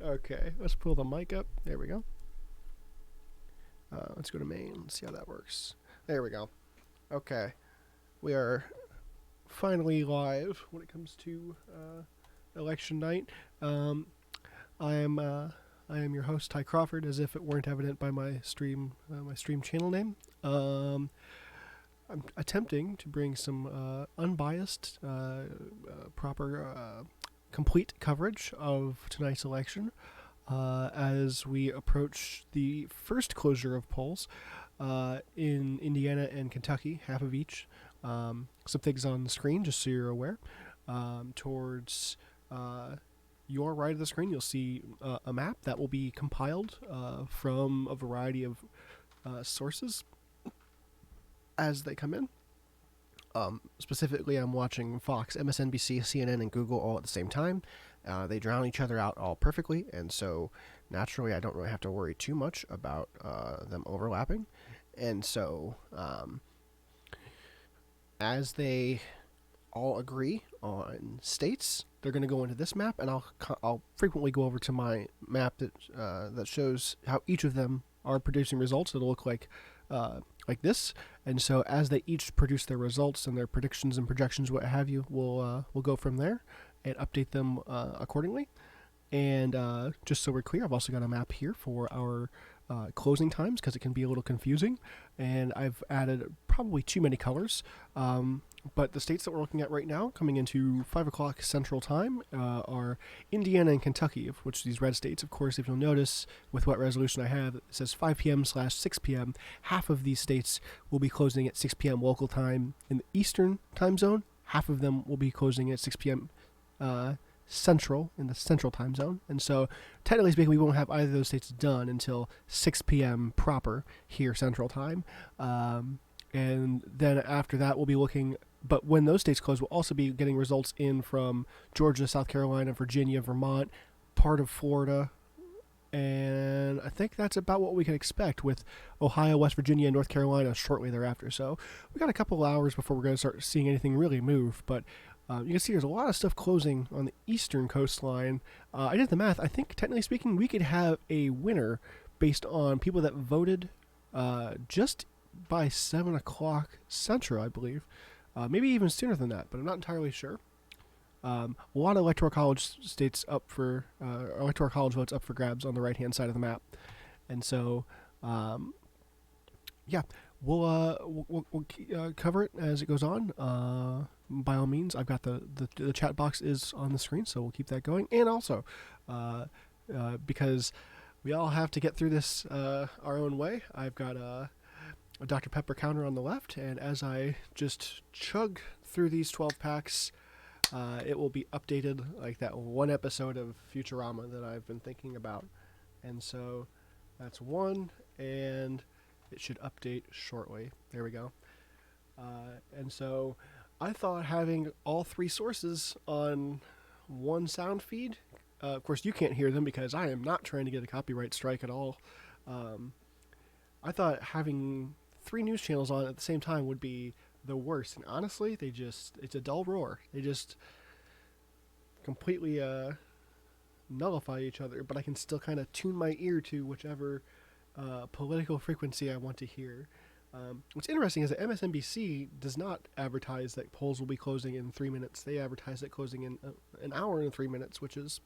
Okay, let's pull the mic up. There we go. Let's go to main. Let's see how that works. There we go. Okay, we are finally live when it comes to election night. I am your host, Ty Crawford, as if it weren't evident by my stream channel name. I'm attempting to bring some unbiased, proper, complete coverage of tonight's election as we approach the first closure of polls in Indiana and Kentucky, half of each. Some things on the screen, just so you're aware. Towards your right of the screen, you'll see a map that will be compiled from a variety of sources as they come in. Specifically, I'm watching Fox, MSNBC, CNN, and Google all at the same time. They drown each other out all perfectly, and so naturally I don't really have to worry too much about them overlapping. And so as they all agree on states, they're going to go into this map, and I'll frequently go over to my map that shows how each of them are producing results. It'll look like this, and so as they each produce their results and their predictions and projections, what have you, we'll go from there and update them accordingly. And just so we're clear, I've also got a map here for our closing times because it can be a little confusing, and I've added probably too many colors. But the states that we're looking at right now, coming into 5 o'clock Central Time, are Indiana and Kentucky, of which these red states, of course, if you'll notice, with what resolution I have, it says 5 p.m/6 p.m. Half of these states will be closing at 6 p.m. local time in the Eastern time zone. Half of them will be closing at 6 p.m. Central in the Central time zone. And so, technically speaking, we won't have either of those states done until 6 p.m. proper here Central time. And then after that, we'll be looking. But when those states close, we'll also be getting results in from Georgia, South Carolina, Virginia, Vermont, part of Florida, and I think that's about what we can expect with Ohio, West Virginia, and North Carolina shortly thereafter. So we got a couple of hours before we're going to start seeing anything really move. But you can see there's a lot of stuff closing on the eastern coastline. I did the math. I think, technically speaking, we could have a winner based on people that voted just by 7 o'clock Central, I believe. Maybe even sooner than that, but I'm not entirely sure. A lot of electoral college states up for electoral college votes up for grabs on the right-hand side of the map, and so yeah, we'll cover it as it goes on. By all means, I've got the chat box is on the screen, so we'll keep that going. And also, because we all have to get through this our own way, I've got a Dr. Pepper counter on the left, and as I just chug through these 12 packs, it will be updated like that one episode of Futurama that I've been thinking about. And so that's one, and it should update shortly. There we go. And so I thought having all three sources on one sound feed, of course you can't hear them because I am not trying to get a copyright strike at all. I thought having 3 news channels on at the same time would be the worst, and honestly, it's a dull roar. They just completely nullify each other, but I can still kind of tune my ear to whichever political frequency I want to hear. What's interesting is that MSNBC does not advertise that polls will be closing in 3 minutes. They advertise it closing in an hour and 3 minutes, which is,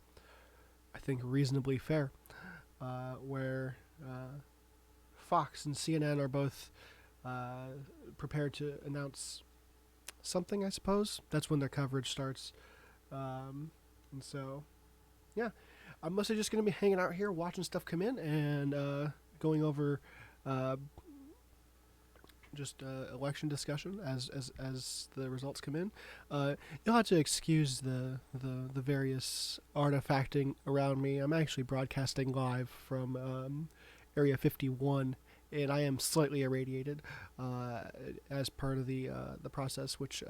I think, reasonably fair. Where Fox and CNN are both prepared to announce something, I suppose. That's when their coverage starts. And so, yeah, I'm mostly just going to be hanging out here, watching stuff come in, and going over just election discussion as the results come in. You'll have to excuse the various artifacting around me. I'm actually broadcasting live from Area 51, and I am slightly irradiated as part of the process, which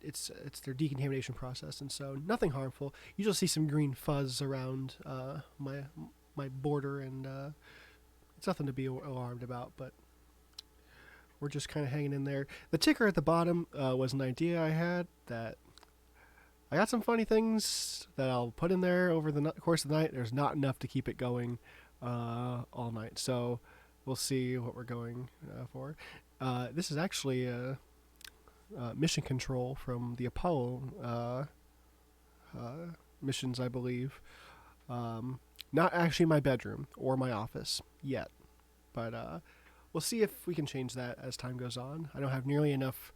it's their decontamination process, and so nothing harmful. You just see some green fuzz around my border, and it's nothing to be alarmed about, but we're just kind of hanging in there. The ticker at the bottom was an idea I had that I got some funny things that I'll put in there over the course of the night. There's not enough to keep it going all night, so we'll see what we're going for. This is actually mission control from the Apollo missions, I believe. Not actually my bedroom or my office yet, but we'll see if we can change that as time goes on. I don't have nearly enough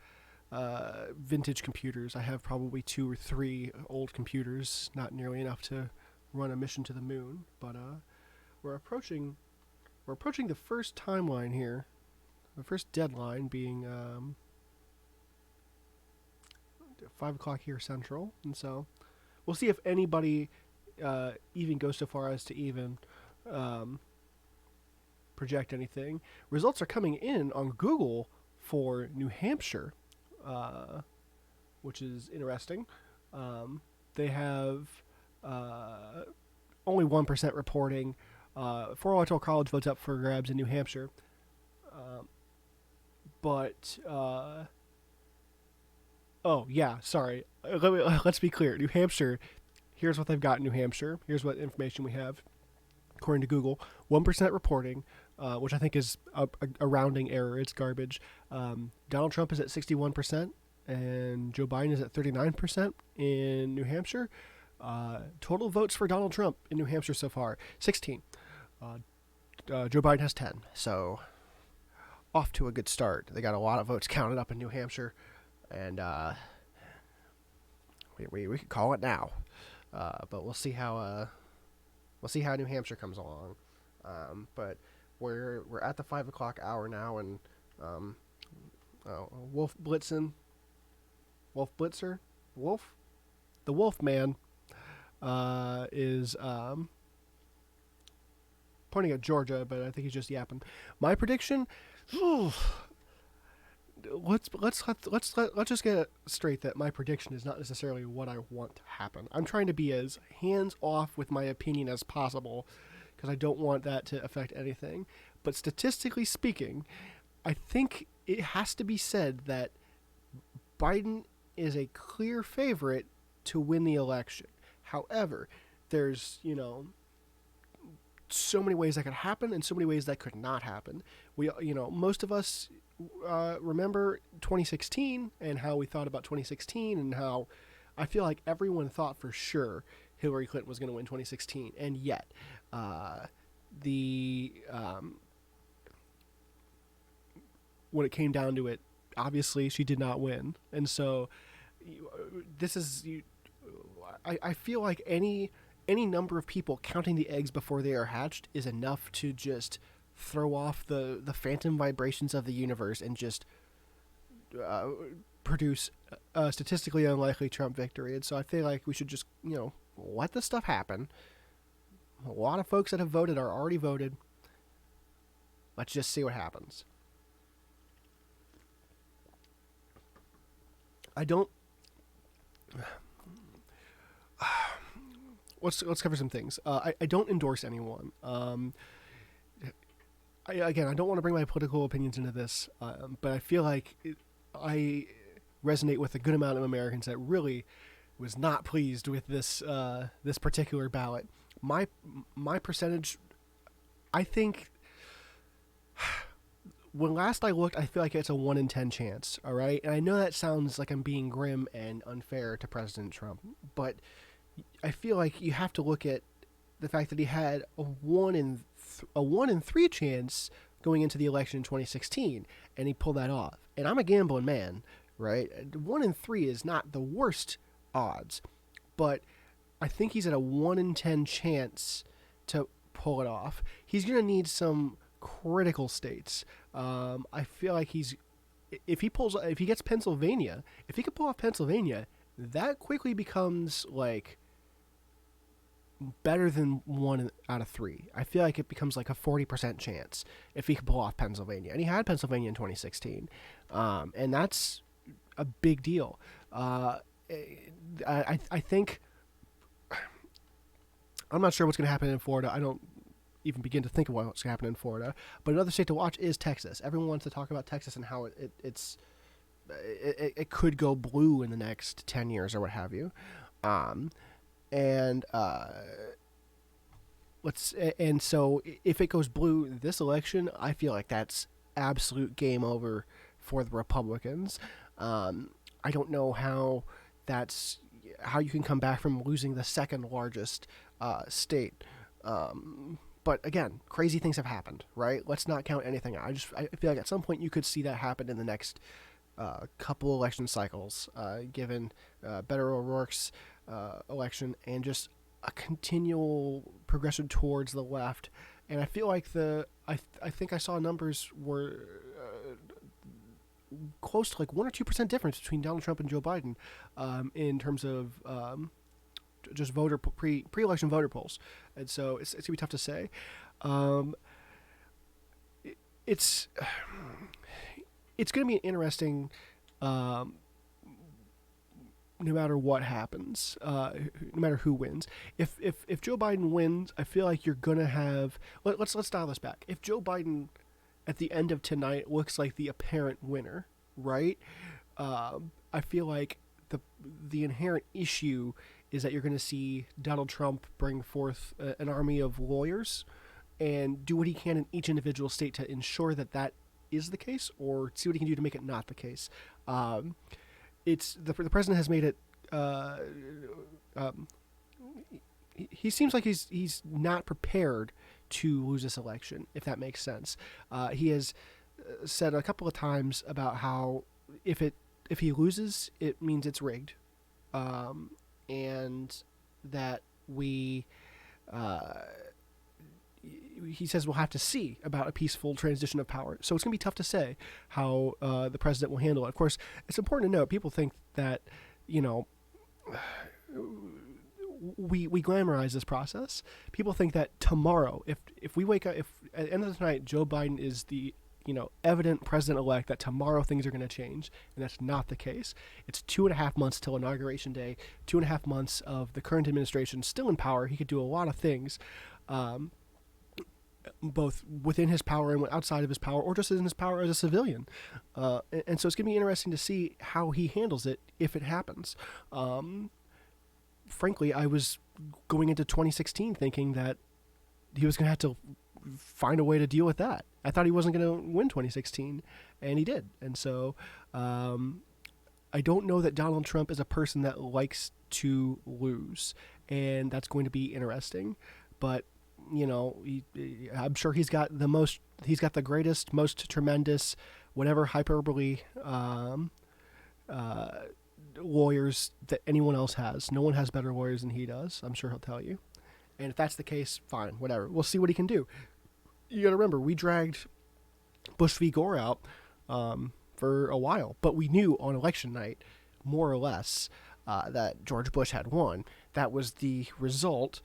vintage computers. I have probably 2 or 3 old computers, not nearly enough to run a mission to the moon. But we're approaching the first timeline here, the first deadline being 5 o'clock here Central, and so we'll see if anybody even goes so far as to even project anything. Results are coming in on Google for New Hampshire, which is interesting. They have only 1% reporting. 4 electoral college votes up for grabs in New Hampshire. Oh, yeah, sorry. Let's be clear. New Hampshire, here's what they've got in New Hampshire. Here's what information we have. According to Google, 1% reporting, which I think is a rounding error. It's garbage. Donald Trump is at 61%, and Joe Biden is at 39% in New Hampshire. Total votes for Donald Trump in New Hampshire so far, 16. Joe Biden has 10, so off to a good start. They got a lot of votes counted up in New Hampshire, and we could call it now. But we'll see how New Hampshire comes along. But we're at the 5 o'clock hour now, and Wolf Blitzer, the Wolf Man, is pointing at Georgia, but I think he's just yapping. My prediction. Let's just get it straight that my prediction is not necessarily what I want to happen. I'm trying to be as hands off with my opinion as possible because I don't want that to affect anything. But statistically speaking, I think it has to be said that Biden is a clear favorite to win the election. However, there's, so many ways that could happen and so many ways that could not happen. Most of us remember 2016 and how we thought about 2016 and how I feel like everyone thought for sure Hillary Clinton was going to win 2016, and yet when it came down to it, obviously she did not win, and so I feel like any number of people counting the eggs before they are hatched is enough to just throw off the phantom vibrations of the universe and just produce a statistically unlikely Trump victory. And so I feel like we should just, let this stuff happen. A lot of folks that have voted are already voted. Let's just see what happens. Let's cover some things. I don't endorse anyone. I don't want to bring my political opinions into this, but I feel like I resonate with a good amount of Americans that really was not pleased with this particular ballot. My percentage, I think, when last I looked, I feel like it's a 1 in 10 chance. All right, and I know that sounds like I'm being grim and unfair to President Trump, but I feel like you have to look at the fact that he had a 1 in 3 chance going into the election in 2016, and he pulled that off. And I'm a gambling man, right? 1 in 3 is not the worst odds, but I think he's at a 1 in 10 chance to pull it off. He's going to need some critical states. I feel like if he gets Pennsylvania, if he could pull off Pennsylvania, that quickly becomes like better than 1 out of 3. I feel like it becomes like a 40% chance if he could pull off Pennsylvania. And he had Pennsylvania in 2016. And that's a big deal. I think, I'm not sure what's going to happen in Florida. I don't even begin to think of what's going to happen in Florida. But another state to watch is Texas. Everyone wants to talk about Texas and how it's it could go blue in the next 10 years or what have you. And so if it goes blue this election, I feel like that's absolute game over for the Republicans. I don't know how you can come back from losing the second largest state. But again, crazy things have happened, right? Let's not count anything out. I feel like at some point you could see that happen in the next couple election cycles, given Beto O'Rourke's election and just a continual progression towards the left. And I feel like I think I saw numbers were close to like 1 or 2% difference between Donald Trump and Joe Biden in terms of just pre-election voter polls, and so it's gonna be tough to say. It's gonna be interesting, no matter what happens, no matter who wins. If Joe Biden wins, I feel like you're gonna have. Let's dial this back. If Joe Biden at the end of tonight looks like the apparent winner, right? I feel like the inherent issue is that you're going to see Donald Trump bring forth an army of lawyers and do what he can in each individual state to ensure that that is the case, or see what he can do to make it not the case. It's the president has made it. He seems like he's not prepared to lose this election, if that makes sense. He has said a couple of times about how if he loses, it means it's rigged, and that he says we'll have to see about a peaceful transition of power. So it's going to be tough to say how the president will handle it. Of course, it's important to note, people think that, we glamorize this process. People think that tomorrow, if we wake up, if at the end of the night Joe Biden is the evident president-elect, that tomorrow things are going to change, and that's not the case. It's 2.5 months till Inauguration Day, 2.5 months of the current administration still in power. He could do a lot of things, both within his power and outside of his power, or just in his power as a civilian. And so it's going to be interesting to see how he handles it if it happens. Frankly, I was going into 2016 thinking that he was going to have to find a way to deal with that. I thought he wasn't going to win 2016, and he did. And so I don't know that Donald Trump is a person that likes to lose, and that's going to be interesting. But I'm sure he's got the greatest, most tremendous, whatever hyperbole lawyers that anyone else has. No one has better lawyers than he does. I'm sure he'll tell you. And if that's the case, fine, whatever. We'll see what he can do. You got to remember, we dragged Bush v. Gore out for a while, but we knew on election night, more or less, that George Bush had won. That was the result,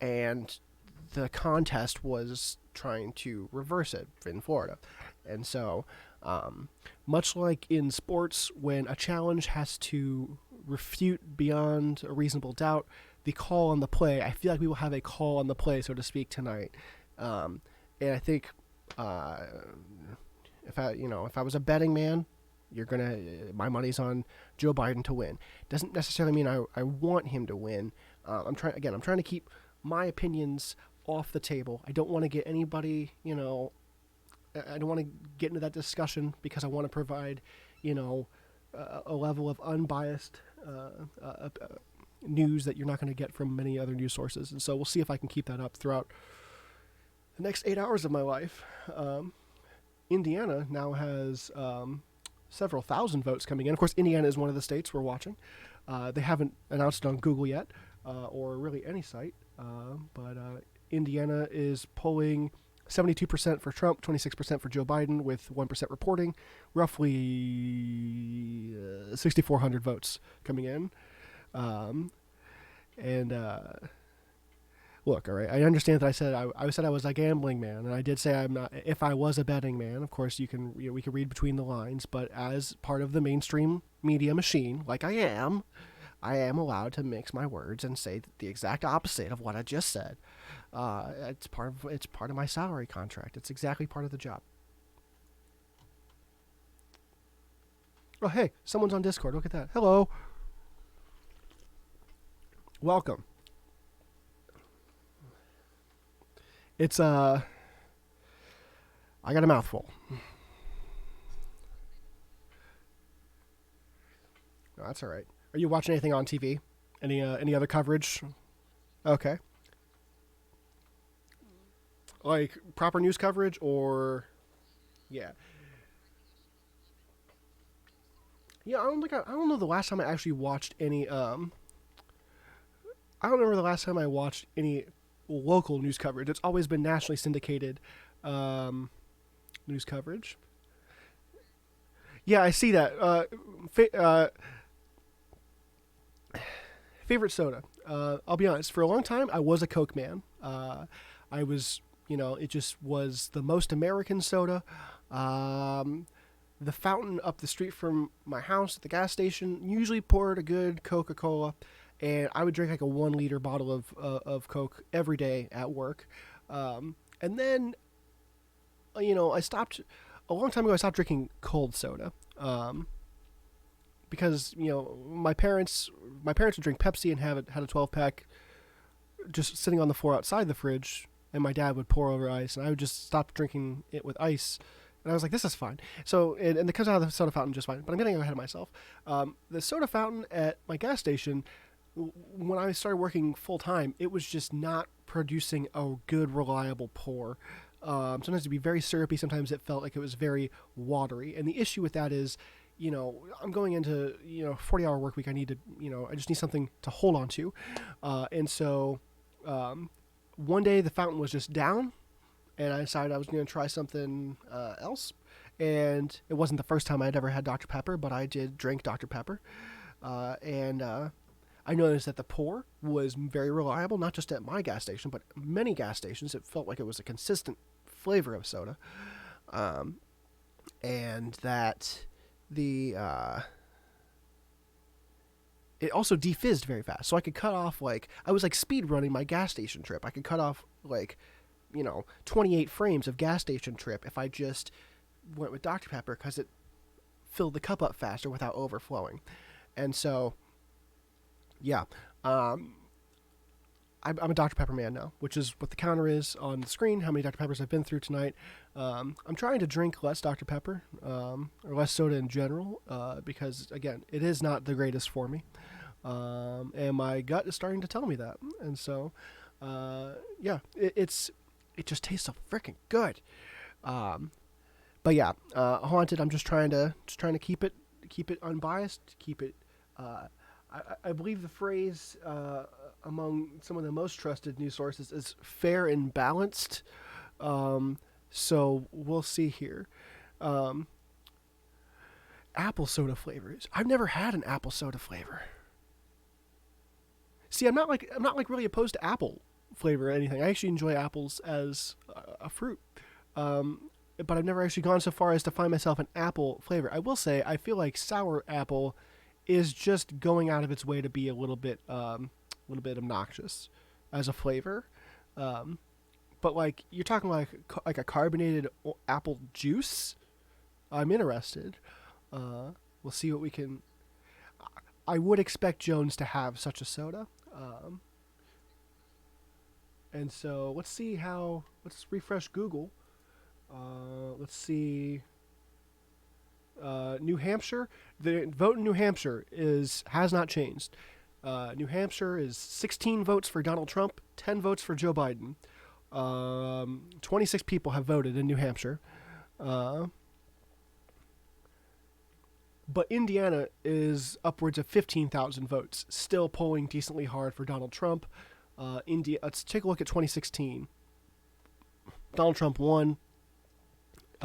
and the contest was trying to reverse it in Florida. And so, much like in sports, when a challenge has to refute beyond a reasonable doubt the call on the play, I feel like we will have a call on the play, so to speak, tonight. And I think if I was a betting man, my money's on Joe Biden to win. Doesn't necessarily mean I want him to win. I'm trying to keep my opinions off the table. I don't want to get anybody, I don't want to get into that discussion, because I want to provide, a level of unbiased news that you're not going to get from many other news sources. And so we'll see if I can keep that up throughout the next 8 hours of my life. Indiana now has several thousand votes coming in. Of course, Indiana is one of the states we're watching. They haven't announced it on Google yet, or really any site, but Indiana is polling 72% for Trump, 26% for Joe Biden, with 1% reporting, roughly 6,400 votes coming in. Look, all right, I understand that I said I was a gambling man, and I did say I'm not. If I was a betting man, of course we can read between the lines, but as part of the mainstream media machine, like I am allowed to mix my words and say the exact opposite of what I just said. It's part of my salary contract. It's exactly part of the job. Oh, hey, someone's on Discord. Look at that. Hello. Welcome. It's, I got a mouthful. No, that's all right. Are you watching anything on TV? Any other coverage? Okay. Like proper news coverage or yeah. Yeah, I don't know the last time I actually watched any I don't remember the last time I watched any local news coverage. It's always been nationally syndicated news coverage. Yeah, I see that. Favorite soda. I'll be honest. For a long time, I was a Coke man. I was, it just was the most American soda. The fountain up the street from my house at the gas station usually poured a good Coca-Cola, and I would drink like a 1 liter bottle of Coke every day at work. And then, I stopped a long time ago. I stopped drinking cold soda. Because my parents would drink Pepsi and had a 12-pack just sitting on the floor outside the fridge, and my dad would pour over ice, and I would just stop drinking it with ice, and I was like, this is fine. So and it comes out of the soda fountain just fine. But I'm getting ahead of myself. The soda fountain at my gas station, when I started working full time, it was just not producing a good, reliable pour. Sometimes it'd be very syrupy. Sometimes it felt like it was very watery. And the issue with that is, I'm going into, 40-hour work week. I need to, I just need something to hold on to. And so one day the fountain was just down, and I decided I was going to try something else. And it wasn't the first time I'd ever had Dr. Pepper, but I did drink Dr. Pepper. And I noticed that the pour was very reliable, not just at my gas station, but many gas stations. It felt like it was a consistent flavor of soda. And that it also defizzed very fast. So I could cut off, I was speed running my gas station trip. I could cut off 28 frames of gas station trip if I just went with Dr. Pepper, because it filled the cup up faster without overflowing. And so, yeah, I'm a Dr. Pepper man now, which is what the counter is on the screen, how many Dr. Peppers I've been through tonight. I'm trying to drink less Dr. Pepper, or less soda in general, because, again, it is not the greatest for me. And my gut is starting to tell me that. And so, yeah, it just tastes so freaking good. But yeah, Haunted, I'm just trying to keep it unbiased, keep it, I believe the phrase among some of the most trusted news sources is fair and balanced. So we'll see here. Apple soda flavors. I've never had an apple soda flavor. See, I'm not really opposed to apple flavor or anything. I actually enjoy apples as a fruit. But I've never actually gone so far as to find myself an apple flavor. I will say I feel like sour apple is just going out of its way to be a little bit obnoxious as a flavor. But you're talking like a carbonated apple juice. I'm interested. We'll see what we can. I would expect Jones to have such a soda. And so let's refresh Google. Let's see. New Hampshire. The vote in New Hampshire has not changed. New Hampshire is 16 votes for Donald Trump, 10 votes for Joe Biden. 26 people have voted in New Hampshire. But Indiana is upwards of 15,000 votes, still polling decently hard for Donald Trump. Let's take a look at 2016. Donald Trump won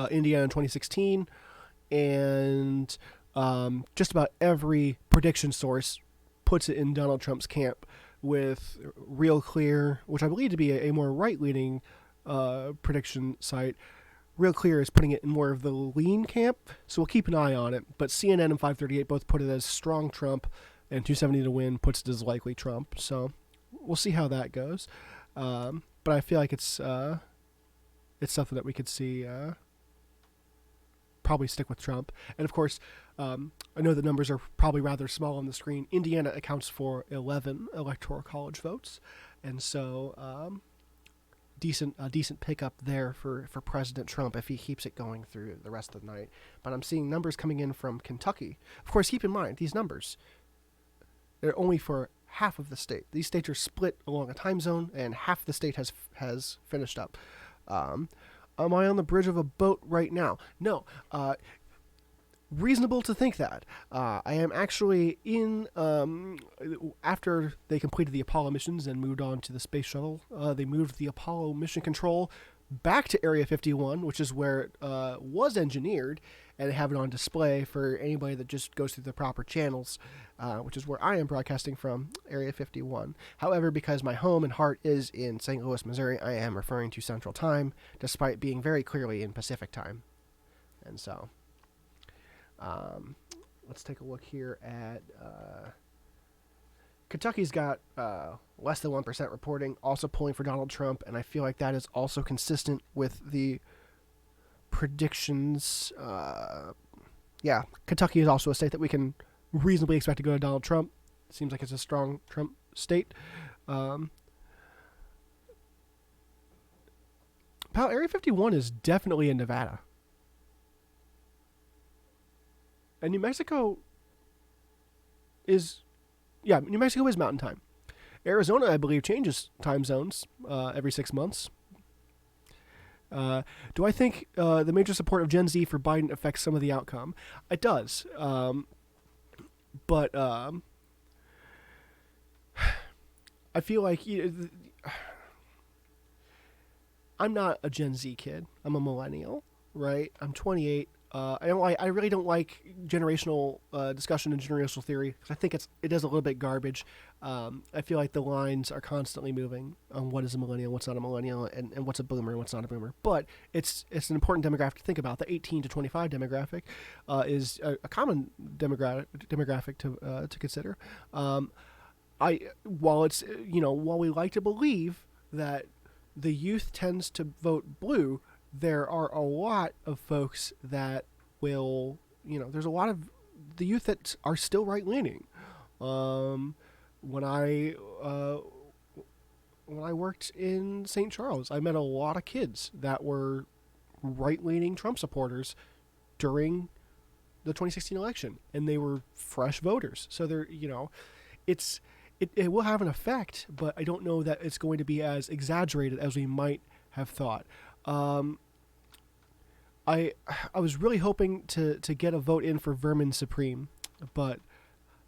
Indiana in 2016, and just about every prediction source puts it in Donald Trump's camp, with Real Clear, which I believe to be a more right-leaning prediction site. Real Clear is putting it in more of the lean camp, so we'll keep an eye on it. But CNN and 538 both put it as strong Trump, and 270 to win puts it as likely Trump. So we'll see how that goes. But I feel like it's something that we could see probably stick with Trump. And of course, I know the numbers are probably rather small on the screen. Indiana accounts for 11 electoral college votes, and so decent pickup there for President Trump if he keeps it going through the rest of the night. But I'm seeing numbers coming in from Kentucky. Of course, keep in mind these numbers, they're only for half of the state. These states are split along a time zone, and half the state has finished up. Am I on the bridge of a boat right now? No. Reasonable to think that. I am actually in, after they completed the Apollo missions and moved on to the space shuttle, they moved the Apollo mission control back to Area 51, which is where it was engineered, and have it on display for anybody that just goes through the proper channels, which is where I am broadcasting from, Area 51. However, because my home and heart is in St. Louis, Missouri, I am referring to Central Time, despite being very clearly in Pacific Time. And so... let's take a look here at Kentucky's got less than 1% reporting, also polling for Donald Trump, and I feel like that is also consistent with the predictions. Kentucky is also a state that we can reasonably expect to go to Donald Trump. It seems like it's a strong Trump state. Pal, Area 51 is definitely in Nevada. And New Mexico is Mountain Time. Arizona, I believe, changes time zones every 6 months. Do I think the major support of Gen Z for Biden affects some of the outcome? It does. But I feel like I'm not a Gen Z kid. I'm a millennial, right? I'm 28. I really don't like generational discussion and generational theory because I think it is a little bit garbage. I feel like the lines are constantly moving on what is a millennial, what's not a millennial, and what's a boomer and what's not a boomer. But it's an important demographic to think about. The 18 to 25 demographic is a common demographic to consider. While we like to believe that the youth tends to vote blue, there are a lot of folks that will, there's a lot of the youth that are still right-leaning. When I worked in St. Charles, I met a lot of kids that were right-leaning Trump supporters during the 2016 election, and they were fresh voters. So they're, it will have an effect, but I don't know that it's going to be as exaggerated as we might have thought. I was really hoping to get a vote in for Vermin Supreme, but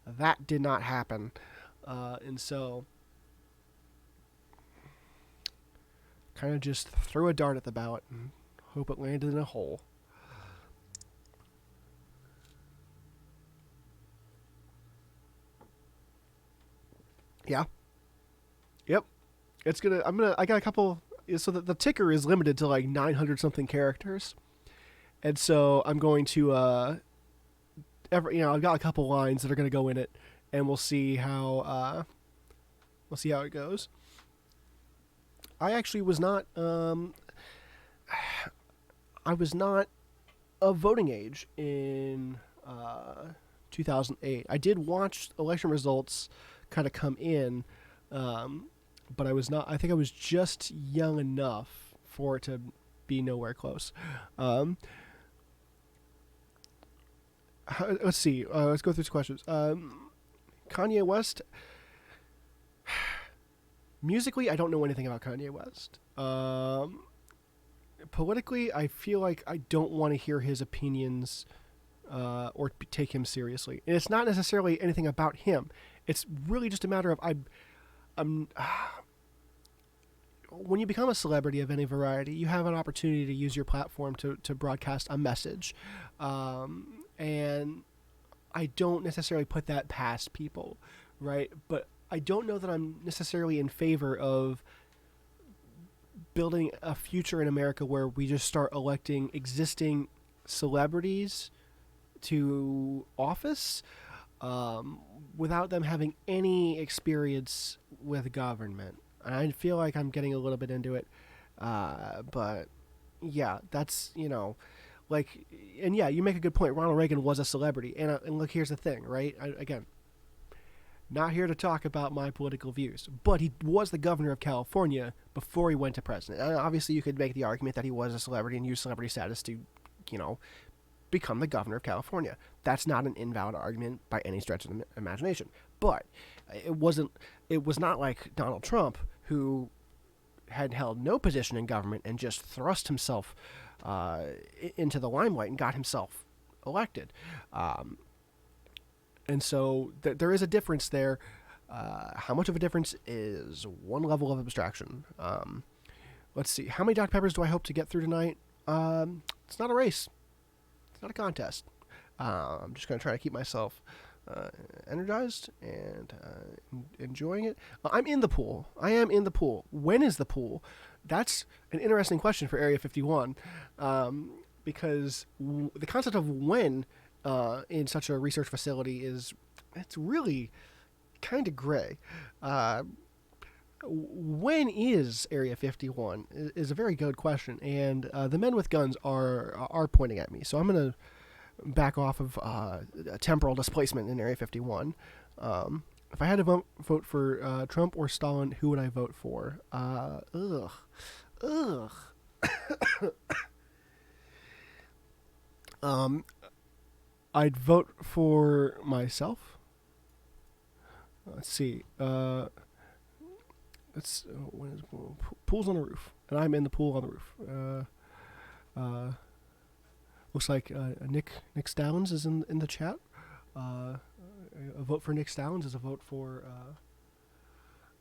that did not happen. And so kind of just threw a dart at the ballot and hope it landed in a hole. Yeah. Yep. I got a couple. So the ticker is limited to like 900 something characters. And so I'm going to, I've got a couple lines that are going to go in it, and we'll see how it goes. I actually was not, I was not of voting age in 2008. I did watch election results kind of come in, but I was not. I think I was just young enough for it to be nowhere close. Let's see. Let's go through some questions. Kanye West. Musically, I don't know anything about Kanye West. Politically, I feel like I don't want to hear his opinions or take him seriously. And it's not necessarily anything about him. It's really just a matter of when you become a celebrity of any variety, you have an opportunity to use your platform to broadcast a message. And I don't necessarily put that past people, right? But I don't know that I'm necessarily in favor of building a future in America where we just start electing existing celebrities to office without them having any experience with government. I feel like I'm getting a little bit into it, but yeah, that's, Like, and yeah, you make a good point. Ronald Reagan was a celebrity, and look, here's the thing, right? Again, not here to talk about my political views, but he was the governor of California before he went to president. And obviously, you could make the argument that he was a celebrity and used celebrity status to, you know, become the governor of California. That's not an invalid argument by any stretch of the imagination. But it was not like Donald Trump, who had held no position in government and just thrust himself into the limelight and got himself elected. And so there is a difference there. How much of a difference is one level of abstraction? Let's see. How many Dr. Peppers do I hope to get through tonight? It's not a race. It's not a contest. I'm just going to try to keep myself energized and enjoying it. I'm in the pool. I am in the pool. When is the pool? That's an interesting question for Area 51, because the concept of when in such a research facility it's really kind of gray. When is Area 51 is a very good question, and the men with guns are pointing at me. So I'm going to back off of temporal displacement in Area 51. If I had to vote for Trump or Stalin, who would I vote for? I'd vote for myself. Let's see. Pool's on the roof, and I'm in the pool on the roof. Looks like Nick Stallings is in the chat. A vote for Nick Stallings is a vote for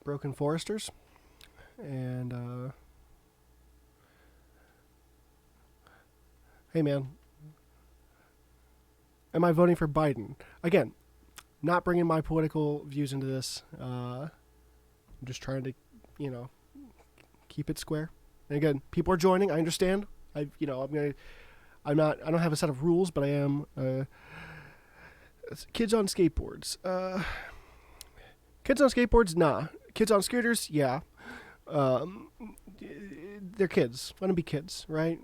Broken Foresters, and hey man, am I voting for Biden? Again, not bringing my political views into this. I'm just trying to, keep it square. And again, people are joining. I understand. I don't have a set of rules, but I am. Kids on skateboards. Kids on skateboards, nah. Kids on scooters, yeah. They're kids. Let them be kids, right?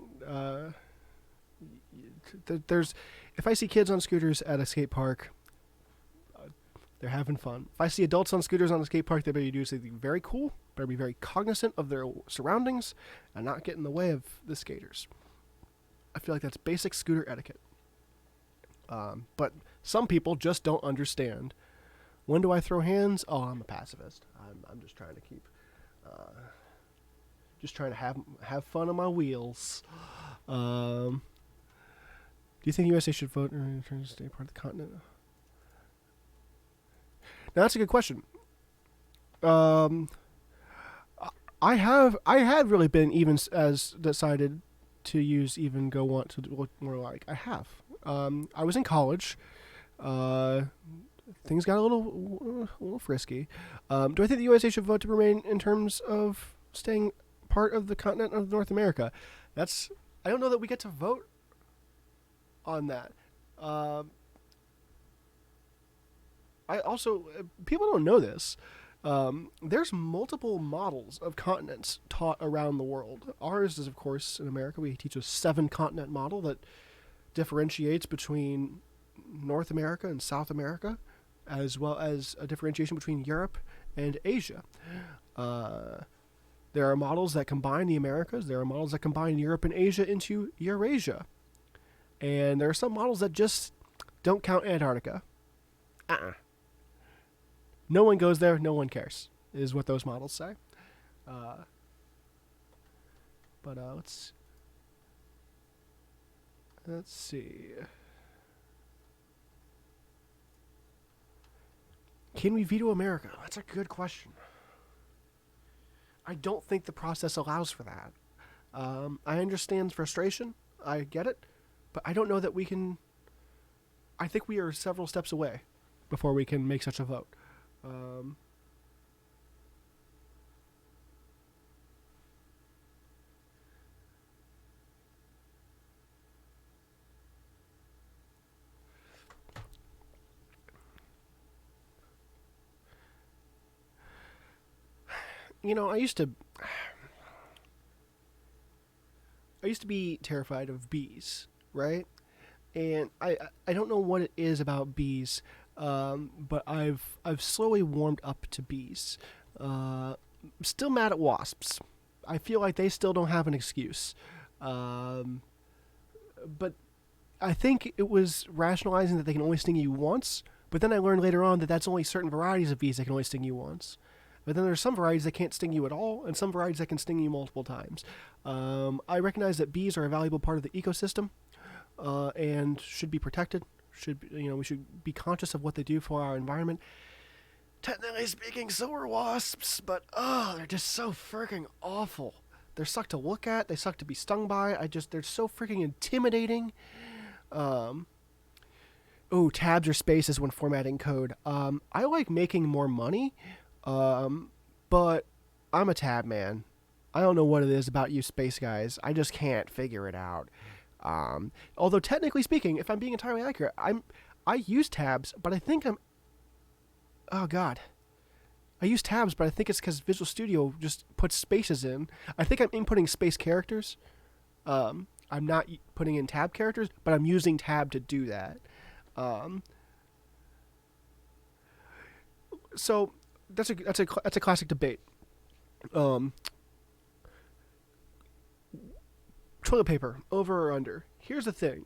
If I see kids on scooters at a skate park, they're having fun. If I see adults on scooters on a skate park, they better do something very cool. Better be very cognizant of their surroundings and not get in the way of the skaters. I feel like that's basic scooter etiquette. But some people just don't understand. When do I throw hands? Oh, I'm a pacifist. I'm just trying to keep, just trying to have fun on my wheels. Do you think the USA should vote in return to stay part of the continent? Now that's a good question. I had really been even as decided to use even go want to look more like. I have. I was in college. Things got a little frisky. Do I think the USA should vote to remain in terms of staying part of the continent of North America? I don't know that we get to vote on that. People don't know this. There's multiple models of continents taught around the world. Ours is, of course, in America, we teach a 7-continent model that differentiates between North America and South America, as well as a differentiation between Europe and Asia. There are models that combine the Americas. There are models that combine Europe and Asia into Eurasia. And there are some models that just don't count Antarctica. No one goes there, no one cares, is what those models say. Let's see. Can we veto America? That's a good question. I don't think the process allows for that. I understand frustration. I get it. But I don't know that we can. I think we are several steps away before we can make such a vote. I used to be terrified of bees. right? And I don't know what it is about bees, but I've slowly warmed up to bees. Still mad at wasps. I feel like they still don't have an excuse. Um, but I think it was rationalizing that they can only sting you once. But then I learned later on that that's only certain varieties of bees that can only sting you once. But then there's some varieties that can't sting you at all, and some varieties that can sting you multiple times. I recognize that bees are a valuable part of the ecosystem, and should be protected. We should be conscious of what they do for our environment. Technically speaking, so are wasps, but they're just so freaking awful. They're suck to look at. They suck to be stung by. They're so freaking intimidating. Um, Tabs or spaces when formatting code. I like making more money, but I'm a tab man. I don't know what it is about you space guys. I just can't figure it out. Although technically speaking, if I'm being entirely accurate, I use tabs, but I think I'm. Oh God. I use tabs, but I think it's because Visual Studio just puts spaces in. I think I'm inputting space characters. I'm not putting in tab characters, but I'm using tab to do that. Um, so that's a classic debate. Um, Toilet paper, over or under? Here's the thing.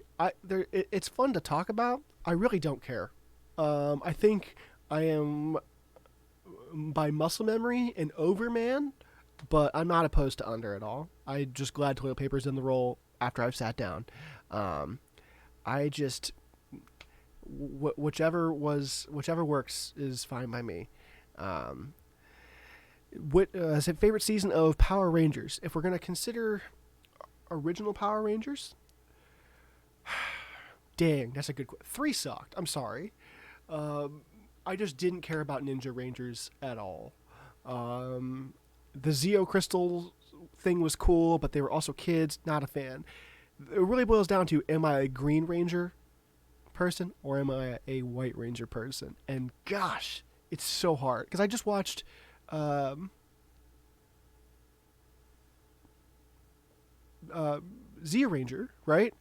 It's fun to talk about. I really don't care. I think I am, by muscle memory, an over man, but I'm not opposed to under at all. I'm just glad toilet paper's in the roll after I've sat down. I just whichever works is fine by me. Is it favorite season of Power Rangers? If we're gonna consider original Power Rangers, dang, that's a good. 3 sucked. I'm sorry. I just didn't care about Ninja Rangers at all. The Zeo Crystal thing was cool, but they were also kids. Not a fan. It really boils down to: am I a Green Ranger person or am I a White Ranger person? And gosh, it's so hard because I just watched. Zeo Ranger, right?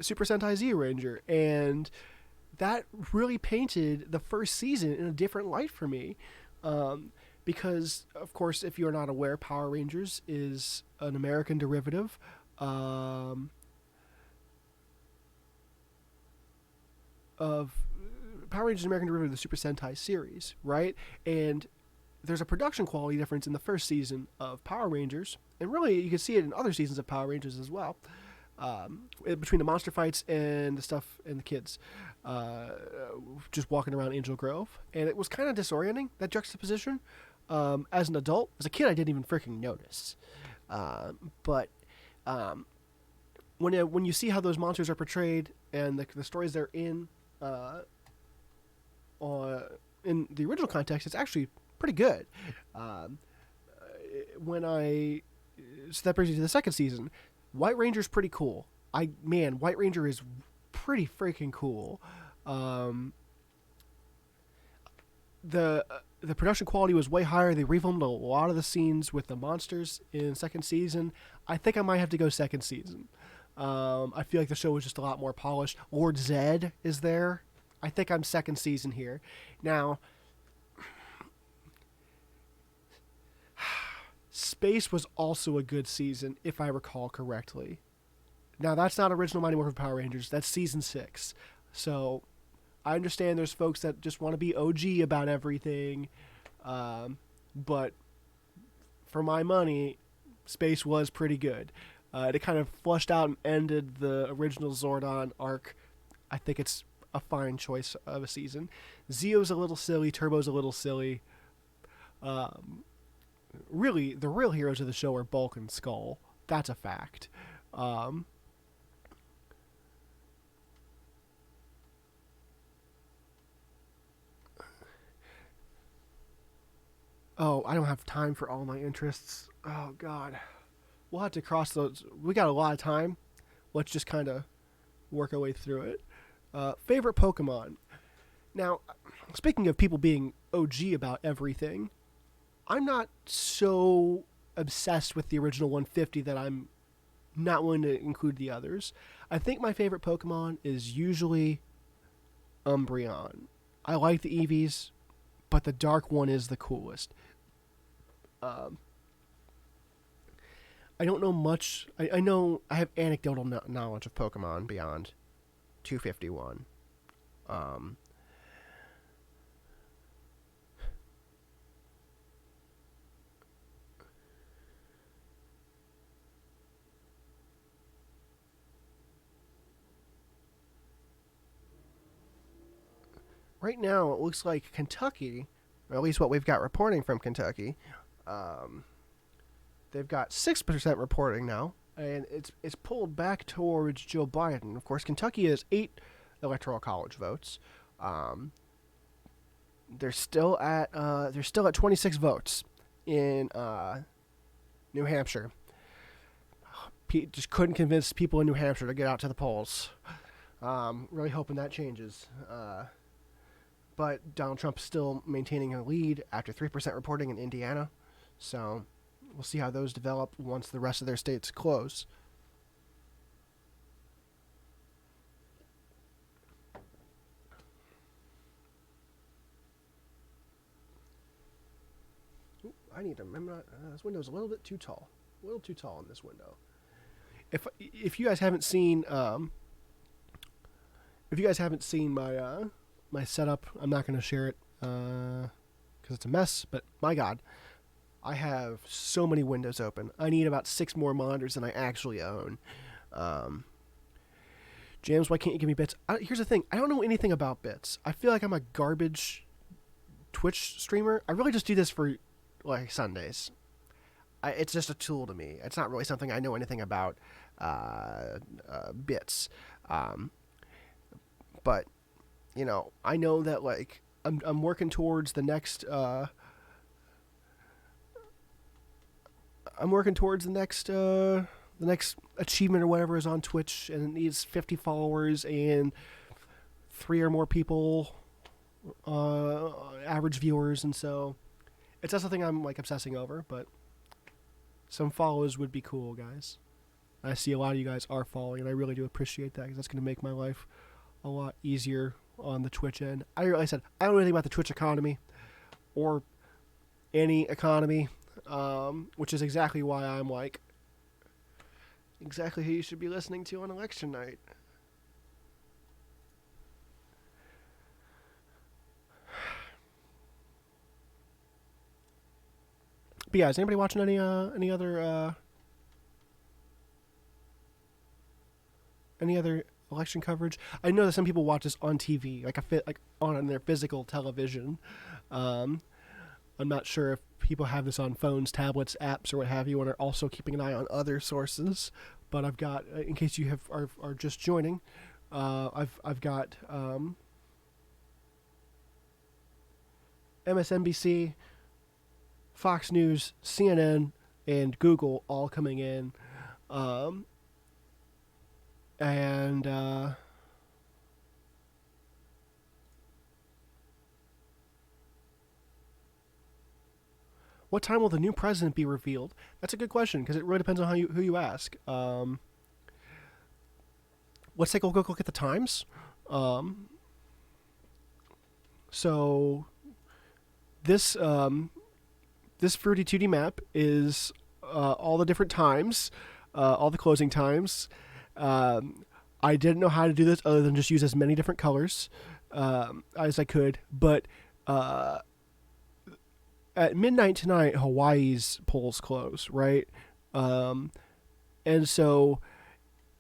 Super Sentai Zeo Ranger, and that really painted the first season in a different light for me. Because, of course, if you're not aware, Power Rangers is an American derivative. Of Power Rangers, American derivative of the Super Sentai series, right? And there's a production quality difference in the first season of Power Rangers, and really you can see it in other seasons of Power Rangers as well. Between the monster fights and the stuff and the kids, just walking around Angel Grove, and it was kind of disorienting, that juxtaposition. As an adult, as a kid, I didn't even freaking notice. But when you see how those monsters are portrayed and the stories they're in the original context, it's actually pretty good. So that brings me to the second season. White Ranger's pretty cool. White Ranger is pretty freaking cool. The production quality was way higher. They refilmed a lot of the scenes with the monsters in second season. I think I might have to go second season. I feel like the show was just a lot more polished. Lord Zed is there. I think I'm second season here. Now, Space was also a good season, if I recall correctly. Now, that's not original Mighty Morphin Power Rangers. That's season 6. So, I understand there's folks that just want to be OG about everything. But for my money, Space was pretty good. It kind of flushed out and ended the original Zordon arc. I think it's a fine choice of a season. Zeo's a little silly. Turbo's a little silly. Really, the real heroes of the show are Bulk and Skull. That's a fact. I don't have time for all my interests. Oh, God. We'll have to cross those. We got a lot of time. Let's just kind of work our way through it. Favorite Pokemon. Now, speaking of people being OG about everything, I'm not so obsessed with the original 150 that I'm not willing to include the others. I think my favorite Pokemon is usually Umbreon. I like the Eevees, but the dark one is the coolest. Um, I don't know much. I know I have anecdotal knowledge of Pokemon beyond 251. Um, right now, it looks like Kentucky, or at least what we've got reporting from Kentucky, um, they've got 6% reporting now, and it's pulled back towards Joe Biden. Of course, Kentucky has 8 electoral college votes. Um, they're still at 26 votes in New Hampshire. Just couldn't convince people in New Hampshire to get out to the polls. Really hoping that changes. But Donald Trump is still maintaining a lead after 3% reporting in Indiana. So we'll see how those develop once the rest of their states close. Ooh, I need to remember this window's a little bit too tall. A little too tall in this window. If you guys haven't seen my my setup, I'm not going to share it because it's a mess. But my God, I have so many windows open. I need about 6 more monitors than I actually own. James, why can't you give me bits? Here's the thing. I don't know anything about bits. I feel like I'm a garbage Twitch streamer. I really just do this for like Sundays. It's just a tool to me. It's not really something I know anything about bits. But you know, I know that like I'm working towards the next the next achievement or whatever is on Twitch, and it needs 50 followers and 3 or more people, average viewers, and so it's not something I'm like obsessing over, but some follows would be cool, guys. I see a lot of you guys are following, and I really do appreciate that because that's going to make my life a lot easier on the Twitch end. Like I said, I don't know anything about the Twitch economy or any economy, which is exactly why I'm like exactly who you should be listening to on election night. But yeah, is anybody watching any other election coverage? I know that some people watch this on TV, like on their physical television. I'm not sure if people have this on phones, tablets, apps, or what have you, and are also keeping an eye on other sources. But I've got, in case you are just joining, I've got MSNBC, Fox News, CNN, and Google all coming in. And what time will the new president be revealed? That's a good question because it really depends on who you ask. Let's take a quick look at the times. So this Fruity Tooty map is all the different times, all the closing times. I didn't know how to do this other than just use as many different colors as I could, but at midnight tonight, Hawaii's polls close, right? And so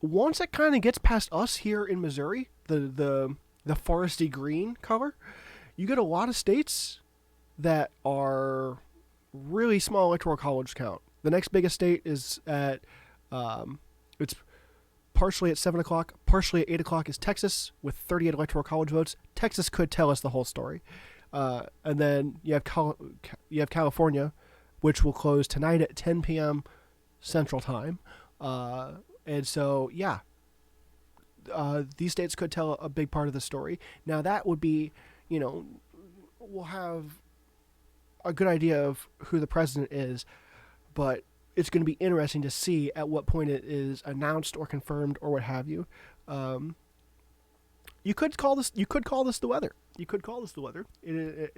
once it kind of gets past us here in Missouri, the foresty green color, you get a lot of states that are really small electoral college count. The next biggest state is at it's partially at 7 o'clock, partially at 8 o'clock is Texas with 38 electoral college votes. Texas could tell us the whole story. And then you have California, which will close tonight at 10 p.m. Central Time. And so, yeah, these states could tell a big part of the story. Now, that would be, we'll have a good idea of who the president is, but it's going to be interesting to see at what point it is announced or confirmed or what have you. You could call this the weather. You could call this the weather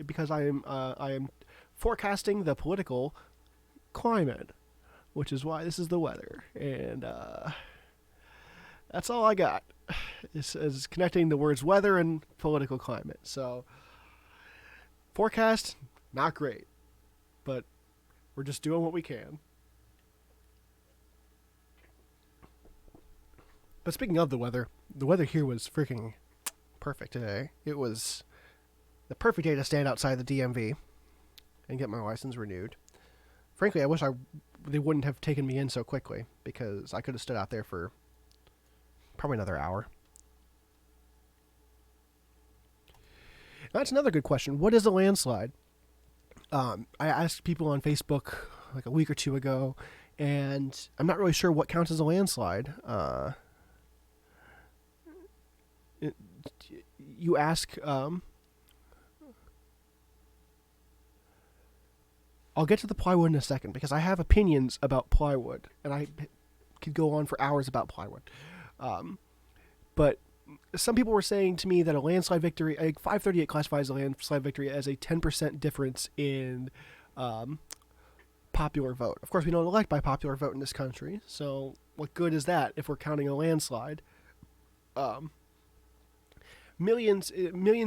because I am forecasting the political climate, which is why this is the weather. And that's all I got. Is connecting the words weather and political climate. So forecast, not great, but we're just doing what we can. But speaking of the weather here was freaking perfect today. It was the perfect day to stand outside the DMV and get my license renewed. Frankly, I wish they wouldn't have taken me in so quickly, because I could have stood out there for probably another hour. That's another good question. What is a landslide? I asked people on Facebook like a week or two ago, and I'm not really sure what counts as a landslide. You ask... I'll get to the plywood in a second, because I have opinions about plywood, and I could go on for hours about plywood. But some people were saying to me that a landslide victory, 538 classifies a landslide victory as a 10% difference in popular vote. Of course, we don't elect by popular vote in this country, so what good is that if we're counting a landslide? Millions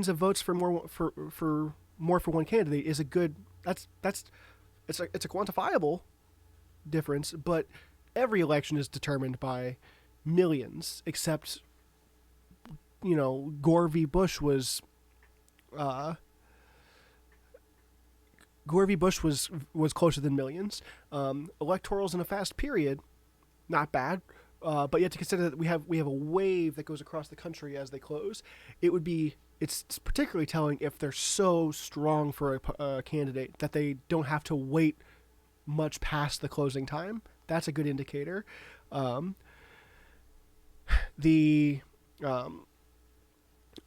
of votes for more for one candidate is a good. It's a quantifiable difference, but every election is determined by millions, except, Gore v. Bush was closer than millions. Electorals in a fast period, not bad, but you have to consider that we have a wave that goes across the country as they close. It's particularly telling if they're so strong for a candidate that they don't have to wait much past the closing time. That's a good indicator. The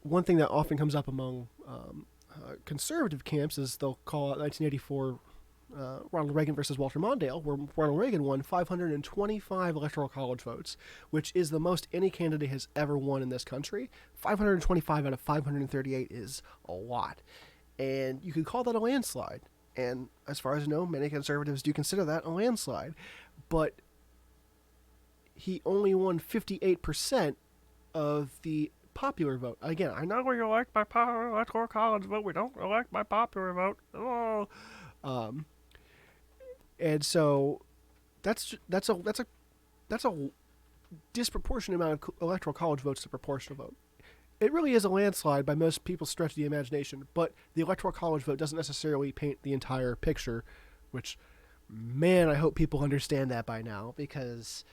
one thing that often comes up among conservative camps is they'll call it 1984 Ronald Reagan versus Walter Mondale, where Ronald Reagan won 525 electoral college votes, which is the most any candidate has ever won in this country. 525 out of 538 is a lot, and you could call that a landslide. And as far as I know, many conservatives do consider that a landslide, but he only won 58% of the popular vote. Again, I know we elect by electoral college vote. We don't elect by popular vote. Oh. And so that's a disproportionate amount of electoral college votes to proportional vote. It really is a landslide by most people's stretch of the imagination, but the electoral college vote doesn't necessarily paint the entire picture, which, man, I hope people understand that by now, because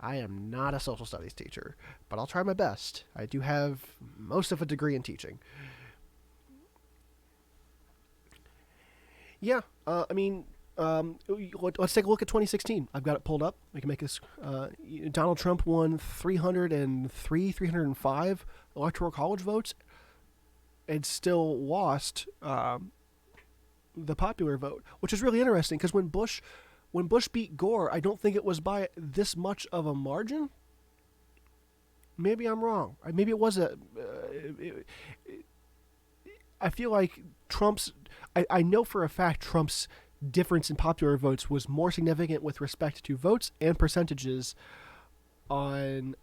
I am not a social studies teacher, but I'll try my best. I do have most of a degree in teaching. Yeah, let's take a look at 2016. I've got it pulled up. We can make this. Donald Trump won 305 electoral college votes and still lost the popular vote, which is really interesting, because when Bush beat Gore, I don't think it was by this much of a margin. Maybe I'm wrong. Maybe it was I feel like I know for a fact Trump's difference in popular votes was more significant with respect to votes and percentages than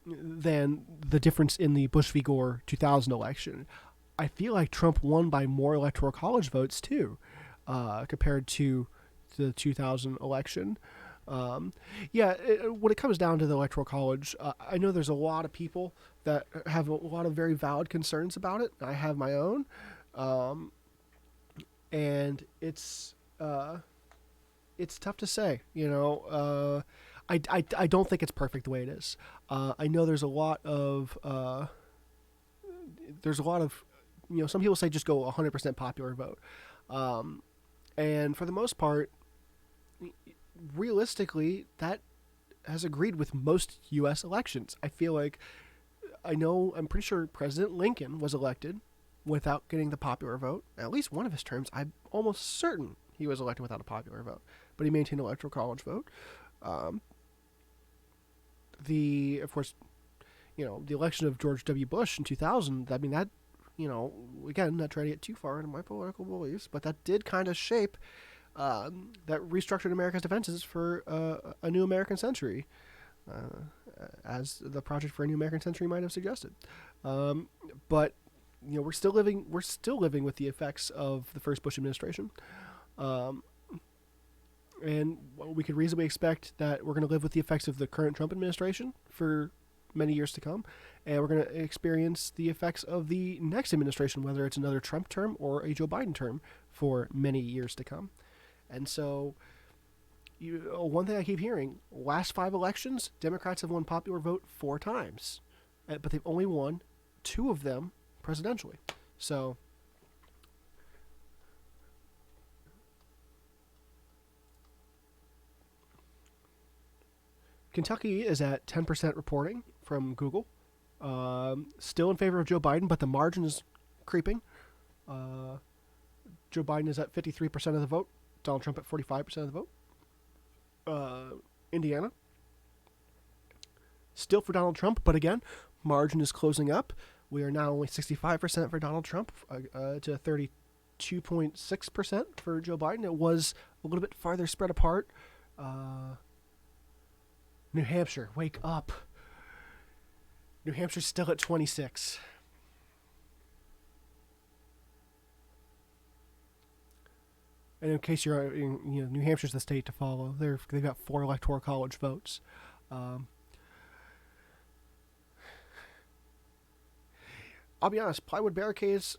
the difference in the Bush v. Gore 2000 election. I feel like Trump won by more electoral college votes too, compared to the 2000 election. When it comes down to the electoral college, I know there's a lot of people that have a lot of very valid concerns about it. I have my own. And it's tough to say, I don't think it's perfect the way it is. I know there's a lot of, some people say just go 100% popular vote. And for the most part, realistically, that has agreed with most U.S. elections. I'm pretty sure President Lincoln was elected without getting the popular vote. At least one of his terms, I'm almost certain He was elected without a popular vote, but he maintained an electoral college vote. Of course, the election of George W. Bush in 2000. I mean, that, again, not trying to get too far into my political beliefs, but that did kind of shape, that restructured America's defenses for a new American century, as the Project for a New American Century might have suggested. But we're still living with the effects of the first Bush administration, and we could reasonably expect that we're going to live with the effects of the current Trump administration for many years to come, and we're going to experience the effects of the next administration, whether it's another Trump term or a Joe Biden term, for many years to come. And so, one thing I keep hearing: last 5 elections, Democrats have won popular vote 4 times, but they've only won 2 of them presidentially. So, Kentucky is at 10% reporting from Google. Still in favor of Joe Biden, but the margin is creeping. Joe Biden is at 53% of the vote. Donald Trump at 45% of the vote. Indiana, still for Donald Trump, but again, margin is closing up. We are now only 65% for Donald Trump to 32.6% for Joe Biden. It was a little bit farther spread apart. New Hampshire, wake up. New Hampshire's still at 26. And in case you're, New Hampshire's the state to follow. They've got 4 electoral college votes. I'll be honest, plywood barricades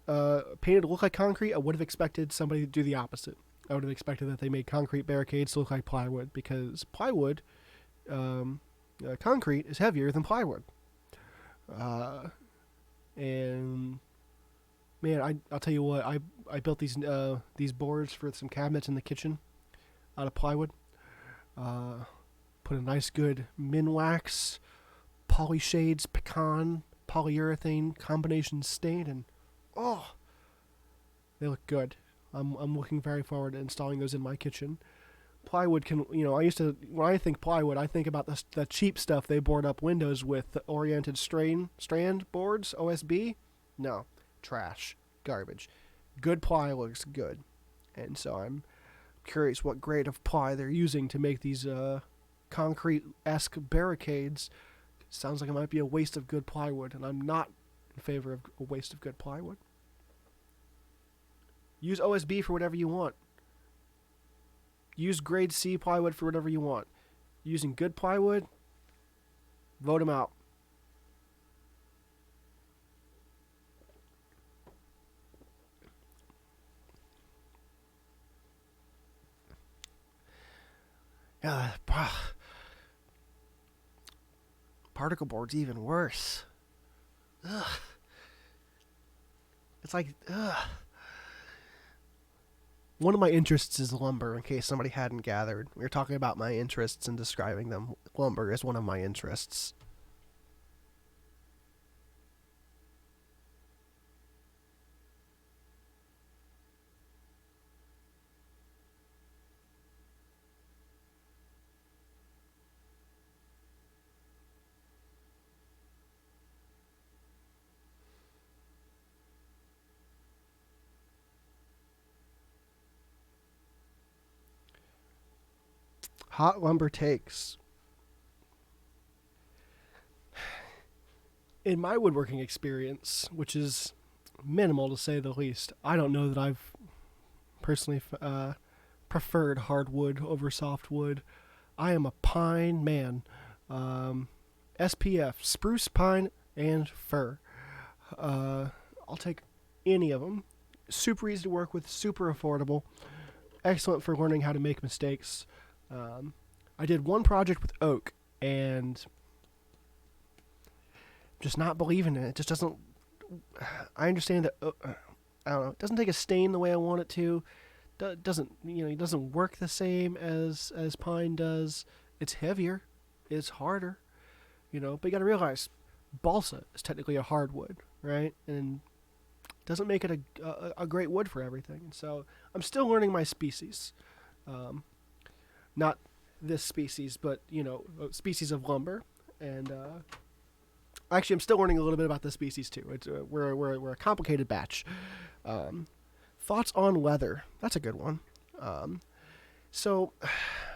painted to look like concrete. I would have expected somebody to do the opposite. I would have expected that they made concrete barricades to look like plywood, because plywood, concrete, is heavier than plywood. And man, I'll tell you what, I built these boards for some cabinets in the kitchen out of plywood. Put a nice good Minwax, Polyshades, pecan, polyurethane combination stain, and they look good. I'm looking very forward to installing those in my kitchen. Plywood can, when I think plywood, I think about the cheap stuff they board up windows with, the oriented strand boards, OSB. No, trash, garbage. Good ply looks good. And so I'm curious what grade of ply they're using to make these concrete-esque barricades. Sounds like it might be a waste of good plywood, and I'm not in favor of a waste of good plywood. Use OSB for whatever you want. Use grade C plywood for whatever you want. Using good plywood, vote them out. Particle board's even worse. Ugh. It's like, one of my interests is lumber, in case somebody hadn't gathered. We were talking about my interests and describing them. Lumber is one of my interests. Hot lumber takes. In my woodworking experience, which is minimal to say the least, I don't know that I've personally preferred hardwood over softwood. I am a pine man. SPF, spruce, pine, and fir. I'll take any of them. Super easy to work with, super affordable. Excellent for learning how to make mistakes. I did one project with oak, and just not believing in it. It just doesn't. I understand that. I don't know. It doesn't take a stain the way I want it to. It doesn't work the same as pine does. It's heavier. It's harder. But you got to realize, balsa is technically a hardwood, right? And doesn't make it a great wood for everything. And so I'm still learning my species. Not this species, but, species of lumber. And actually, I'm still learning a little bit about this species too. It's, we're a complicated batch. Thoughts on leather. That's a good one. So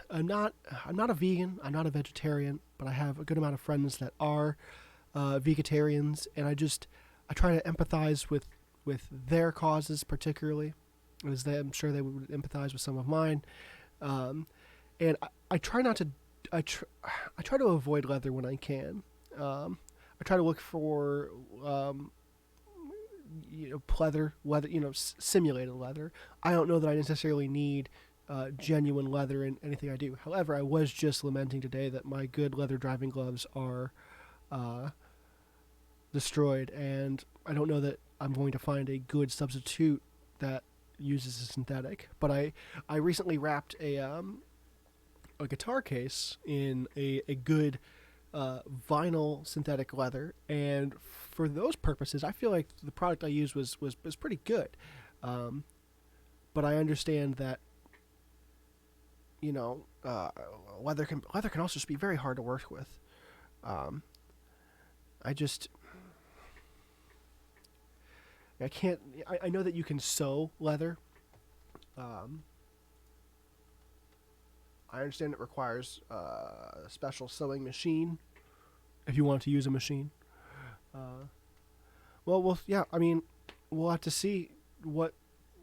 I'm not a vegan. I'm not a vegetarian, but I have a good amount of friends that are vegetarians, and I try to empathize with their causes particularly, as I'm sure they would empathize with some of mine. And I try not to. I try to avoid leather when I can. I try to look for leather, simulated leather. I don't know that I necessarily need genuine leather in anything I do. However, I was just lamenting today that my good leather driving gloves are destroyed, and I don't know that I'm going to find a good substitute that uses a synthetic. But I recently wrapped a guitar case in a good vinyl synthetic leather, and for those purposes, I feel like the product I used was pretty good. But I understand that leather can also just be very hard to work with. I can't. I know that you can sew leather. I understand it requires a special sewing machine if you want to use a machine. Yeah. I mean, we'll have to see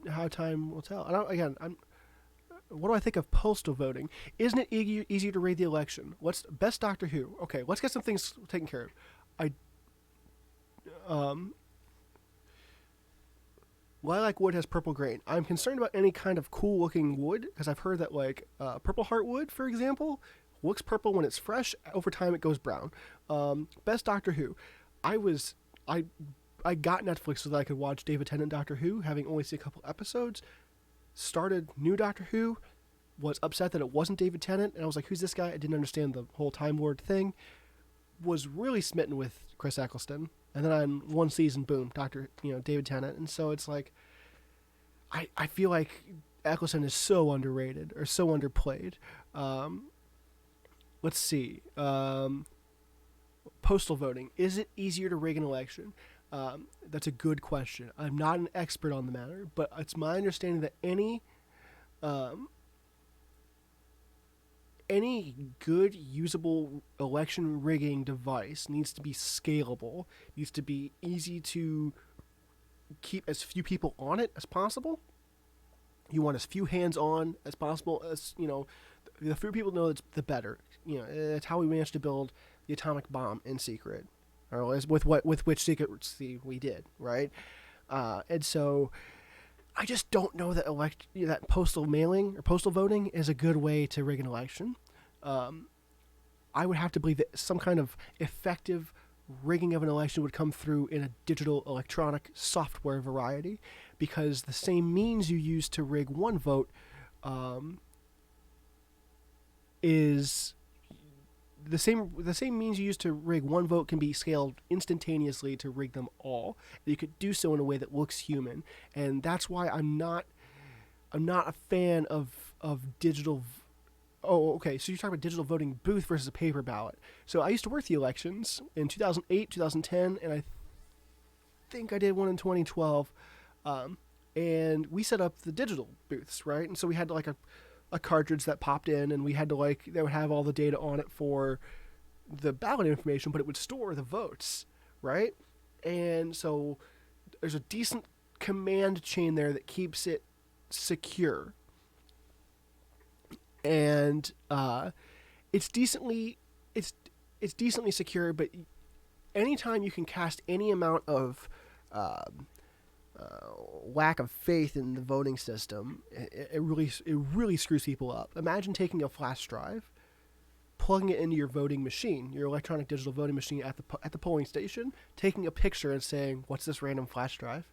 how time will tell. What do I think of postal voting? Isn't it easier to read the election? What's best Doctor Who? Okay, let's get some things taken care of. Lilac wood has purple grain. I'm concerned about any kind of cool looking wood, because I've heard that purple heart wood, for example, looks purple when it's fresh. Over time, it goes brown. Best Doctor Who. I got Netflix so that I could watch David Tennant Doctor Who, having only seen a couple episodes. Started new Doctor Who, was upset that it wasn't David Tennant, and I was like, who's this guy? I didn't understand the whole Time Lord thing. Was really smitten with Chris Eccleston. And then on one season, boom, David Tennant. And so it's like, I feel like Eccleston is so underrated or so underplayed. Let's see. Postal voting. Is it easier to rig an election? That's a good question. I'm not an expert on the matter, but it's my understanding that any good usable election rigging device needs to be scalable, needs to be easy to keep as few people on it as possible. You want as few hands on as possible. As the fewer people know, the better. It's how we managed to build the atomic bomb in secret, or with which secrecy we did, right? And so I just don't know that that postal mailing or postal voting is a good way to rig an election. I would have to believe that some kind of effective rigging of an election would come through in a digital electronic software variety, because the same means you use to rig one vote is the same means you use to rig one vote can be scaled instantaneously to rig them all. You could do so in a way that looks human, and that's why I'm not a fan of digital. Oh, okay. So you're talking about digital voting booth versus a paper ballot. So I used to work the elections in 2008, 2010, and I think I did one in 2012. And we set up the digital booths, right? And so we had a cartridge that popped in, and we had to they would have all the data on it for the ballot information, but it would store the votes, right? And so there's a decent command chain there that keeps it secure. And it's decently secure, but anytime you can cast any amount of lack of faith in the voting system, it really screws people up. Imagine taking a flash drive, plugging it into your voting machine, your electronic digital voting machine at the polling station, taking a picture and saying, "What's this random flash drive?"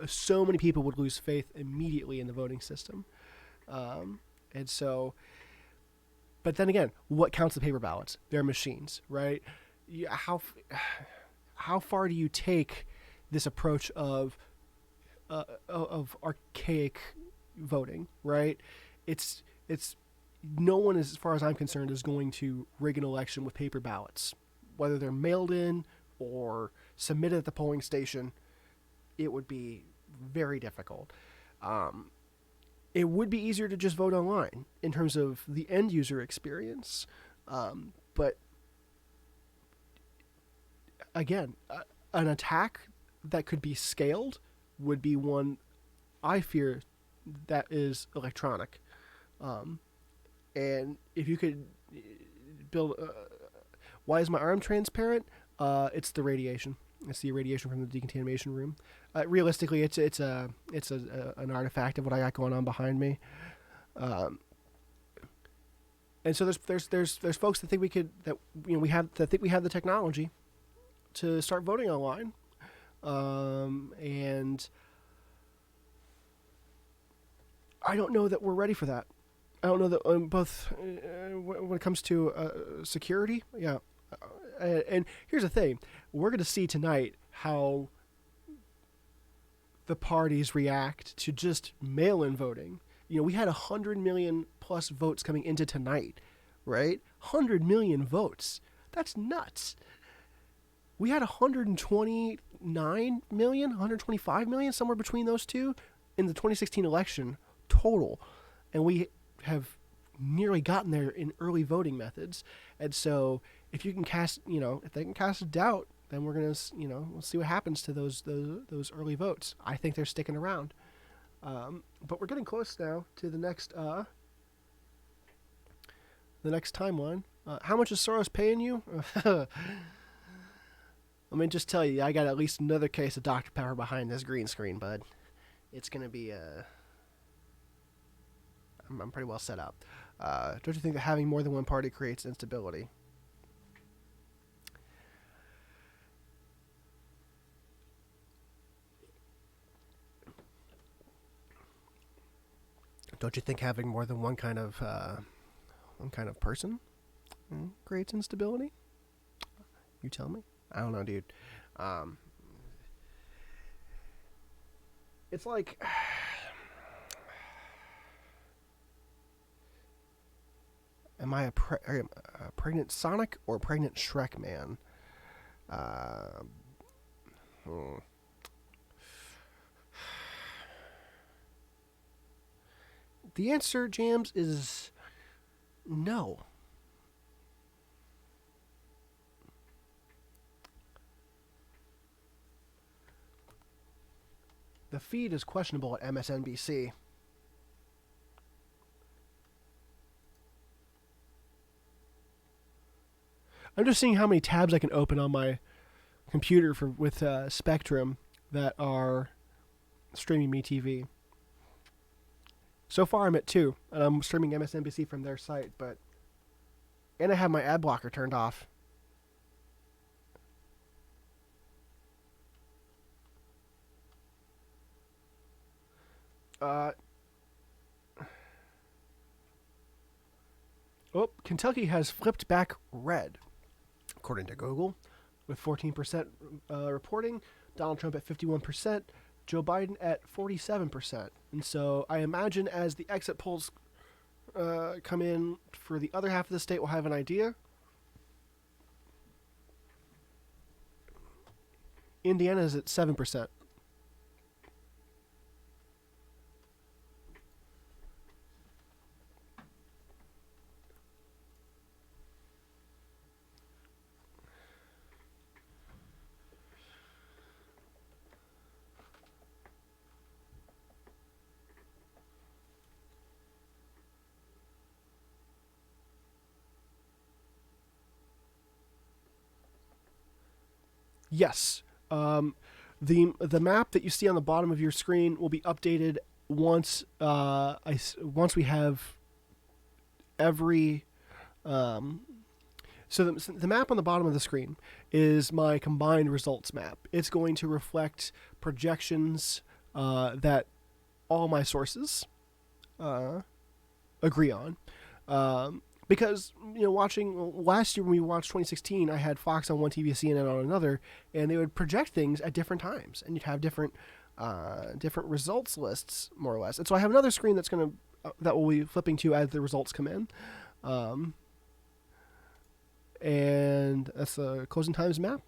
So many people would lose faith immediately in the voting system. And so, but then again, what counts the paper ballots? They're machines, right? how far do you take this approach of archaic voting, right? It's no one, as far as I'm concerned, is going to rig an election with paper ballots, whether they're mailed in or submitted at the polling station. It would be very difficult. It would be easier to just vote online in terms of the end user experience, but again, an attack that could be scaled would be one I fear that is electronic. And if you could build, why is my arm transparent? It's the radiation. It's the radiation from the decontamination room. Realistically, it's an artifact of what I got going on behind me. And so there's folks that think we could, that we have the technology to start voting online, and I don't know that we're ready for that. I don't know that both when it comes to security, yeah. And here's the thing: we're going to see tonight how the parties react to just mail-in voting. We had 100 million plus votes coming into tonight, right? 100 million votes. That's nuts. We had 129 million, 125 million, somewhere between those two in the 2016 election total. And we have nearly gotten there in early voting methods. And so if you can cast, if they can cast a doubt, then we're going to, we'll see what happens to those early votes. I think they're sticking around. But we're getting close now to the next timeline. How much is Soros paying you? Let me just tell you, I got at least another case of Dr. Pepper behind this green screen, bud. It's going to be I'm pretty well set up. Don't you think that having more than one party creates instability? Don't you think having more than one kind of person creates instability? You tell me. I don't know, dude. It's like, am I a pregnant Sonic or pregnant Shrek man? The answer, Jams, is no. The feed is questionable at MSNBC. I'm just seeing how many tabs I can open on my computer with Spectrum that are streaming me TV. So far, I'm at 2, and I'm streaming MSNBC from their site, and I have my ad blocker turned off. Kentucky has flipped back red, according to Google, with 14% reporting, Donald Trump at 51%, Joe Biden at 47%. And so I imagine as the exit polls come in for the other half of the state, we'll have an idea. Indiana is at 7%. Yes. The map that you see on the bottom of your screen will be updated once we have every. So the map on the bottom of the screen is my combined results map. It's going to reflect projections that all my sources agree on. Because, watching last year when we watched 2016, I had Fox on one TV, CNN on another, and they would project things at different times, and you'd have different results lists, more or less. And so I have another screen that will be flipping to as the results come in, and that's the closing times map.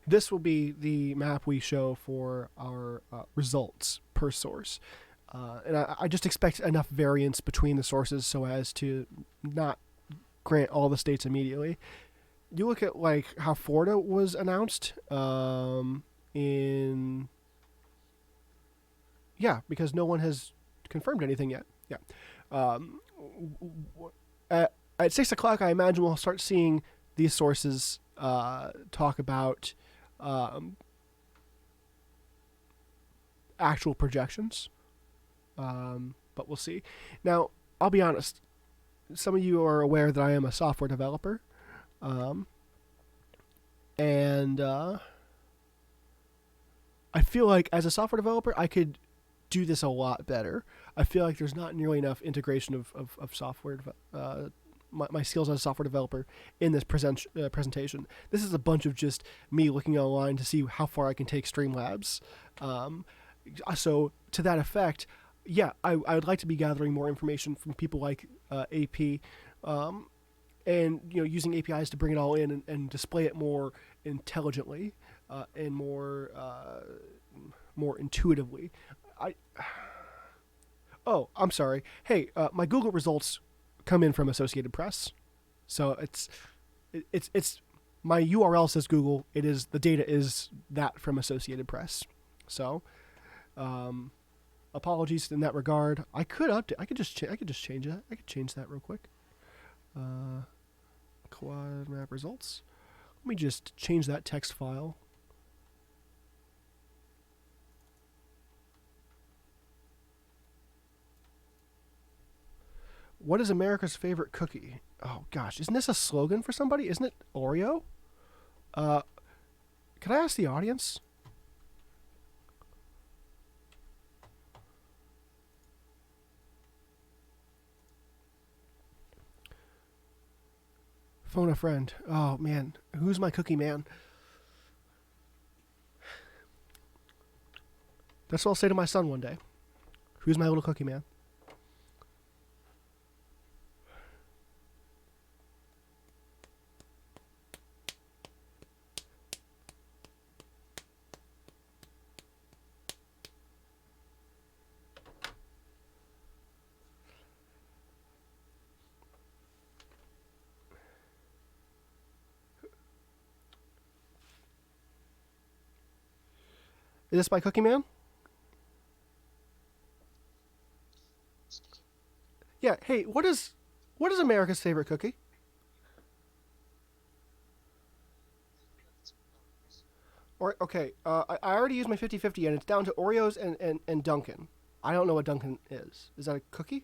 This will be the map we show for our results per source. And I just expect enough variance between the sources so as to not grant all the states immediately. You look at like how Florida was announced because no one has confirmed anything yet. Yeah. At 6 o'clock, I imagine we'll start seeing these sources talk about actual projections. But we'll see. Now, I'll be honest. Some of you are aware that I am a software developer. And I feel like as a software developer, I could do this a lot better. I feel like there's not nearly enough integration of software, my skills as a software developer in this presentation. This is a bunch of just me looking online to see how far I can take Streamlabs. So to that effect, yeah, I would like to be gathering more information from people like AP, and using APIs to bring it all in and display it more intelligently and more intuitively. I'm sorry. Hey, my Google results come in from Associated Press, so it's my URL says Google. The data is that from Associated Press. So. Apologies in that regard. I could update. I could just change that. I could change that real quick. Quad map results. Let me just change that text file. What is America's favorite cookie? Oh gosh, isn't this a slogan for somebody? Isn't it Oreo? Can I ask the audience? Phone a friend. Oh man, who's my cookie man? That's what I'll say to my son one day. Who's my little cookie man? Is this my cookie man? Yeah. Hey, what is America's favorite cookie? Or okay, I already used my 50-50 and it's down to Oreos and Dunkin'. I don't know what Dunkin' is. Is that a cookie?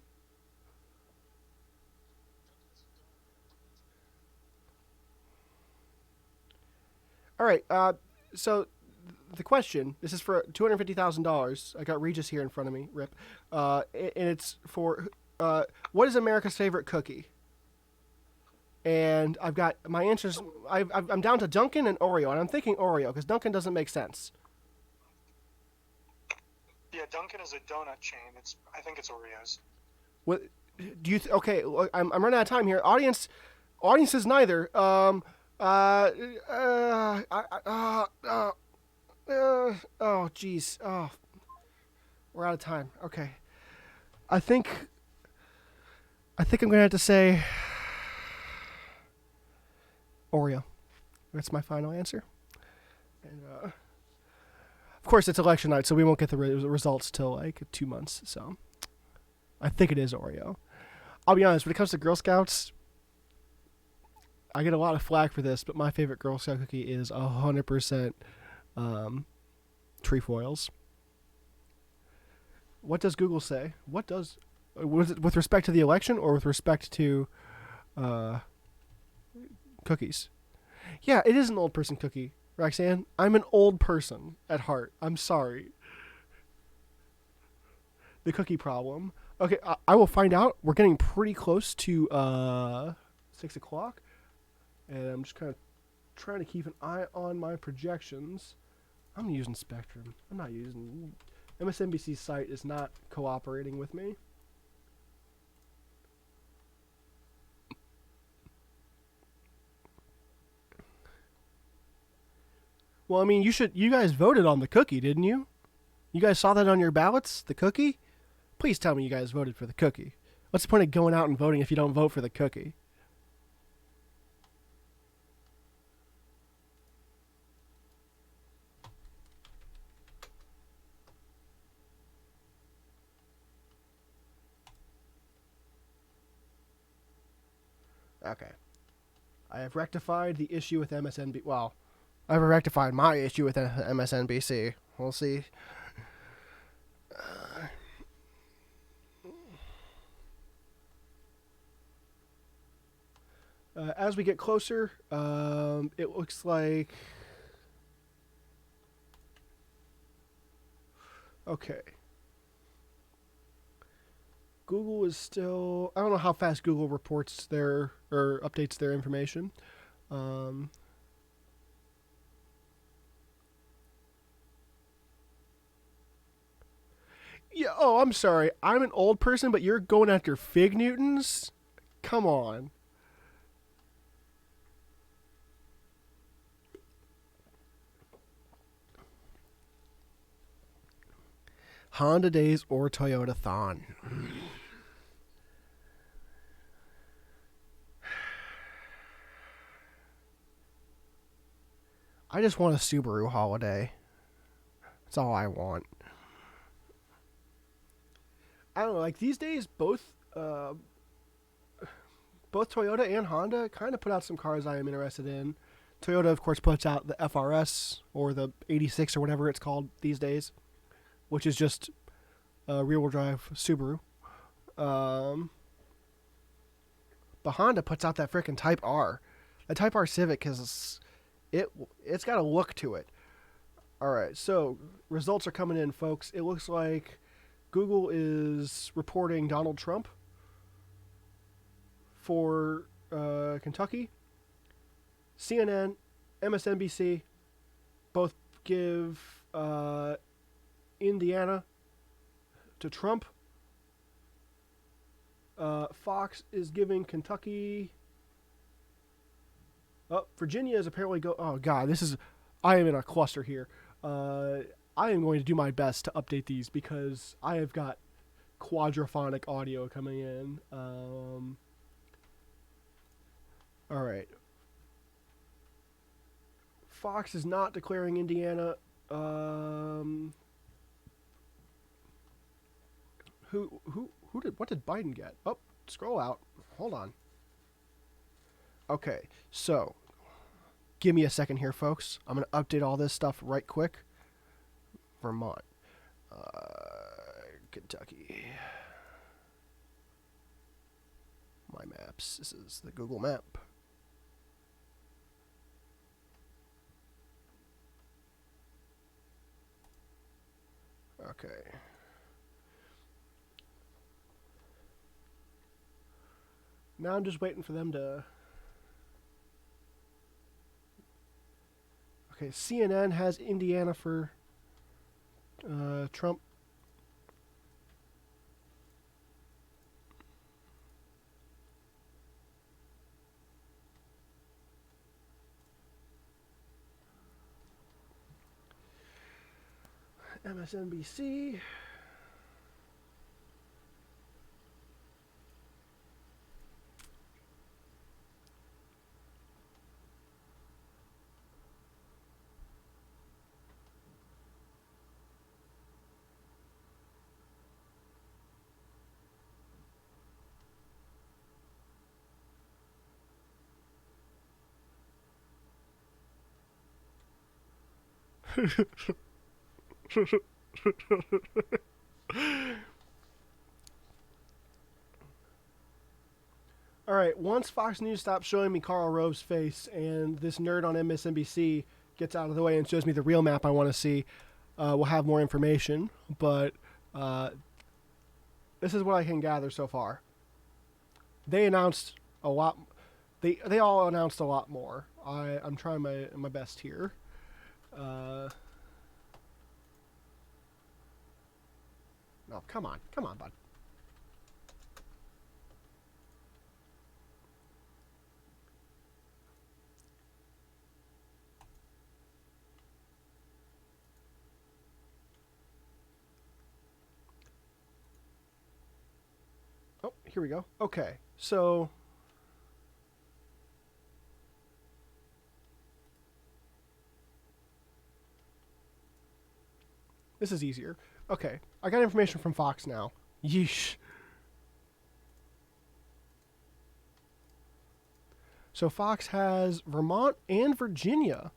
All right. So the question. This is for $250,000. I got Regis here in front of me. Rip. And it's for what is America's favorite cookie? And I've got my answers. I'm down to Dunkin' and Oreo, and I'm thinking Oreo because Dunkin' doesn't make sense. Yeah, Dunkin' is a donut chain. I think it's Oreos. What do you? Okay, I'm running out of time here. Audience is neither. Oh, jeez. Oh, we're out of time. Okay, I think I'm gonna have to say Oreo. That's my final answer. And of course, it's election night, so we won't get the results till like 2 months. So I think it is Oreo. I'll be honest. When it comes to Girl Scouts, I get a lot of flack for this, but my favorite Girl Scout cookie is 100% trefoils. What does Google say? Was it with respect to the election or with respect to cookies? Yeah, it is an old person cookie, Roxanne. I'm an old person at heart. I'm sorry. The cookie problem. Okay, I will find out. We're getting pretty close to 6 o'clock, and I'm just kind of trying to keep an eye on my projections. I'm using Spectrum. I'm not using... MSNBC's site is not cooperating with me. Well, I mean, you guys voted on the cookie, didn't you? You guys saw that on your ballots, the cookie? Please tell me you guys voted for the cookie. What's the point of going out and voting if you don't vote for the cookie? Okay. I have rectified the issue with MSNBC. Well, I've rectified my issue with MSNBC. We'll see. As we get closer, it looks like... Okay. Google is still... I don't know how fast Google reports their... or updates their information. Yeah, oh, I'm sorry. I'm an old person, but you're going after Fig Newtons? Come on. Honda Days or Toyota Thon. I just want a Subaru holiday. That's all I want. I don't know, like these days, both Toyota and Honda kind of put out some cars I am interested in. Toyota, of course, puts out the FRS or the 86 or whatever it's called these days, which is just a rear-wheel drive Subaru. But Honda puts out that frickin' Type R. The Type R Civic is it's got a look to it. All right, so results are coming in, folks. It looks like Google is reporting Donald Trump for Kentucky. CNN, MSNBC both give Indiana to Trump. Fox is giving Kentucky. Oh, Virginia is apparently go. Oh God, I am in a cluster here. I am going to do my best to update these because I have got quadraphonic audio coming in. All right. Fox is not declaring Indiana. What did Biden get? Oh, scroll out. Hold on. Okay, so give me a second here, folks. I'm going to update all this stuff right quick. Vermont. Kentucky. My maps. This is the Google map. Okay. Now I'm just waiting for them to... Okay, CNN has Indiana for Trump. MSNBC. All right, once Fox News stops showing me Karl Rove's face and this nerd on MSNBC gets out of the way and shows me the real map I want to see, we'll have more information. But this is what I can gather so far. They announced a lot. They all announced a lot more. I'm trying my best here. No, come on, bud. Oh, here we go. Okay, so this is easier. Okay, I got information from Fox now. Yeesh. So Fox has Vermont and Virginia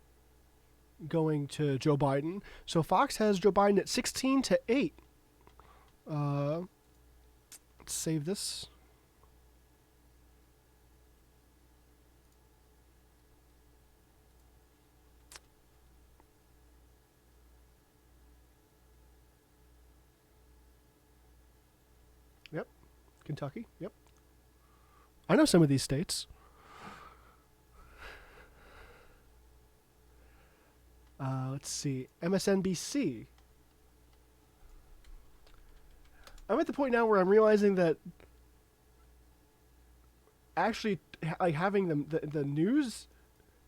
going to Joe Biden. So Fox has Joe Biden at 16-8. Let's save this. Yep. Kentucky. Yep. I know some of these states. Let's see. MSNBC. I'm at the point now where I'm realizing that actually like having the news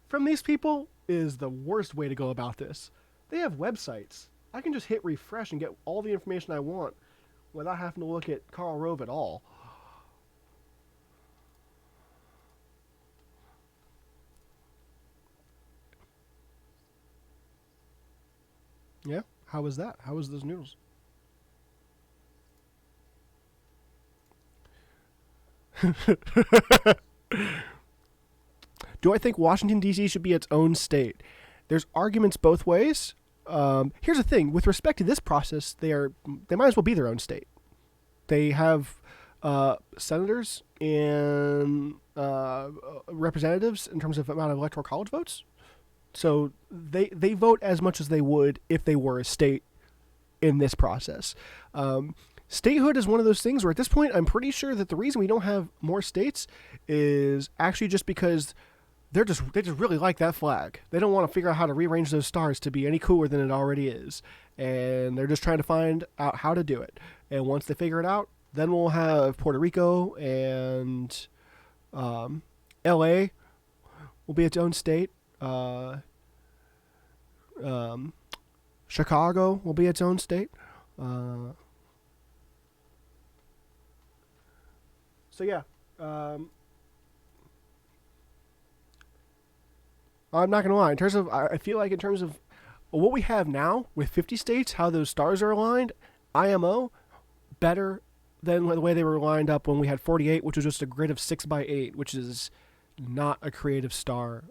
from these people is the worst way to go about this. They have websites. I can just hit refresh and get all the information I want without having to look at Karl Rove at all. Yeah? How was that? How was those news? Do I think Washington, D.C. should be its own state? There's arguments both ways. Here's the thing. With respect to this process, they might as well be their own state. They have senators and representatives in terms of amount of electoral college votes. So they vote as much as they would if they were a state in this process. Statehood is one of those things where at this point I'm pretty sure that the reason we don't have more states is actually just because they just really like that flag. They don't want to figure out how to rearrange those stars to be any cooler than it already is. And they're just trying to find out how to do it. And once they figure it out, then we'll have Puerto Rico and LA will be its own state. Chicago will be its own state. So yeah, I'm not gonna lie. In terms of, I feel like in terms of what we have now with 50 states, how those stars are aligned, IMO better than the way they were lined up when we had 48, which was just a grid of 6x8, which is not a creative star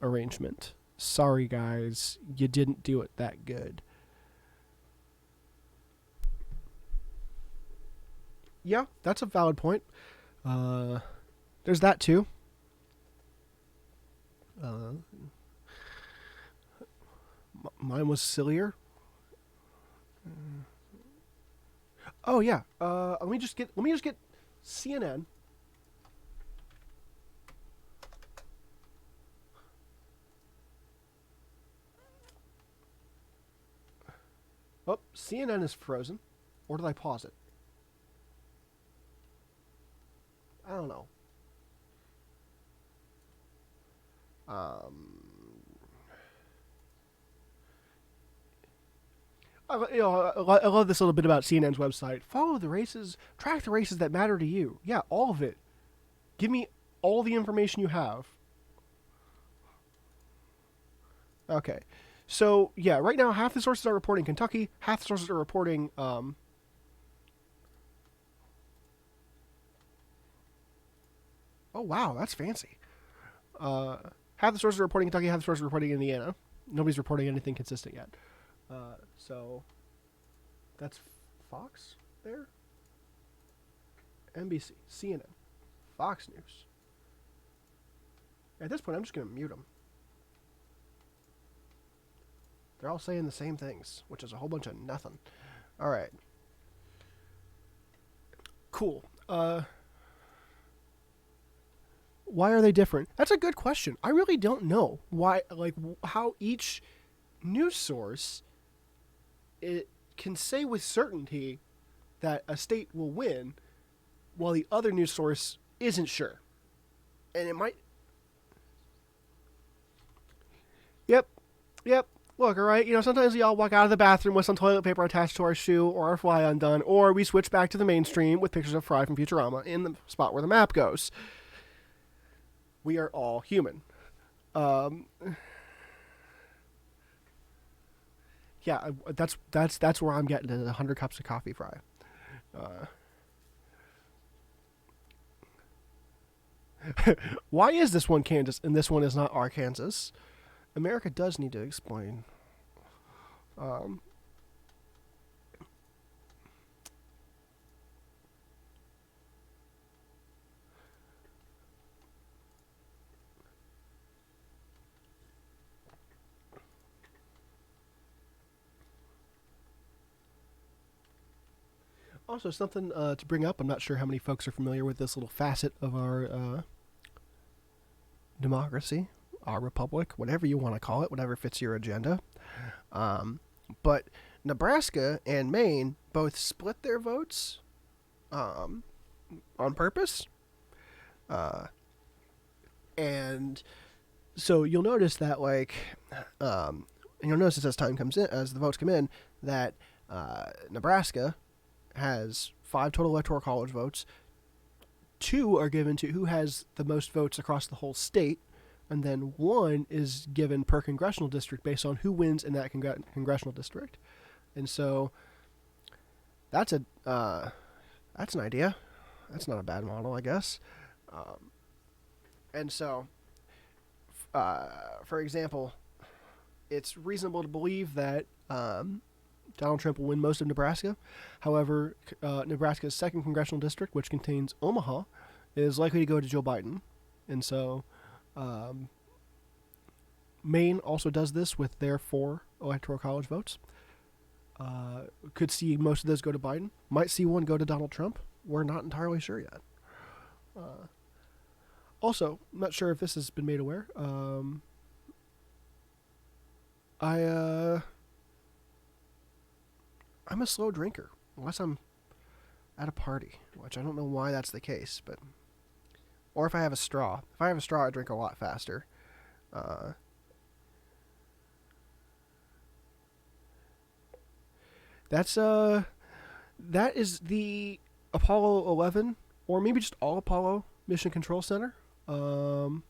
arrangement. Sorry, guys, you didn't do it that good. Yeah, that's a valid point. There's that too. Mine was sillier. Oh yeah. Let me just get CNN. Oh, CNN is frozen. Or did I pause it? I don't know. I love this little bit about CNN's website. Follow the races, track the races that matter to you. Yeah, all of it. Give me all the information you have. Okay. So, yeah, right now half the sources are reporting Kentucky, half the sources are reporting oh, wow, that's fancy. Half the sources are reporting Kentucky, half the sources are reporting Indiana. Nobody's reporting anything consistent yet. So that's Fox there? NBC, CNN, Fox News. At this point, I'm just going to mute them. They're all saying the same things, which is a whole bunch of nothing. All right. Cool. Why are they different? That's a good question. I really don't know why, like, how each news source it can say with certainty that a state will win, while the other news source isn't sure, and it might. Yep. Look, all right. Sometimes we all walk out of the bathroom with some toilet paper attached to our shoe or our fly undone, or we switch back to the mainstream with pictures of Fry from Futurama in the spot where the map goes. We are all human. Yeah, that's where I'm getting to the 100 cups of coffee, Fry. Why is this one Kansas and this one is not Arkansas? America does need to explain. Also, something to bring up. I'm not sure how many folks are familiar with this little facet of our democracy, our republic, whatever you want to call it, whatever fits your agenda. But Nebraska and Maine both split their votes on purpose. And so you'll notice that, you'll notice as time comes in, as the votes come in, that Nebraska has 5 total electoral college votes. 2 are given to who has the most votes across the whole state, and then 1 is given per congressional district based on who wins in that congressional district. And so that's an idea. That's not a bad model, I guess. And so, for example, it's reasonable to believe that Donald Trump will win most of Nebraska. However, Nebraska's 2nd congressional district, which contains Omaha, is likely to go to Joe Biden. And so Maine also does this with their 4 electoral college votes. Could see most of those go to Biden. Might see one go to Donald Trump. We're not entirely sure yet. Also, I'm not sure if this has been made aware. I'm a slow drinker, unless I'm at a party, which I don't know why that's the case, but... Or if I have a straw. If I have a straw, I drink a lot faster. That is the Apollo 11, or maybe just all Apollo Mission Control Center. Not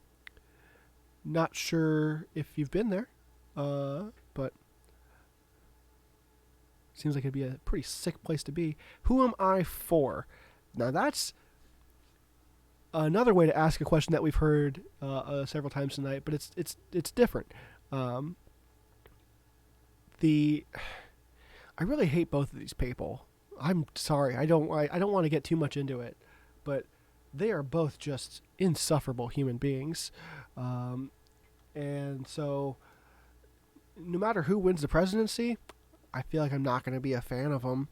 sure if you've been there, but seems like it'd be a pretty sick place to be. Who am I for? Now that's another way to ask a question that we've heard several times tonight, but it's different. I really hate both of these people. I'm sorry. I don't want to get too much into it, but they are both just insufferable human beings. And so no matter who wins the presidency, I feel like I'm not going to be a fan of them.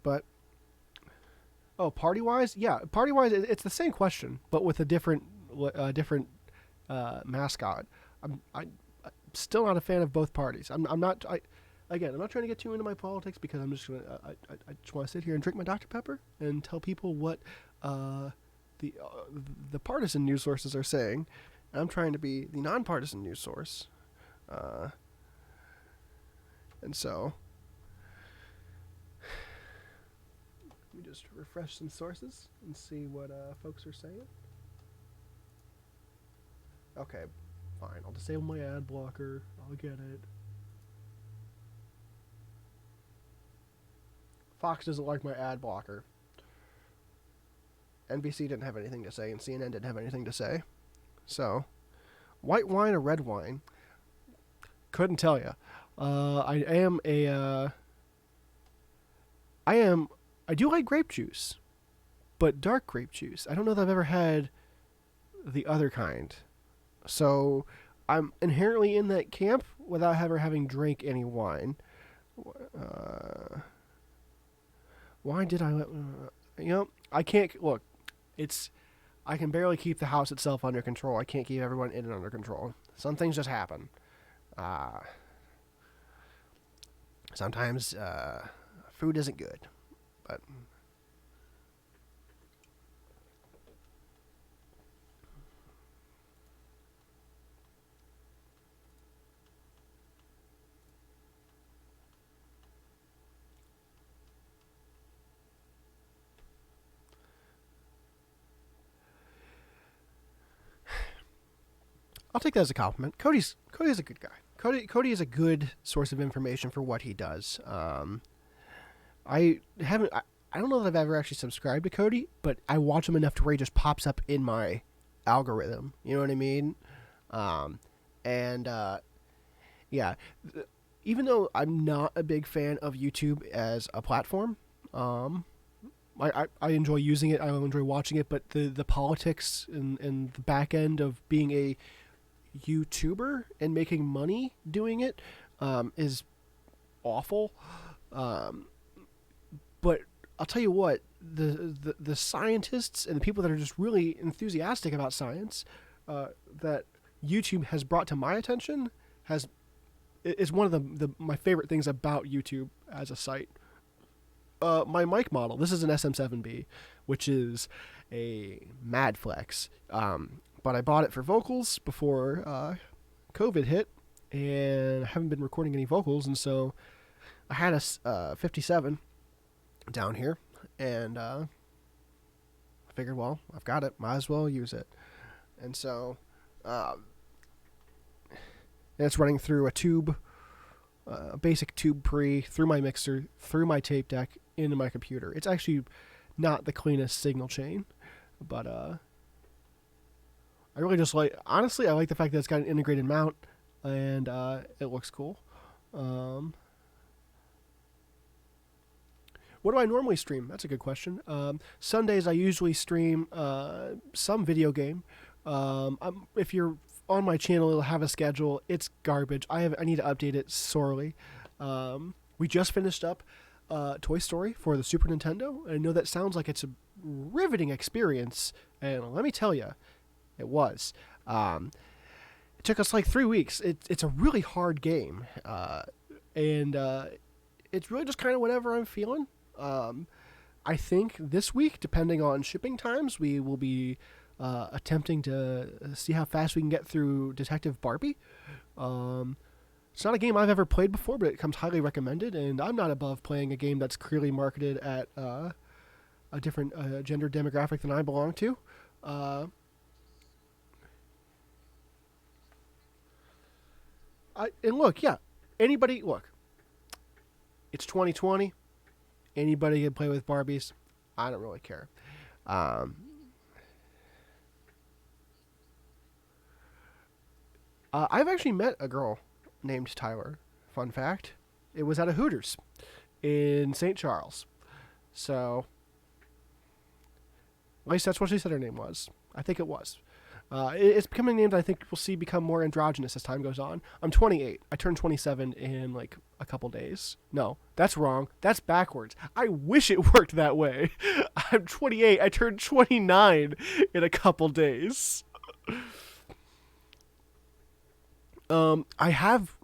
But party-wise, yeah, party-wise, it's the same question, but with a different mascot. I'm still not a fan of both parties. I'm not trying to get too into my politics because I'm just gonna. I just want to sit here and drink my Dr. Pepper and tell people what the partisan news sources are saying. I'm trying to be the nonpartisan news source, and so let me just refresh some sources and see what folks are saying. Okay, fine. I'll disable my ad blocker. I'll get it. Fox doesn't like my ad blocker. NBC didn't have anything to say, and CNN didn't have anything to say. So, white wine or red wine? Couldn't tell you. I do like grape juice, but dark grape juice. I don't know that I've ever had the other kind. So, I'm inherently in that camp without ever having drank any wine. Why did I let? I can't look. It's I can barely keep the house itself under control. I can't keep everyone in and under control. Some things just happen. Uh, Sometimes food isn't good, but I'll take that as a compliment. Cody's a good guy. Cody is a good source of information for what he does. I haven't. I don't know that I've ever actually subscribed to Cody, but I watch him enough to where he just pops up in my algorithm. You know what I mean? And yeah, even though I'm not a big fan of YouTube as a platform, I enjoy using it. I enjoy watching it, but the politics and the back end of being a YouTuber and making money doing it is awful. But I'll tell you what, the scientists and the people that are just really enthusiastic about science that YouTube has brought to my attention is one of my favorite things about YouTube as a site. My mic model, this is an SM7B, which is a mad flex. But I bought it for vocals before COVID hit, and I haven't been recording any vocals, and so I had a 57 down here, and I figured, well, I've got it, might as well use it. And so it's running through a tube, a basic tube pre, through my mixer, through my tape deck, into my computer. It's actually not the cleanest signal chain, but I really just honestly, I like the fact that it's got an integrated mount, and it looks cool. What do I normally stream? That's a good question. Sundays I usually stream some video game. If you're on my channel, it'll have a schedule. It's garbage. I need to update it sorely. We just finished up Toy Story for the Super Nintendo. And I know that sounds like it's a riveting experience, and let me tell you, it was. It took us like 3 weeks. It's a really hard game, and it's really just kind of whatever I'm feeling. I think this week, depending on shipping times, we will be attempting to see how fast we can get through Detective Barbie. It's not a game I've ever played before, but it comes highly recommended, and I'm not above playing a game that's clearly marketed at a different gender demographic than I belong to. And look, yeah, look, it's 2020. Anybody can play with Barbies. I don't really care. I've actually met a girl named Tyler. Fun fact. It was at a Hooters in St. Charles. So, at least that's what she said her name was. I think it was. It's becoming names I think we'll see become more androgynous as time goes on. I'm 28. I turned 27 in like a couple days. No, that's wrong. That's backwards. I wish it worked that way. I'm 28. I turned 29 in a couple days. I have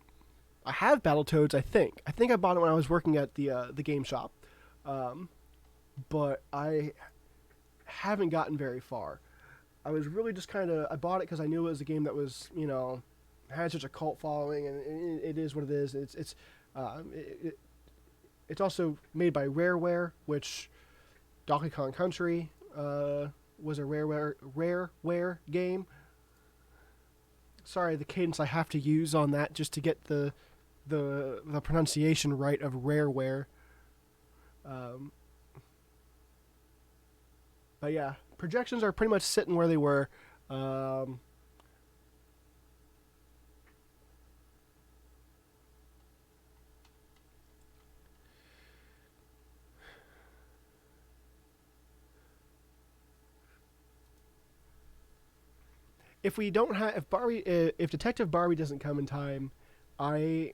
Battletoads. I think I bought it when I was working at the game shop, but I haven't gotten very far. I was really just I bought it because I knew it was a game that was, had such a cult following, and it is what it is. It's also made by Rareware, which Donkey Kong Country was a Rareware game. Sorry, the cadence I have to use on that just to get the pronunciation right of Rareware. But yeah, projections are pretty much sitting where they were. If Detective Barbie doesn't come in time, I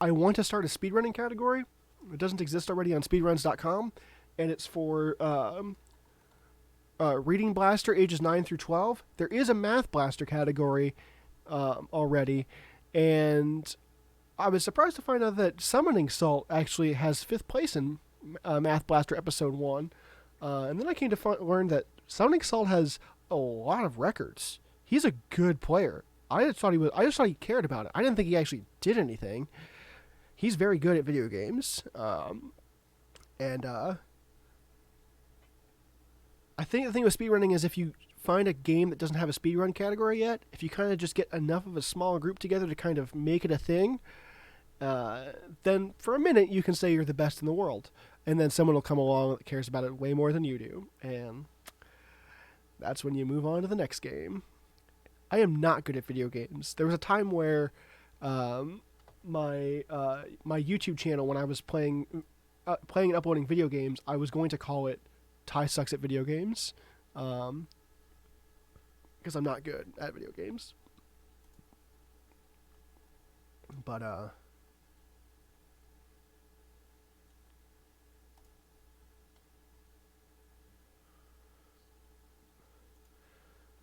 I want to start a speedrunning category. It doesn't exist already on speedruns.com, and it's for Reading Blaster ages 9 through 12. There is a Math Blaster category already, and I was surprised to find out that Summoning Salt actually has 5th place in Math Blaster Episode 1. And then I came to learn that Summoning Salt has a lot of records. He's a good player. I just thought he cared about it. I didn't think he actually did anything. He's very good at video games. And I think the thing with speedrunning is if you find a game that doesn't have a speedrun category yet, if you kind of just get enough of a small group together to kind of make it a thing, then for a minute you can say you're the best in the world. And then someone will come along that cares about it way more than you do. And that's when you move on to the next game. I am not good at video games. There was a time where my YouTube channel, when I was playing and uploading video games, I was going to call it Ty Sucks at Video Games. Because I'm not good at video games. But,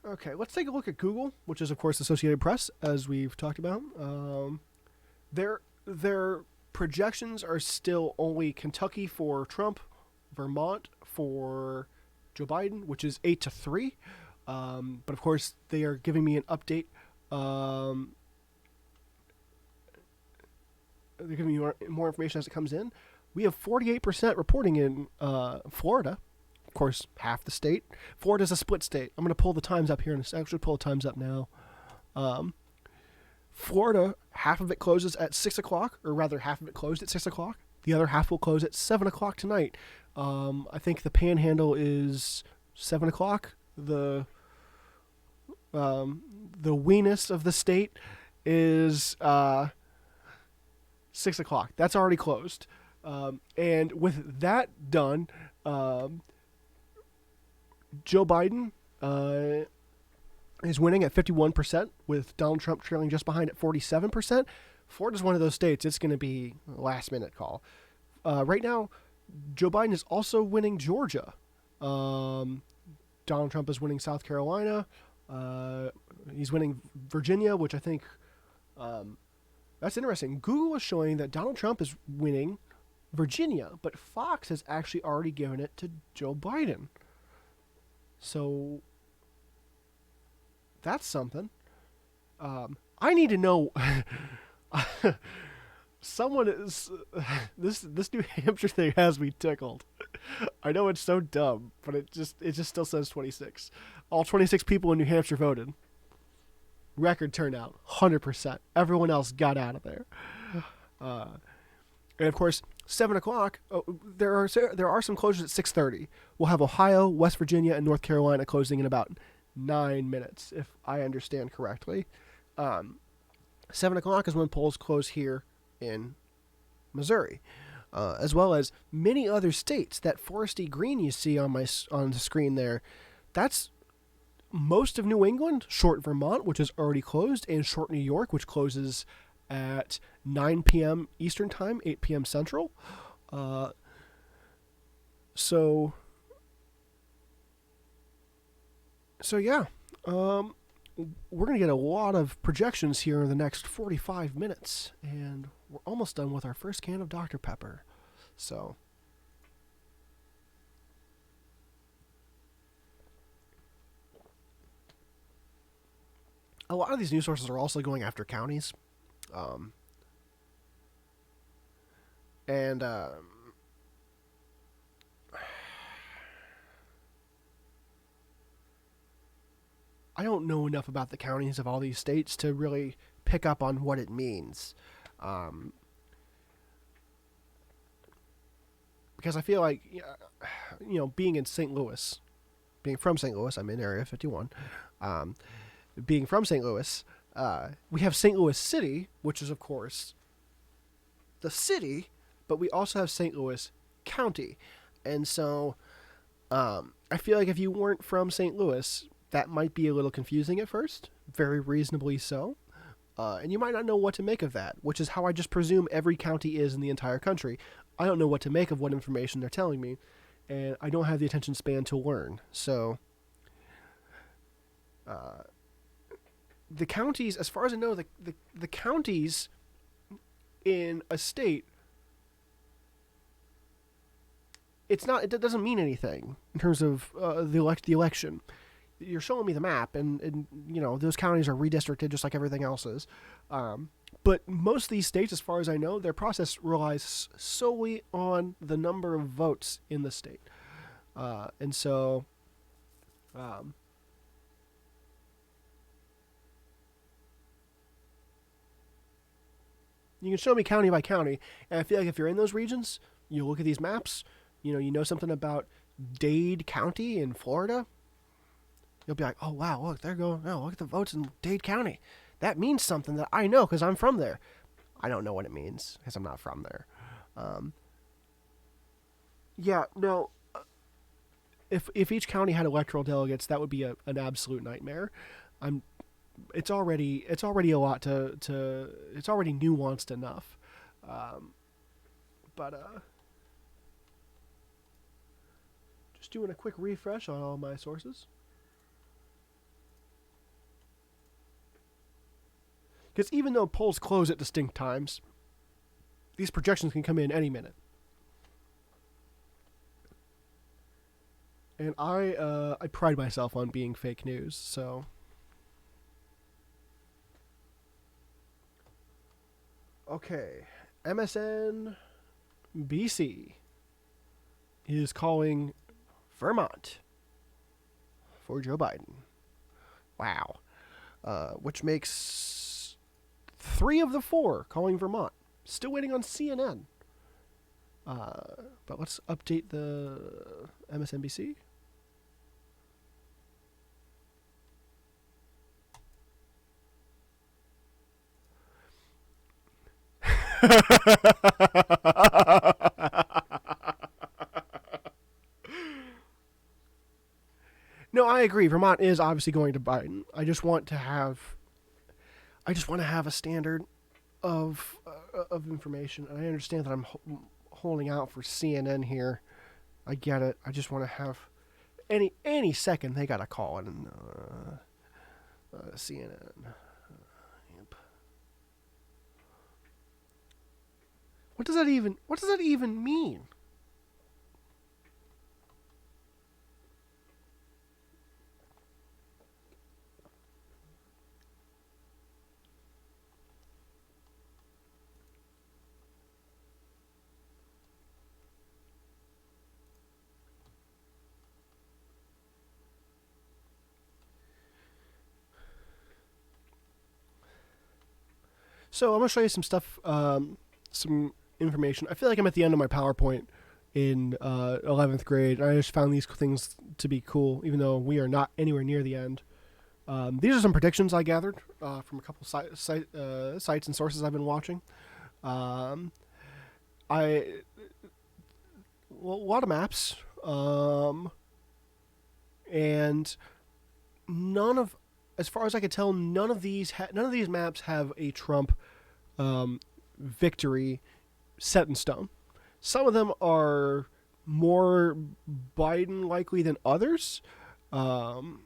okay, let's take a look at Google, which is, of course, Associated Press, as we've talked about. Their projections are still only Kentucky for Trump, Vermont for Joe Biden, which is 8-3. But, of course, they are giving me an update. They're giving me more information as it comes in. We have 48% reporting in Florida. Of course, half the state. Florida's a split state. I'm going to pull the times up here, and actually pull the times up now. Florida, half of it closes at 6 o'clock, or rather, half of it closed at 6 o'clock. The other half will close at 7 o'clock tonight. I think the Panhandle is 7 o'clock. The weenus of the state is 6 o'clock. That's already closed. And with that done, Joe Biden is winning at 51%, with Donald Trump trailing just behind at 47%. Florida's one of those states. It's going to be a last-minute call. Right now, Joe Biden is also winning Georgia. Donald Trump is winning South Carolina. He's winning Virginia, which I think... that's interesting. Google is showing that Donald Trump is winning Virginia, but Fox has actually already given it to Joe Biden. So that's something. I need to know. Someone is this New Hampshire thing has me tickled. I know it's so dumb, but it just still says 26. All 26 people in New Hampshire voted. Record turnout, 100%. Everyone else got out of there. And of course, 7 o'clock. There are some closures at 6:30. We'll have Ohio, West Virginia, and North Carolina closing in about 9 minutes, if I understand correctly. 7 o'clock is when polls close here in Missouri, as well as many other states. That foresty green you see on the screen there, that's most of New England, short Vermont, which is already closed, and short New York, which closes at 9 p.m. Eastern Time, 8 p.m. Central. So yeah, we're going to get a lot of projections here in the next 45 minutes, and we're almost done with our first can of Dr. Pepper. So a lot of these news sources are also going after counties. I don't know enough about the counties of all these states to really pick up on what it means. Because I feel like, being in St. Louis, being from St. Louis, I'm in Area 51, being from St. Louis, we have St. Louis City, which is, of course, the city, but we also have St. Louis County. And so I feel like if you weren't from St. Louis, that might be a little confusing at first, very reasonably so. And you might not know what to make of that, which is how I just presume every county is in the entire country. I don't know what to make of what information they're telling me, and I don't have the attention span to learn. So, the counties, as far as I know, the counties in a state, it doesn't mean anything in terms of the election. You're showing me the map, and those counties are redistricted just like everything else is. But most of these states, as far as I know, their process relies solely on the number of votes in the state. And so, you can show me county by county, and I feel like if you're in those regions, you look at these maps, you know something about Dade County in Florida, you'll be like, oh, wow, look, they're going, oh, look at the votes in Dade County. That means something that I know because I'm from there. I don't know what it means because I'm not from there. If each county had electoral delegates, that would be an absolute nightmare. It's already a lot to it's already nuanced enough. Just doing a quick refresh on all my sources. Because even though polls close at distinct times, these projections can come in any minute. And I pride myself on being fake news, so. Okay, MSNBC is calling Vermont for Joe Biden. Wow. Which makes 3 of the 4 calling Vermont. Still waiting on CNN. But let's update the MSNBC. No, I agree. Vermont is obviously going to Biden. I just want to have a standard of information. And I understand that I'm holding out for CNN here. I get it. I just want to have any second they got to call it in CNN. Yep. What does that even mean? So I'm going to show you some stuff, some information. I feel like I'm at the end of my PowerPoint in 11th grade, and I just found these things to be cool, even though we are not anywhere near the end. These are some predictions I gathered from a couple sites and sources I've been watching. A lot of maps, and as far as I could tell, none of these maps have a Trump victory set in stone. Some of them are more Biden likely than others, and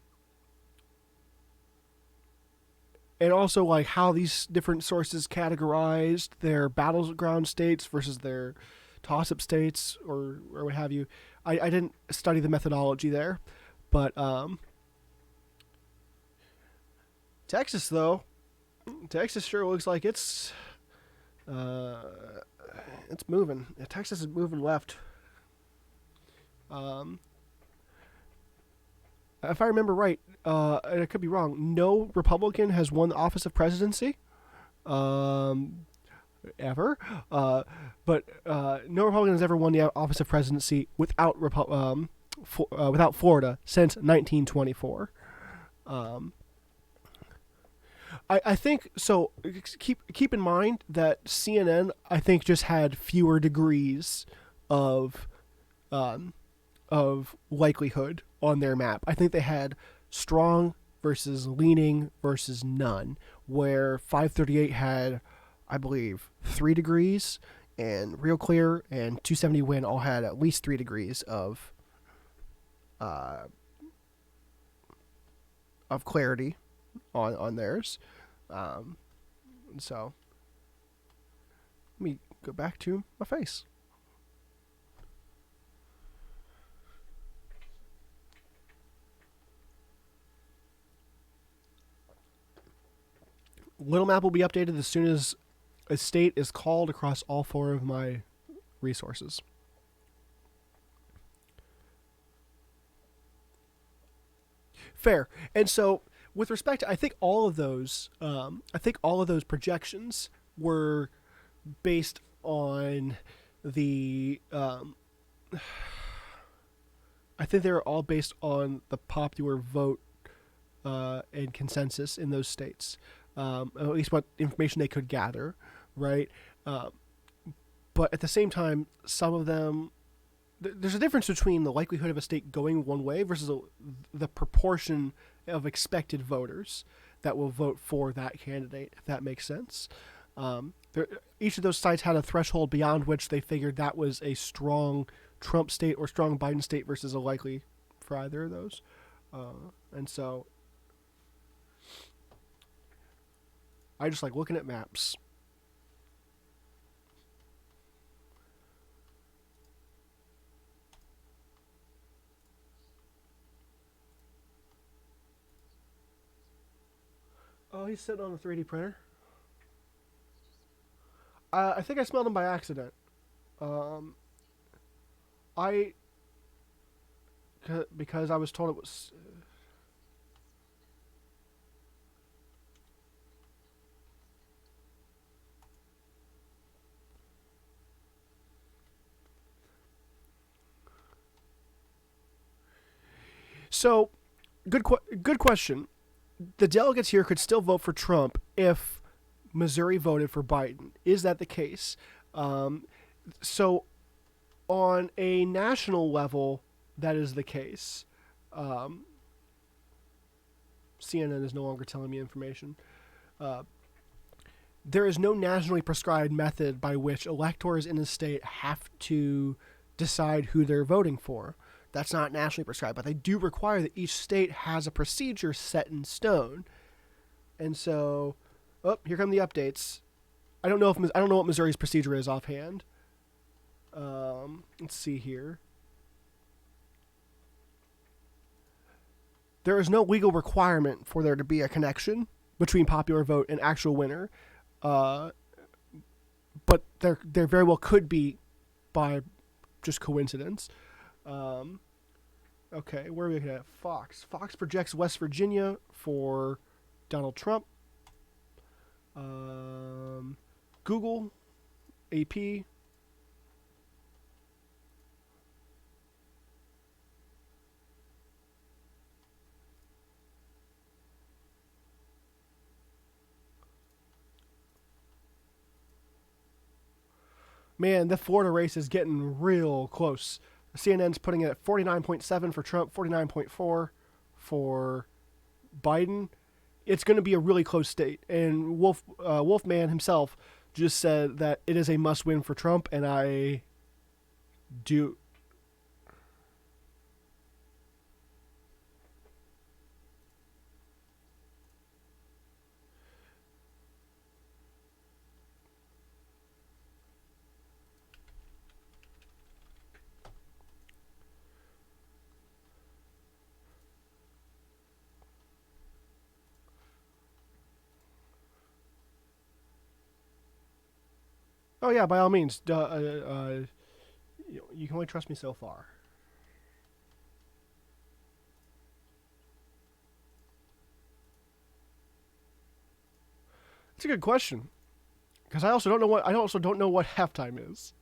also like how these different sources categorized their battleground states versus their toss-up states or what have you. I didn't study the methodology there, but Texas sure looks like it's moving. Texas is moving left. If I remember right, and I could be wrong, no Republican has won the office of presidency, ever. But no Republican has ever won the office of presidency without Florida since 1924. I think so. Keep in mind that CNN, I think, just had fewer degrees of likelihood on their map. I think they had strong versus leaning versus none, where 538 had, I believe, 3 degrees, and Real Clear and 270 Win all had at least 3 degrees of clarity on theirs. So let me go back to my face. Little map will be updated as soon as a state is called across all 4 of my resources. Fair. And so, with respect to, I think all of those projections were based on the. I think they were all based on the popular vote and consensus in those states. At least what information they could gather, right? But at the same time, some of them, there's a difference between the likelihood of a state going one way versus the proportion of expected voters that will vote for that candidate, if that makes sense. Each of those sites had a threshold beyond which they figured that was a strong Trump state or strong Biden state versus a likely for either of those. And so I just like looking at maps. Oh, he's sitting on a 3D printer. I think I smelled him by accident. Because I was told it was. So, good question. The delegates here could still vote for Trump if Missouri voted for Biden. Is that the case? So, on a national level, that is the case. CNN is no longer telling me information. There is no nationally prescribed method by which electors in the state have to decide who they're voting for. That's not nationally prescribed, but they do require that each state has a procedure set in stone. And so, here come the updates. I don't know what Missouri's procedure is offhand. Let's see here. There is no legal requirement for there to be a connection between popular vote and actual winner, but there very well could be by just coincidence. Okay, where are we looking at? Fox. Fox projects West Virginia for Donald Trump. Google, AP. Man, the Florida race is getting real close. CNN's putting it at 49.7 for Trump, 49.4 for Biden. It's going to be a really close state. And Wolfman himself just said that it is a must-win for Trump, and I do. Oh yeah, by all means. You can only trust me so far. It's a good question, because I also don't know what halftime is.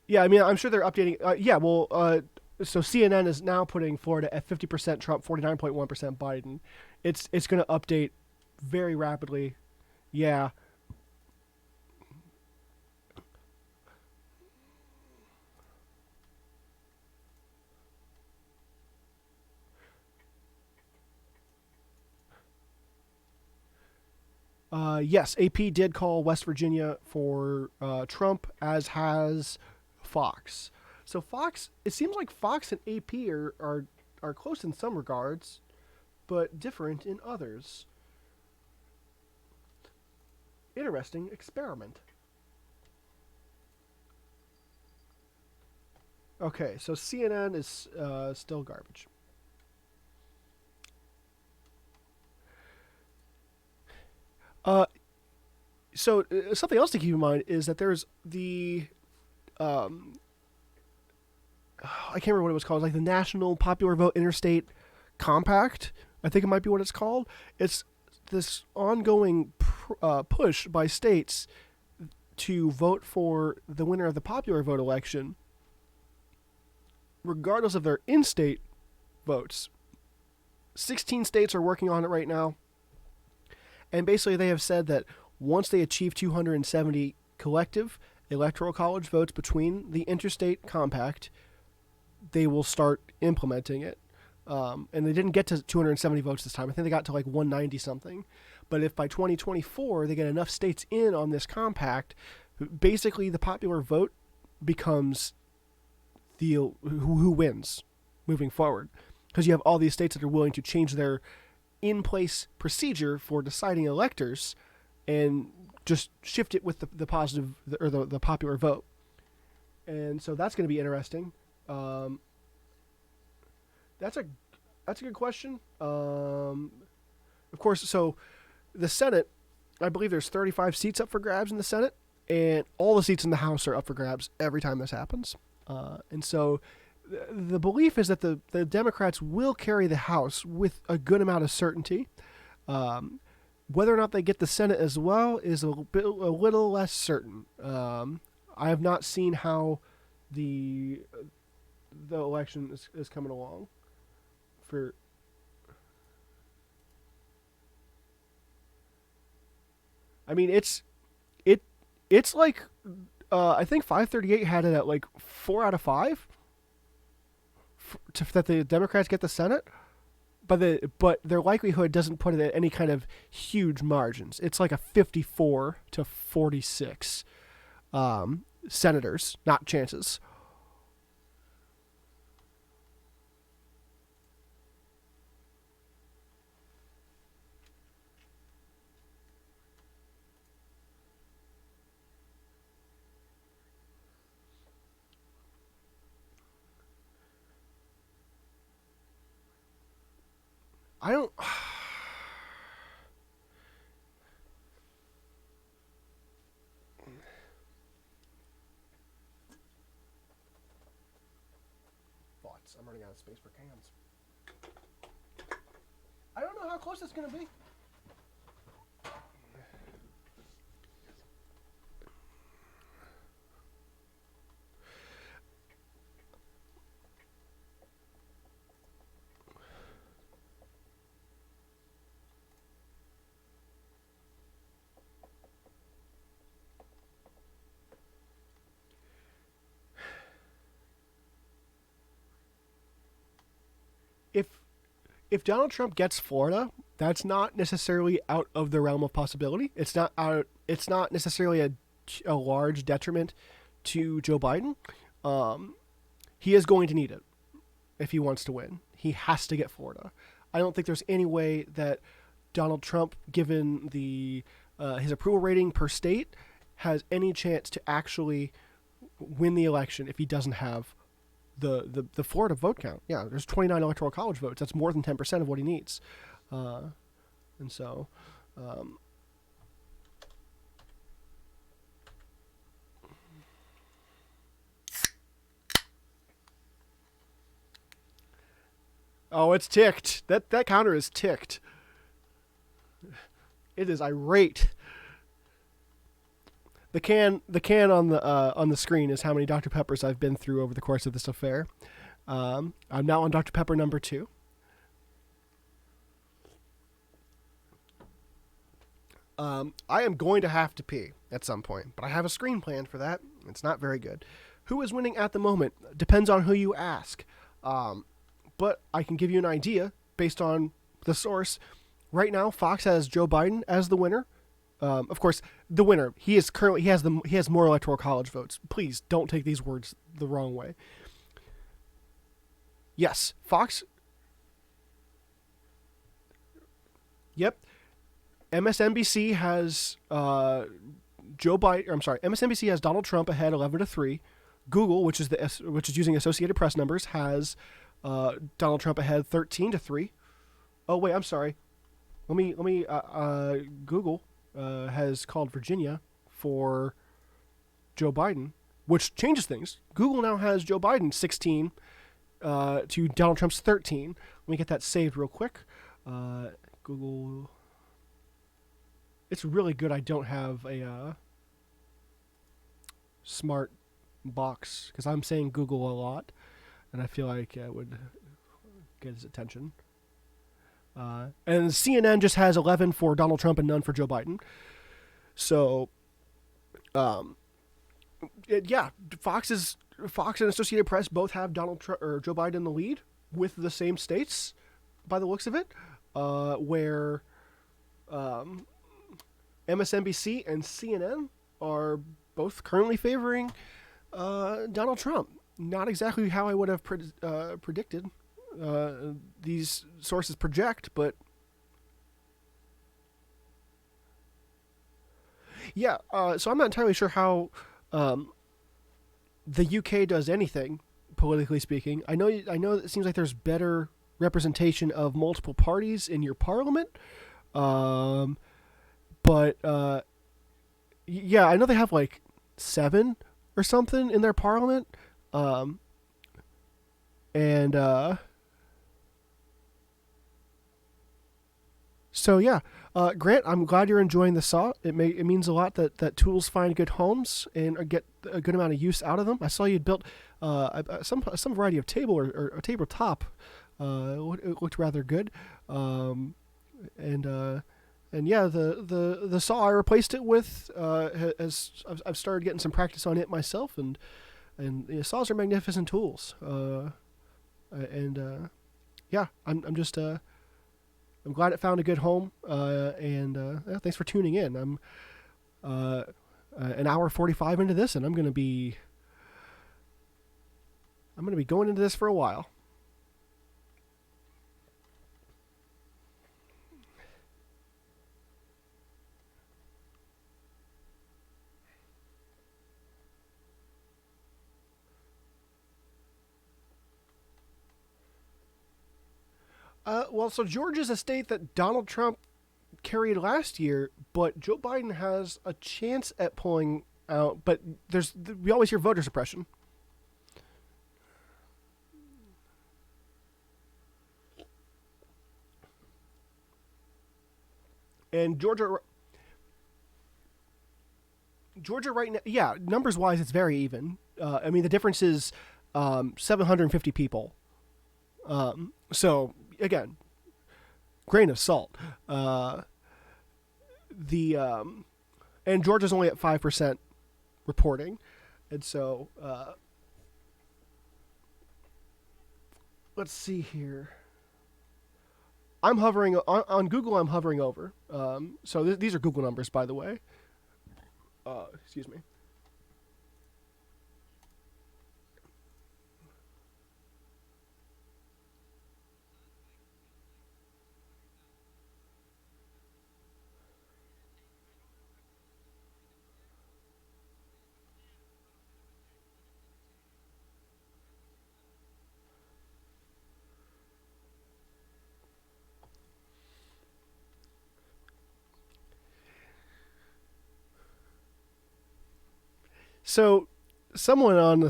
Yeah, I mean, I'm sure they're updating. So CNN is now putting Florida at 50% Trump, 49.1% Biden. It's going to update very rapidly Yeah. Yes, AP did call West Virginia for Trump, as has Fox. So Fox, it seems like Fox and AP are close in some regards, but different in others. Interesting experiment. Okay, so CNN is still garbage. Uh, something else to keep in mind is that there's the um, I can't remember what it was called, like the National Popular Vote Interstate Compact. I think it might be what it's called. It's this ongoing push by states to vote for the winner of the popular vote election, regardless of their in-state votes. 16 states are working on it right now, and basically they have said that once they achieve 270 collective electoral college votes between the interstate compact, they will start implementing it. And they didn't get to 270 votes this time. I think they got to like 190 something. But if by 2024 they get enough states in on this compact, basically the popular vote becomes the who wins moving forward, because you have all these states that are willing to change their in-place procedure for deciding electors and just shift it with the positive or the popular vote. And so that's going to be interesting. That's a good question. Of course, so the Senate, I believe there's 35 seats up for grabs in the Senate, and all the seats in the House are up for grabs every time this happens. And so the belief is that the Democrats will carry the House with a good amount of certainty. Whether or not they get the Senate as well is a little less certain. I have not seen how the election is coming along. I mean, it's like I think 538 had it at like 4 out of 5 that the Democrats get the Senate, but their likelihood doesn't put it at any kind of huge margins. It's like a 54 to 46 senators, not chances. I don't. Thoughts. I'm running out of space for cans. I don't know how close it's going to be. If Donald Trump gets Florida, that's not necessarily out of the realm of possibility. It's not out. It's not necessarily a large detriment to Joe Biden. He is going to need it if he wants to win. He has to get Florida. I don't think there's any way that Donald Trump, given the his approval rating per state, has any chance to actually win the election if he doesn't have the Florida vote count. Yeah, there's 29 electoral college votes. That's more than 10% of what he needs. And so, oh, it's ticked. That counter is ticked. It is irate. The can on the screen is how many Dr. Peppers I've been through over the course of this affair. I'm now on Dr. Pepper number 2. I am going to have to pee at some point, but I have a screen plan for that. It's not very good. Who is winning at the moment depends on who you ask. But I can give you an idea based on the source. Right now, Fox has Joe Biden as the winner. Of course, the winner. He has more electoral college votes. Please don't take these words the wrong way. Yes, Fox. Yep. MSNBC has Joe Biden. I'm sorry. MSNBC has Donald Trump ahead 11-3. Google, which is using Associated Press numbers, has Donald Trump ahead 13-3. Oh wait, I'm sorry. Let me. Google has called Virginia for Joe Biden, which changes things. Google now has Joe Biden 16 to Donald Trump's 13. Let me get that saved real quick. Google. It's really good I don't have a smart box because I'm saying Google a lot, and I feel like it would get his attention. And CNN just has 11 for Donald Trump and none for Joe Biden. So, Fox and Associated Press both have Joe Biden in the lead with the same states, by the looks of it, where MSNBC and CNN are both currently favoring Donald Trump. Not exactly how I would have predicted. These sources project, but yeah. So I'm not entirely sure how the UK does anything politically speaking. I know it seems like there's better representation of multiple parties in your parliament, but yeah, I know they have like 7 or something in their parliament, and so yeah, Grant, I'm glad you're enjoying the saw. It means a lot that tools find good homes and get a good amount of use out of them. I saw you'd built some variety of table or a tabletop. It looked rather good, and yeah, the saw I replaced it with I've started getting some practice on it myself, and saws are magnificent tools. Yeah, I'm just I'm glad it found a good home, and thanks for tuning in. I'm an hour 45 into this, and I'm gonna be going into this for a while. Well, so Georgia's a state that Donald Trump carried last year, but Joe Biden has a chance at pulling out. But we always hear voter suppression. And Georgia right now, yeah, numbers wise, it's very even. I mean, the difference is 750 people. So again, grain of salt. And Georgia's only at 5% reporting, and so let's see here. I'm hovering on Google. I'm hovering over. So these are Google numbers, by the way. Excuse me. So, someone on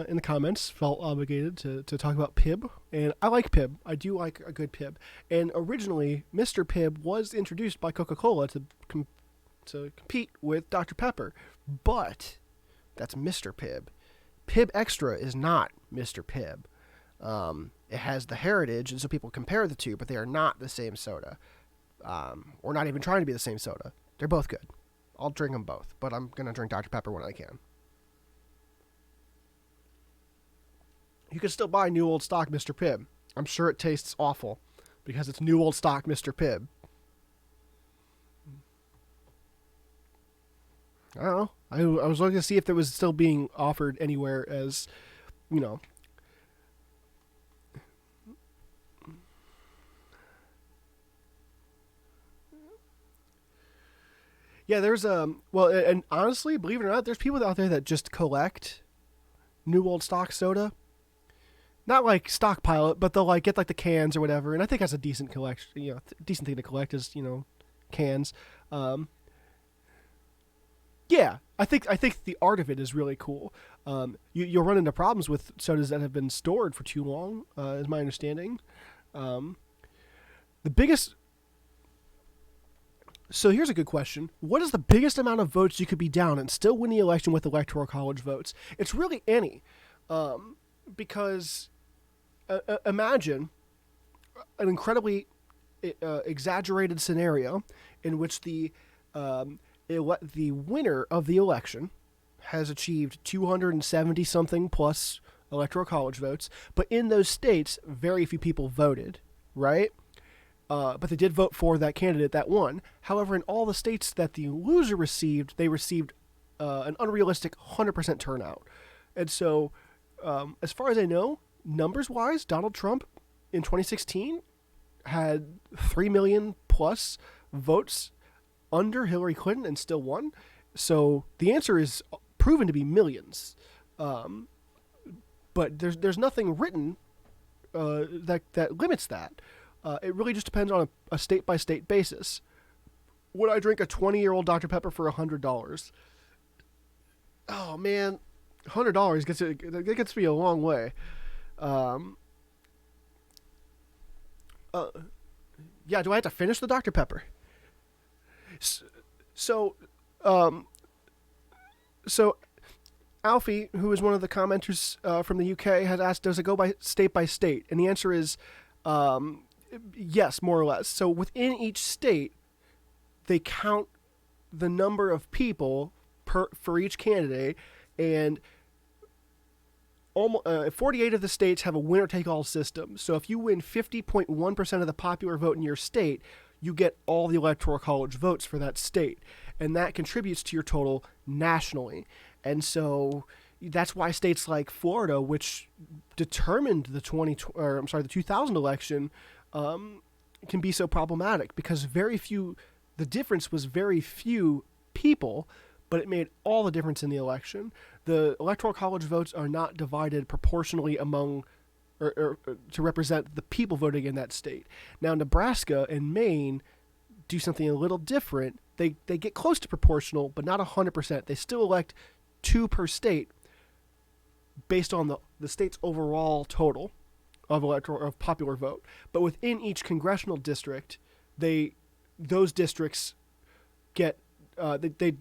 in the comments felt obligated to talk about Pib, and I like Pib. I do like a good Pib. And originally, Mr. Pibb was introduced by Coca-Cola to compete with Dr. Pepper, but that's Mr. Pibb. Pib Extra is not Mr. Pibb. It has the heritage, and so people compare the two, but they are not the same soda. Or not even trying to be the same soda. They're both good. I'll drink them both, but I'm going to drink Dr. Pepper when I can. You can still buy new old stock Mr. Pibb. I'm sure it tastes awful because it's new old stock Mr. Pibb. I don't know. I was looking to see if it was still being offered anywhere as, you know. Yeah, there's well, and honestly, believe it or not, there's people out there that just collect new old stock soda. Not like stockpile it, but they'll like get like the cans or whatever. And I think that's a decent collection. You know, decent thing to collect is, you know, cans. Yeah, I think the art of it is really cool. You'll run into problems with sodas that have been stored for too long, is my understanding. The biggest. So here's a good question. What is the biggest amount of votes you could be down and still win the election with electoral college votes? It's really any. Because imagine an incredibly exaggerated scenario in which the winner of the election has achieved 270 something plus electoral college votes, but in those states, very few people voted, right? But they did vote for that candidate that won. However, in all the states that the loser received, they received an unrealistic 100% turnout. And so, as far as I know, numbers-wise, Donald Trump in 2016 had 3 million plus votes under Hillary Clinton and still won. So the answer is proven to be millions. But there's nothing written that limits that. It really just depends on a state-by-state basis. Would I drink a 20-year-old Dr. Pepper for $100? Oh, man. $100 gets me a long way. Yeah, do I have to finish the Dr. Pepper? So Alfie, who is one of the commenters from the UK, has asked, does it go by state? And the answer is yes, more or less. So within each state, they count the number of people for each candidate, and 48 of the states have a winner-take-all system. So if you win 50.1% of the popular vote in your state, you get all the electoral college votes for that state, and that contributes to your total nationally. And so that's why states like Florida, which determined the 2000 election, can be so problematic, because the difference was very few people, but it made all the difference in the election. The electoral college votes are not divided proportionally among or to represent the people voting in that state. Now, Nebraska and Maine do something a little different. They get close to proportional, but not 100%. They still elect 2 per state based on the state's overall total of popular vote. But within each congressional district, those districts get they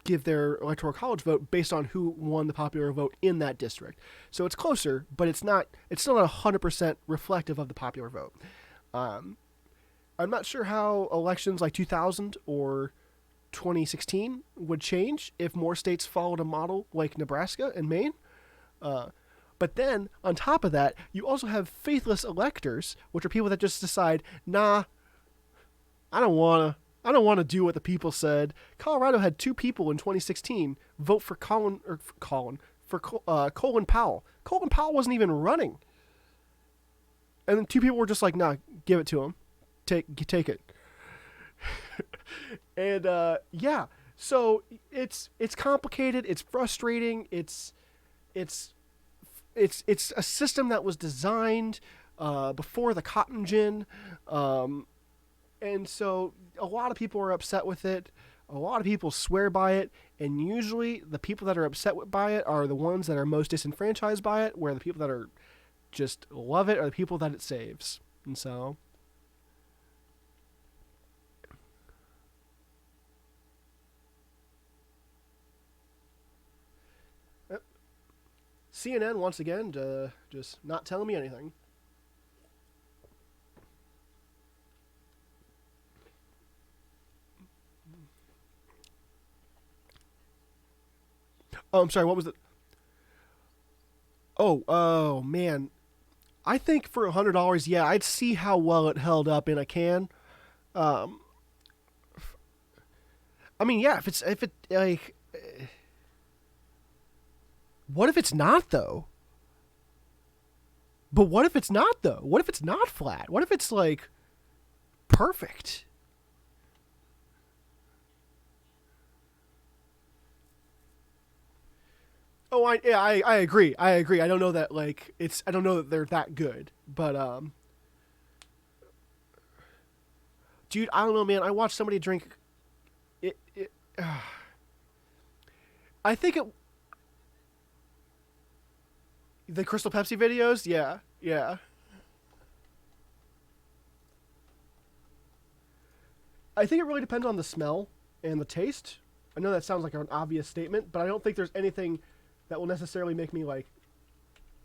give their electoral college vote based on who won the popular vote in that district. So it's closer, but it's still not 100% reflective of the popular vote. I'm not sure how elections like 2000 or 2016 would change if more states followed a model like Nebraska and Maine. But then, on top of that, you also have faithless electors, which are people that just decide, nah, I don't want to do what the people said. Colorado had 2 people in 2016 vote for Colin Powell. Colin Powell wasn't even running. And then 2 people were just like, nah, give it to him. Take it. And yeah, so it's complicated. It's frustrating. It's a system that was designed before the cotton gin, and so a lot of people are upset with it. A lot of people swear by it, and usually the people that are upset by it are the ones that are most disenfranchised by it, where the people that are just love it are the people that it saves. And so CNN once again just not telling me anything. Oh, I'm sorry. What was the? Oh, man. I think for $100, yeah, I'd see how well it held up in a can. Um, I mean, yeah, if it like, what if it's not though? But what if it's not though? What if it's not flat? What if it's like perfect? Oh, I agree. I agree. I don't know that like it's. I don't know that they're that good. But dude, I don't know, man. I watched somebody drink. It I think it. The Crystal Pepsi videos, yeah, yeah. I think it really depends on the smell and the taste. I know that sounds like an obvious statement, but I don't think there's anything that will necessarily make me like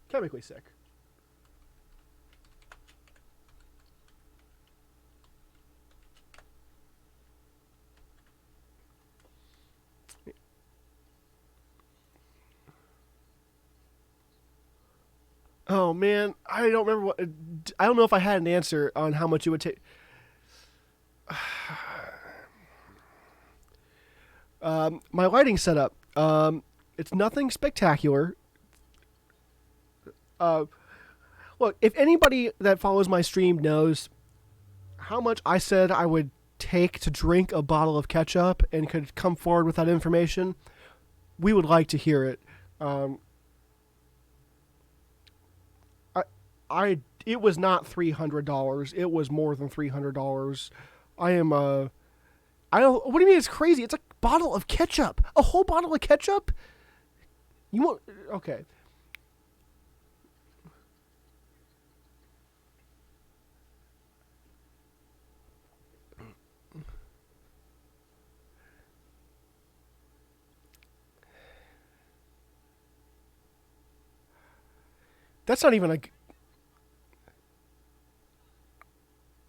chemically sick. Oh man, I don't remember what. I don't know if I had an answer on how much it would take. My lighting setup. It's nothing spectacular. Uh, Look, if anybody that follows my stream knows how much I said I would take to drink a bottle of ketchup and could come forward with that information, we would like to hear it. Um, I, it was not $300. It was more than $300. I am I don't. What do you mean? It's crazy. It's a bottle of ketchup. A whole bottle of ketchup. You want? Okay. That's not even a.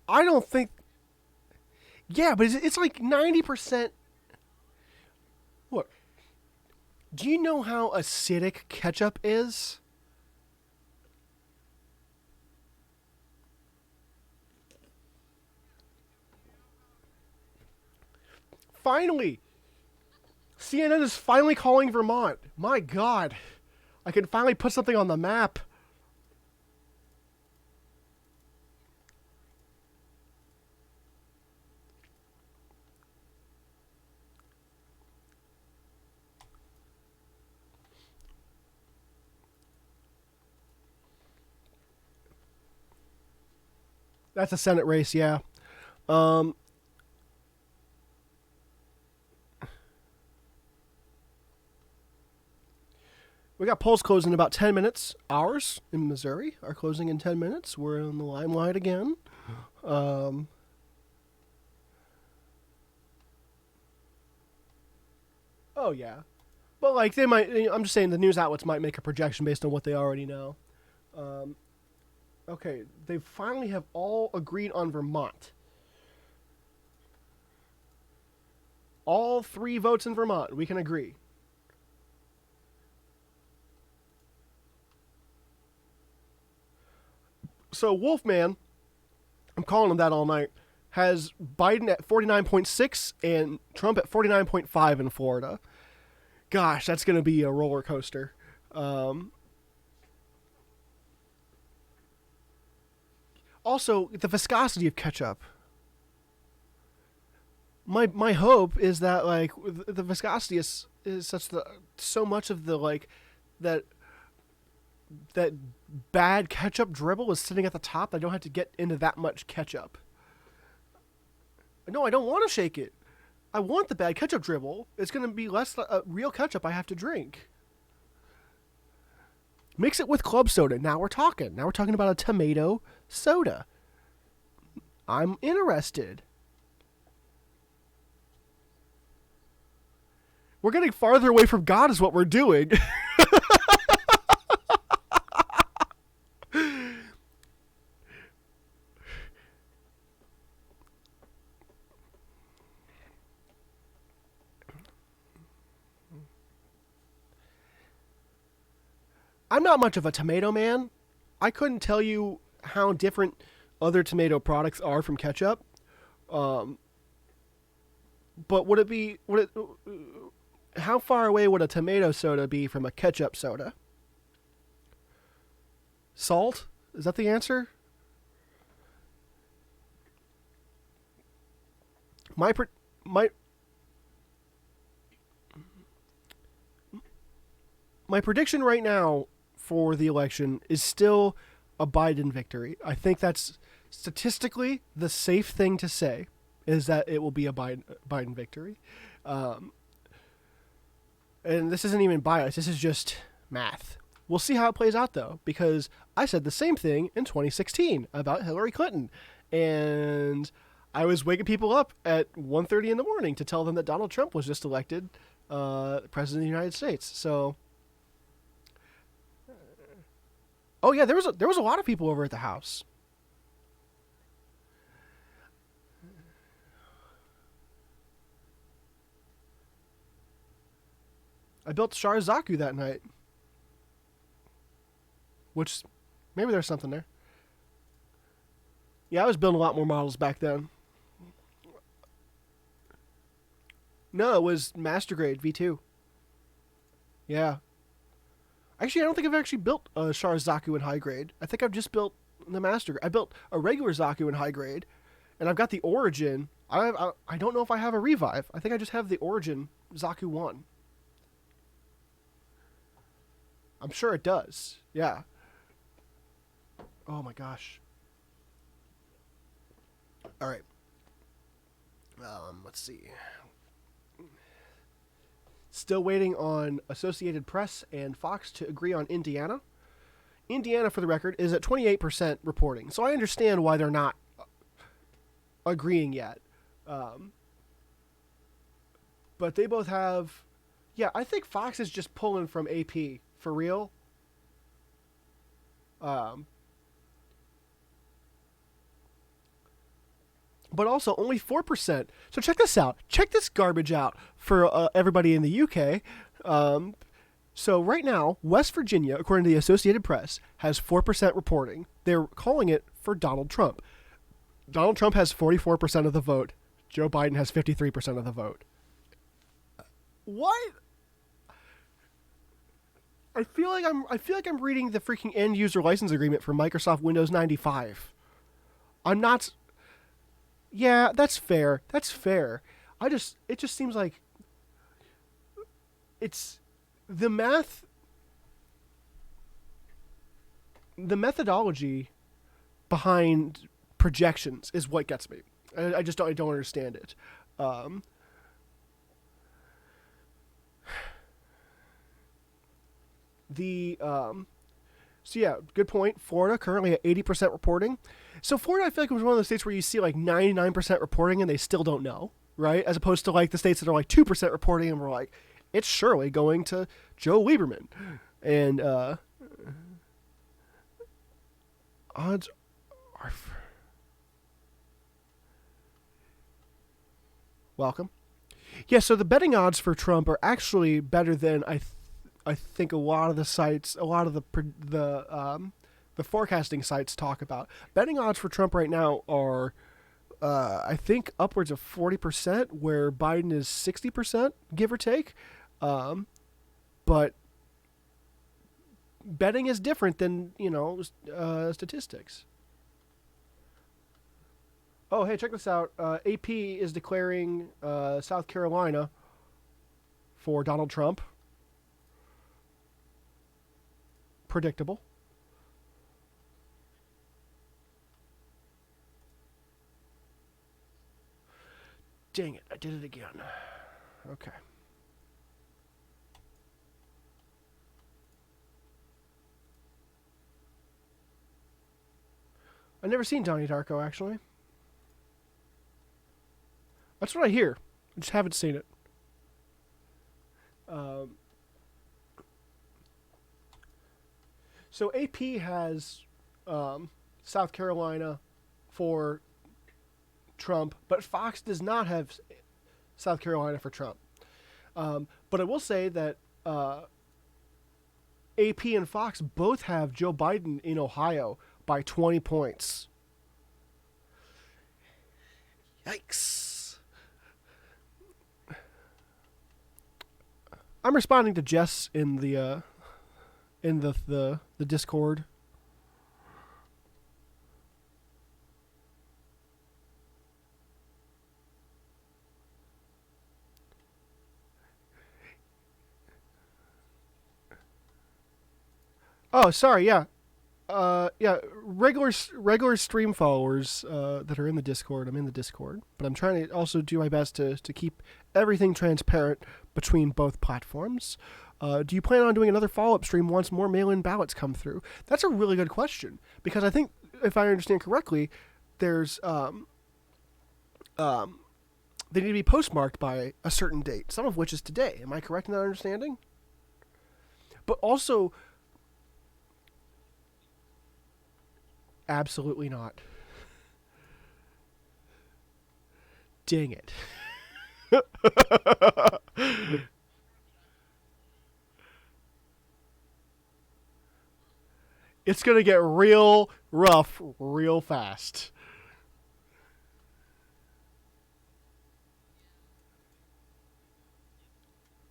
I don't think. Yeah, but it's like 90%. Look, do you know how acidic ketchup is? Finally, CNN is finally calling Vermont. My God, I can finally put something on the map. That's a Senate race, yeah. Um, we got polls closing in about 10 minutes. Ours in Missouri are closing in 10 minutes. We're in the limelight again. Um, oh, yeah. But, like, they might. I'm just saying the news outlets might make a projection based on what they already know. Um, okay, they finally have all agreed on Vermont. All 3 votes in Vermont. We can agree. So, Wolfman, I'm calling him that all night, has Biden at 49.6 and Trump at 49.5 in Florida. Gosh, that's going to be a roller coaster. Also, the viscosity of ketchup. My hope is that like the viscosity is such that so much of the like that that bad ketchup dribble is sitting at the top. I don't have to get into that much ketchup. No, I don't want to shake it. I want the bad ketchup dribble. It's going to be less real ketchup I have to drink. Mix it with club soda. Now we're talking. Now we're talking about a tomato soda. I'm interested. We're getting farther away from God is what we're doing. I'm not much of a tomato man. I couldn't tell you how different other tomato products are from ketchup. Um, but would it be? Would it? How far away would a tomato soda be from a ketchup soda? Salt? Is that the answer? My my my prediction right now for the election is still a Biden victory. I think that's statistically the safe thing to say is that it will be a Biden victory. Um, and this isn't even bias. This is just math. We'll see how it plays out, though, because I said the same thing in 2016 about Hillary Clinton. And I was waking people up at 1:30 in the morning to tell them that Donald Trump was just elected president of the United States. So, oh yeah, there was a lot of people over at the house. I built Sharazaku that night, which maybe there's something there. Yeah, I was building a lot more models back then. No, it was Master Grade V2. Yeah. Actually, I don't think I've actually built a Sharazaku in high grade. I think I've just built the Master. I built a regular Zaku in high grade, and I've got the Origin. I don't know if I have a Revive. I think I just have the Origin Zaku 1. I'm sure it does. Yeah. Oh my gosh. All right. Let's see. Still waiting on Associated Press and Fox to agree on Indiana. Indiana, for the record, is at 28% reporting, so I understand why they're not agreeing yet. But they both have... Yeah, I think Fox is just pulling from AP. For real. But also only 4%. So check this out. Check this garbage out for everybody in the UK. So right now, West Virginia, according to the Associated Press, has 4% reporting. They're calling it for Donald Trump. Donald Trump has 44% of the vote. Joe Biden has 53% of the vote. What? I feel like I'm reading the freaking end user license agreement for Microsoft Windows 95. I'm not. Yeah, that's fair. That's fair. It just seems like it's the methodology behind projections is what gets me. I don't understand it. So yeah, good point. Florida currently at 80% reporting. So Florida, I feel like it was one of those states where you see like 99% reporting and they still don't know, right? As opposed to like the states that are like 2% reporting and we're like, it's surely going to Joe Lieberman. And odds are welcome. Yeah, so the betting odds for Trump are actually better than I think a lot of the sites, a lot of the forecasting sites talk about. Betting odds for Trump right now are, I think, upwards of 40%, where Biden is 60%, give or take. But betting is different than, statistics. Oh, hey, check this out. AP is declaring South Carolina for Donald Trump. Predictable. Dang it, I did it again. Okay. I've never seen Donnie Darko, actually. That's what I hear. I just haven't seen it. So AP has South Carolina for Trump, but Fox does not have South Carolina for Trump. But I will say that AP and Fox both have Joe Biden in Ohio by 20 points. Yikes. I'm responding to Jess in the Discord. Oh, sorry. Yeah, yeah. Regular stream followers that are in the Discord. I'm in the Discord, but I'm trying to also do my best to keep everything transparent between both platforms. Do you plan on doing another follow-up stream once more mail-in ballots come through? That's a really good question, because I think, if I understand correctly, there's they need to be postmarked by a certain date, some of which is today. Am I correct in that understanding? But also, absolutely not. Dang it. It's going to get real rough real fast.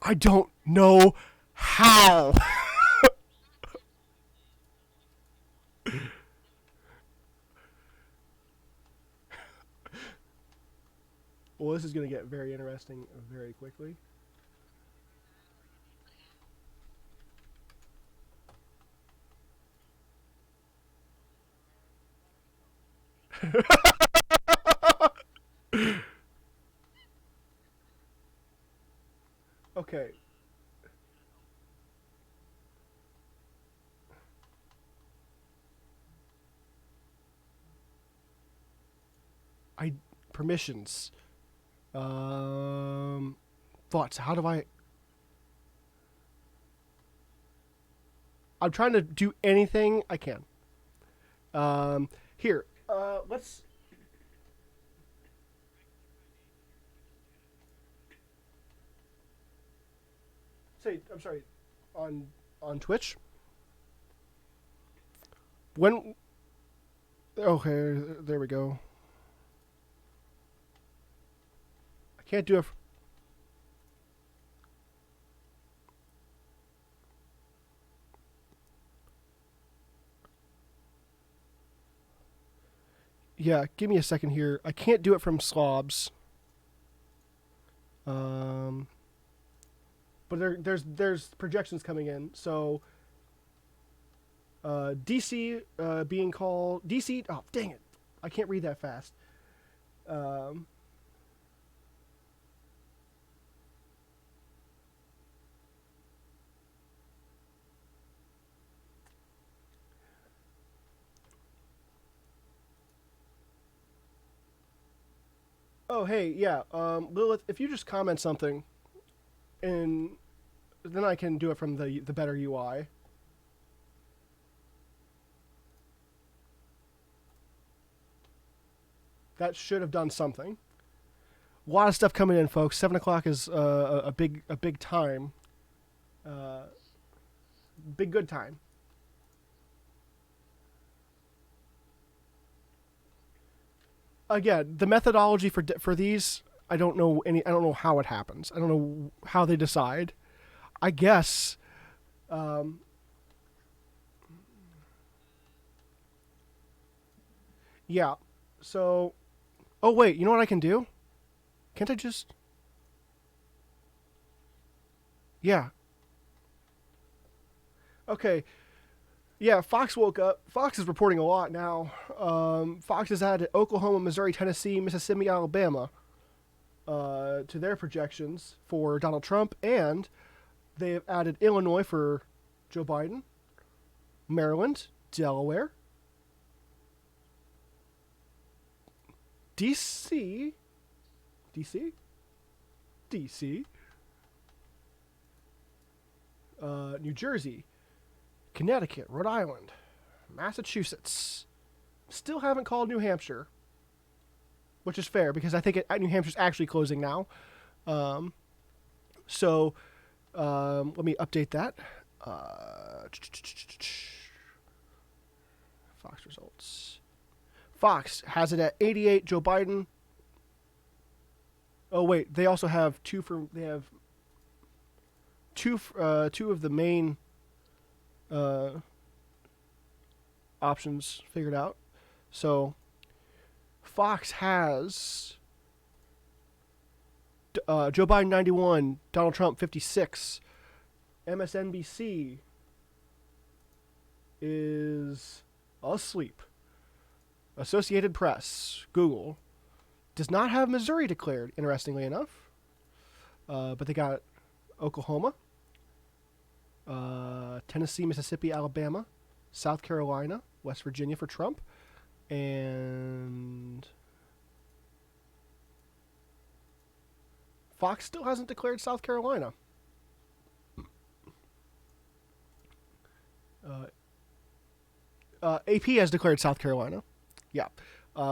I don't know how. Well, this is going to get very interesting very quickly. Okay. Permissions. Thoughts. How do I? I'm trying to do anything I can. Here. Let's. Say. I'm sorry. On Twitch. When. Okay. There we go. I can't do it. Yeah, give me a second here. I can't do it from slobs. But there's projections coming in. So DC being called DC. Oh, dang it! I can't read that fast. Oh, hey, yeah. Lilith, if you just comment something, and then I can do it from the better UI. That should have done something. A lot of stuff coming in, folks. 7 o'clock is a big time. Big good time. Again, the methodology for these, I don't know how it happens. I don't know how they decide. I guess. Yeah. So. Oh wait, you know what I can do? Can't I just? Yeah. Okay. Yeah, Fox woke up. Fox is reporting a lot now. Fox has added Oklahoma, Missouri, Tennessee, Mississippi, Alabama to their projections for Donald Trump, and they have added Illinois for Joe Biden, Maryland, Delaware, DC, DC, DC, New Jersey, Connecticut, Rhode Island, Massachusetts. Still haven't called New Hampshire, which is fair because I think New Hampshire's actually closing now. So let me update that. Fox results. Fox has it at 88. Joe Biden. Oh wait, they also have two of the main options figured out. So Fox has Joe Biden 91, Donald Trump 56. MSNBC is asleep. Associated Press, Google, does not have Missouri declared, interestingly enough. But they got Oklahoma, Tennessee, Mississippi, Alabama, South Carolina, West Virginia for Trump, and Fox still hasn't declared South Carolina. AP has declared South Carolina. Yeah.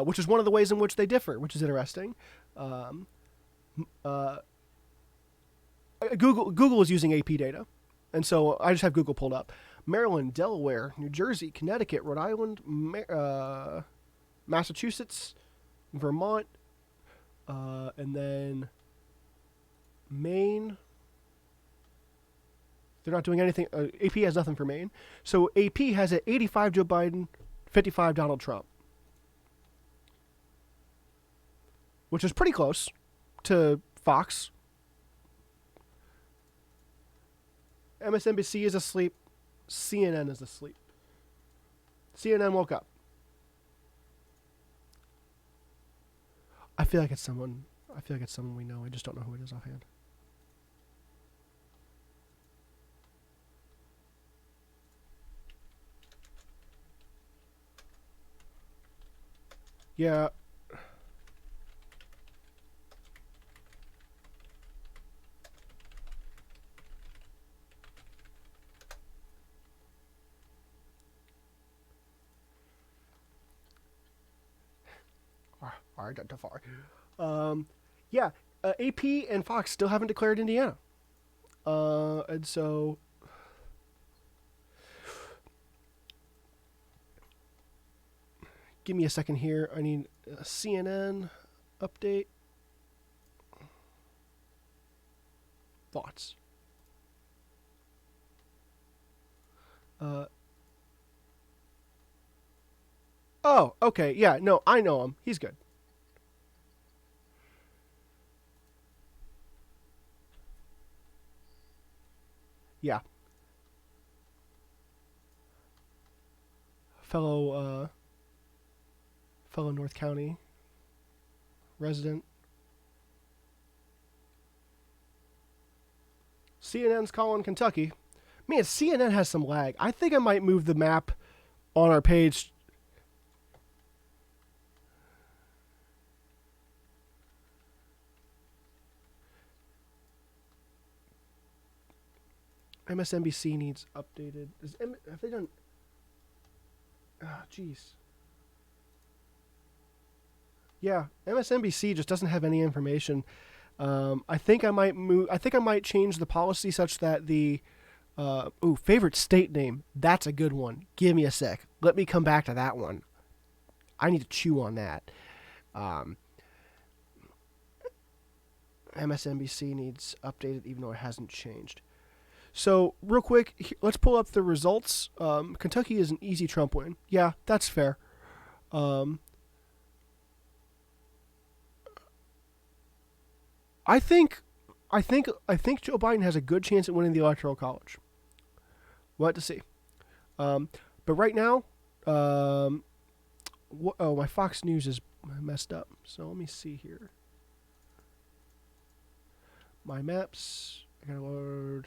Which is one of the ways in which they differ, which is interesting. Google is using AP data, and so I just have Google pulled up. Maryland, Delaware, New Jersey, Connecticut, Rhode Island, Massachusetts, Vermont, and then Maine. They're not doing anything. AP has nothing for Maine. So AP has at 85 Joe Biden, 55 Donald Trump, which is pretty close to Fox. MSNBC is asleep. CNN is asleep. CNN woke up. I feel like it's someone we know. I just don't know who it is offhand. Yeah. Identify. Yeah. AP and Fox still haven't declared Indiana. And so give me a second here. I need a CNN update. Thoughts? Oh, okay. Yeah, no, I know him. He's good. Yeah. Fellow North County resident. CNN's calling Kentucky. Man, CNN has some lag. I think I might move the map on our page. MSNBC needs updated. Have they done? Ah, jeez. Yeah, MSNBC just doesn't have any information. I think I might move. I think I might change the policy such that the favorite state name. That's a good one. Give me a sec. Let me come back to that one. I need to chew on that. MSNBC needs updated, even though it hasn't changed. So, real quick, let's pull up the results. Kentucky is an easy Trump win. Yeah, that's fair. I think Joe Biden has a good chance at winning the Electoral College. We'll have to see. But right now, my Fox News is messed up. So let me see here. My maps. I gotta load.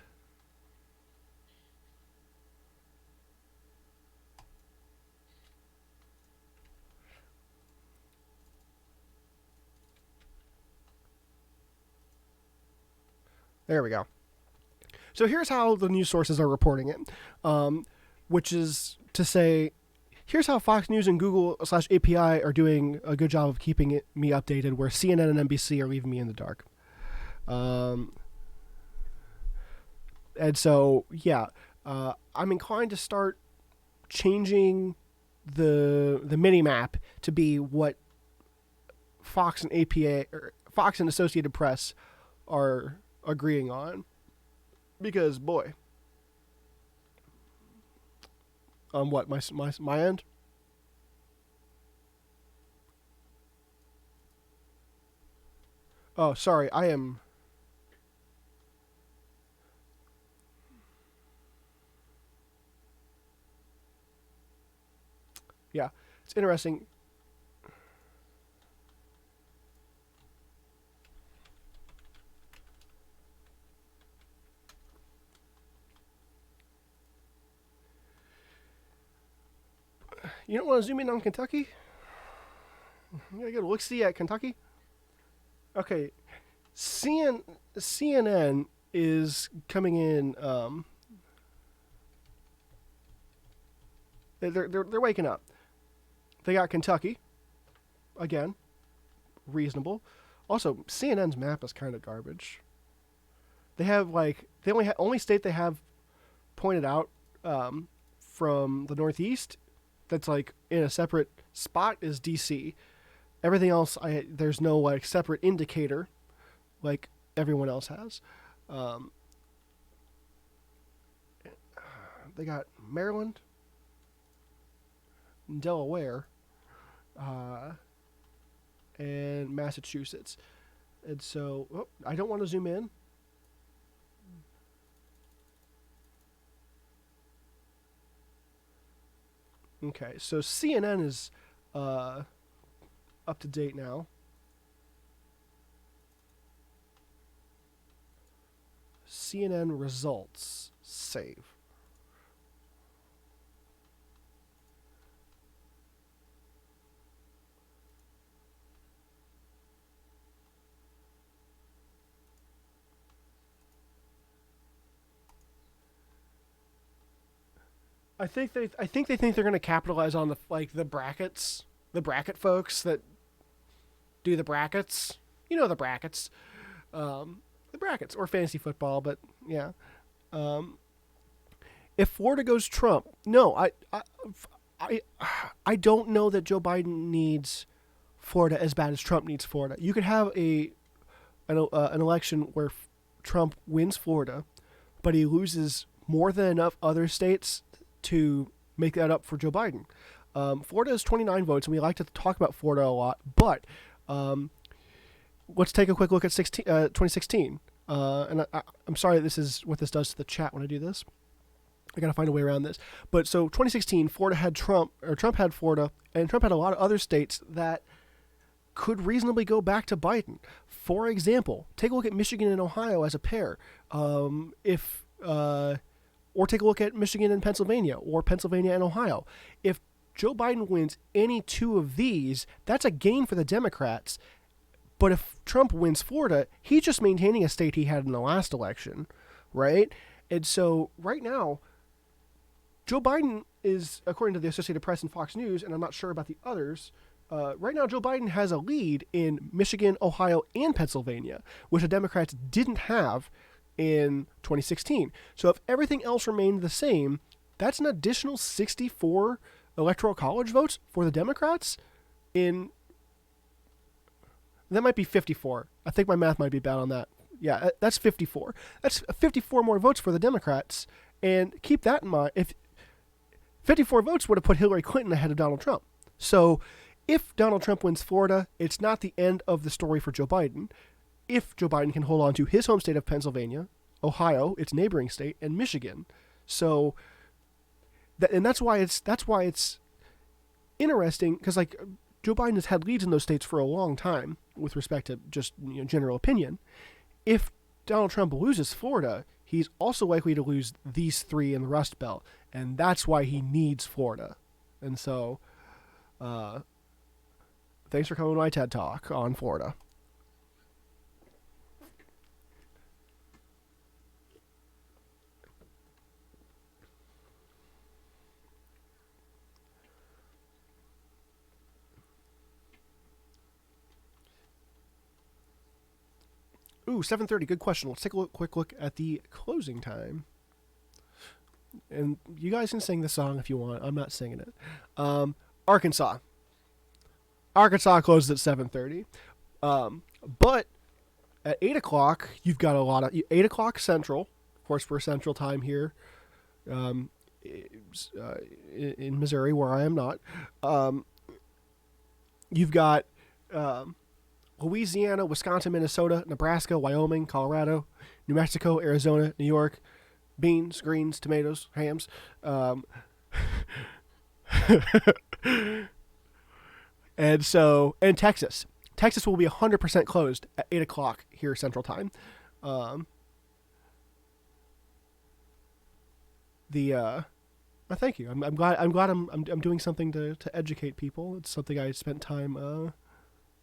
There we go. So here's how the news sources are reporting it, which is to say, here's how Fox News and Google/API are doing a good job of keeping me updated, where CNN and NBC are leaving me in the dark. And so, yeah, I'm inclined to start changing the mini map to be what Fox and APA or Fox and Associated Press are agreeing on, because boy, on what my end. Oh, sorry, I am. Yeah, it's interesting. You don't want to zoom in on Kentucky? You gotta get a look see at Kentucky. Okay, CNN is coming in. They're waking up. They got Kentucky again, reasonable. Also, CNN's map is kind of garbage. They have like they only state they have pointed out from the Northeast that's like in a separate spot is DC. Everything else, there's no like separate indicator like everyone else has. Um, they got Maryland, Delaware, uh, and Massachusetts. And so, I don't want to zoom in. Okay, so CNN is up to date now. CNN results. Save. I think they think they're going to capitalize on the brackets, the bracket folks that do the brackets. You know the brackets, the brackets or fantasy football. But yeah, um, if Florida goes Trump, no, I I don't know that Joe Biden needs Florida as bad as Trump needs Florida. You could have an election where Trump wins Florida, but he loses more than enough other states to make that up for Joe Biden. Florida has 29 votes, and we like to talk about Florida a lot, but um, let's take a quick look at 2016. And I'm sorry this is what this does to the chat when I do this. I got to find a way around this. But so 2016, Florida had Trump, or Trump had Florida, and Trump had a lot of other states that could reasonably go back to Biden. For example, take a look at Michigan and Ohio as a pair. If or take a look at Michigan and Pennsylvania, or Pennsylvania and Ohio. If Joe Biden wins any two of these, that's a gain for the Democrats. But if Trump wins Florida, he's just maintaining a state he had in the last election, right? And so right now, Joe Biden is, according to the Associated Press and Fox News, and I'm not sure about the others, right now Joe Biden has a lead in Michigan, Ohio, and Pennsylvania, which the Democrats didn't have in 2016. So if everything else remained the same, that's an additional 64 electoral college votes for the Democrats in that might be 54. I think my math might be bad on that. Yeah, that's 54. That's 54 more votes for the Democrats, and keep that in mind. If 54 votes would have put Hillary Clinton ahead of Donald Trump. So if Donald Trump wins Florida, it's not the end of the story for Joe Biden. If Joe Biden can hold on to his home state of Pennsylvania, Ohio, its neighboring state, and Michigan. So that's why it's interesting, because like Joe Biden has had leads in those states for a long time with respect to just general opinion. If Donald Trump loses Florida, he's also likely to lose these three in the Rust Belt, and that's why he needs Florida. And so, thanks for coming to my TED Talk on Florida. Ooh, 7:30. Good question. Let's take a quick look at the closing time. and you guys can sing the song if you want. I'm not singing it. Arkansas. Arkansas closes at 7:30. But at 8 o'clock, you've got a lot of 8 o'clock Central. Of course, we're Central Time here in Missouri, where I am not. You've got Louisiana, Wisconsin, Minnesota, Nebraska, Wyoming, Colorado, New Mexico, Arizona, New York, beans, greens, tomatoes, hams. And Texas. Texas will be 100% closed at 8 o'clock here Central Time. Thank you. I'm glad I'm doing something to educate people. It's something I spent time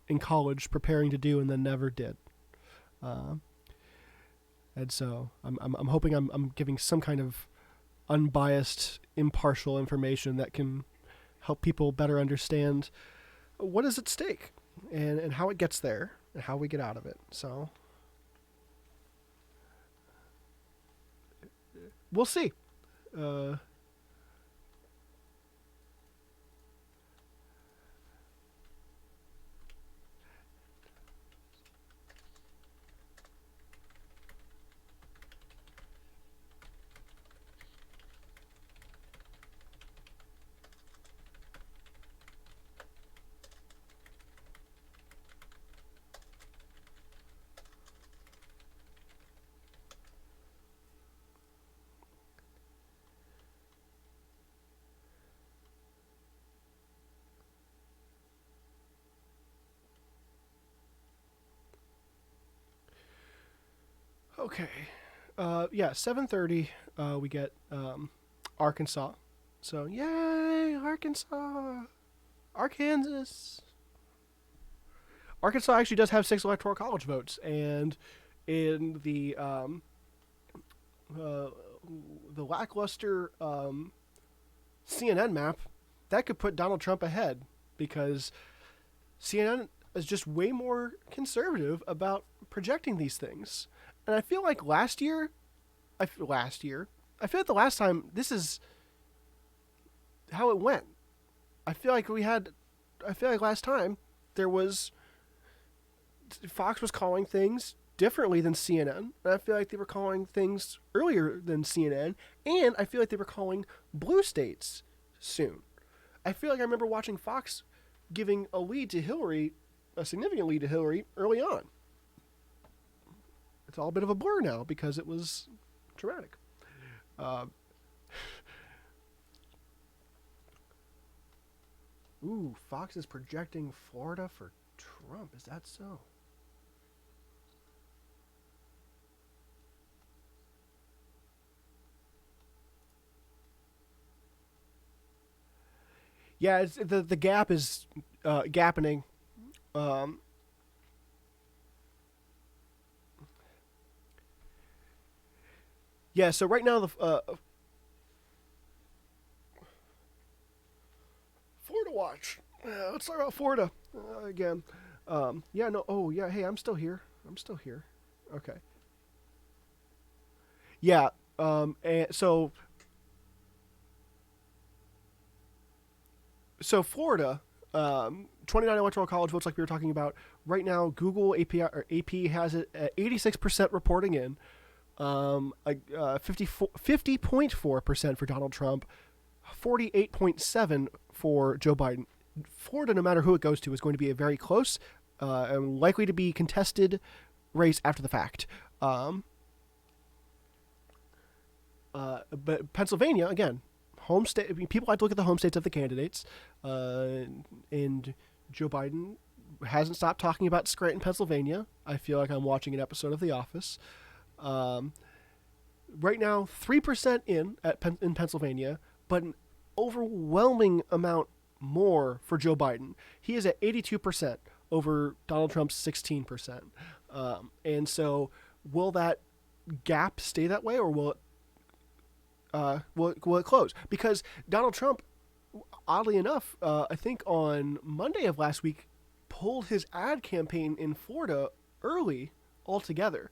in college preparing to do and then never did. And so I'm hoping I'm giving some kind of unbiased, impartial information that can help people better understand what is at stake and how it gets there and how we get out of it. So we'll see. Okay. 7:30. We get Arkansas. So yay, Arkansas, Arkansas. Arkansas actually does have 6 electoral college votes, and in the lackluster CNN map, that could put Donald Trump ahead because CNN is just way more conservative about projecting these things. And I feel like I feel like the last time this is how it went. I feel like last time there was Fox was calling things differently than CNN. And I feel like they were calling things earlier than CNN, and I feel like they were calling blue states soon. I feel like I remember watching Fox giving a significant lead to Hillary early on. It's all a bit of a blur now because it was traumatic. Fox is projecting Florida for Trump. Is that so? Yeah, the gap is gappening. Yeah, so right now the Florida watch. Let's talk about Florida again. Hey, I'm still here. Okay. Yeah. And so Florida, 29 electoral college votes, like we were talking about. Right now, Google AP has it at 86% reporting in. 50.4% for Donald Trump, 48.7% for Joe Biden. Florida, no matter who it goes to, is going to be a very close and likely to be contested race after the fact. But Pennsylvania, again, home state. I mean, people like to look at the home states of the candidates, and Joe Biden hasn't stopped talking about Scranton, Pennsylvania. I feel like I'm watching an episode of The Office. Right now, 3% in Pennsylvania, but an overwhelming amount more for Joe Biden. He is at 82% over Donald Trump's 16%. And so, will that gap stay that way, or will it close? Because Donald Trump, oddly enough, I think on Monday of last week, pulled his ad campaign in Florida early altogether.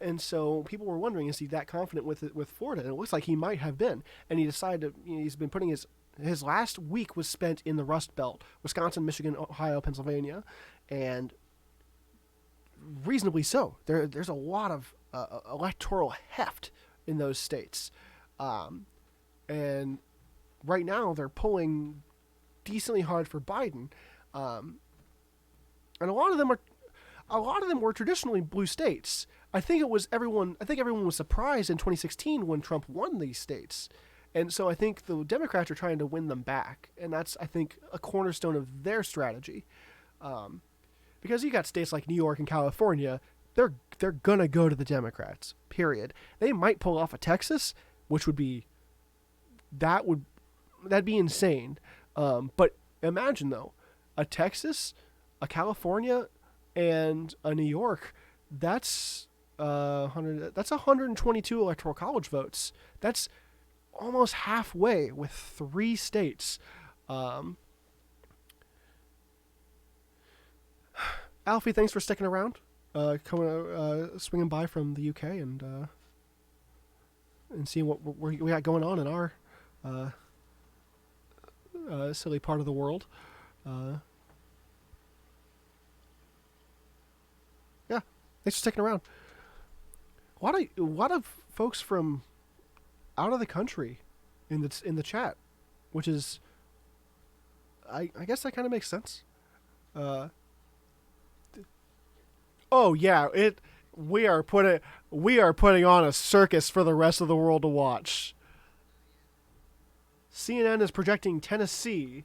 And so people were wondering, is he that confident with Florida? And it looks like he might have been. And he decided he's been putting his last week was spent in the Rust Belt: Wisconsin, Michigan, Ohio, Pennsylvania, and reasonably so. There's a lot of electoral heft in those states, and right now they're pulling decently hard for Biden, and a lot of them were traditionally blue states. I think everyone was surprised in 2016 when Trump won these states. And so I think the Democrats are trying to win them back, and that's, I think, a cornerstone of their strategy. Because you got states like New York and California, they're gonna go to the Democrats. Period. They might pull off a Texas, which that'd be insane. But imagine though, a Texas, a California, and a New York. That's 122 electoral college votes. That's almost halfway with 3 states. Alfie, thanks for sticking around. Swinging by from the UK and seeing what we got going on in our silly part of the world. Yeah, thanks for sticking around. A lot of folks from out of the country in the chat, which is, I guess that kind of makes sense. Oh yeah, we are putting on a circus for the rest of the world to watch. CNN is projecting Tennessee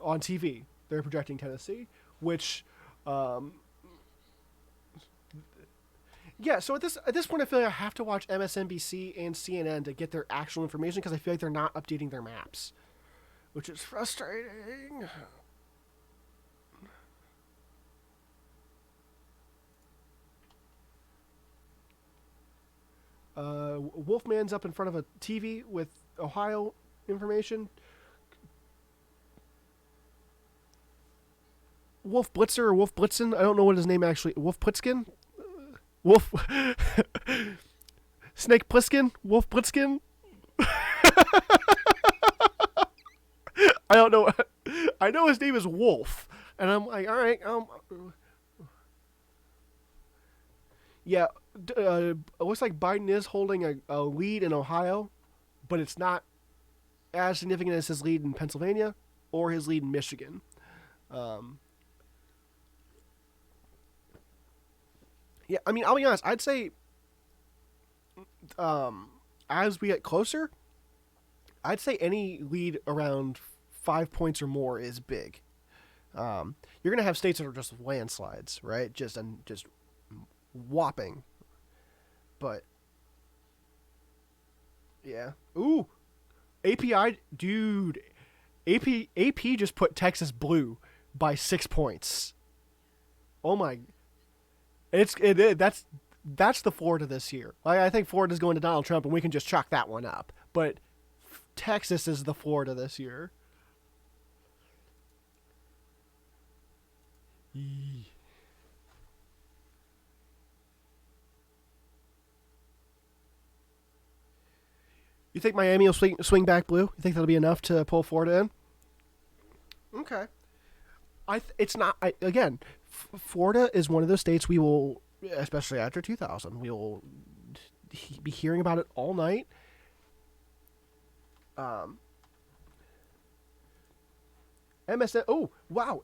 on TV. They're projecting Tennessee, which yeah, so at this point I feel like I have to watch MSNBC and CNN to get their actual information because I feel like they're not updating their maps, which is frustrating. Wolfman's up in front of a TV with Ohio information. Wolf Blitzer or Wolf Blitzen, I don't know what his name actually. Wolf Plitzkin? Wolf Snake Plissken? Wolf Blitzkin? I don't know. I know his name is Wolf, and I'm like, all right. Yeah, it looks like Biden is holding a lead in Ohio, but it's not as significant as his lead in Pennsylvania or his lead in Michigan. Yeah, I mean, I'll be honest. I'd say, as we get closer, I'd say any lead around 5 points or more is big. You're gonna have states that are just landslides, right? Just whopping. But yeah. Ooh. API, dude. AP just put Texas blue by 6 points. Oh my. That's the Florida this year. I think Florida's going to Donald Trump, and we can just chalk that one up. But Texas is the Florida this year. Eee. You think Miami will swing back blue? You think that'll be enough to pull Florida in? Okay. It's not. Again, Florida is one of those states we will, especially after 2000, we will be hearing about it all night. MSN. Oh wow.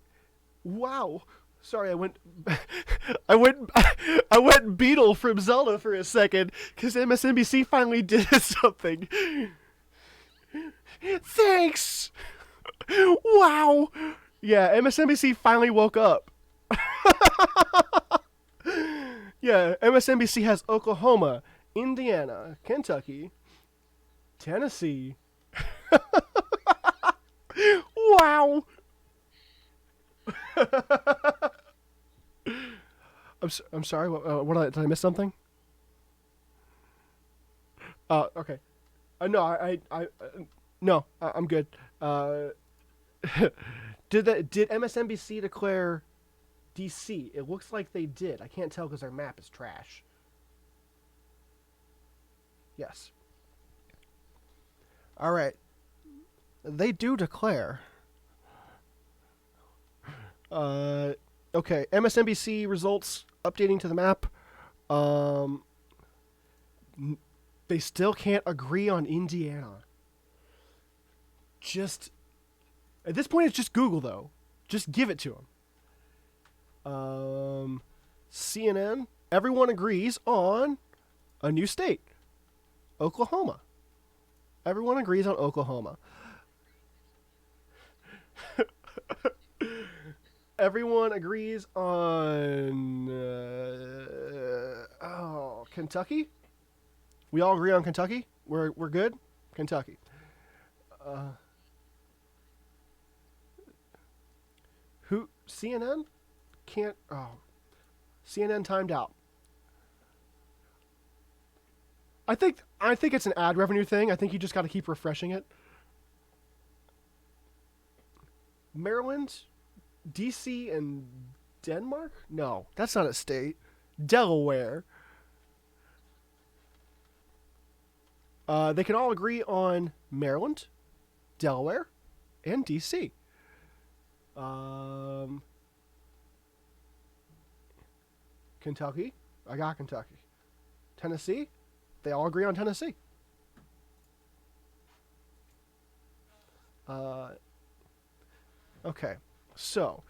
Sorry, I went Beetle from Zelda for a second because MSNBC finally did something. Thanks. Wow. Yeah, MSNBC finally woke up. Yeah, MSNBC has Oklahoma, Indiana, Kentucky, Tennessee. Wow. I'm sorry. What did I miss something? Okay. No, no, I'm good. Did MSNBC declare DC? It looks like they did. I can't tell because their map is trash. Yes. All right. They do declare. Okay. MSNBC results updating to the map. They still can't agree on Indiana. Just at this point, it's just Google though. Just give it to them. CNN. Everyone agrees on a new state, Oklahoma. Everyone agrees on Oklahoma. Everyone agrees on Kentucky. We all agree on Kentucky. We're good. Kentucky. Who CNN can't? Oh, CNN timed out. I think it's an ad revenue thing. I think you just got to keep refreshing it. Maryland, D.C., and Denmark? No, that's not a state. Delaware. They can all agree on Maryland, Delaware, and D.C. Kentucky. I got Kentucky. Tennessee. They all agree on Tennessee. Okay, so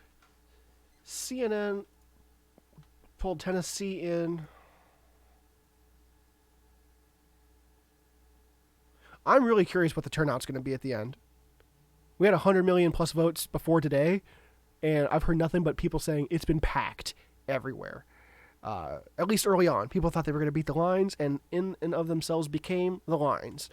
CNN pulled Tennessee in. I'm really curious what the turnout's going to be at the end. We had 100 million plus votes before today, and I've heard nothing but people saying it's been packed everywhere. At least early on, people thought they were going to beat the lines, and in and of themselves became the lines.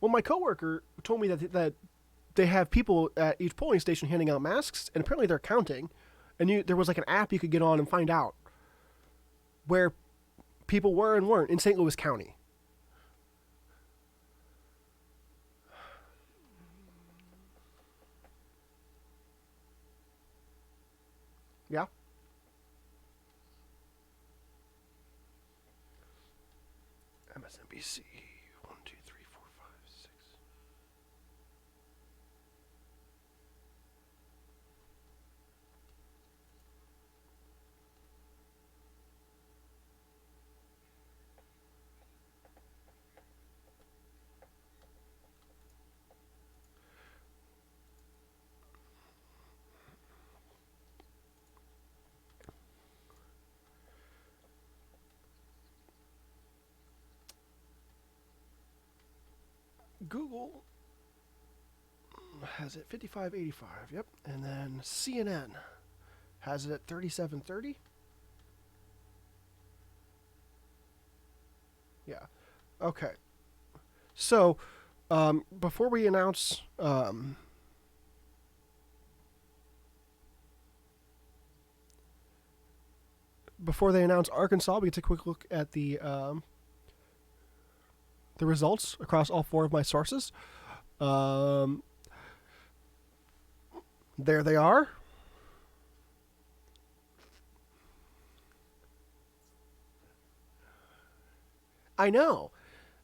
Well, my coworker told me that they have people at each polling station handing out masks, and apparently they're counting. And there was like an app you could get on and find out where people were and weren't in St. Louis County. Yeah. MSNBC. 1, 2, 3, 4, 5, 6. Google has it 5585. Yep. And then CNN has it at 3730. Yeah. Okay. So, before we announce, before they announce Arkansas, we can take a quick look at the results across all four of my sources. There they are. I know.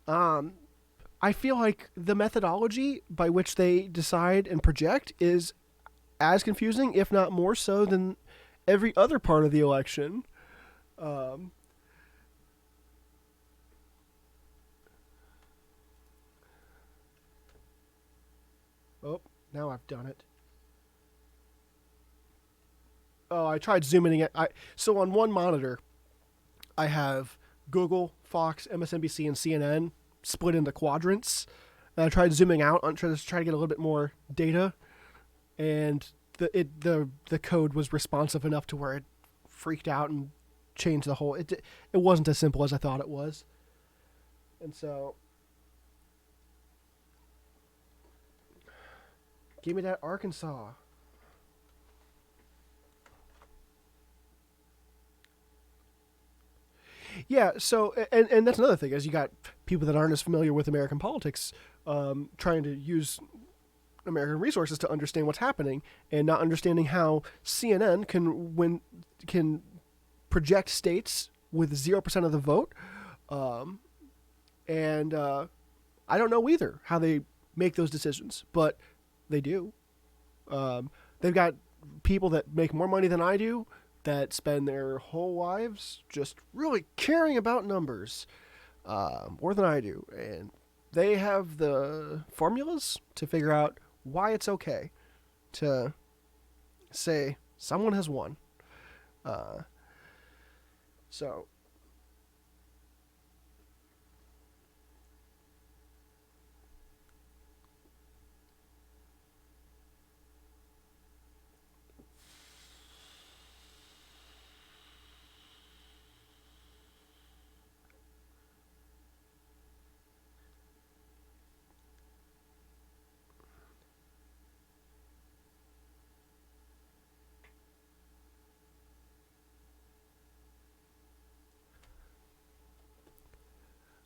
I feel like the methodology by which they decide and project is as confusing, if not more so, than every other part of the election. Oh, now I've done it. Oh, I tried zooming it. So on one monitor, I have Google, Fox, MSNBC, and CNN split into quadrants. And I tried zooming out on trying to get a little bit more data, and the code was responsive enough to where it freaked out and changed the whole. It wasn't as simple as I thought it was, and so give me that Arkansas. Yeah, so and that's another thing, is you got people that aren't as familiar with American politics, trying to use American resources to understand what's happening, and not understanding how CNN can project states with 0% of the vote, and I don't know either how they make those decisions, but they do. They've got people that make more money than I do, that spend their whole lives just really caring about numbers, more than I do. And they have the formulas to figure out why it's okay to say someone has won. Uh, so,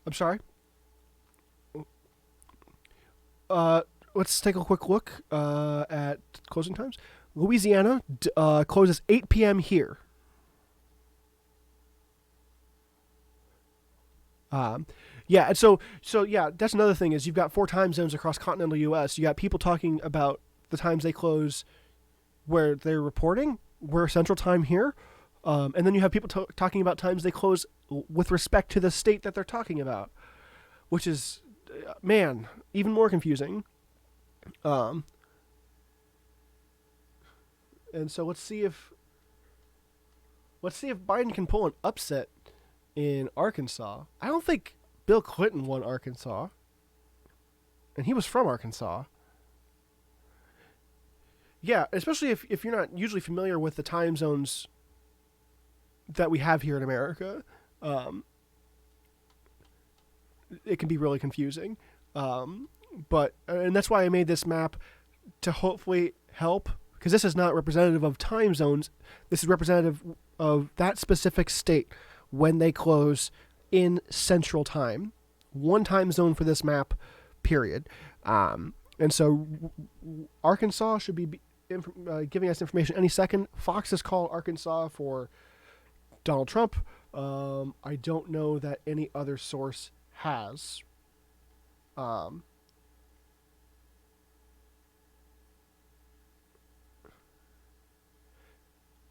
I'm sorry. Uh, let's take a quick look at closing times. Louisiana closes 8 p.m. here. Um, yeah, and so yeah, that's another thing, is you've got 4 time zones across continental U.S. You got people talking about the times they close where they're reporting. We're Central Time here, and then you have people talking about times they close with respect to the state that they're talking about, which is, man, even more confusing. Um, and so let's see if Biden can pull an upset in Arkansas. I don't think Bill Clinton won Arkansas, and he was from Arkansas. Yeah, especially if you're not usually familiar with the time zones that we have here in America, um, it can be really confusing. But and that's why I made this map, to hopefully help, because this is not representative of time zones. This is representative of that specific state when they close in Central Time. One time zone for this map, period. And so Arkansas should be giving us information any second. Fox has called Arkansas for Donald Trump. I don't know that any other source has.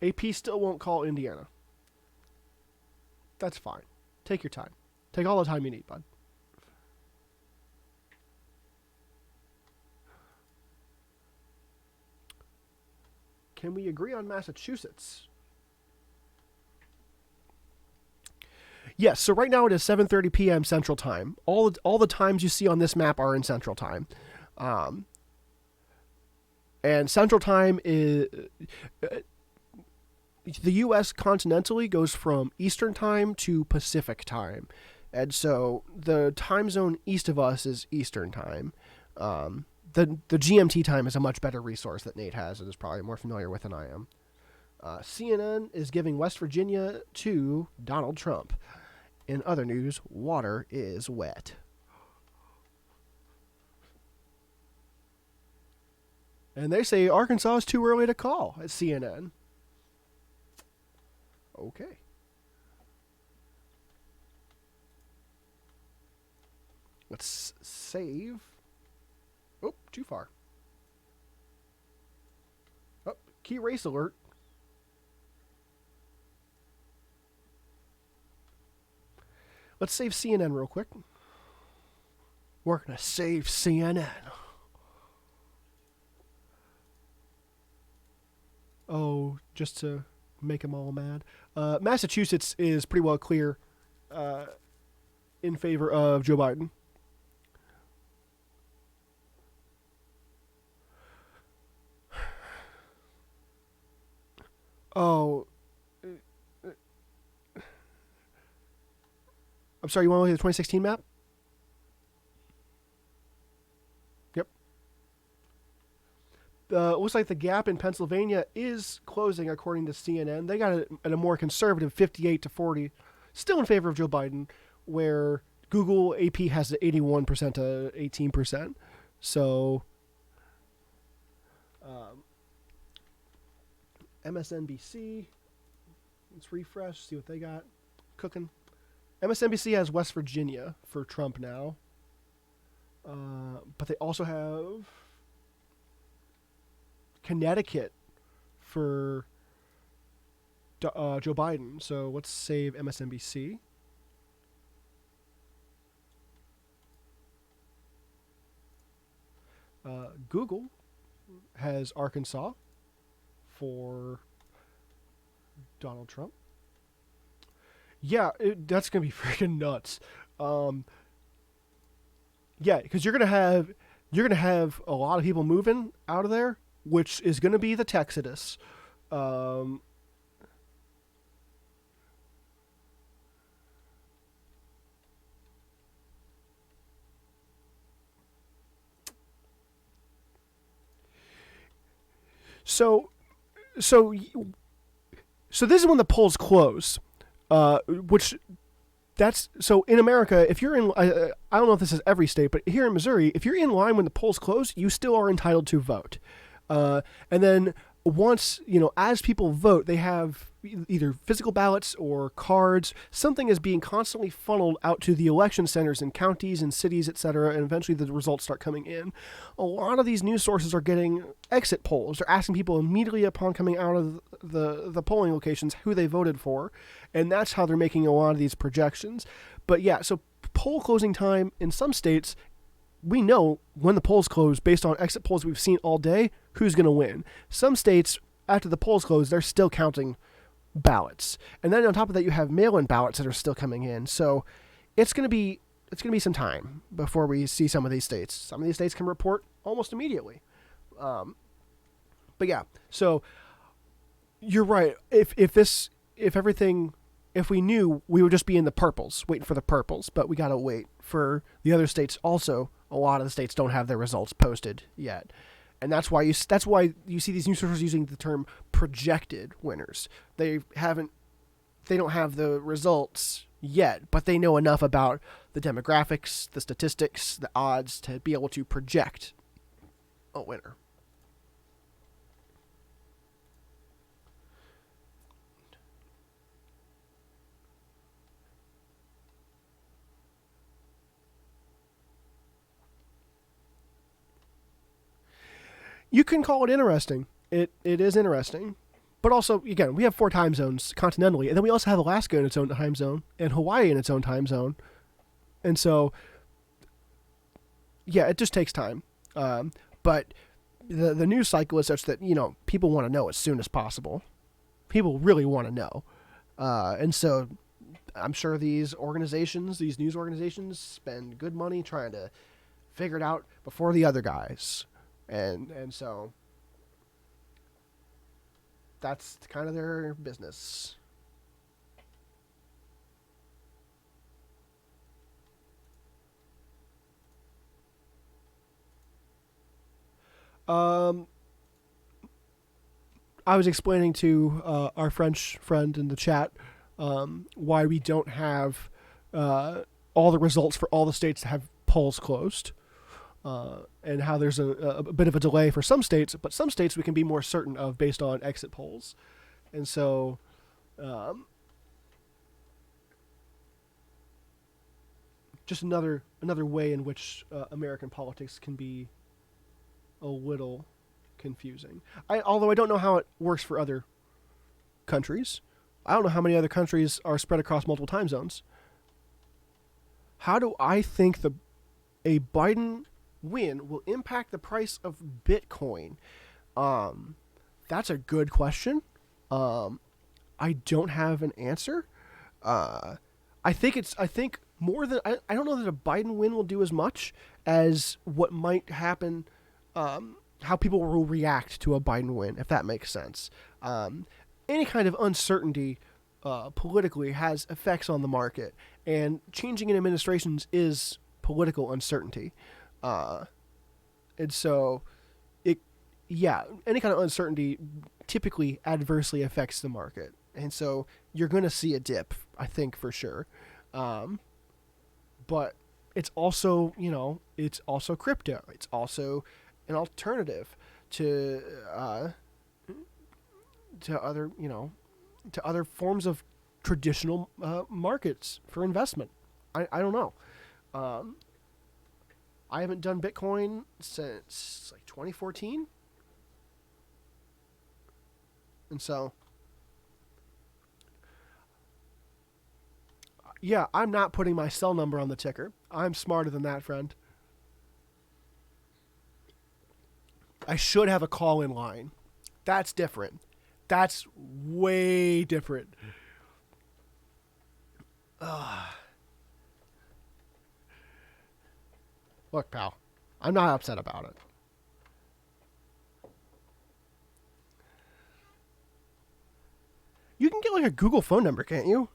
AP still won't call Indiana. That's fine. Take your time. Take all the time you need, bud. Can we agree on Massachusetts? Yes, so right now it is 7:30 p.m. Central Time. All the times you see on this map are in Central Time. And Central Time is... the U.S. continentally goes from Eastern Time to Pacific Time. And so the time zone east of us is Eastern Time. The GMT time is a much better resource that Nate has and is probably more familiar with than I am. CNN is giving West Virginia to Donald Trump. In other news, water is wet. And they say Arkansas is too early to call at CNN. Okay. Let's save. Oh, too far. Oh, key race alert. Let's save CNN real quick. We're going to save CNN. Oh, just to make them all mad. Massachusetts is pretty well clear in favor of Joe Biden. Oh. I'm sorry, you want to look at the 2016 map? Yep. Looks like the gap in Pennsylvania is closing according to CNN. They got it at a more conservative 58 to 40 still in favor of Joe Biden, where Google AP has it 81% to 18%. So MSNBC, let's refresh, see what they got cooking. MSNBC has West Virginia for Trump now. But they also have Connecticut for Joe Biden. So let's save MSNBC. Google has Arkansas for Donald Trump. Yeah, that's going to be freaking nuts. Yeah, because you're gonna have a lot of people moving out of there, which is gonna be the Texodus. So, so, so this is when the polls close, which that's so in America. If you're in, I don't know if this is every state, but here in Missouri, if you're in line when the polls close, you still are entitled to vote. And then once, as people vote, they have either physical ballots or cards. Something is being constantly funneled out to the election centers in counties and cities, etc., and eventually the results start coming in. A lot of these news sources are getting exit polls. They're asking people immediately upon coming out of the polling locations who they voted for, and that's how they're making a lot of these projections. But yeah, so poll closing time in some states, we know when the polls close based on exit polls we've seen all day who's going to win. Some states, after the polls close, they're still counting ballots, and then on top of that, you have mail-in ballots that are still coming in. So it's going to be some time before we see some of these states. Some of these states can report almost immediately. But yeah, so you're right. If we knew, we would just be in the purples, waiting for the purples. But we gotta wait for the other states. Also, a lot of the states don't have their results posted yet. And that's why you see these news sources using the term projected winners. They don't have the results yet, but they know enough about the demographics, the statistics, the odds to be able to project a winner. You can call it interesting. It is interesting. But also, again, we have 4 time zones continentally, and then we also have Alaska in its own time zone, and Hawaii in its own time zone. And so, yeah, it just takes time. But the news cycle is such that, people want to know as soon as possible. People really want to know. And so I'm sure these news organizations, spend good money trying to figure it out before the other guys. And so that's kind of their business. I was explaining to our French friend in the chat why we don't have all the results for all the states that have polls closed. And how there's a bit of a delay for some states, but some states we can be more certain of based on exit polls. And so just another way in which American politics can be a little confusing. Although I don't know how it works for other countries. I don't know how many other countries are spread across multiple time zones. How do I think a Biden win will impact the price of Bitcoin? That's a good question. I don't have an answer. I think more than I don't know that a Biden win will do as much as what might happen, how people will react to a Biden win, if that makes sense. Any kind of uncertainty politically has effects on the market, and changing in administrations is political uncertainty. And so any kind of uncertainty typically adversely affects the market. And so you're going to see a dip, I think, for sure. But it's also, it's also crypto. It's also an alternative to other, to other forms of traditional markets for investment. I don't know. I haven't done Bitcoin since like 2014. And so, yeah, I'm not putting my cell number on the ticker. I'm smarter than that, friend. I should have a call-in line. That's different. That's way different. Look, pal, I'm not upset about it. You can get like a Google phone number, can't you?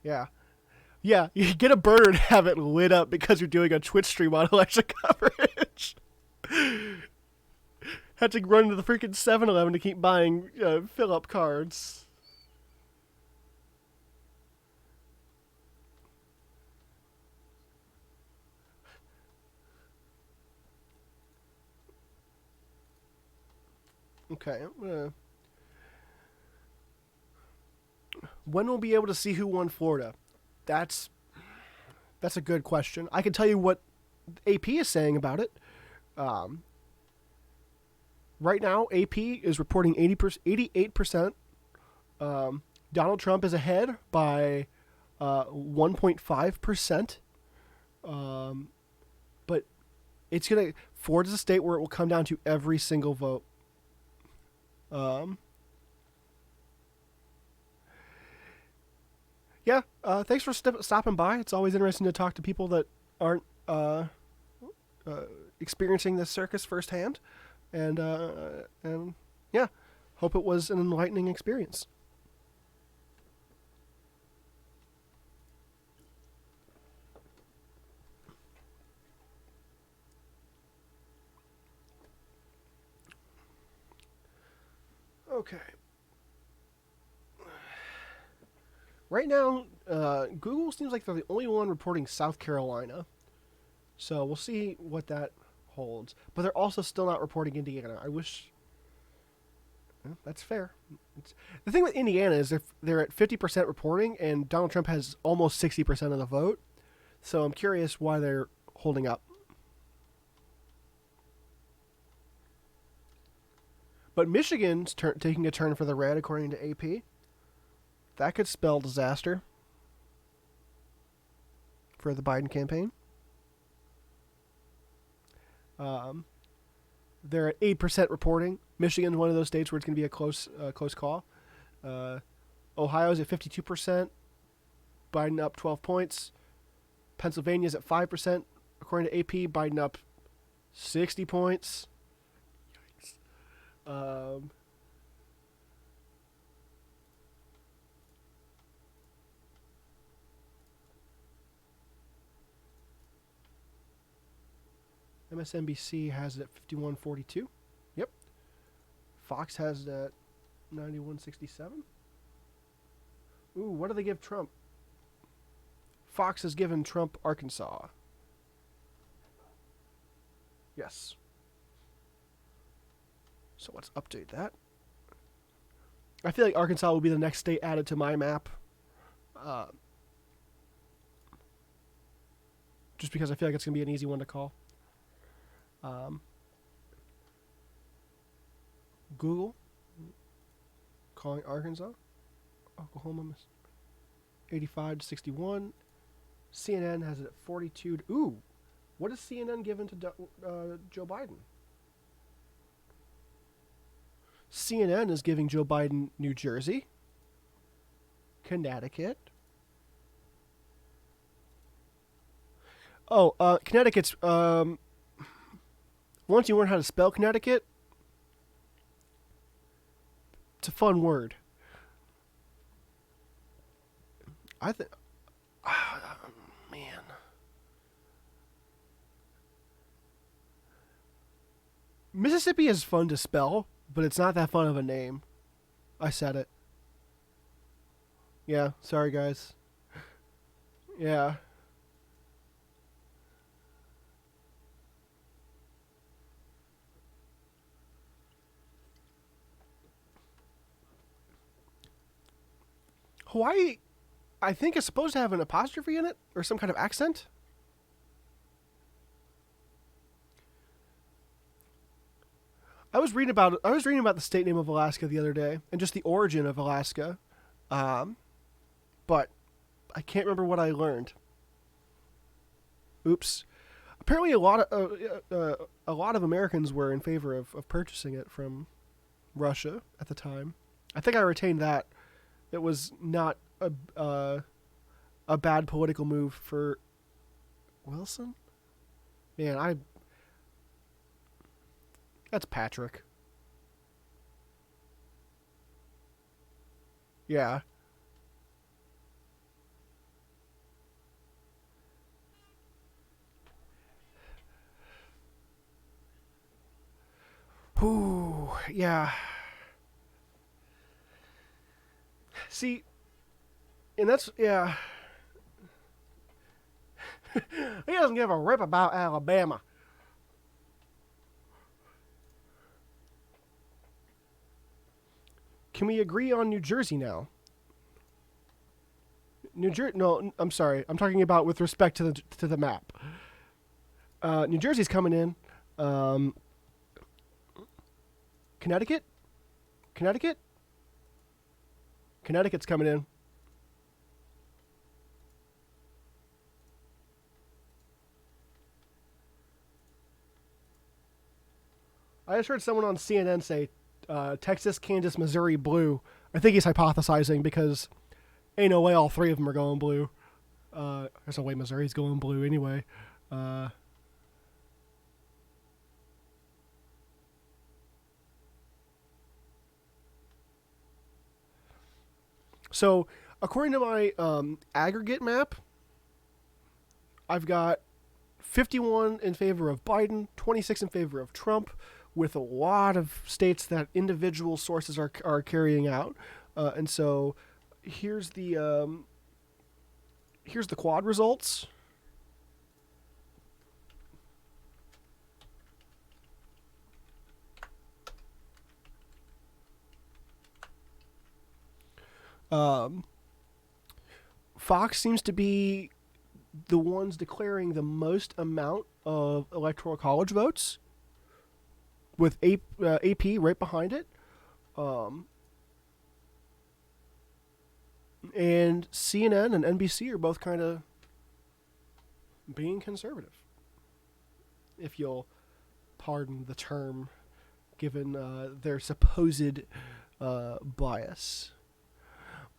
Yeah. Yeah, you get a burner and have it lit up because you're doing a Twitch stream on election coverage. Had to run to the freaking 7-Eleven to keep buying fill-up cards. Okay, I'm gonna... When we'll be able to see who won Florida? That's a good question. I can tell you what AP is saying about it. Right now, AP is reporting 88%. Donald Trump is ahead by 1.5%. But Florida's a state where it will come down to every single vote. Yeah, thanks for stopping by. It's always interesting to talk to people that aren't experiencing this circus firsthand. And yeah, hope it was an enlightening experience. Okay. Right now, Google seems like they're the only one reporting South Carolina. So we'll see what that holds. But they're also still not reporting Indiana. I wish... that's fair. The thing with Indiana is they're at 50% reporting, and Donald Trump has almost 60% of the vote. So I'm curious why they're holding up. But Michigan's taking a turn for the red, according to AP. That could spell disaster for the Biden campaign. They're at 8% reporting. Michigan's one of those states where it's going to be a close call. Ohio's at 52%. Biden up 12 points. Pennsylvania's at 5%. According to AP, Biden up 60 points. Yikes. MSNBC has it at 51.42. Yep. Fox has it at 91.67. Ooh, what do they give Trump? Fox has given Trump Arkansas. Yes. So let's update that. I feel like Arkansas will be the next state added to my map. Just because I feel like it's going to be an easy one to call. Google calling Arkansas. Oklahoma 85-61. CNN has it at 42. Ooh, what is CNN given to Joe Biden? CNN is giving Joe Biden New Jersey, Connecticut. Oh, Connecticut's... once you learn how to spell Connecticut, it's a fun word. I think... man. Mississippi is fun to spell, but it's not that fun of a name. I said it. Yeah, sorry guys. Yeah. Hawaii, I think, is supposed to have an apostrophe in it or some kind of accent. I was reading about the state name of Alaska the other day and just the origin of Alaska, but I can't remember what I learned. Oops. Apparently, a lot of Americans were in favor of purchasing it from Russia at the time. I think I retained that. It was not a bad political move for Wilson. Man, that's Patrick. Yeah. Ooh, yeah. See, and that's, yeah. He doesn't give a rip about Alabama. Can we agree on New Jersey now? No, I'm sorry. I'm talking about with respect to the map. New Jersey's coming in. Connecticut's coming in. I just heard someone on CNN say Texas, Kansas, Missouri blue. I think he's hypothesizing because ain't no way all three of them are going blue. There's no way Missouri's going blue anyway. So, according to my aggregate map, I've got 51 in favor of Biden, 26 in favor of Trump, with a lot of states that individual sources are carrying out. And so, here's the quad results. Fox seems to be the ones declaring the most amount of electoral college votes, with AP right behind it. And CNN and NBC are both kind of being conservative, if you'll pardon the term, given their supposed bias.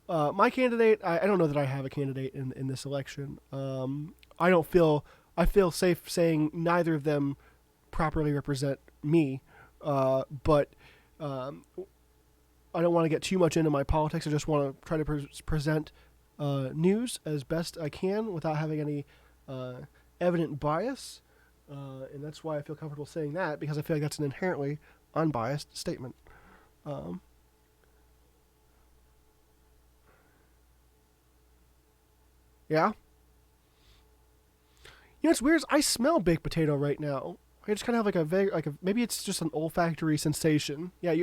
My candidate, I don't know that I have a candidate in this election. I feel safe saying neither of them properly represent me, but I don't want to get too much into my politics. I just want to try to present news as best I can without having any evident bias, and that's why I feel comfortable saying that, because I feel like that's an inherently unbiased statement. Yeah. You know what's weird is I smell baked potato right now. I just kind of have maybe it's just an olfactory sensation. Yeah,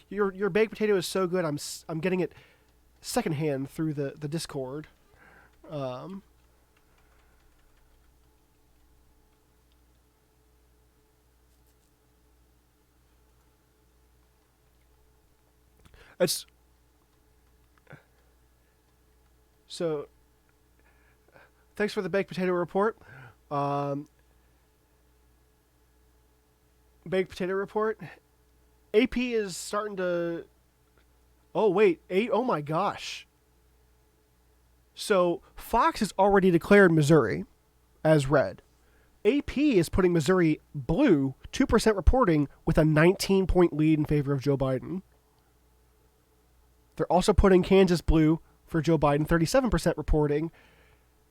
your baked potato is so good. I'm getting it secondhand through the Discord. It's so. Thanks for the baked potato report. Baked potato report. AP is starting to. Oh wait, oh my gosh. So Fox has already declared Missouri as red. AP is putting Missouri blue, 2% reporting, with a 19-point lead in favor of Joe Biden. They're also putting Kansas blue for Joe Biden, 37% reporting.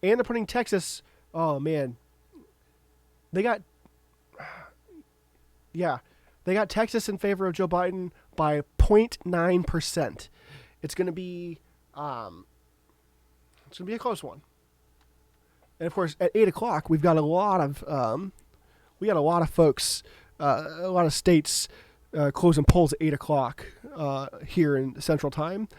And they're putting Texas, oh man. They They got Texas in favor of Joe Biden by 0.9%. It's going to be a close one. And of course, at 8:00, we've got a lot of folks, a lot of states closing polls at 8:00 here in Central Time.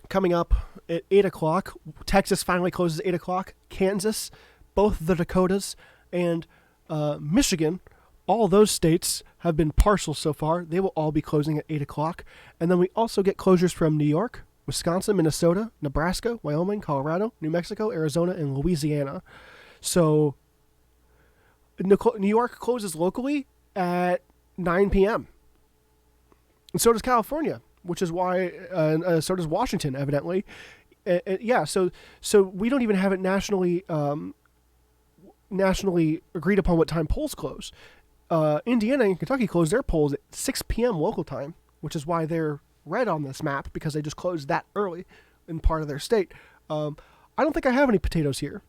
Coming up at 8:00, Texas finally closes at 8:00. Kansas, both the Dakotas, and Michigan, all those states have been partial so far. They will all be closing at 8:00. And then we also get closures from New York, Wisconsin, Minnesota, Nebraska, Wyoming, Colorado, New Mexico, Arizona, and Louisiana. So New York closes locally at 9 p.m. And so does California, which is why so does Washington, evidently. So we don't even have it nationally agreed upon what time polls close. Indiana and Kentucky close their polls at 6 p.m. local time, which is why they're red on this map, because they just closed that early in part of their state. I don't think I have any potatoes here.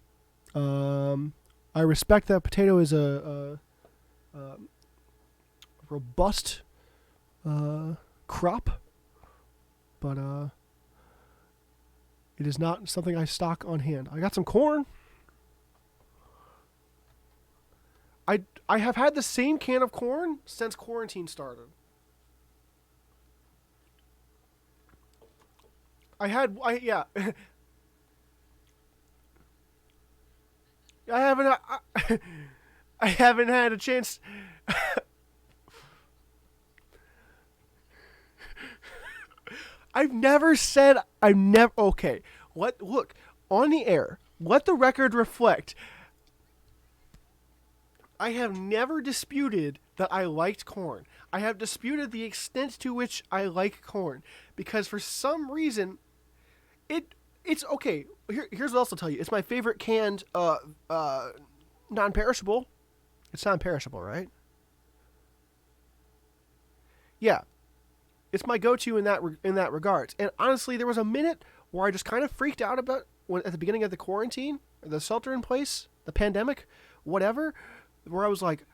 I respect that potato is a robust crop, but it is not something I stock on hand. I got some corn. I have had the same can of corn since quarantine started. I haven't had a chance. Okay. Look, on the air, let the record reflect. I have never disputed that I liked corn. I have disputed the extent to which I like corn, because for some reason, it's okay. Here's what else I'll tell you. It's my favorite canned non-perishable. It's non-perishable, right? Yeah, it's my go-to in that regards. And honestly, there was a minute where I just kind of freaked out about at the beginning of the quarantine, the shelter in place, the pandemic, whatever, where I was like,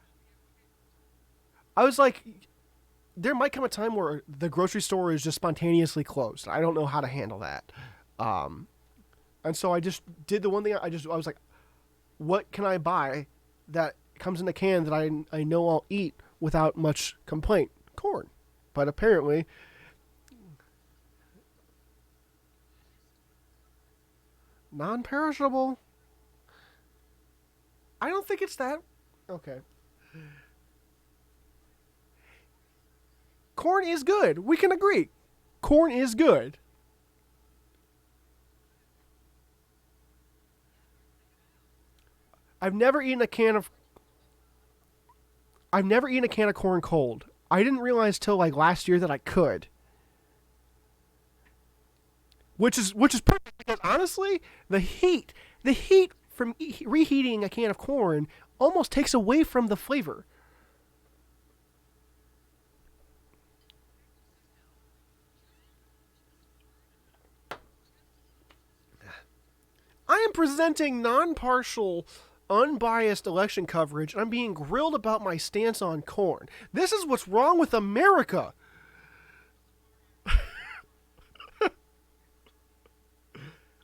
there might come a time where the grocery store is just spontaneously closed. I don't know how to handle that. And so I just did the one thing. I was like, what can I buy that comes in a can that I know I'll eat without much complaint? Corn. But apparently, non-perishable. I don't think it's that. Okay. Corn is good. We can agree. Corn is good. I've never eaten a can of corn cold. I didn't realize till like last year that I could. Which is perfect, because honestly, the heat from reheating a can of corn almost takes away from the flavor. I am presenting non-partial, unbiased election coverage, and I'm being grilled about my stance on corn. This is what's wrong with America.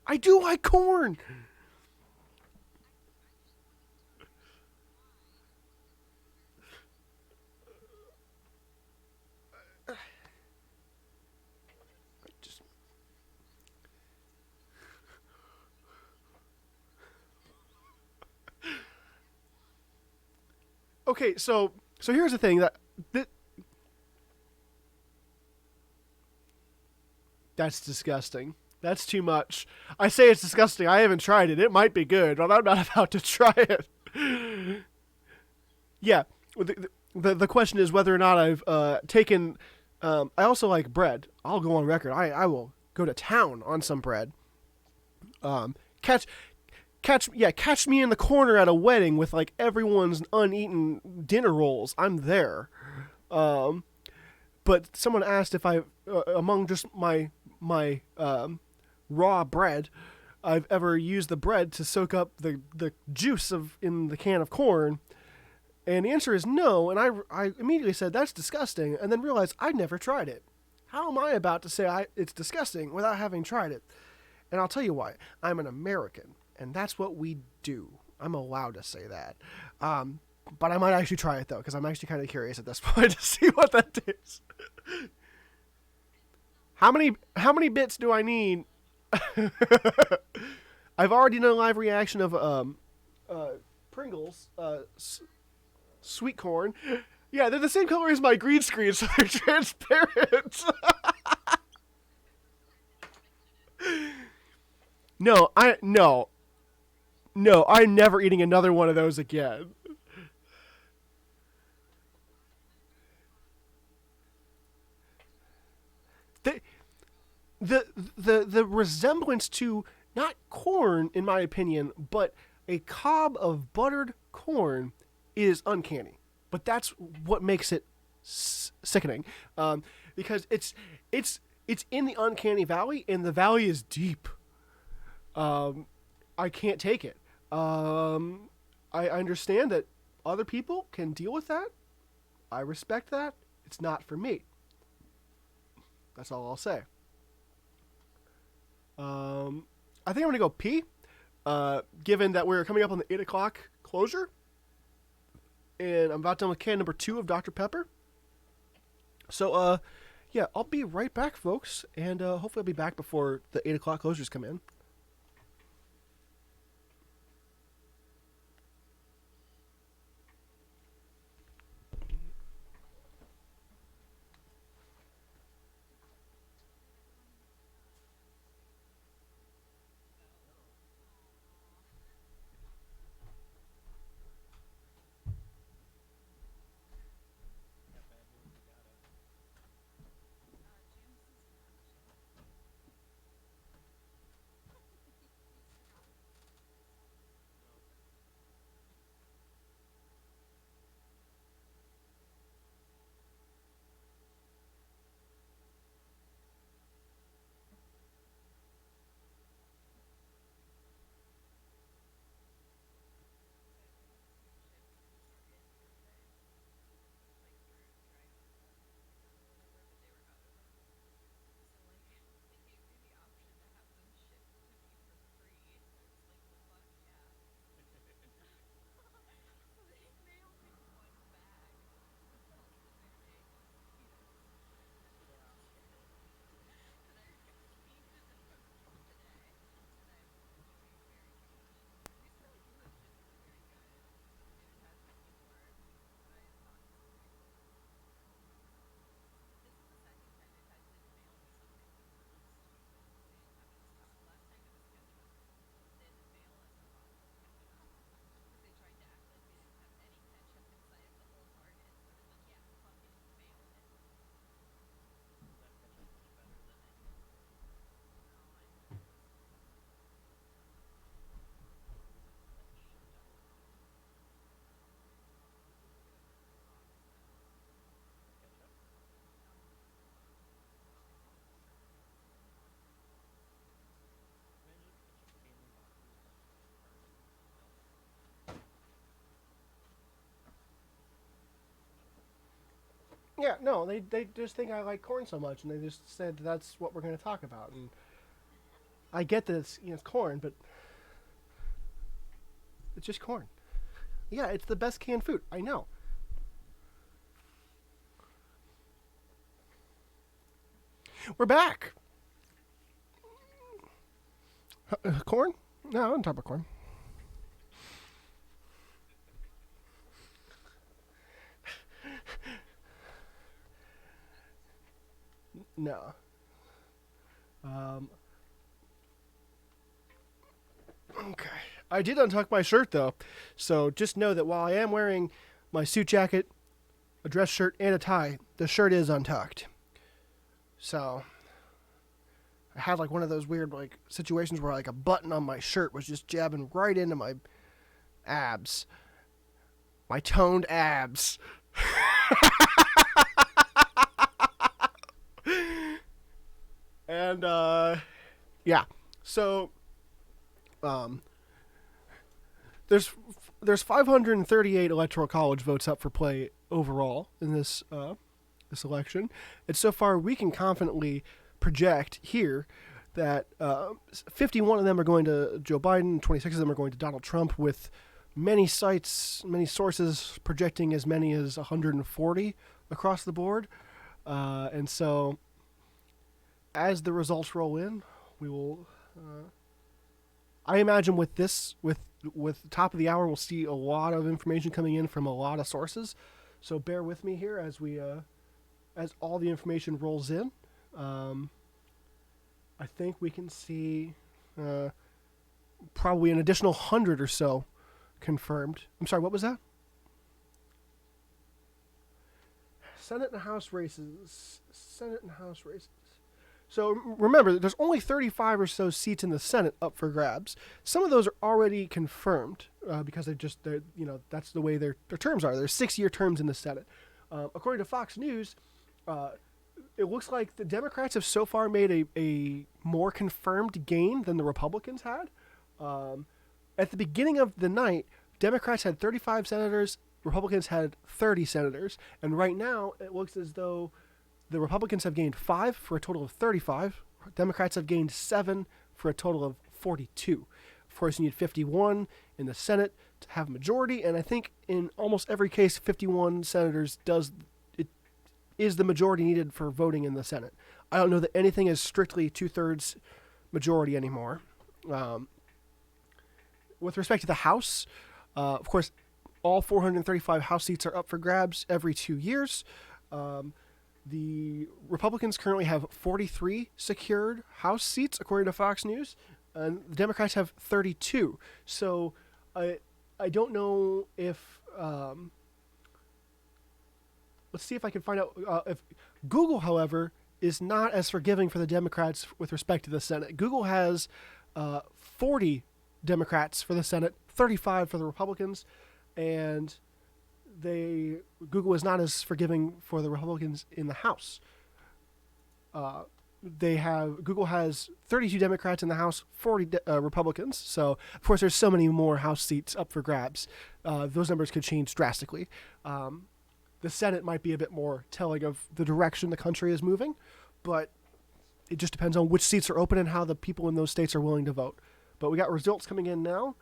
I do like corn. Okay, so here's the thing that's disgusting. That's too much. I say it's disgusting. I haven't tried it. It might be good, but I'm not about to try it. Yeah, the question is whether or not I've taken. I also like bread. I'll go on record. I will go to town on some bread. Catch me in the corner at a wedding with like everyone's uneaten dinner rolls. I'm there. But someone asked if I among just my raw bread I've ever used the bread to soak up the juice in the can of corn. And the answer is no. And I immediately said, that's disgusting. And then realized I'd never tried it. How am I about to say it's disgusting without having tried it? And I'll tell you why. I'm an American. And that's what we do. I'm allowed to say that. But I might actually try it, though, because I'm actually kind of curious at this point to see what that tastes. How many bits do I need? I've already done a live reaction of Pringles, sweet corn. Yeah, they're the same color as my green screen, so they're transparent. No, I'm never eating another one of those again. The resemblance to not corn, in my opinion, but a cob of buttered corn is uncanny. But that's what makes it sickening, because it's in the uncanny valley, and the valley is deep. I can't take it. I understand that other people can deal with that. I respect that. It's not for me. That's all I'll say. I think I'm gonna go pee. Given that we're coming up on the 8 o'clock closure, and I'm about done with can number 2 of Dr. Pepper. So, yeah, I'll be right back, folks, and hopefully I'll be back before the 8 o'clock closures come in. Yeah, no, they just think I like corn so much, and they just said that's what we're going to talk about. And I get that it's corn, but it's just corn. Yeah, it's the best canned food. I know. We're back. Corn? No, I don't talk about corn. No. Okay. I did untuck my shirt, though. So just know that while I am wearing my suit jacket, a dress shirt, and a tie, the shirt is untucked. So I had like one of those weird like situations where like a button on my shirt was just jabbing right into my abs. My toned abs. And yeah. So, um, there's 538 electoral college votes up for play overall in this election, and so far we can confidently project here that 51 of them are going to Joe Biden, 26 of them are going to Donald Trump, with many sites, many sources projecting as many as 140 across the board. And so, as the results roll in, we will. I imagine with the top of the hour, we'll see a lot of information coming in from a lot of sources. So bear with me here as as all the information rolls in. I think we can see probably an additional 100 or so confirmed. I'm sorry, what was that? Senate and House races. Senate and House races. So remember, there's only 35 or so seats in the Senate up for grabs. Some of those are already confirmed because that's the way their terms are. There's 6-year terms in the Senate. According to Fox News, it looks like the Democrats have so far made a more confirmed gain than the Republicans had. At the beginning of the night, Democrats had 35 senators, Republicans had 30 senators, and right now it looks as though the Republicans have gained 5 for a total of 35. Democrats have gained 7 for a total of 42. Of course, you need 51 in the Senate to have a majority, and I think in almost every case, 51 senators is the majority needed for voting in the Senate. I don't know that anything is strictly 2/3 majority anymore. With respect to the House, of course, all 435 House seats are up for grabs every 2 years. The Republicans currently have 43 secured House seats, according to Fox News, and the Democrats have 32. So I don't know if... let's see if I can find out if Google, however, is not as forgiving for the Democrats with respect to the Senate. Google has 40 Democrats for the Senate, 35 for the Republicans, and Google is not as forgiving for the Republicans in the House. Google has 32 Democrats in the House, 40 Republicans. So, of course, there's so many more House seats up for grabs. Those numbers could change drastically. The Senate might be a bit more telling of the direction the country is moving, but it just depends on which seats are open and how the people in those states are willing to vote. But we got results coming in now.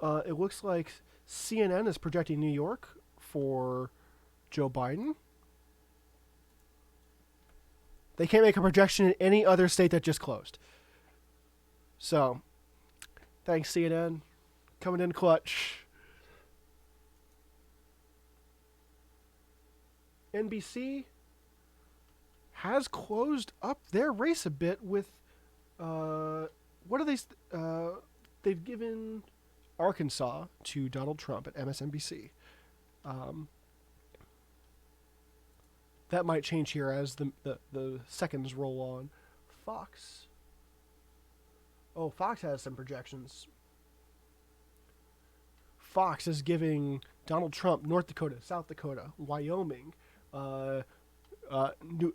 It looks like CNN is projecting New York for Joe Biden. They can't make a projection in any other state that just closed. So, thanks CNN. Coming in clutch. NBC has closed up their race a bit with, what are they? They've given Arkansas to Donald Trump at MSNBC. That might change here as the seconds roll on. Fox. Oh, Fox has some projections. Fox is giving Donald Trump North Dakota, South Dakota, Wyoming,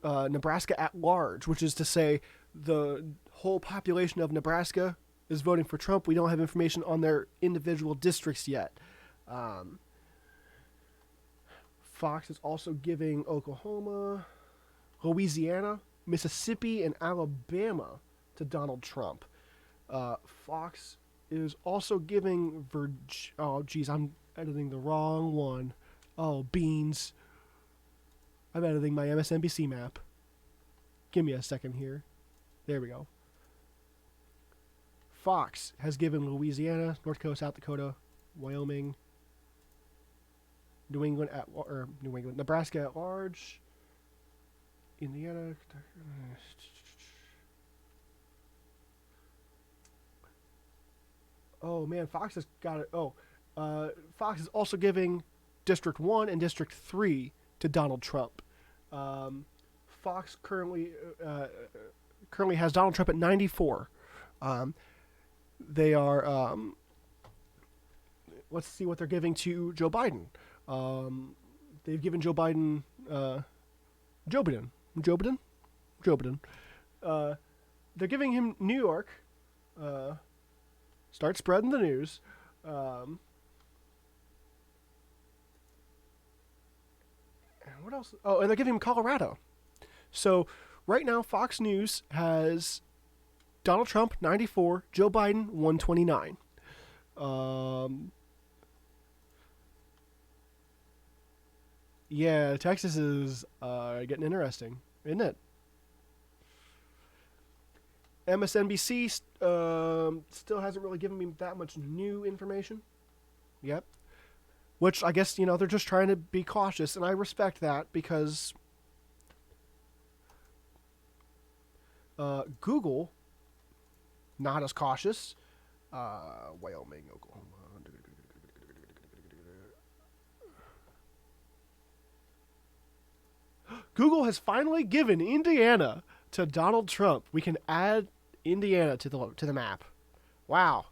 Nebraska at large, which is to say the whole population of Nebraska is voting for Trump. We don't have information on their individual districts yet. Fox is also giving Oklahoma, Louisiana, Mississippi, and Alabama to Donald Trump. Fox is also giving oh, geez, I'm editing the wrong one. Oh, beans. I'm editing my MSNBC map. Give me a second here. There we go. Fox has given Louisiana, North Dakota, South Dakota, Wyoming, Nebraska at large, Indiana. Oh man, Fox has got it. Fox is also giving District 1 and District 3 to Donald Trump. Fox currently has Donald Trump at 94. They are. Let's see what they're giving to Joe Biden. They've given Joe Biden, Joe Biden. They're giving him New York, Start spreading the news. And what else? Oh, and they're giving him Colorado. So right now, Fox News has Donald Trump 94, Joe Biden 129. Yeah, Texas is getting interesting, isn't it? MSNBC still hasn't really given me that much new information. Yep. Which I guess, they're just trying to be cautious, and I respect that because Google, not as cautious. Wyoming, Oklahoma. Google has finally given Indiana to Donald Trump. We can add Indiana to the map. Wow.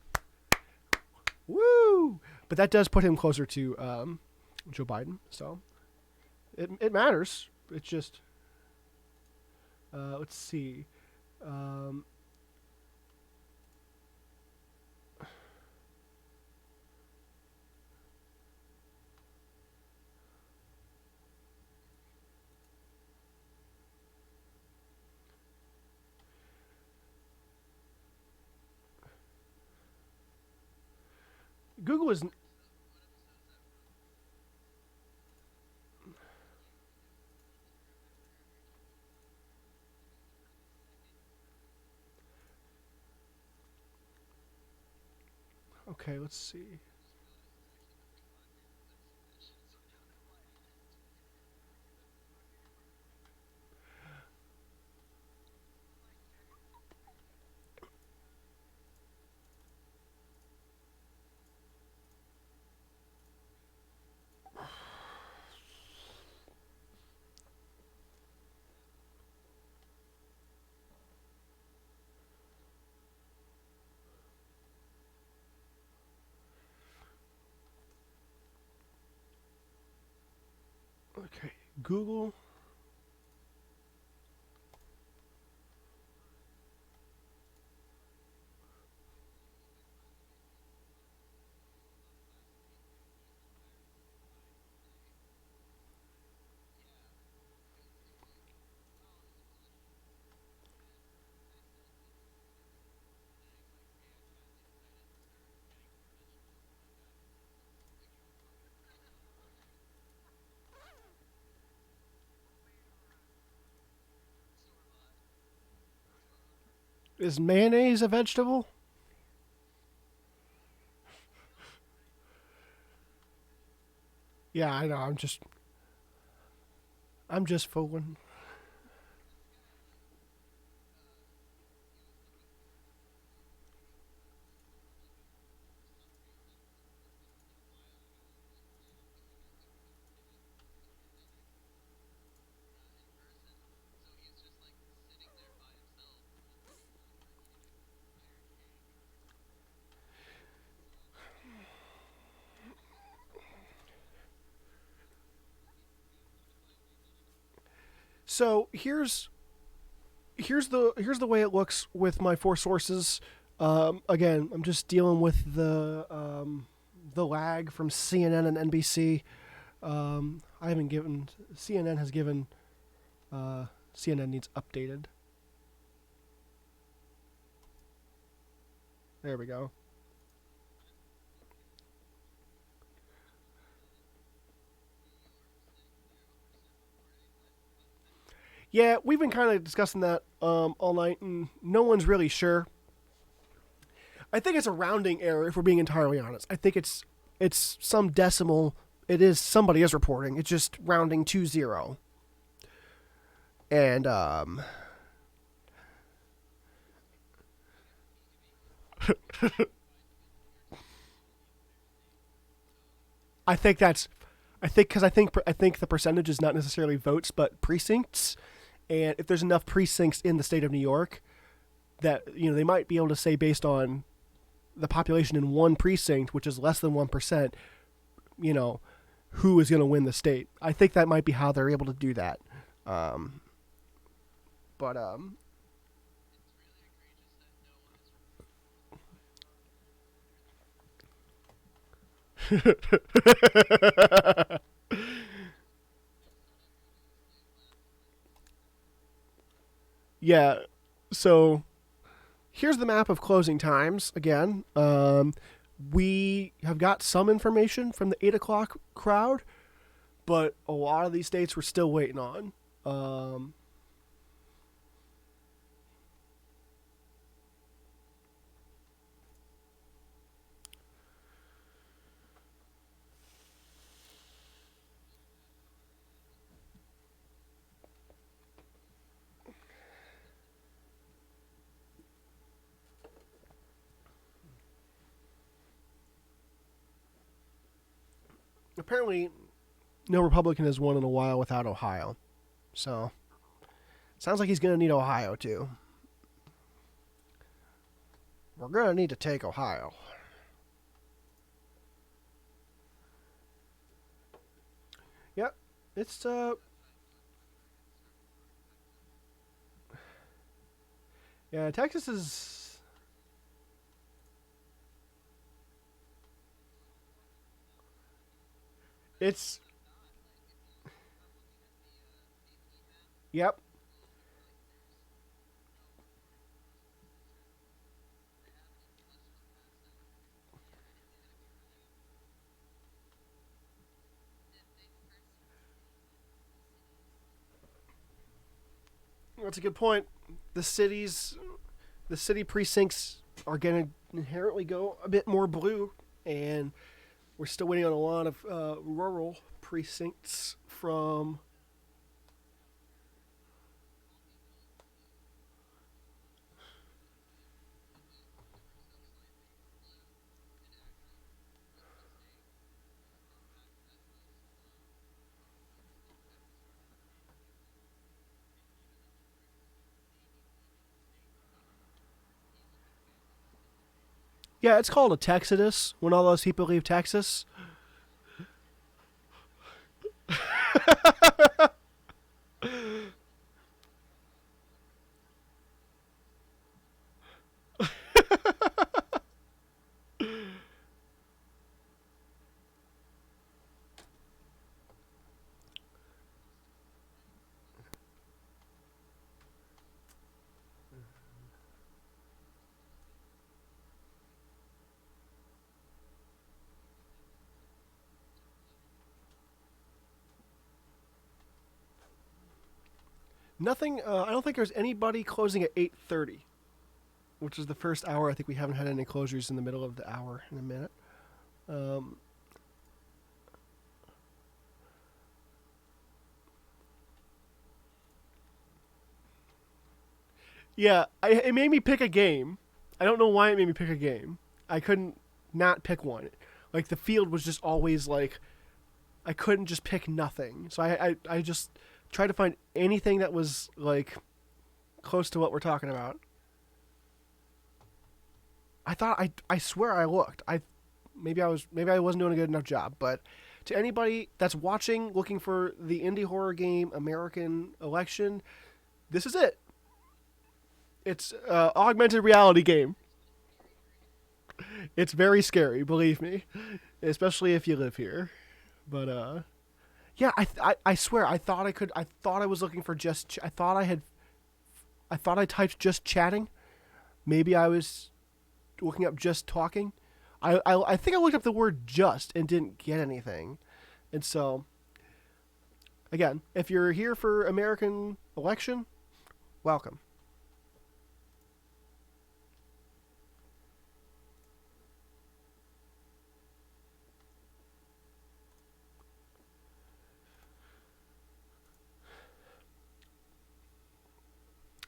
Woo! But that does put him closer to Joe Biden. So it matters. It's just let's see. Google is okay. Let's see. Okay, Google. Is mayonnaise a vegetable? Yeah, I know. I'm just fooling. So here's the way it looks with my four sources. Again, I'm just dealing with the lag from CNN and NBC. I haven't given CNN has given CNN needs updated. There we go. Yeah, we've been kind of discussing that all night, and no one's really sure. I think it's a rounding error, if we're being entirely honest. I think it's some decimal. It is somebody is reporting. It's just rounding to zero, and I think that's. I think the percentage is not necessarily votes, but precincts, and if there's enough precincts in the state of New York, that they might be able to say based on the population in one precinct, which is less than 1%, you know, who is going to win the state. I think that might be how they're able to do that. Um, but Yeah. So here's the map of closing times again. We have got some information from the 8 o'clock crowd, but a lot of these states we're still waiting on. Um, Apparently, no Republican has won in a while without Ohio. So, sounds like he's going to need Ohio too. We're going to need to take Ohio. Yep. It's, yeah, Texas is. It's. Yep. That's a good point. The cities, the city precincts are going to inherently go a bit more blue, and we're still waiting on a lot of rural precincts from. Yeah, it's called a Texodus when all those people leave Texas. Nothing. I don't think there's anybody closing at 8:30, which is the first hour. I think we haven't had any closures in the middle of the hour in a minute. Um, yeah, it made me pick a game. I don't know why it made me pick a game. I couldn't not pick one. Like the field was just always like I couldn't just pick nothing. So I just tried to find anything that was like close to what we're talking about. I swear I looked. Maybe I wasn't doing a good enough job, but to anybody that's watching looking for the indie horror game American Election, this is it. It's augmented reality game. It's very scary, believe me, especially if you live here. But yeah, I swear I thought I could. I thought I was looking for just. I thought I had. I thought I typed just chatting. Maybe I was looking up just talking. I think I looked up the word just and didn't get anything. And so, again, if you're here for American Election, welcome.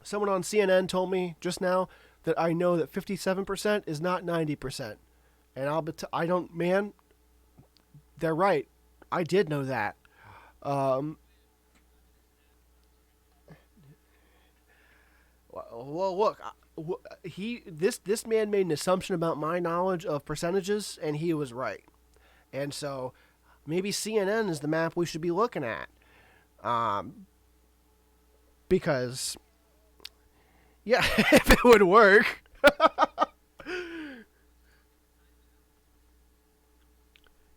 Someone on CNN told me just now that I know that 57% is not 90%. And I don't, man, they're right. I did know that. Um, well, look, this man made an assumption about my knowledge of percentages, and he was right. And so maybe CNN is the map we should be looking at, um, because yeah, if it would work.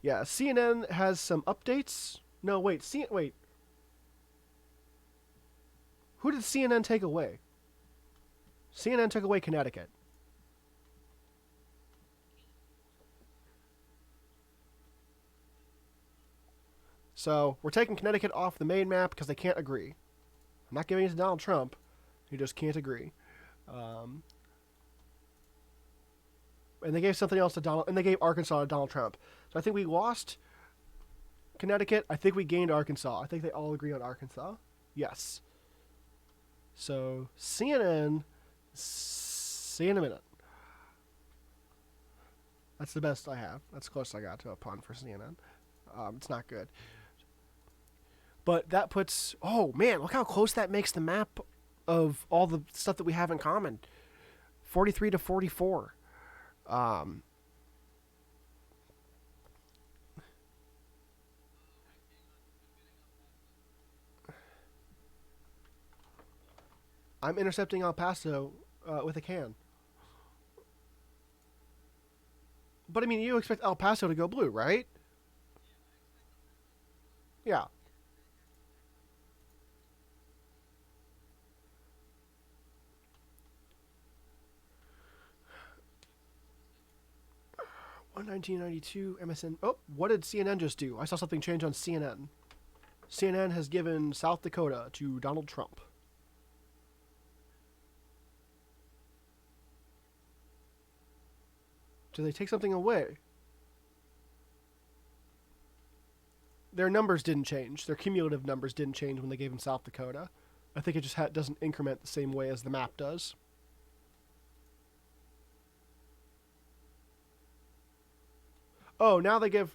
Yeah, CNN has some updates. No, wait, wait. Who did CNN take away? CNN took away Connecticut. So we're taking Connecticut off the main map because they can't agree. I'm not giving it to Donald Trump. He just can't agree. Um, and they gave something else to Donald, and they gave Arkansas to Donald Trump. So I think we lost Connecticut. I think we gained Arkansas. I think they all agree on Arkansas. Yes. So CNN, see you in a minute. That's the best I have. That's close as I got to a pun for CNN. It's not good. But that puts... Oh, man, look how close that makes the map of all the stuff that we have in common. 43 to 44. I'm intercepting El Paso with a can. But, I mean, you expect El Paso to go blue, right? Yeah. On 1992 MSN. Oh, what did CNN just do? I saw something change on CNN. CNN has given South Dakota to Donald Trump. Do they take something away? Their numbers didn't change. Their cumulative numbers didn't change when they gave him South Dakota. I think it just doesn't increment the same way as the map does. Oh, now they gave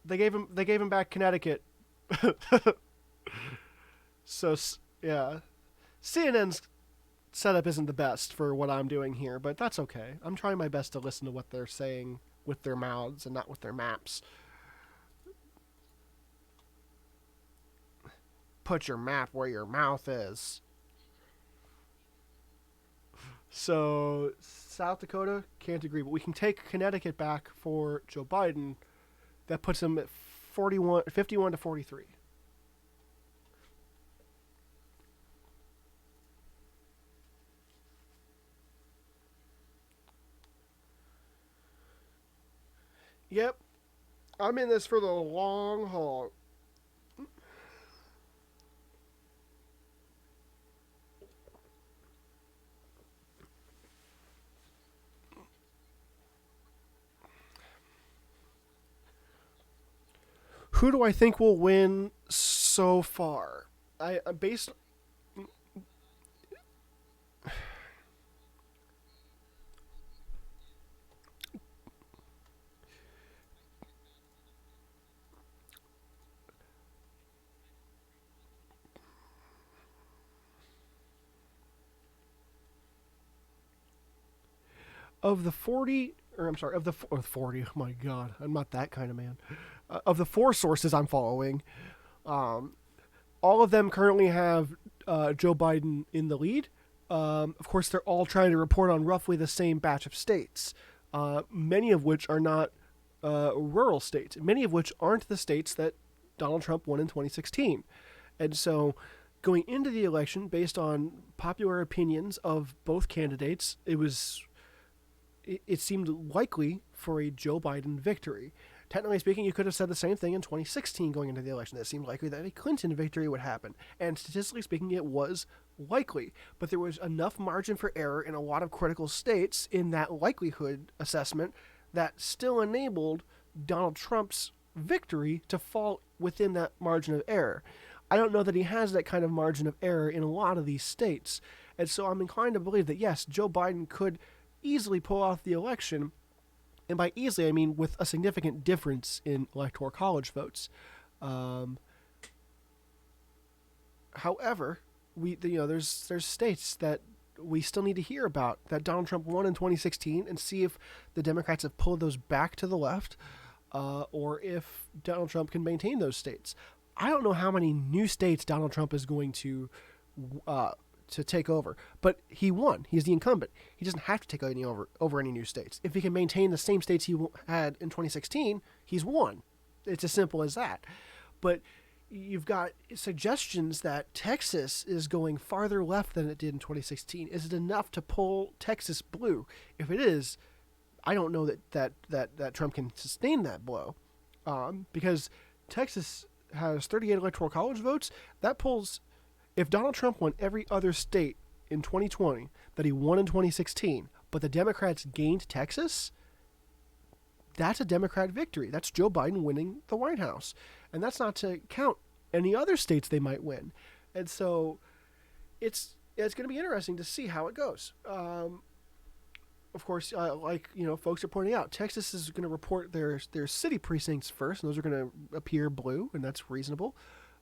him back Connecticut. So yeah, CNN's setup isn't the best for what I'm doing here, but that's okay. I'm trying my best to listen to what they're saying with their mouths and not with their maps. Put your map where your mouth is. So South Dakota can't agree, but we can take Connecticut back for Joe Biden. That puts him at 51 to 43. Yep, I'm in this for the long haul. Who do I think will win so far? I'm based of the 40, or I'm sorry, of the 40. Oh my God, I'm not that kind of man. Of the 4 sources I'm following, all of them currently have Joe Biden in the lead. Of course, they're all trying to report on roughly the same batch of states, many of which are not rural states, many of which aren't the states that Donald Trump won in 2016. And so going into the election, based on popular opinions of both candidates, it seemed likely for a Joe Biden victory. Technically speaking, you could have said the same thing in 2016 going into the election. It seemed likely that a Clinton victory would happen. And statistically speaking, it was likely. But there was enough margin for error in a lot of critical states in that likelihood assessment that still enabled Donald Trump's victory to fall within that margin of error. I don't know that he has that kind of margin of error in a lot of these states. And so I'm inclined to believe that, yes, Joe Biden could easily pull off the election. And by easily, I mean with a significant difference in electoral college votes. However, there's states that we still need to hear about that Donald Trump won in 2016 and see if the Democrats have pulled those back to the left, or if Donald Trump can maintain those states. I don't know how many new states Donald Trump is going to to take over. But he won. He's the incumbent. He doesn't have to take any over any new states. If he can maintain the same states he had in 2016, he's won. It's as simple as that. But you've got suggestions that Texas is going farther left than it did in 2016. Is it enough to pull Texas blue? If it is, I don't know that Trump can sustain that blow, because Texas has 38 electoral college votes. That pulls, if Donald Trump won every other state in 2020 that he won in 2016, but the Democrats gained Texas, that's a Democrat victory. That's Joe Biden winning the White House. And that's not to count any other states they might win. And so it's going to be interesting to see how it goes. Of course, like folks are pointing out, Texas is going to report their city precincts first, and those are going to appear blue, and that's reasonable.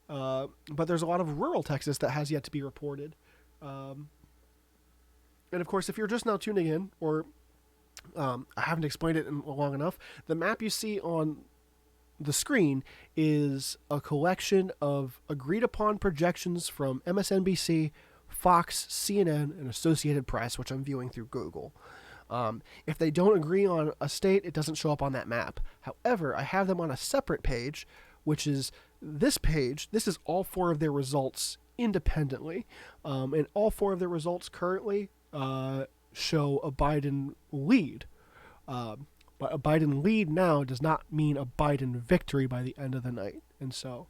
But there's a lot of rural Texas that has yet to be reported. And of course, if you're just now tuning in, or I haven't explained it in long enough, the map you see on the screen is a collection of agreed upon projections from MSNBC, Fox, CNN, and Associated Press, which I'm viewing through Google. If they don't agree on a state, it doesn't show up on that map. However, I have them on a separate page, which is this page. This is all 4 of their results independently. And all 4 of their results currently show a Biden lead. But a Biden lead now does not mean a Biden victory by the end of the night. And so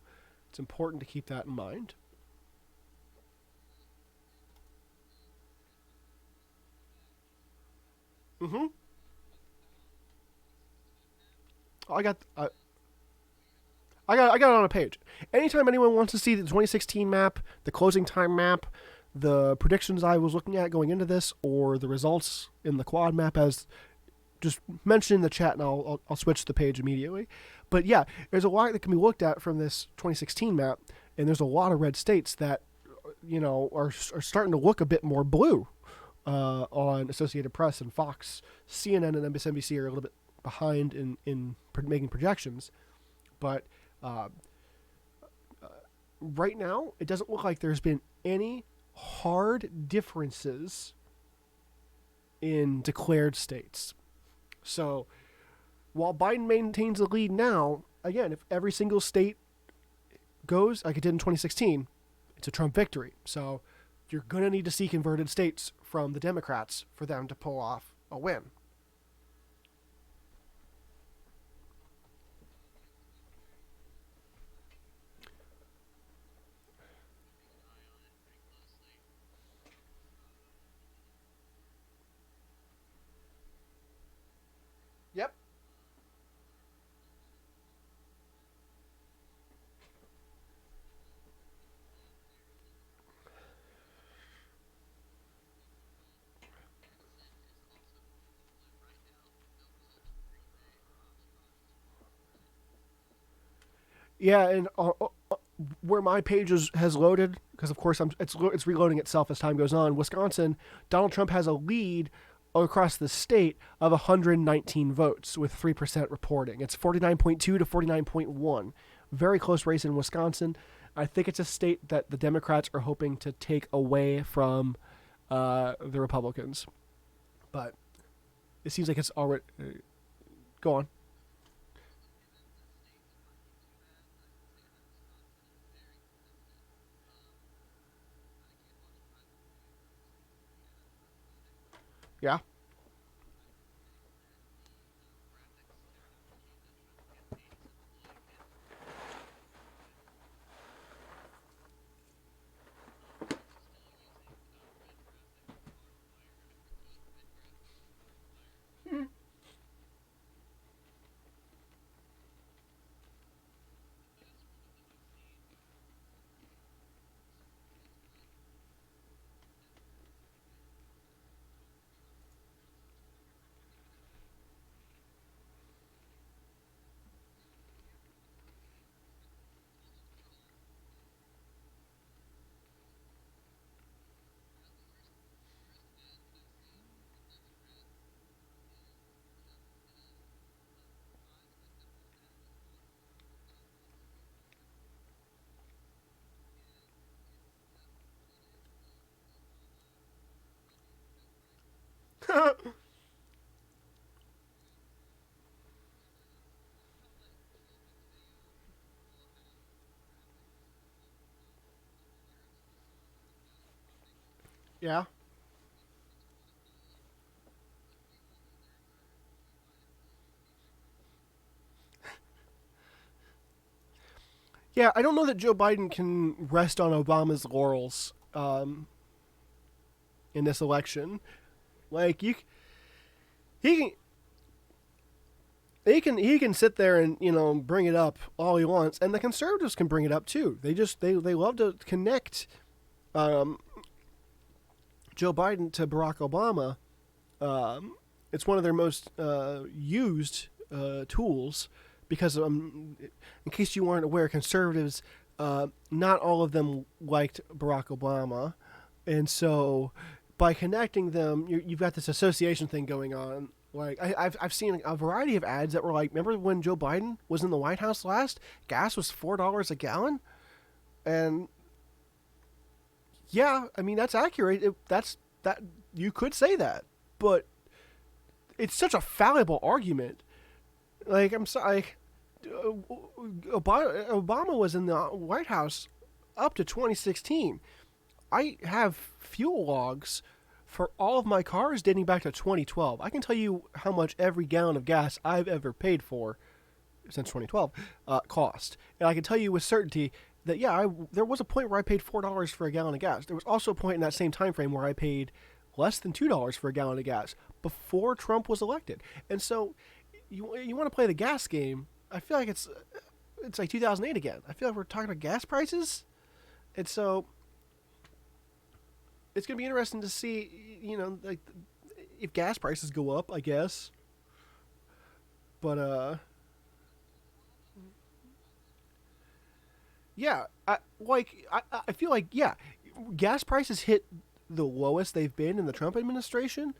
it's important to keep that in mind. Mm-hmm. I got it on a page. Anytime anyone wants to see the 2016 map, the closing time map, the predictions I was looking at going into this, or the results in the quad map, as just mention in the chat, and I'll switch the page immediately. But yeah, there's a lot that can be looked at from this 2016 map, and there's a lot of red states that are starting to look a bit more blue on Associated Press and Fox. CNN and MSNBC are a little bit behind in making projections, but right now it doesn't look like there's been any hard differences in declared states. So while Biden maintains the lead now, again, if every single state goes like it did in 2016, it's a Trump victory. So you're going to need to see converted states from the Democrats for them to pull off a win. Yep. Yeah, and where my page has loaded, because of course it's reloading itself as time goes on. Wisconsin, Donald Trump has a lead across the state of 119 votes with 3% reporting. It's 49.2 to 49.1. Very close race in Wisconsin. I think it's a state that the Democrats are hoping to take away from the Republicans. But it seems like it's already... go on. Yeah. Yeah. Yeah, I don't know that Joe Biden can rest on Obama's laurels in this election. Like he he can sit there and bring it up all he wants, and the conservatives can bring it up too. They love to connect um, Joe Biden to Barack Obama. It's one of their most used tools because, in case you weren't aware, conservatives, not all of them liked Barack Obama, and so by connecting them, you've got this association thing going on. Like I've seen a variety of ads that were like, remember when Joe Biden was in the White House last? Gas was $4 a gallon, and yeah, I mean that's accurate. That you could say that, but it's such a fallible argument. Like I'm sorry, Obama was in the White House up to 2016. I have fuel logs for all of my cars dating back to 2012. I can tell you how much every gallon of gas I've ever paid for since 2012 cost, and I can tell you with certainty that there was a point where I paid $4 for a gallon of gas. There was also a point in that same time frame where I paid less than $2 for a gallon of gas before Trump was elected. And so you want to play the gas game. I feel like it's like 2008 again. I feel like we're talking about gas prices, and so it's gonna be interesting to see, like if gas prices go up, I guess. But yeah, I feel like gas prices hit the lowest they've been in the Trump administration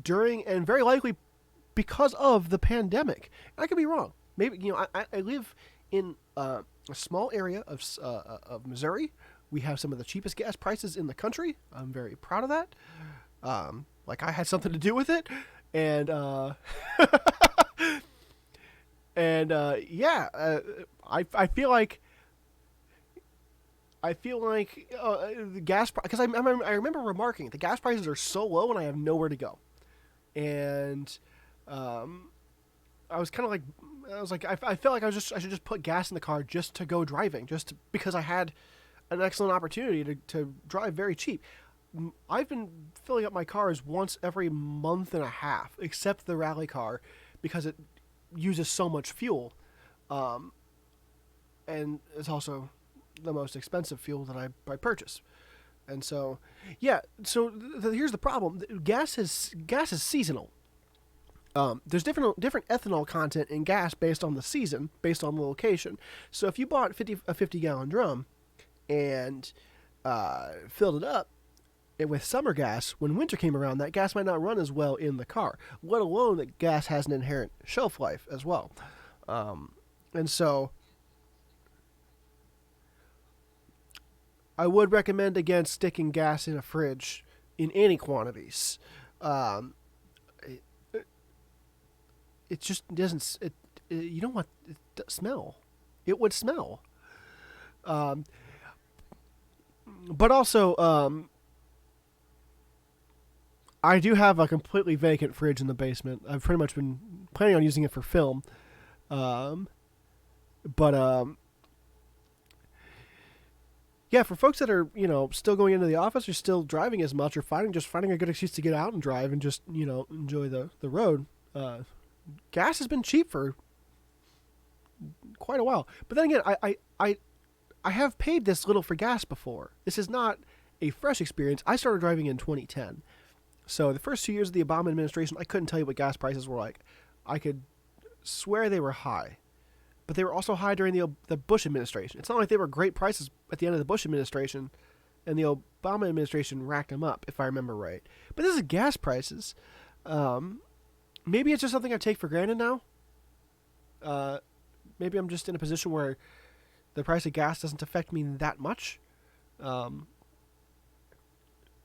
during and very likely because of the pandemic. I could be wrong. Maybe I live in a small area of Missouri. We have some of the cheapest gas prices in the country. I'm very proud of that. Like I had something to do with it, and I feel like the gas because I remember remarking the gas prices are so low and I have nowhere to go, and I was kind of like I felt like I should just put gas in the car just to go driving, because I had an excellent opportunity to drive very cheap. I've been filling up my cars once every month and a half, except the rally car, because it uses so much fuel, and it's also the most expensive fuel that I purchase. And so, here's the problem: gas is seasonal. There's different ethanol content in gas based on the season, based on the location. So if you bought a 50-gallon drum and filled it up with summer gas, when winter came around, that gas might not run as well in the car, let alone that gas has an inherent shelf life as well. And so I would recommend against sticking gas in a fridge in any quantities. It just doesn't. You don't want it to smell. It would smell. But also, I do have a completely vacant fridge in the basement. I've pretty much been planning on using it for film. But yeah, for folks that are still going into the office or still driving as much, or finding a good excuse to get out and drive and just enjoy the road. Gas has been cheap for quite a while. But then again, I have paid this little for gas before. This is not a fresh experience. I started driving in 2010. So the first 2 years of the Obama administration, I couldn't tell you what gas prices were like. I could swear they were high. But they were also high during the Bush administration. It's not like they were great prices at the end of the Bush administration, and the Obama administration racked them up, if I remember right. But this is gas prices. Maybe it's just something I take for granted now. Maybe I'm just in a position where the price of gas doesn't affect me that much.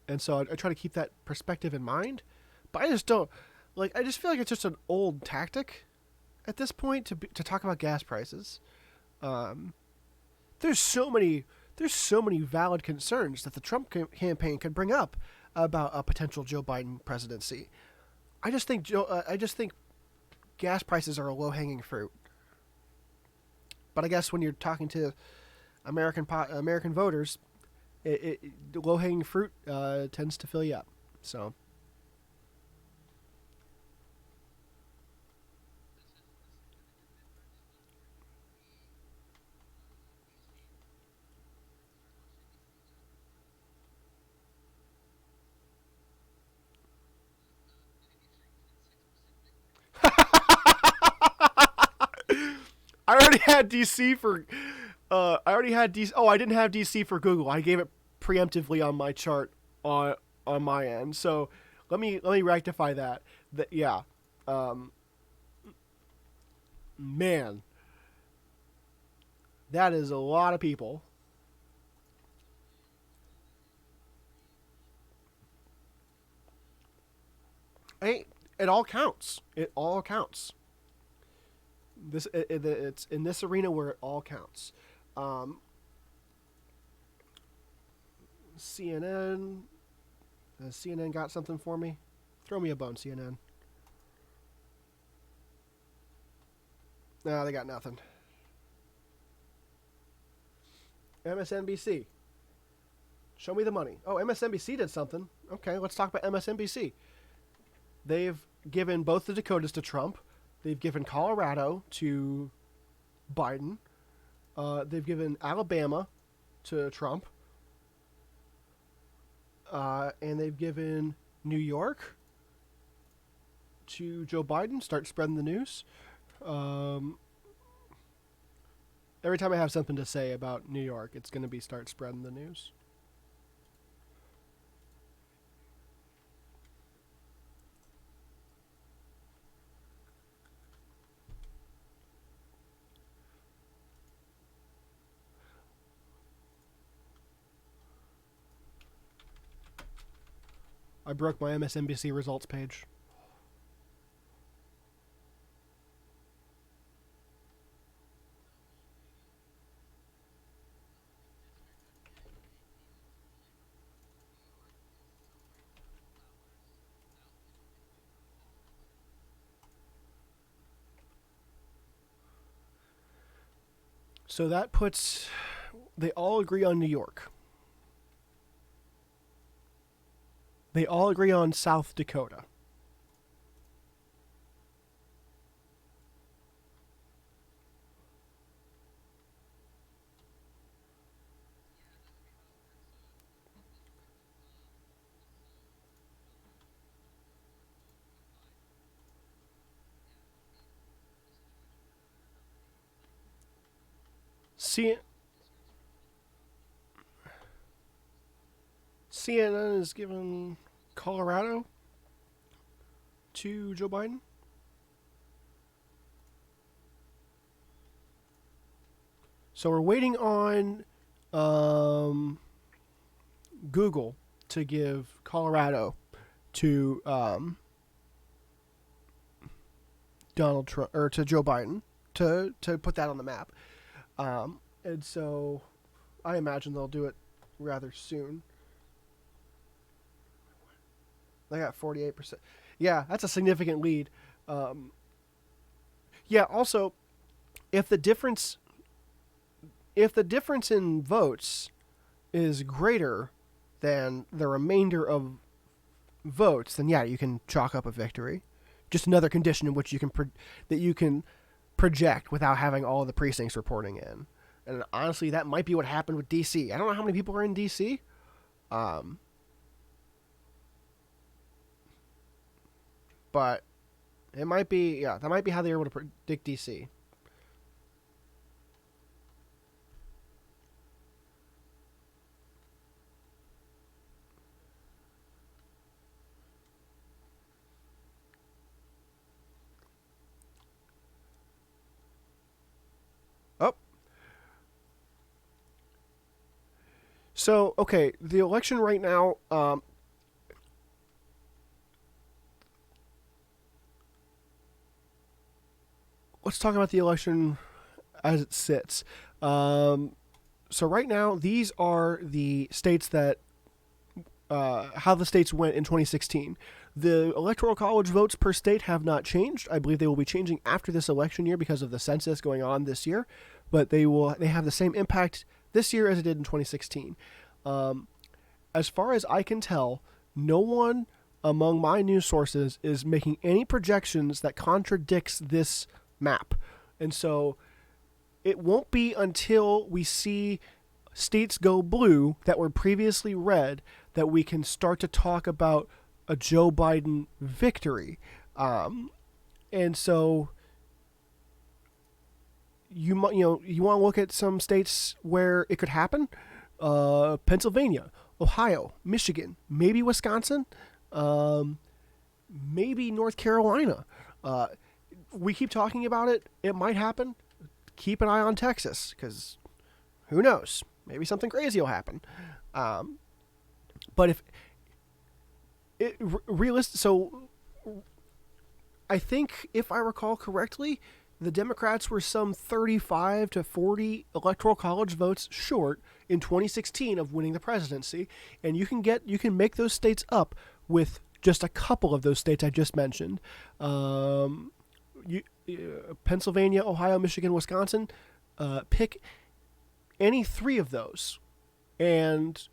And so I try to keep that perspective in mind. But I just don't like. I just feel like it's just an old tactic at this point to talk about gas prices. Um, there's so many valid concerns that the Trump campaign could bring up about a potential Joe Biden presidency. I just think gas prices are a low hanging fruit. But I guess when you're talking to American voters, the low hanging fruit tends to fill you up. So. I already had DC for. I already had DC. Oh, I didn't have DC for Google. I gave it preemptively on my chart on my end. So let me rectify that. Yeah, um, man, that is a lot of people. Hey, it all counts. It all counts. It's in this arena where it all counts. Um, CNN. Has CNN got something for me? Throw me a bone, CNN. No, they got nothing. MSNBC. Show me the money. Oh, MSNBC did something. Okay, let's talk about MSNBC. They've given both the Dakotas to Trump. They've given Colorado to Biden. They've given Alabama to Trump. And they've given New York to Joe Biden. Start spreading the news. Um, every time I have something to say about New York, it's going to be start spreading the news. I broke my MSNBC results page. So that puts. They all agree on New York. They all agree on South Dakota. C- CNN is giving Colorado to Joe Biden. So we're waiting on Google to give Colorado to Donald Trump or to Joe Biden to put that on the map. And so I imagine they'll do it rather soon. They got 48%. Yeah, that's a significant lead. Um, yeah. Also, if the difference in votes is greater than the remainder of votes, then yeah, you can chalk up a victory. Just another condition in which that you can project without having all the precincts reporting in. And honestly, that might be what happened with DC. I don't know how many people are in DC. Um, but it might be, yeah, that might be how they were able to predict DC. Oh, so okay, the election right now. let's talk about the election as it sits. So right now, these are the states that how the states went in 2016. The electoral college votes per state have not changed. I believe they will be changing after this election year because of the census going on this year, but they have the same impact this year as it did in 2016. As far as I can tell, no one among my news sources is making any projections that contradicts this map. And so it won't be until we see states go blue that were previously red that we can start to talk about a Joe Biden victory. And so you want to look at some states where it could happen. Pennsylvania, Ohio, Michigan, maybe Wisconsin, maybe North Carolina. We keep talking about it. It might happen. Keep an eye on Texas, because who knows? Maybe something crazy will happen. But if it realistic, so I think if I recall correctly, the Democrats were some 35 to 40 electoral college votes short in 2016 of winning the presidency, and you can make those states up with just a couple of those states I just mentioned. Pennsylvania, Ohio, Michigan, Wisconsin. Pick any three of those, and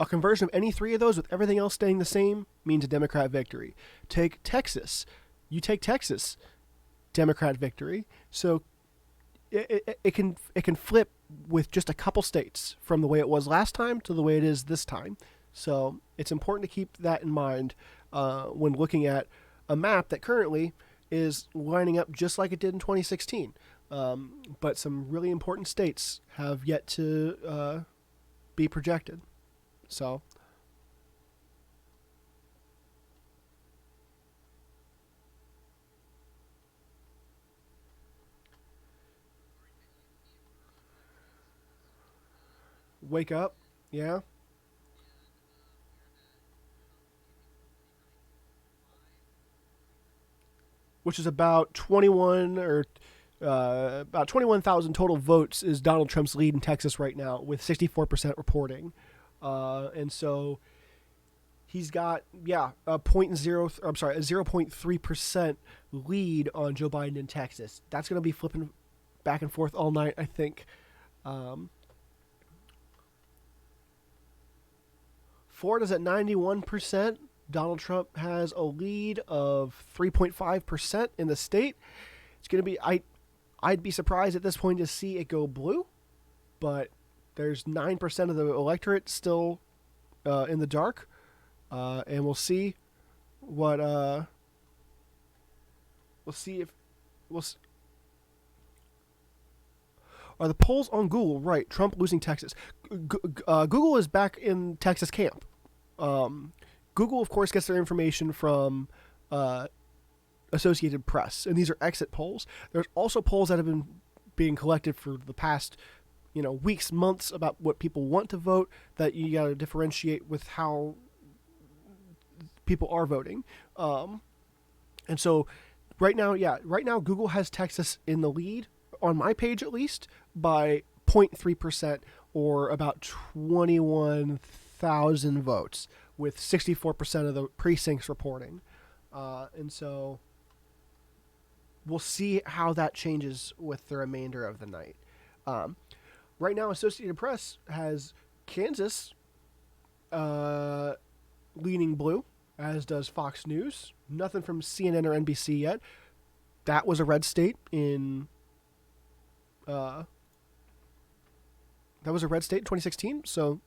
a conversion of any three of those with everything else staying the same means a Democrat victory. Take Texas. You take Texas, Democrat victory. So it can flip with just a couple states from the way it was last time to the way it is this time. So it's important to keep that in mind when looking at a map that currently is lining up just like it did in 2016. But some really important states have yet to be projected. So wake up, yeah. Which is about 21,000 total votes is Donald Trump's lead in Texas right now with 64% reporting. And so he's got a 0.3% lead on Joe Biden in Texas. That's going to be flipping back and forth all night, I think. Florida's at 91%. Donald Trump has a lead of 3.5% in the state. It's going to be I'd be surprised at this point to see it go blue, but there's 9% of the electorate still in the dark, and we'll see what are the polls on Google right? Trump losing Texas. Google is back in Texas camp. Google, of course, gets their information from Associated Press, and these are exit polls. There's also polls that have been being collected for the past weeks, months about what people want to vote, that you got to differentiate with how people are voting. And so right now Google has Texas in the lead, on my page at least, by 0.3% or about 21,000 votes, with 64% of the precincts reporting. And so we'll see how that changes with the remainder of the night. Right now, Associated Press has Kansas leaning blue, as does Fox News. Nothing from CNN or NBC yet. That was a red state in 2016, so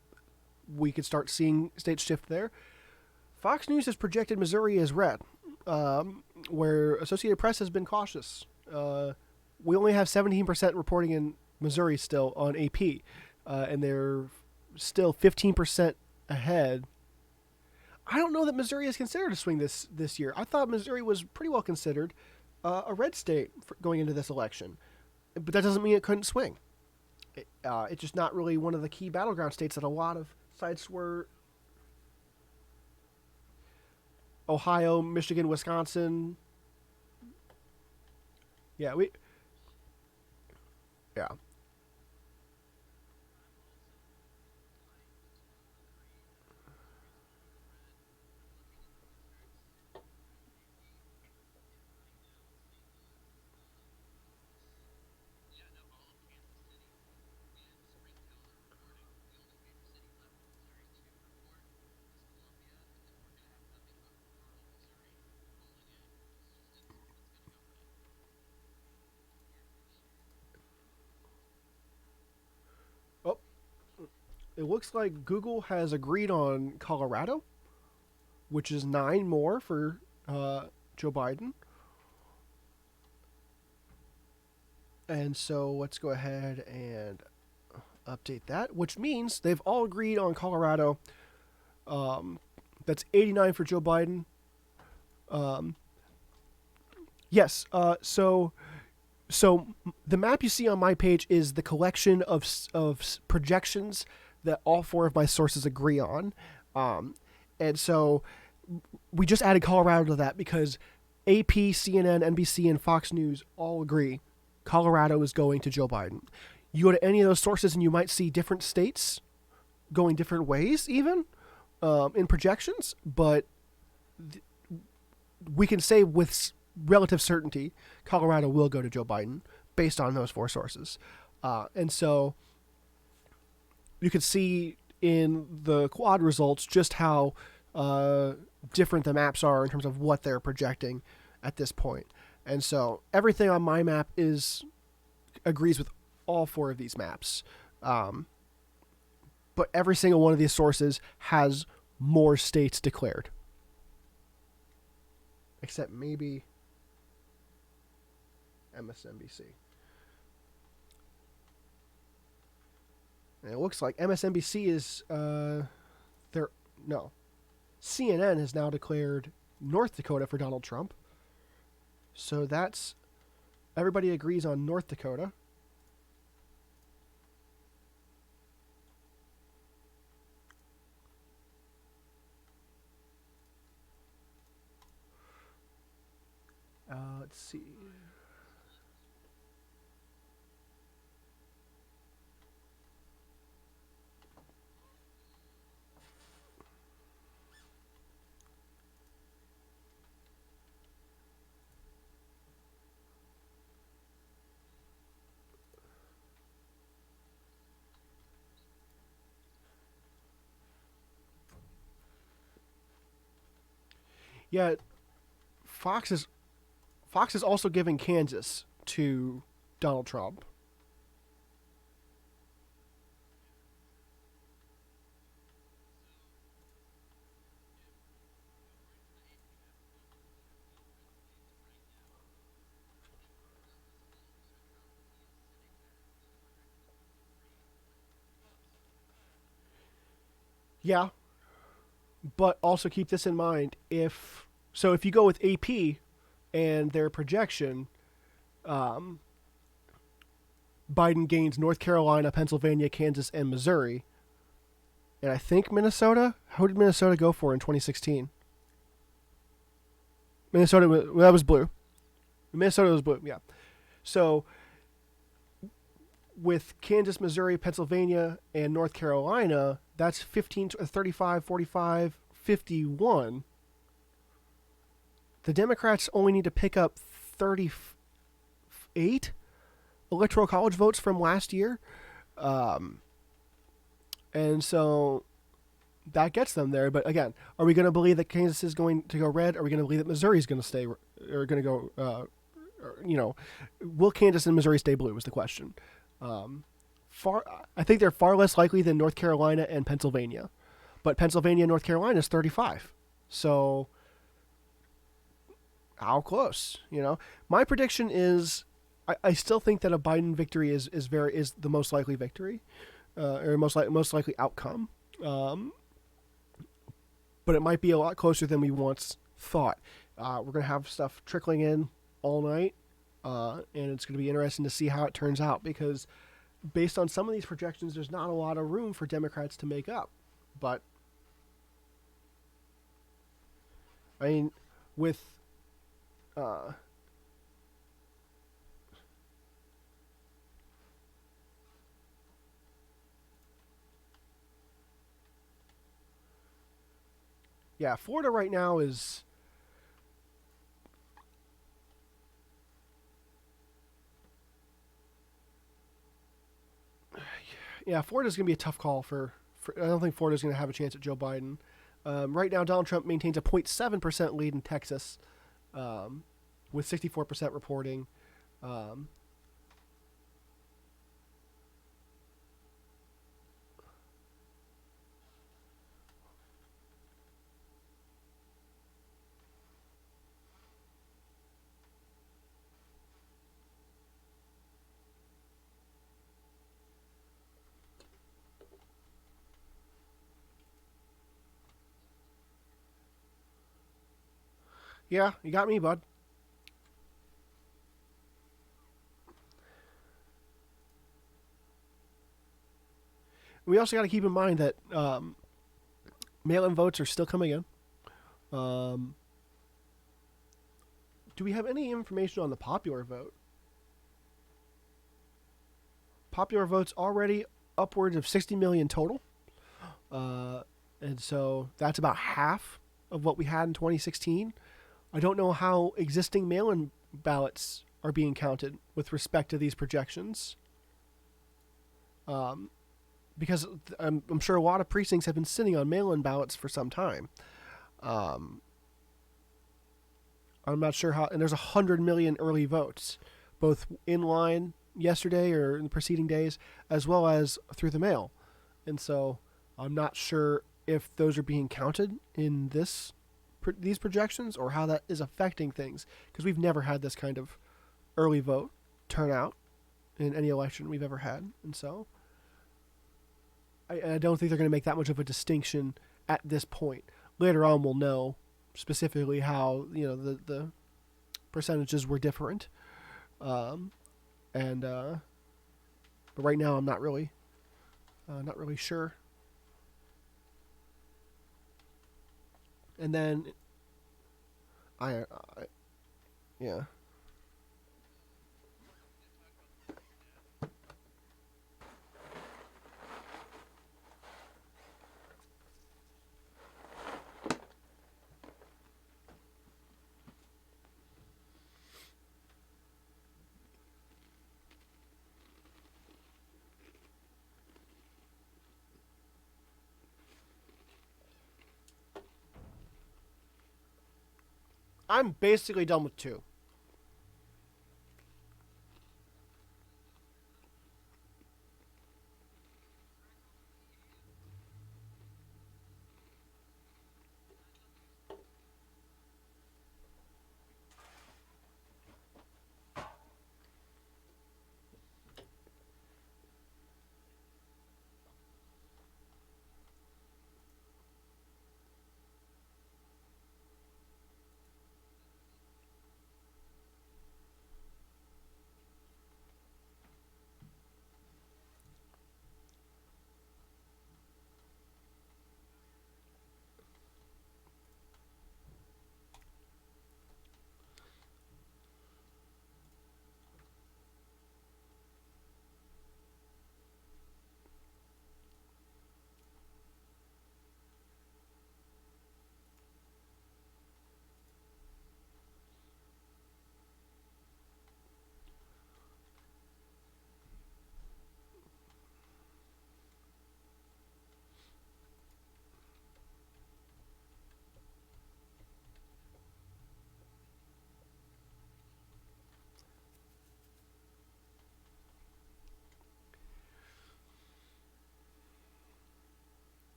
we could start seeing states shift there. Fox News has projected Missouri as red, where Associated Press has been cautious. We only have 17% reporting in Missouri still on AP, and they're still 15% ahead. I don't know that Missouri is considered a swing this year. I thought Missouri was pretty well considered a red state for going into this election, but that doesn't mean it couldn't swing. It's just not really one of the key battleground states that a lot of sites were. Ohio, Michigan, Wisconsin. Yeah, Yeah. Oh, it looks like Google has agreed on Colorado, which is 9 more for Joe Biden. And so let's go ahead and update that, which means they've all agreed on Colorado. That's 89 for Joe Biden. Um, yes. So the map you see on my page is the collection of projections that all 4 of my sources agree on. And so we just added Colorado to that because AP, CNN, NBC, and Fox News all agree Colorado is going to Joe Biden. You go to any of those sources and you might see different states going different ways, even in projections, but we can say with relative certainty Colorado will go to Joe Biden based on those 4 sources. And so you can see in the quad results just how different the maps are in terms of what they're projecting at this point. And so everything on my map agrees with all 4 of these maps. But every single one of these sources has more states declared. Except maybe MSNBC. And it looks like MSNBC is CNN has now declared North Dakota for Donald Trump. So that's everybody agrees on North Dakota. Let's see. Yeah, Fox is also giving Kansas to Donald Trump. Yeah, but also keep this in mind. If you go with AP and their projection, um, Biden gains North Carolina, Pennsylvania, Kansas, and Missouri. And I think Minnesota. How did Minnesota go for in 2016? Minnesota, that was blue. Minnesota was blue, yeah. So with Kansas, Missouri, Pennsylvania, and North Carolina, that's 15, 35, 45, 51. The Democrats only need to pick up 38 electoral college votes from last year. And so that gets them there. But again, are we going to believe that Kansas is going to go red? Are we going to believe that Missouri is going to stay, or going to go, will Kansas and Missouri stay blue is the question. I think they're far less likely than North Carolina and Pennsylvania. But Pennsylvania and North Carolina is 35. So how close? My prediction is I still think that a Biden victory is the most likely victory, or most likely outcome. But it might be a lot closer than we once thought. We're going to have stuff trickling in all night, and it's going to be interesting to see how it turns out, because based on some of these projections, there's not a lot of room for Democrats to make up. But I mean, with Yeah, Florida right now is. Yeah, Florida's going to be a tough call for. I don't think Florida's going to have a chance at Joe Biden. Right now, Donald Trump maintains a 0.7% lead in Texas, with 64% reporting. Um, yeah, you got me, bud. We also got to keep in mind that mail-in votes are still coming in. Um, do we have any information on the popular vote? Popular votes already upwards of 60 million total. Uh, and so that's about half of what we had in 2016. I don't know how existing mail in ballots are being counted with respect to these projections. Um, because I'm sure a lot of precincts have been sitting on mail in ballots for some time. Um, I'm not sure how, and there's 100 million early votes, both in line yesterday or in the preceding days, as well as through the mail. And so I'm not sure if those are being counted in these projections or how that is affecting things, because we've never had this kind of early vote turnout in any election we've ever had. And so I don't think they're going to make that much of a distinction at this point. Later on, we'll know specifically how the percentages were different, um, and but right now I'm not really sure. And then I yeah. I'm basically done with two.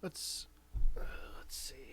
Let's let's see.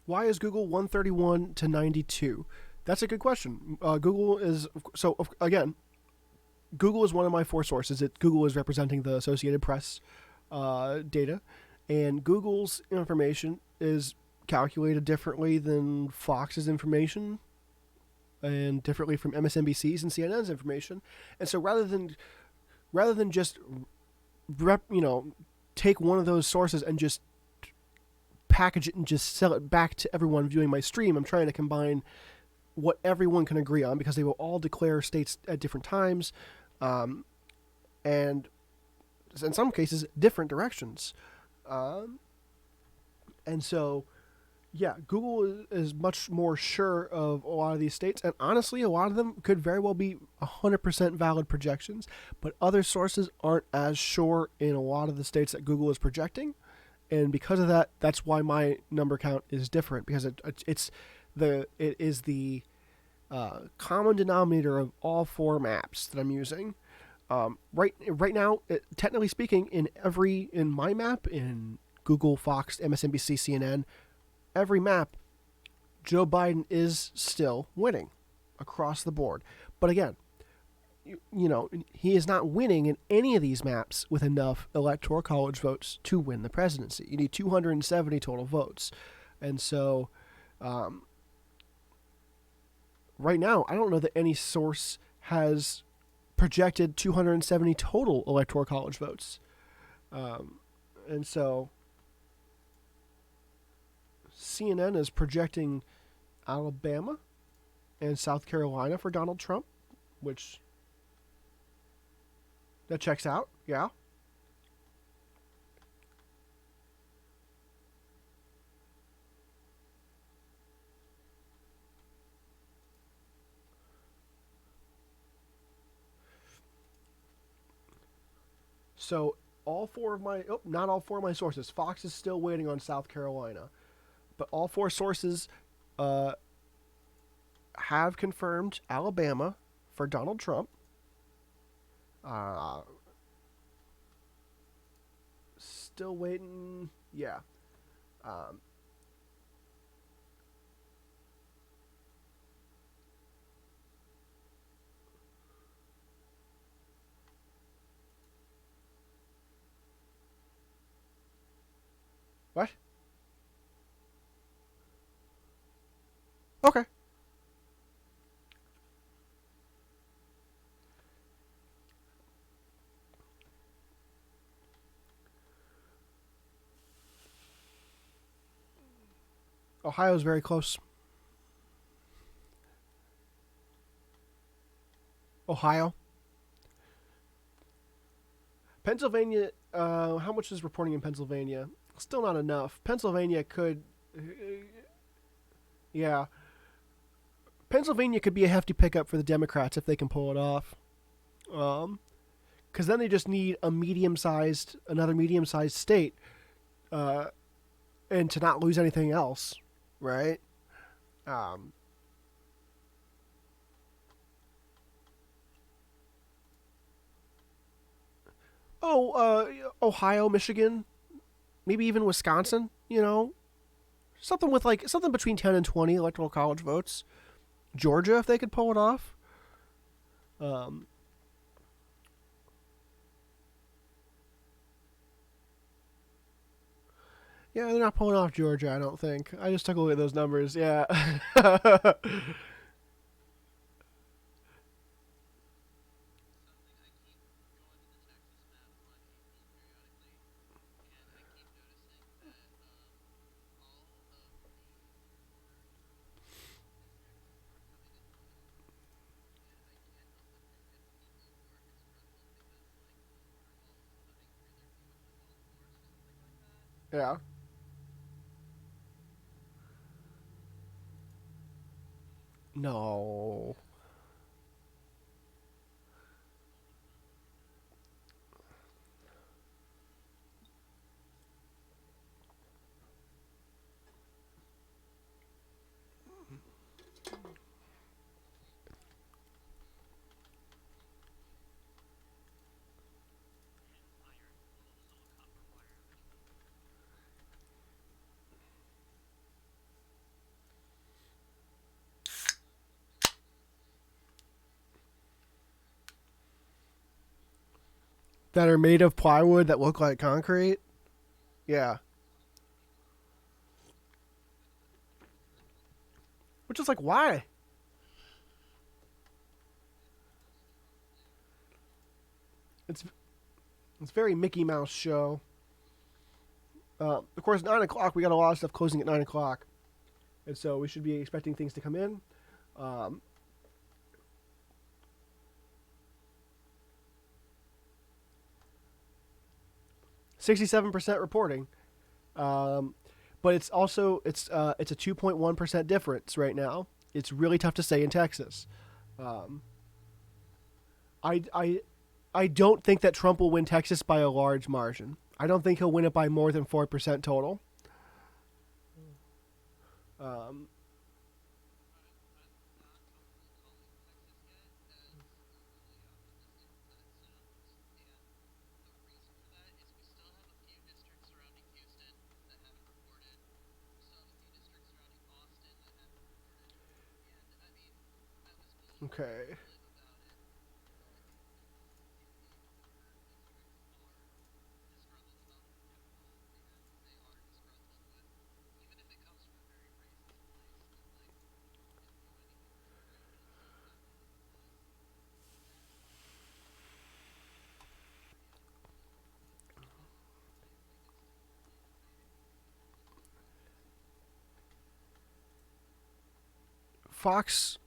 Why is Google 131 to 92? That's a good question. Google is so again. Google is one of my four sources. Google is representing the Associated Press data, and Google's information is calculated differently than Fox's information, and differently from MSNBC's and CNN's information. And so rather than just take one of those sources and just package it and just sell it back to everyone viewing my stream, I'm trying to combine what everyone can agree on, because they will all declare states at different times, and in some cases different directions. And so, yeah, Google is much more sure of a lot of these states, and honestly, a lot of them could very well be 100% valid projections, but other sources aren't as sure in a lot of the states that Google is projecting, and because of that, that's why my number count is different, because it is the common denominator of all four maps that I'm using. Right now, technically speaking, in my map, in Google, Fox, MSNBC, CNN, every map, Joe Biden is still winning across the board. But again, he is not winning in any of these maps with enough electoral college votes to win the presidency. You need 270 total votes. And so, right now, I don't know that any source has projected 270 total electoral college votes. And so CNN is projecting Alabama and South Carolina for Donald Trump, which that checks out, yeah. So not all four of my sources. Fox is still waiting on South Carolina, but all four sources have confirmed Alabama for Donald Trump. Still waiting. Yeah. What? Okay. Ohio's very close. Ohio. Pennsylvania, how much is reporting in Pennsylvania? Still not enough. Pennsylvania could, yeah. Pennsylvania could be a hefty pickup for the Democrats if they can pull it off. Because then they just need another medium-sized state, and to not lose anything else, right? Ohio, Michigan, maybe even Wisconsin. Something between 10 and 20 electoral college votes. Georgia, if they could pull it off. Yeah, they're not pulling off Georgia, I don't think. I just took a look at those numbers. Yeah. Yeah. No. that are made of plywood that look like concrete. Yeah. Which is like, why? It's it's very Mickey Mouse show. Of course, 9 o'clock. We got a lot of stuff closing at 9 o'clock, and so we should be expecting things to come in. Um, 67% reporting, but it's also it's a 2.1% difference right now. It's really tough to say in Texas. Um, I I I don't think that Trump will win Texas by a large margin. I don't think he'll win it by more than 4% total. Um, okay. Fox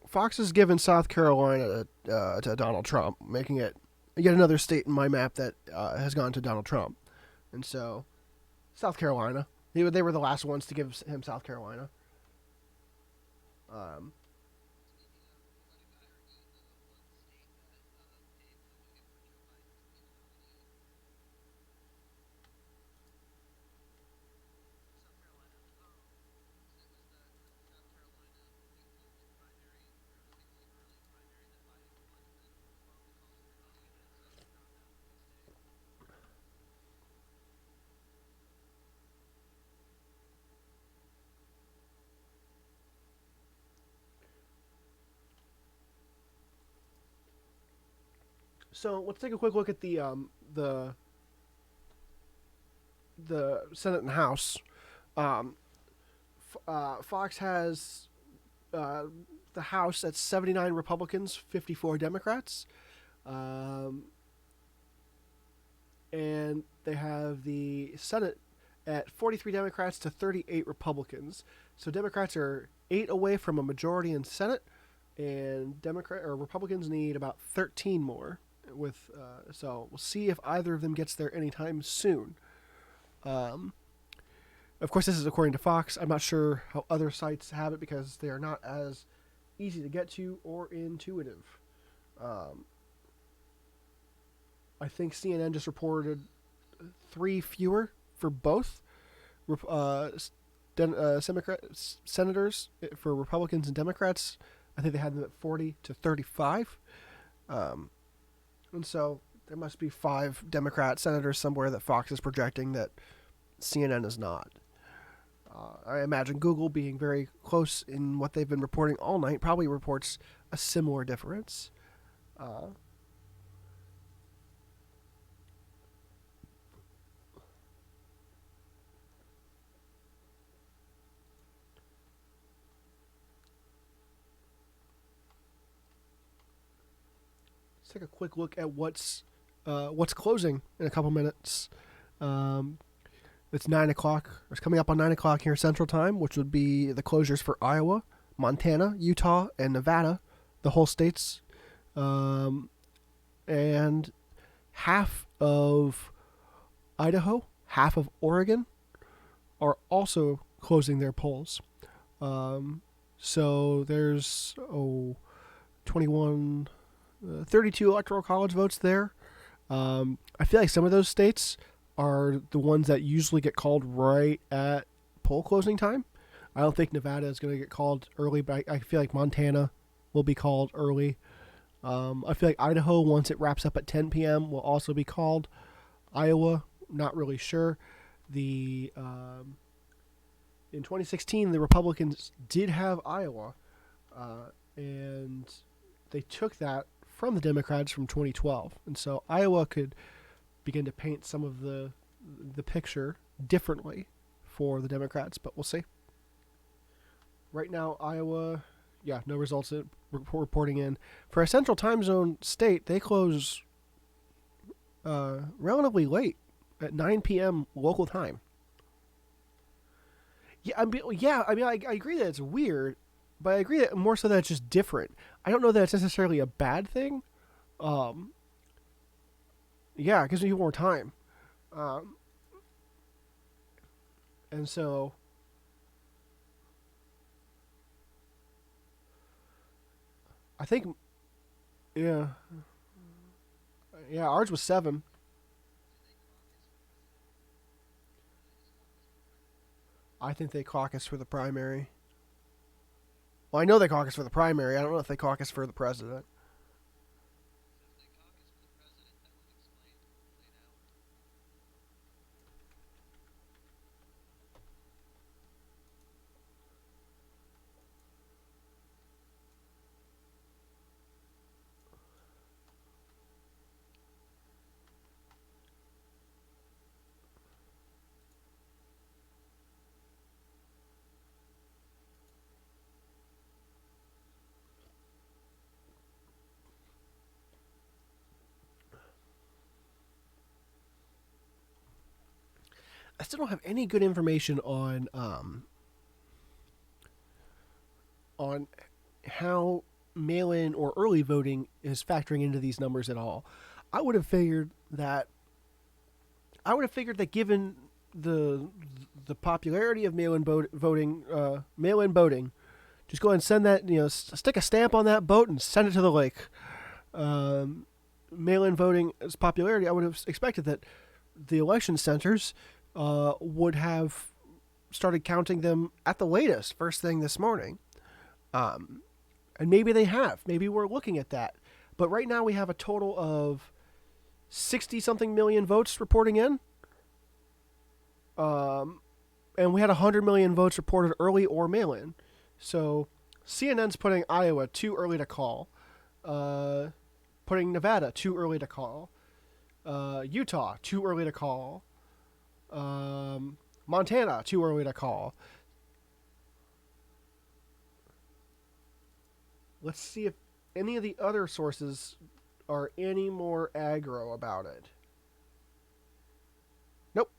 Fox has given South Carolina to Donald Trump, making it yet another state in my map that has gone to Donald Trump. And so, South Carolina, they were the last ones to give him South Carolina. Um, so let's take a quick look at the Senate and House. Um, Fox has uh, the House at 79 Republicans, 54 Democrats. Um, and they have the Senate at 43 Democrats to 38 Republicans. So Democrats are 8 away from a majority in Senate, and Republicans need about 13 more. So we'll see if either of them gets there anytime soon. Um, of course, this is according to Fox. I'm not sure how other sites have it because they are not as easy to get to or intuitive. Um, I think CNN just reported 3 fewer for both senators for Republicans and Democrats. I think they had them at 40 to 35. Um, and so there must be 5 Democrat senators somewhere that Fox is projecting that CNN is not. I imagine Google, being very close in what they've been reporting all night, probably reports a similar difference. Uh, let's take a quick look at what's closing in a couple minutes. Um, it's 9 o'clock. It's coming up on 9 o'clock here Central Time, which would be the closures for Iowa, Montana, Utah, and Nevada, the whole states, and half of Idaho, half of Oregon are also closing their polls. So there's 21, 32 electoral college votes there. I feel like some of those states are the ones that usually get called right at poll closing time. I don't think Nevada is going to get called early, but I feel like Montana will be called early. I feel like Idaho, once it wraps up at 10 p.m., will also be called. Iowa, not really sure. In 2016, the Republicans did have Iowa, and they took that from the Democrats from 2012, and so Iowa could begin to paint some of the picture differently for the Democrats, but we'll see. Right now, Iowa, yeah, no results reporting in. For a central time zone state, they close relatively late at 9 p.m. local time. I agree that it's weird, but I agree that more so that it's just different. I don't know that it's necessarily a bad thing. Yeah, it gives me more time. And so, I think, yeah, ours was 7. I think they caucus for the primary. Well, I know they caucus for the primary. I don't know if they caucus for the president. I still don't have any good information on how mail-in or early voting is factoring into these numbers at all. I would have figured that given the popularity of mail-in voting, just go ahead and send that, stick a stamp on that boat and send it to the lake. Mail-in voting's popularity, I would have expected that the election centers would have started counting them at the latest, first thing this morning. And maybe they have. Maybe we're looking at that. But right now we have a total of 60-something million votes reporting in. And we had 100 million votes reported early or mail-in. So CNN's putting Iowa too early to call. Putting Nevada too early to call. Utah too early to call. Montana too early to call. Let's see if any of the other sources are any more aggro about it. Nope.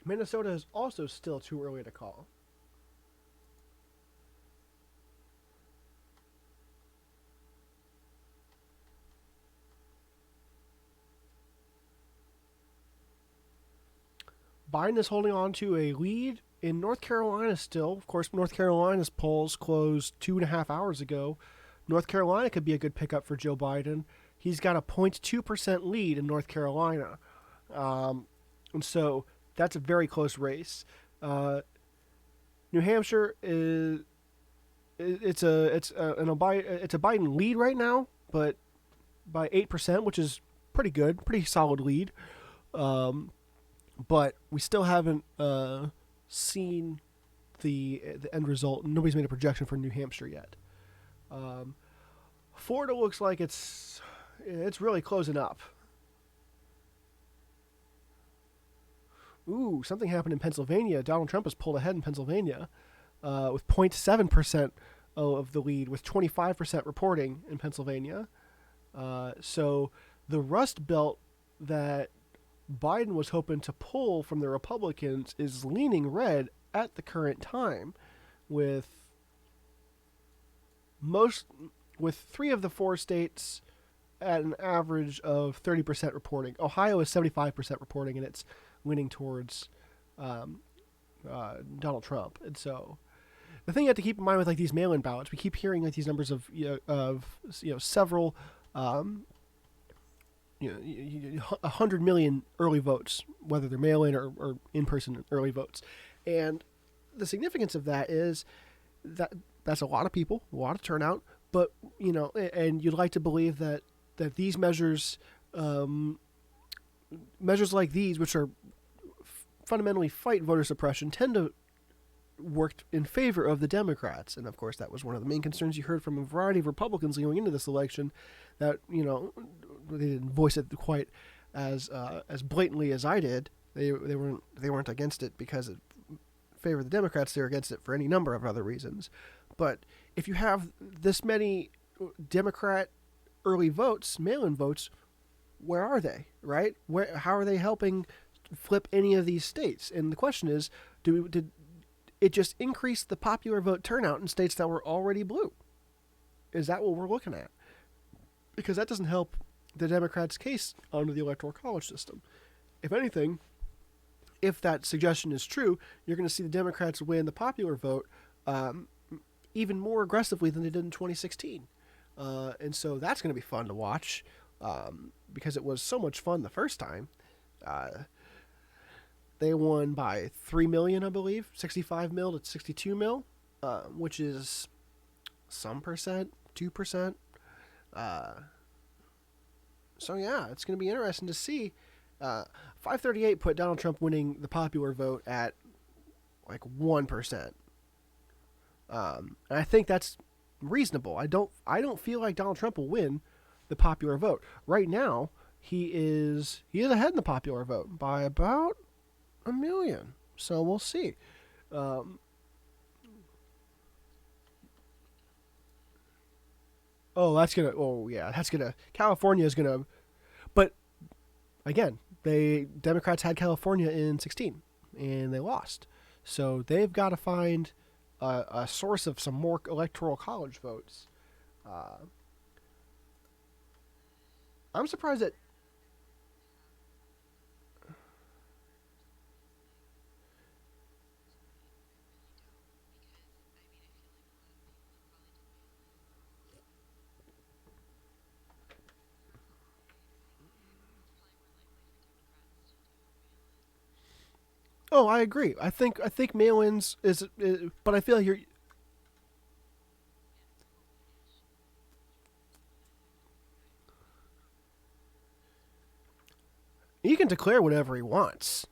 Minnesota is also still too early to call. Biden is holding on to a lead in North Carolina still. Of course, North Carolina's polls closed 2.5 hours ago. North Carolina could be a good pickup for Joe Biden. He's got a 0.2% lead in North Carolina. And so that's a very close race. New Hampshire is it's a Biden lead right now, but by 8%, which is pretty good, pretty solid lead. But we still haven't seen the end result. Nobody's made a projection for New Hampshire yet. Florida looks like it's really closing up. Ooh, something happened in Pennsylvania. Donald Trump has pulled ahead in Pennsylvania with 0.7% of the lead, with 25% reporting in Pennsylvania. So the Rust Belt that Biden was hoping to pull from the Republicans is leaning red at the current time, with 3 of the 4 states at an average of 30% reporting. Ohio is 75% reporting, and it's leaning towards Donald Trump. And so the thing you have to keep in mind with like these mail-in ballots, we keep hearing like these numbers of several 100 million early votes, whether they're mail-in or in-person early votes. And the significance of that is that that's a lot of people, a lot of turnout, but and you'd like to believe that these measures, measures like these, which are fundamentally fight voter suppression, tend to work in favor of the Democrats. And of course, that was one of the main concerns you heard from a variety of Republicans going into this election. That they didn't voice it quite as blatantly as I did. They weren't against it because it favored the Democrats. They were against it for any number of other reasons. But if you have this many Democrat early votes, mail-in votes, where are they, right? How are they helping flip any of these states? And the question is, did it just increase the popular vote turnout in states that were already blue? Is that what we're looking at? Because that doesn't help the Democrats' case under the electoral college system. If anything, if that suggestion is true, you're going to see the Democrats win the popular vote even more aggressively than they did in 2016. And so that's going to be fun to watch because it was so much fun the first time. They won by 3 million, I believe, 65 mil to 62 mil, which is some percent, 2%. So yeah, it's going to be interesting to see. 538 put Donald Trump winning the popular vote at like 1%. And I think that's reasonable. I don't feel like Donald Trump will win the popular vote. Right now, he is ahead in the popular vote by about 1 million. So we'll see. California is gonna, but again, Democrats had California in 2016 and they lost. So they've got to find a source of some more electoral college votes. I'm surprised that. Oh, I agree. I think mail-ins is, but I feel like he can declare whatever he wants.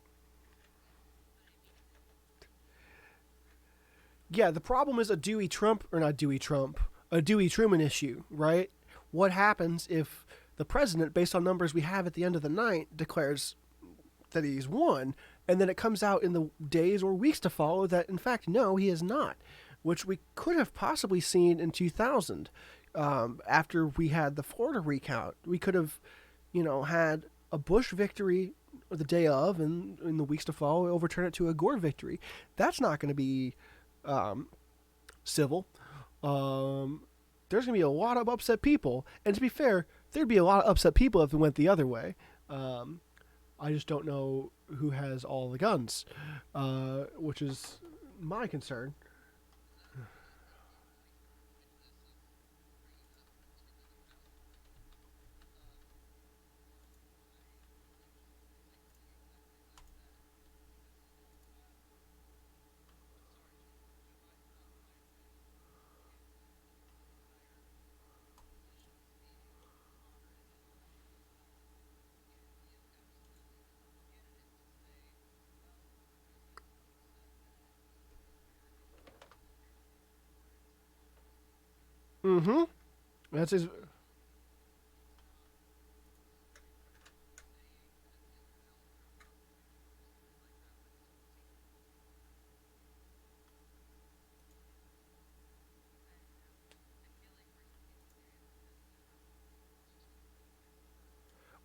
Yeah, the problem is a Dewey Truman issue, right? What happens if the president, based on numbers we have at the end of the night, declares that he's won, and then it comes out in the days or weeks to follow that, in fact, no, he is not, which we could have possibly seen in 2000 after we had the Florida recount. We could have, had a Bush victory the day of, and in the weeks to follow, overturn it to a Gore victory. That's not going to be civil. There's going to be a lot of upset people, and to be fair, there'd be a lot of upset people if it went the other way. I just don't know who has all the guns, which is my concern. Mm-hmm. That's his.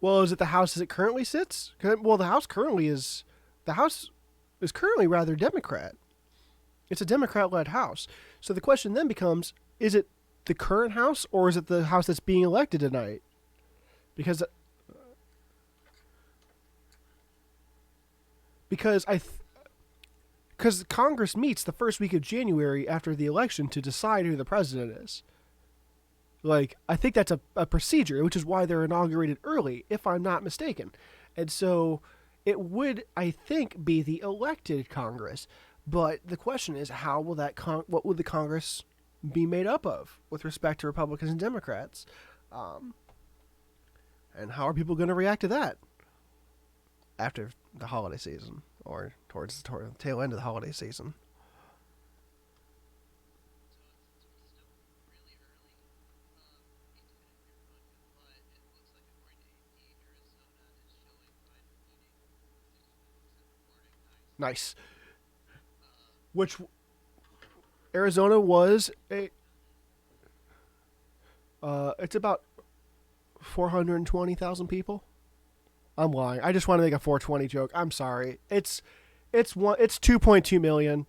Well, is it the House as it currently sits? Well, the House is currently rather Democrat. It's a Democrat-led House. So the question then becomes: is it the current House, or is it the House that's being elected tonight? Because because because Congress meets the first week of January after the election to decide who the president is. Like, I think that's a procedure, which is why they're inaugurated early, if I'm not mistaken. And so it would, I think, be the elected Congress. But the question is, how will what would the Congress be made up of with respect to Republicans and Democrats? And how are people going to react to that after the holiday season or towards the tail end of the holiday season? Nice. Which Arizona was a. It's about 420,000 people. I'm lying. I just want to make a 420 joke. I'm sorry. It's 2.2 million.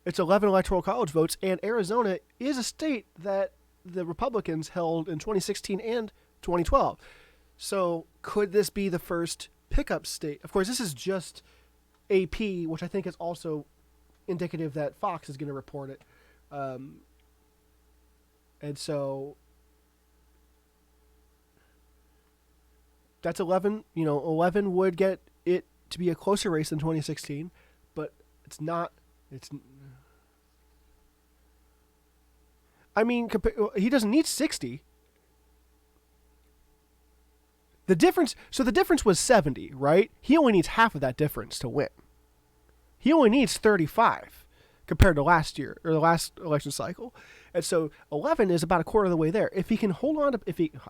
It's 11 electoral college votes, and Arizona is a state that the Republicans held in 2016 and 2012. So could this be the first pickup state? Of course, this is just AP, which I think is also indicative that Fox is going to report it. And so that's 11. 11 would get it to be a closer race than 2016, but it's not. I mean, he doesn't need 60. The difference was 70, right? He only needs half of that difference to win. He only needs 35 compared to last year or the last election cycle. And so 11 is about a quarter of the way there. If he can hold on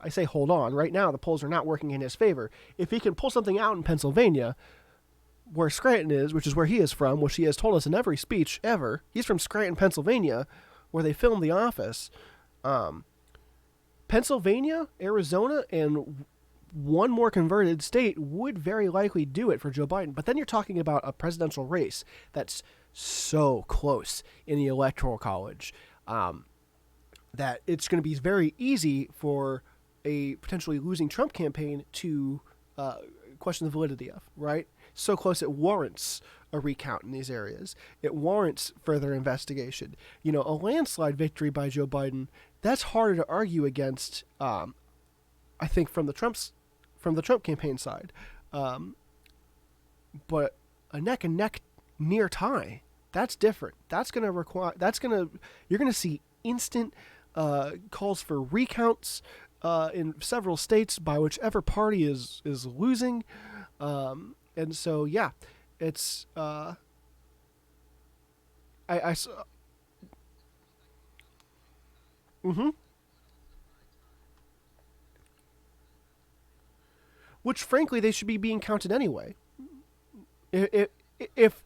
I say hold on, right now the polls are not working in his favor. If he can pull something out in Pennsylvania, where Scranton is, which is where he is from, which he has told us in every speech ever, he's from Scranton, Pennsylvania, where they filmed The Office. Pennsylvania, Arizona, and one more converted state would very likely do it for Joe Biden. But then you're talking about a presidential race that's so close in the Electoral College that it's going to be very easy for a potentially losing Trump campaign to question the validity of, right? So close it warrants a recount in these areas. It warrants further investigation. A landslide victory by Joe Biden, that's harder to argue against, I think, from the Trump campaign side. But a neck and neck near tie, that's different. You're going to see instant calls for recounts in several states by whichever party is losing. And so, yeah, it's I mm-hmm. Which, frankly, they should be being counted anyway. If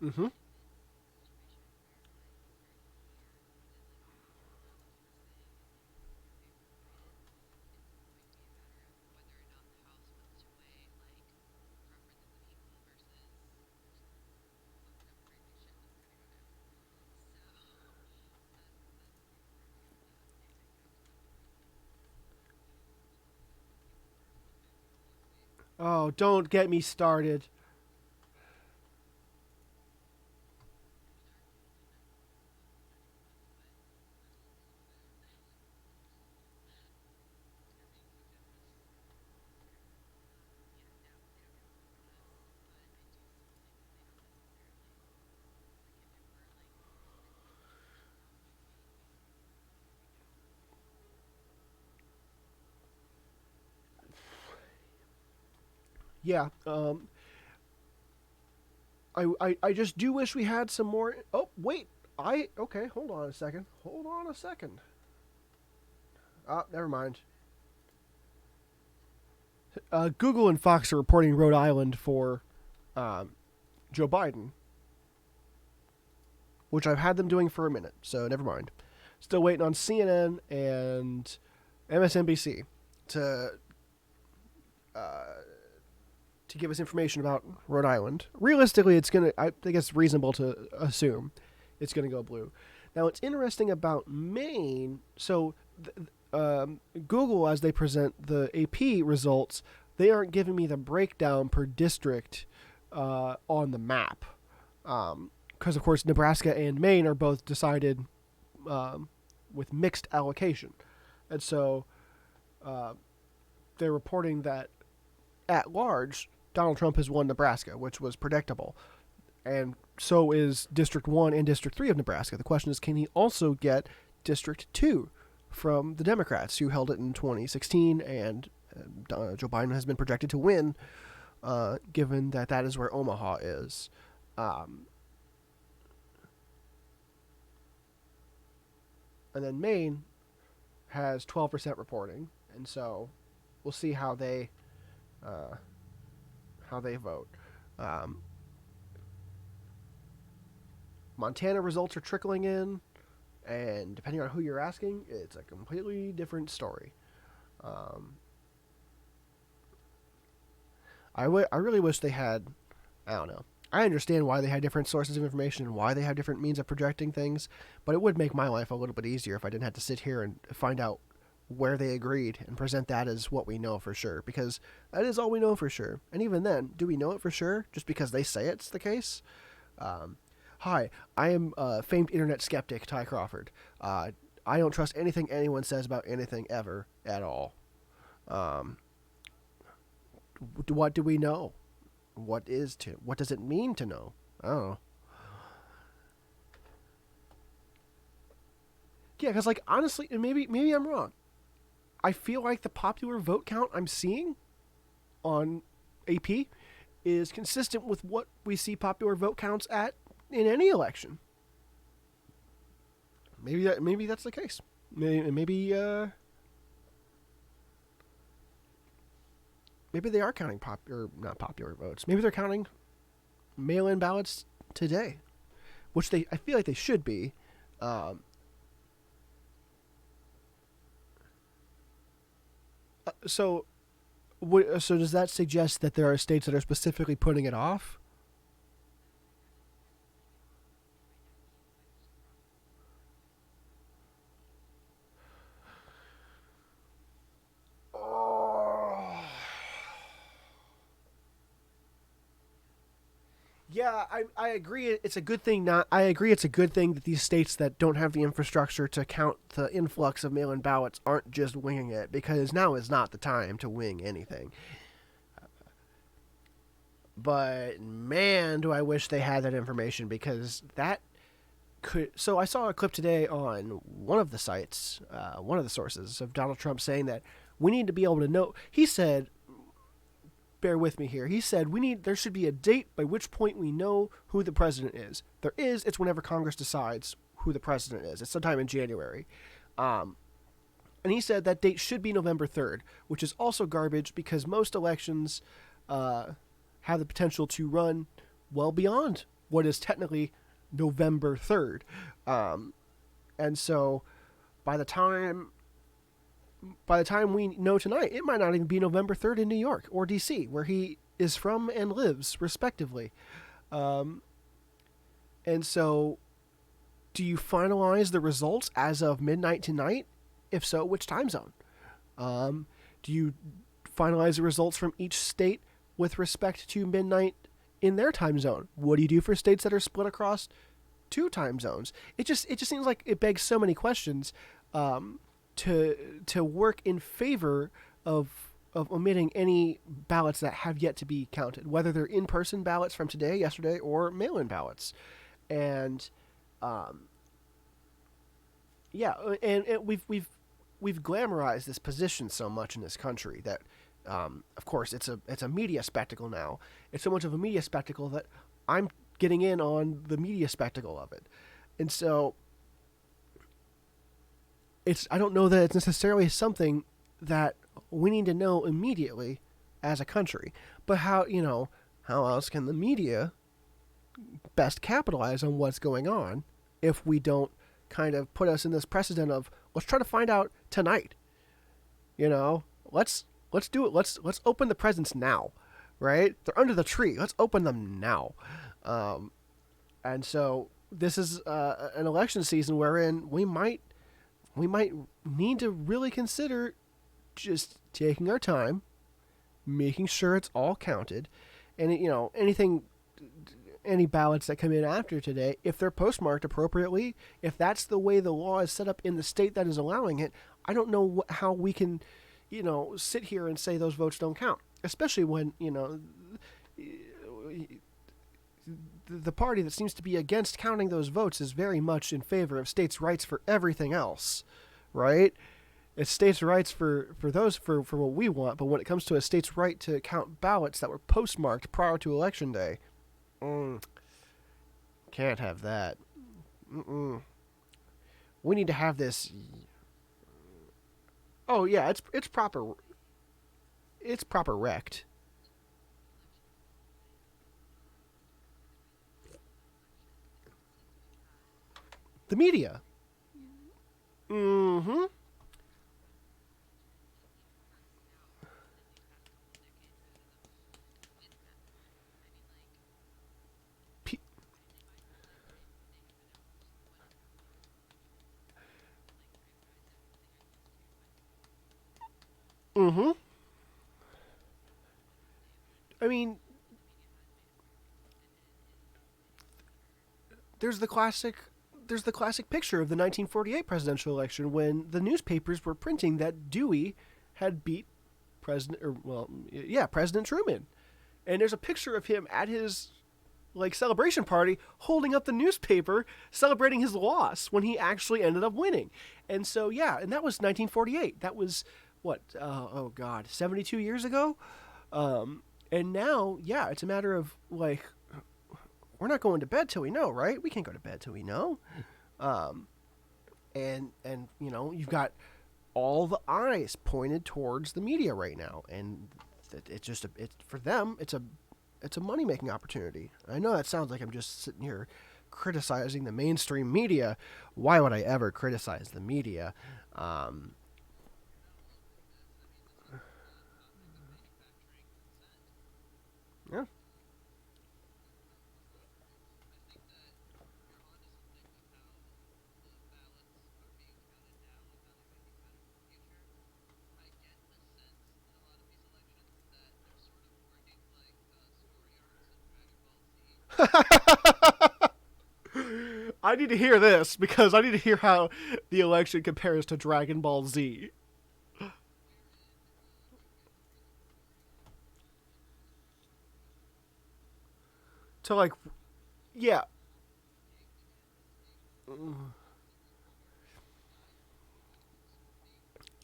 mm-hmm. Oh, don't get me started. Yeah. I just do wish we had some more. Oh, wait. Okay, hold on a second. Never mind. Google and Fox are reporting Rhode Island for Joe Biden, which I've had them doing for a minute, so never mind. Still waiting on CNN and MSNBC to give us information about Rhode Island. Realistically, I think it's reasonable to assume it's gonna go blue. Now, what's interesting about Maine, so Google, as they present the AP results, they aren't giving me the breakdown per district on the map. because of course Nebraska and Maine are both decided with mixed allocation, and so they're reporting that at large Donald Trump has won Nebraska, which was predictable, and so is District 1 and District 3 of Nebraska. The question is, can he also get District 2 from the Democrats, who held it in 2016, and Joe Biden has been projected to win, given that that is where Omaha is. And then Maine has 12% reporting, and so we'll see how they vote. Montana results are trickling in, and depending on who you're asking, it's a completely different story. I really wish they had, I don't know. I understand why they had different sources of information and why they have different means of projecting things, but it would make my life a little bit easier if I didn't have to sit here and find out where they agreed and present that as what we know for sure, because that is all we know for sure. And even then, do we know it for sure just because they say it's the case? Hi, I am famed internet skeptic Ty Crawford. I don't trust anything anyone says about anything ever at all. What do we know? What does it mean to know? I don't know. Yeah, because like honestly, and maybe I'm wrong. I feel like the popular vote count I'm seeing on AP is consistent with what we see popular vote counts at in any election. Maybe that's the case. Maybe they are counting not popular votes. Maybe they're counting mail-in ballots today, which I feel like they should be. So does that suggest that there are states that are specifically putting it off? Yeah, I agree. It's a good thing. I agree. It's a good thing that these states that don't have the infrastructure to count the influx of mail-in ballots aren't just winging it, because now is not the time to wing anything. But man, do I wish they had that information, because that could. So I saw a clip today on one of the sites, one of the sources of Donald Trump saying that we need to be able to know. He said, bear with me here. He said there should be a date by which point we know who the president is. It's whenever Congress decides who the president is. It's sometime in January. And he said that date should be November 3rd, which is also garbage because most elections have the potential to run well beyond what is technically November 3rd. And so by the time we know tonight, it might not even be November 3rd in New York or D.C., where he is from and lives, respectively. And so, do you finalize the results as of midnight tonight? If so, which time zone? Do you finalize the results from each state with respect to midnight in their time zone? What do you do for states that are split across two time zones? It just seems like it begs so many questions. To work in favor of omitting any ballots that have yet to be counted, whether they're in-person ballots from today, yesterday, or mail-in ballots. And we've glamorized this position so much in this country that of course it's a media spectacle now. It's so much of a media spectacle that I'm getting in on the media spectacle of it. And so I don't know that it's necessarily something that we need to know immediately as a country. But how else can the media best capitalize on what's going on if we don't kind of put us in this precedent of, let's try to find out tonight. Let's do it. Let's open the presents now, right? They're under the tree. Let's open them now. And so this is an election season wherein we might need to really consider just taking our time, making sure it's all counted, and anything any ballots that come in after today, if they're postmarked appropriately, if that's the way the law is set up in the state that is allowing it, I don't know how we can, sit here and say those votes don't count, especially when, the party that seems to be against counting those votes is very much in favor of states' rights for everything else, right? It's states' rights for what we want, but when it comes to a state's right to count ballots that were postmarked prior to Election Day, can't have that. We need to have this. Oh yeah, it's proper. It's proper wrecked. The media. Mm-hmm. Mm-hmm. I mean, there's the classic picture of the 1948 presidential election when the newspapers were printing that Dewey had beat President Truman. And there's a picture of him at his celebration party holding up the newspaper celebrating his loss when he actually ended up winning. And so and that was 1948. That was what 72 years ago. And now it's a matter of we're not going to bed till we know, right? We can't go to bed till we know. And you've got all the eyes pointed towards the media right now, and it's for them it's a money making opportunity. I know that sounds like I'm just sitting here criticizing the mainstream media. Why would I ever criticize the media? Yeah. I need to hear this because I need to hear how the election compares to Dragon Ball Z. To yeah.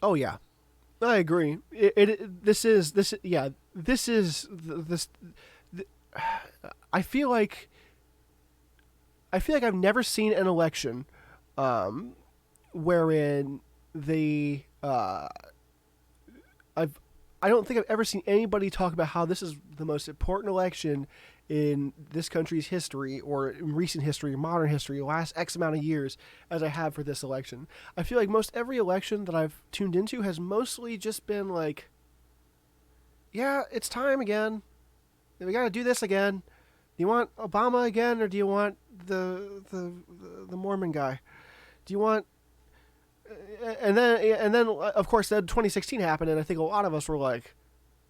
Oh yeah, I agree. This is this. I feel like I've never seen an election, wherein the I don't think I've ever seen anybody talk about how this is the most important election in this country's history or in recent history, modern history, the last X amount of years as I have for this election. I feel like most every election that I've tuned into has mostly just been yeah, it's time again. We got to do this again. Do you want Obama again, or do you want the Mormon guy? Do you want? And then of course then 2016 happened, and I think a lot of us were like,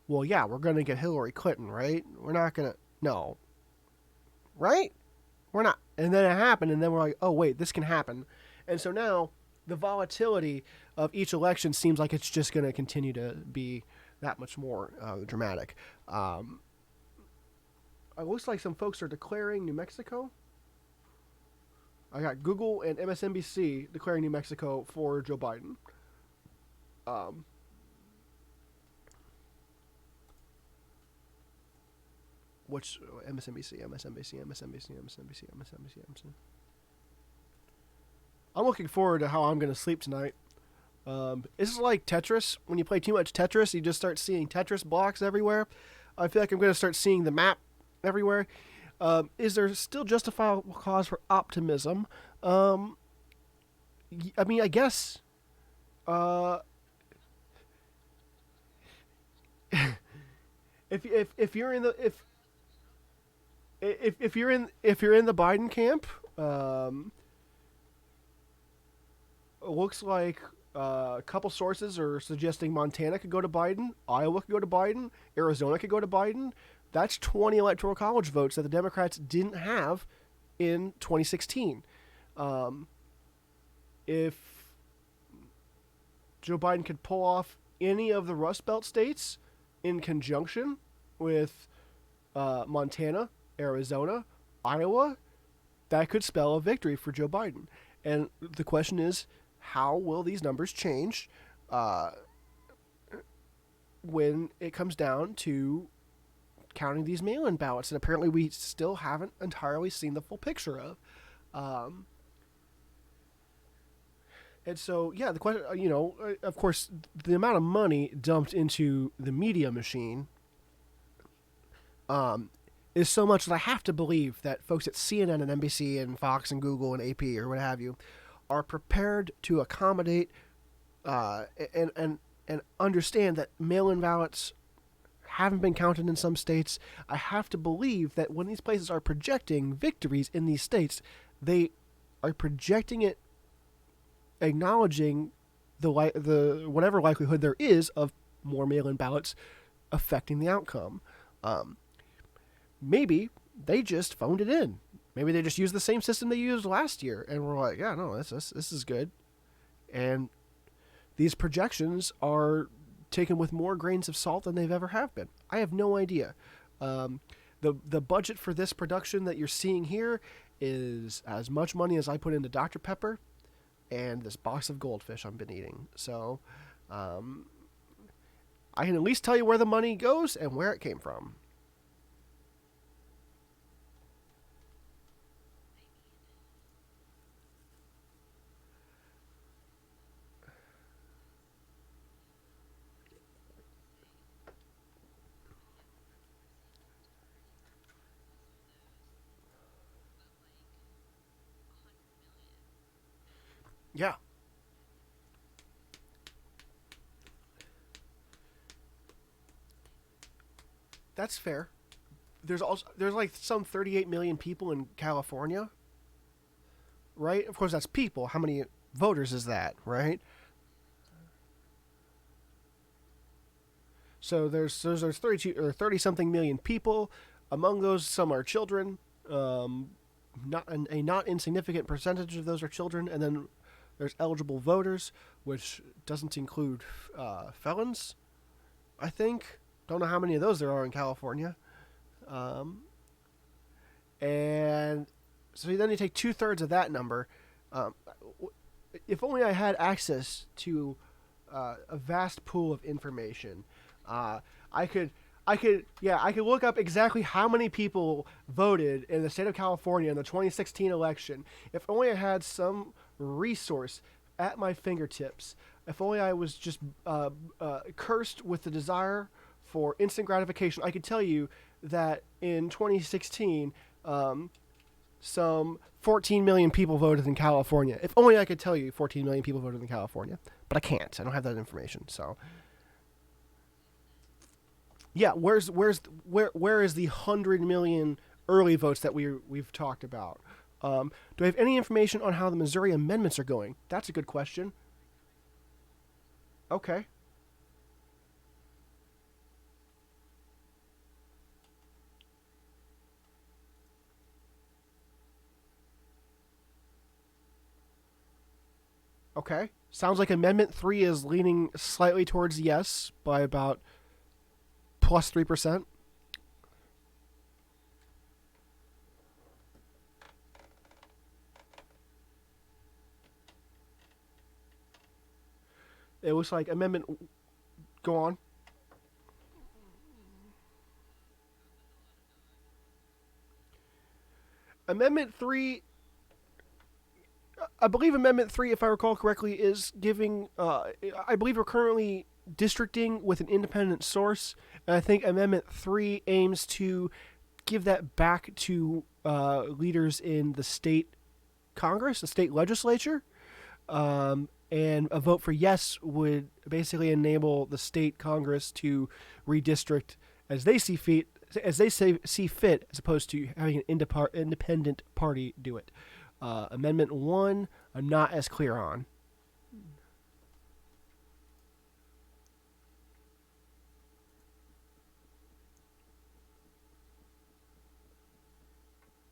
well, yeah, we're gonna get Hillary Clinton, right? We're not gonna no, right? We're not. And then it happened, and then we're like, oh wait, this can happen, and so now the volatility of each election seems like it's just gonna continue to be that much more dramatic. It looks like some folks are declaring New Mexico. I got Google and MSNBC declaring New Mexico for Joe Biden. Which MSNBC. I'm looking forward to how I'm going to sleep tonight. This is like Tetris. When you play too much Tetris, you just start seeing Tetris blocks everywhere. I feel like I'm going to start seeing the map everywhere. Is there still justifiable cause for optimism? I mean, I guess. If you're in the if you're in the Biden camp, it looks like a couple sources are suggesting Montana could go to Biden, Iowa could go to Biden, Arizona could go to Biden. That's 20 electoral college votes that the Democrats didn't have in 2016. If Joe Biden could pull off any of the Rust Belt states in conjunction with Montana, Arizona, Iowa, that could spell a victory for Joe Biden. And the question is, how will these numbers change when it comes down to counting these mail-in ballots? And apparently we still haven't entirely seen the full picture of. And so, yeah, the question, of course, the amount of money dumped into the media machine is so much that I have to believe that folks at CNN and NBC and Fox and Google and AP or what have you are prepared to accommodate and understand that mail-in ballots haven't been counted in some states. I have to believe that when these places are projecting victories in these states, they are projecting it acknowledging the whatever likelihood there is of more mail-in ballots affecting the outcome. Maybe they just phoned it in. Maybe they just used the same system they used last year, and we're like, yeah, no, this is good. And these projections are taken with more grains of salt than they've ever have been. I have no idea. The budget for this production that you're seeing here is as much money as I put into Dr. Pepper and this box of goldfish I've been eating. So I can at least tell you where the money goes and where it came from. Yeah. That's fair. There's like some 38 million people in California, right? Of course that's people. How many voters is that, right? So there's 32 or 30 something million people. Among those, some are children. Not a not insignificant percentage of those are children, and then there's eligible voters, which doesn't include felons. I think. Don't know how many of those there are in California. And so then you take 2/3 of that number. Um, if only I had access to a vast pool of information, uh, I could. I could look up exactly how many people voted in the state of California in the 2016 election. If only I had some resource at my fingertips. If only I was just cursed with the desire for instant gratification, I could tell you that in 2016, some 14 million people voted in California. If only I could tell you 14 million people voted in California. But I can't. I don't have that information. So, yeah, where is the 100 million early votes that we've talked about? Do I have any information on how the Missouri amendments are going? That's a good question. Okay. Okay. Sounds like Amendment 3 is leaning slightly towards yes by about plus 3%. It looks like Amendment. Go on. Amendment 3. I believe Amendment 3, if I recall correctly, is giving. I believe we're currently districting with an independent source. And I think Amendment 3 aims to give that back to leaders in the state Congress, the state legislature. And a vote for yes would basically enable the state Congress to redistrict as they see fit, as opposed to having an independent party do it. Amendment 1, I'm not as clear on.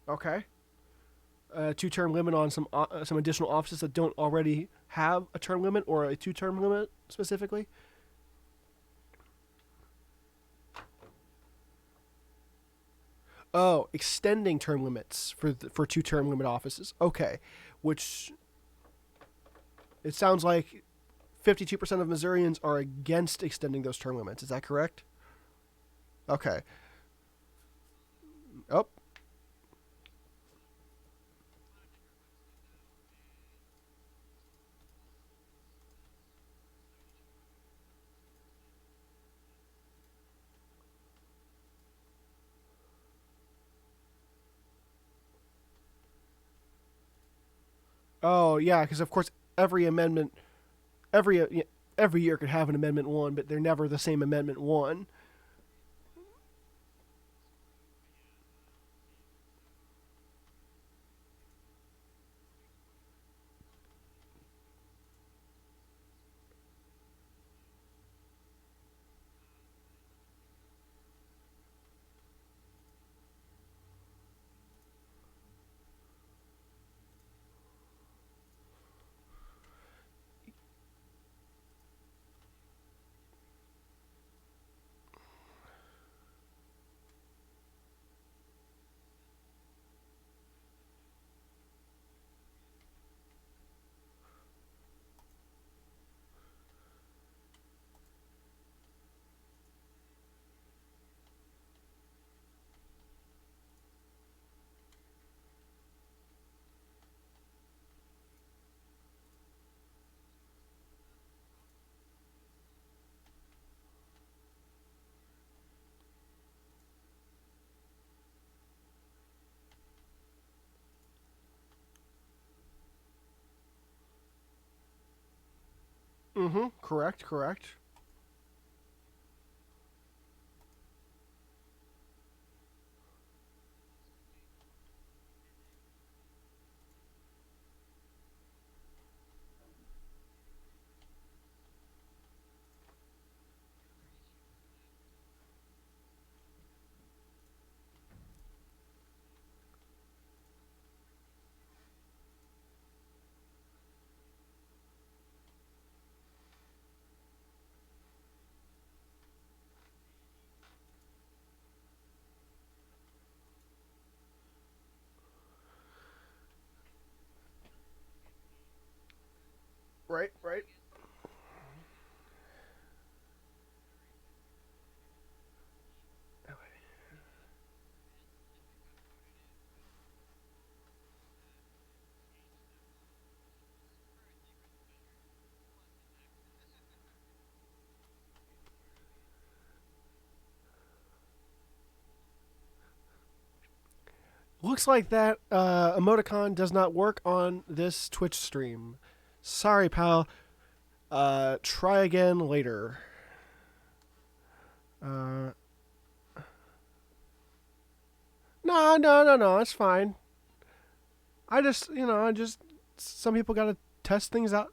Okay. A two-term limit on some additional offices that don't already have a term limit or a two-term limit specifically. Oh, extending term limits for two-term limit offices. Okay, which it sounds like 52% of Missourians are against extending those term limits. Is that correct? Okay. Oh. Oh, yeah, because of course every amendment, every year could have an amendment one, but they're never the same amendment one. Mm-hmm. Correct. Correct. Right. Right. Looks like that emoticon does not work on this Twitch stream. Sorry, pal. Try again later. Uh, no, no, no, no. It's fine. I just some people gotta test things out.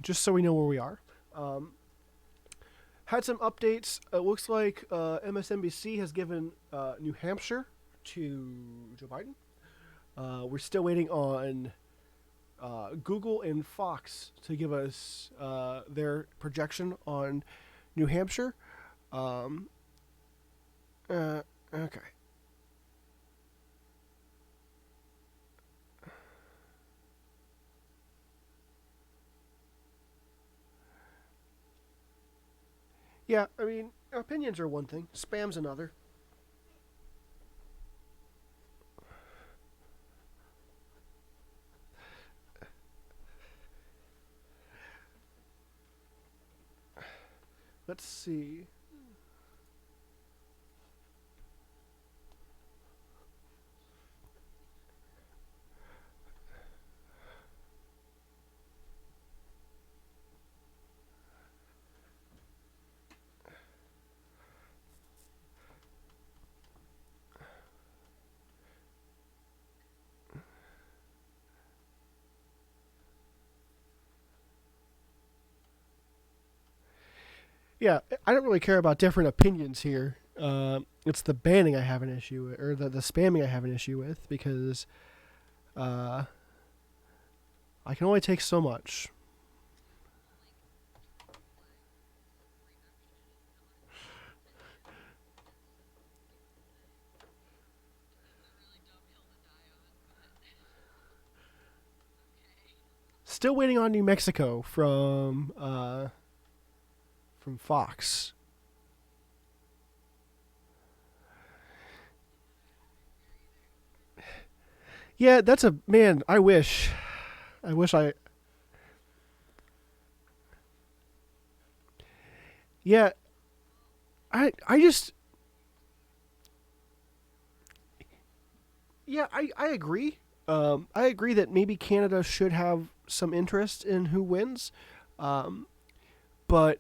Just so we know where we are. Um, had some updates. It looks like MSNBC has given New Hampshire to Joe Biden. We're still waiting on Google and Fox to give us their projection on New Hampshire. Um, okay. Yeah, I mean, opinions are one thing, spam's another. Let's see. Yeah, I don't really care about different opinions here. It's the banning I have an issue with, or the spamming I have an issue with, because uh, I can only take so much. Still waiting on New Mexico from Fox. Yeah, that's a man. I wish. I wish I. Yeah, I just. Yeah, I agree. I agree that maybe Canada should have some interest in who wins, but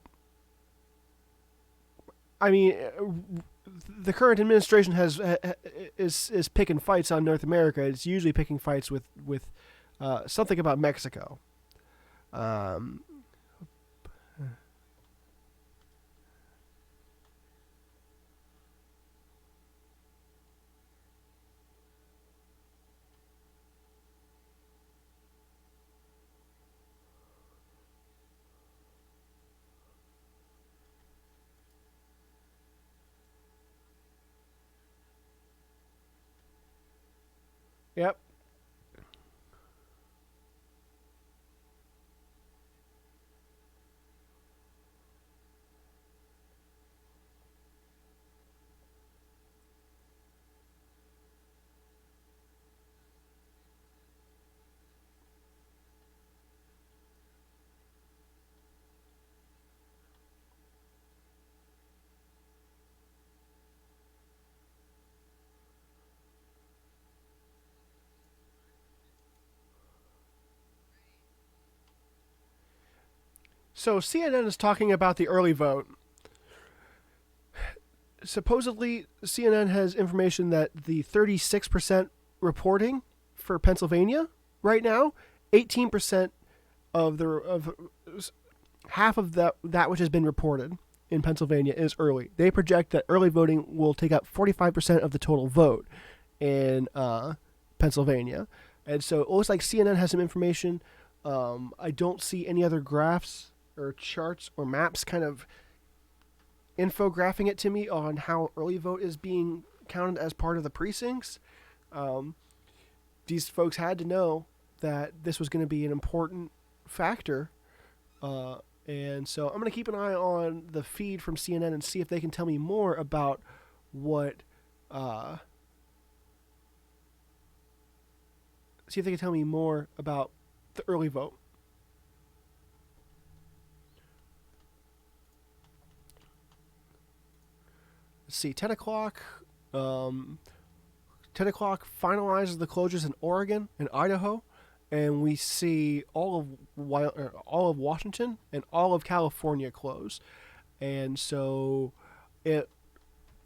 I mean, the current administration is picking fights on North America. It's usually picking fights with something about Mexico. Um, yep. So CNN is talking about the early vote. Supposedly, CNN has information that the 36% reporting for Pennsylvania right now, 18% of the of half of that which has been reported in Pennsylvania is early. They project that early voting will take up 45% of the total vote in Pennsylvania, and so it looks like CNN has some information. I don't see any other graphs or charts or maps kind of infographing it to me on how early vote is being counted as part of the precincts. Um, these folks had to know that this was going to be an important factor. And so I'm going to keep an eye on the feed from CNN and see if they can tell me more about what. See if they can tell me more about the early vote. Let's see, 10 o'clock. Um, 10 o'clock finalizes the closures in Oregon and Idaho, and we see all of Washington and all of California close. And so, it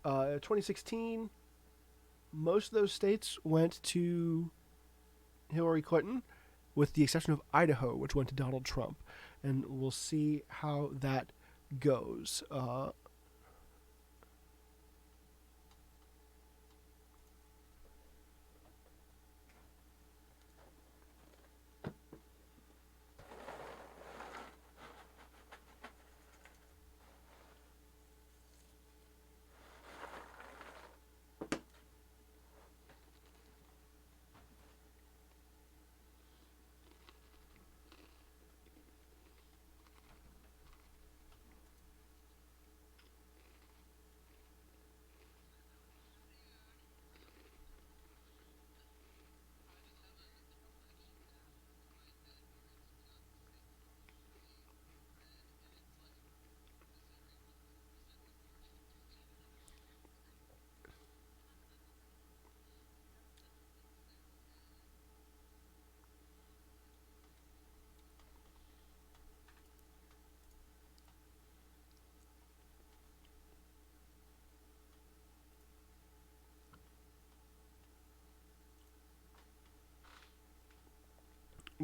2016, most of those states went to Hillary Clinton, with the exception of Idaho, which went to Donald Trump. And we'll see how that goes.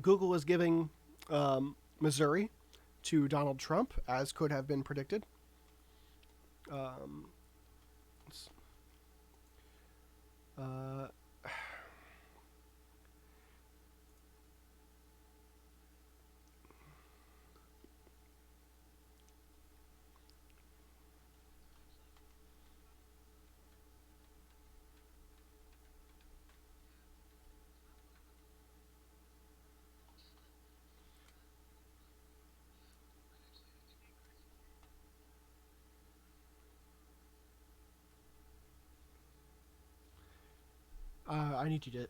Google is giving Missouri to Donald Trump, as could have been predicted. Um, uh, I need you to.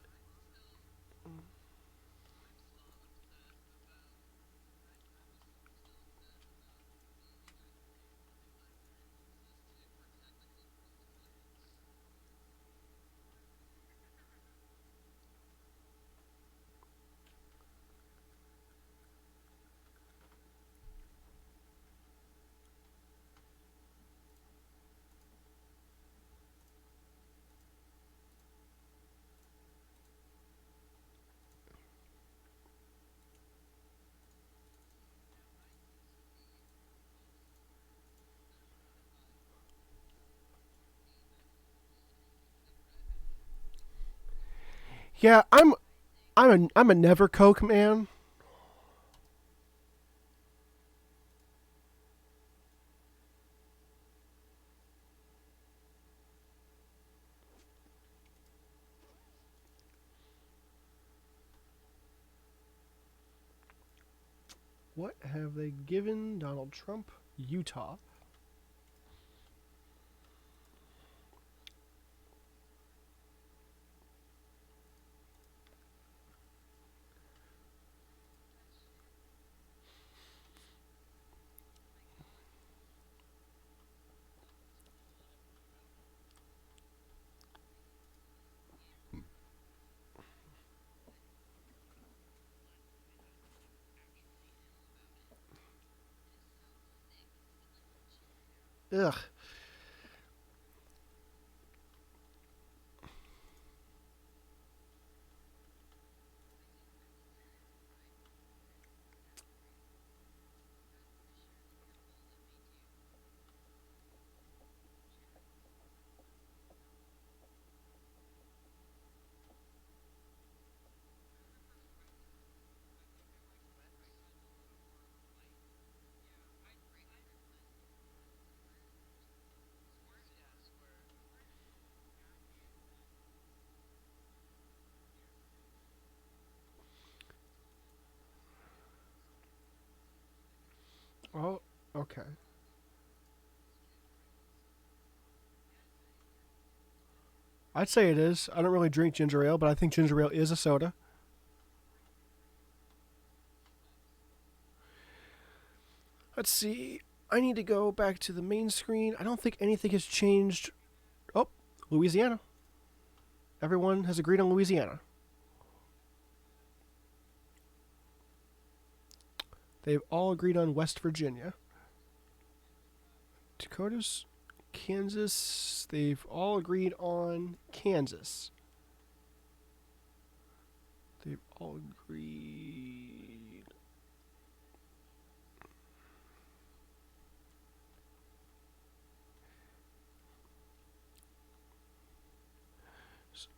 Yeah, I'm a never Coke man. What have they given Donald Trump? Utah. Ugh. Oh, okay. I'd say it is. I don't really drink ginger ale, but I think ginger ale is a soda. Let's see. I need to go back to the main screen. I don't think anything has changed. Oh, Louisiana. Everyone has agreed on Louisiana. They've all agreed on West Virginia. Dakotas, Kansas. They've all agreed on Kansas. They've all agreed.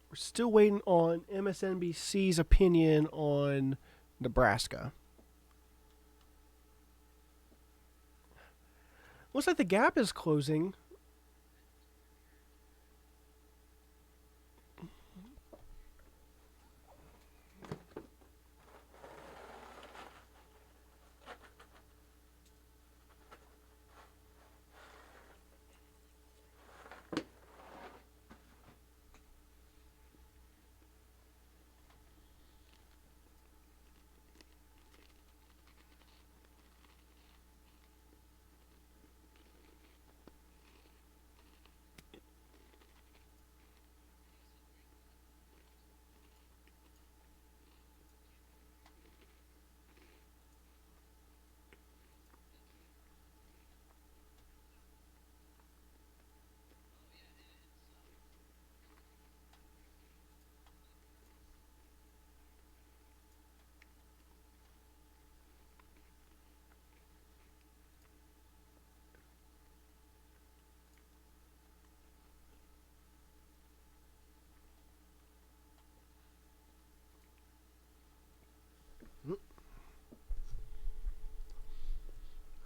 We're still waiting on MSNBC's opinion on Nebraska. Looks like the gap is closing.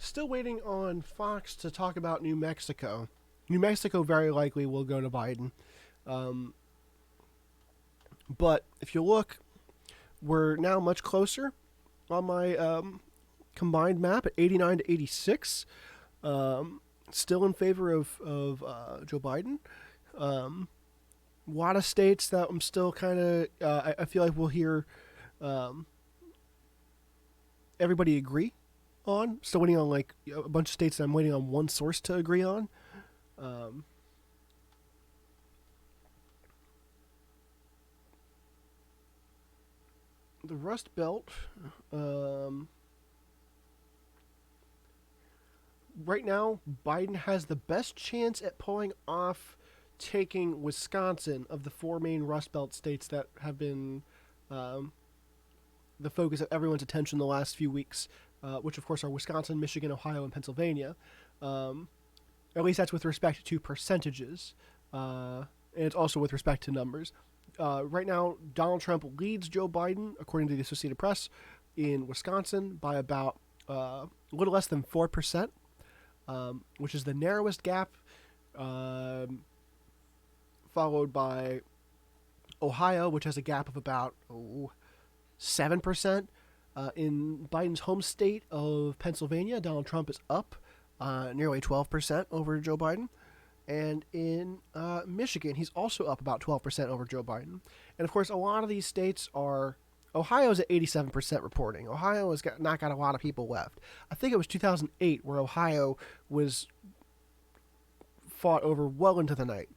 Still waiting on Fox to talk about New Mexico. New Mexico very likely will go to Biden. But if you look, we're now much closer on my combined map at 89 to 86. Still in favor of Joe Biden. A lot of states that I'm still kind of, I feel like we'll hear everybody agree on. Still waiting on like a bunch of states that I'm waiting on one source to agree on. The Rust Belt, right now, Biden has the best chance at pulling off taking Wisconsin of the four main Rust Belt states that have been the focus of everyone's attention the last few weeks, which of course are Wisconsin, Michigan, Ohio, and Pennsylvania. At least that's with respect to percentages, and it's also with respect to numbers. Right now, Donald Trump leads Joe Biden, according to the Associated Press, in Wisconsin by about a little less than 4%, which is the narrowest gap, followed by Ohio, which has a gap of about 7%. In Biden's home state of Pennsylvania, Donald Trump is up nearly 12% over Joe Biden. And in Michigan, he's also up about 12% over Joe Biden. And of course, a lot of these states are... Ohio's at 87% reporting. Ohio has not got a lot of people left. I think it was 2008 where Ohio was fought over well into the night.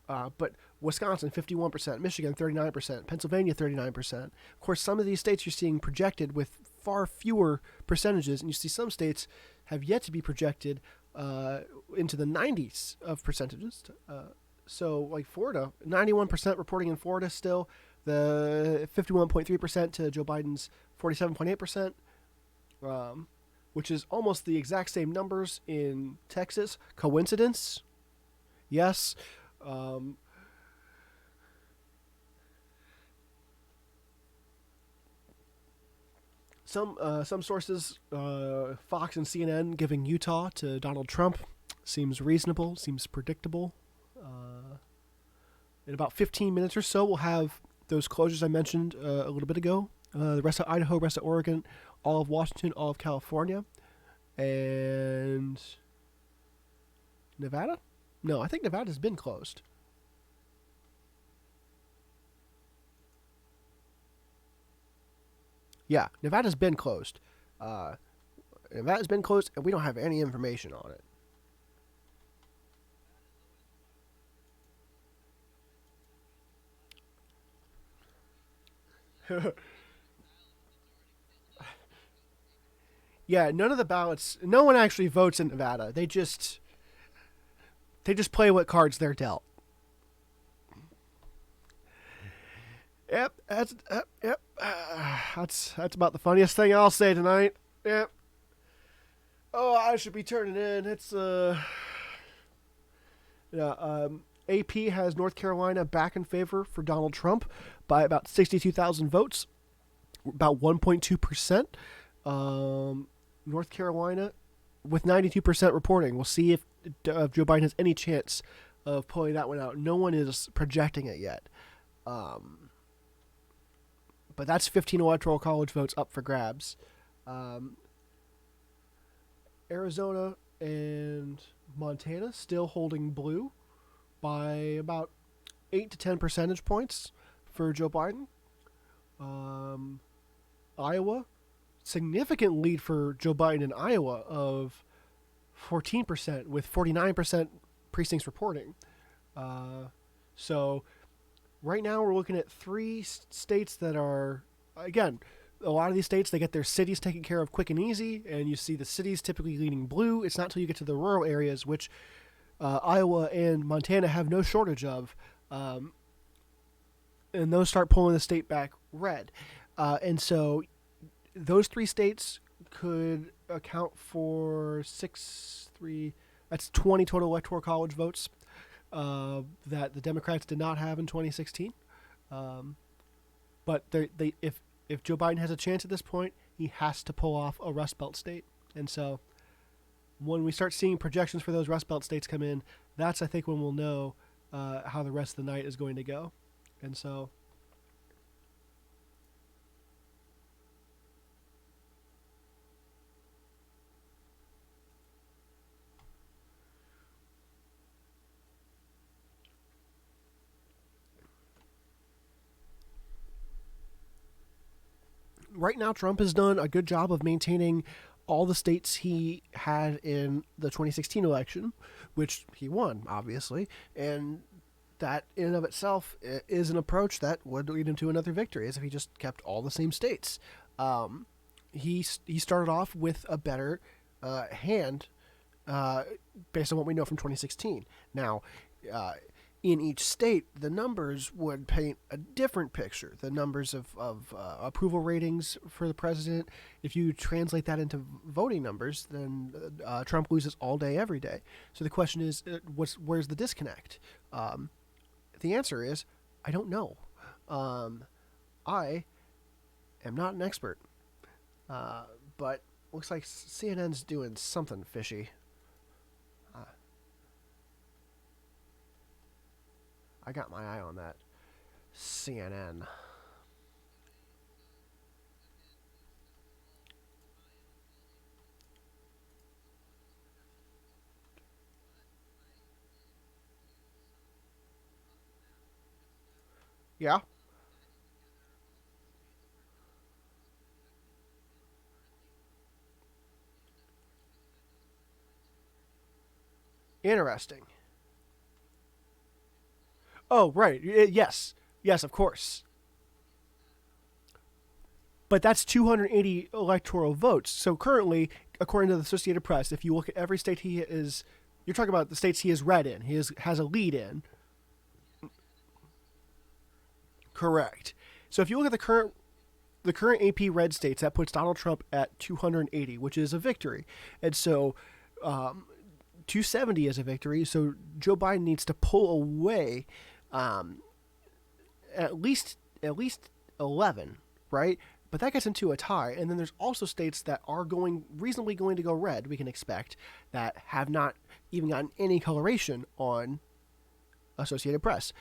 But Wisconsin, 51%, Michigan, 39%, Pennsylvania, 39%. Of course, some of these states you're seeing projected with far fewer percentages, and you see some states have yet to be projected into the 90s of percentages. So, like Florida, 91% reporting in Florida still, the 51.3% to Joe Biden's 47.8%, which is almost the exact same numbers in Texas. Coincidence? Yes. Some sources, Fox and CNN, giving Utah to Donald Trump seems reasonable, seems predictable. In about 15 minutes or so, we'll have those closures I mentioned a little bit ago. The rest of Idaho, rest of Oregon, all of Washington, all of California, and Nevada? No, I think Nevada's been closed. Yeah, Nevada's been closed. Nevada's been closed, and we don't have any information on it. Yeah, none of the ballots. No one actually votes in Nevada. They just play what cards they're dealt. Yep, that's about the funniest thing I'll say tonight. Yep. Oh, I should be turning in. It's AP has North Carolina back in favor for Donald Trump by about 62,000 votes, about 1.2%. North Carolina with 92% reporting. We'll see if Joe Biden has any chance of pulling that one out. No one is projecting it yet. But that's 15 electoral college votes up for grabs. Arizona and Montana still holding blue by about 8 to 10 percentage points for Joe Biden. Iowa, significant lead for Joe Biden in Iowa of 14% with 49% precincts reporting. So right now we're looking at three states that are, again, a lot of these states, they get their cities taken care of quick and easy, and you see the cities typically leaning blue. It's not until you get to the rural areas, which Iowa and Montana have no shortage of, and those start pulling the state back red. And so those three states could account for that's 20 total electoral college votes that the Democrats did not have in 2016. But if Joe Biden has a chance at this point, he has to pull off a Rust Belt state. And so when we start seeing projections for those Rust Belt states come in, that's, I think, when we'll know how the rest of the night is going to go. And so right now, Trump has done a good job of maintaining all the states he had in the 2016 election, which he won, obviously, and that in and of itself is an approach that would lead him to another victory, as if he just kept all the same states. He started off with a better hand based on what we know from 2016. Now, in each state, the numbers would paint a different picture. The numbers of approval ratings for the president, if you translate that into voting numbers, then Trump loses all day, every day. So the question is, where's the disconnect? The answer is, I don't know. I am not an expert. But looks like CNN's doing something fishy. I got my eye on that. CNN. Yeah. Interesting. Oh, right. Yes. Yes, of course. But that's 280 electoral votes. So currently, according to the Associated Press, if you look at every state he is, you're talking about the states he is red in, has a lead in. Correct. So if you look at the current AP red states, that puts Donald Trump at 280, which is a victory. And so 270 is a victory. So Joe Biden needs to pull away at least 11, right? But that gets into a tie, and then there's also states that are reasonably going to go red. We can expect that have not even gotten any coloration on Associated Press,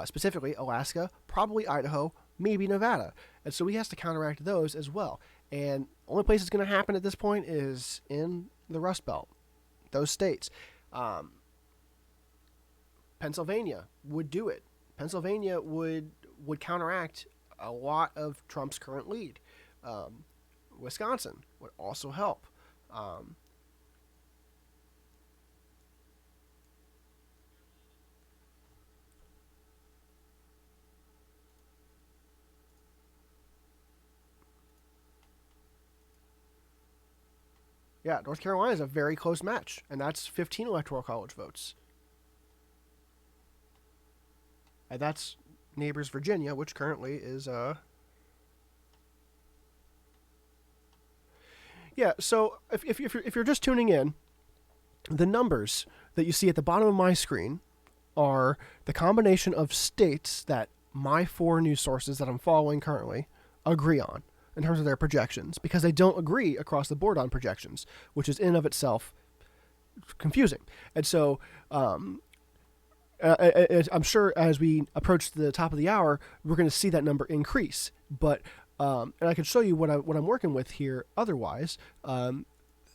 specifically Alaska, probably Idaho, maybe Nevada, and so he has to counteract those as well. And the only place it's going to happen at this point is in the Rust Belt, those states. Pennsylvania would do it. Pennsylvania would counteract a lot of Trump's current lead. Wisconsin would also help. Yeah, North Carolina is a very close match, and that's 15 electoral college votes. And that's neighbors Virginia, which currently is yeah. So if you're just tuning in, the numbers that you see at the bottom of my screen are the combination of states that my four news sources that I'm following currently agree on in terms of their projections, because they don't agree across the board on projections, which is in and of itself confusing. And so I'm sure as we approach the top of the hour, we're going to see that number increase. But and I can show you what I'm working with here. Otherwise,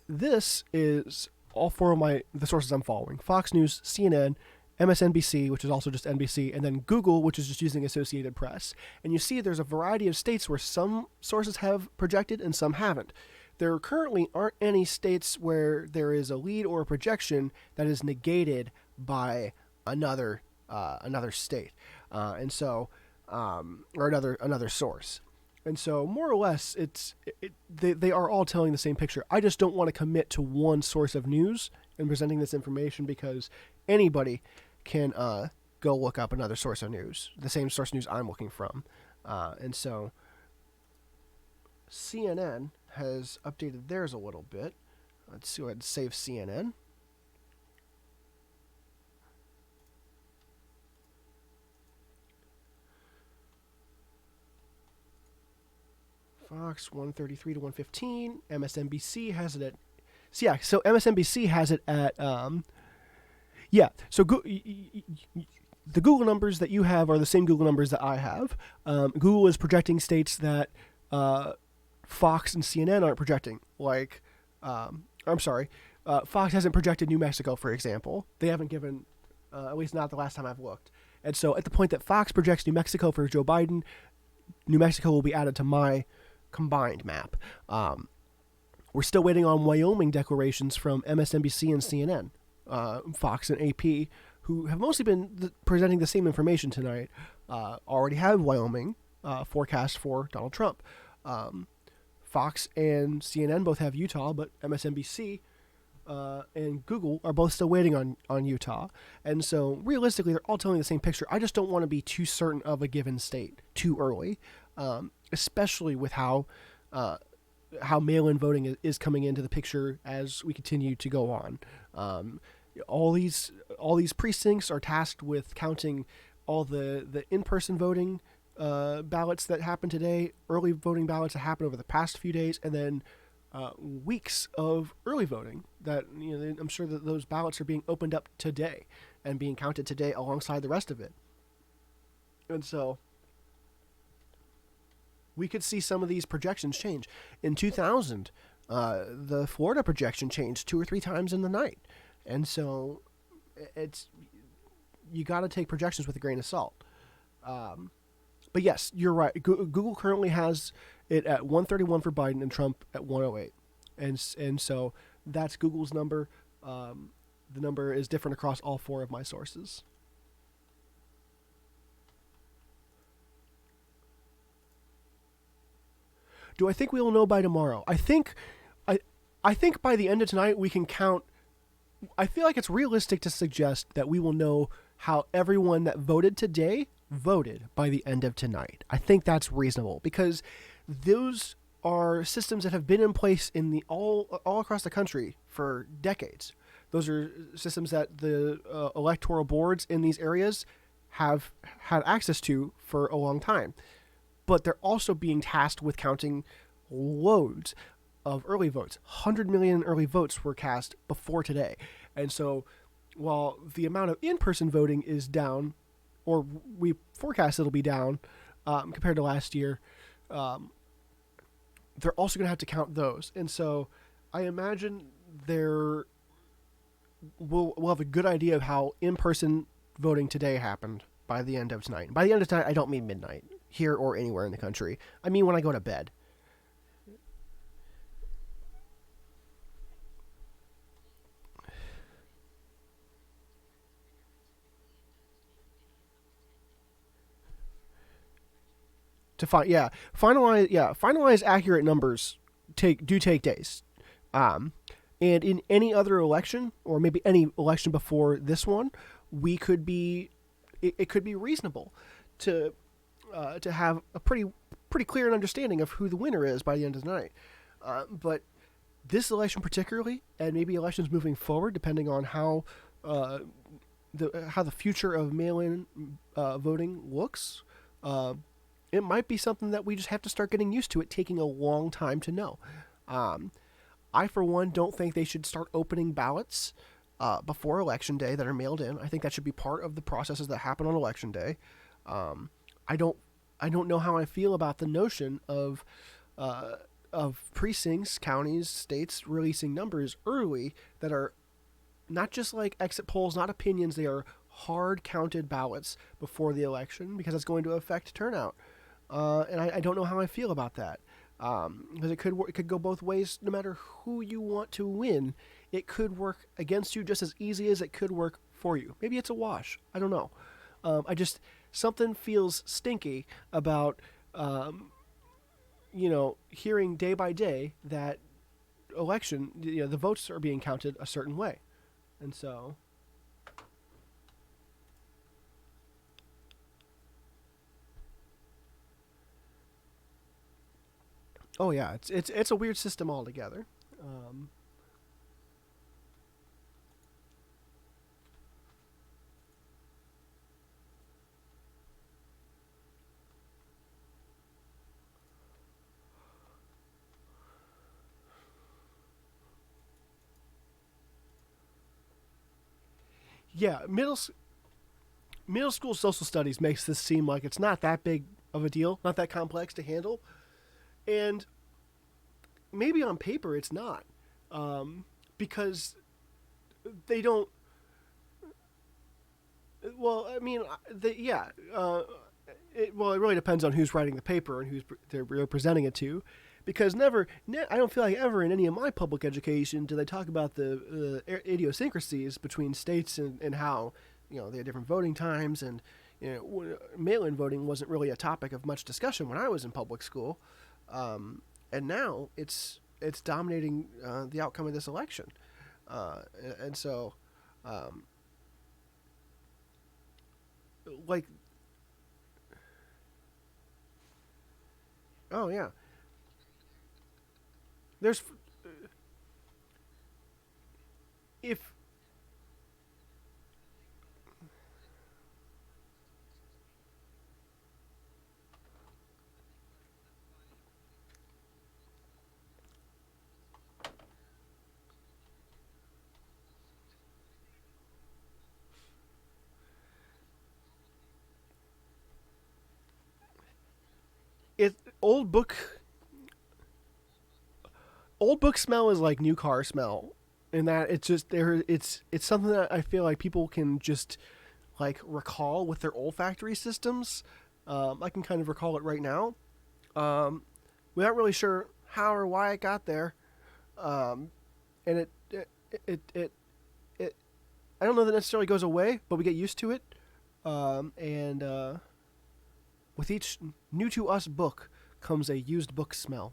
this is all four of the sources I'm following: Fox News, CNN, MSNBC, which is also just NBC, and then Google, which is just using Associated Press. And you see there's a variety of states where some sources have projected and some haven't. There currently aren't any states where there is a lead or a projection that is negated by another state, and so or another source. And so more or less, they are all telling the same picture. I just don't want to commit to one source of news and presenting this information, because anybody can go look up another source of news, the same source of news I'm looking from. And so CNN has updated theirs a little bit. Let's go ahead and save CNN. Fox 133 to 115. MSNBC has it at So yeah, so MSNBC has it at yeah. So the Google numbers that you have are the same Google numbers that I have. Google is projecting states that Fox and CNN aren't projecting. Like, I'm sorry, Fox hasn't projected New Mexico, for example. They haven't given, at least not the last time I've looked. And so at the point that Fox projects New Mexico for Joe Biden, New Mexico will be added to my combined map. We're still waiting on Wyoming declarations from MSNBC and CNN. Fox and AP, who have mostly been presenting the same information tonight, already have Wyoming forecast for Donald Trump. Fox and CNN both have Utah, but MSNBC and Google are both still waiting on Utah. And so realistically, they're all telling the same picture. I just don't want to be too certain of a given state too early, especially with how mail-in voting is coming into the picture as we continue to go on. All these precincts are tasked with counting all the in-person voting ballots that happened today, early voting ballots that happened over the past few days, and then weeks of early voting that, I'm sure that those ballots are being opened up today and being counted today alongside the rest of it. And so we could see some of these projections change. In 2000, the Florida projection changed 2 or 3 times in the night. And so you got to take projections with a grain of salt. But yes, you're right. Google currently has it at 131 for Biden and Trump at 108. And so that's Google's number. The number is different across all 4 of my sources. Do I think we will know by tomorrow? I think by the end of tonight we can count. I feel like it's realistic to suggest that we will know how everyone that voted today voted by the end of tonight. I think that's reasonable because those are systems that have been in place in the all across the country for decades. Those are systems that the electoral boards in these areas have had access to for a long time. But they're also being tasked with counting loads of early votes. 100 million early votes were cast before today. And so while the amount of in-person voting is down, or we forecast it'll be down compared to last year, they're also going to have to count those. And so I imagine we'll have a good idea of how in-person voting today happened by the end of tonight. By the end of tonight, I don't mean midnight, here or anywhere in the country. I mean when I go to bed. Finalize accurate numbers take days. And in any other election, or maybe any election before this one, it could be reasonable to have a pretty clear understanding of who the winner is by the end of the night. But this election particularly, and maybe elections moving forward, depending on how the future of mail-in voting looks, it might be something that we just have to start getting used to it taking a long time to know. I, for one, don't think they should start opening ballots before Election Day that are mailed in. I think that should be part of the processes that happen on Election Day. I don't know how I feel about the notion of precincts, counties, states releasing numbers early that are not just like exit polls, not opinions. They are hard counted ballots before the election because it's going to affect turnout. And I don't know how I feel about that. Because it could go both ways. No matter who you want to win, it could work against you just as easy as it could work for you. Maybe it's a wash. I don't know. Something feels stinky about hearing day by day that election, the votes are being counted a certain way, and so. Oh yeah, it's a weird system altogether. yeah, middle school social studies makes this seem like it's not that big of a deal, not that complex to handle, and maybe on paper it's not, because they don't. Well, I mean, yeah. It really depends on who's writing the paper and who's they're presenting it to, because I don't feel like ever in any of my public education do they talk about the idiosyncrasies between states and how they have different voting times, and mail-in voting wasn't really a topic of much discussion when I was in public school, and now it's dominating the outcome of this election, and so. Like, oh yeah, there's if it old book smell is like new car smell, in that it's just there. It's something that I feel like people can just like recall with their olfactory systems. I can kind of recall it right now. We're not really sure how or why it got there, and it I don't know that it necessarily goes away, but we get used to it. And with each new to us book comes a used book smell.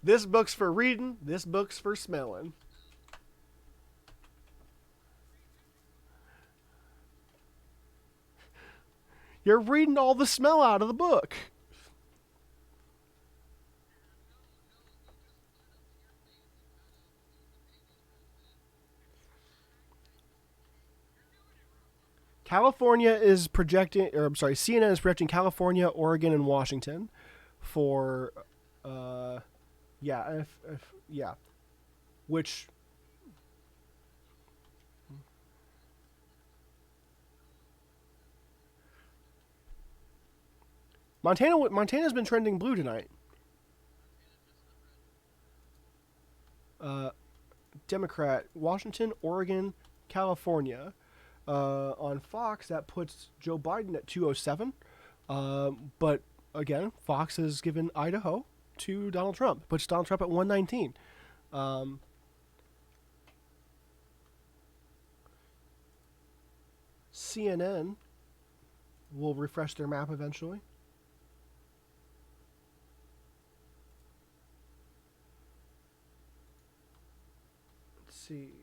This book's for reading, this book's for smelling. You're reading all the smell out of the book. California is projecting, or I'm sorry, CNN is projecting California, Oregon, and Washington for, yeah, yeah, which Montana's been trending blue tonight. Uh, Democrat, Washington, Oregon, California. On Fox, that puts Joe Biden at 207. But again, Fox has given Idaho to Donald Trump, puts Donald Trump at 119. Um, CNN will refresh their map eventually. Let's see.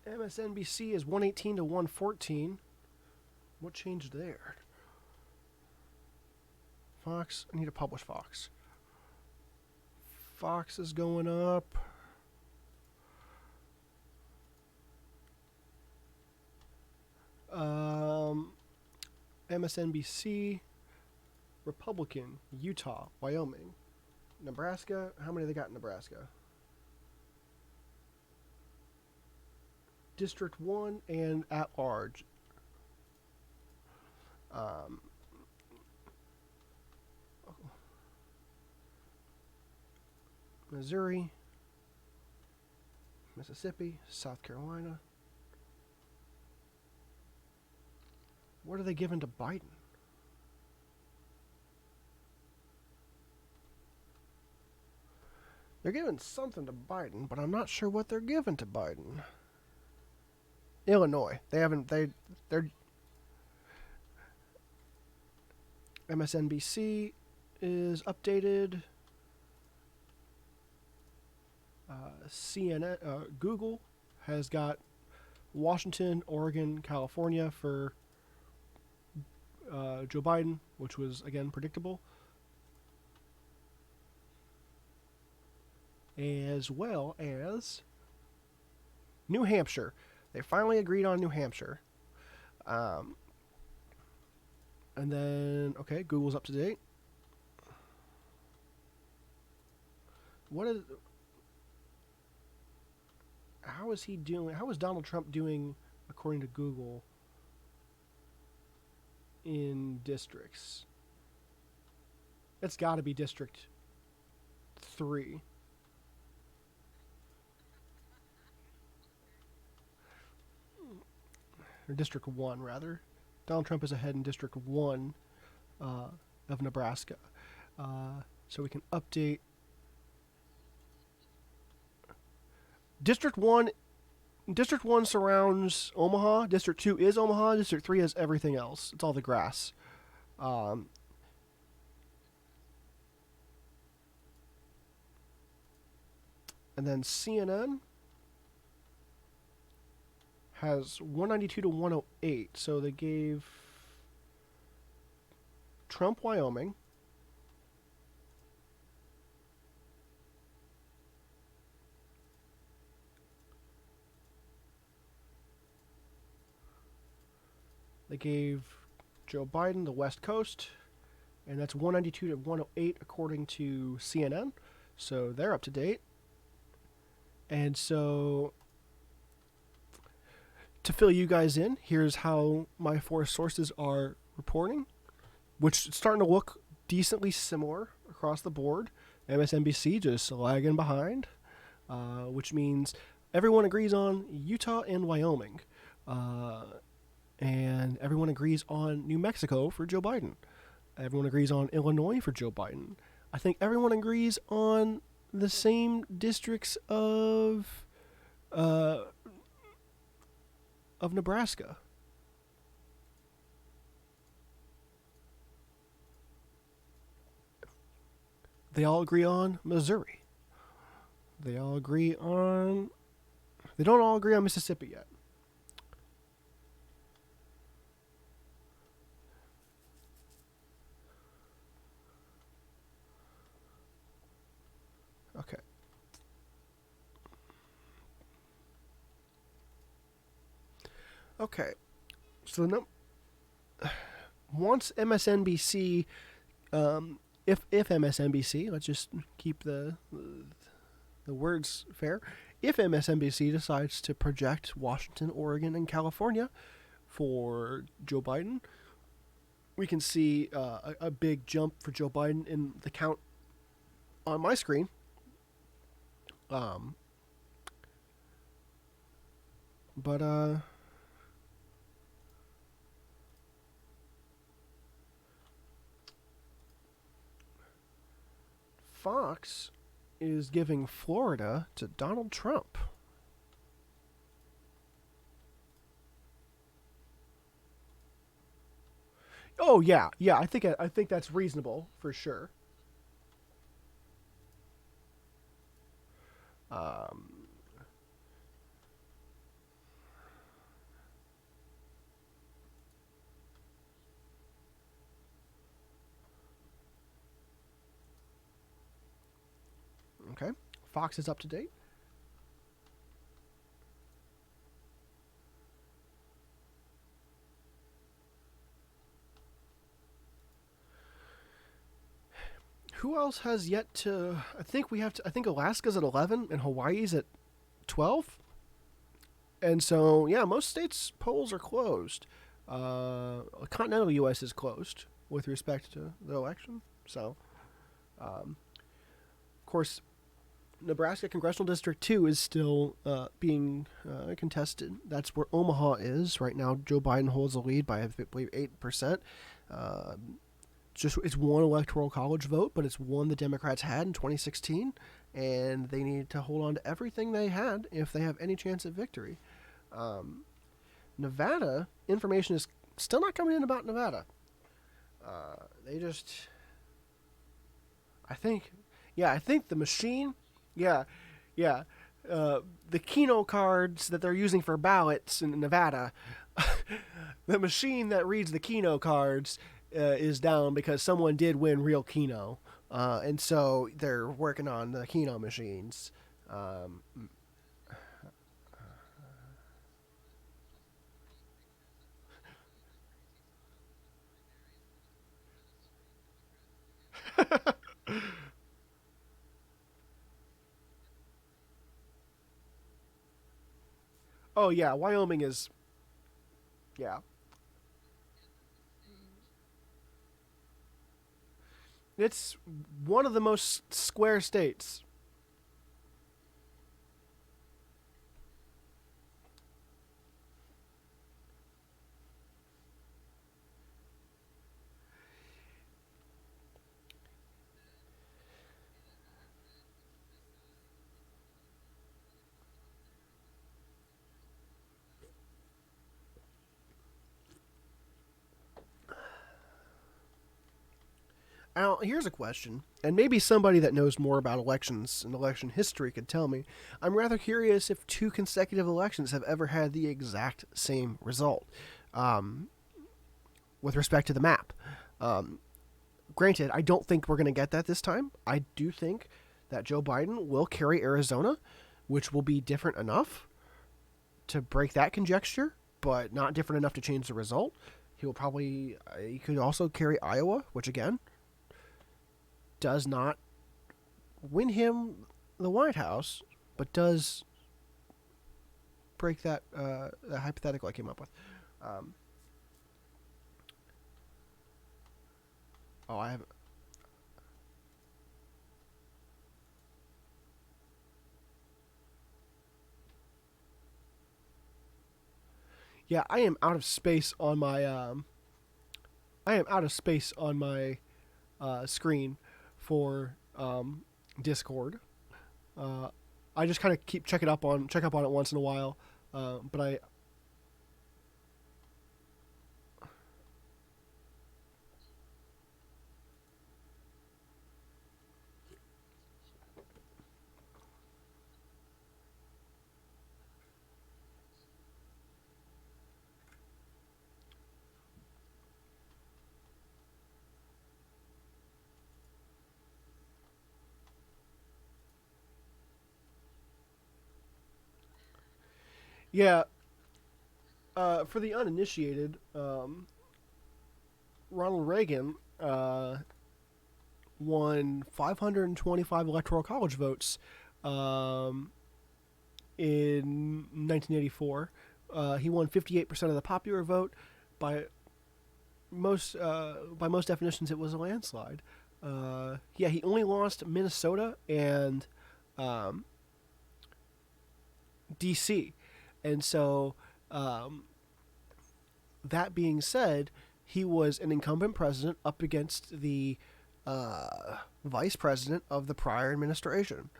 MSNBC is 118 to 114. What changed there? Fox. I need to publish Fox. Fox is going up. MSNBC, Republican, Utah, Wyoming, Nebraska. How many they got in Nebraska? District 1 and at large. Um, Missouri, Mississippi, South Carolina. What are they giving to Biden? They're giving something to Biden, but I'm not sure what they're giving to Biden. Illinois. They're MSNBC is updated. CNN, Google has got Washington, Oregon, California for Joe Biden, which was again predictable, as well as New Hampshire. They finally agreed on New Hampshire. And then, okay, Google's up to date. What is? How is he doing? How is Donald Trump doing according to Google in districts? It's got to be District 3. Or District 1, rather. Donald Trump is ahead in District 1 of Nebraska. So we can update. District 1 surrounds Omaha. District 2 is Omaha. District 3 is everything else. It's all the grass. And then CNN has 192 to 108. So they gave Trump, Wyoming. They gave Joe Biden the West Coast, and that's 192 to 108 according to CNN. So they're up to date. And so to fill you guys in, here's how my four sources are reporting, which is starting to look decently similar across the board. MSNBC just lagging behind, which means everyone agrees on Utah and Wyoming. And everyone agrees on New Mexico for Joe Biden. Everyone agrees on Illinois for Joe Biden. I think everyone agrees on the same districts of Nebraska. They all agree on Missouri. They don't all agree on Mississippi yet. Okay. Okay. So once MSNBC, if MSNBC, let's just keep the words fair. If MSNBC decides to project Washington, Oregon, and California for Joe Biden, we can see a big jump for Joe Biden in the count on my screen. But Fox is giving Florida to Donald Trump. Oh yeah, I think that's reasonable for sure. Um, okay, Fox is up to date. Who else has yet to? I think Alaska's at 11 and Hawaii's at 12. And so, yeah, most states' polls are closed. Continental U.S. is closed with respect to the election. So, of course, Nebraska Congressional District 2 is still being contested. That's where Omaha is. Right now, Joe Biden holds the lead by, I believe, 8%. It's one electoral college vote, but it's one the Democrats had in 2016, and they need to hold on to everything they had if they have any chance at victory. Nevada, information is still not coming in about Nevada. I think the machine, the Keno cards that they're using for ballots in Nevada, the machine that reads the Keno cards is down because someone did win real Keno. And so they're working on the Keno machines. Oh yeah, Wyoming is yeah. It's one of the most square states. Now, here's a question, and maybe somebody that knows more about elections and election history could tell me. I'm rather curious if two consecutive elections have ever had the exact same result um, with respect to the map. Um, Granted, I don't think we're going to get that this time. I do think that Joe Biden will carry Arizona, which will be different enough to break that conjecture, but not different enough to change the result. He could also carry Iowa, which again does not win him the White House, but does break that hypothetical I came up with. Um, oh, I have. Yeah, I am out of space on my. I am out of space on my screen for Discord. Uh, I just kind of keep check up on it once in a while, but I yeah. For the uninitiated, Ronald Reagan won 525 electoral college votes um, in 1984. He won 58% of the popular vote. By most definitions, it was a landslide. Yeah, he only lost Minnesota and um, D.C. And so, um, that being said, he was an incumbent president up against the vice president of the prior administration,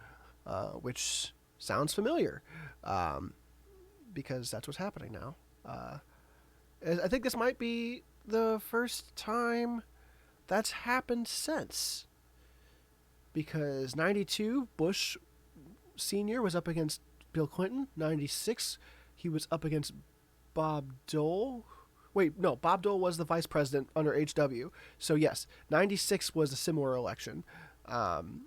which sounds familiar um, because that's what's happening now. Uh, I think this might be the first time that's happened since, because 92 Bush Sr. was up against Bill Clinton. 96 he was up against Bob Dole. Wait, no, Bob Dole was the vice president under HW. So yes, 96 was a similar election. Um,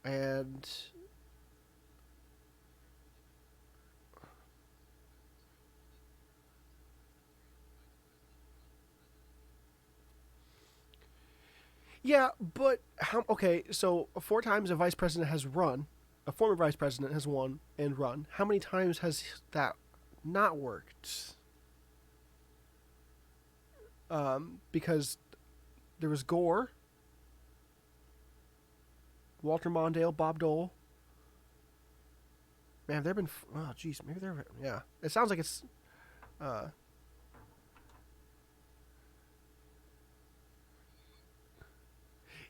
and yeah, but how? Okay, so four times a vice president has run, a former vice president has won and run. How many times has that not worked? Because there was Gore, Walter Mondale, Bob Dole. Man, there have been. Oh, jeez, maybe there. Yeah, it sounds like it's. Uh,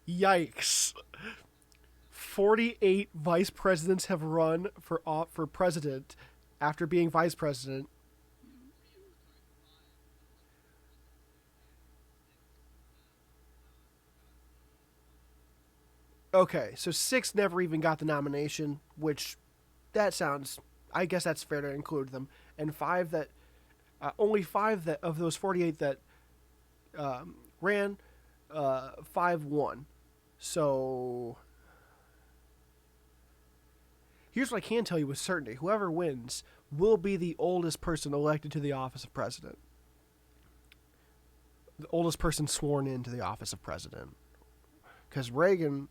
Yikes! 48 vice presidents have run for president after being vice president. Okay, so six never even got the nomination, which that sounds. I guess that's fair to include them, and five that only five that of those 48 that ran, five won. So here's what I can tell you with certainty: whoever wins will be the oldest person elected to the office of president, the oldest person sworn into the office of president. Because Reagan,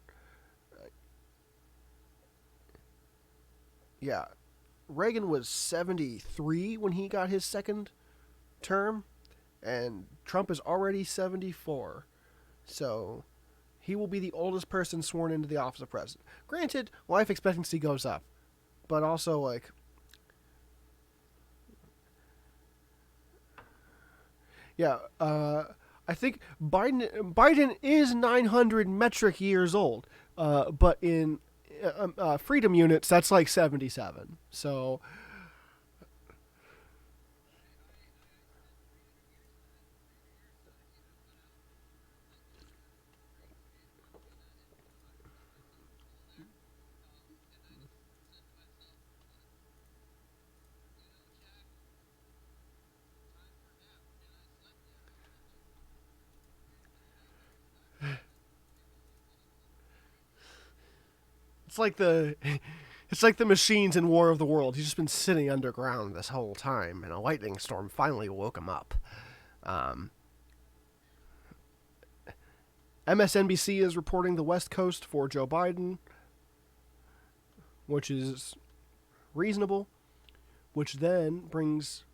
yeah, Reagan was 73 when he got his second term, and Trump is already 74. So he will be the oldest person sworn into the office of president. Granted, life expectancy goes up, but also, like, yeah, I think Biden is 900 metric years old, but in freedom units, that's like 77. So it's like the it's like the machines in War of the World. He's just been sitting underground this whole time, and a lightning storm finally woke him up. Um, MSNBC is reporting the West Coast for Joe Biden, which is reasonable, which then brings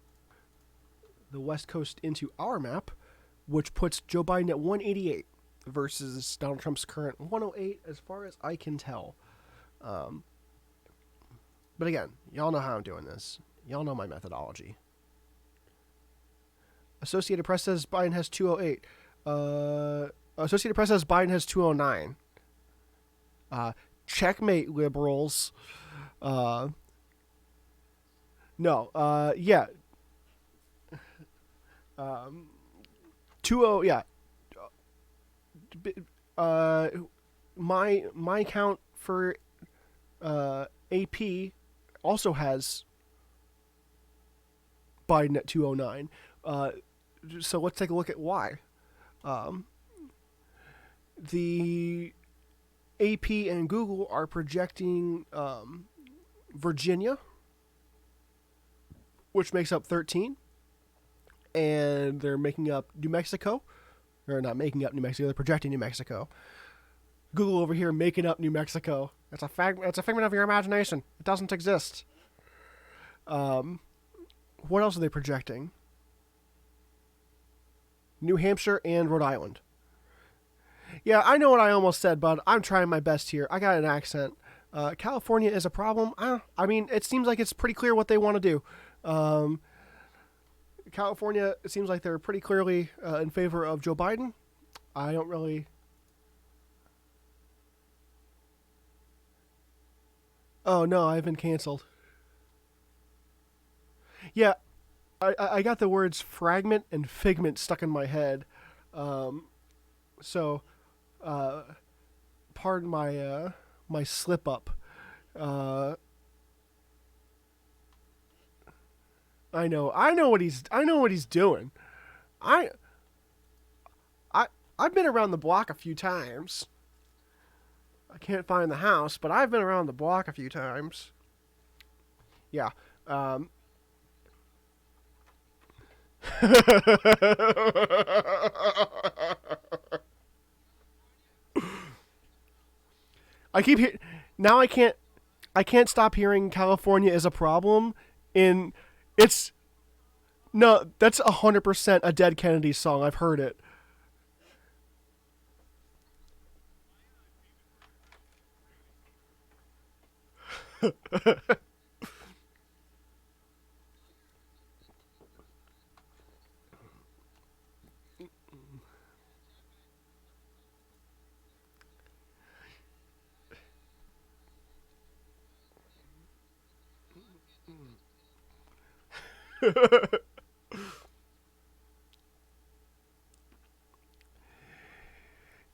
the West Coast into our map, which puts Joe Biden at 188 versus Donald Trump's current 108, as far as I can tell. But again, y'all know how I'm doing this. Y'all know my methodology. Associated Press says Biden has 208. Associated Press says Biden has 209. Checkmate, liberals. No. Yeah. 20. Yeah. My count for AP also has Biden at 209. So let's take a look at why. The AP and Google are projecting Virginia, which makes up 13, and they're making up New Mexico. They're not making up New Mexico, they're projecting New Mexico. Google over here making up New Mexico. It's a figment of your imagination. It doesn't exist. What else are they projecting? New Hampshire and Rhode Island. Yeah, I know what I almost said, but I'm trying my best here. I got an accent. California is a problem. I mean, it seems like it's pretty clear what they want to do. California, it seems like they're pretty clearly in favor of Joe Biden. I don't really... Oh, no, I've been canceled. Yeah, I got the words fragment and figment stuck in my head. So, pardon my my slip up. I know what he's doing. I I've been around the block a few times. I can't find the house, but I've been around the block a few times. Yeah. I keep now I can't stop hearing California is a problem in it's no, that's 100% a Dead Kennedys song. I've heard it.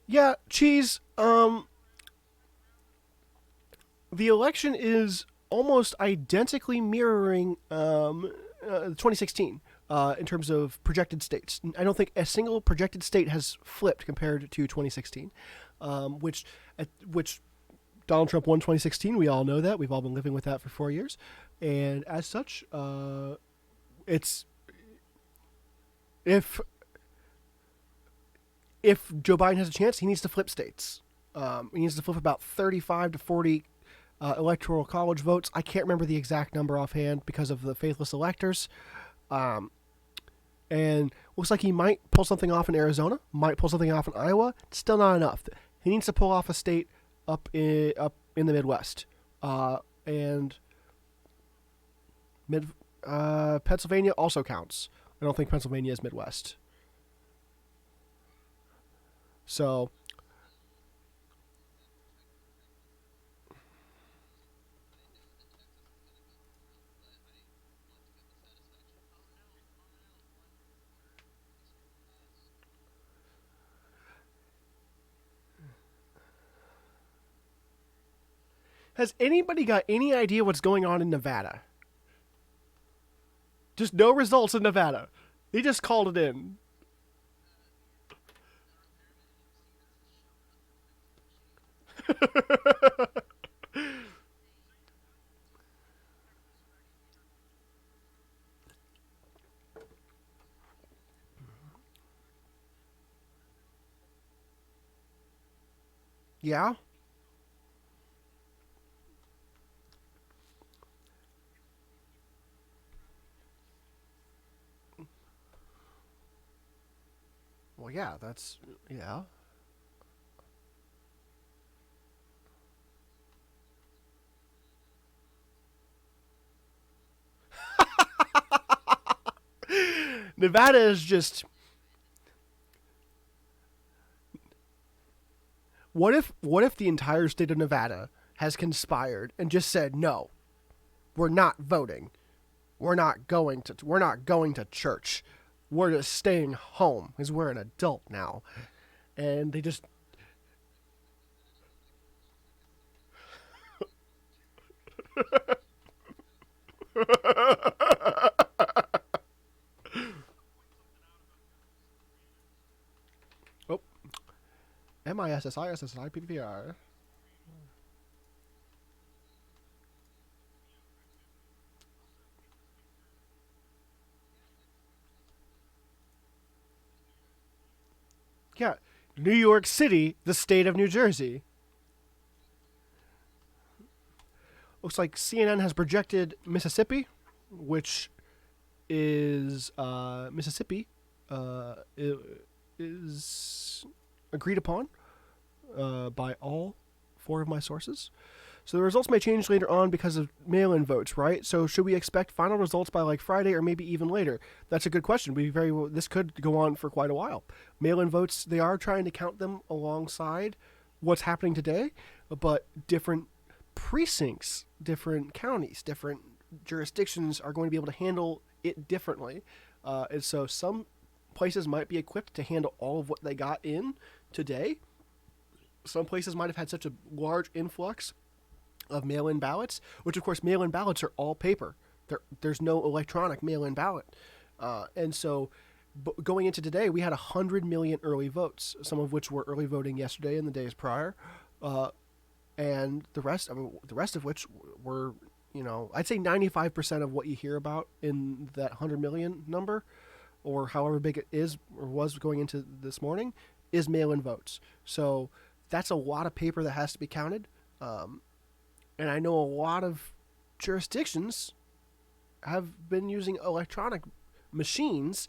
Yeah, cheese. The election is almost identically mirroring 2016 in terms of projected states. I don't think a single projected state has flipped compared to 2016, which Donald Trump won 2016. We all know that. We've all been living with that for 4 years, and as such, it's if Joe Biden has a chance, he needs to flip states. He needs to flip about 35 to 40 electoral college votes. I can't remember the exact number offhand because of the faithless electors. Um, and looks like he might pull something off in Arizona, might pull something off in Iowa. It's still not enough. He needs to pull off a state up in the Midwest, and Pennsylvania also counts. I don't think Pennsylvania is Midwest. So has anybody got any idea what's going on in Nevada? Just no results in Nevada. They just called it in. Yeah? Well, yeah, that's. Yeah. Nevada is just. What if the entire state of Nevada has conspired and just said, no, we're not voting. We're not going to church. We're just staying home because we're an adult now. And they just. Oh, MISSISSIPPR. Yeah. New York City, the state of New Jersey. Looks like CNN has projected Mississippi, which is Mississippi is agreed upon by all four of my sources. So the results may change later on because of mail-in votes, right? So should we expect final results by like Friday or maybe even later? That's a good question. This could go on for quite a while. Mail-in votes, they are trying to count them alongside what's happening today, but different precincts, different counties, different jurisdictions are going to be able to handle it differently. And so some places might be equipped to handle all of what they got in today. Some places might have had such a large influx of mail-in ballots, which of course mail-in ballots are all paper. There's no electronic mail-in ballot. And so going into today, we had 100 million early votes, some of which were early voting yesterday and the days prior. And the rest of which were, I'd say 95% of what you hear about in that 100 million number, or however big it is or was going into this morning, is mail-in votes. So that's a lot of paper that has to be counted. And I know a lot of jurisdictions have been using electronic machines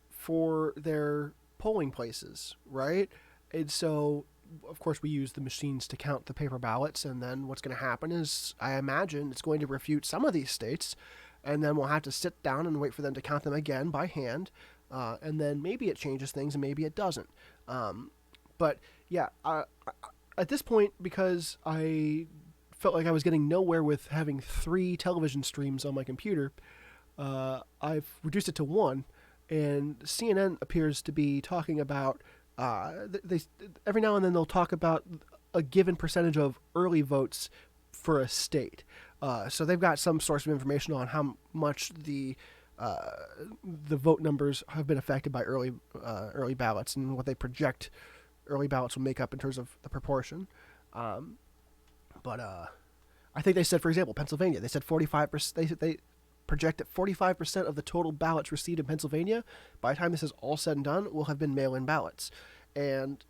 for their polling places, right? And so, of course, we use the machines to count the paper ballots, and then what's going to happen is, I imagine, it's going to refute some of these states, and then we'll have to sit down and wait for them to count them again by hand, and then maybe it changes things and maybe it doesn't. But yeah, at this point, because I felt like I was getting nowhere with having 3 television streams on my computer, I've reduced it to 1, and CNN appears to be talking about they every now and then they'll talk about a given percentage of early votes for a state. So they've got some source of information on how much the vote numbers have been affected by early ballots and what they project early ballots will make up in terms of the proportion. But I think they said, for example, Pennsylvania, they said 45%. They project that 45% of the total ballots received in Pennsylvania, by the time this is all said and done, will have been mail-in ballots. And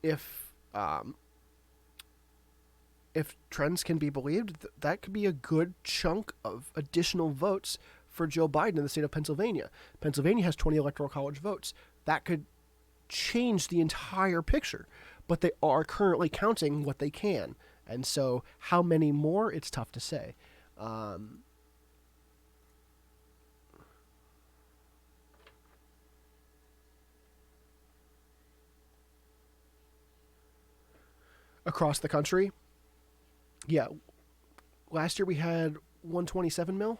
if if trends can be believed, that could be a good chunk of additional votes for Joe Biden in the state of Pennsylvania. Pennsylvania has 20 electoral college votes. That could change the entire picture, but they are currently counting what they can. And so how many more, it's tough to say. Across the country, yeah, last year we had 127 mil.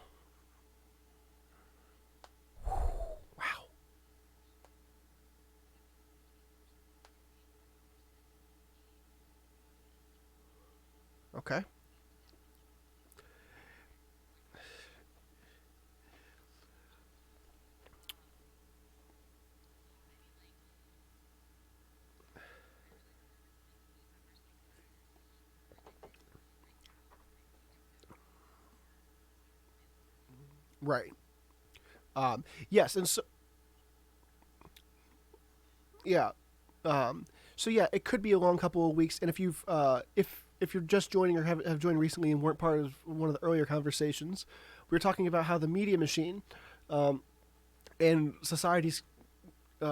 Wow. Okay. Right. Yes, and so yeah. So yeah, it could be a long couple of weeks. And if you're just joining or have joined recently and weren't part of one of the earlier conversations, we were talking about how the media machine and society's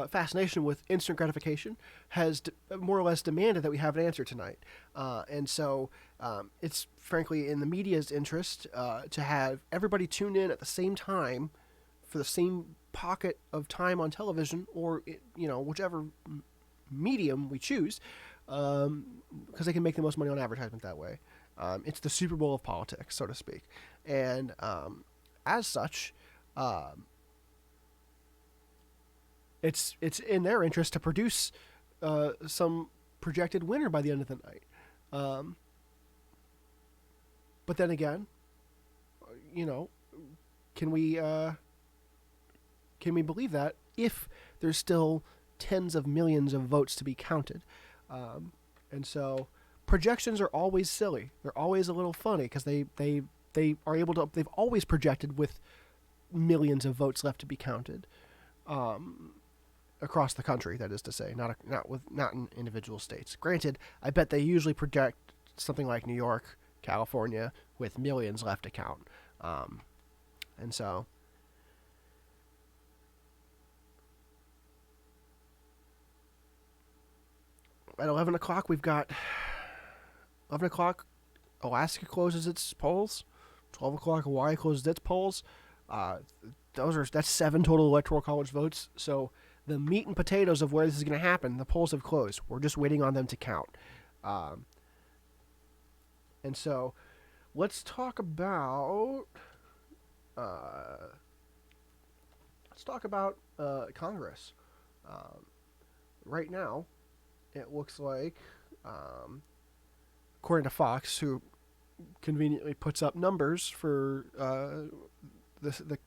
fascination with instant gratification has more or less demanded that we have an answer tonight. And so it's frankly in the media's interest to have everybody tune in at the same time for the same pocket of time on television or whichever medium we choose, because they can make the most money on advertisement that way. It's the Super Bowl of politics, so to speak. And as such, it's in their interest to produce some projected winner by the end of the night. But then again, can we believe that if there's still tens of millions of votes to be counted? And so projections are always silly. They're always a little funny because they are able to. They've always projected with millions of votes left to be counted. Across the country, that is to say, not in individual states. Granted, I bet they usually project something like New York, California, with millions left to count, and so at 11 o'clock we've got 11 o'clock. Alaska closes its polls. 12 o'clock, Hawaii closes its polls. That's 7 total electoral college votes. So the meat and potatoes of where this is going to happen, the polls have closed. We're just waiting on them to count. And so let's talk about Congress. Right now, it looks like, according to Fox, who conveniently puts up numbers for the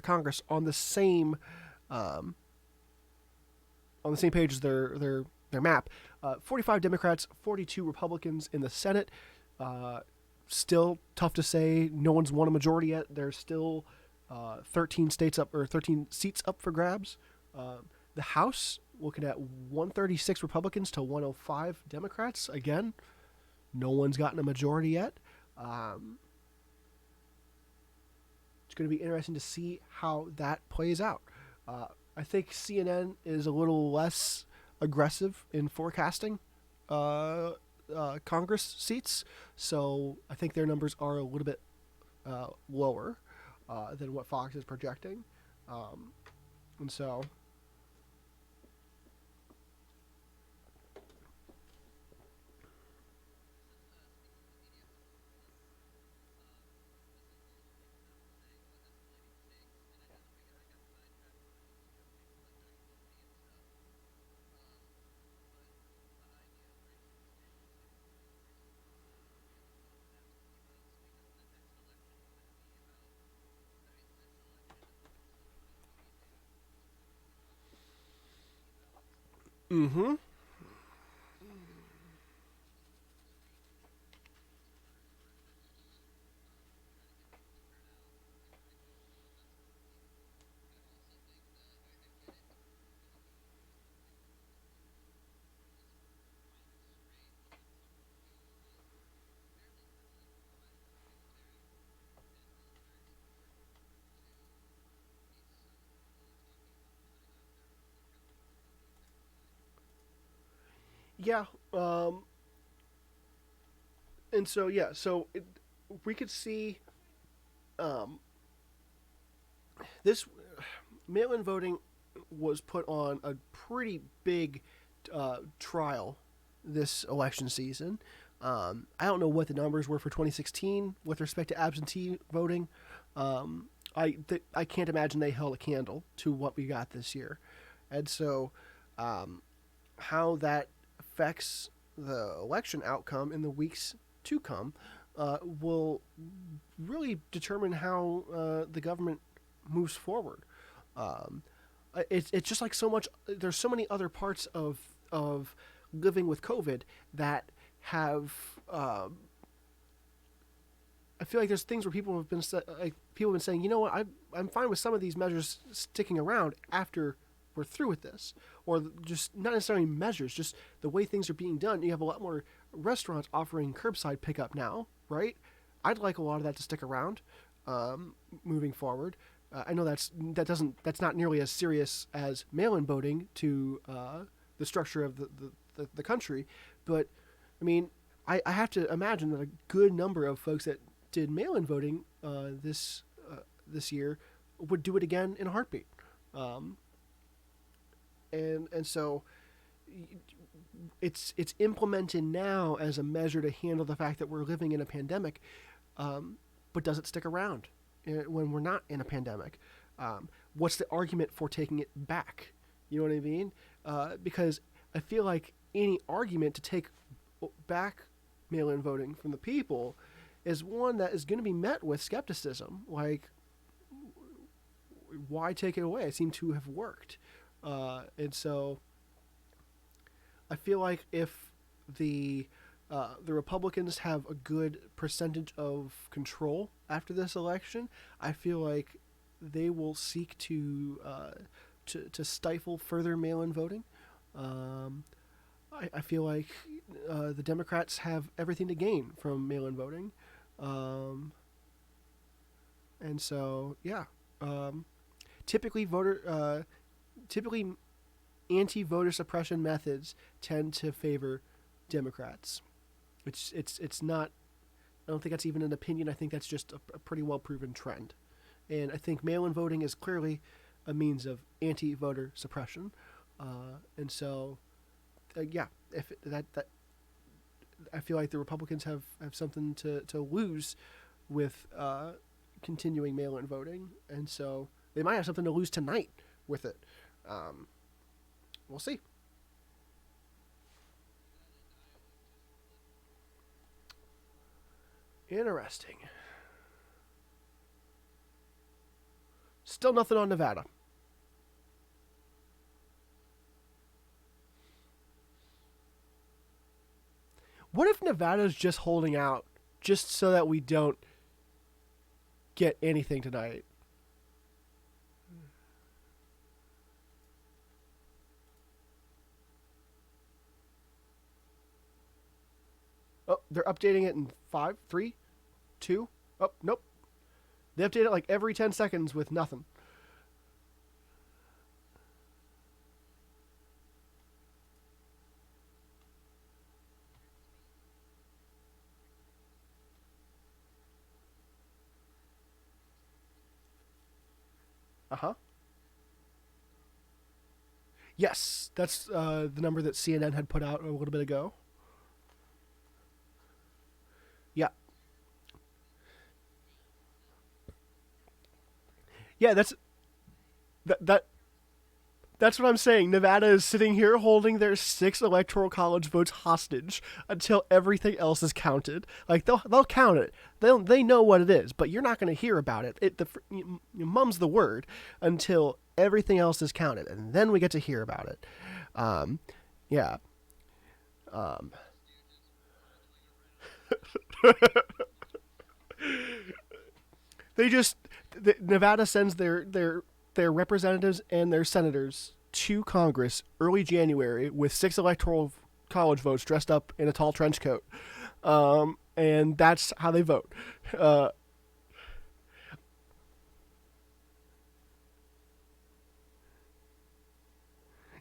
Congress on the same page as their map. 45 Democrats, 42 Republicans in the Senate. Still tough to say. No one's won a majority yet. There's still 13 seats up for grabs. The House, looking at 136 Republicans to 105 Democrats. Again, no one's gotten a majority yet. It's going to be interesting to see how that plays out. I think CNN is a little less aggressive in forecasting Congress seats, so I think their numbers are a little bit lower than what Fox is projecting, and so. Mm-hmm. Yeah. And so yeah, we could see um, this mail-in voting was put on a pretty big trial this election season. I don't know what the numbers were for 2016 with respect to absentee voting. I can't imagine they held a candle to what we got this year, and so how that affects the election outcome in the weeks to come will really determine how the government moves forward. Um, it's just like so much. There's so many other parts of living with COVID that have. I feel like there's things where people have been saying, you know what, I'm fine with some of these measures sticking around after we're through with this, or just not necessarily measures, just the way things are being done. You have a lot more restaurants offering curbside pickup now, right? I'd like a lot of that to stick around, moving forward. I know that's not nearly as serious as mail-in voting to the structure of the country, but I mean, I have to imagine that a good number of folks that did mail-in voting this year would do it again in a heartbeat. Um, and so it's implemented now as a measure to handle the fact that we're living in a pandemic, but does it stick around when we're not in a pandemic? What's the argument for taking it back? You know what I mean? Because I feel like any argument to take back mail-in voting from the people is one that is going to be met with skepticism. Like, why take it away? It seemed to have worked. And so I feel like if the Republicans have a good percentage of control after this election, I feel like they will seek to stifle further mail-in voting. I feel like the Democrats have everything to gain from mail-in voting, and so yeah. Typically, typically anti-voter suppression methods tend to favor Democrats. It's not. I don't think that's even an opinion. I think that's just a pretty well proven trend, and I think mail-in voting is clearly a means of anti-voter suppression, and so yeah, if that I feel like the Republicans have something to lose with continuing mail-in voting, and so they might have something to lose tonight with it. We'll see. Interesting. Still nothing on Nevada. What if Nevada's just holding out just so that we don't get anything tonight? Oh, they're updating it in 5, 3, 2. Oh, nope. They update it like every 10 seconds with nothing. Uh huh. Yes, that's the number that CNN had put out a little bit ago. Yeah, yeah. That that's what I'm saying. Nevada is sitting here holding their 6 electoral college votes hostage until everything else is counted. Like they'll count it. They know what it is, but you're not going to hear about it. Mum's the word until everything else is counted, and then we get to hear about it. Um, yeah. Um, they just Nevada sends their representatives and their senators to Congress early January with 6 electoral college votes dressed up in a tall trench coat, and that's how they vote. Uh,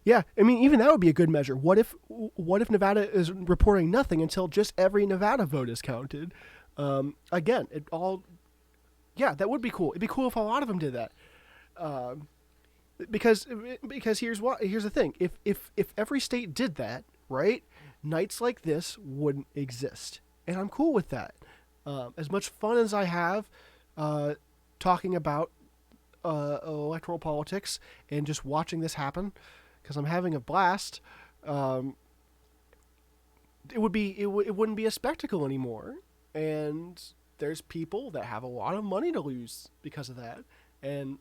Yeah, I mean, even that would be a good measure. What if Nevada is reporting nothing until just every Nevada vote is counted? Again, it all. Yeah, that would be cool. It'd be cool if a lot of them did that. Um, because here's the thing. If every state did that, right, nights like this wouldn't exist, and I'm cool with that. As much fun as I have uh, talking about electoral politics and just watching this happen, because I'm having a blast. Um, it wouldn't be a spectacle anymore, and there's people that have a lot of money to lose because of that, and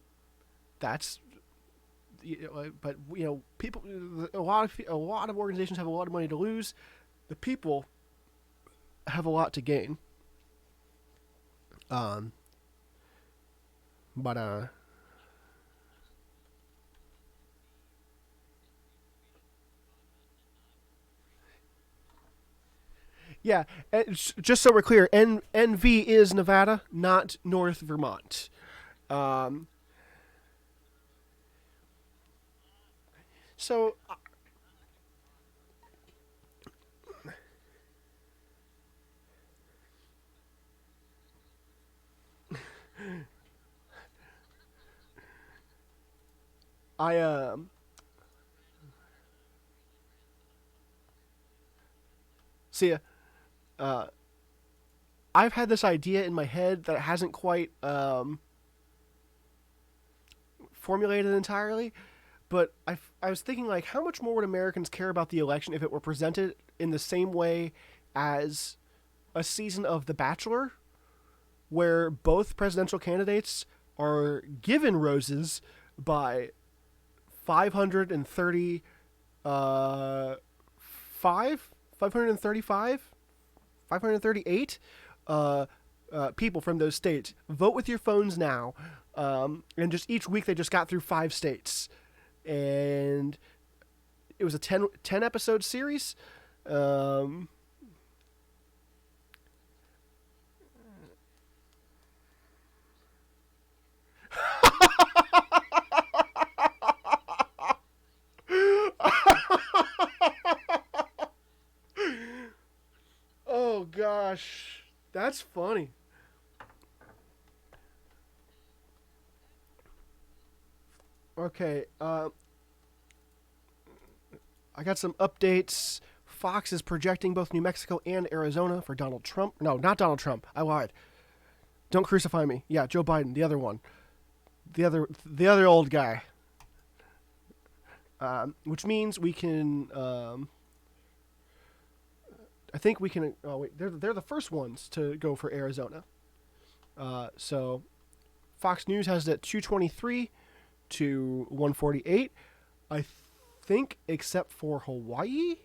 that's but people, a lot of organizations have a lot of money to lose. The people have a lot to gain. Um, but yeah, just so we're clear, NV is Nevada, not North Vermont. Um, so I see. Uh, I've had this idea in my head that hasn't quite formulated entirely, but I was thinking, like, how much more would Americans care about the election if it were presented in the same way as a season of The Bachelor, where both presidential candidates are given roses by 530 five 535 538 people from those states. Vote with your phones now. And just each week they just got through 5 states. And it was a 10 episode series. Um, oh gosh. That's funny. Okay, I got some updates. Fox is projecting both New Mexico and Arizona for Donald Trump. No, not Donald Trump. I lied. Don't crucify me. Yeah, Joe Biden, the other one, the other old guy. Which means we can. I think we can. Oh wait, they're the first ones to go for Arizona. So Fox News has it at 223 to 148. I think, except for Hawaii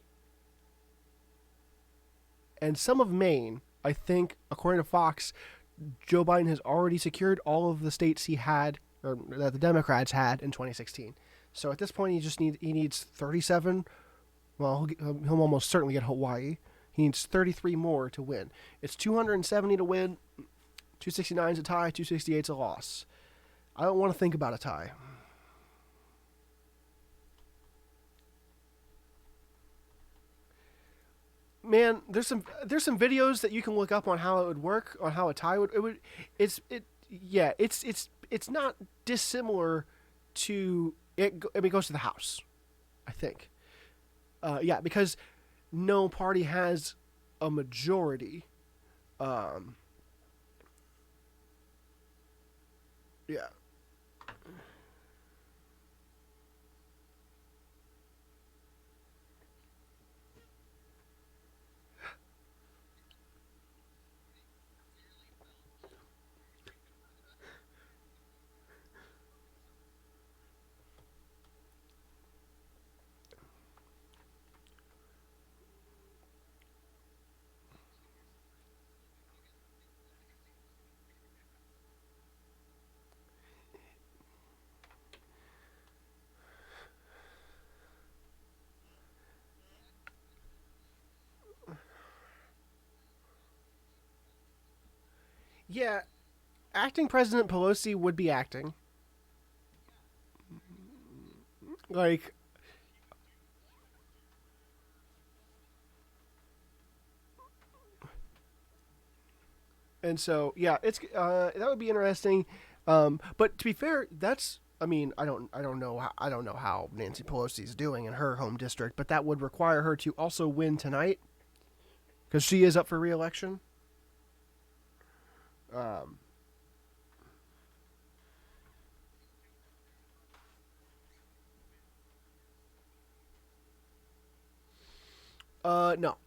and some of Maine. I think, according to Fox, Joe Biden has already secured all of the states he had, or that the Democrats had in 2016. So at this point, he needs 37. Well, he'll almost certainly get Hawaii. He needs 33 more to win. It's 270 to win. 269 is a tie. 268 is a loss. I don't want to think about a tie. Man, there's some videos that you can look up on how it would work, on how a tie would it's it yeah, it's not dissimilar to it. I mean, it goes to the House, I think. Yeah, because no party has a majority. Um, yeah, yeah. Acting President Pelosi would be acting. Like, And so yeah, it's that would be interesting. But to be fair, that's I mean I don't know how Nancy Pelosi's doing in her home district, but that would require her to also win tonight because she is up for re-election. Um, no,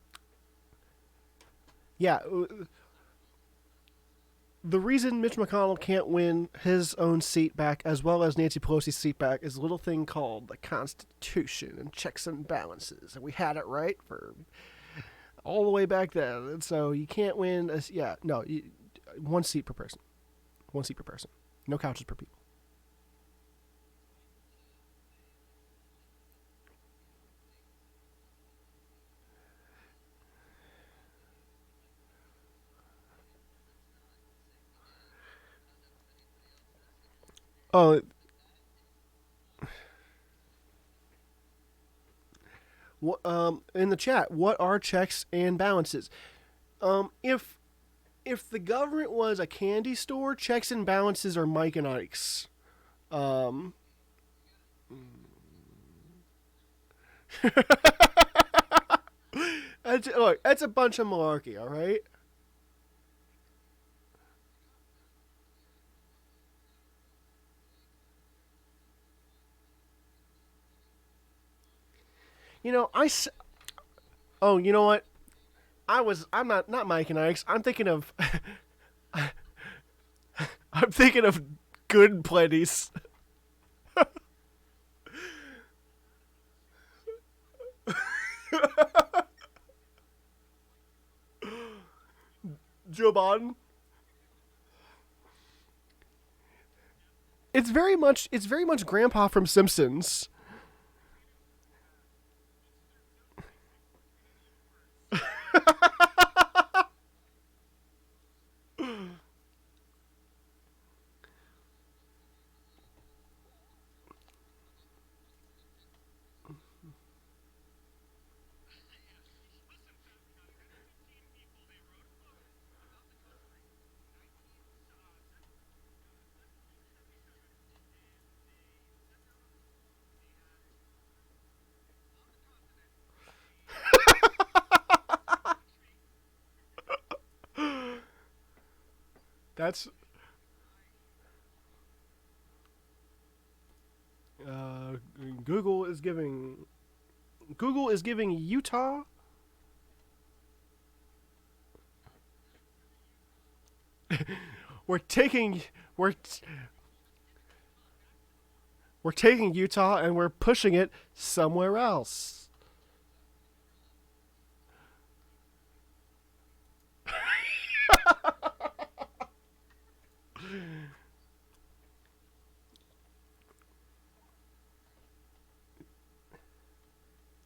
yeah. The reason Mitch McConnell can't win his own seat back as well as Nancy Pelosi's seat back is a little thing called the Constitution and checks and balances, and we had it right for all the way back then. And so you can't win. Yeah, no, one seat per person. One seat per person. No couches per people. Oh, in the chat, what are checks and balances? If the government was a candy store, checks and balances are Mike and Ike's. Um, look, that's a bunch of malarkey. All right. You know, oh, you know what? I'm not Mike and Ike's. I'm thinking of I'm thinking of good plenties. Joe Biden. It's very much Grandpa from Simpsons. That's uh, Google is giving Google is giving Utah. We're taking we're we're taking Utah and we're pushing it somewhere else.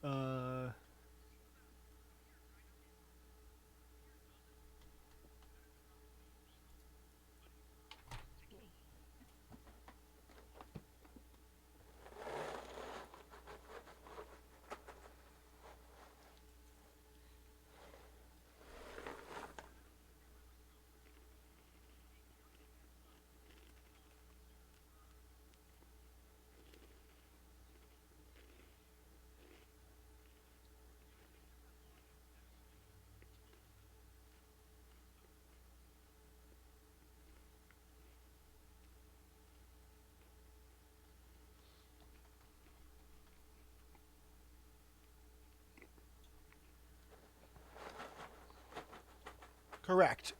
Uh, correct.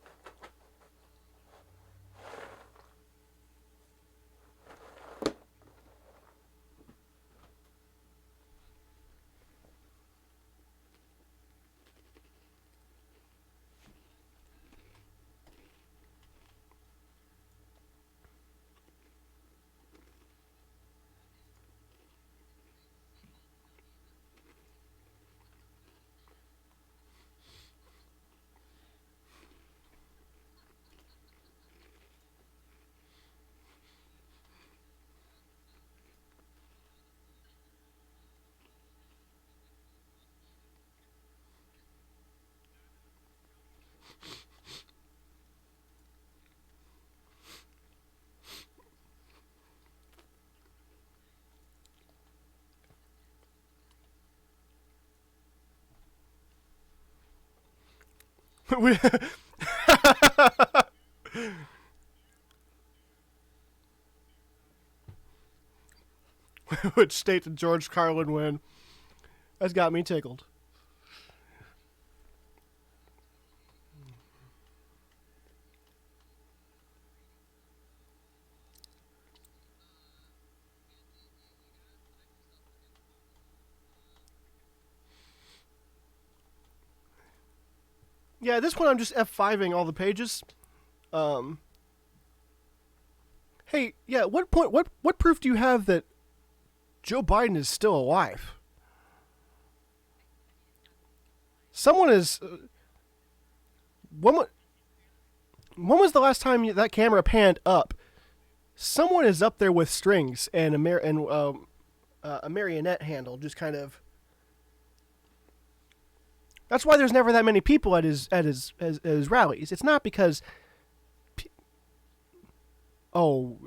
We- Which state did George Carlin win? That's got me tickled. Yeah, at this point I'm just F5ing all the pages. Um, hey, yeah, what proof do you have that Joe Biden is still alive? Someone is. When, when was the last time that camera panned up? Someone is up there with strings and a marionette handle, just kind of. That's why there's never that many people at his rallies. It's not because. Oh,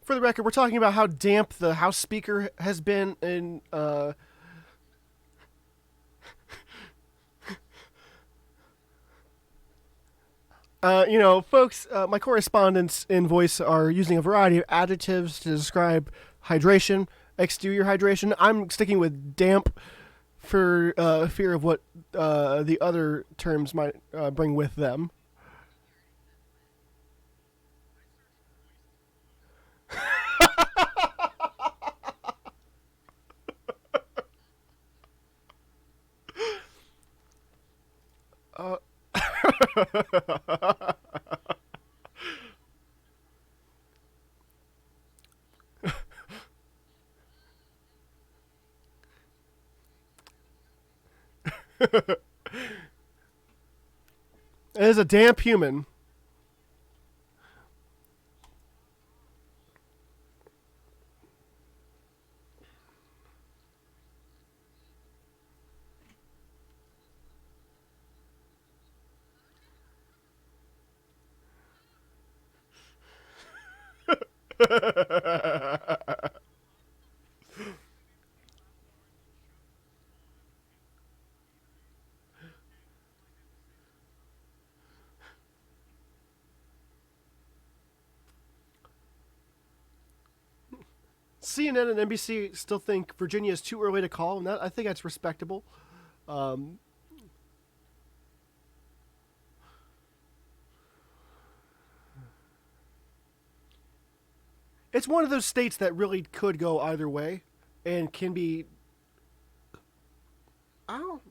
for the record, we're talking about how damp the House Speaker has been in. Folks, my correspondents in voice are using a variety of adjectives to describe hydration, exterior hydration. I'm sticking with damp for fear of what the other terms might bring with them. Uh, it is a damp human. CNN and NBC still think Virginia is too early to call, and I think that's respectable. Um, it's one of those states that really could go either way, and can be. I don't.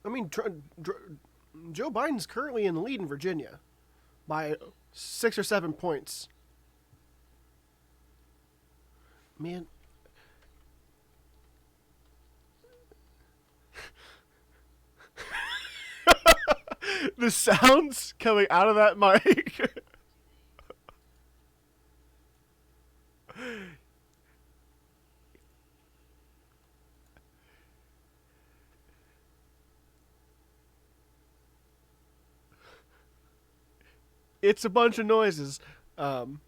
I mean, Joe Biden's currently in the lead in Virginia by 6 or 7 points. Man, the sounds coming out of that mic. It's a bunch of noises. Um,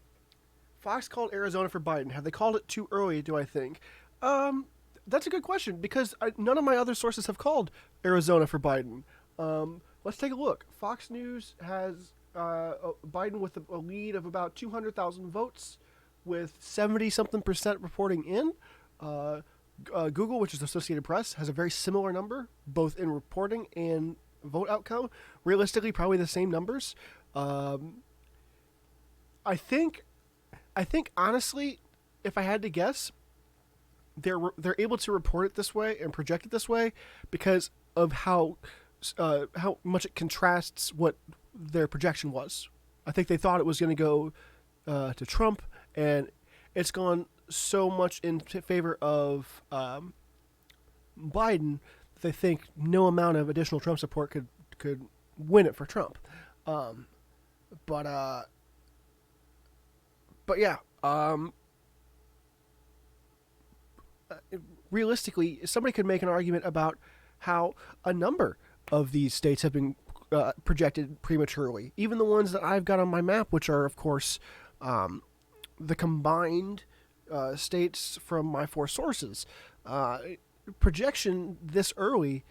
Fox called Arizona for Biden. Have they called it too early, do I think? Um, that's a good question because none of my other sources have called Arizona for Biden. Let's take a look. Fox News has Biden with a lead of about 200,000 votes, with 70 something percent reporting in. Uh, Google, which is Associated Press, has a very similar number, both in reporting and vote outcome. Realistically, probably the same numbers. Um, I think honestly, if I had to guess, they're able to report it this way and project it this way because of how much it contrasts what their projection was. I think they thought it was going to go to Trump, and it's gone so much in favor of Biden that they think no amount of additional Trump support could win it for Trump. But yeah. Realistically, somebody could make an argument about how a number of these states have been projected prematurely. Even the ones that I've got on my map, which are, of course, the combined states from my four sources. Projection this early,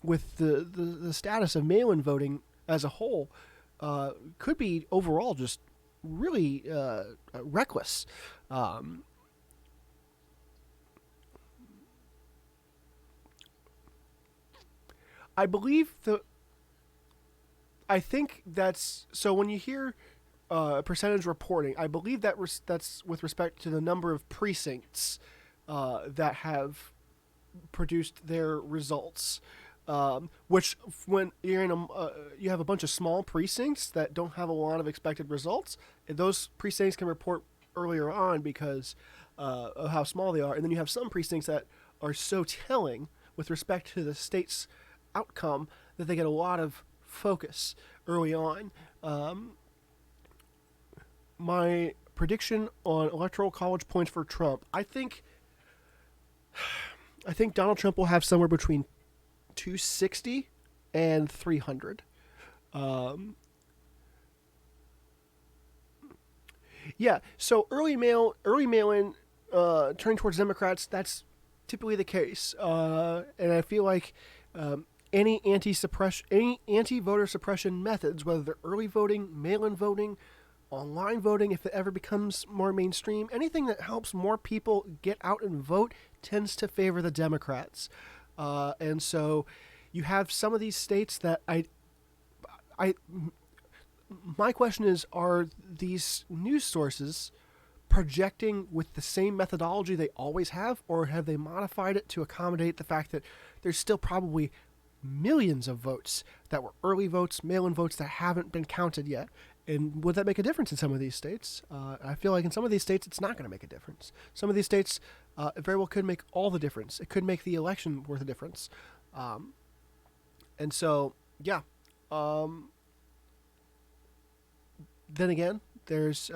with the status of mail-in voting as a whole, could be overall just really reckless. I think that's so. When you hear percentage reporting, I believe that's with respect to the number of precincts that have produced their results. Which, when you're in you have a bunch of small precincts that don't have a lot of expected results, and those precincts can report earlier on because of how small they are, and then you have some precincts that are so telling with respect to the state's outcome that they get a lot of focus early on. My prediction on electoral college points for Trump, I think Donald Trump will have somewhere between 260 and 300. Yeah, so early mail-in turning towards Democrats, that's typically the case, and I feel like any anti-voter suppression methods, whether they're early voting, mail-in voting, online voting, if it ever becomes more mainstream, anything that helps more people get out and vote tends to favor the Democrats. And so you have some of these states that my question is, are these news sources projecting with the same methodology they always have, or have they modified it to accommodate the fact that there's still probably millions of votes that were early votes, mail-in votes that haven't been counted yet? And would that make a difference in some of these states? I feel like in some of these states it's not going to make a difference. Some of these states it very well could make all the difference. It could make the election worth a difference. And so, yeah. Then again, there's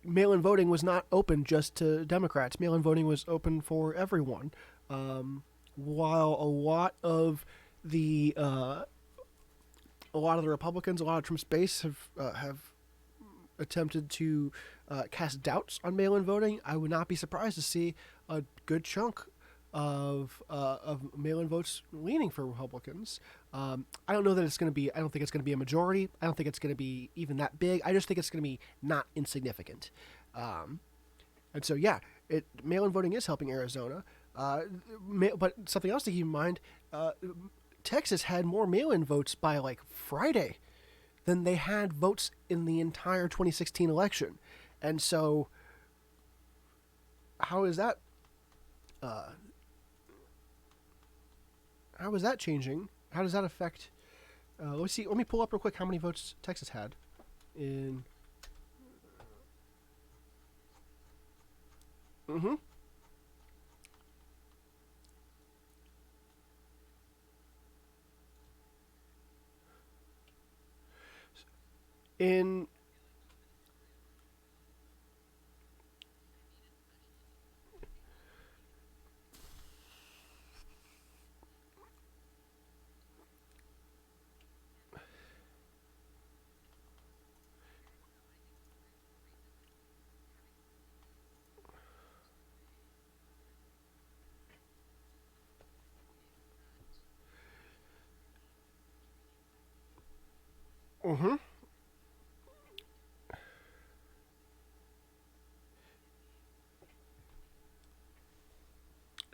mail-in voting was not open just to Democrats. Mail-in voting was open for everyone. While a lot of the Republicans, a lot of Trump's base have attempted to cast doubts on mail-in voting, I would not be surprised to see a good chunk of mail-in votes leaning for Republicans. I don't know that it's going to be. I don't think it's going to be a majority. I don't think it's going to be even that big. I just think it's going to be not insignificant. And so, yeah, mail-in voting is helping Arizona. But something else to keep in mind: Texas had more mail-in votes by like Friday than they had votes in the entire 2016 election. And so, how is that? How is that changing? How does that affect? Let's see. Let me pull up real quick how many votes Texas had in. In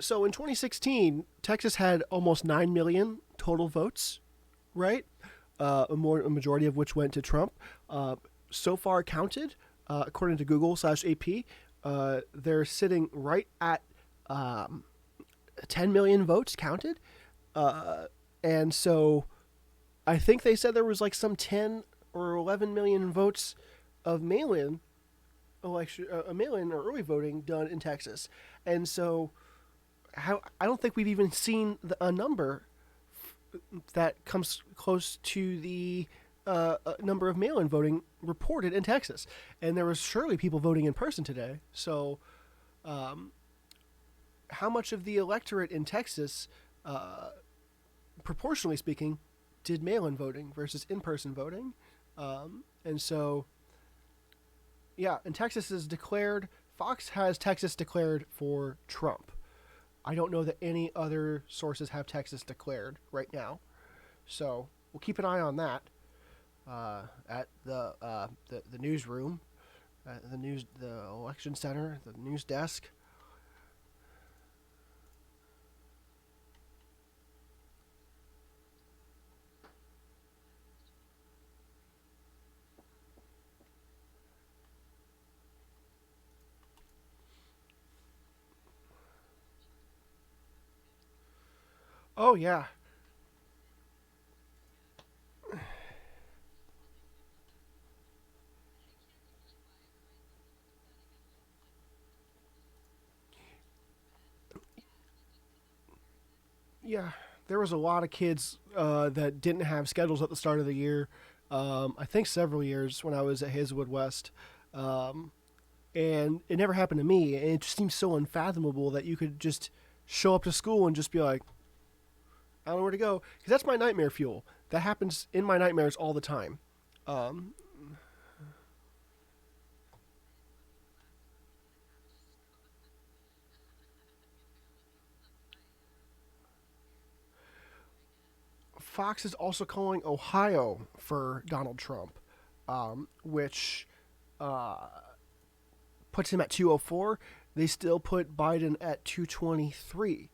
So in 2016, Texas had almost 9 million total votes, right? A majority of which went to Trump. So far counted, according to Google/AP, they're sitting right at 10 million votes counted. And so I think they said there was like some 10 or 11 million votes of mail-in election, mail-in or early voting done in Texas. And so I don't think we've even seen a number that comes close to the number of mail-in voting reported in Texas. And there was surely people voting in person today. So how much of the electorate in Texas, proportionally speaking, did mail-in voting versus in-person voting? And so, yeah, and Texas is declared, Fox has Texas declared for Trump. I don't know that any other sources have Texas declared right now. So we'll keep an eye on that at the newsroom, the election center, the news desk. Oh yeah. Yeah, there was a lot of kids that didn't have schedules at the start of the year. I think several years when I was at Hazelwood West, um, and it never happened to me. And it just seems so unfathomable that you could just show up to school and just be like, I don't know where to go, because that's my nightmare fuel. That happens in my nightmares all the time. Um, Fox is also calling Ohio for Donald Trump, which uh, puts him at 204. They still put Biden at 223.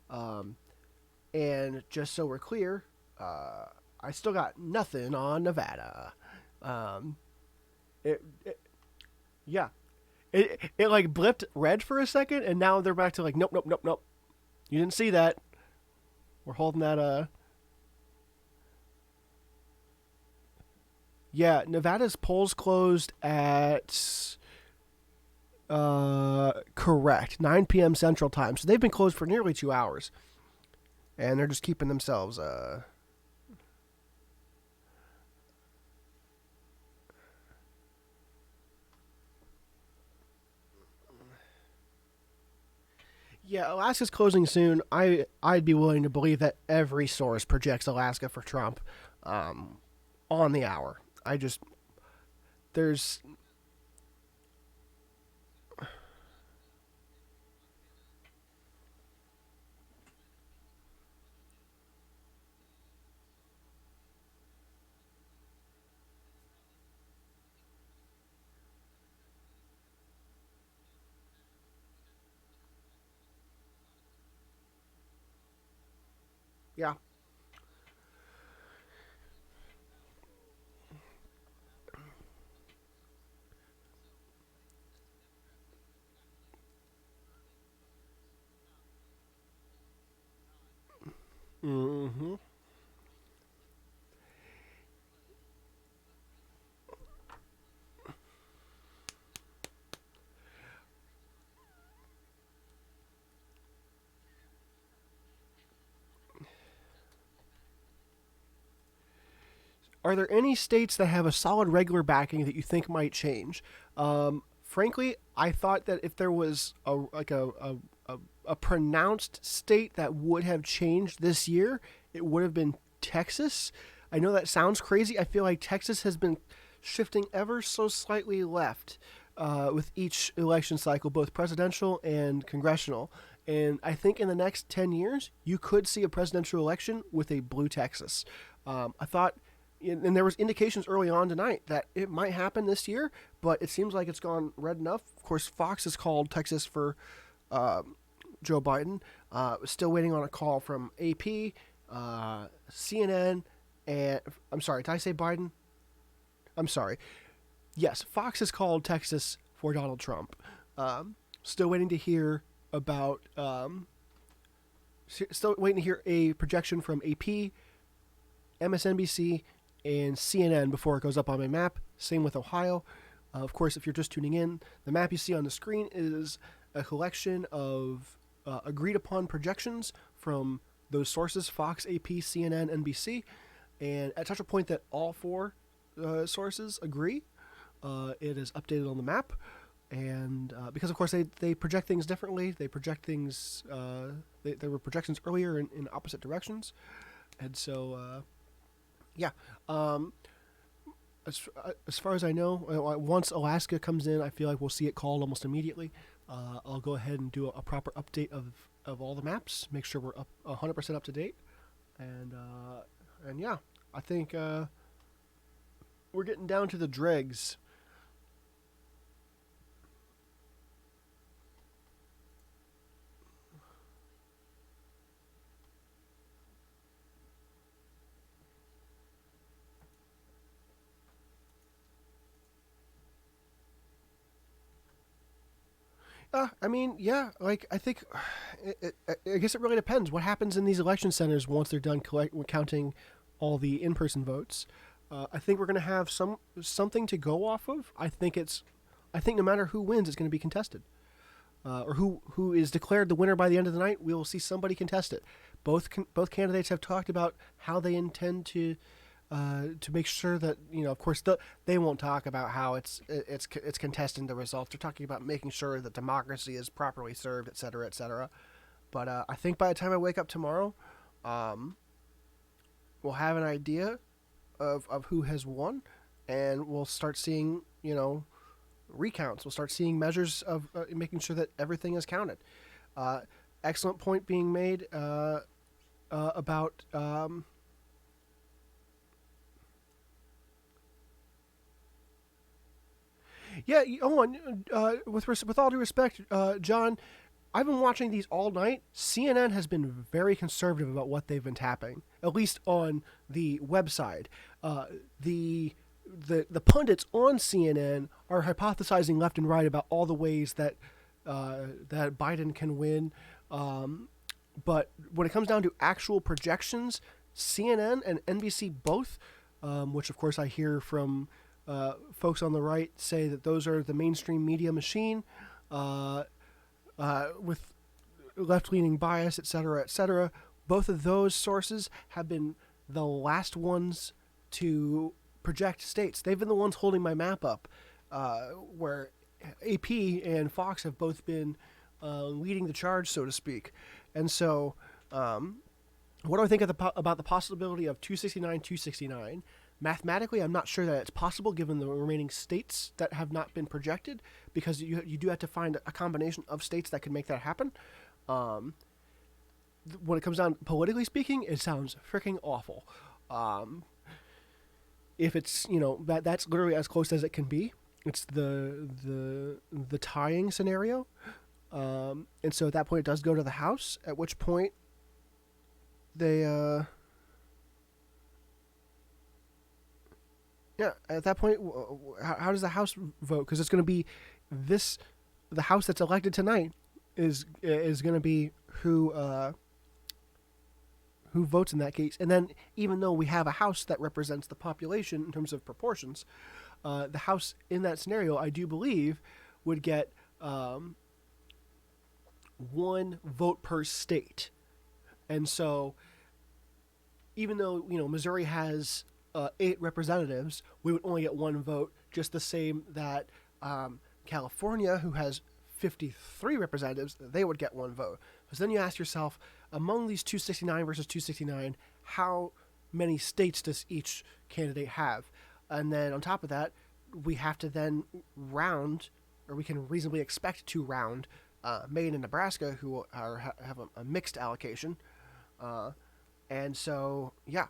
Um, and just so we're clear, I still got nothing on Nevada. Um, it yeah, it like blipped red for a second, and now they're back to like nope, nope, nope, nope. You didn't see that. We're holding that. Yeah, Nevada's polls closed at correct 9 p.m. Central Time, so they've been closed for nearly 2 hours, and they're just keeping themselves. Yeah, Alaska's closing soon. I'd be willing to believe that every source projects Alaska for Trump, um, on the hour. I just there's yeah. Hmm. Are there any states that have a solid regular backing that you think might change? Frankly, I thought that if there was a pronounced state that would have changed this year, it would have been Texas. I know that sounds crazy. I feel like Texas has been shifting ever so slightly left with each election cycle, both presidential and congressional. And I think in the next 10 years, you could see a presidential election with a blue Texas. I thought, and there was indications early on tonight that it might happen this year, but it seems like it's gone red enough. Of course, Fox has called Texas for uh, Joe Biden. Still waiting on a call from AP, CNN, and I'm sorry, did I say Biden? I'm sorry. Yes, Fox has called Texas for Donald Trump. Still waiting to hear about. Still waiting to hear a projection from AP, MSNBC, and CNN before it goes up on my map. Same with Ohio. Of course, if you're just tuning in, the map you see on the screen is a collection of agreed upon projections from those sources: Fox, AP, CNN, NBC. And at such a point that all four sources agree, it is updated on the map. And because, of course, they project things differently, they project things, there were projections earlier in opposite directions. And so, yeah. As far as I know, once Alaska comes in, I feel like we'll see it called almost immediately. I'll go ahead and do a proper update of all the maps, make sure we're up 100% up to date. And yeah, I think we're getting down to the dregs. I mean, yeah, like, I think, I guess it really depends what happens in these election centers once they're done counting all the in-person votes. I think we're going to have something to go off of. I think no matter who wins, it's going to be contested. Or who is declared the winner by the end of the night, we will see somebody contest it. Both candidates have talked about how they intend to make sure that, of course, they won't talk about how it's contesting the results. They're talking about making sure that democracy is properly served, et cetera, et cetera. But I think by the time I wake up tomorrow, we'll have an idea of who has won, and we'll start seeing, recounts. We'll start seeing measures of making sure that everything is counted. Excellent point being made about. Yeah, with all due respect, John, I've been watching these all night. CNN has been very conservative about what they've been tapping, at least on the website. The pundits on CNN are hypothesizing left and right about all the ways that Biden can win. But when it comes down to actual projections, CNN and NBC both, which of course I hear from folks on the right, say that those are the mainstream media machine with left-leaning bias, et cetera. Both of those sources have been the last ones to project states. They've been the ones holding my map up, where AP and Fox have both been leading the charge, so to speak. And so, what do I think about the possibility of 269? Mathematically, I'm not sure that it's possible given the remaining states that have not been projected, because you do have to find a combination of states that can make that happen. When it comes down, politically speaking, it sounds freaking awful. If it's, that's literally as close as it can be. It's the tying scenario. And so at that point it does go to the House, at which point they at that point, how does the House vote? Because it's going to be the House that's elected tonight is going to be who votes in that case. And then, even though we have a House that represents the population in terms of proportions, the House in that scenario, I do believe, would get one vote per state. And so, even though Missouri has 8 representatives, we would only get one vote, just the same that California, who has 53 representatives, they would get one vote. So then you ask yourself, among these 269 versus 269, how many states does each candidate have? And then on top of that, we have to then round, or we can reasonably expect to round, Maine and Nebraska, who have a mixed allocation. And so, yeah.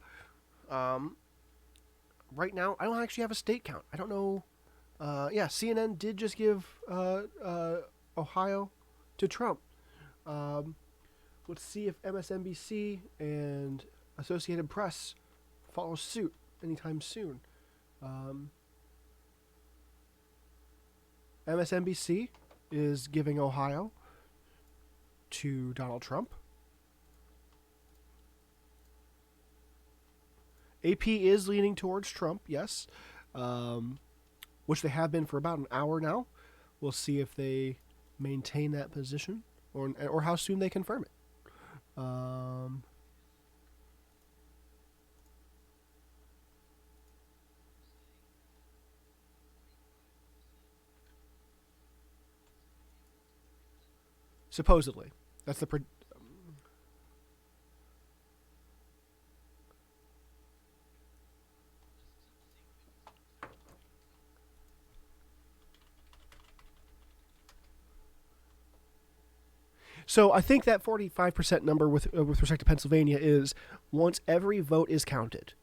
Right now, I don't actually have a state count. I don't know. CNN did just give Ohio to Trump. Let's see if MSNBC and Associated Press follow suit anytime soon. MSNBC is giving Ohio to Donald Trump. AP is leaning towards Trump, yes, which they have been for about an hour now. We'll see if they maintain that position or how soon they confirm it. Supposedly, that's the. So I think that 45% number with respect to Pennsylvania is once every vote is counted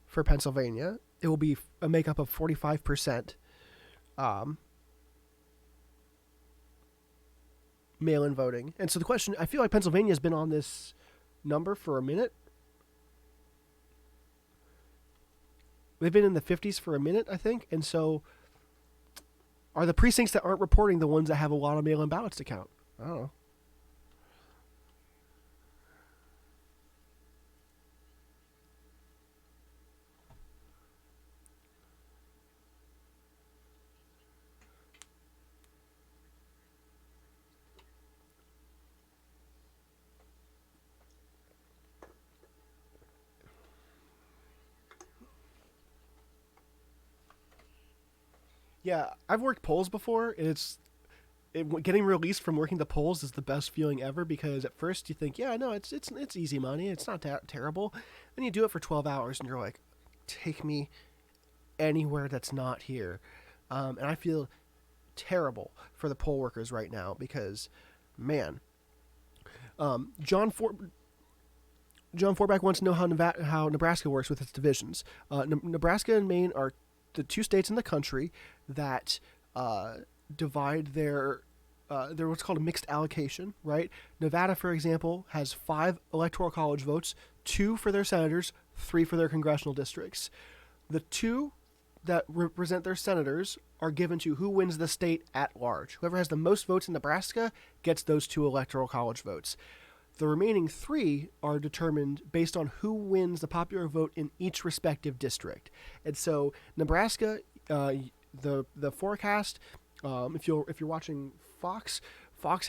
for Pennsylvania, it will be a makeup of 45% mail-in voting. And so the question, I feel like Pennsylvania has been on this number for a minute. They've been in the 50s for a minute, I think. And so are the precincts that aren't reporting the ones that have a lot of mail-in ballots to count? I don't know. Yeah, I've worked polls before, and getting released from working the polls is the best feeling ever because at first you think, yeah, no, it's easy money, it's not that terrible. Then you do it for 12 hours, and you're like, take me anywhere that's not here. And I feel terrible for the poll workers right now because, man, John Forback wants to know how Nebraska works with its divisions. Nebraska and Maine are the two states in the country that divide their what's called a mixed allocation, right? Nevada, for example, has 5 electoral college votes, 2 for their senators, 3 for their congressional districts. The 2 that represent their senators are given to who wins the state at large. Whoever has the most votes in Nebraska gets those 2 electoral college votes. The remaining 3 are determined based on who wins the popular vote in each respective district. And so Nebraska, the forecast, if you're watching Fox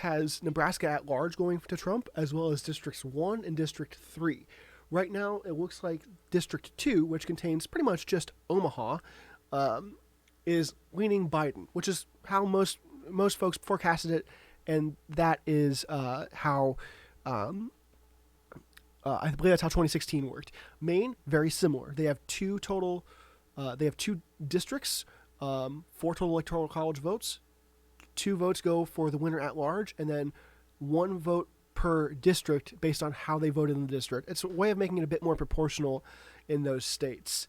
has Nebraska at large going to Trump, as well as Districts 1 and District 3. Right now, it looks like District 2, which contains pretty much just Omaha, is leaning Biden, which is how most folks forecasted it, and that is how I believe that's how 2016 worked. Maine, very similar. They have 2 total. They have 2 districts, 4 total electoral college votes. 2 votes go for the winner at large, and then 1 vote per district based on how they voted in the district. It's a way of making it a bit more proportional in those states.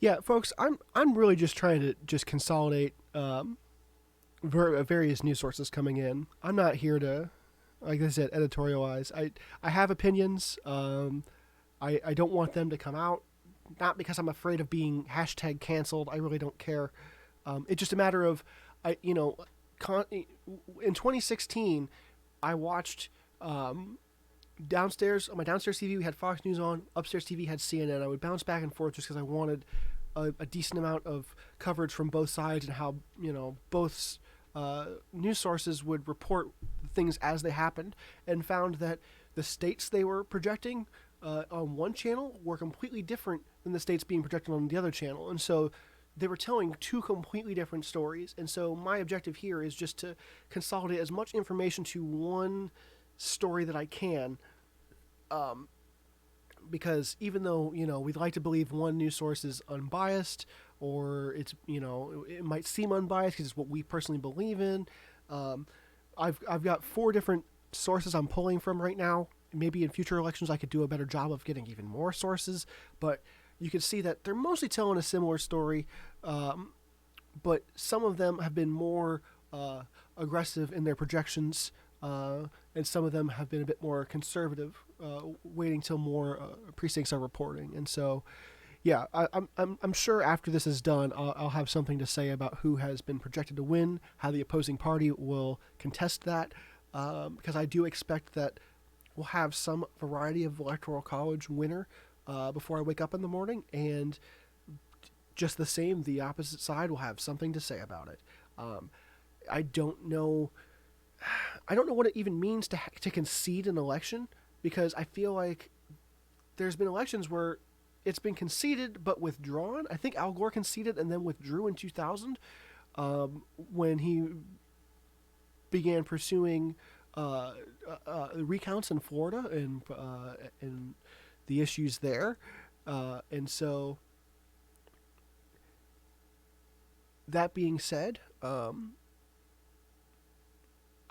Yeah, folks, I'm really just trying to just consolidate various news sources coming in. I'm not here to, like I said, editorialize. I have opinions. I don't want them to come out, not because I'm afraid of being hashtag canceled. I really don't care. It's just a matter of, in 2016, I watched downstairs on my downstairs TV we had Fox News on. Upstairs TV had CNN. I would bounce back and forth just because I wanted a decent amount of coverage from both sides and how both news sources would report things as they happened, and found that the states they were projecting on one channel were completely different than the states being projected on the other channel, and so they were telling 2 completely different stories. And so my objective here is just to consolidate as much information to one story that I can, because even though we'd like to believe one news source is unbiased, or it's it might seem unbiased because it's what we personally believe in, I've got 4 different sources I'm pulling from right now. Maybe in future elections I could do a better job of getting even more sources, but you can see that they're mostly telling a similar story, but some of them have been more aggressive in their projections, and some of them have been a bit more conservative, waiting till more precincts are reporting. And so, yeah, I'm sure after this is done, I'll have something to say about who has been projected to win, how the opposing party will contest that, because I do expect that we'll have some variety of electoral college winner before I wake up in the morning, and just the same, the opposite side will have something to say about it. I don't know. I don't know what it even means to concede an election, because I feel like there's been elections where it's been conceded but withdrawn. I think Al Gore conceded and then withdrew in 2000, when he began pursuing recounts in Florida and the issues there, and so that being said, I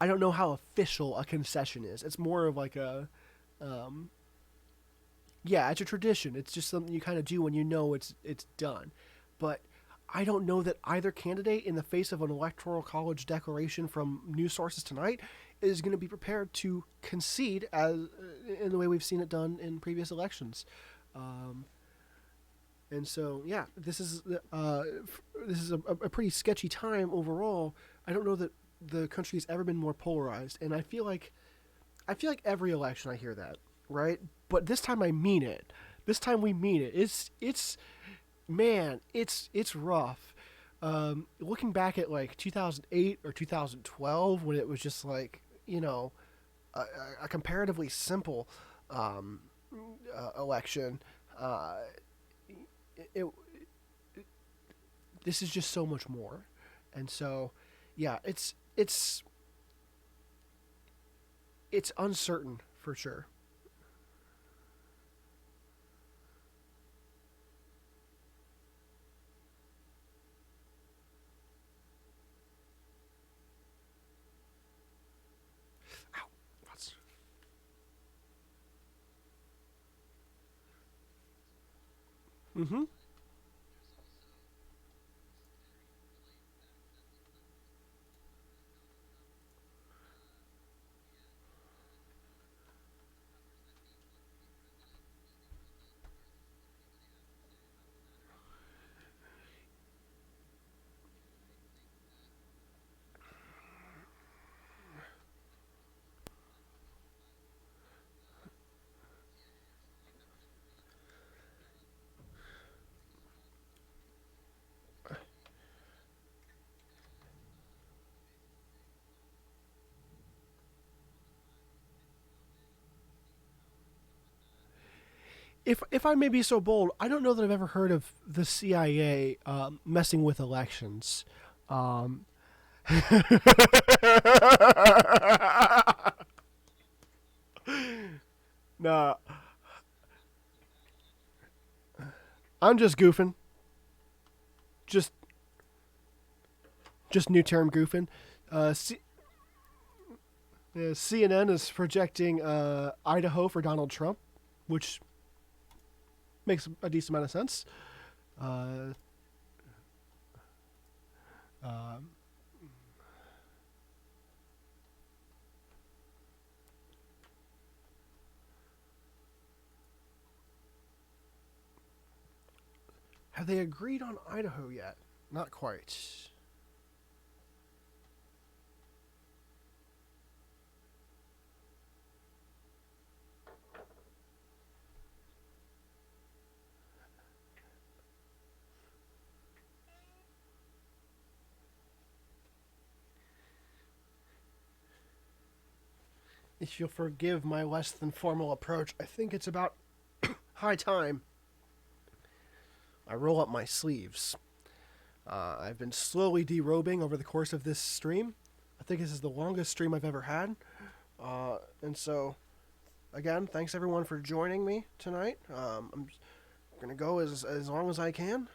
don't know how official a concession is. It's more of like a, yeah, it's a tradition. It's just something you kind of do when you know it's done. But I don't know that either candidate, in the face of an electoral college declaration from news sources tonight, is going to be prepared to concede as in the way we've seen it done in previous elections. And so, yeah, this is a pretty sketchy time overall. I don't know that the country has ever been more polarized, and I feel like every election I hear that, right? But this time I mean it. This time we mean it. It's man, it's rough. Looking back at like 2008 or 2012, when it was just like, you know, a comparatively simple election. This is just so much more, and so, yeah, it's uncertain for sure. Ow, that's... Mm-hmm. If I may be so bold, I don't know that I've ever heard of the CIA messing with elections. Um, nah, I'm just goofing. Just new term goofing. CNN is projecting Idaho for Donald Trump, which makes a decent amount of sense. Uh, uh, have they agreed on Idaho yet? Not quite. If you'll forgive my less than formal approach, I think it's about high time I roll up my sleeves. I've been slowly derobing over the course of this stream. I think this is the longest stream I've ever had. And so, again, thanks everyone for joining me tonight. I'm going to go as long as I can.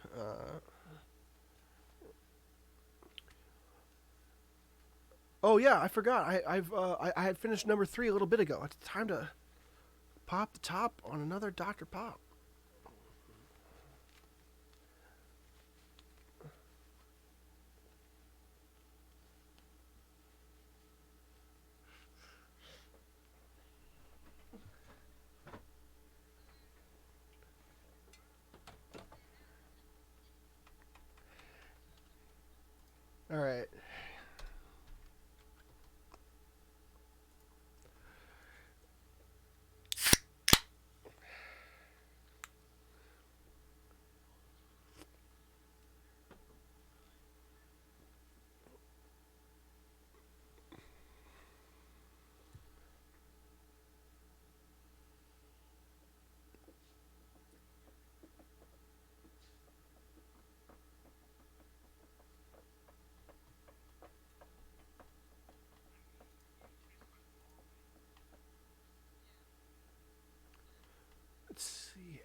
Oh yeah, I forgot. I had finished number 3 a little bit ago. It's time to pop the top on another Dr. Pop.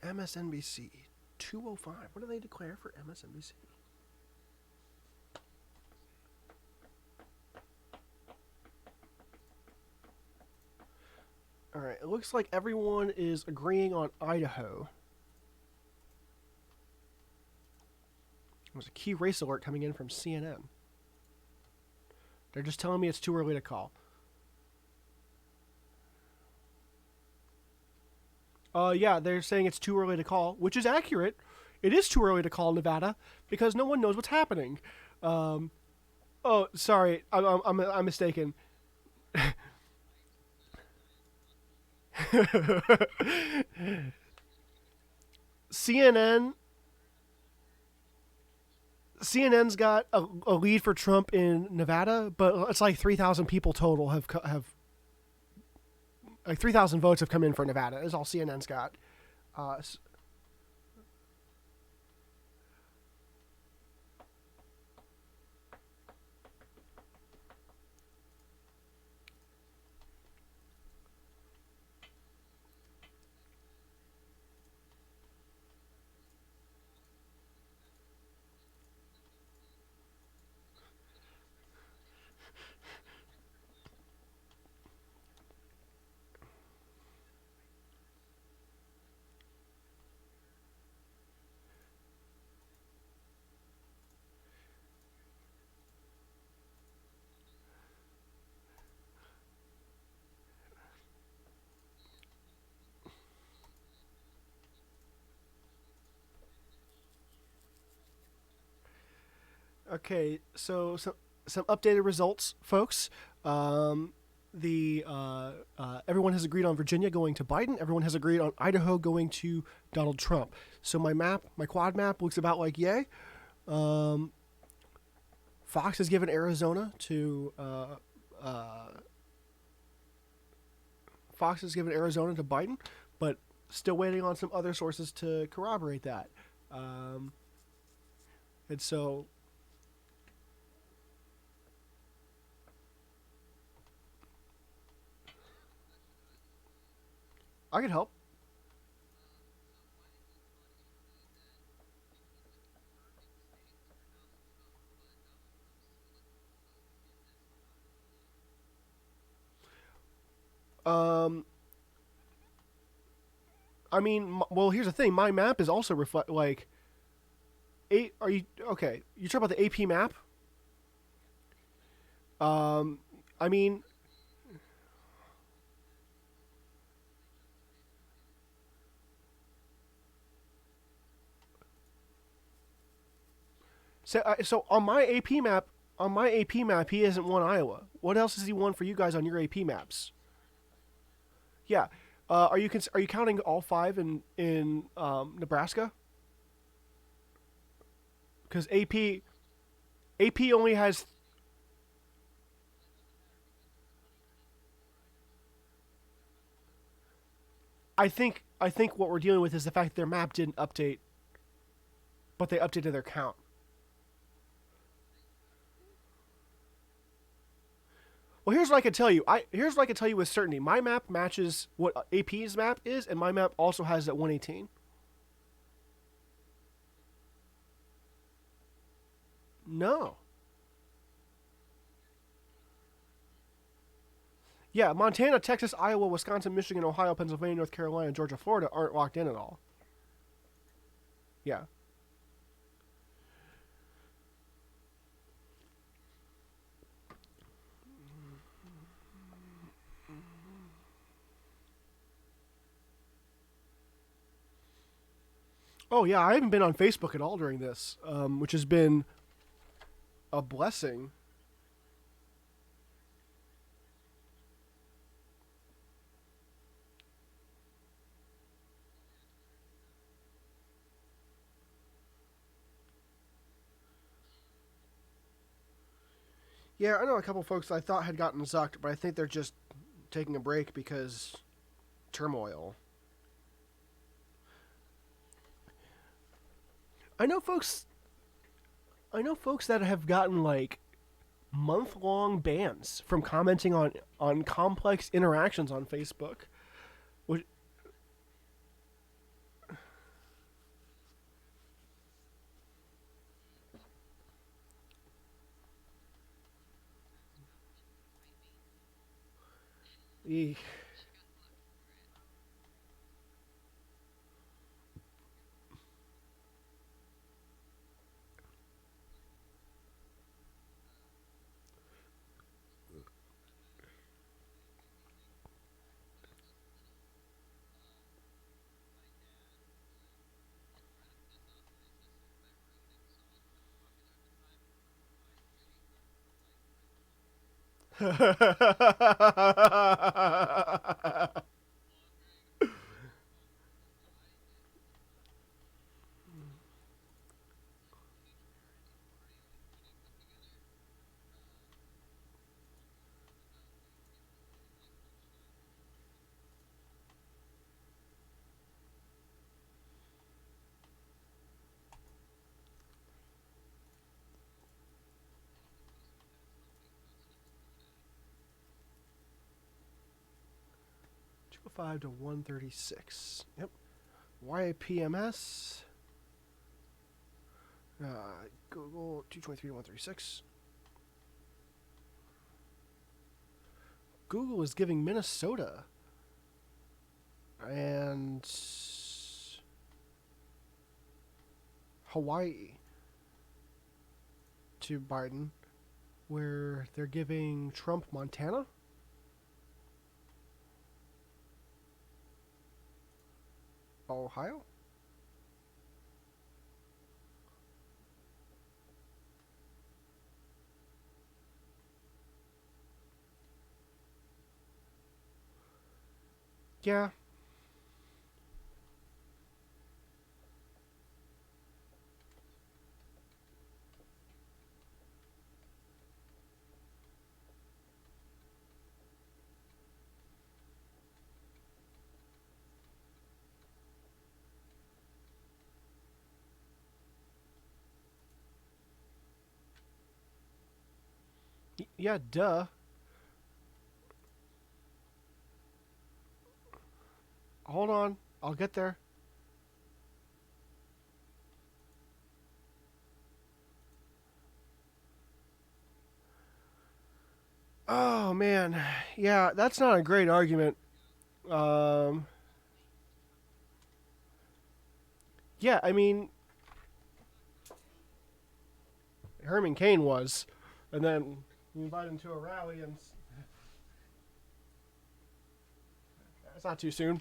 MSNBC 205. What do they declare for MSNBC? All right, it looks like everyone is agreeing on Idaho. There's a key race alert coming in from CNN. They're just telling me it's too early to call. Yeah, they're saying it's too early to call, which is accurate. It is too early to call Nevada because no one knows what's happening. Oh, sorry, I'm mistaken. CNN's got a lead for Trump in Nevada, but it's like 3,000 people total have like 3,000 votes have come in for Nevada. Is all CNN's got. Okay, so some updated results, folks. The everyone has agreed on Virginia going to Biden. Everyone has agreed on Idaho going to Donald Trump. So my quad map looks about like yay. Fox has given Arizona to Biden, but still waiting on some other sources to corroborate that. And so I can help. I mean, well, here's the thing. My map is also reflect like. Are you okay? You talk about the AP map. I mean, so on my AP map, he hasn't won Iowa. What else has he won for you guys on your AP maps? Yeah. Are you counting all five in Nebraska? Because AP only has. I think what we're dealing with is the fact that their map didn't update, but they updated their count. Well, here's what I can tell you. Here's what I can tell you with certainty. My map matches what AP's map is, and my map also has that 118. No. Yeah, Montana, Texas, Iowa, Wisconsin, Michigan, Ohio, Pennsylvania, North Carolina, Georgia, Florida aren't locked in at all. Yeah. Oh yeah, I haven't been on Facebook at all during this, which has been a blessing. Yeah, I know a couple folks I thought had gotten zucked, but I think they're just taking a break because turmoil. I know folks. I know folks that have gotten like month-long bans from commenting on complex interactions on Facebook. Which, Eek. $205 to $136. Yep. YAPMS. Google 223 to 136. Google is giving Minnesota and Hawaii to Biden, where they're giving Trump Montana. Ohio? Yeah. Yeah, duh. Hold on. I'll get there. Oh, man. Yeah, that's not a great argument. Um, yeah, I mean, Herman Cain was. And then you invite him to a rally, and it's not too soon.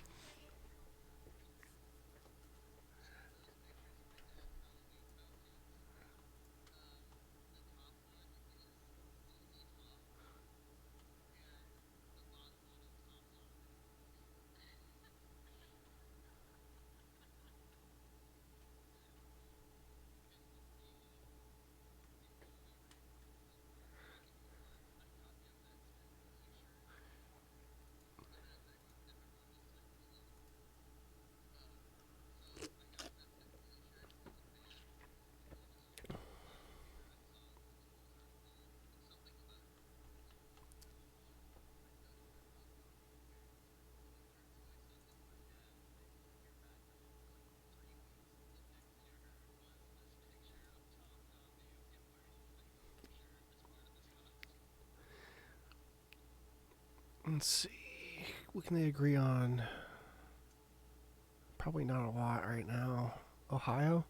Let's see. What can they agree on? Probably not a lot right now. Ohio?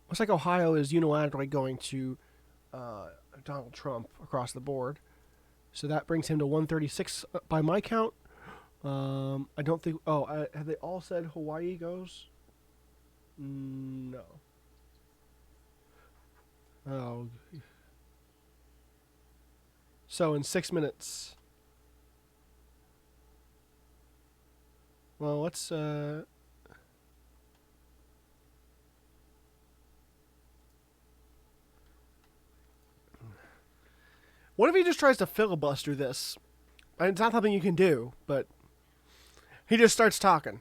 Looks like Ohio is unilaterally going to Donald Trump across the board. So that brings him to 136 by my count. I don't think. Oh, have they all said Hawaii goes? No. Oh. So in 6 minutes. Well, let's. What if he just tries to filibuster this? And it's not something you can do, but he just starts talking.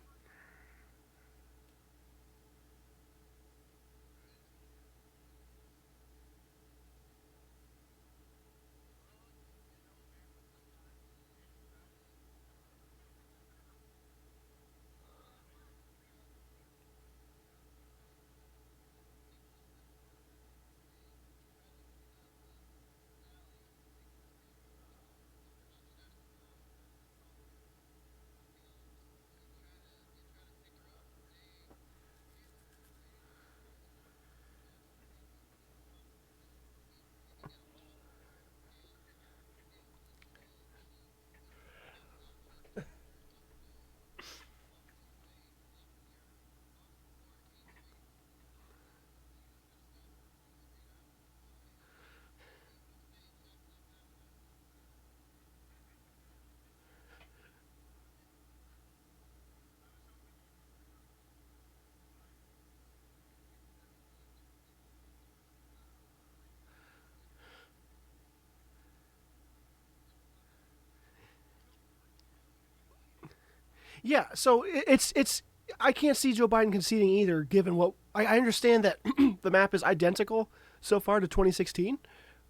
Yeah, so it's I can't see Joe Biden conceding either, given what I understand that the map is identical so far to 2016.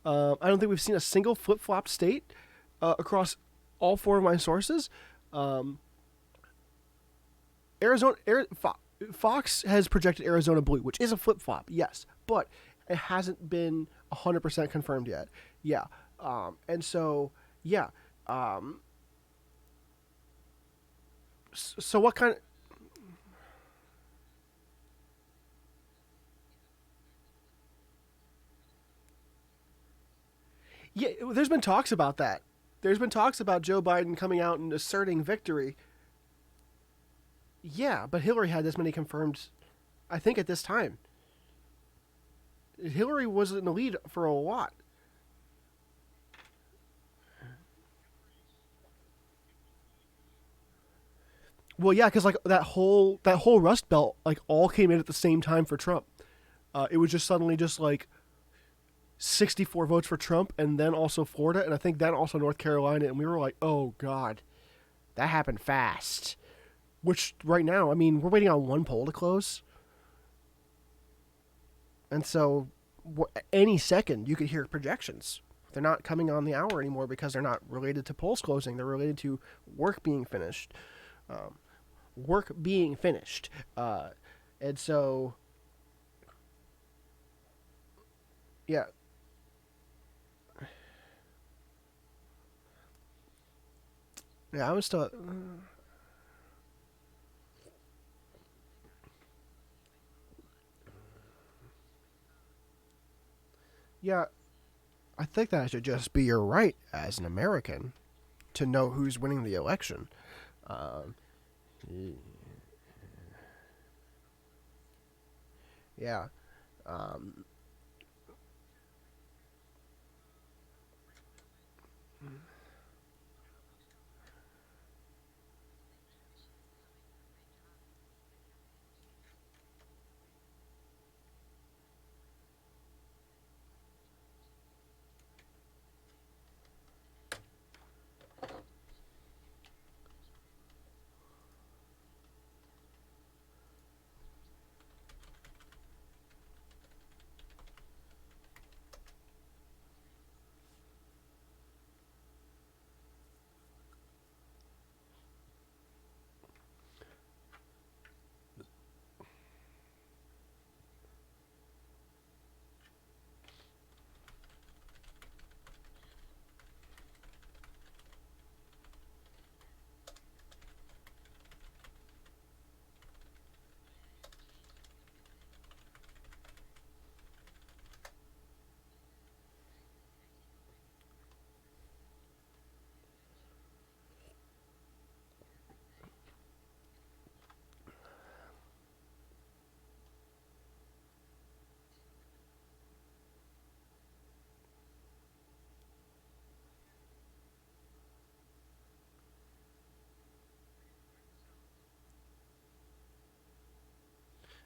I don't think we've seen a single flip flop state across all four of my sources. Um, Arizona, Fox has projected Arizona blue, which is a flip flop, yes, but it hasn't been 100% confirmed yet. Yeah, and so yeah. Um, so what kind of yeah? There's been talks about that. There's been talks about Joe Biden coming out and asserting victory. Yeah, but Hillary had this many confirmed. I think at this time, Hillary was in the lead for a lot. Well, yeah, because like that whole Rust Belt like all came in at the same time for Trump. It was just suddenly just like 64 votes for Trump, and then also Florida, and I think then also North Carolina, and we were like, oh god, that happened fast. Which right now, I mean, we're waiting on one poll to close, and so any second you could hear projections. They're not coming on the hour anymore because they're not related to polls closing. They're related to work being finished. Um, Work being finished. And so, yeah, yeah, I was still, yeah, I think that should just be your right as an American to know who's winning the election. Um, yeah. Um,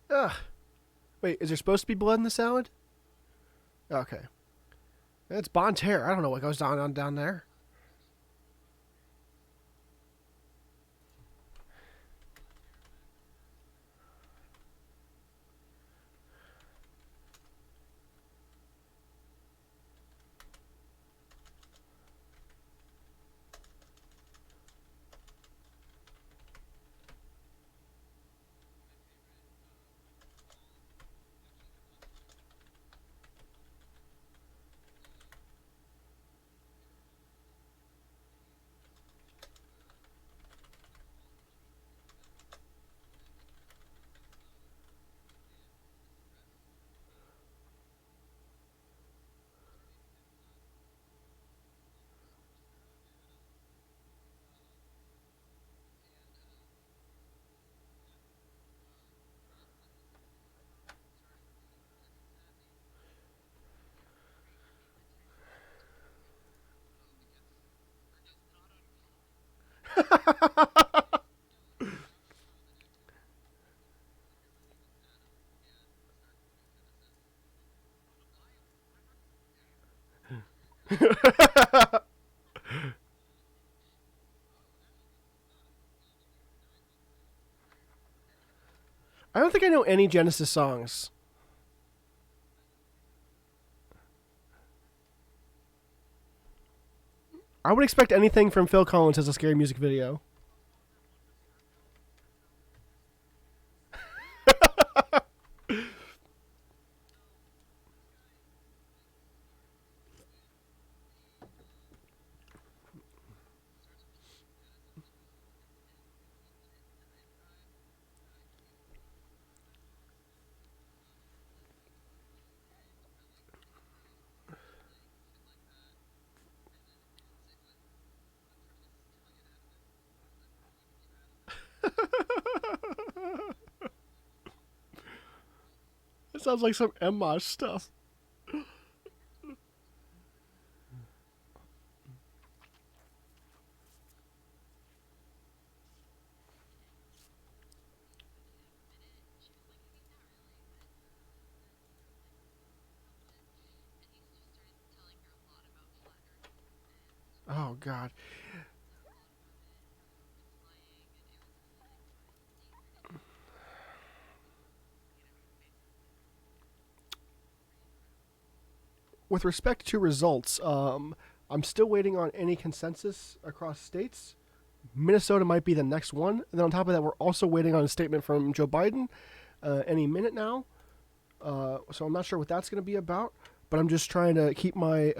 ugh. Wait, is there supposed to be blood in the salad? Okay. It's Bonterre. I don't know what goes on down there. don't think I know any Genesis songs. I would expect anything from Phil Collins as a scary music video. It sounds like some MMOS stuff. Oh, God. With respect to results, I'm still waiting on any consensus across states. Minnesota might be the next one. And then on top of that, we're also waiting on a statement from Joe Biden any minute now. So I'm not sure what that's going to be about. But I'm just trying to keep my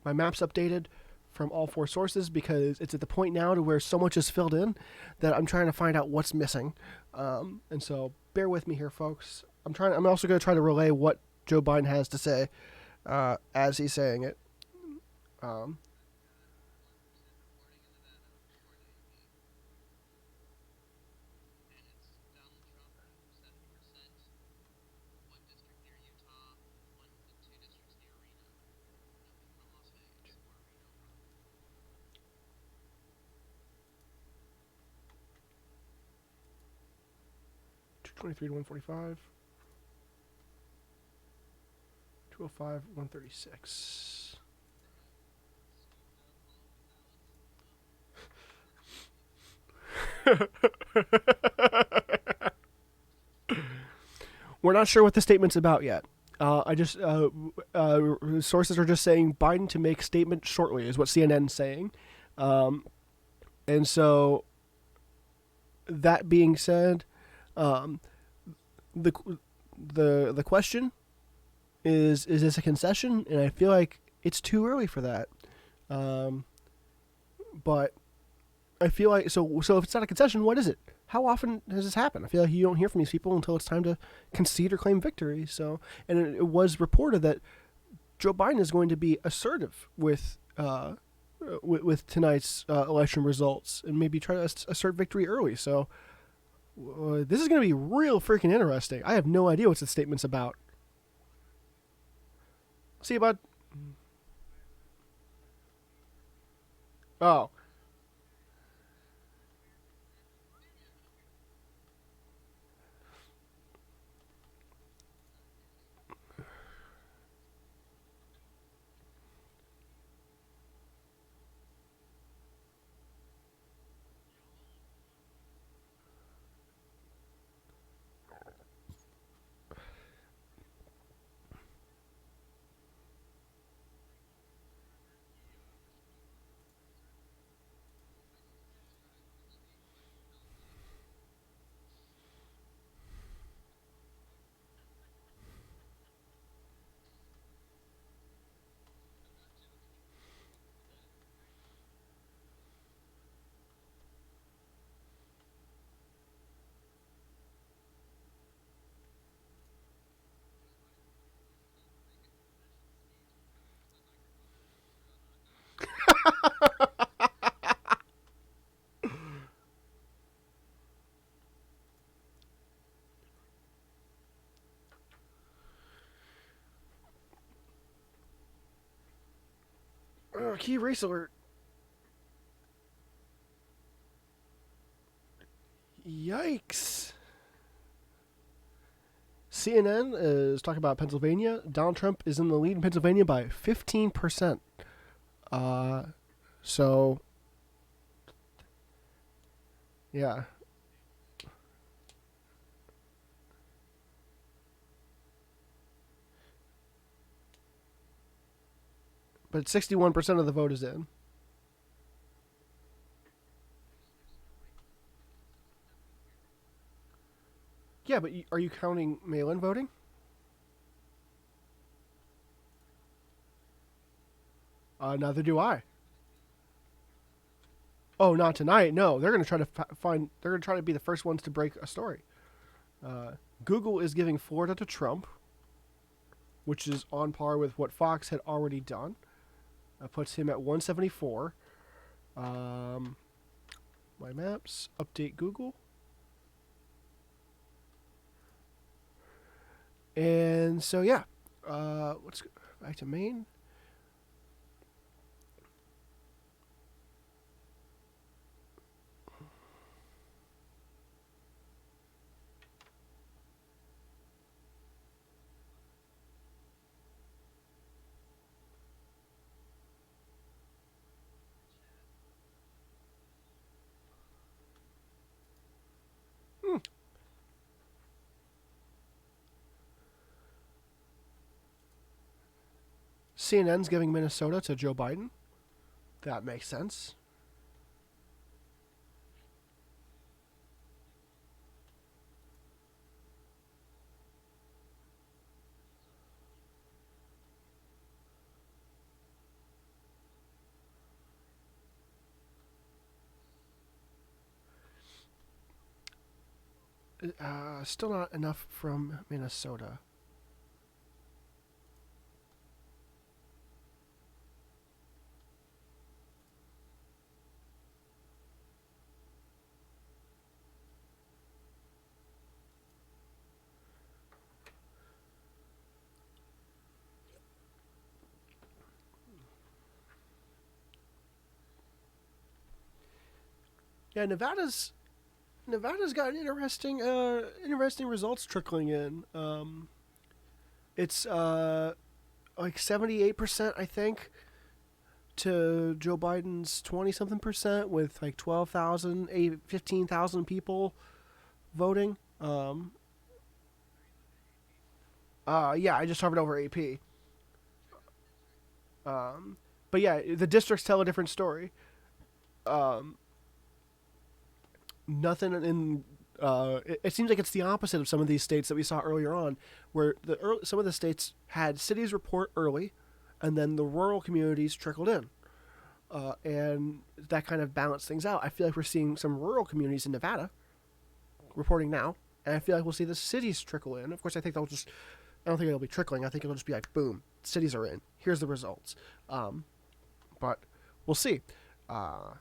my maps updated from all four sources, because it's at the point now to where so much is filled in that I'm trying to find out what's missing. And so bear with me here, folks. I'm also going to try to relay what Joe Biden has to say as he's saying it. $223 to $145. 205, 136. We're not sure what the statement's about yet. Sources are just saying Biden to make statement shortly is what CNN's saying. And so, that being said, the question is this a concession? And I feel like it's too early for that. But I feel like so if it's not a concession, what is it? How often has this happened? I feel like you don't hear from these people until it's time to concede or claim victory. So, and it was reported that Joe Biden is going to be assertive with tonight's election results and maybe try to assert victory early. So this is going to be real freaking interesting. I have no idea what the statement's about. See about. Oh. Key race alert. Yikes. CNN is talking about Pennsylvania. Donald Trump is in the lead in Pennsylvania by 15%. So Yeah. But 61% of the vote is in. Yeah, but are you counting mail-in voting? Neither do I. Oh, not tonight. No, they're going to try to find. They're going to try to be the first ones to break a story. Uh, Google is giving Florida to Trump, which is on par with what Fox had already done. Puts him at 174. Um, my maps. Update Google. And so yeah, let's go back to Maine. Hmm. CNN's giving Minnesota to Joe Biden. That makes sense. Still not enough from Minnesota. Yeah, Nevada's got interesting results trickling in. It's like 78%, I think, to Joe Biden's 20 something percent, with like 12,000, 15,000 people voting. Yeah, I just hovered over AP. Um, but yeah, the districts tell a different story. Um, Nothing in it seems like it's the opposite of some of these states that we saw earlier on, where some of the states had cities report early, and then the rural communities trickled in, and that kind of balanced things out. I feel like we're seeing some rural communities in Nevada reporting now, and I feel like we'll see the cities trickle in. Of course, I think they'll just. I don't think it'll be trickling. I think it'll just be like, boom, cities are in. Here's the results. But we'll see. Uh,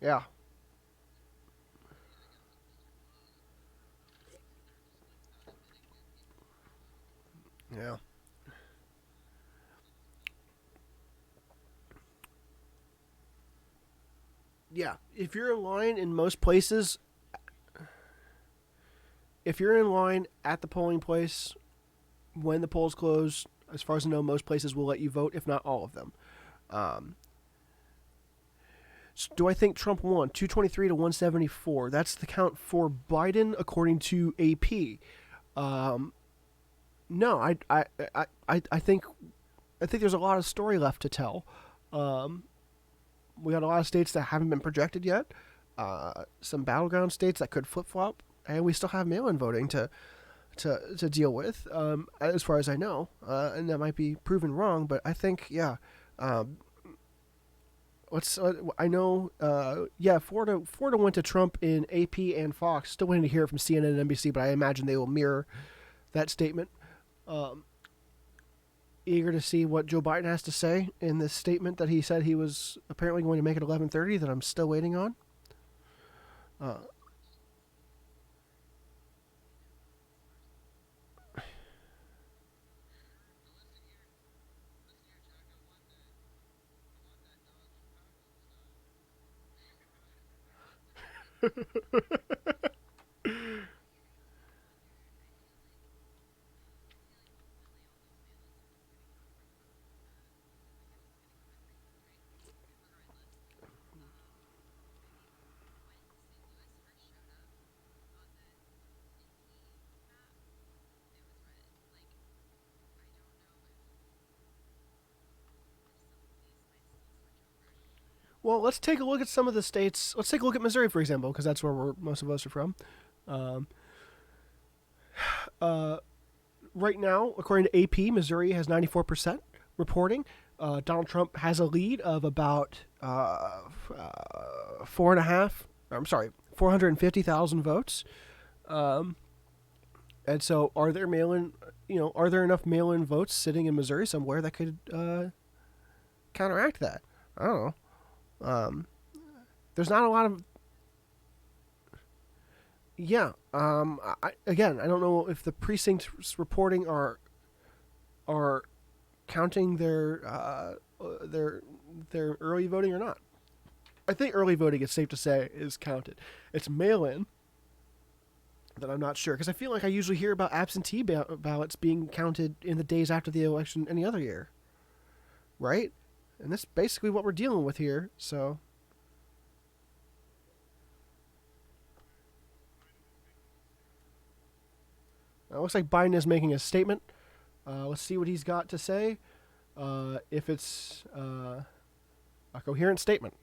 yeah, yeah. Yeah, if you're in line in most places, if you're in line at the polling place when the polls close, as far as I know, most places will let you vote, if not all of them. Um, so do I think Trump won 223 to 174? That's the count for Biden, according to AP. Um, no, I think there's a lot of story left to tell. Um, we got a lot of states that haven't been projected yet. Some battleground states that could flip flop, and we still have mail-in voting to deal with, as far as I know, and that might be proven wrong. But I think, yeah, um, let's. I know, yeah, Florida went to Trump in AP and Fox. Still waiting to hear from CNN and NBC, but I imagine they will mirror that statement. Um, Eager to see what Joe Biden has to say in this statement that he said he was apparently going to make at 11:30. That I'm still waiting on. Uh, Well, let's take a look at some of the states. Let's take a look at Missouri, for example, because that's where most of us are from. Um, uh, right now, according to AP, Missouri has 94% reporting. Donald Trump has a lead of about 450,000 votes. And so, are there are there enough mail-in votes sitting in Missouri somewhere that could counteract that? I don't know. There's not a lot of. Yeah. I don't know if the precincts reporting are counting their early voting or not. I think early voting, it's safe to say, is counted. It's mail-in that I'm not sure, because I feel like I usually hear about absentee ballots being counted in the days after the election any other year, right? And that's basically what we're dealing with here. So it looks like Biden is making a statement. Let's see what he's got to say. If it's a coherent statement.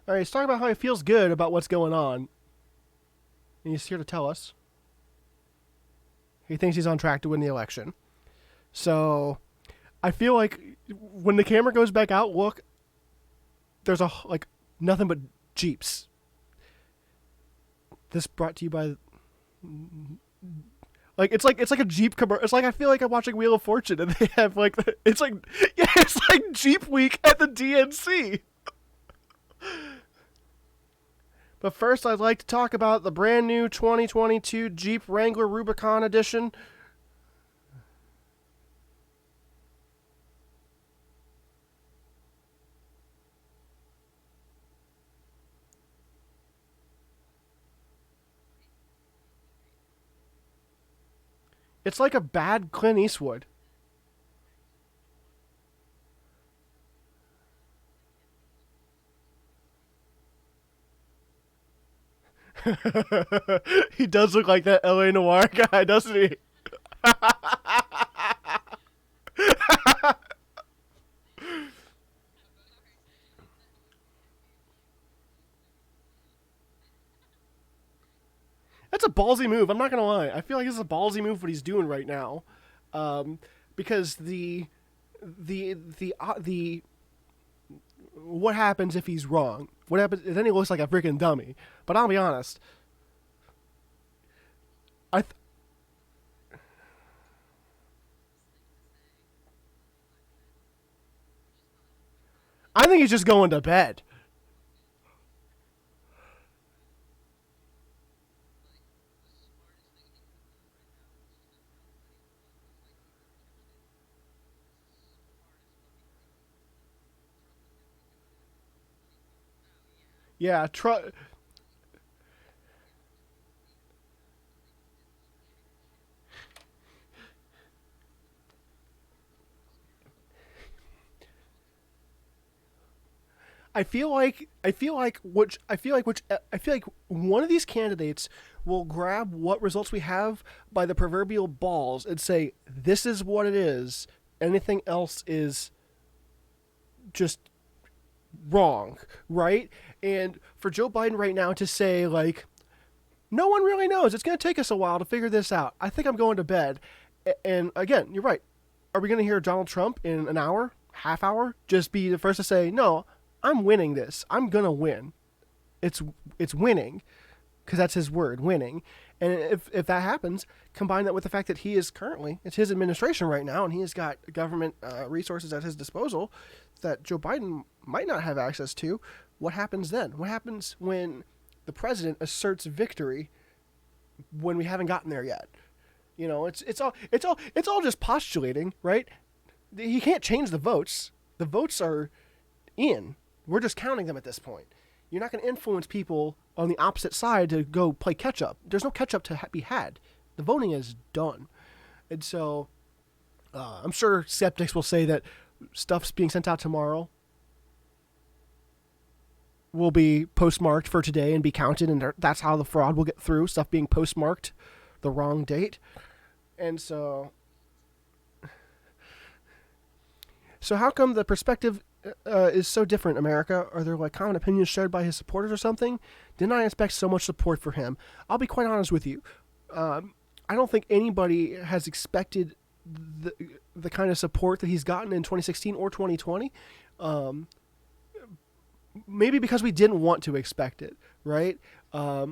All right, he's talking about how he feels good about what's going on. And he's here to tell us he thinks he's on track to win the election. So I feel like when the camera goes back out, look, there's nothing but Jeeps. This brought to you by it's like a Jeep commercial. It's like I feel like I'm watching Wheel of Fortune and they have it's like Jeep Week at the DNC. But first, I'd like to talk about the brand new 2022 Jeep Wrangler Rubicon Edition. It's like a bad Clint Eastwood. He does look like that LA Noir guy, doesn't he? That's a ballsy move. I'm not gonna lie. I feel like this is a ballsy move what he's doing right now, because the what happens if he's wrong? What happens? Then he looks like a freaking dummy. But I'll be honest. I th- I think he's just going to bed. Yeah, I feel like one of these candidates will grab what results we have by the proverbial balls and say this is what it is. Anything else is just wrong, right? And for Joe Biden right now to say no one really knows. It's going to take us a while to figure this out. I think I'm going to bed. And again, you're right. Are we going to hear Donald Trump in an hour, half hour, just be the first to say, "No, I'm winning this. I'm going to win." It's winning because that's his word, winning. And if that happens, combine that with the fact that it's his administration right now, and he has got government resources at his disposal that Joe Biden might not have access to. What happens then? What happens when the president asserts victory when we haven't gotten there yet? It's all just postulating, right? He can't change the votes. The votes are in. We're just counting them at this point. You're not going to influence people on the opposite side to go play catch up. There's no catch up to be had. The voting is done. And so I'm sure skeptics will say that stuff's being sent out tomorrow will be postmarked for today and be counted, and that's how the fraud will get through, stuff being postmarked the wrong date. And so how come the perspective is so different, America? Are there like common opinions shared by his supporters or something? Didn't I expect so much support for him? I'll be quite honest with you. I don't think anybody has expected the kind of support that he's gotten in 2016 or 2020. Maybe because we didn't want to expect it, right? A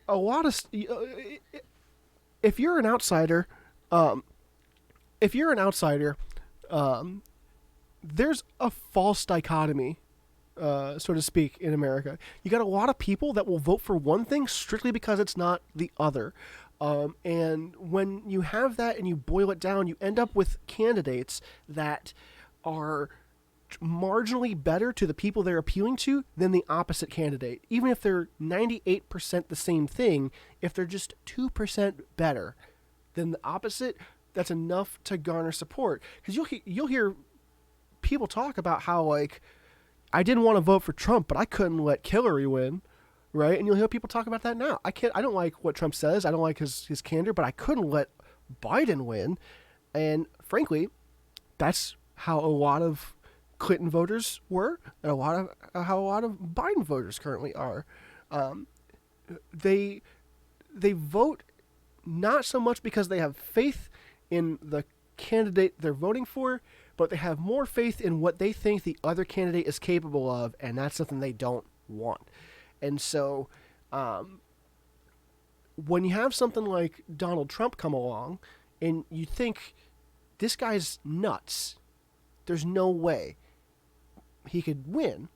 lot of if you're an outsider, there's a false dichotomy, so to speak, in America. You got a lot of people that will vote for one thing strictly because it's not the other. And when you have that and you boil it down, you end up with candidates that are marginally better to the people they're appealing to than the opposite candidate. Even if they're 98% the same thing, if they're just 2% better than the opposite, that's enough to garner support. Because you'll hear people talk about how, like, I didn't want to vote for Trump, but I couldn't let Hillary win, right? And you'll hear people talk about that now. I don't like what Trump says. I don't like his candor, but I couldn't let Biden win. And frankly, that's how a lot of Clinton voters were, and how a lot of Biden voters currently are. They vote not so much because they have faith in the candidate they're voting for, but they have more faith in what they think the other candidate is capable of, and that's something they don't want. And so when you have something like Donald Trump come along, and you think, this guy's nuts, there's no way he could win,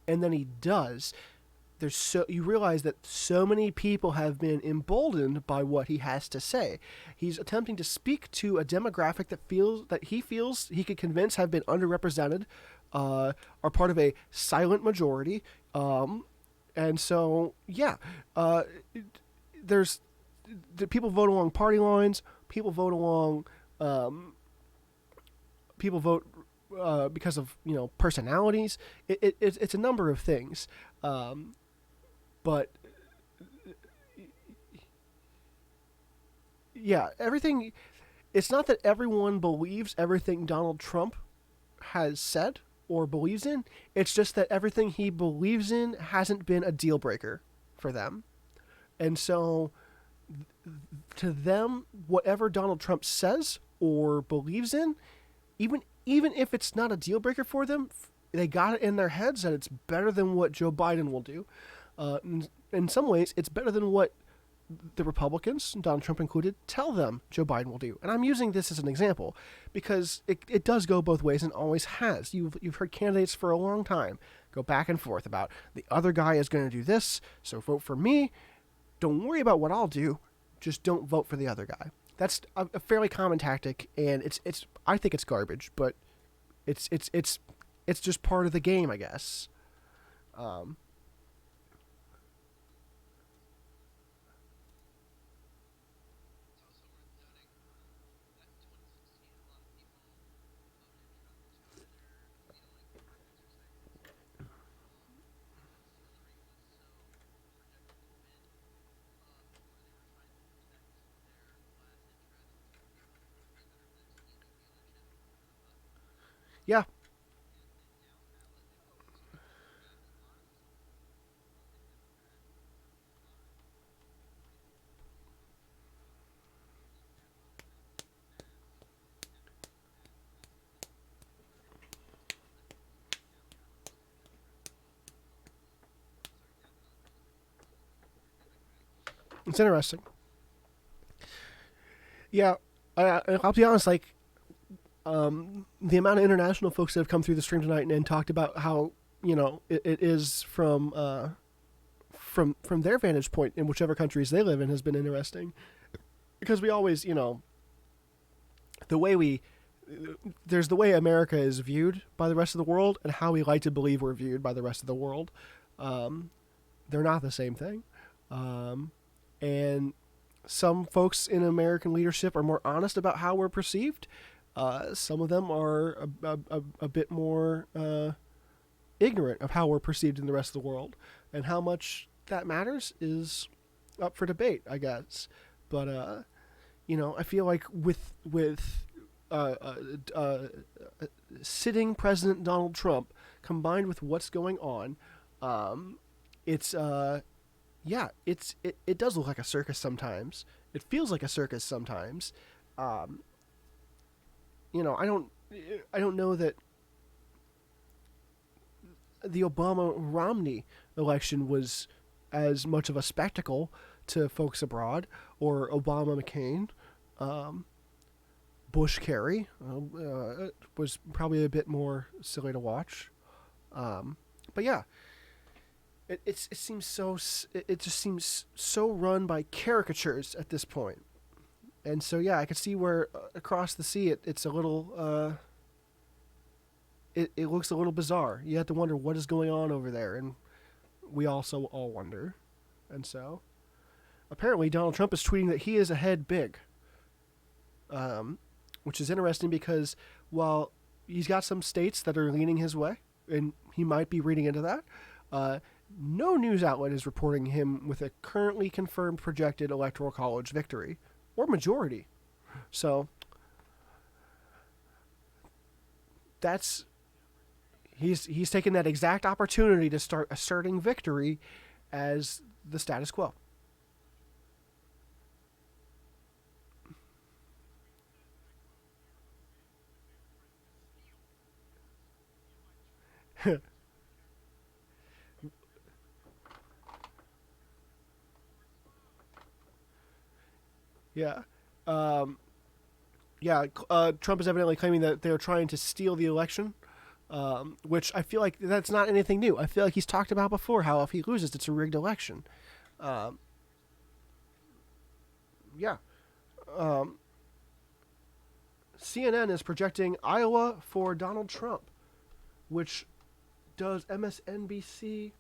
and then he does, you realize that so many people have been emboldened by what he has to say. He's attempting to speak to a demographic that he feels he could convince have been underrepresented, are part of a silent majority, and so there's people vote along party lines. People vote along. People vote because of personalities. It's a number of things. But yeah, everything. It's not that everyone believes everything Donald Trump has said or believes in. It's just that everything he believes in hasn't been a deal breaker for them. And so to them, whatever Donald Trump says or believes in, even if it's not a deal breaker for them, they got it in their heads that it's better than what Joe Biden will do. In some ways, it's better than what the Republicans, Donald Trump included, tell them Joe Biden will do. And I'm using this as an example because it does go both ways and always has. You've heard candidates for a long time go back and forth about the other guy is going to do this, so vote for me. Don't worry about what I'll do. Just don't vote for the other guy. That's a fairly common tactic, and it's I think it's garbage, but it's just part of the game, I guess. Yeah. It's interesting. Yeah, I'll be honest. Like, the amount of international folks that have come through the stream tonight and talked about how it is from their vantage point in whichever countries they live in has been interesting, because we always the way we there's the way America is viewed by the rest of the world and how we like to believe we're viewed by the rest of the world. They're not the same thing. And some folks in American leadership are more honest about how we're perceived. Some of them are a bit more ignorant of how we're perceived in the rest of the world. And how much that matters is up for debate, I guess. But, I feel like with sitting President Donald Trump combined with what's going on, it does look like a circus sometimes. It feels like a circus sometimes. I don't know that the Obama-Romney election was as much of a spectacle to folks abroad, or Obama-McCain. Bush-Kerry was probably a bit more silly to watch. But yeah, it just seems so run by caricatures at this point. And so yeah, I could see where across the sea it's a little it looks a little bizarre. You have to wonder what is going on over there, and we also all wonder. And so apparently Donald Trump is tweeting that he is ahead big. Which is interesting because while he's got some states that are leaning his way, and he might be reading into that, no news outlet is reporting him with a currently confirmed projected electoral college victory or majority. So he's taken that exact opportunity to start asserting victory as the status quo. Yeah. Trump is evidently claiming that they're trying to steal the election, which I feel like that's not anything new. I feel like he's talked about before how if he loses, it's a rigged election. Um, yeah. Um, CNN is projecting Iowa for Donald Trump, which does MSNBC.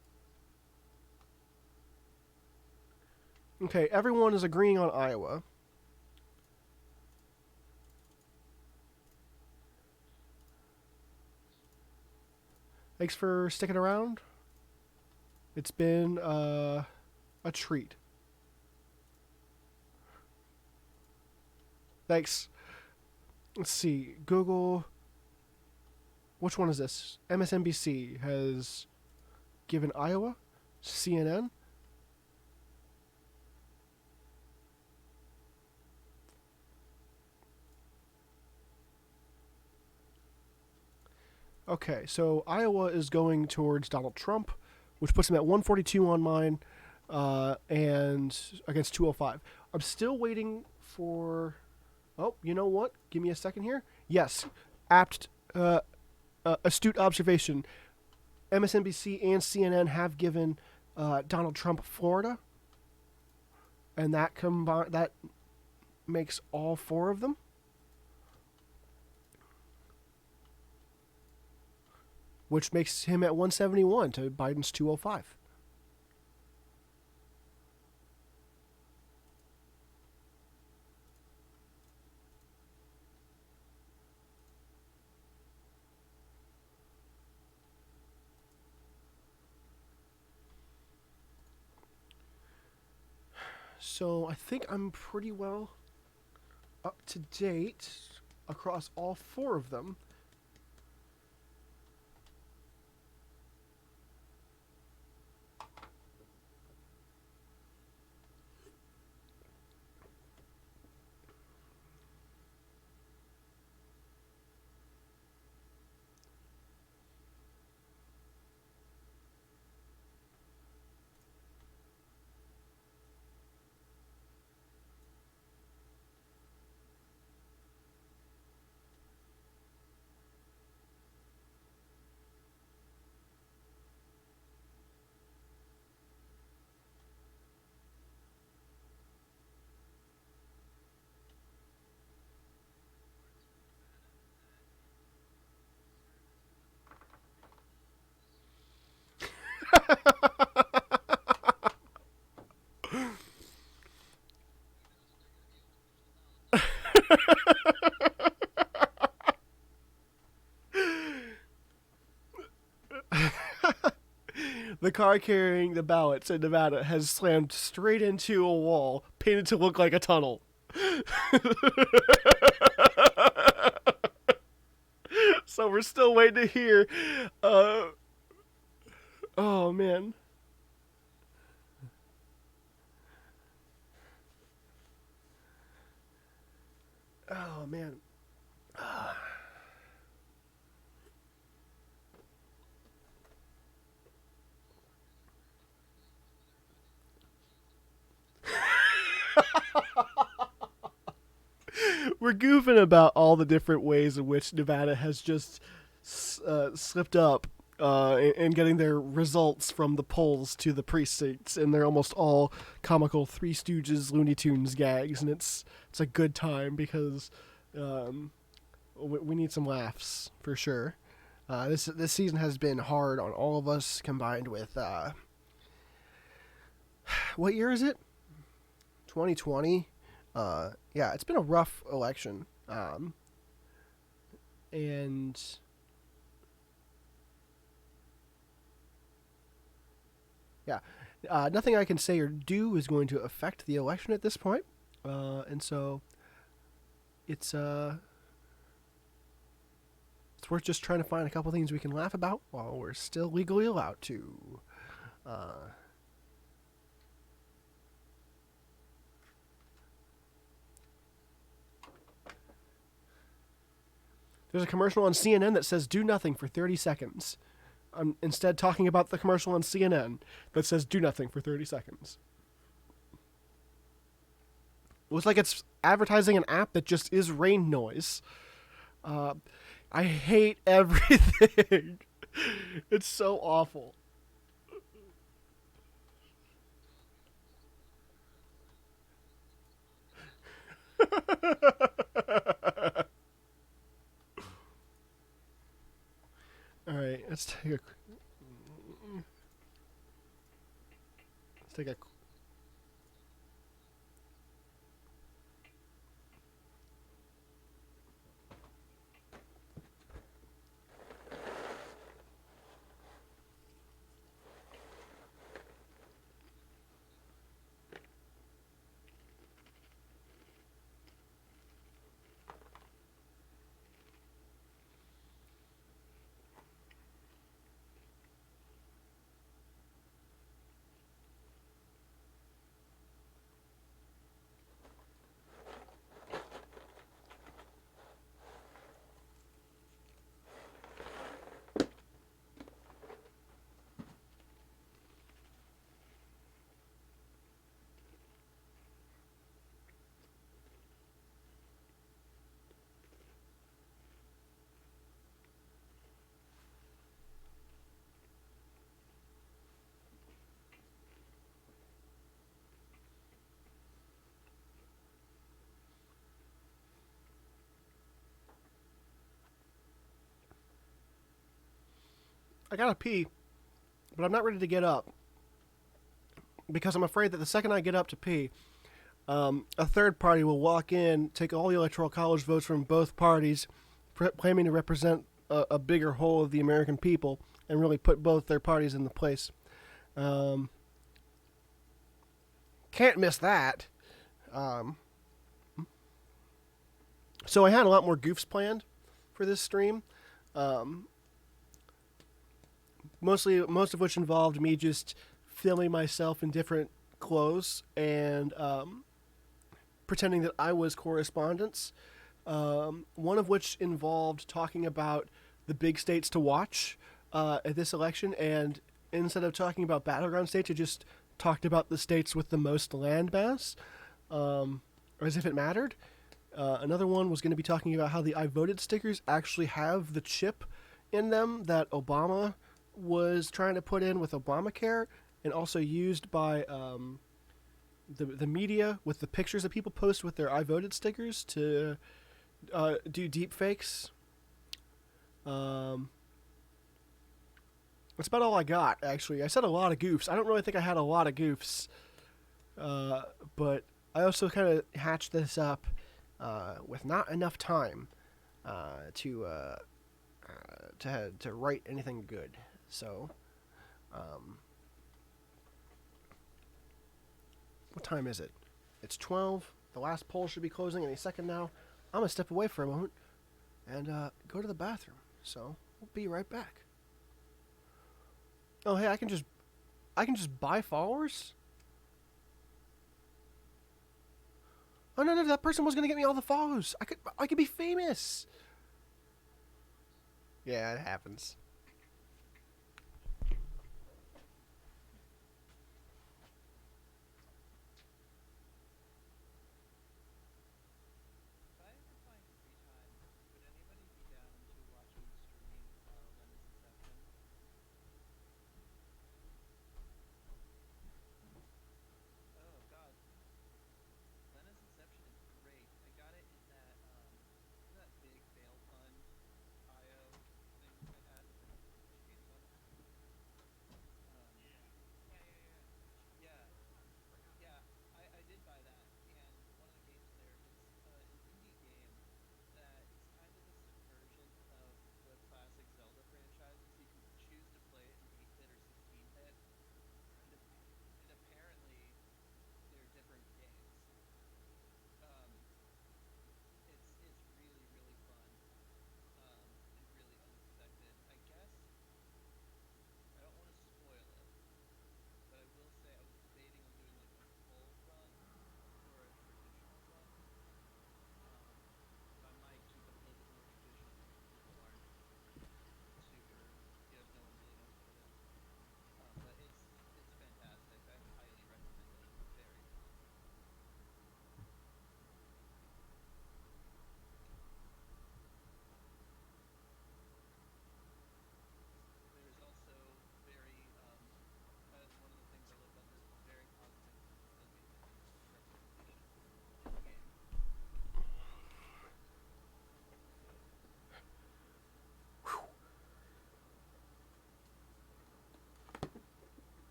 Okay, everyone is agreeing on Iowa. Thanks for sticking around. It's been a treat. Thanks. Let's see. Google. Which one is this? MSNBC has given Iowa. CNN. Okay, so Iowa is going towards Donald Trump, which puts him at 142 on mine, and against 205. I'm still waiting for. Oh, you know what? Give me a second here. Yes, astute observation. MSNBC and CNN have given Donald Trump Florida, and that makes all four of them. Which makes him at 171 to Biden's 205. So I think I'm pretty well up to date across all four of them. The car carrying the ballots in Nevada has slammed straight into a wall, painted to look like a tunnel. So we're still waiting to hear. Oh man. Oh man. We're goofing about all the different ways in which Nevada has just slipped up in getting their results from the polls to the precincts, and they're almost all comical Three Stooges, Looney Tunes gags, and it's a good time because we need some laughs for sure. This season has been hard on all of us, combined with what year is it? 2020. Yeah, it's been a rough election, and yeah, nothing I can say or do is going to affect the election at this point, and so it's worth just trying to find a couple things we can laugh about while we're still legally allowed to. There's a commercial on CNN that says "Do nothing for 30 seconds." I'm instead talking about the commercial on CNN that says "Do nothing for 30 seconds." Looks like it's advertising an app that just is rain noise. I hate everything. It's so awful. All right, let's take a. I gotta pee, but I'm not ready to get up because I'm afraid that the second I get up to pee, a third party will walk in, take all the electoral college votes from both parties, claiming to represent a bigger whole of the American people, and really put both their parties in the place. Can't miss that. So I had a lot more goofs planned for this stream. Most of which involved me just filming myself in different clothes and pretending that I was correspondents. One of which involved talking about the big states to watch at this election, and instead of talking about battleground states, I just talked about the states with the most land mass, or as if it mattered. Another one was going to be talking about how the I voted stickers actually have the chip in them that Obama was trying to put in with Obamacare, and also used by the media with the pictures that people post with their I voted stickers to do deep fakes. That's about all I got, actually. I said a lot of goofs. I don't really think I had a lot of goofs, but I also kind of hatched this up with not enough time to write anything good. So, what time is it? It's 12. The last poll should be closing any second now. I'm gonna step away for a moment and go to the bathroom. So we'll be right back. Oh hey, I can just buy followers. Oh no, that person was gonna get me all the follows. I could be famous. Yeah, it happens.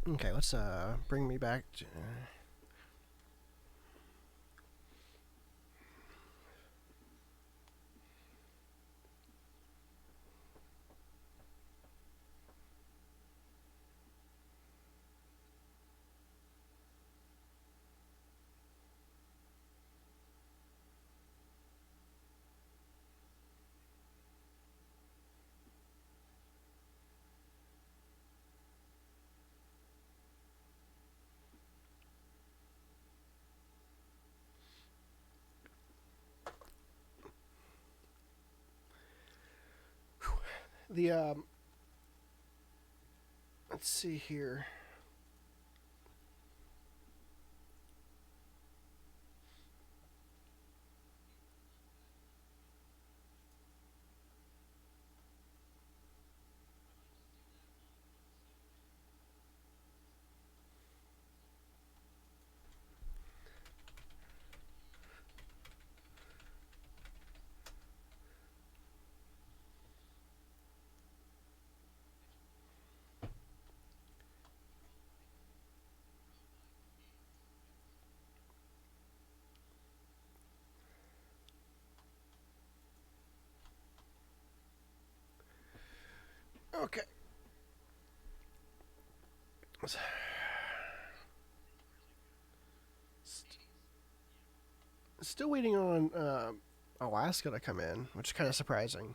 Okay, let's bring me back. The let's see here. Okay. Still waiting on Alaska to come in, which is kind of surprising.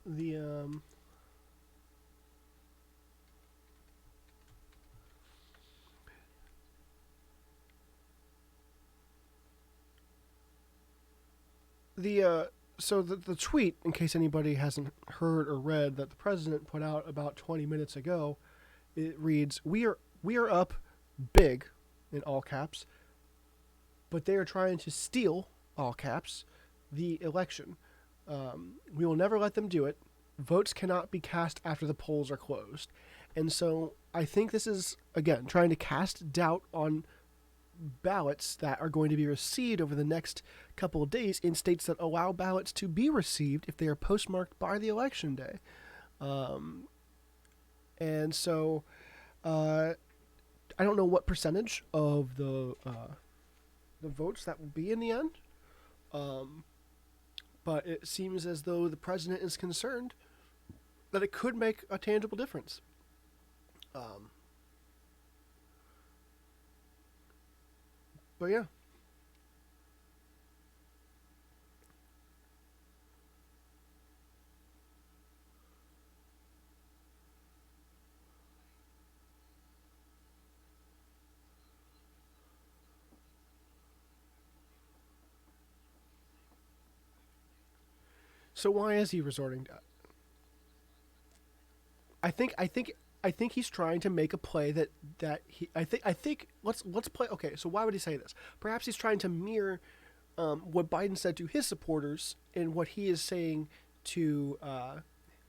The the so the tweet, in case anybody hasn't heard or read, that the president put out about 20 minutes ago, it reads, "We are up big," in all caps, but they are trying to steal, all caps, the election. We will never let them do it. Votes cannot be cast after the polls are closed. And so I think this is, again, trying to cast doubt on ballots that are going to be received over the next couple of days in states that allow ballots to be received if they are postmarked by the election day. Um, and so I don't know what percentage of the votes that will be in the end, um, but it seems as though the president is concerned that it could make a tangible difference. Um, but yeah. So why is he resorting to? I think he's trying to make a play that he. I think let's play. Okay, so why would he say this? Perhaps he's trying to mirror what Biden said to his supporters and what he is saying to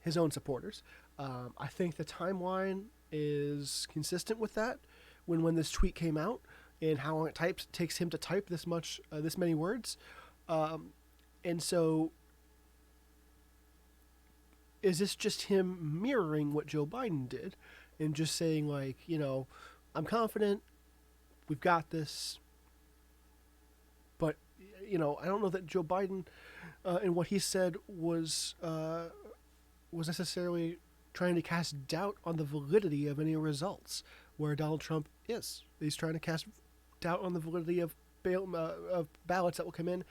his own supporters. I think the timeline is consistent with that. When this tweet came out and how long takes him to type this many words, um, and so is this just him mirroring what Joe Biden did and just saying, like, I'm confident, we've got this, but I don't know that Joe Biden and what he said was necessarily trying to cast doubt on the validity of any results. Where Donald Trump he's trying to cast doubt on the validity of ballots that will come in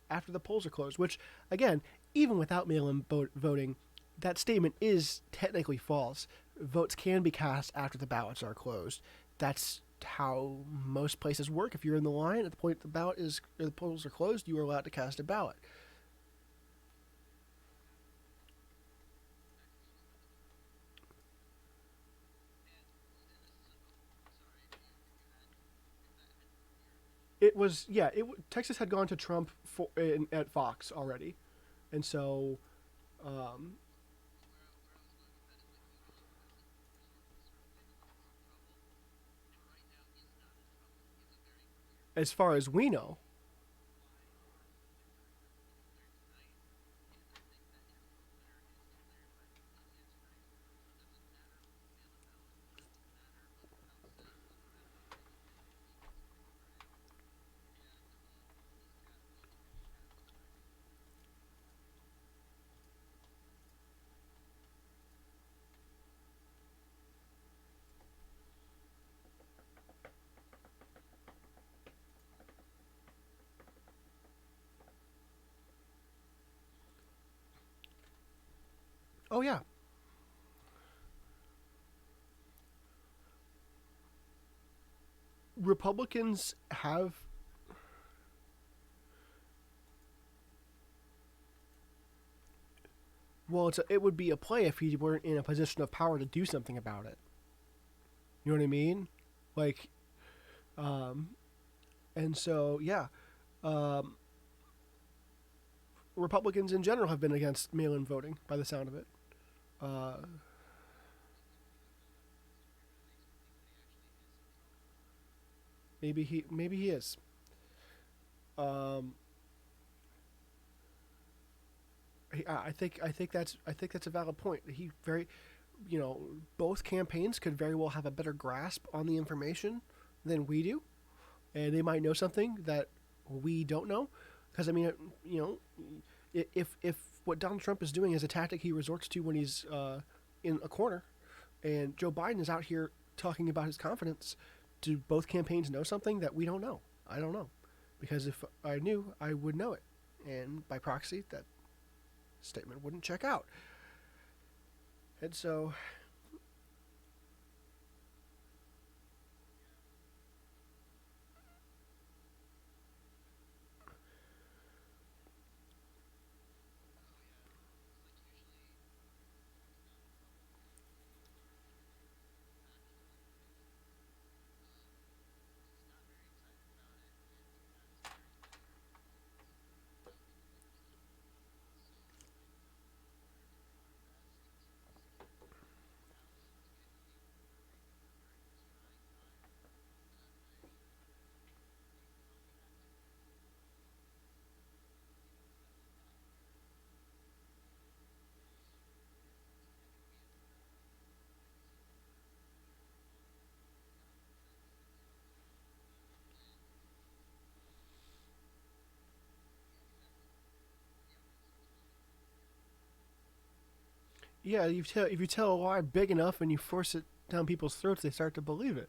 after the polls are closed. Which, again, even without mail-in voting, that statement is technically false. Votes can be cast after the ballots are closed. That's how most places work. If you're in the line at the point the polls are closed, you are allowed to cast a ballot. It was Texas had gone to Trump at Fox already, and so um, as far as we know, oh yeah, Republicans have. Well, it would be a play if he weren't in a position of power to do something about it. You know what I mean? Like, Um, and so, yeah, um, Republicans in general have been against mail-in voting, by the sound of it. Uh, maybe he is. Um, I think that's a valid point. He very, both campaigns could very well have a better grasp on the information than we do, and they might know something that we don't know. Because I mean, you know, if what Donald Trump is doing is a tactic he resorts to when he's in a corner, and Joe Biden is out here talking about his confidence, do both campaigns know something that we don't know? I don't know, because if I knew, I would know it, and by proxy, that statement wouldn't check out. And so, yeah, if you tell a lie big enough and you force it down people's throats, they start to believe it.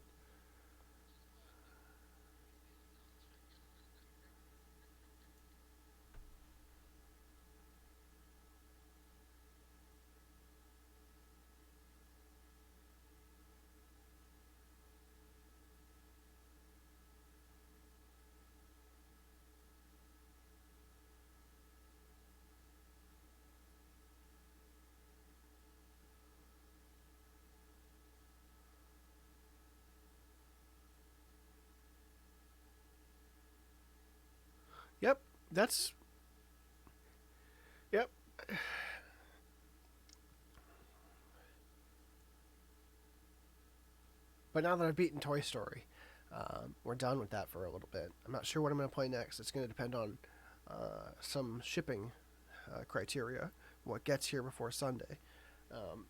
Yep, that's yep. But now that I've beaten Toy Story, we're done with that for a little bit. I'm not sure what I'm going to play next. It's going to depend on some shipping criteria, what gets here before Sunday. Um,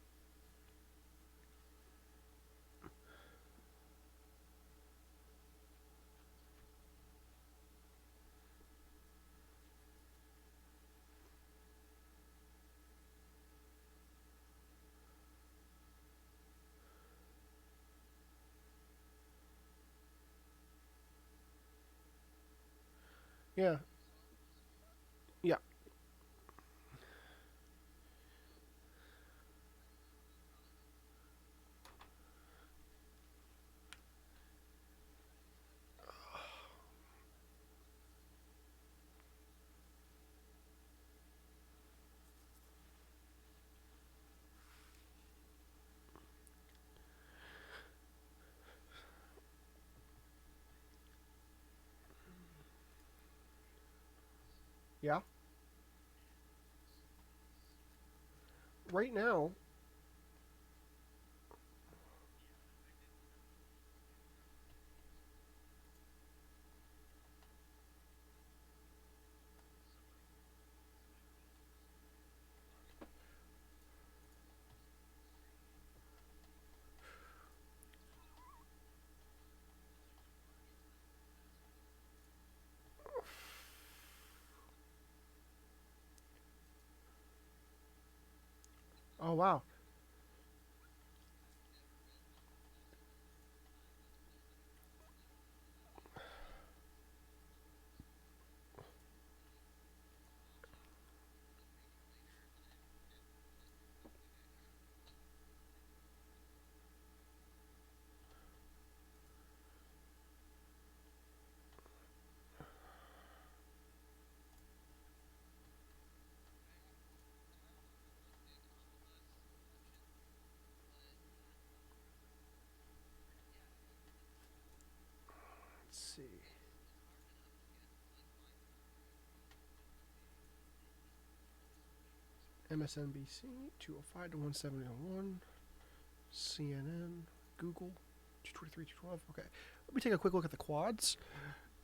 yeah, yeah. Yeah. Right now, oh wow. MSNBC 205 to 171, CNN, Google 223 212. Okay, let me take a quick look at the quads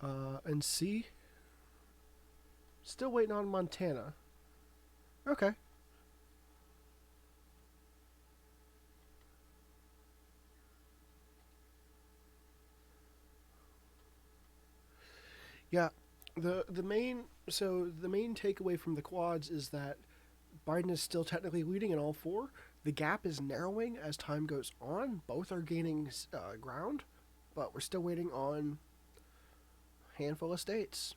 and see. Still waiting on Montana. Okay. Yeah, the main takeaway from the quads is that Biden is still technically leading in all four. The gap is narrowing as time goes on. Both are gaining ground, but we're still waiting on a handful of states.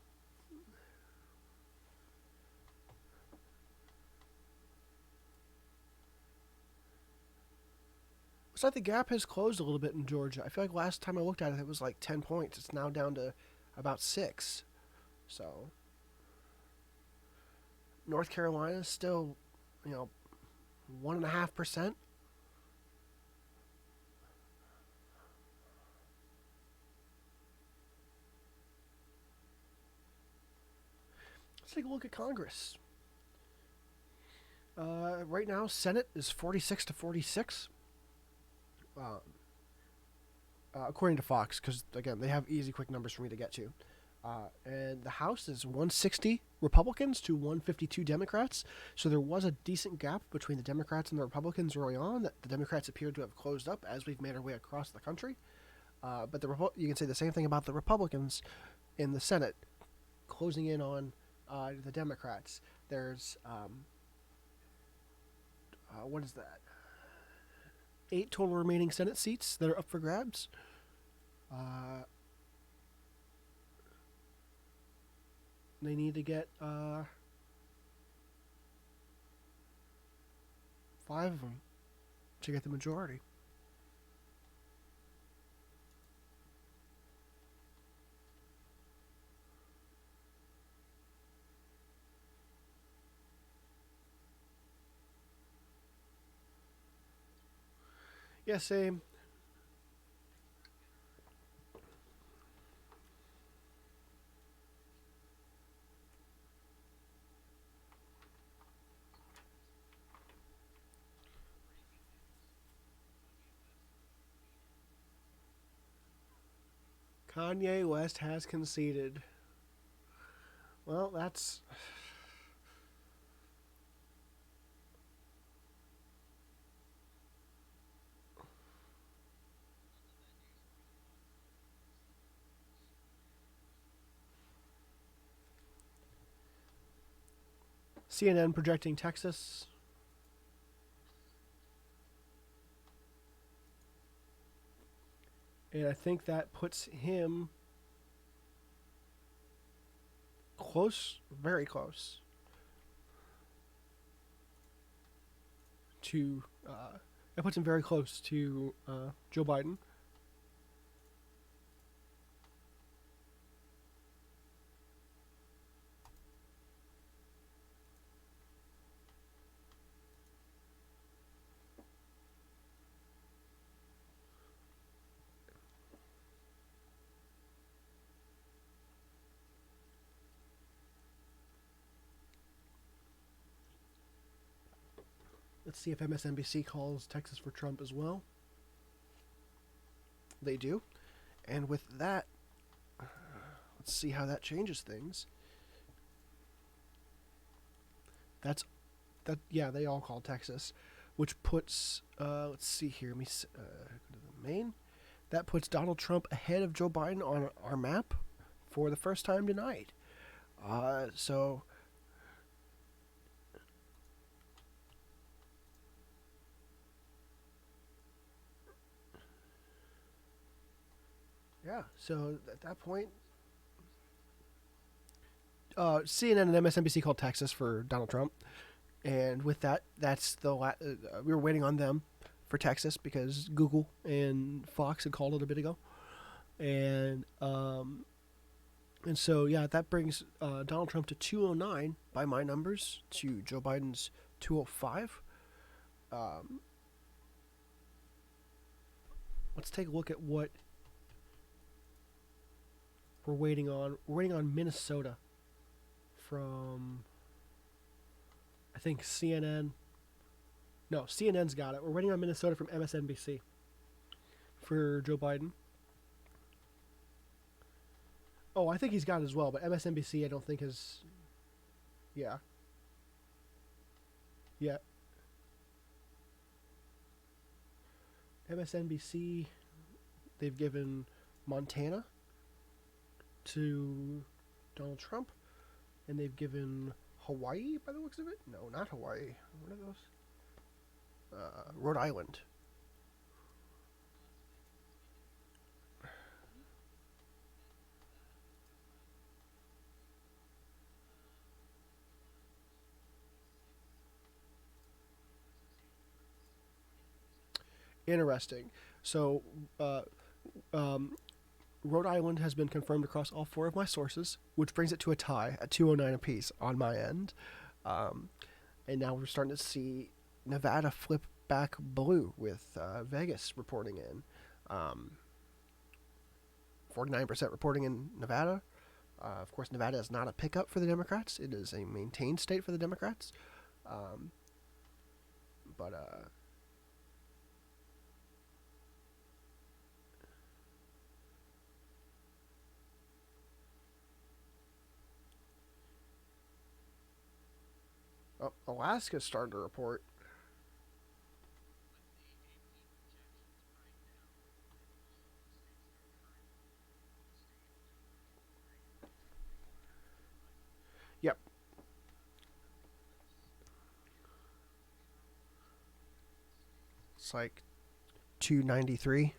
Looks like the gap has closed a little bit in Georgia. I feel like last time I looked at it, it was like 10 points. It's now down to about 6. So, North Carolina is still, 1.5%. Let's take a look at Congress. Right now, Senate is 46 to 46. According to Fox, because again, they have easy, quick numbers for me to get to. And the House is 160 Republicans to 152 Democrats. So there was a decent gap between the Democrats and the Republicans early on that the Democrats appeared to have closed up as we've made our way across the country. But you can say the same thing about the Republicans in the Senate, closing in on the Democrats. There's what is that? 8 total remaining Senate seats that are up for grabs. They need to get 5 of them to get the majority. Yeah, same. Kanye West has conceded. Well, that's... CNN projecting Texas. And I think that puts him close, very close to, that puts him very close to Joe Biden. Let's see if MSNBC calls Texas for Trump as well. They do. And with that, let's see how that changes things. Yeah, they all call Texas, which puts, let's see here, let me go to the main. That puts Donald Trump ahead of Joe Biden on our map for the first time tonight. So... yeah, so at that point, CNN and MSNBC called Texas for Donald Trump, and with that, that's the we were waiting on them for Texas because Google and Fox had called it a bit ago, and so yeah, that brings Donald Trump to 209 by my numbers to Joe Biden's 205. Let's take a look at what we're waiting on. We're waiting on Minnesota from I think CNN. No, CNN's got it. We're waiting on Minnesota from MSNBC for Joe Biden. Oh, I think he's got it as well, but MSNBC I don't think is. Yeah. Yeah. MSNBC, they've given Montana to Donald Trump, and they've given Hawaii by the looks of it. No, not Hawaii. What are those? Rhode Island. Interesting. So, Rhode Island has been confirmed across all four of my sources, which brings it to a tie at 209 apiece on my end. And now we're starting to see Nevada flip back blue with Vegas reporting in. 49% reporting in Nevada. Of course, Nevada is not a pickup for the Democrats. It is a maintained state for the Democrats. But Alaska's starting to report. Yep. It's like 293.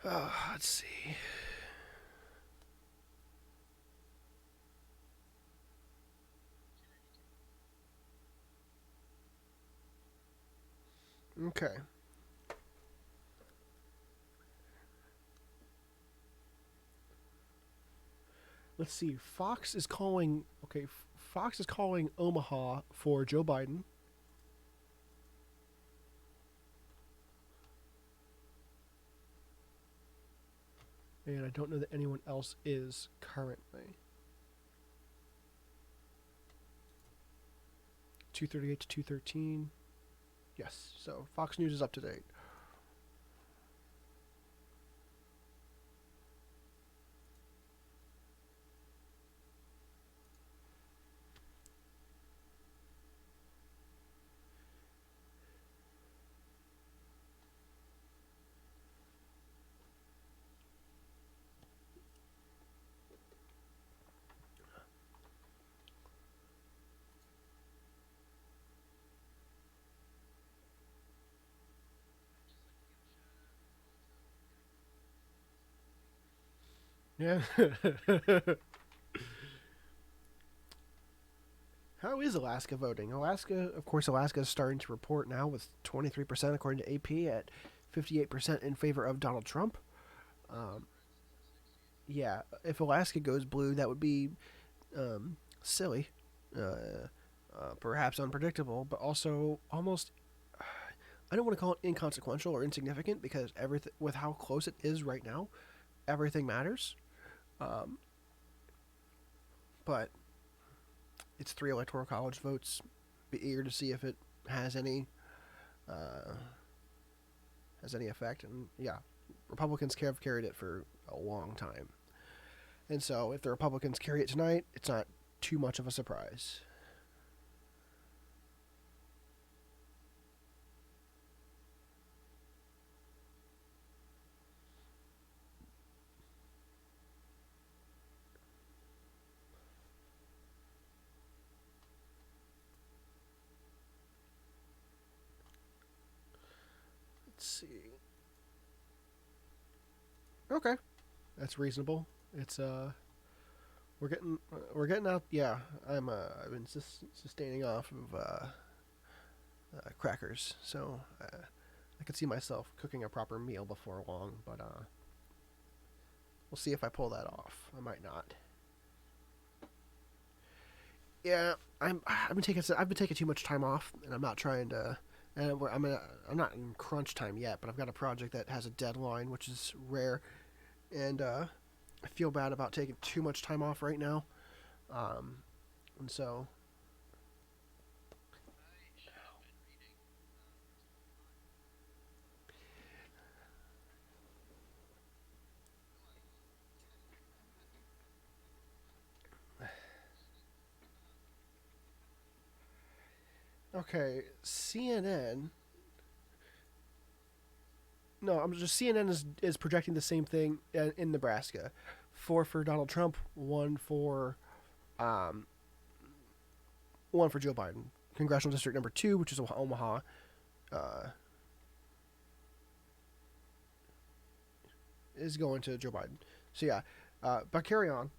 Let's see. Okay. Let's see. Fox is calling. Okay, Fox is calling Omaha for Joe Biden. And I don't know that anyone else is currently. 238 to 213. Yes, so Fox News is up to date. Yeah. How is Alaska voting? Of course, Alaska is starting to report now with 23% according to AP at 58% in favor of Donald Trump. Um, yeah, if Alaska goes blue, that would be silly, perhaps unpredictable, but also almost. I don't want to call it inconsequential or insignificant because everything with how close it is right now, everything matters. Um, but it's 3 electoral college votes. Be eager to see if it has any uh, effect. And yeah, Republicans have carried it for a long time. And so if the Republicans carry it tonight, it's not too much of a surprise. Let's see. Okay, that's reasonable. It's we're getting out. Yeah, I've been sustaining off of crackers, so I could see myself cooking a proper meal before long. But we'll see if I pull that off. I might not. Yeah, I've been taking too much time off, and I'm not trying to. And I'm not in crunch time yet, but I've got a project that has a deadline, which is rare, and I feel bad about taking too much time off right now. Um, and so, okay, CNN. No, I'm just CNN is projecting the same thing in Nebraska, four for Donald Trump, um, one for Joe Biden. Congressional District number 2, which is Omaha, uh, is going to Joe Biden. So yeah, but carry on.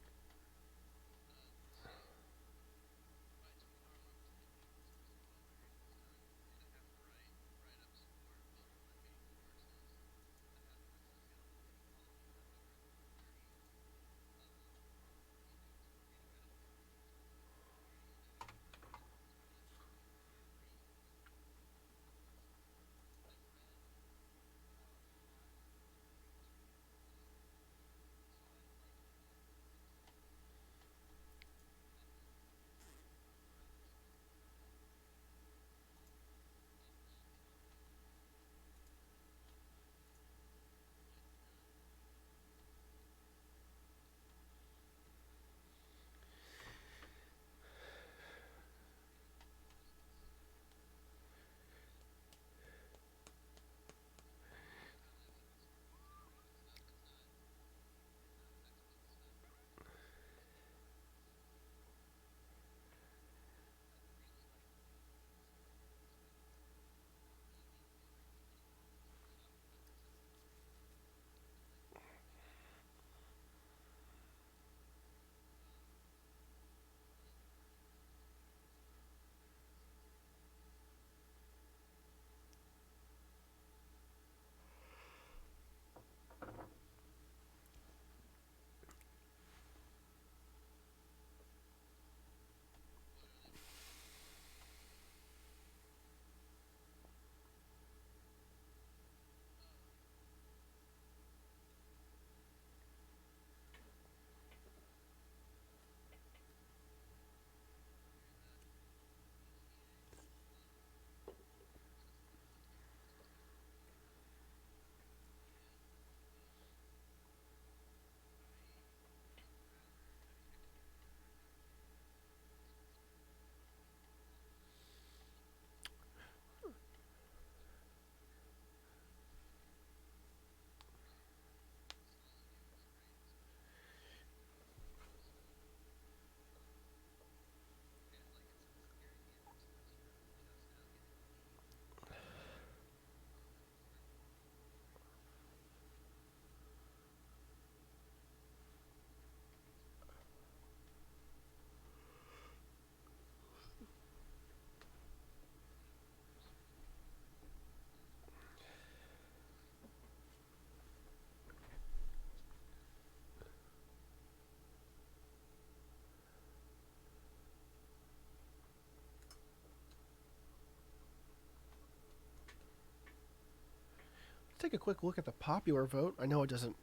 Let's take a quick look at the popular vote. I know it doesn't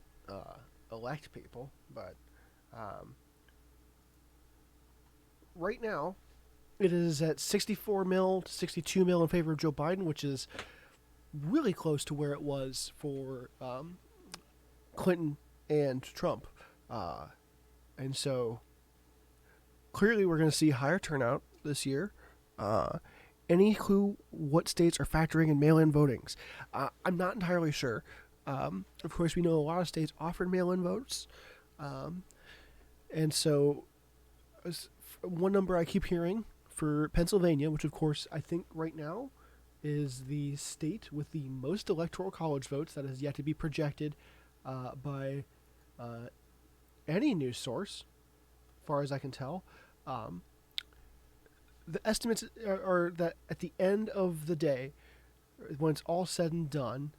elect people, but um, right now it is at 64 mil to 62 mil in favor of Joe Biden, which is really close to where it was for Clinton and Trump. Uh, and so clearly we're going to see higher turnout this year. Uh, any clue what states are factoring in mail-in votings? I'm not entirely sure. Of course, we know a lot of states offered mail-in votes, um, and so one number I keep hearing for Pennsylvania, which of course I think right now is the state with the most electoral college votes that has yet to be projected by uh, any news source, as far as I can tell. Um, the estimates are that at the end of the day, when it's all said and done,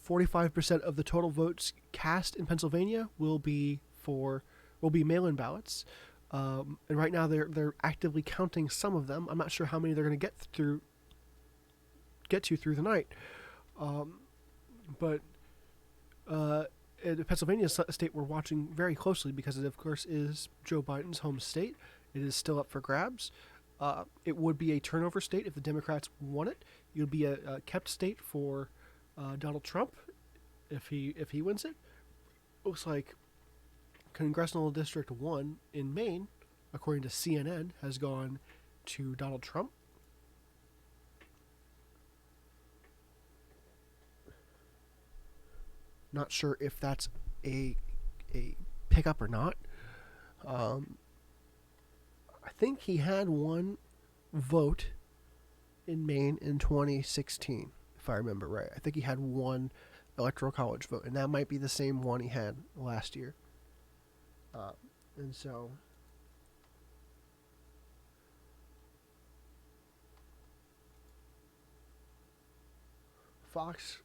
45% of the total votes cast in Pennsylvania will be for, will be mail-in ballots, and right now they're actively counting some of them. I'm not sure how many they're going to get to through the night, but in Pennsylvania, a state we're watching very closely because it, of course, is Joe Biden's home state. It is still up for grabs. It would be a turnover state if the Democrats won it. It would be a kept state for Donald Trump if he wins it. Looks like Congressional District 1 in Maine, according to CNN, has gone to Donald Trump. Not sure if that's a pickup or not. I think he had one vote in Maine in 2016, if I remember right. I think he had one electoral college vote, and that might be the same one he had last year. And so Fox.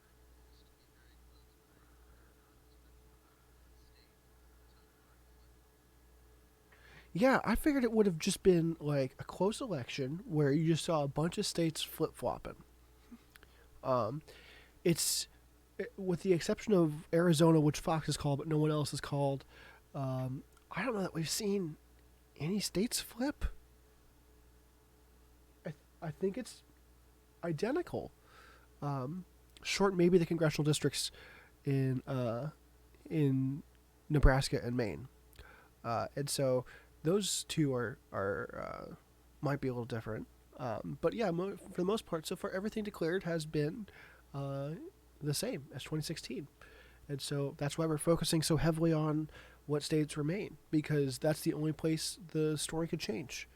Yeah, I figured it would have just been like a close election where you just saw a bunch of states flip flopping. Um, it's with the exception of Arizona, which Fox has called, but no one else has called. I don't know that we've seen any states flip. I think it's identical. Short maybe the congressional districts in Nebraska and Maine, and so those two are might be a little different. But yeah, for the most part, so far everything declared has been the same as 2016, and so that's why we're focusing so heavily on what states remain, because that's the only place the story could change.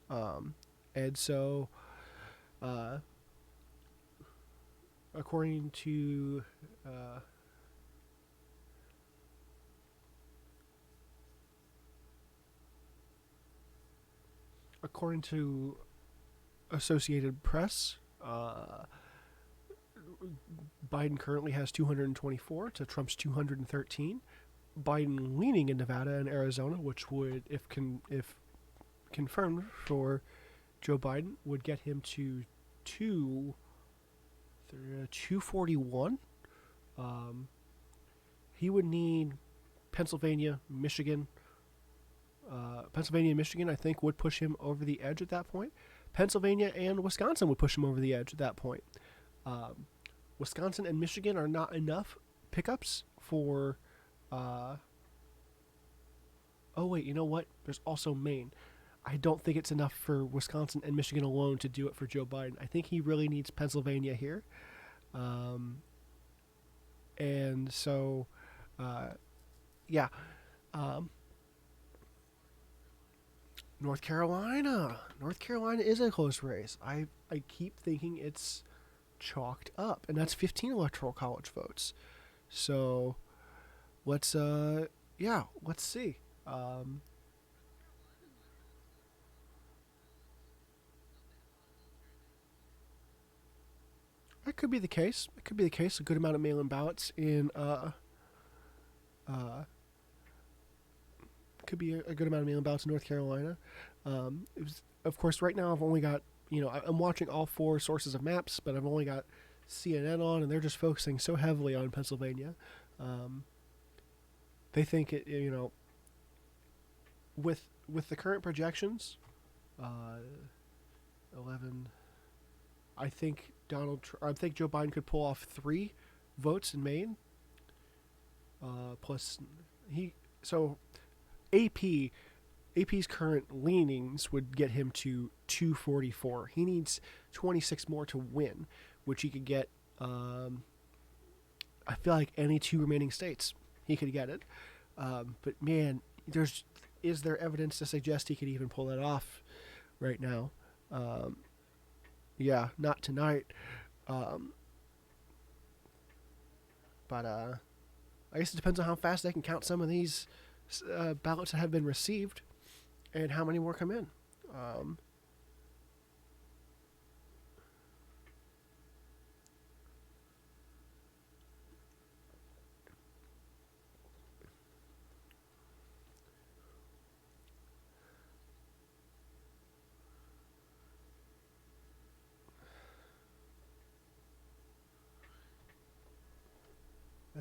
And so, according to Associated Press, Biden currently has 224 to Trump's 213. Biden leaning in Nevada and Arizona, which would, if confirmed for Joe Biden, would get him to 241. He would need Pennsylvania, Michigan. Pennsylvania and Michigan, I think, would push him over the edge at that point. Pennsylvania and Wisconsin would push him over the edge at that point. Wisconsin and Michigan are not enough pickups for... oh, wait, you know what? There's also Maine. I don't think it's enough for Wisconsin and Michigan alone to do it for Joe Biden. I think he really needs Pennsylvania here. And so, yeah. North Carolina is a close race. I keep thinking it's chalked up, and that's 15 electoral college votes. So let's see. That could be the case. It could be the case. A good amount of mail-in ballots in could be a good amount of mail-in ballots in North Carolina. It was, of course, right now I've only got, I'm watching all four sources of maps, but I've only got CNN on, and they're just focusing so heavily on Pennsylvania. They think it, with the current projections, 11. I think I think Joe Biden could pull off 3 votes in Maine. Plus, AP's current leanings would get him to 244. He needs 26 more to win, which he could get. I feel like any 2 remaining states, he could get it. But man, is there evidence to suggest he could even pull that off right now? Yeah, not tonight. But I guess it depends on how fast they can count some of these ballots that have been received and how many more come in.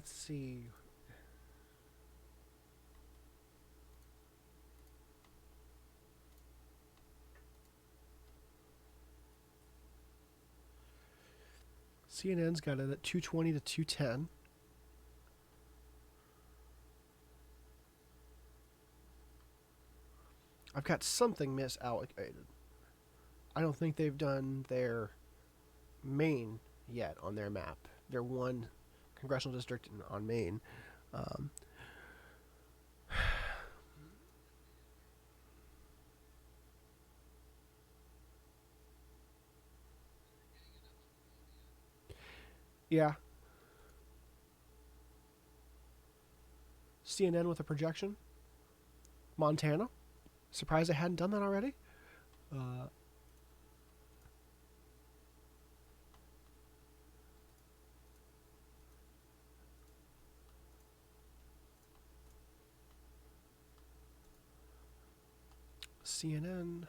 let's see. CNN's got it at 220 to 210. I've got something misallocated. I don't think they've done their Maine yet on their map. Their one congressional district on Maine. Um, yeah. CNN with a projection. Montana. Surprised I hadn't done that already. CNN.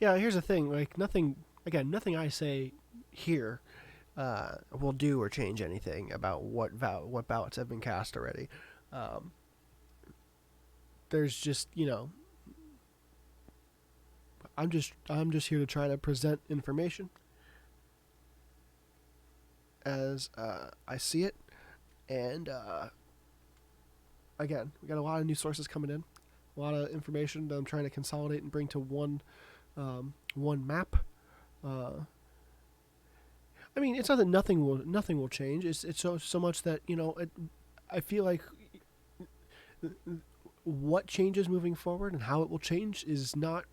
Yeah, here's the thing. Like nothing. Again, nothing I say here will do or change anything about what ballots have been cast already. Um, there's just I'm just here to try to present information as I see it, and again, we got a lot of new sources coming in, a lot of information that I'm trying to consolidate and bring to one map. I mean, it's not that nothing will change. It's so much that I feel like what changes moving forward and how it will change is not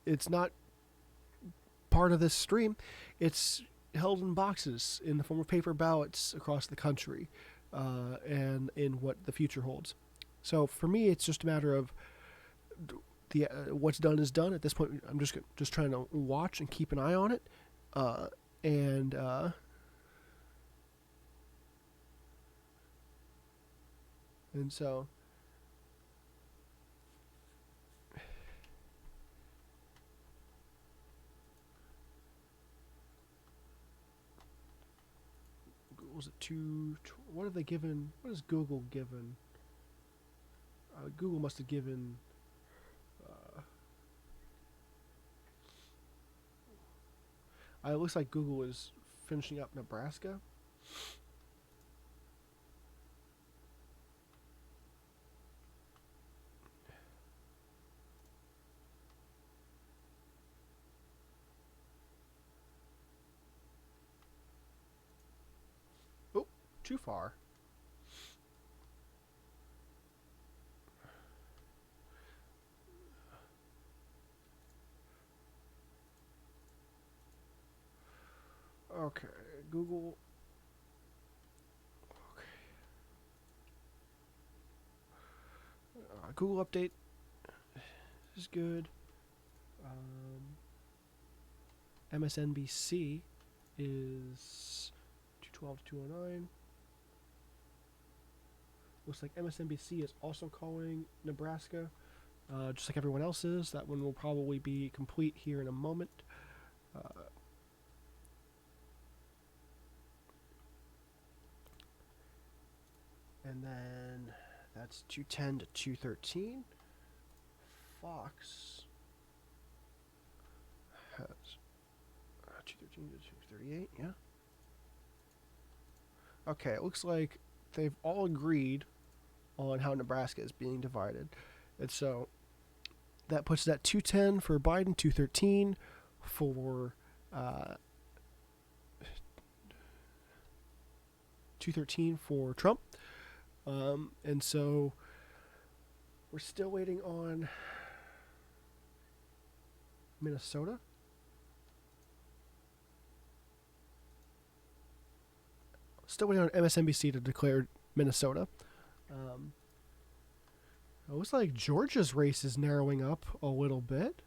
it's not part of this stream. It's held in boxes in the form of paper ballots across the country, and in what the future holds. So for me, it's just a matter of the what's done is done. At this point, I'm just trying to watch and keep an eye on it, and so was it two? What have they given? What has Google given? Google must have given. It looks like Google is finishing up Nebraska. Oh, too far. Okay, Google. Okay. Google update is good. MSNBC is 212 to 209. Looks like MSNBC is also calling Nebraska, just like everyone else is. That one will probably be complete here in a moment. And then that's 210 to 213. Fox has 213 to 238, yeah. Okay, it looks like they've all agreed on how Nebraska is being divided. And so that puts it at 210 for Biden, 213 for 213 for Trump. And so we're still waiting on Minnesota. Still waiting on MSNBC to declare Minnesota. It looks like Georgia's race is narrowing up a little bit.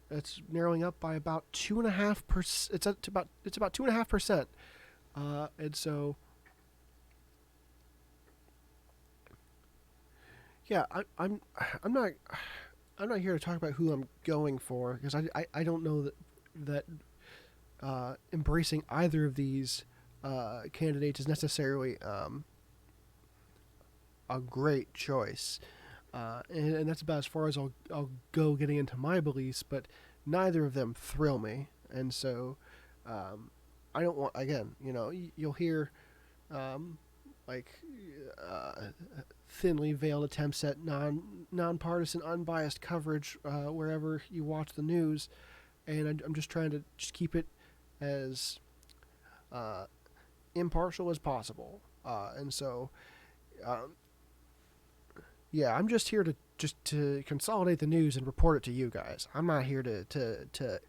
It's narrowing up by about 2.5%. It's about 2.5%, and so yeah, I'm not here to talk about who I'm going for because I don't know that embracing either of these candidates is necessarily a great choice. And that's about as far as I'll go getting into my beliefs, but neither of them thrill me. And so I don't want, again, you'll hear like thinly veiled attempts at nonpartisan, unbiased coverage wherever you watch the news. And I'm just trying to just keep it as impartial as possible. And so yeah, I'm just here to consolidate the news and report it to you guys. I'm not here to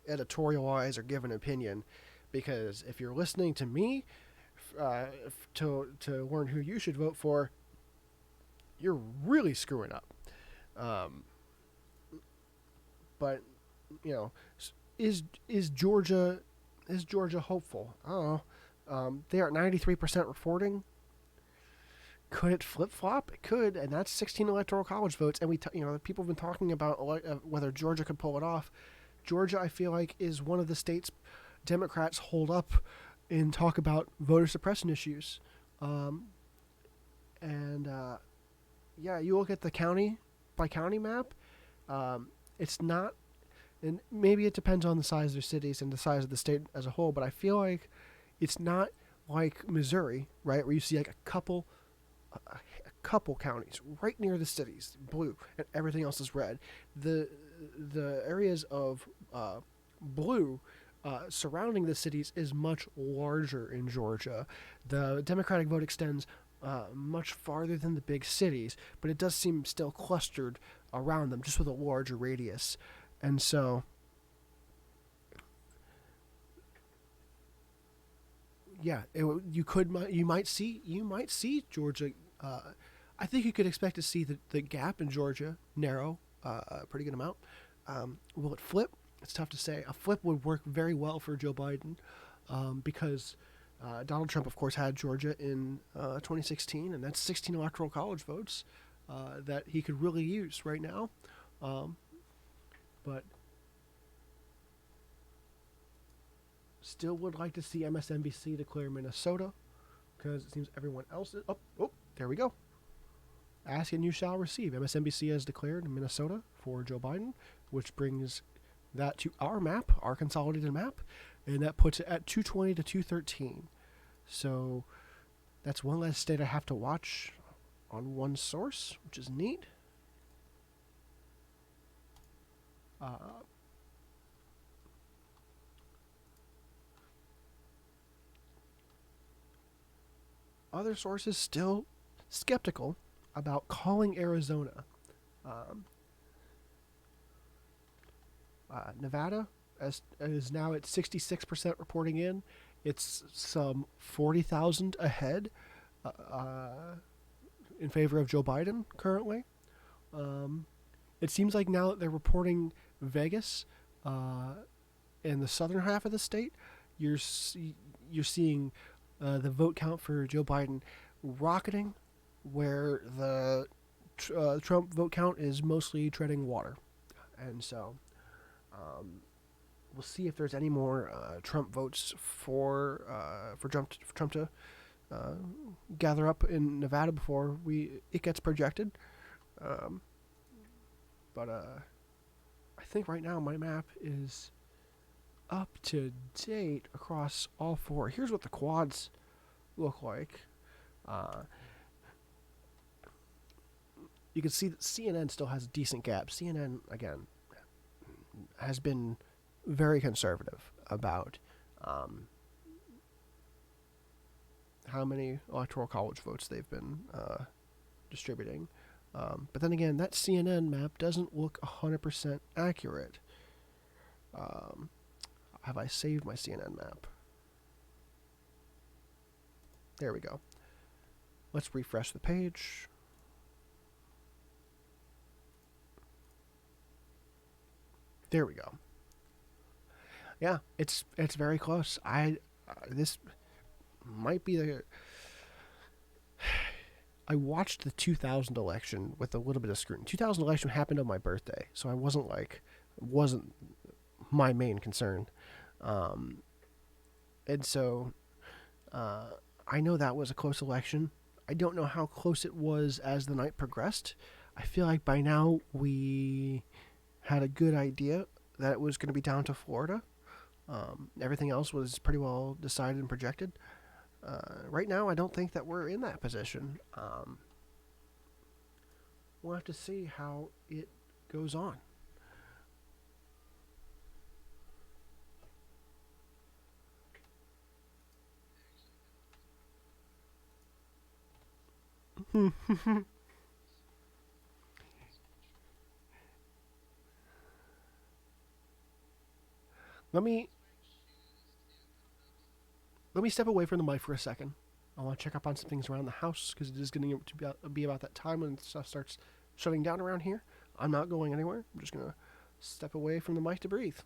editorialize or give an opinion, because if you're listening to me to learn who you should vote for, you're really screwing up. But is Georgia hopeful? I don't know. They are at 93% reporting. Could it flip-flop? It could, and that's 16 electoral college votes. And people have been talking about whether Georgia could pull it off. Georgia, I feel like, is one of the states Democrats hold up and talk about voter suppression issues. Yeah, you look at the county by county map. It's not, and maybe it depends on the size of their cities and the size of the state as a whole. But I feel like it's not like Missouri, right, where you see like a couple counties right near the cities, blue, and everything else is red. The areas of blue surrounding the cities is much larger in Georgia. The Democratic vote extends much farther than the big cities, but it does seem still clustered around them, just with a larger radius. And so yeah, you might see Georgia. I think you could expect to see the gap in Georgia narrow a pretty good amount. Will it flip? It's tough to say. A flip would work very well for Joe Biden because Donald Trump, of course, had Georgia in 2016, and that's 16 electoral college votes that he could really use right now. But still would like to see MSNBC declare Minnesota, because it seems everyone else is... Oh, there we go. Ask and you shall receive. MSNBC has declared Minnesota for Joe Biden, which brings that to our map, our consolidated map, and that puts it at 220 to 213. So that's one less state I have to watch on one source, which is neat. Other sources still skeptical about calling Arizona. Nevada is now at 66% reporting in. It's some 40,000 ahead in favor of Joe Biden currently. It seems like now that they're reporting Vegas in the southern half of the state, you're seeing the vote count for Joe Biden rocketing, where the Trump vote count is mostly treading water. And so we'll see if there's any more Trump votes for Trump to gather up in Nevada before it gets projected. But I think right now my map is up to date across all four. Here's what the quads look like. You can see that CNN still has a decent gap. CNN, again, has been very conservative about how many electoral college votes they've been distributing. But then again, that CNN map doesn't look 100% accurate. Have I saved my CNN map? There we go. Let's refresh the page. There we go. Yeah, it's very close. This might be the. I watched the 2000 election with a little bit of scrutiny. 2000 election happened on my birthday, so I wasn't my main concern, and so I know that was a close election. I don't know how close it was as the night progressed. I feel like by now we had a good idea that it was going to be down to Florida. Everything else was pretty well decided and projected. Right now, I don't think that we're in that position. We'll have to see how it goes on. let me let me step away from the mic for a second. I want to check up on some things around the house because it is going to be about that time when stuff starts shutting down around here. I'm not going anywhere. I'm just going to step away from the mic to breathe.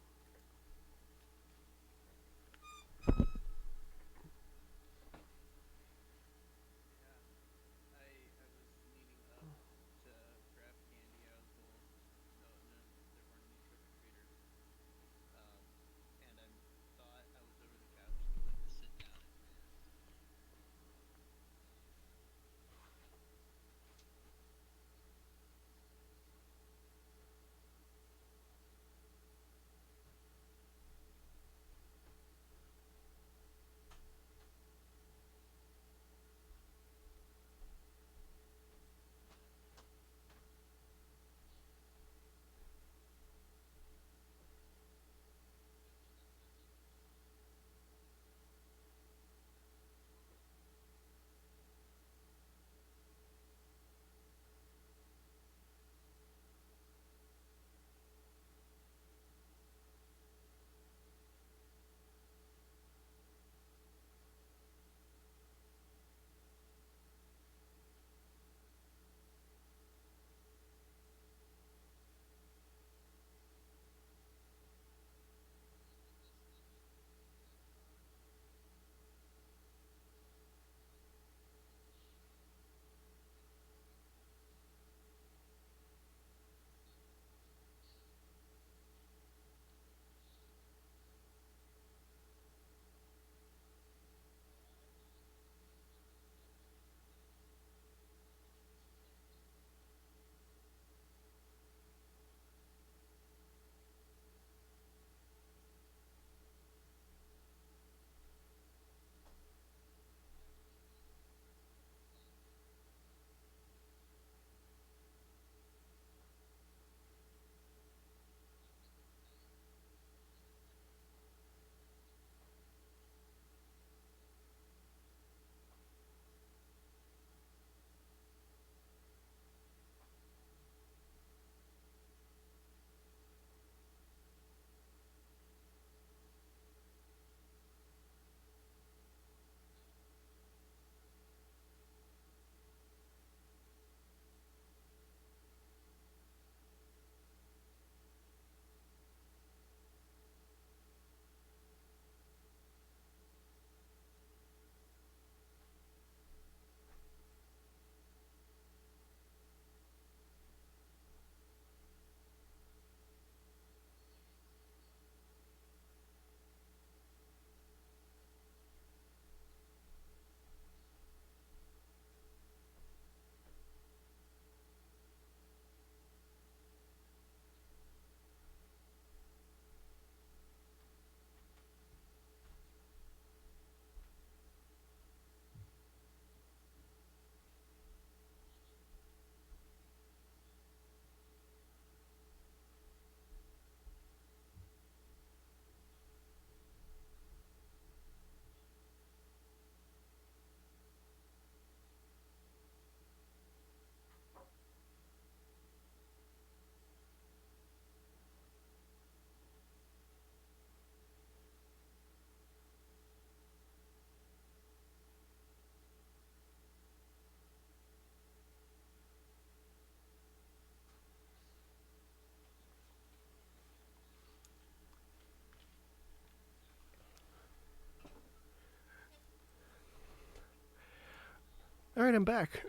right, I'm back.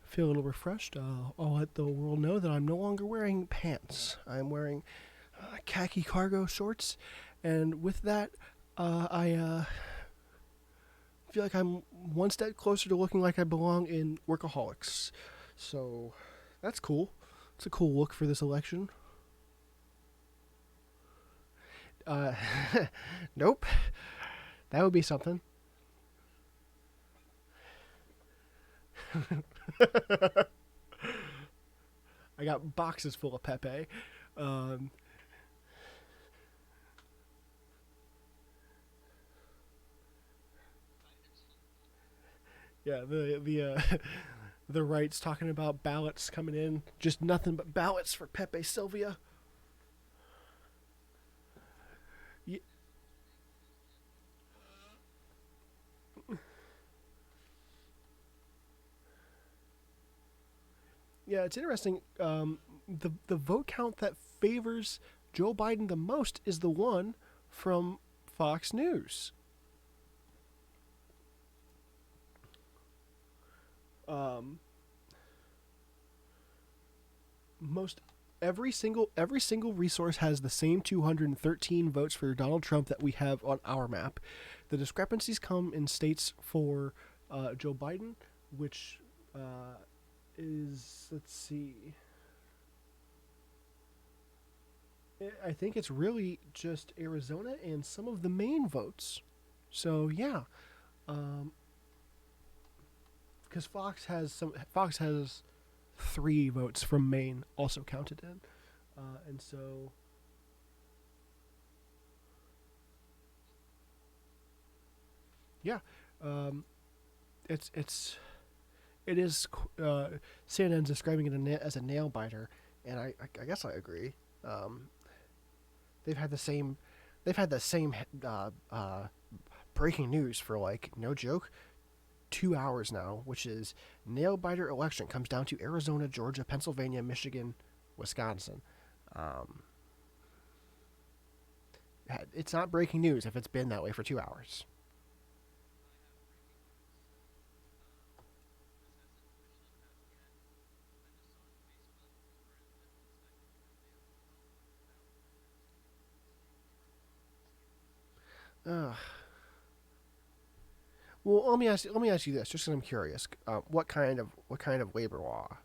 Feel a little refreshed. I'll let the world know that I'm no longer wearing pants. I'm wearing khaki cargo shorts, and with that, I feel like I'm one step closer to looking like I belong in Workaholics. So that's cool. It's a cool look for this election. Uh, nope. That would be something. I got boxes full of Pepe. Um, yeah, the the right's talking about ballots coming in, just nothing but ballots for Pepe Sylvia. Y- Yeah, it's interesting. The vote count that favors Joe Biden the most is the one from Fox News. Um, most every single resource has the same 213 votes for Donald Trump that we have on our map. The discrepancies come in states for Joe Biden, which is, let's see, I think it's really just Arizona and some of the Maine votes. So yeah, because Fox has 3 votes from Maine also counted in, and so yeah, um, it's it is. CNN's describing it as a nail biter, and I guess I agree. Um, they've had the same they've had the same breaking news for, like, no joke, 2 hours now, which is nail biter election comes down to Arizona, Georgia, Pennsylvania, Michigan, Wisconsin. Um, it's not breaking news if it's been that way for 2 hours. Ugh. Well, let me ask you this, just because I'm curious. What kind of labor law?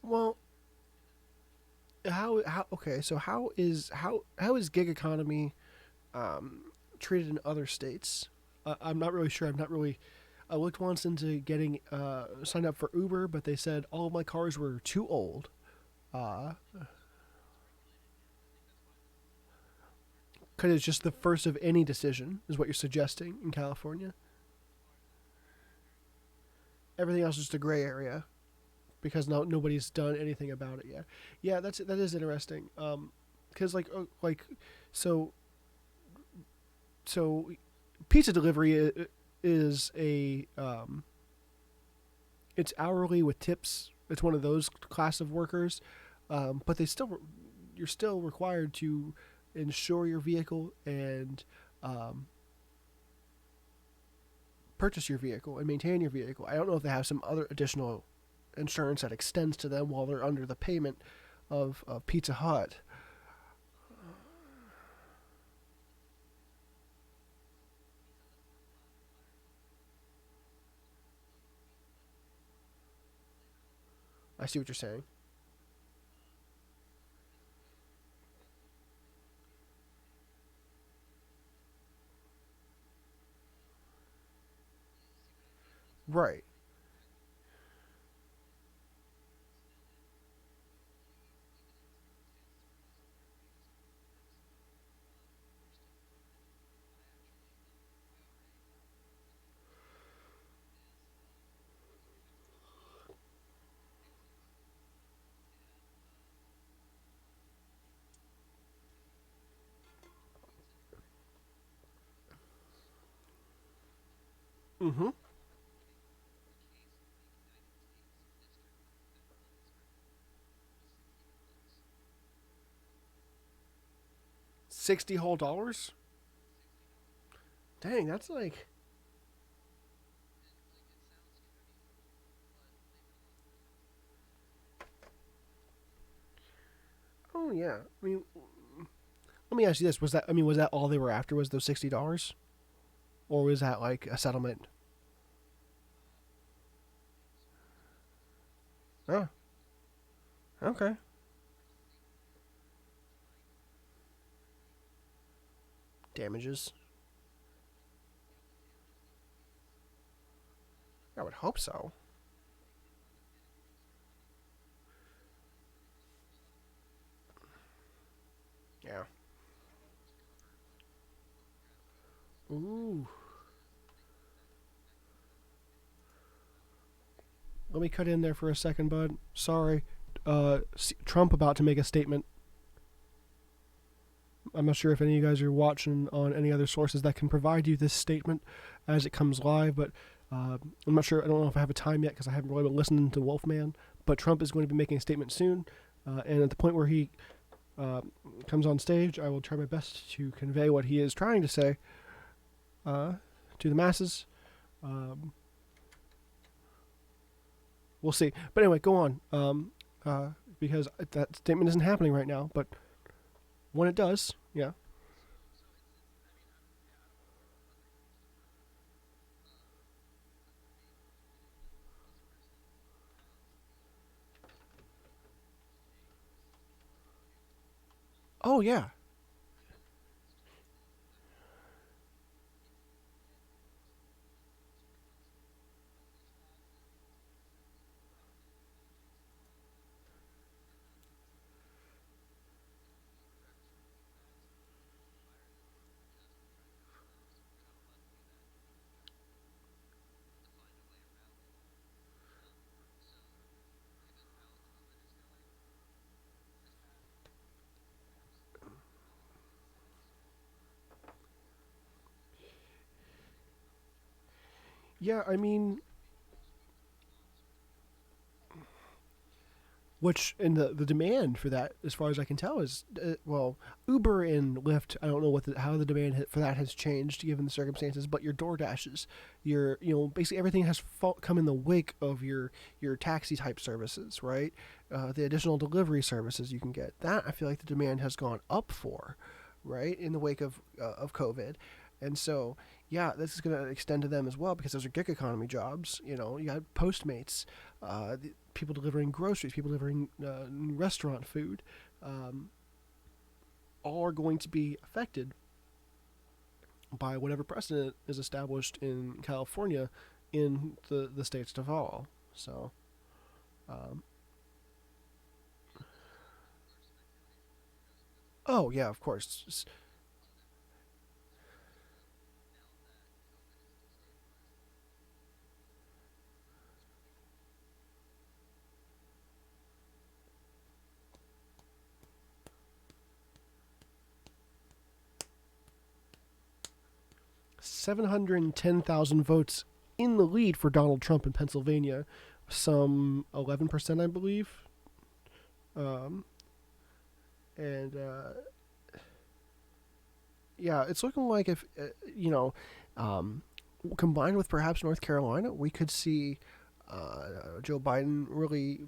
Well, how okay, so how is gig economy treated in other states? I'm not really sure. I'm not really. I looked once into getting signed up for Uber, but they said all of my cars were too old. Uh, because it's just the first of any decision, is what you're suggesting in California. Everything else is just a gray area because nobody's done anything about it yet. Yeah, that is interesting. Because so so pizza delivery is a it's hourly with tips. It's one of those class of workers, but you're still required to insure your vehicle and um, purchase your vehicle and maintain your vehicle. I don't know if they have some other additional insurance that extends to them while they're under the payment of Pizza Hut. I see what you're saying. Right. Mm-hmm. $60 whole? Dang, that's like. Oh yeah. I mean, let me ask you this: was that all they were after? Was those $60, or was that like a settlement? Oh, okay. Damages. I would hope so. Yeah. Ooh. Let me cut in there for a second, bud. Sorry. Trump about to make a statement. I'm not sure if any of you guys are watching on any other sources that can provide you this statement as it comes live, but I'm not sure. I don't know if I have a time yet because I haven't really been listening to Wolfman. But Trump is going to be making a statement soon, and at the point where he comes on stage, I will try my best to convey what he is trying to say to the masses. Um, we'll see. But anyway, go on. Because that statement isn't happening right now, but when it does, yeah. Oh yeah. Yeah, I mean, which and the demand for that, as far as I can tell, is well, Uber and Lyft. I don't know how the demand for that has changed given the circumstances, but your Door Dashes, your basically everything has come in the wake of your taxi type services, right? The additional delivery services you can get. That I feel like the demand has gone up for, right, in the wake of COVID, and so yeah, this is going to extend to them as well because those are gig economy jobs. You got Postmates, people delivering groceries, people delivering restaurant food, um, all are going to be affected by whatever precedent is established in California in the states to follow. So, um, oh yeah, of course. 710,000 votes in the lead for Donald Trump in Pennsylvania, some 11%, I believe. Um, and yeah, it's looking like if um, combined with perhaps North Carolina, we could see Joe Biden really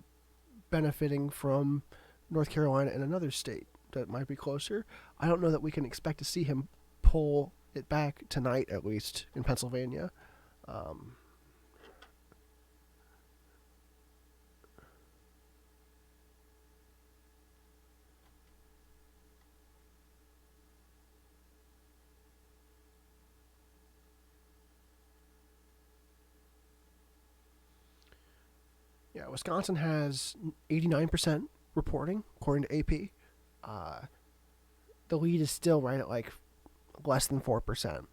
benefiting from North Carolina and another state that might be closer. I don't know that we can expect to see him pull it back tonight, at least in Pennsylvania. Um, Yeah, Wisconsin has 89% reporting, according to AP. The lead is still right at like less than 4%.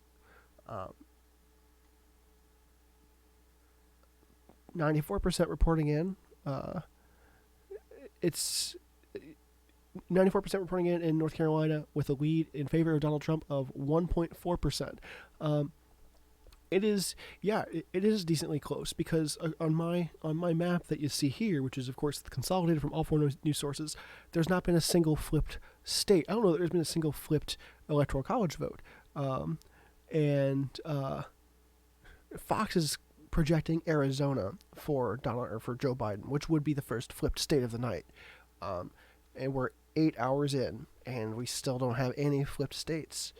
94% reporting in. It's 94% reporting in North Carolina with a lead in favor of Donald Trump of 1.4%. It is, yeah, it is decently close because on my map that you see here, which is of course consolidated from all four news sources, there's not been a single flipped state. I don't know that there's been a single flipped electoral college vote, and Fox is projecting Arizona for Joe Biden, which would be the first flipped state of the night, and we're 8 hours in, and we still don't have any flipped states,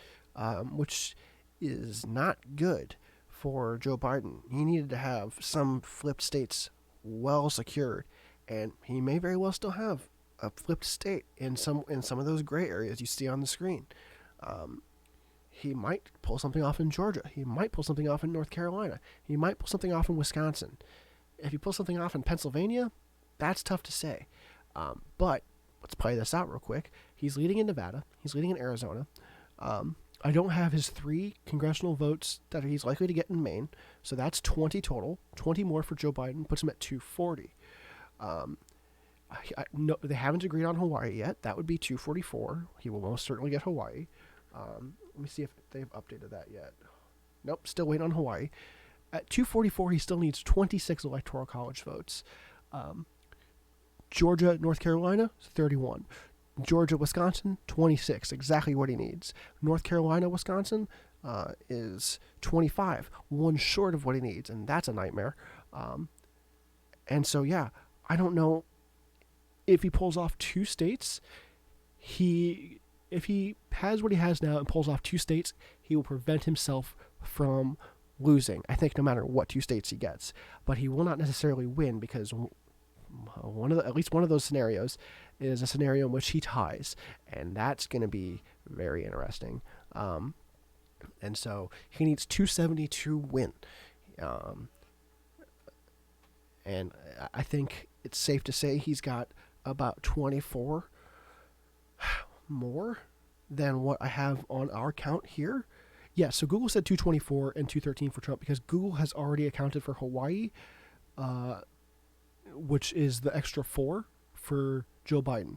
which is not good for Joe Biden. He needed to have some flipped states well secured, and he may very well still have a flipped state in some of those gray areas you see on the screen. He might pull something off in Georgia. He might pull something off in North Carolina. He might pull something off in Wisconsin. If he pulls something off in Pennsylvania, that's tough to say. But let's play this out real quick. He's leading in Nevada. He's leading in Arizona. I don't have his 3 congressional votes that he's likely to get in Maine, so that's 20 total. 20 more for Joe Biden puts him at 240. No, they haven't agreed on Hawaii yet. That would be 244. He will most certainly get Hawaii. Let me see if they've updated that yet. Nope, still waiting on Hawaii. At 244, he still needs 26 electoral college votes. Georgia, North Carolina, 31. Georgia, Wisconsin, 26, exactly what he needs. North Carolina, Wisconsin is 25, one short of what he needs, and that's a nightmare. And so, yeah, I don't know if he pulls off 2 states. If he has what he has now and pulls off 2 states, he will prevent himself from losing, I think, no matter what 2 states he gets. But he will not necessarily win because at least one of those scenarios is a scenario in which he ties, and that's going to be very interesting. And so he needs 270 to win. And I think it's safe to say he's got about 24 more than what I have on our count here. Yeah, so Google said 224 and 213 for Trump because Google has already accounted for Hawaii, which is the extra 4 for Joe Biden.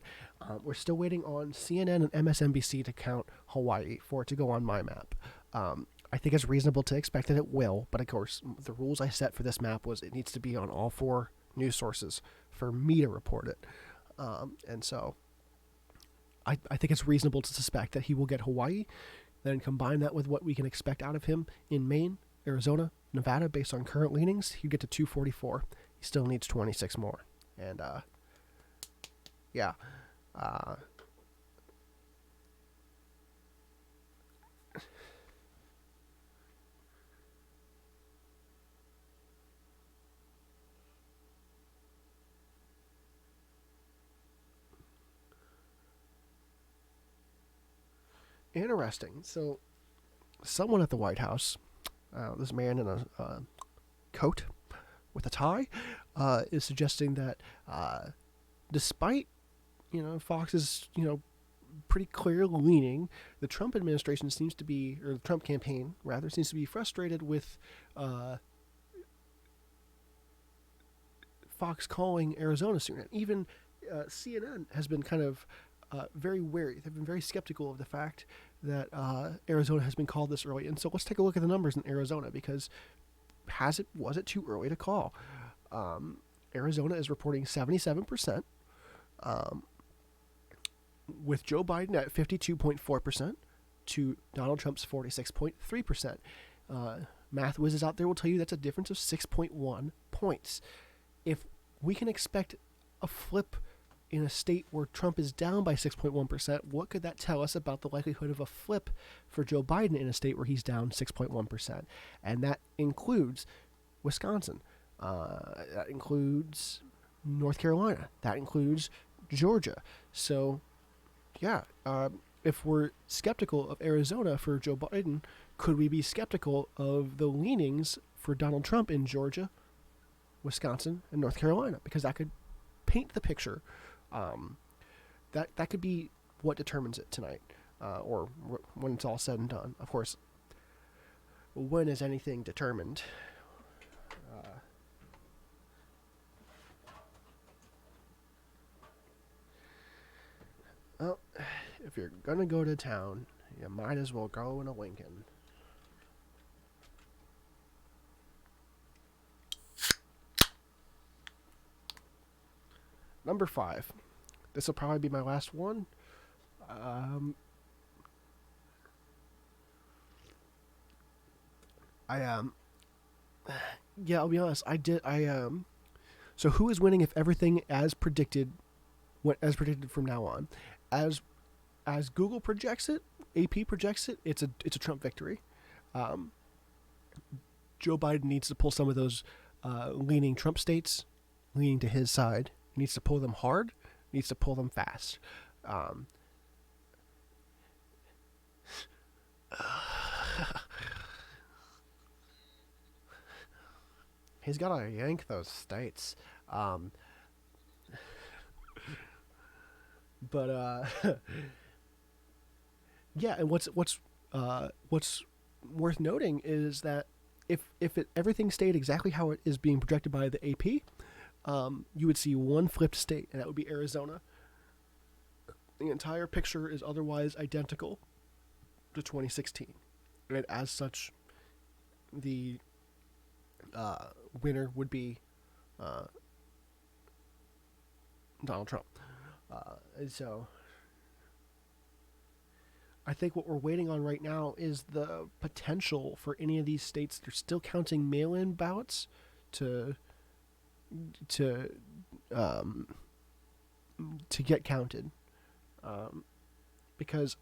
We're still waiting on CNN and MSNBC to count Hawaii for it to go on my map. I think it's reasonable to expect that it will, but of course, the rules I set for this map was it needs to be on all 4 news sources for me to report it. And so I think it's reasonable to suspect that he will get Hawaii, then combine that with what we can expect out of him in Maine, Arizona, Nevada, based on current leanings, he'd get to 244. He still needs 26 more. And, yeah. Interesting. So, someone at the White House, this man in a coat with a tie, is suggesting that despite, Fox's, pretty clear leaning, the Trump administration seems to be, or the Trump campaign, rather, seems to be frustrated with Fox calling Arizona soon. And even CNN has been kind of very wary. They've been very skeptical of the fact that Arizona has been called this early. And so let's take a look at the numbers in Arizona because was it too early to call? Arizona is reporting 77%, with Joe Biden at 52.4% to Donald Trump's 46.3%. Math whizzes out there will tell you that's a difference of 6.1 points. If we can expect a flip in a state where Trump is down by 6.1%, what could that tell us about the likelihood of a flip for Joe Biden in a state where he's down 6.1%? And that includes Wisconsin. That includes North Carolina. That includes Georgia. So, yeah, if we're skeptical of Arizona for Joe Biden, could we be skeptical of the leanings for Donald Trump in Georgia, Wisconsin, and North Carolina, because that could paint the picture. Um, that could be what determines it tonight, or when it's all said and done. Of course, when is anything determined? Well, if you're gonna go to town, you might as well go in a Lincoln. Number 5. This will probably be my last one. I yeah, I'll be honest. So who is winning if everything as predicted, as predicted from now on, as Google projects it, AP projects it, it's a Trump victory. Um, Joe Biden needs to pull some of those leaning Trump states, leaning to his side. He needs to pull them hard. Needs to pull them fast. He's got to yank those states. But yeah, and what's worth noting is that if everything stayed exactly how it is being projected by the AP, you would see one flipped state, and that would be Arizona. The entire picture is otherwise identical to 2016, and as such, the winner would be Donald Trump. And so I think what we're waiting on right now is the potential for any of these states that are still counting mail-in ballots to get counted, because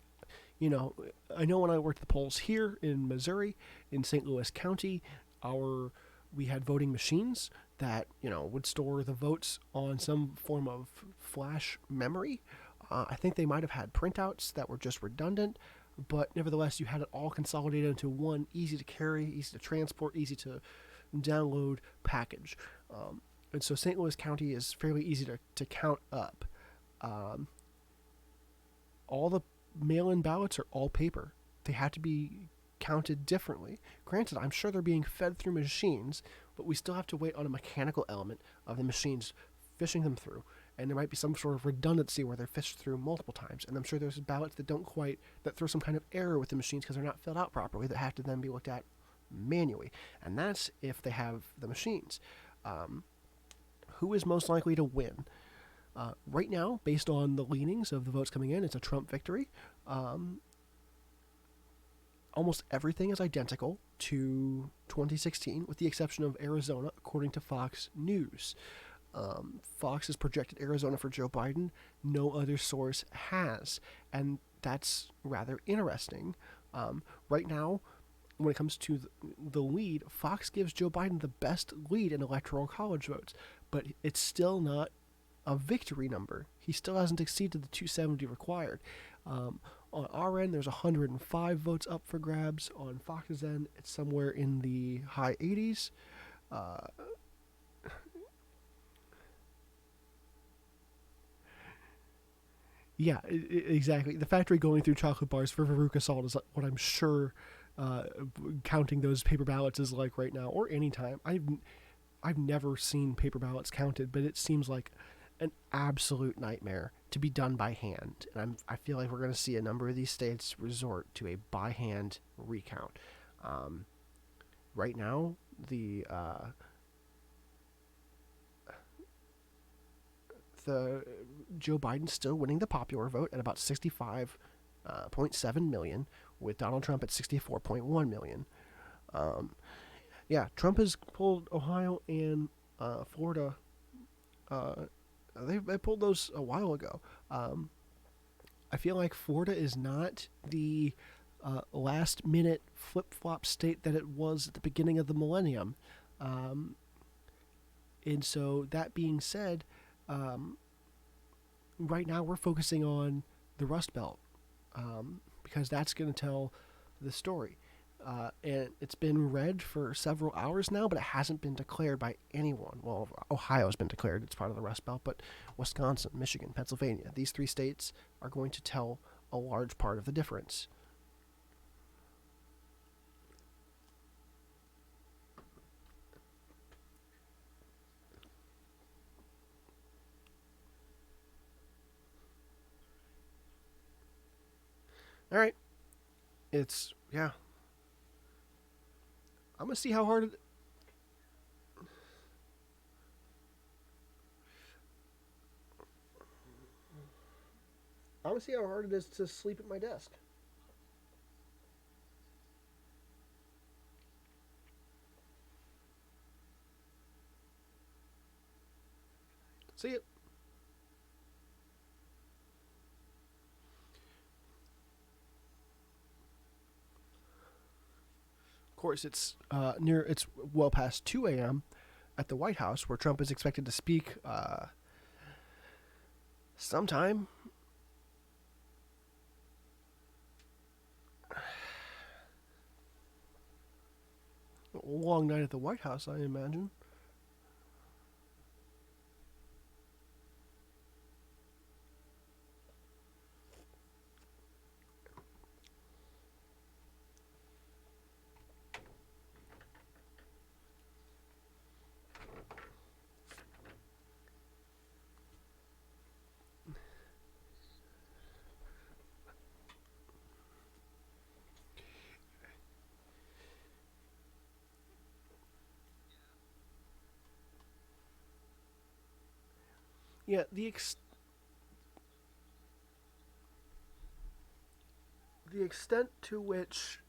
I know when I worked the polls here in Missouri, in St. Louis County, we had voting machines that would store the votes on some form of flash memory. I think they might have had printouts that were just redundant, but nevertheless, you had it all consolidated into one easy to carry, easy to transport, easy to download package. And so St. Louis County is fairly easy to count up. All the mail-in ballots are all paper. They have to be counted differently. Granted, I'm sure they're being fed through machines, but we still have to wait on a mechanical element of the machines fishing them through. And there might be some sort of redundancy where they're fished through multiple times. And I'm sure there's ballots that throw some kind of error with the machines because they're not filled out properly, that have to then be looked at manually. And that's if they have the machines. Who is most likely to win? Right now, based on the leanings of the votes coming in, it's a Trump victory. Almost everything is identical to 2016, with the exception of Arizona, according to Fox News. Fox has projected Arizona for Joe Biden. No other source has. And that's rather interesting. Right now, when it comes to the lead, Fox gives Joe Biden the best lead in electoral college votes, but it's still not a victory number. He still hasn't exceeded the 270 required. On our end, there's 105 votes up for grabs. On Fox's end, it's somewhere in the high 80s. Yeah, exactly. The factory going through chocolate bars for Veruca Salt is what I'm sure counting those paper ballots is like right now, or any time. I've never seen paper ballots counted, but it seems like an absolute nightmare to be done by hand. And I feel like we're going to see a number of these states resort to a by hand recount. Right now, the Joe Biden's still winning the popular vote at about 65.7 million, with Donald Trump at 64.1 million. Yeah, Trump has pulled Ohio and Florida. They pulled those a while ago. I feel like Florida is not the last minute flip flop state that it was at the beginning of the millennium. And so that being said, right now we're focusing on the Rust Belt, because that's going to tell the story. And it's been read for several hours now, but it hasn't been declared by anyone. Well, Ohio's been declared; it's part of the Rust Belt, but Wisconsin, Michigan, Pennsylvania, these three states are going to tell a large part of the difference. All right, it's yeah. I'm gonna see how hard it. I'm gonna see how hard it is to sleep at my desk. See it. Of course, it's near. It's well past 2 a.m. at the White House, where Trump is expected to speak sometime. A long night at the White House, I imagine. Yeah, the extent to which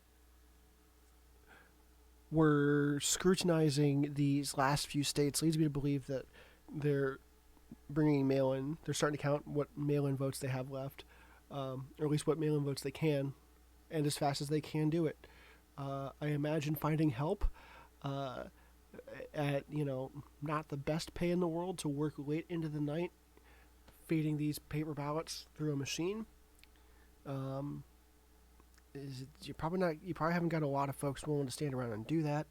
we're scrutinizing these last few states leads me to believe that they're bringing mail in. They're starting to count what mail in votes they have left, or at least what mail in votes they can, and as fast as they can do it. I imagine finding help uh, at, not the best pay in the world to work late into the night feeding these paper ballots through a machine. Um, you probably haven't got a lot of folks willing to stand around and do that,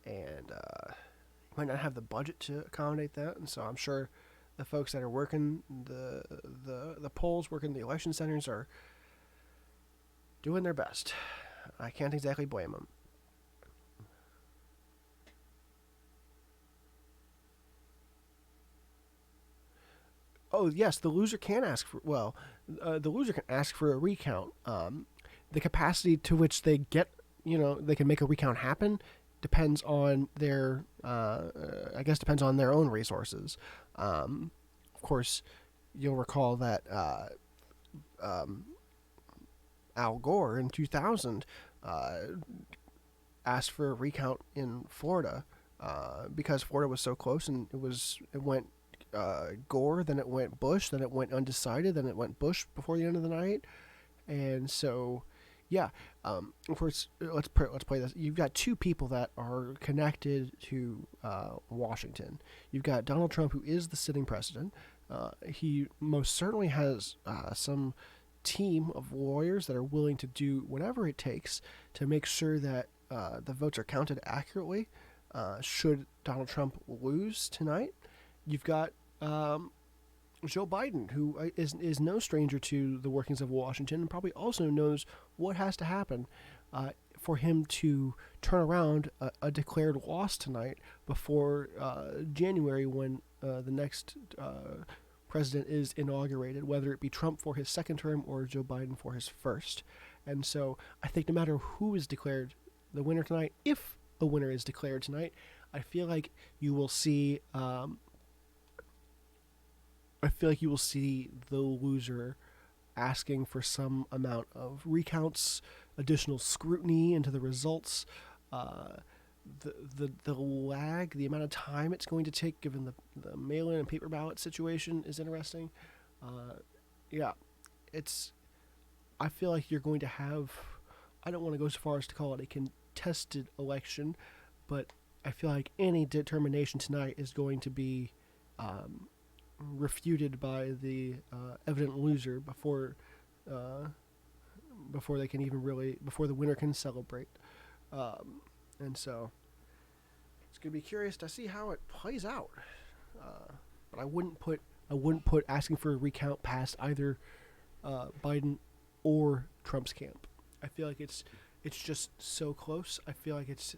and you might not have the budget to accommodate that. And so I'm sure the folks that are working the polls, working the election centers, are doing their best. I can't exactly blame them. Oh yes, the loser can ask for. Well, the loser can ask for a recount. The capacity to which they get, they can make a recount happen depends on their. I guess depends on their own resources. Of course, you'll recall that um, Al Gore in 2000 uh, asked for a recount in Florida because Florida was so close, and it went Gore, then it went Bush, then it went undecided, then it went Bush before the end of the night, and so yeah. Of course, let's play this. You've got two people that are connected to Washington. You've got Donald Trump, who is the sitting president. He most certainly has some team of lawyers that are willing to do whatever it takes to make sure that the votes are counted accurately. Should Donald Trump lose tonight, you've got Joe Biden, who is no stranger to the workings of Washington and probably also knows what has to happen for him to turn around a declared loss tonight before January, when the next president is inaugurated, whether it be Trump for his second term or Joe Biden for his first. And so I think no matter who is declared the winner tonight, if a winner is declared tonight, I feel like you will see. I feel like you will see the loser asking for some amount of recounts, additional scrutiny into the results, uh, the lag, the amount of time it's going to take, given the mail-in and paper ballot situation, is interesting. Uh, yeah, it's. I feel like you're going to have. I don't want to go so far as to call it a contested election, but I feel like any determination tonight is going to be refuted by the evident loser uh, before they can even really before the winner can celebrate. And so it's gonna be curious to see how it plays out. But I wouldn't put asking for a recount past either Biden or Trump's camp. I feel like it's just so close. I feel like it's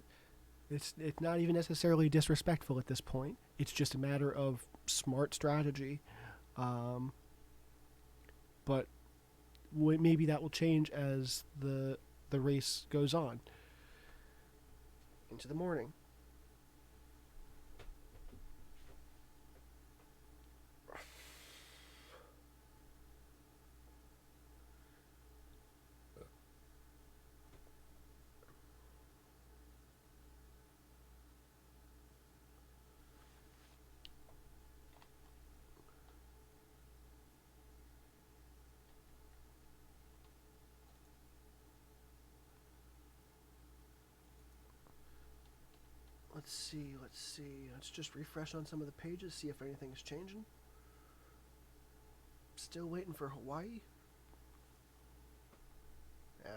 not even necessarily disrespectful at this point. It's just a matter of smart strategy. But maybe that will change as the race goes on into the morning. Let's see. Let's just refresh on some of the pages, see if anything's changing. Still waiting for Hawaii. Yeah.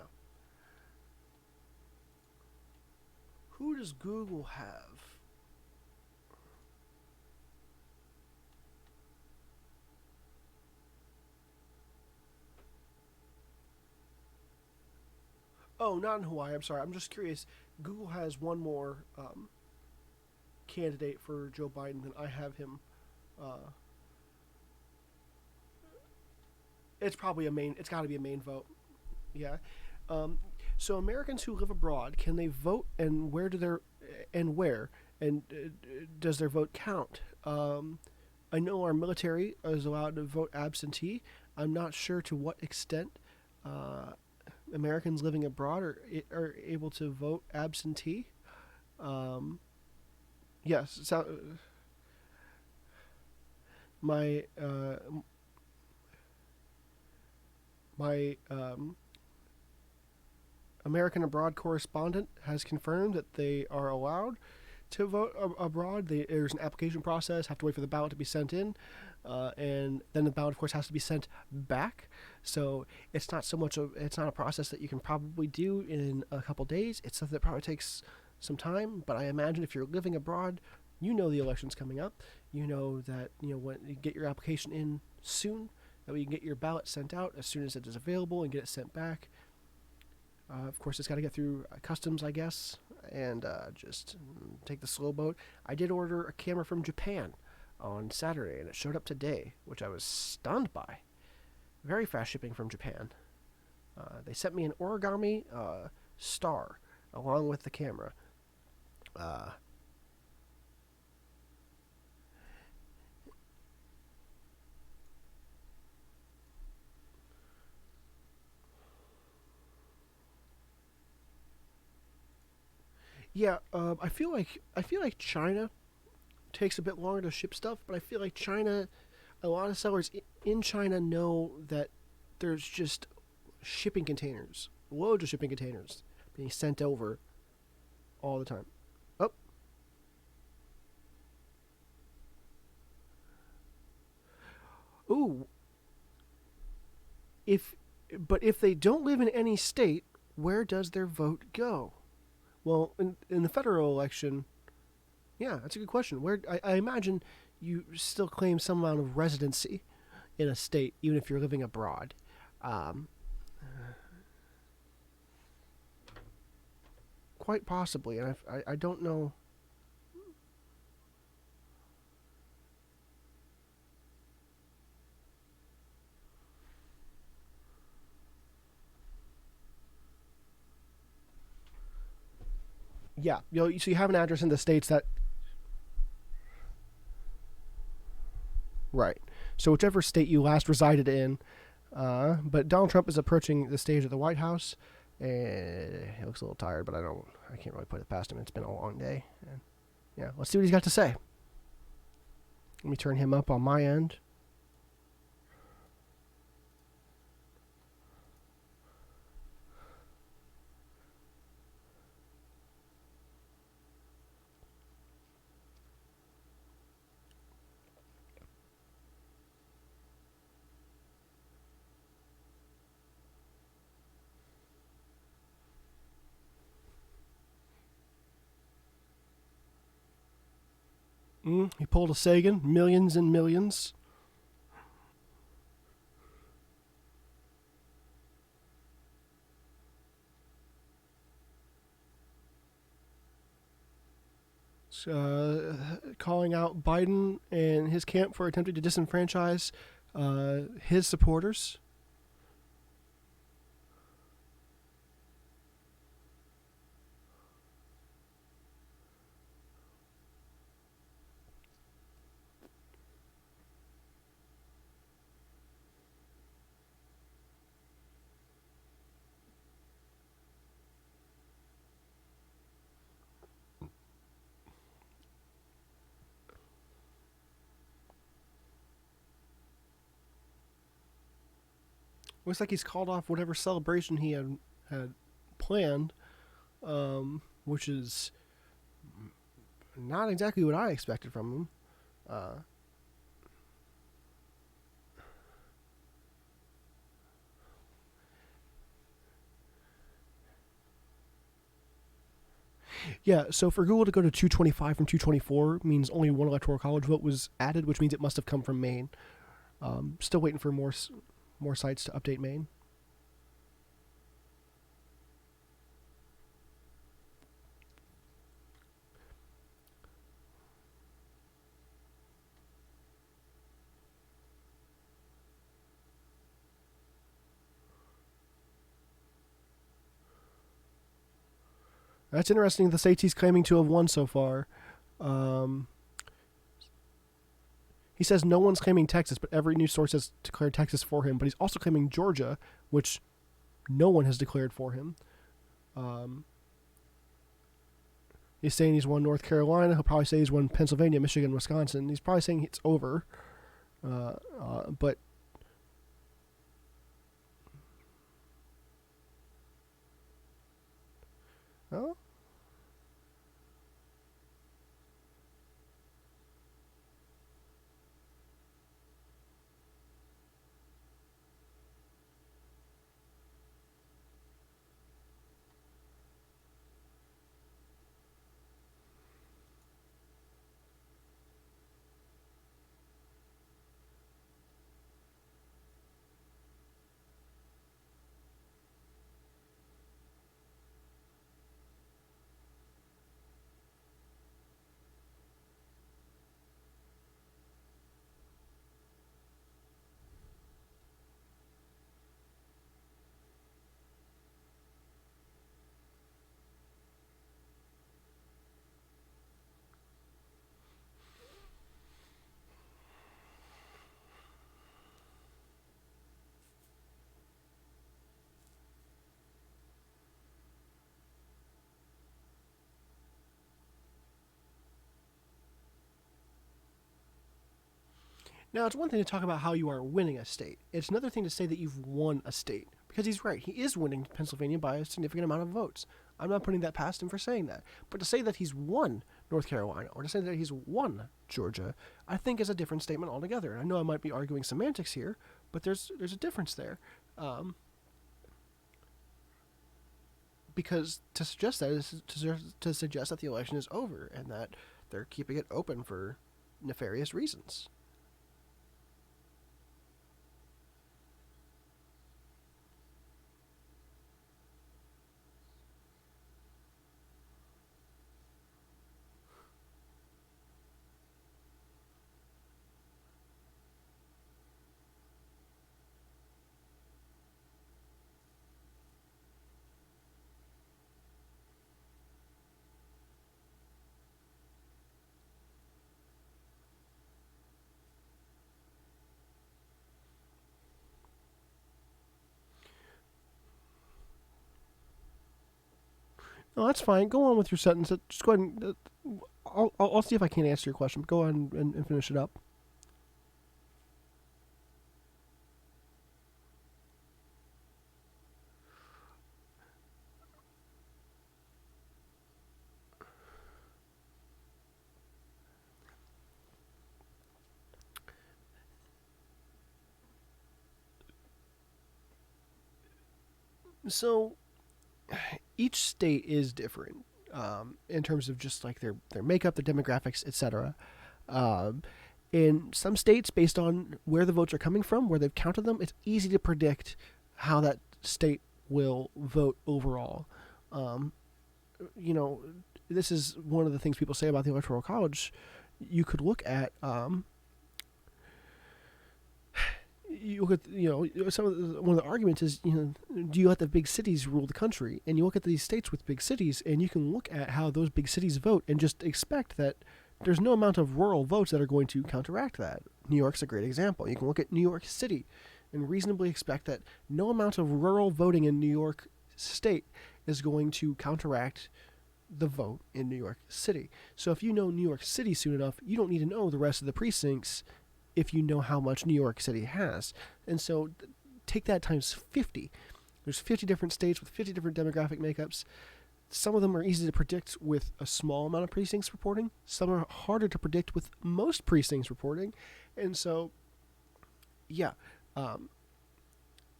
Who does Google have? Oh, not in Hawaii. I'm sorry. I'm just curious. Google has one more candidate for Joe Biden than I have him. It's probably a main. It's got to be a main vote. Yeah. So Americans who live abroad, can they vote, and where do their and where and does their vote count? I know our military is allowed to vote absentee. I'm not sure to what extent Americans living abroad are able to vote absentee. Yes, so my American abroad correspondent has confirmed that they are allowed to vote abroad. There's an application process, have to wait for the ballot to be sent in, and then the ballot, of course, has to be sent back. So it's not it's not a process that you can probably do in a couple days. It's something that probably takes some time, but I imagine if you're living abroad, you know the election's coming up. You know that when you get your application in soon, that way you can get your ballot sent out as soon as it is available and get it sent back. Of course, it's got to get through customs, I guess, and just take the slow boat. I did order a camera from Japan on Saturday, and it showed up today, which I was stunned by. Very fast shipping from Japan. They sent me an origami star along with the camera. Yeah, I feel like China takes a bit longer to ship stuff, but I feel like a lot of sellers in China know that there's just shipping containers, loads of shipping containers being sent over all the time. Oh, ooh, if they don't live in any state, where does their vote go? Well, in the federal election, yeah, that's a good question. Where I imagine you still claim some amount of residency in a state, even if you're living abroad. Um, Quite possibly, and I don't know. Yeah, so you have an address in the states that right. So whichever state you last resided in, but Donald Trump is approaching the stage of the White House, and he looks a little tired, but I can't really put it past him. It's been a long day, and yeah, let's see what he's got to say. Let me turn him up on my end. He pulled a Sagan, millions and millions. Calling out Biden and his camp for attempting to disenfranchise his supporters. Looks like he's called off whatever celebration he had planned, which is not exactly what I expected from him. Yeah, so for Google to go to 225 from 224 means only one electoral college vote was added, which means it must have come from Maine. Still waiting for more sites to update Maine. That's interesting. The states he's claiming to have won so far. He says no one's claiming Texas, but every news source has declared Texas for him. But he's also claiming Georgia, which no one has declared for him. He's saying he's won North Carolina. He'll probably say he's won Pennsylvania, Michigan, Wisconsin. He's probably saying it's over. But oh, now, it's one thing to talk about how you are winning a state. It's another thing to say that you've won a state. Because he's right. He is winning Pennsylvania by a significant amount of votes. I'm not putting that past him for saying that. But to say that he's won North Carolina or to say that he's won Georgia, I think is a different statement altogether. And I know I might be arguing semantics here, but there's a difference there. Because to suggest that is to suggest that the election is over and that they're keeping it open for nefarious reasons. No, that's fine. Go on with your sentence. Just go ahead and I'll see if I can answer your question. But go on and finish it up. So each state is different in terms of just like their makeup, their demographics, etc. Um, in some states, based on where the votes are coming from, where they've counted them, it's easy to predict how that state will vote overall. Um, this is one of the things people say about the Electoral College. You could look at one of the arguments is, do you let the big cities rule the country? And you look at these states with big cities, and you can look at how those big cities vote and just expect that there's no amount of rural votes that are going to counteract that. New York's a great example. You can look at New York City and reasonably expect that no amount of rural voting in New York State is going to counteract the vote in New York City. So if you know New York City soon enough, you don't need to know the rest of the precincts if you know how much New York City has. And so take that times 50. There's 50 different states with 50 different demographic makeups. Some of them are easy to predict with a small amount of precincts reporting. Some are harder to predict with most precincts reporting. And so,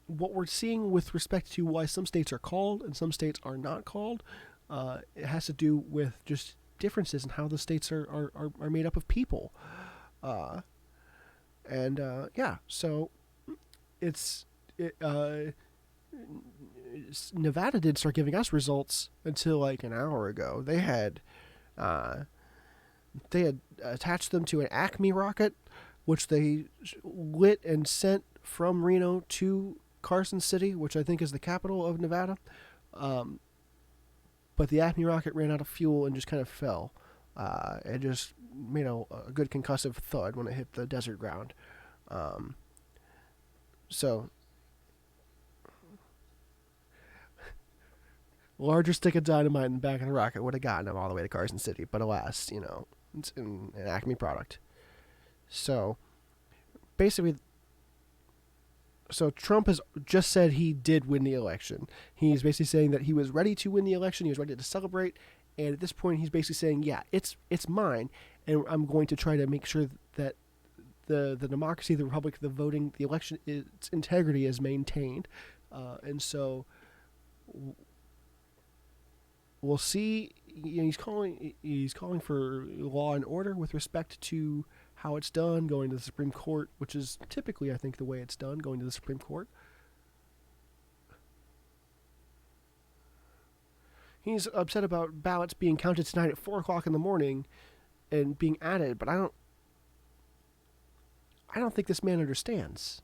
what we're seeing with respect to why some states are called and some states are not called, it has to do with just differences in how the states are made up of people. So Nevada didn't start giving us results until like an hour ago. They had attached them to an Acme rocket, which they lit and sent from Reno to Carson City, which I think is the capital of Nevada. But the Acme rocket ran out of fuel and just kind of fell. It just made a good concussive thud when it hit the desert ground. Larger stick of dynamite in the back of the rocket would have gotten them all the way to Carson City, but alas, it's an Acme product. So, basically, Trump has just said he did win the election. He's basically saying that he was ready to win the election, he was ready to celebrate, and at this point he's basically saying, yeah, it's mine, and I'm going to try to make sure that the democracy, the republic, the voting, the election, its integrity is maintained. And so we'll see. He's calling for law and order with respect to how it's done, going to the Supreme Court, which is typically, I think, the way it's done, going to the Supreme Court. He's upset about ballots being counted tonight at 4 o'clock in the morning and being added, but I don't think this man understands.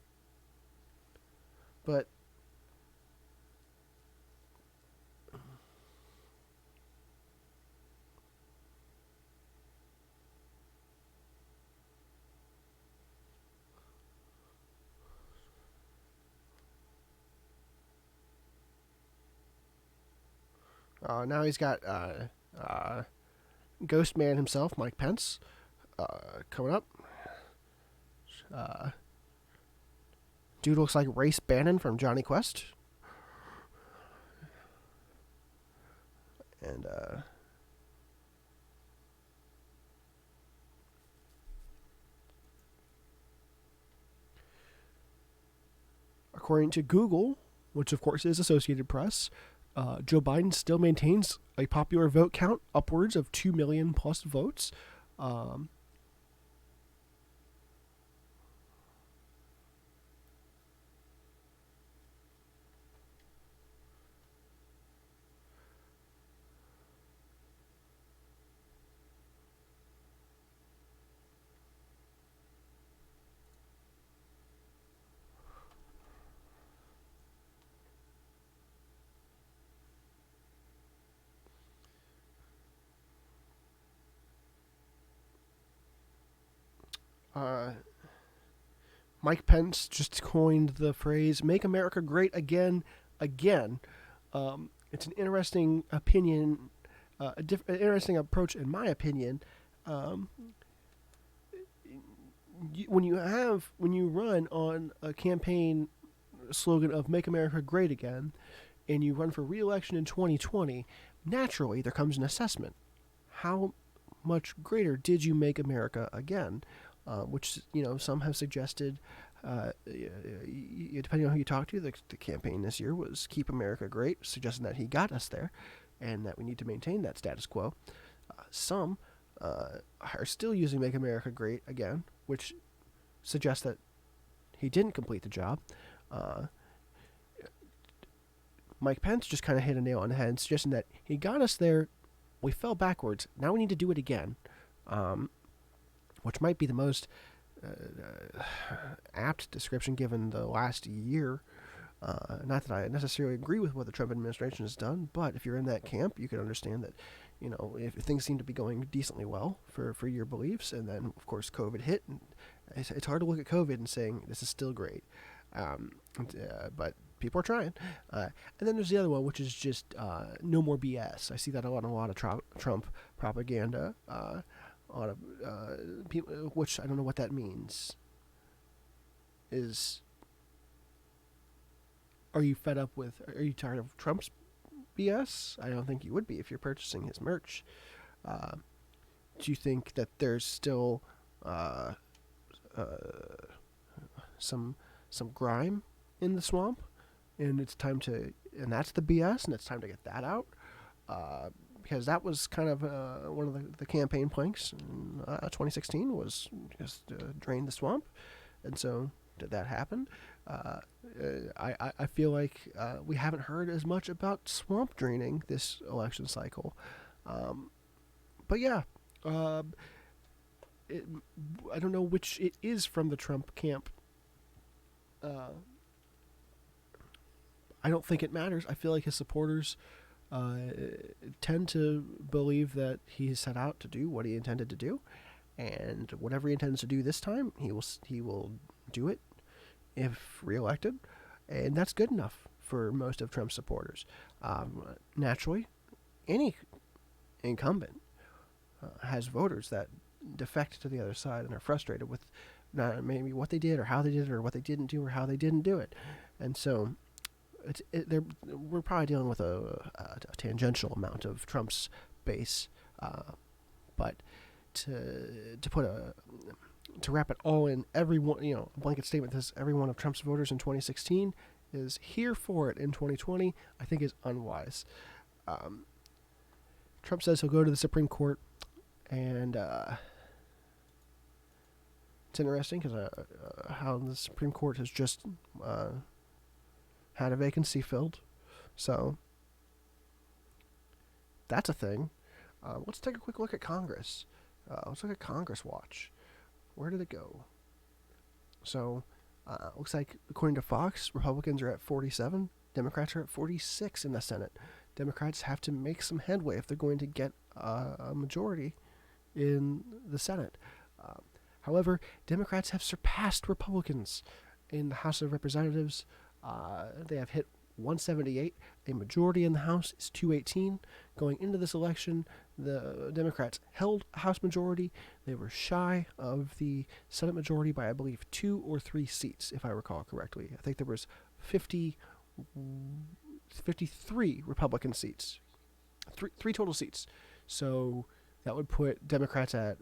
But now he's got Ghost Man himself, Mike Pence, coming up. Dude looks like Race Bannon from Johnny Quest. And according to Google, which of course is Associated Press, Joe Biden still maintains a popular vote count upwards of 2 million plus votes. Mike Pence just coined the phrase "Make America Great Again, Again." It's an interesting opinion, an interesting approach, in my opinion. When you run on a campaign slogan of "Make America Great Again," and you run for re-election in 2020, naturally there comes an assessment. How much greater did you make America again? Which, some have suggested, depending on who you talk to, the campaign this year was "Keep America Great," suggesting that he got us there and that we need to maintain that status quo. Some are still using Make America Great Again, which suggests that he didn't complete the job. Mike Pence just kind of hit a nail on the head, suggesting that he got us there, we fell backwards, now we need to do it again, which might be the most apt description given the last year. Not that I necessarily agree with what the Trump administration has done, but if you're in that camp, you can understand that, if things seem to be going decently well for your beliefs, and then, of course, COVID hit, and it's hard to look at COVID and saying this is still great. But people are trying. And then there's the other one, which is just no more BS. I see that on a lot of Trump propaganda, people, which I don't know what that means. Are you fed up with? Are you tired of Trump's BS? I don't think you would be if you're purchasing his merch. Do you think that there's still some grime in the swamp, and it's time to, and that's the BS, and it's time to get that out? Because that was kind of one of the campaign planks in 2016 was just drain the swamp, and so did that happen? I feel like we haven't heard as much about swamp draining this election cycle, but yeah, I don't know which it is from the Trump camp. I don't think it matters. I feel like his supporters tend to believe that he set out to do what he intended to do, and whatever he intends to do this time, he will do it if reelected, and that's good enough for most of Trump's supporters. Naturally, any incumbent has voters that defect to the other side and are frustrated with maybe what they did or how they did it or what they didn't do or how they didn't do it, and so we're probably dealing with a tangential amount of Trump's base, but to wrap it all in, everyone, a blanket statement that says every one of Trump's voters in 2016 is here for it in 2020, I think is unwise. Trump says he'll go to the Supreme Court, and it's interesting because how the Supreme Court has just had a vacancy filled, so that's a thing. Let's take a quick look at Congress. Let's look at Congress Watch. Where did it go? So, looks like, according to Fox, Republicans are at 47, Democrats are at 46 in the Senate. Democrats have to make some headway if they're going to get a majority in the Senate. However, Democrats have surpassed Republicans in the House of Representatives. They have hit 178. A majority in the House is 218. Going into this election, the Democrats held a House majority. They were shy of the Senate majority by, I believe, 2 or 3 seats, if I recall correctly. I think there was 53 Republican seats, three total seats. So that would put Democrats at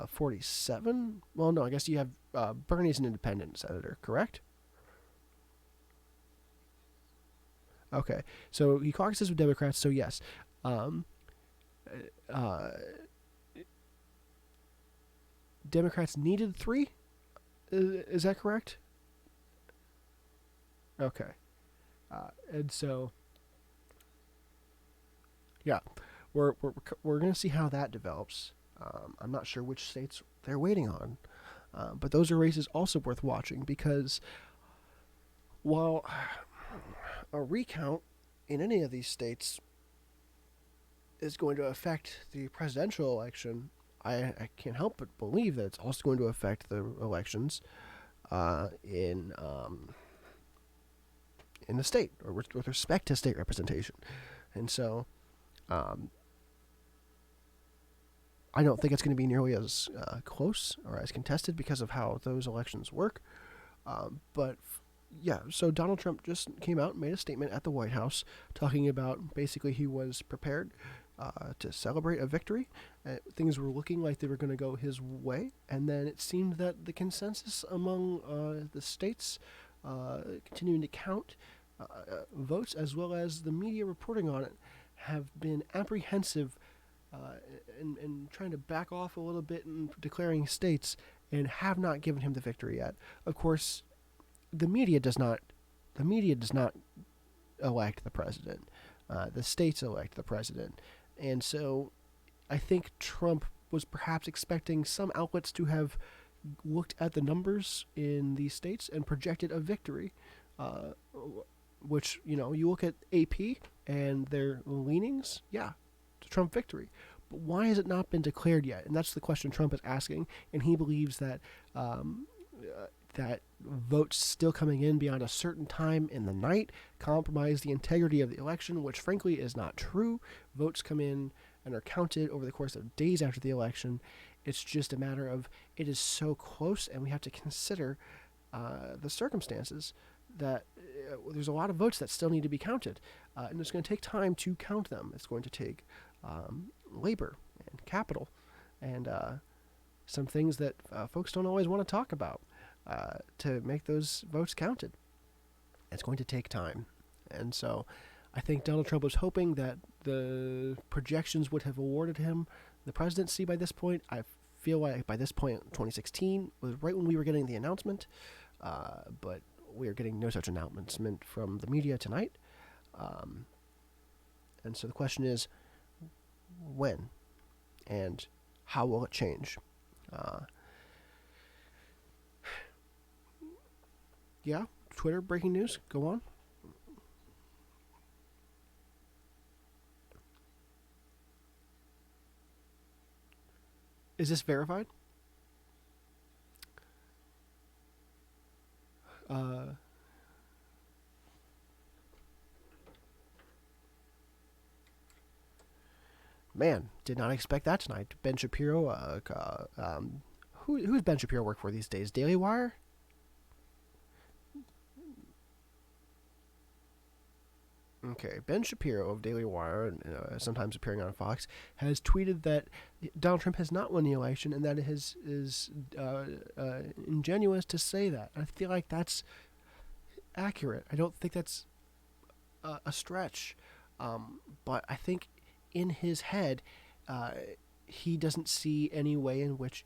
47. Well, no, I guess you have Bernie's an independent senator, correct? Okay, so he caucuses with Democrats, so yes. Democrats needed 3? Is that correct? Okay. And so, yeah, we're going to see how that develops. I'm not sure which states they're waiting on, but those are races also worth watching, because while a recount in any of these states is going to affect the presidential election, I can't help but believe that it's also going to affect the elections in the state, or with respect to state representation. And so I don't think it's going to be nearly as close or as contested because of how those elections work. But yeah, so Donald Trump just came out and made a statement at the White House talking about basically he was prepared to celebrate a victory. Things were looking like they were going to go his way, and then it seemed that the consensus among the states continuing to count votes, as well as the media reporting on it, have been apprehensive and trying to back off a little bit and declaring states, and have not given him the victory yet. Of course, the media does not. The media does not elect the president. The states elect the president, and so I think Trump was perhaps expecting some outlets to have looked at the numbers in these states and projected a victory, uh, which, you look at AP and their leanings, yeah, it's a Trump victory. But why has it not been declared yet? And that's the question Trump is asking, and he believes that that votes still coming in beyond a certain time in the night compromise the integrity of the election, which frankly is not true. Votes come in and are counted over the course of days after the election. It's just a matter of it is so close, and we have to consider the circumstances that there's a lot of votes that still need to be counted, and it's going to take time to count them. It's going to take labor and capital and some things that folks don't always want to talk about to make those votes counted. It's going to take time. And so I think Donald Trump was hoping that the projections would have awarded him the presidency by this point. I feel like by this point, 2016 was right when we were getting the announcement, but we are getting no such announcement from the media tonight. And so the question is, when and how will it change? Yeah, Twitter breaking news. Go on. Is this verified? Man, did not expect that tonight. Ben Shapiro. Who's Ben Shapiro work for these days? Daily Wire. Okay, Ben Shapiro of Daily Wire, sometimes appearing on Fox, has tweeted that Donald Trump has not won the election, and that it is ingenuous to say that. I feel like that's accurate. I don't think that's a stretch, but I think in his head, he doesn't see any way in which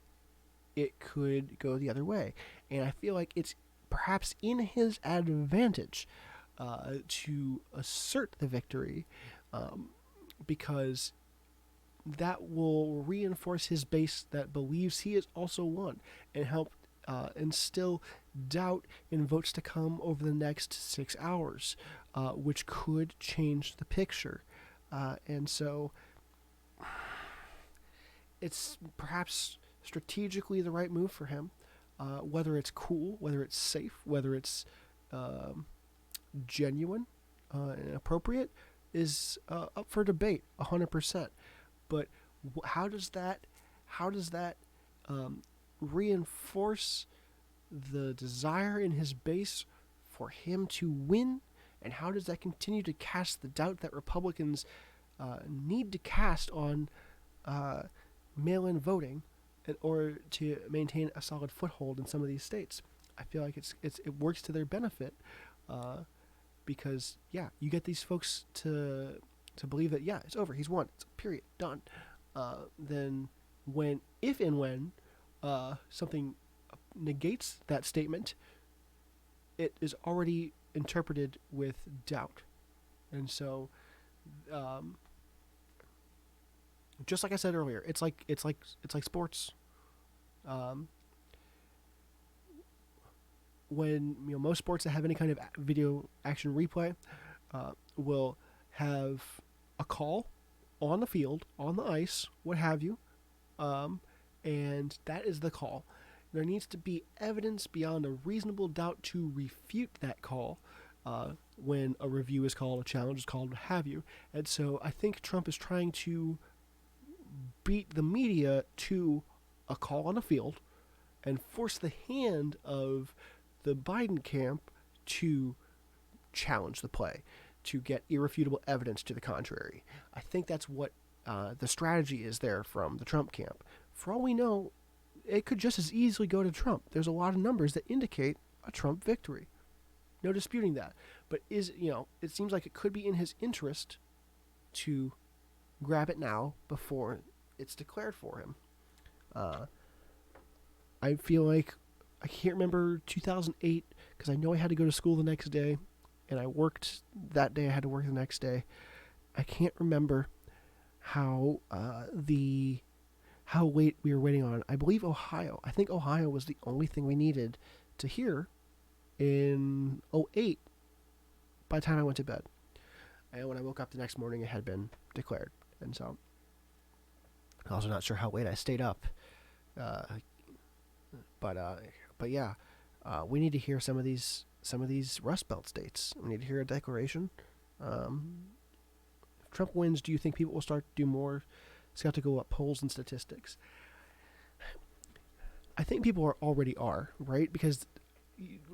it could go the other way, and I feel like it's perhaps in his advantage to assert the victory, because that will reinforce his base that believes he has also won, and help instill doubt in votes to come over the next 6 hours, which could change the picture. And so it's perhaps strategically the right move for him. Whether it's cool, whether it's safe, whether it's genuine and appropriate is up for debate 100%. But how does that reinforce the desire in his base for him to win, and how does that continue to cast the doubt that Republicans need to cast on mail-in voting in order to maintain a solid foothold in some of these states? I feel like it works to their benefit, because you get these folks to believe that it's over, he's won, it's period, done. Then if and when something negates that statement, it is already interpreted with doubt. And so, just like I said earlier, it's like sports. When most sports that have any kind of video action replay will have a call on the field, on the ice, what have you, and that is the call. There needs to be evidence beyond a reasonable doubt to refute that call when a review is called, a challenge is called, what have you. And so I think Trump is trying to beat the media to a call on the field and force the hand of the Biden camp to challenge the play, to get irrefutable evidence to the contrary. I think that's what the strategy is there from the Trump camp. For all we know, it could just as easily go to Trump. There's a lot of numbers that indicate a Trump victory. No disputing that. But it seems like it could be in his interest to grab it now before it's declared for him. I feel like I can't remember 2008 because I know I had to go to school the next day, and I worked that day. I had to work the next day. I can't remember how how late we were waiting on. I believe Ohio. I think Ohio was the only thing we needed to hear in '08 by the time I went to bed. And when I woke up the next morning, it had been declared. And so, I'm also not sure how late I stayed up. Uh, but yeah, we need to hear some of these Rust Belt states. We need to hear a declaration. If Trump wins, do you think people will start to do more skeptical at polls and statistics? I think people already are, right? Because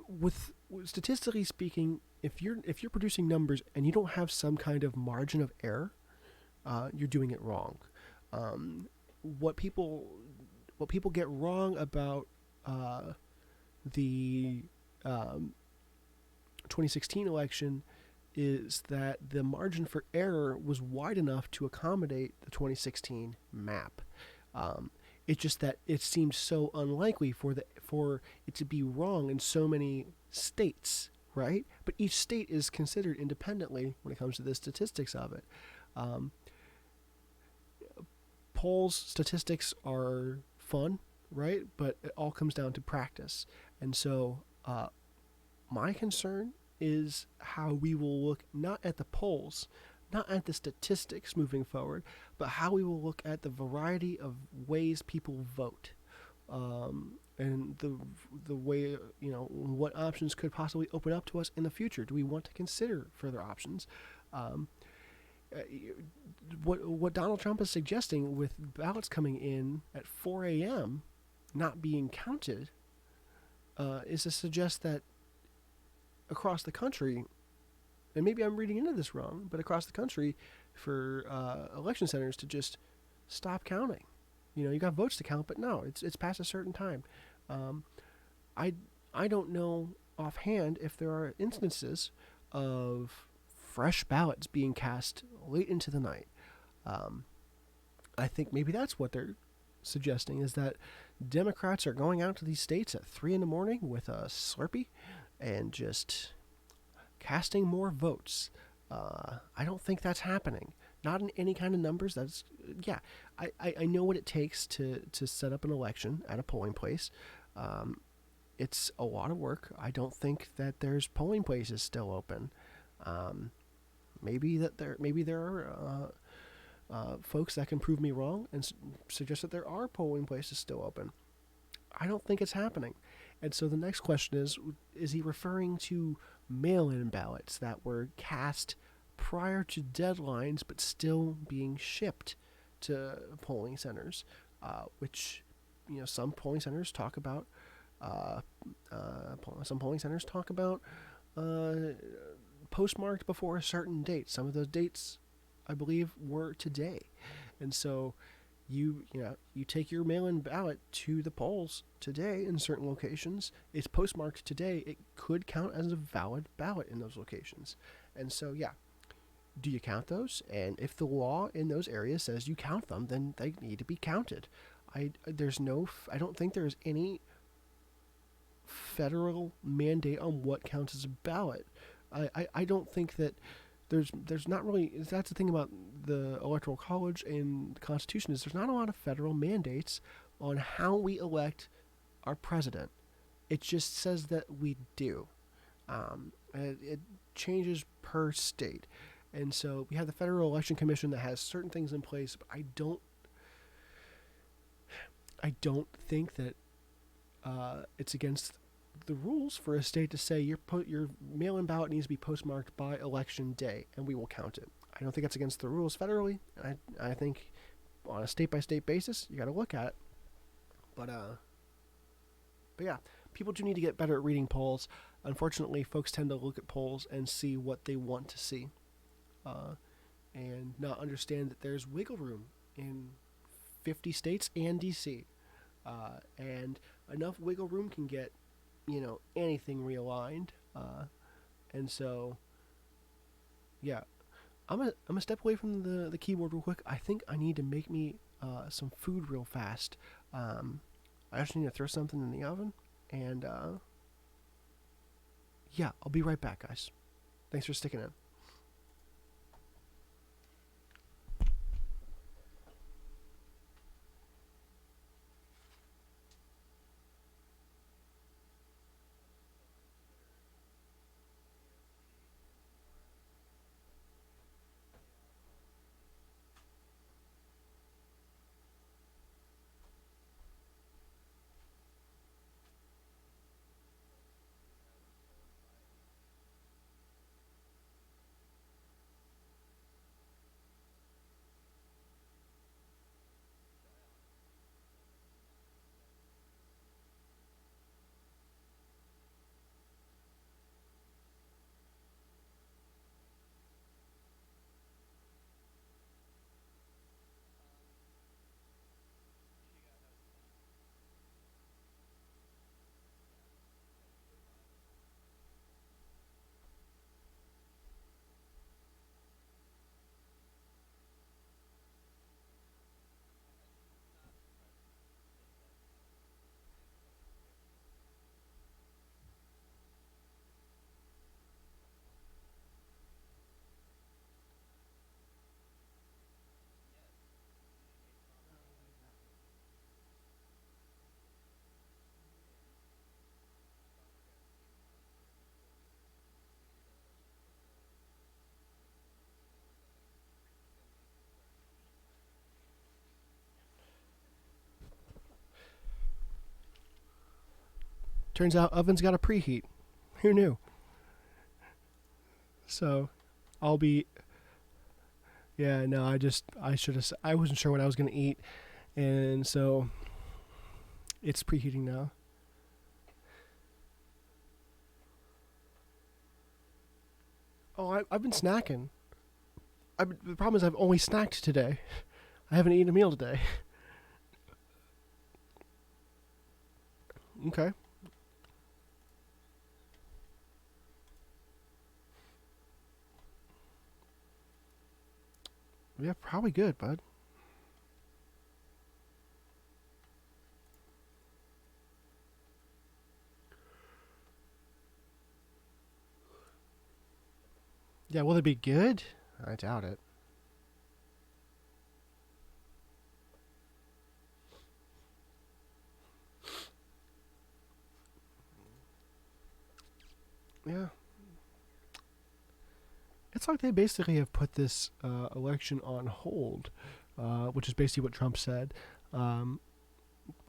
with statistically speaking, if you're producing numbers and you don't have some kind of margin of error, you're doing it wrong. What people get wrong about the 2016 election is that the margin for error was wide enough to accommodate the 2016 map. It's just that it seems so unlikely for it to be wrong in so many states, right? But each state is considered independently when it comes to the statistics of it. Polls statistics are fun, right? But it all comes down to practice. And so my concern is how we will look not at the polls, not at the statistics moving forward, but how we will look at the variety of ways people vote, and the way, what options could possibly open up to us in the future. Do we want to consider further options? What Donald Trump is suggesting with ballots coming in at 4 a.m. not being counted is to suggest that across the country, and maybe I'm reading into this wrong, but across the country for election centers to just stop counting. You got votes to count, but no, it's past a certain time. I don't know offhand if there are instances of fresh ballots being cast late into the night. I think maybe that's what they're suggesting, is that Democrats are going out to these states at 3 a.m. with a Slurpee and just casting more votes. I don't think that's happening. Not in any kind of numbers. I know what it takes to set up an election at a polling place. It's a lot of work. I don't think that there's polling places still open. Maybe there are folks that can prove me wrong and suggest that there are polling places still open. I don't think it's happening. And so the next question is he referring to mail-in ballots that were cast prior to deadlines but still being shipped to polling centers, which some polling centers talk about postmarked before a certain date. Some of those dates, I believe, were today. And so you take your mail-in ballot to the polls today in certain locations. It's postmarked today. It could count as a valid ballot in those locations. And so, do you count those? And if the law in those areas says you count them, then they need to be counted. I don't think there's any federal mandate on what counts as a ballot. I don't think that there's not really. That's the thing about the Electoral College and the Constitution, is there's not a lot of federal mandates on how we elect our president. It just says that we do. It changes per state. And so we have the Federal Election Commission that has certain things in place, but I don't think that it's against the rules for a state to say your mail-in ballot needs to be postmarked by election day, and we will count it. I don't think that's against the rules federally. I think on a state-by-state basis, you got to look at it. But yeah, people do need to get better at reading polls. Unfortunately, folks tend to look at polls and see what they want to see, and not understand that there's wiggle room in 50 states and D.C., and enough wiggle room can get anything realigned. And so I'm gonna step away from the keyboard real quick. I think I need to make me some food real fast. I just need to throw something in the oven, and yeah, I'll be right back, guys. Thanks for sticking in. Turns out oven's got a preheat. Who knew? So, I'll be. Yeah, no, I should have. I wasn't sure what I was gonna eat, and so it's preheating now. Oh, I've been snacking. The problem is I've only snacked today. I haven't eaten a meal today. Okay. Yeah, probably good, bud. Yeah, will it be good? I doubt it. Yeah. It's like they basically have put this election on hold, which is basically what Trump said. Um,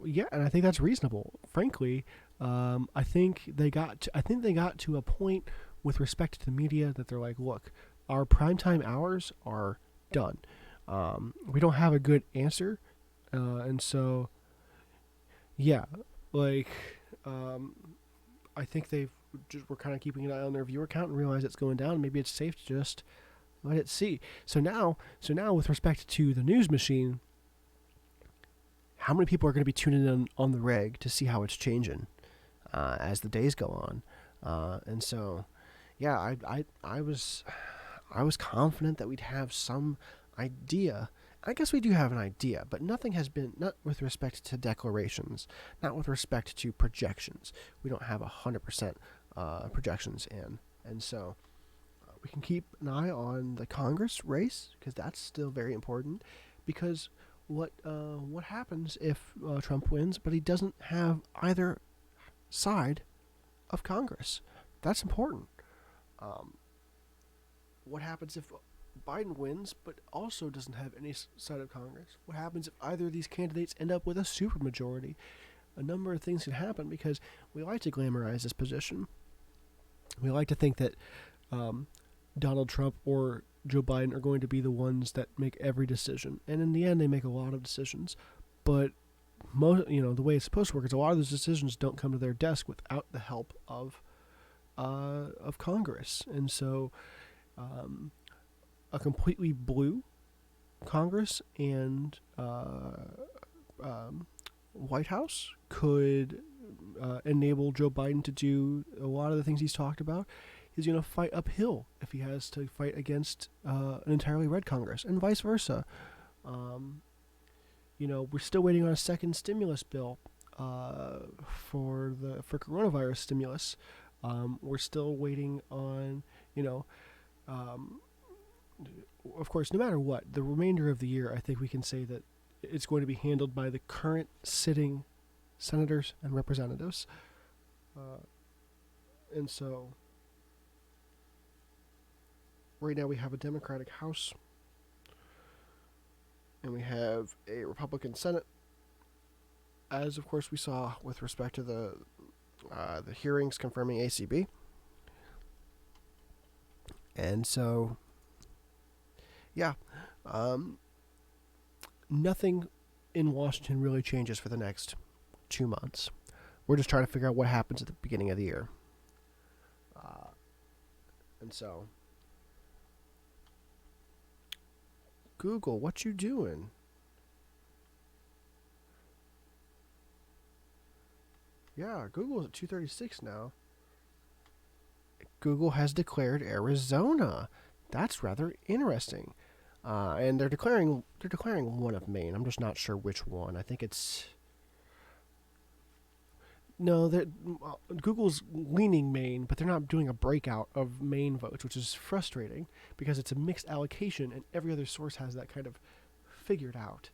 yeah, and I think that's reasonable. Frankly, I think they got to a point with respect to the media that they're like, look, our primetime hours are done. We don't have a good answer, and so yeah, like um, I think they've just were kind of keeping an eye on their viewer count and realize it's going down. Maybe it's safe to just let it see. So now, with respect to the news machine, how many people are going to be tuning in on the reg to see how it's changing as the days go on? And so, yeah, I was confident that we'd have some idea. I guess we do have an idea, but nothing has been, not with respect to declarations, not with respect to projections. We don't have 100% projections in. And so we can keep an eye on the Congress race because that's still very important. Because what happens if Trump wins, but he doesn't have either side of Congress? That's important. Um, what happens if Biden wins, but also doesn't have any side of Congress? What happens if either of these candidates end up with a supermajority? A number of things can happen because we like to glamorize this position. We like to think that Donald Trump or Joe Biden are going to be the ones that make every decision, and in the end, they make a lot of decisions. But the way it's supposed to work is a lot of those decisions don't come to their desk without the help of Congress, and so a completely blue Congress and White House could enable Joe Biden to do a lot of the things he's talked about. he's going to fight uphill if he has to fight against an entirely red Congress, and vice versa. We're still waiting on a second stimulus bill for coronavirus stimulus. We're still waiting on, of course, no matter what, the remainder of the year, I think we can say that it's going to be handled by the current sitting senators and representatives. And so, right now we have a Democratic House, and we have a Republican Senate, as of course we saw with respect to the hearings confirming ACB. And so, yeah, nothing in Washington really changes for the next 2 months. We're just trying to figure out what happens at the beginning of the year. And so, Google, what you doing? Yeah, Google's at 236 now. Google has declared Arizona. That's rather interesting. And they're declaring one of Maine. I'm just not sure which one. I think it's... No, Google's leaning Maine, but they're not doing a breakout of Maine votes, which is frustrating because it's a mixed allocation, and every other source has that kind of figured out.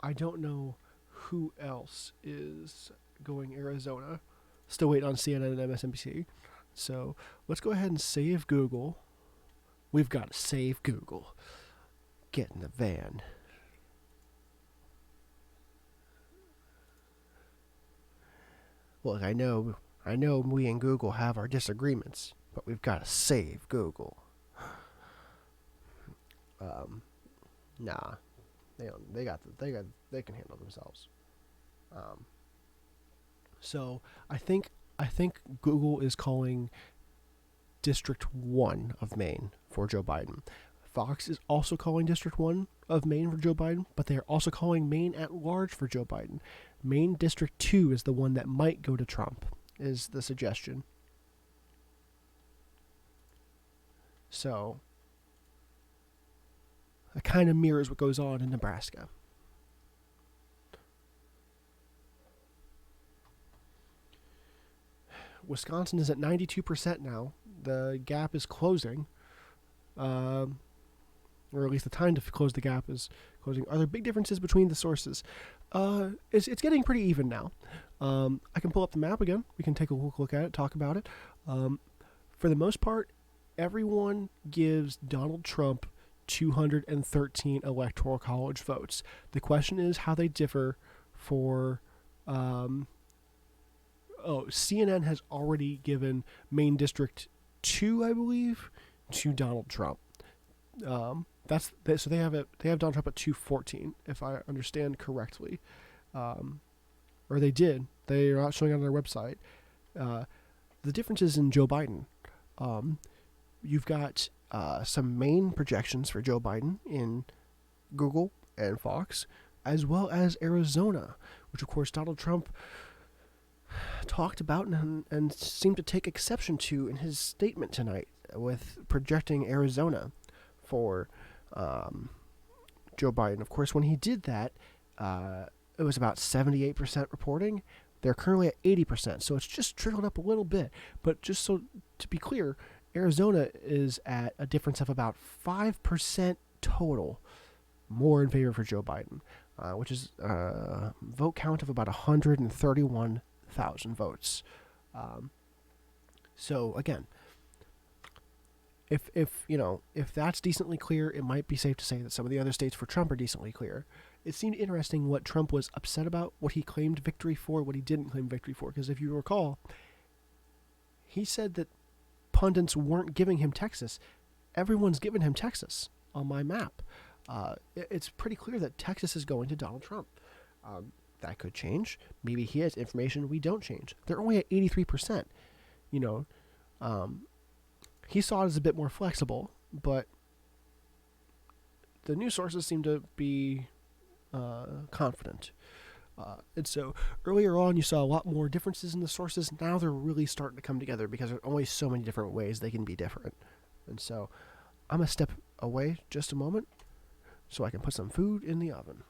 I don't know who else is going Arizona. Still waiting on CNN and MSNBC. So let's go ahead and save Google. We've got to save Google. Get in the van. Look, I know we and Google have our disagreements, but we've got to save Google. Nah, they can handle themselves. So I think Google is calling District 1 of Maine for Joe Biden. Fox is also calling District 1 of Maine for Joe Biden, but they are also calling Maine at large for Joe Biden. Maine District 2 is the one that might go to Trump, is the suggestion. So, it kind of mirrors what goes on in Nebraska. Wisconsin is at 92% now. The gap is closing. Or at least the time to close the gap is closing. Are there big differences between the sources? It's getting pretty even now. I can pull up the map again. We can take a look at it, talk about it. For the most part, everyone gives Donald Trump 213 electoral college votes. The question is how they differ for... CNN has already given Maine District 2, I believe, to Donald Trump. So they have Donald Trump at 214, if I understand correctly, or they did. They are not showing it on their website. The difference is in Joe Biden. You've got some main projections for Joe Biden in Google and Fox, as well as Arizona, which of course Donald Trump talked about and seemed to take exception to in his statement tonight with projecting Arizona for Joe Biden. Of course, when he did that, it was about 78% reporting. They're currently at 80%, so it's just trickled up a little bit. But just so to be clear, Arizona is at a difference of about 5% total more in favor for Joe Biden, which is a vote count of about 131,000 votes. So again, if that's decently clear, it might be safe to say that some of the other states for Trump are decently clear. It seemed interesting what Trump was upset about, what he claimed victory for, what he didn't claim victory for. Because if you recall, he said that pundits weren't giving him Texas. Everyone's given him Texas on my map. It's pretty clear that Texas is going to Donald Trump. That could change. Maybe he has information we don't change. They're only at 83%. He saw it as a bit more flexible, but the news sources seem to be confident. And so earlier on, you saw a lot more differences in the sources. Now they're really starting to come together because there's only so many different ways they can be different. And so I'm going to step away just a moment so I can put some food in the oven.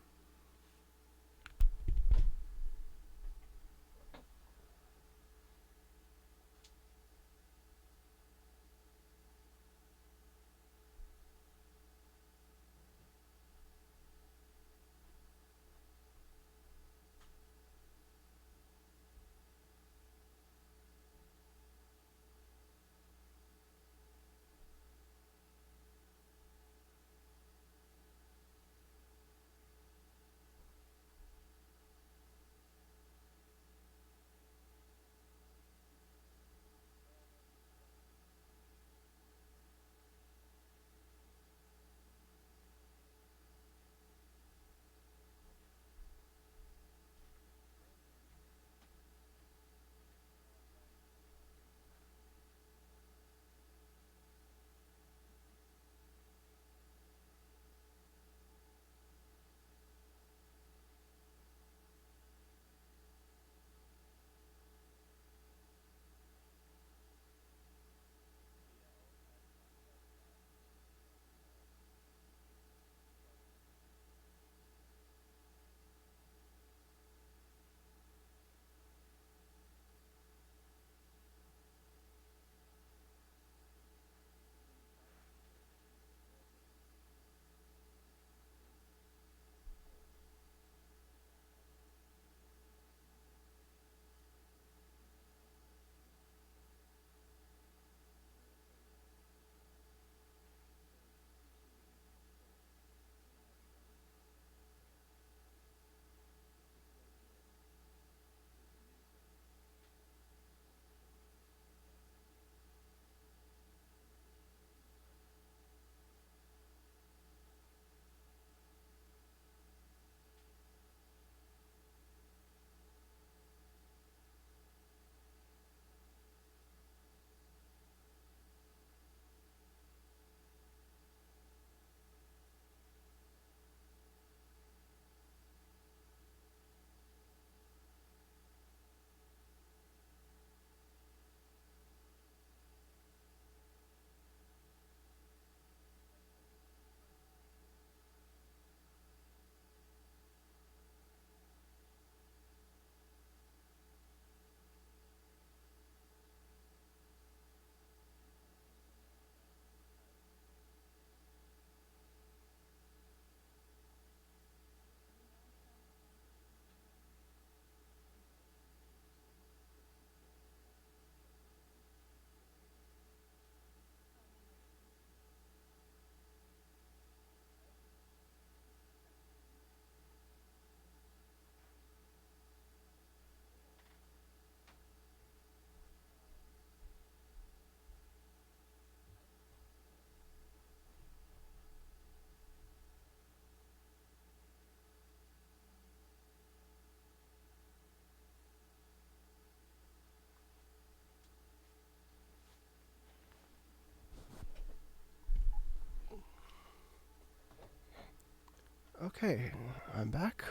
Okay, I'm back.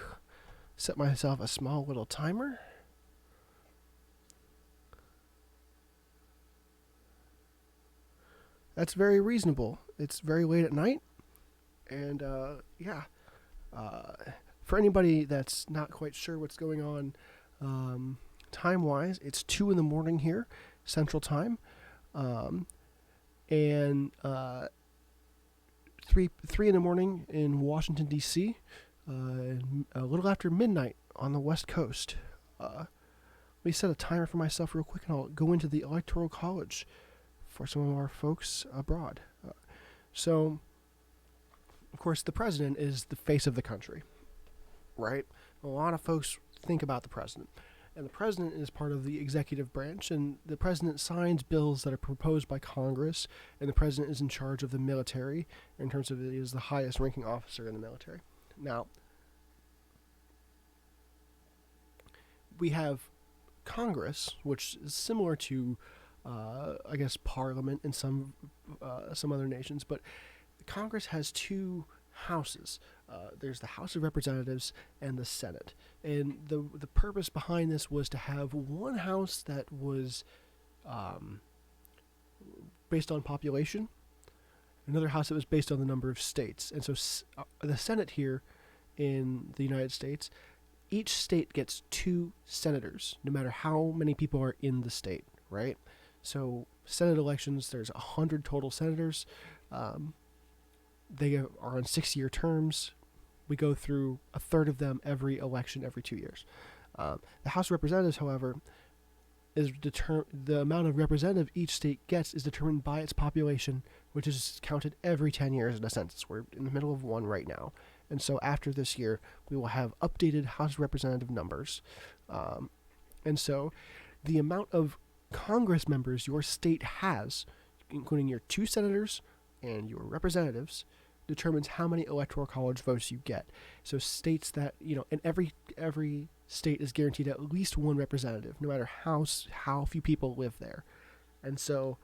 Set myself a small little timer. That's very reasonable. It's very late at night. And yeah, uh, for anybody that's not quite sure what's going on time wise, it's 2 in the morning here, Central Time. And 3 in the morning in Washington, D.C., a little after midnight on the West Coast. Let me set a timer for myself real quick, and I'll go into the electoral college for some of our folks abroad. So, of course, the president is the face of the country, right? A lot of folks think about the president. And the president is part of the executive branch, and the president signs bills that are proposed by Congress, and the president is in charge of the military in terms of he is the highest ranking officer in the military. Now, we have Congress, which is similar to, I guess, Parliament in some other nations, but Congress has 2 houses. there's the House of Representatives and the Senate. And the purpose behind this was to have one house that was based on population, another house that was based on the number of states. And so the Senate here in the United States, each state gets 2 senators, no matter how many people are in the state, right? So Senate elections, there's 100 total senators. They are on 6-year terms. We go through a third of them every election, every 2 years. The House of Representatives, however, is the amount of representative each state gets is determined by its population, which is counted every 10 years in a census. We're in the middle of one right now. And so after this year, we will have updated House of Representative numbers. And so the amount of Congress members your state has, including your 2 senators and your representatives, determines how many electoral college votes you get. So states that, and every state is guaranteed at least 1 representative, no matter how few people live there. And so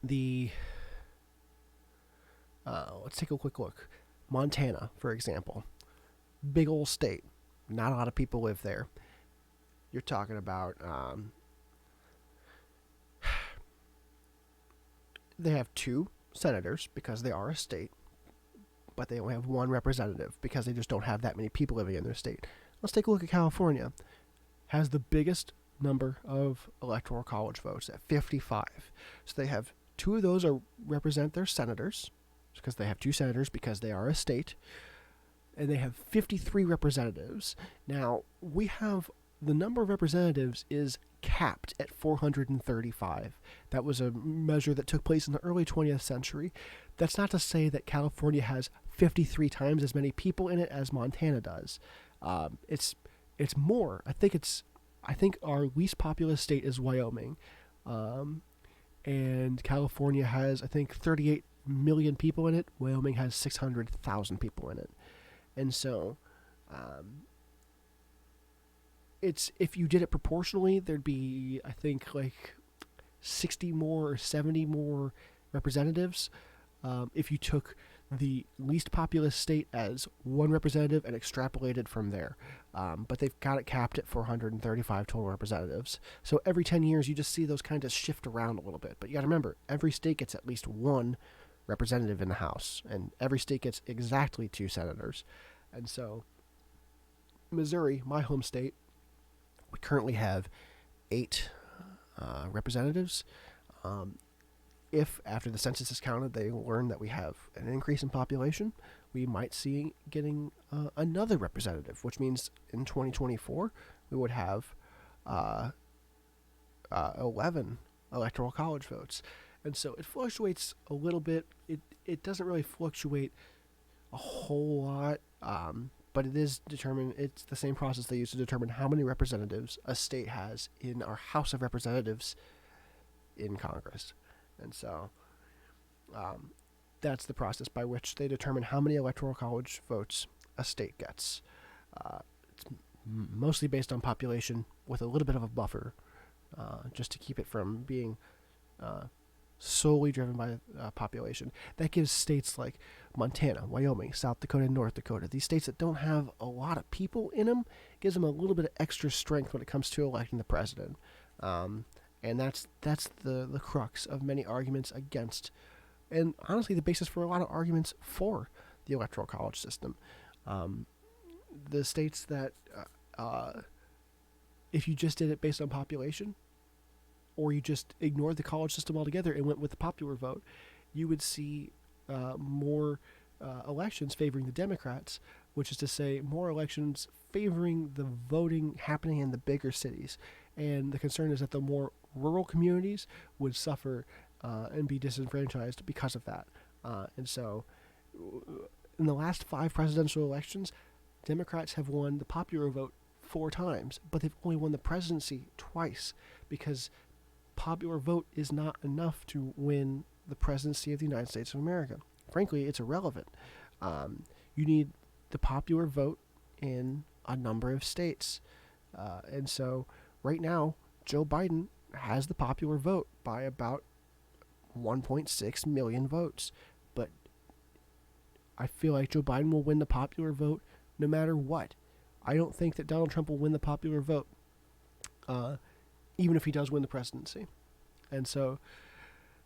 let's take a quick look. Montana, for example, big old state, not a lot of people live there. You're talking about they have 2 senators because they are a state, but they only have 1 representative because they just don't have that many people living in their state. Let's take a look at California. Has the biggest number of electoral college votes at 55. So they have 2 of those represent their senators, because they have 2 senators because they are a state, and they have 53 representatives. Now, we have the number of representatives is capped at 435. That was a measure that took place in the early 20th century. That's not to say that California has 53 times as many people in it as Montana does. It's more. I think our least populous state is Wyoming, and California has, I think, 38 million people in it. Wyoming has 600,000 people in it, and so if you did it proportionally, there'd be, I think, like 60 more or 70 more representatives. If you took the least populous state as 1 representative and extrapolated from there. But they've got it capped at 435 total representatives. So every 10 years, you just see those kind of shift around a little bit. But you got to remember, every state gets at least 1 representative in the House, and every state gets exactly 2 senators. And so Missouri, my home state, we currently have 8 representatives. If after the census is counted, they learn that we have an increase in population, we might see getting another representative, which means in 2024 we would have 11 electoral college votes. And so it fluctuates a little bit. It doesn't really fluctuate a whole lot, but it is determined. It's the same process they use to determine how many representatives a state has in our House of Representatives in Congress. And so that's the process by which they determine how many electoral college votes a state gets. It's mostly based on population with a little bit of a buffer, just to keep it from being solely driven by population. That gives states like Montana, Wyoming, South Dakota, and North Dakota, these states that don't have a lot of people in them, gives them a little bit of extra strength when it comes to electing the president. And that's the crux of many arguments against, and honestly the basis for a lot of arguments for the electoral college system. The states that, if you just did it based on population, or you just ignored the college system altogether and went with the popular vote, you would see more elections favoring the Democrats, which is to say more elections favoring the voting happening in the bigger cities. And the concern is that the more rural communities would suffer and be disenfranchised because of that. And so in the last 5 presidential elections, Democrats have won the popular vote 4 times, but they've only won the presidency twice, because popular vote is not enough to win the presidency of the United States of America. Frankly, it's irrelevant. You need the popular vote in a number of states. And so right now, Joe Biden has the popular vote by about 1.6 million votes. But I feel like Joe Biden will win the popular vote no matter what. I don't think that Donald Trump will win the popular vote, even if he does win the presidency. And so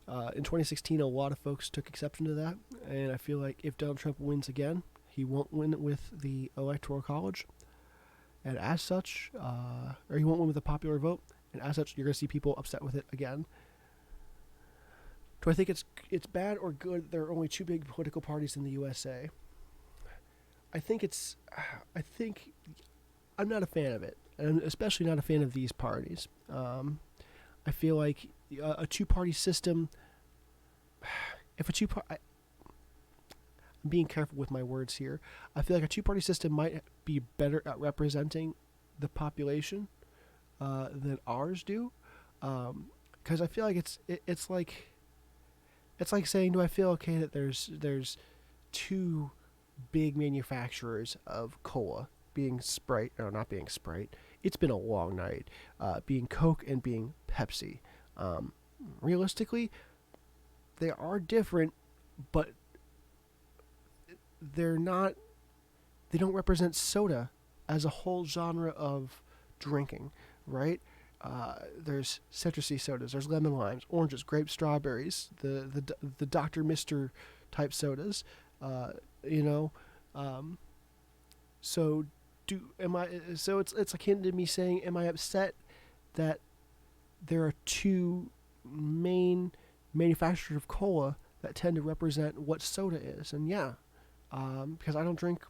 in 2016, a lot of folks took exception to that. And I feel like if Donald Trump wins again, he won't win with the Electoral College. And as such, or he won't win with the popular vote. And as such, you're going to see people upset with it again. Do I think it's bad or good that there are only two big political parties in the USA? I think I'm not a fan of it, and especially not a fan of these parties. I feel like a two-party system. I'm being careful with my words here. I feel like a two-party system might be better at representing the population than ours do, because I feel like it's like saying, do I feel okay that there's two big manufacturers of cola, being Sprite, or not being Sprite, it's been a long night, being Coke and being Pepsi. Realistically, they are different, but they don't represent soda as a whole genre of drinking, right? There's citrusy sodas, there's lemon limes, oranges, grapes, strawberries, the Dr. Mister type sodas, so it's akin to me saying, am I upset that there are two main manufacturers of cola that tend to represent what soda is? And yeah, because I don't drink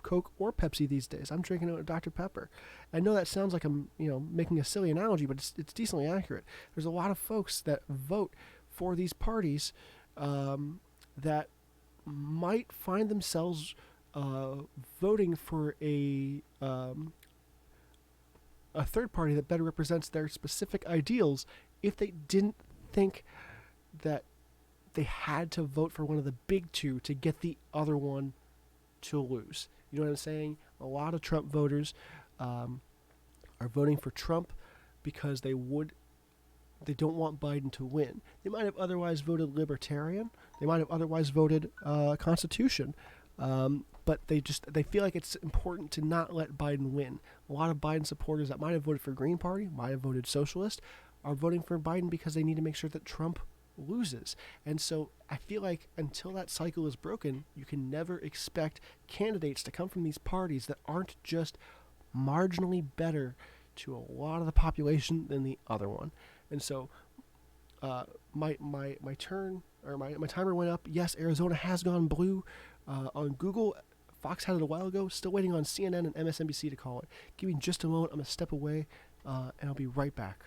Coke or Pepsi these days. I'm drinking a Dr. Pepper. I know that sounds like I'm making a silly analogy, but it's decently accurate. There's a lot of folks that vote for these parties that might find themselves voting for a third party that better represents their specific ideals if they didn't think that they had to vote for one of the big two to get the other one to lose. You know what I'm saying? A lot of Trump voters are voting for Trump because they don't want Biden to win. They might have otherwise voted Libertarian. They might have otherwise voted Constitution. But they feel like it's important to not let Biden win. A lot of Biden supporters that might have voted for Green Party, might have voted Socialist, are voting for Biden because they need to make sure that Trump loses. And so I feel like until that cycle is broken, you can never expect candidates to come from these parties that aren't just marginally better to a lot of the population than the other one. And so my timer went up. Yes, Arizona has gone blue on Google. Fox had it a while ago. Still waiting on CNN and MSNBC to call it. Give me just a moment. I'm going to step away, and I'll be right back.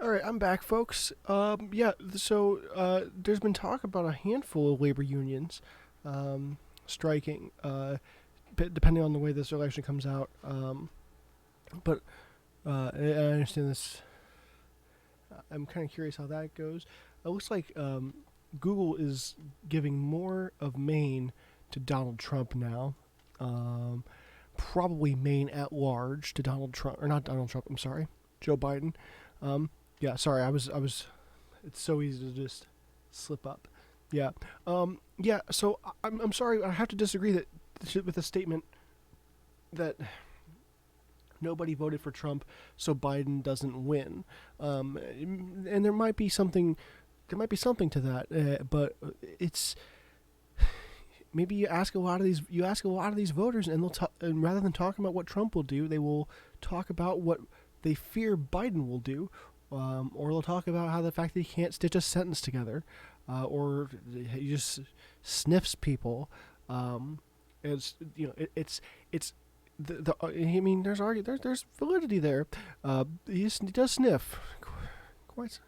All right, I'm back, folks. There's been talk about a handful of labor unions striking, depending on the way this election comes out. But I understand this. I'm kind of curious how that goes. It looks like Google is giving more of Maine to Donald Trump now. Probably Maine at large to Donald Trump, or not Donald Trump. I'm sorry, Joe Biden. Yeah, sorry, I was. It's so easy to just slip up. Yeah. Yeah. So I'm sorry. I have to disagree with the statement that nobody voted for Trump, so Biden doesn't win. And there might be something. There might be something to that, but it's maybe you ask a lot of these voters, and and rather than talking about what Trump will do, they will talk about what they fear Biden will do, or they'll talk about how the fact that he can't stitch a sentence together, or he just sniffs people. It's I mean, there's validity there. He does sniff. Quite.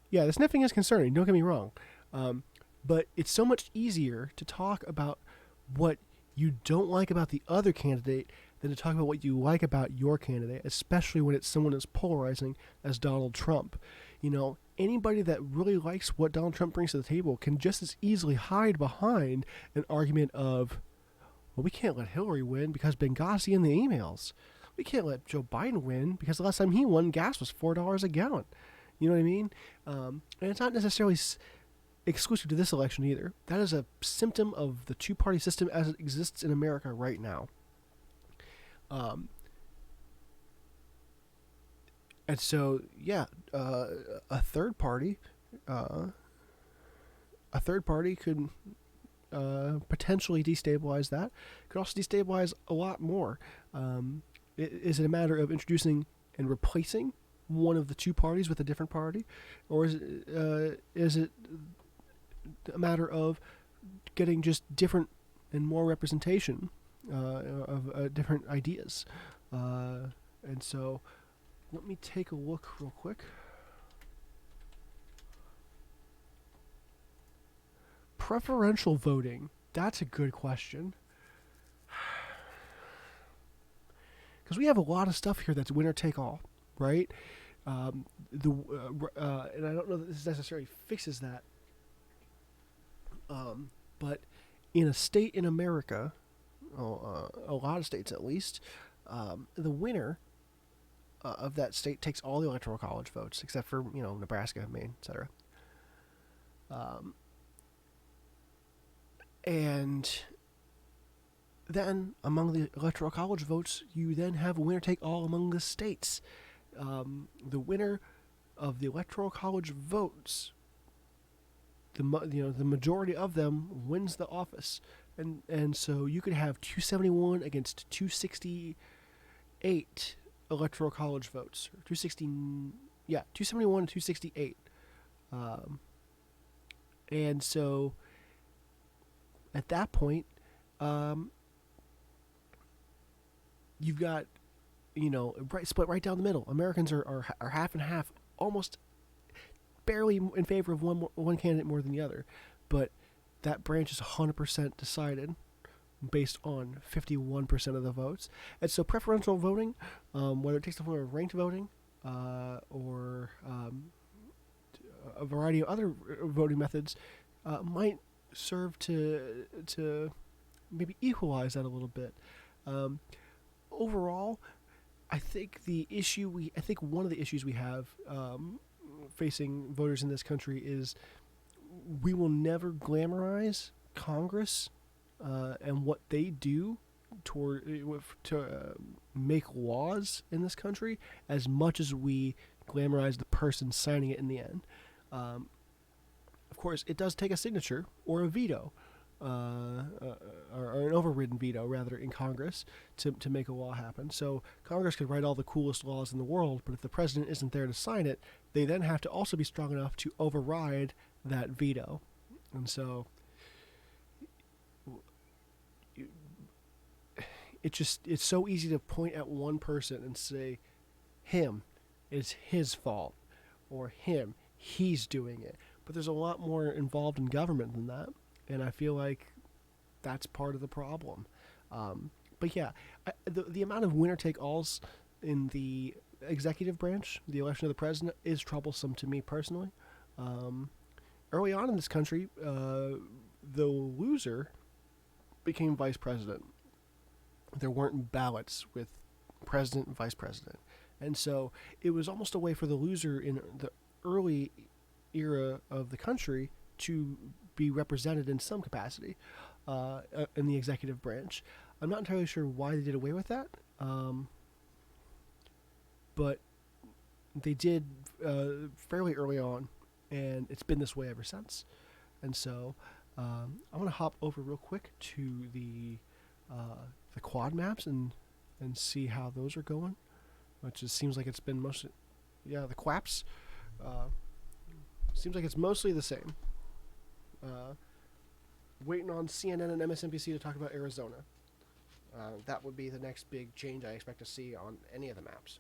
Yeah, the sniffing is concerning. Don't get me wrong. But it's so much easier to talk about what you don't like about the other candidate than to talk about what you like about your candidate, especially when it's someone as polarizing as Donald Trump. You know, anybody that really likes what Donald Trump brings to the table can just as easily hide behind an argument of, well, we can't let Hillary win because Benghazi and the emails. We can't let Joe Biden win because the last time he won, gas was $4 a gallon. You know what I mean? And it's not necessarily exclusive to this election either. That is a symptom of the two-party system as it exists in America right now. And so, yeah, a third party could potentially destabilize that. Could also destabilize a lot more. Is it a matter of introducing and replacing one of the two parties with a different party, or is it a matter of getting just different and more representation of different ideas? And so, let me take a look real quick. Preferential voting. That's a good question. Because we have a lot of stuff here that's winner take all, right? And I don't know that this necessarily fixes that. But in a state in America, a lot of states at least, the winner of that state takes all the electoral college votes, except for, Nebraska, Maine, etc. And then among the electoral college votes, you then have winner take all among the states. The winner of the electoral college votes, the majority of them wins the office, and so you could have 271 against 268 electoral college votes, or 271 and 268, and so at that point, you've got, split right down the middle. Americans are half and half, almost barely in favor of one candidate more than the other, but that branch is 100% decided based on 51% of the votes. And so preferential voting, whether it takes the form of ranked voting or a variety of other voting methods, might serve to maybe equalize that a little bit. Overall, I think one of the issues we have facing voters in this country is we will never glamorize Congress and what they do to make laws in this country as much as we glamorize the person signing it in the end. Of course, it does take a signature or a veto, or an overridden veto, rather, in Congress to make a law happen. So Congress could write all the coolest laws in the world, but if the president isn't there to sign it, they then have to also be strong enough to override that veto. And so it's so easy to point at one person and say, him, it's his fault, or him, he's doing it. But there's a lot more involved in government than that, and I feel like that's part of the problem. But yeah, the amount of winner take alls in the executive branch, the election of the president, is troublesome to me personally. Um, Early on in this country, the loser became vice president. There weren't ballots with president and vice president. And so it was almost a way for the loser in the early era of the country to be represented in some capacity in the executive branch. I'm not entirely sure why they did away with that, but they did fairly early on, and it's been this way ever since. And so I want to hop over real quick to the quad maps and see how those are going, which just seems like it's been mostly, yeah, the quaps. Seems like it's mostly the same. Waiting on CNN and MSNBC to talk about Arizona. That would be the next big change I expect to see on any of the maps.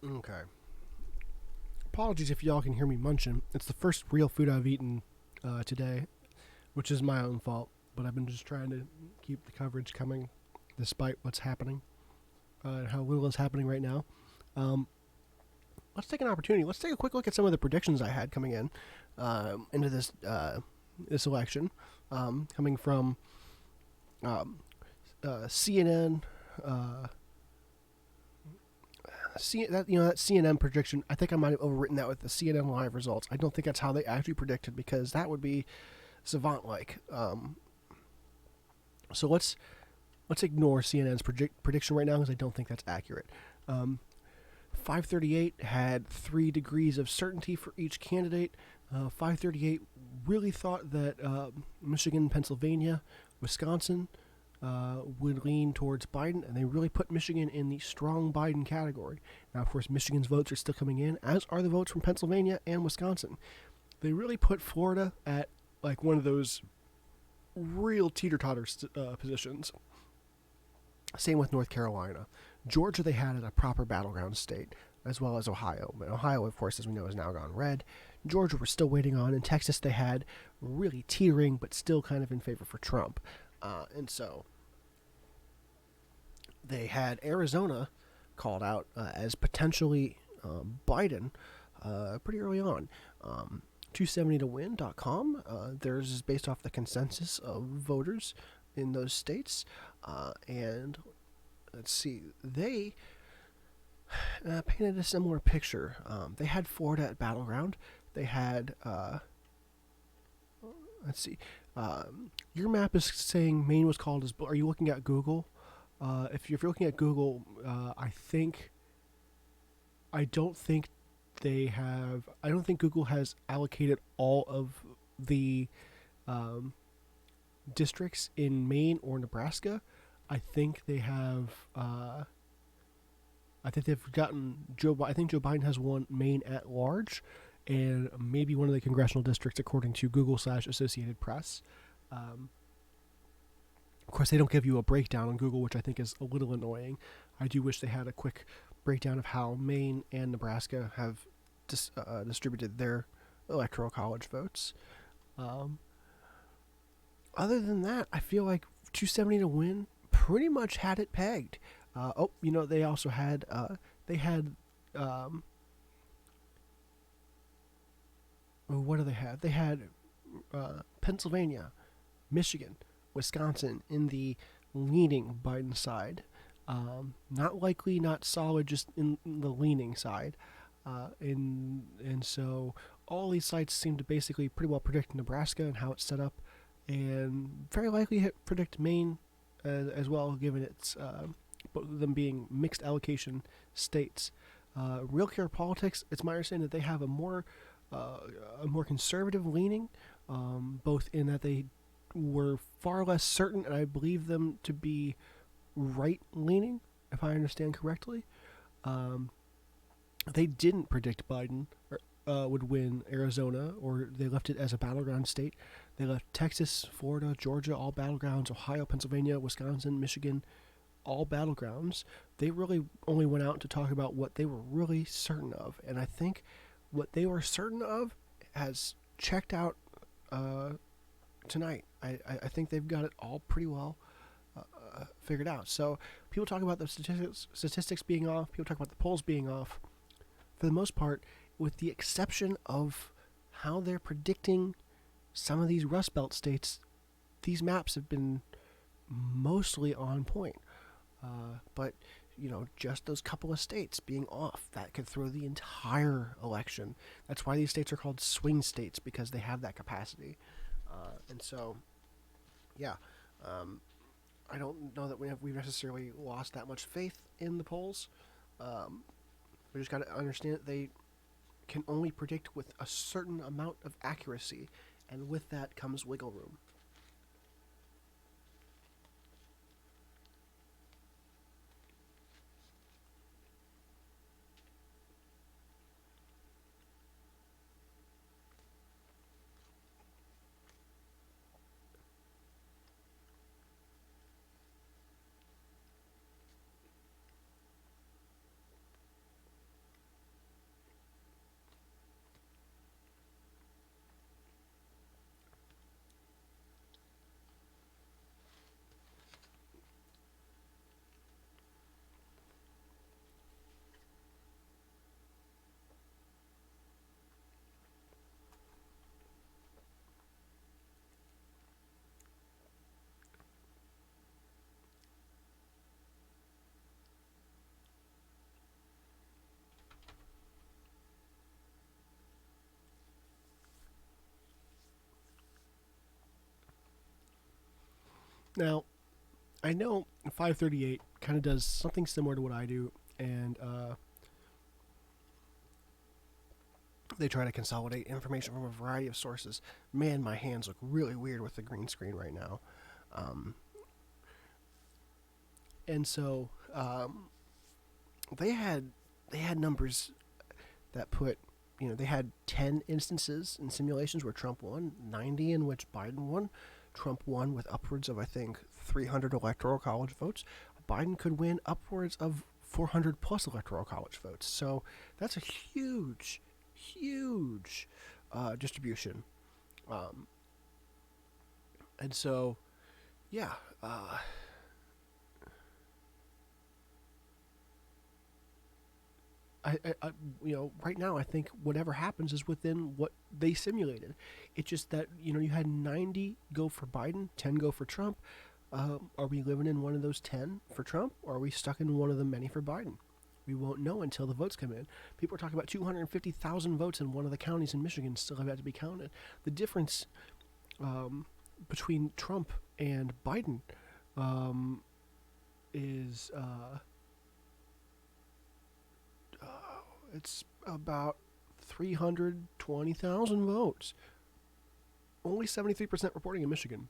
Okay. Apologies if y'all can hear me munching. It's the first real food I've eaten today, which is my own fault. But I've been just trying to keep the coverage coming, despite what's happening and how little is happening right now. Let's take an opportunity. Let's take a quick look at some of the predictions I had coming in into this election, coming from CNN. That CNN prediction, I think I might have overwritten that with the CNN live results. I don't think that's how they actually predicted, because that would be savant-like. So let's ignore CNN's prediction right now, because I don't think that's accurate. 538 had 3 degrees of certainty for each candidate. 538 really thought that Michigan, Pennsylvania, Wisconsin would lean towards Biden, and they really put Michigan in the strong Biden category. Now, of course, Michigan's votes are still coming in, as are the votes from Pennsylvania and Wisconsin. They really put Florida at like one of those real teeter-totter positions. Same with North Carolina. Georgia they had at a proper battleground state, as well as Ohio. But Ohio, of course, as we know, has now gone red. Georgia we're still waiting on. In Texas they had really teetering, but still kind of in favor for Trump. And so they had Arizona called out as potentially Biden pretty early on. 270towin.com. Theirs is based off the consensus of voters in those states. And let's see, they painted a similar picture. They had Florida at battleground. They had, let's see, your map is saying Maine was called as. Are you looking at Google? If you're looking at Google, I don't think they have. I don't think Google has allocated all of the districts in Maine or Nebraska. I think they have. I think they've gotten I think Joe Biden has won Maine at large, and maybe one of the congressional districts, according to Google/Associated Press. Of course, they don't give you a breakdown on Google, which I think is a little annoying. I do wish they had a quick breakdown of how Maine and Nebraska have distributed their electoral college votes. Other than that, I feel like 270 to win pretty much had it pegged. They also had what do they have? They had Pennsylvania, Michigan, Wisconsin in the leaning Biden side. Not likely, not solid, just in the leaning side. And so all these sites seem to basically pretty well predict Nebraska and how it's set up, and very likely predict Maine as well, given its both of them being mixed allocation states. Real Clear Politics, it's my understanding that they have a more conservative leaning, both in that they were far less certain, and I believe them to be right-leaning, if I understand correctly. They didn't predict Biden would win Arizona, or they left it as a battleground state. They left Texas, Florida, Georgia, all battlegrounds, Ohio, Pennsylvania, Wisconsin, Michigan, all battlegrounds. They really only went out to talk about what they were really certain of, and I think what they were certain of has checked out tonight. I think they've got it all pretty well figured out. So people talk about the statistics being off. People talk about the polls being off. For the most part, with the exception of how they're predicting some of these Rust Belt states, these maps have been mostly on point. But just those couple of states being off, that could throw the entire election. That's why these states are called swing states, because they have that capacity. And so, yeah, I don't know that we've necessarily lost that much faith in the polls. We just got to understand that they can only predict with a certain amount of accuracy, and with that comes wiggle room. Now, I know 538 kind of does something similar to what I do, and they try to consolidate information from a variety of sources. Man, my hands look really weird with the green screen right now. And so they had numbers that put, they had 10 instances in simulations where Trump won, 90 in which Biden won. Trump won with upwards of, I think, 300 electoral college votes. Biden could win upwards of 400 plus electoral college votes. So that's a huge distribution. And so, yeah. Right now I think whatever happens is within what they simulated. It's just that, you had 90 go for Biden, 10 go for Trump. Are we living in one of those 10 for Trump, or are we stuck in one of the many for Biden? We won't know until the votes come in. People are talking about 250,000 votes in one of the counties in Michigan still have yet to be counted. The difference between Trump and Biden is it's about 320,000 votes. Only 73% reporting in Michigan.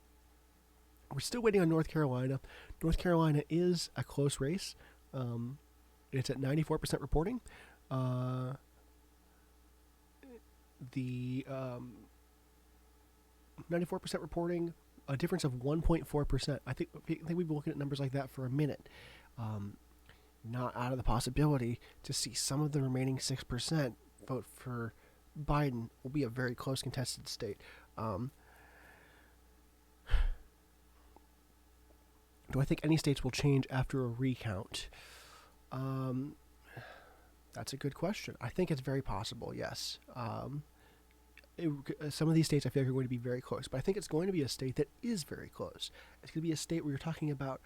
We're still waiting on North Carolina. North Carolina is a close race. It's at 94% reporting. The 94% reporting, a difference of 1.4%. I think we've been looking at numbers like that for a minute. Not out of the possibility to see some of the remaining 6% vote for Biden. Will be a very close contested state. Do I think any states will change after a recount? That's a good question. I think it's very possible, yes. Some of these states I feel like are going to be very close, but I think it's going to be a state that is very close. It's going to be a state where you're talking about,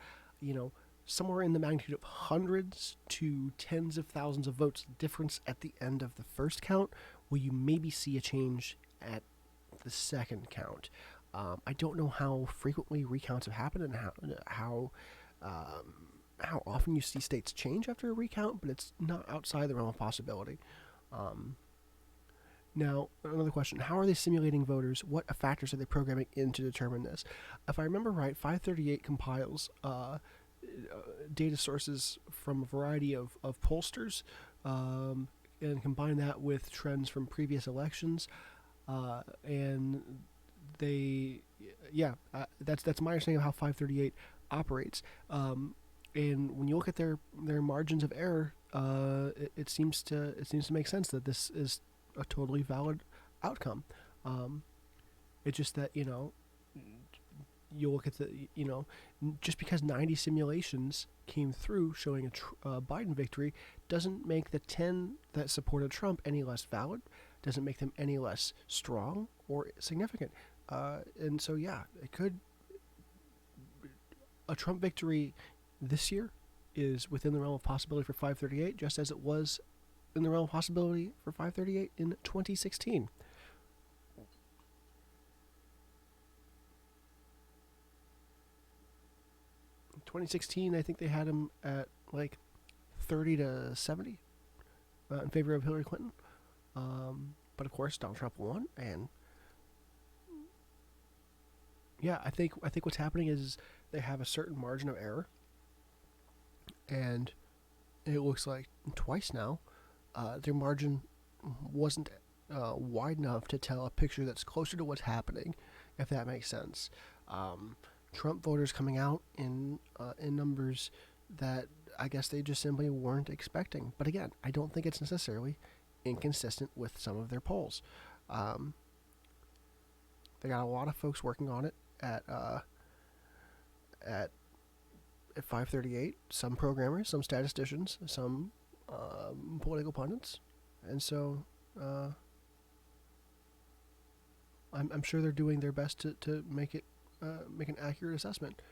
somewhere in the magnitude of hundreds to tens of thousands of votes difference at the end of the first count, where you maybe see a change at the second count. I don't know how frequently recounts have happened and how often you see states change after a recount, but it's not outside the realm of possibility. Now, another question. How are they simulating voters? What factors are they programming in to determine this? If I remember right, 538 compiles data sources from a variety of pollsters and combine that with trends from previous elections. And that's my understanding of how 538 operates. And when you look at their margins of error, it seems to make sense that this is a totally valid outcome. It's just that you look at just because 90 simulations came through showing a Biden victory doesn't make the 10 that supported Trump any less valid, doesn't make them any less strong or significant. And so, it could. A Trump victory this year is within the realm of possibility for 538, just as it was in the realm of possibility for 538 in 2016. In 2016, I think they had him at like 30 to 70 in favor of Hillary Clinton. But of course, Donald Trump won, and I think what's happening is they have a certain margin of error, and it looks like twice now their margin wasn't wide enough to tell a picture that's closer to what's happening, if that makes sense. Trump voters coming out in numbers that I guess they just simply weren't expecting. But again, I don't think it's necessarily inconsistent with some of their polls. They got a lot of folks working on it at 538. Some programmers, some statisticians, some political pundits, and so I'm sure they're doing their best to make it make an accurate assessment.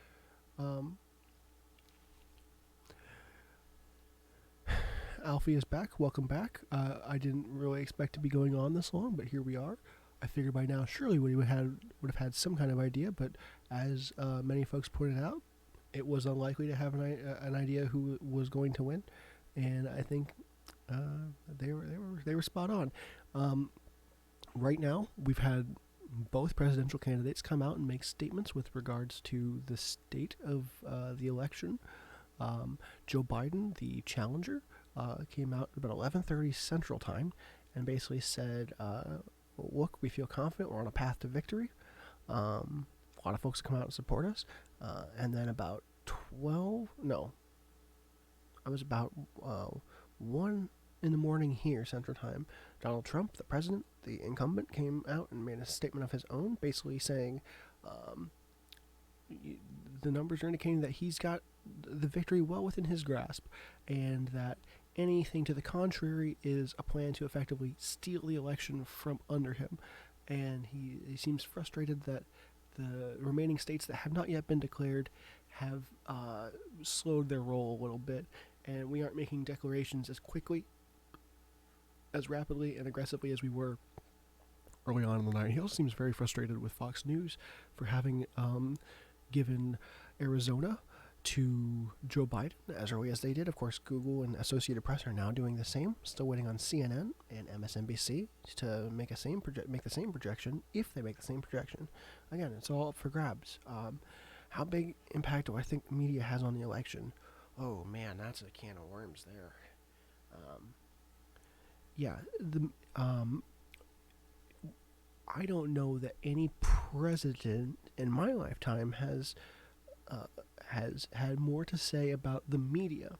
Alfie is back. Welcome back. I didn't really expect to be going on this long, but here we are. I figured by now surely we would have had some kind of idea, but as many folks pointed out, it was unlikely to have an idea who was going to win, and I think they were spot on. Right now, we've had both presidential candidates come out and make statements with regards to the state of the election. Joe Biden, the challenger, came out about 11:30 Central Time and basically said, look, we feel confident, we're on a path to victory. A lot of folks come out and support us. And then about 1 in the morning here, Central Time, Donald Trump, the president, the incumbent, came out and made a statement of his own, basically saying the numbers are indicating that he's got the victory well within his grasp, and that anything to the contrary is a plan to effectively steal the election from under him. And he seems frustrated that the remaining states that have not yet been declared have slowed their roll a little bit, and we aren't making declarations as quickly, as rapidly and aggressively as we were early on in the night. He also seems very frustrated with Fox News for having given Arizona to Joe Biden as early as they did. Of course, Google and Associated Press are now doing the same. Still waiting on CNN and MSNBC to make the same projection, if they make the same projection. Again, it's all up for grabs. How big impact do I think the media has on the election? Oh man, that's a can of worms there. Um, yeah, the I don't know that any president in my lifetime uh, has had more to say about the media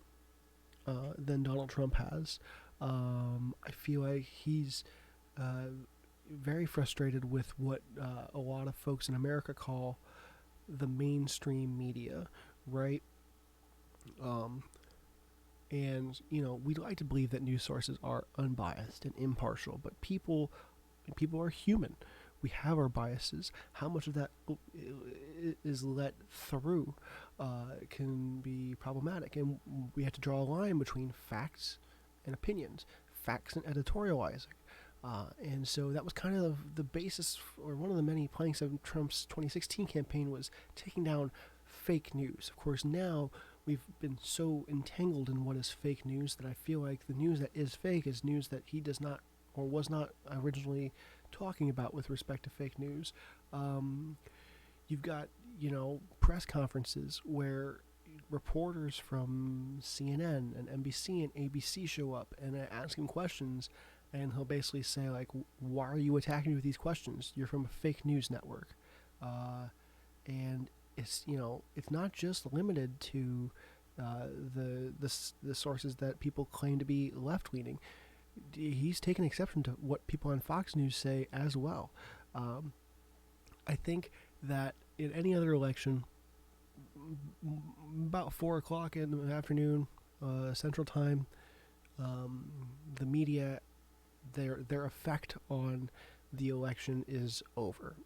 than Donald Trump has. I feel like he's uh, very frustrated with what a lot of folks in America call the mainstream media, right? Um, and we'd like to believe that news sources are unbiased and impartial, but people are human. We have our biases. How much of that is let through can be problematic, and we have to draw a line between facts and opinions, facts and editorializing. And so that was kind of the basis, or one of the many planks of Trump's 2016 campaign, was taking down fake news. Of course, now we've been so entangled in what is fake news that I feel like the news that is fake is news that he does not or was not originally talking about with respect to fake news. Um, you've got, press conferences where reporters from CNN and NBC and ABC show up and ask him questions, and he'll basically say, like, why are you attacking me with these questions? You're from a fake news network. And it's not just limited to the sources that people claim to be left leaning. He's taken exception to what people on Fox News say as well. I think that in any other election, about 4 o'clock in the afternoon, Central Time, the media, their effect on the election is over.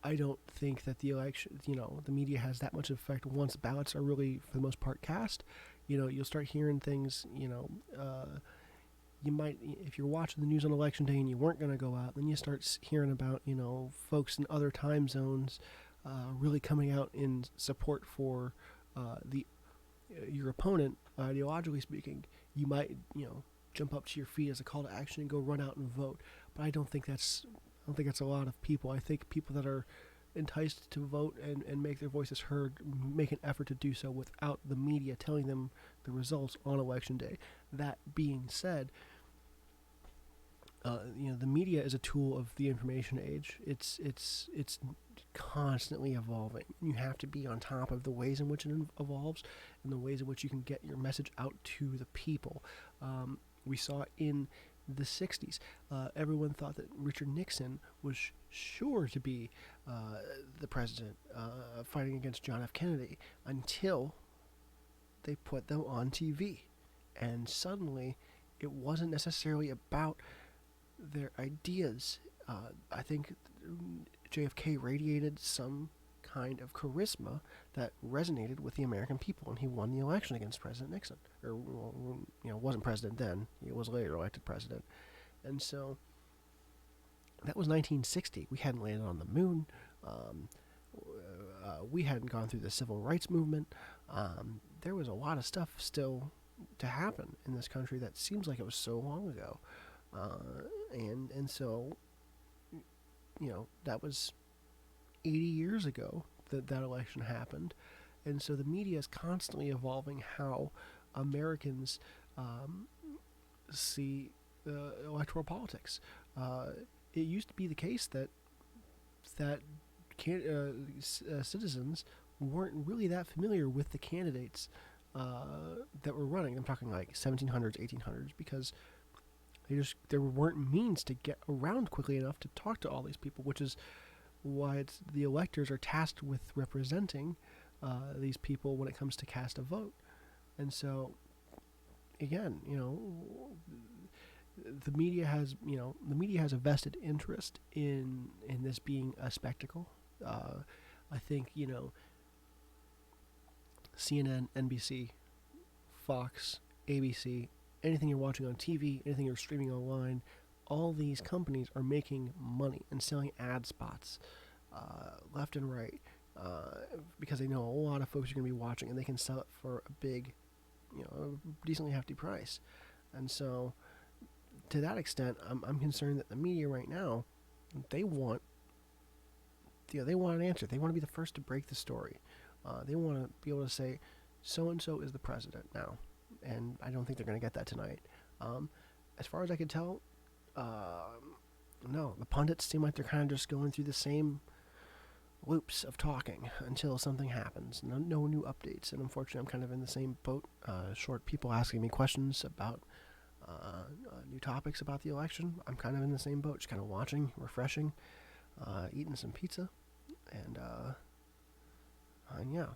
I don't think that the election, the media has that much effect once ballots are really, for the most part, cast. You'll start hearing things, you might, if you're watching the news on election day and you weren't going to go out, then you start hearing about, folks in other time zones really coming out in support for the your opponent, ideologically speaking. You might, jump up to your feet as a call to action and go run out and vote. But I don't think that's a lot of people. I think people that are enticed to vote and make their voices heard make an effort to do so without the media telling them the results on election day. That being said, the media is a tool of the information age. It's constantly evolving. You have to be on top of the ways in which it evolves and the ways in which you can get your message out to the people. We saw in the 60s, everyone thought that Richard Nixon was sure to be the president fighting against John F. Kennedy until they put them on TV. And suddenly, it wasn't necessarily about their ideas. I think JFK radiated some kind of charisma that resonated with the American people, and he won the election against President Nixon. Or, wasn't president then. He was later elected president. And so, that was 1960. We hadn't landed on the moon. We hadn't gone through the civil rights movement. There was a lot of stuff still to happen in this country that seems like it was so long ago. And so, that was 80 years ago that election happened. And so the media is constantly evolving how Americans see electoral politics. It used to be the case that citizens weren't really that familiar with the candidates that were running. I'm talking like 1700s, 1800s, because there weren't means to get around quickly enough to talk to all these people, which is why the electors are tasked with representing these people when it comes to cast a vote. And so, again, the media has a vested interest in this being a spectacle. I think CNN, NBC, Fox, ABC, anything you're watching on TV, anything you're streaming online, all these companies are making money and selling ad spots left and right because they know a lot of folks are going to be watching, and they can sell it for a big, a decently hefty price. And so, to that extent, I'm concerned that the media right now, they want an answer. They want to be the first to break the story. They want to be able to say, so-and-so is the president now. And I don't think they're going to get that tonight. As far as I can tell, no, the pundits seem like they're kind of just going through the same loops of talking until something happens. No new updates. And unfortunately, I'm kind of in the same boat. Short people asking me questions about new topics about the election. I'm kind of in the same boat, just kind of watching, refreshing, eating some pizza, and yeah.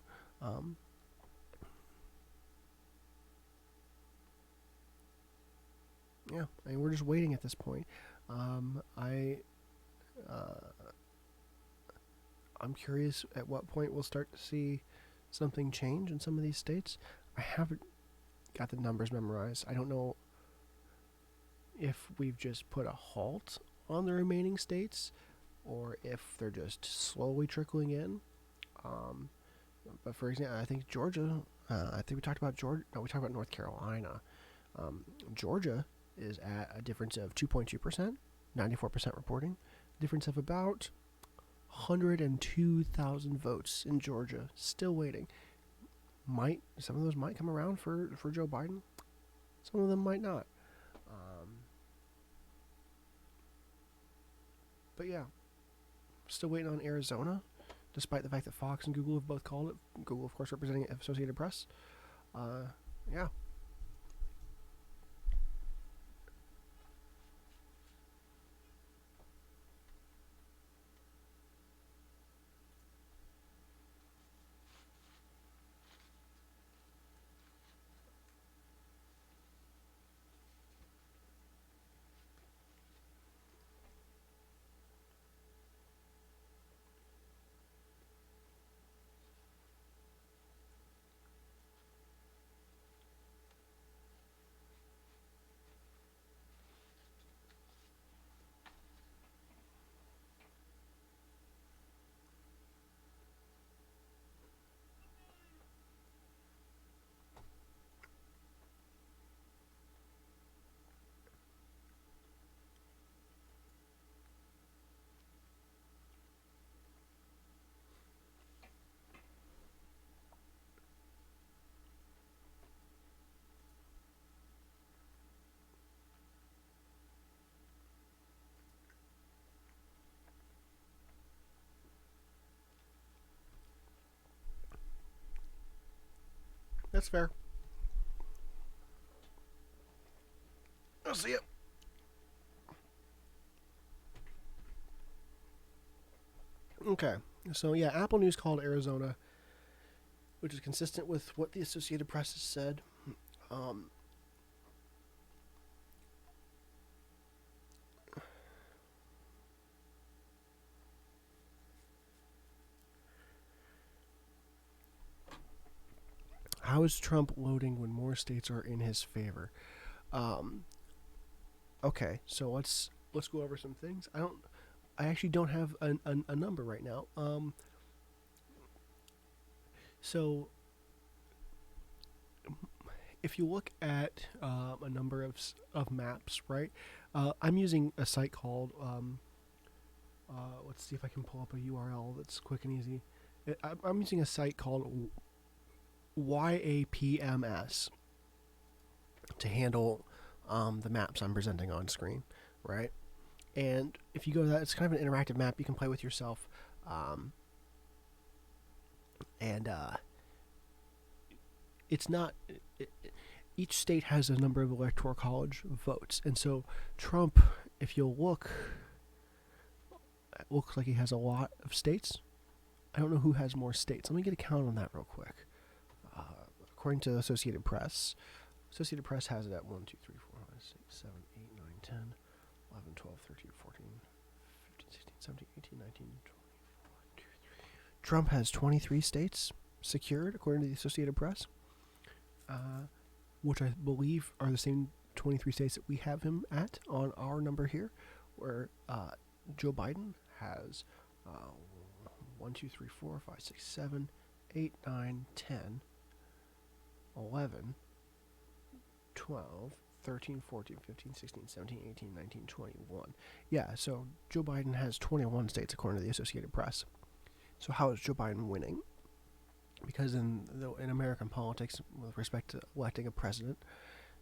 Yeah, I mean, we're just waiting at this point. I'm curious at what point we'll start to see something change in some of these states. I haven't got the numbers memorized. I don't know if we've just put a halt on the remaining states or if they're just slowly trickling in. But for example, I think Georgia, I think we talked about Georgia, no, we talked about North Carolina. Georgia is at a difference of 2.2%, 94% reporting, difference of about 102,000 votes in Georgia. Still waiting. Some of those might come around for Joe Biden. Some of them might not. But yeah, still waiting on Arizona, despite the fact that Fox and Google have both called it. Google, of course, representing Associated Press. Yeah. That's fair. I'll see it. Okay. So yeah, Apple News called Arizona, which is consistent with what the Associated Press has said. Um, how is Trump loading when more states are in his favor? Um, okay, so let's go over some things. I actually don't have a number right now. So if you look at a number of maps, right? I'm using a site called let's see if I can pull up a URL that's quick and easy. I'm using a site called YAPMS to handle the maps I'm presenting on screen, right? And if you go to that, it's kind of an interactive map you can play with yourself. And it's not. Each state has a number of electoral college votes, and so Trump, if you'll look, it looks like he has a lot of states. I don't know who has more states. Let me get a count on that real quick. According to Associated Press, Associated Press has it at 1, 2, 3, 4, 5, 6, 7, 8, 9, 10, 11, 12, 13, 14, 15, 16, 17, 18, 19, 20. Trump has 23 states secured, according to the Associated Press, which I believe are the same 23 states that we have him at on our number here, where Joe Biden has 1, 2, 3, 4, 5, 6, 7, 8, 9, 10, 11, 12, 13, 14, 15, 16, 17, 18, 19, 21. Yeah, so Joe Biden has 21 states according to the Associated Press. So how is Joe Biden winning? because in American politics, with respect to electing a president,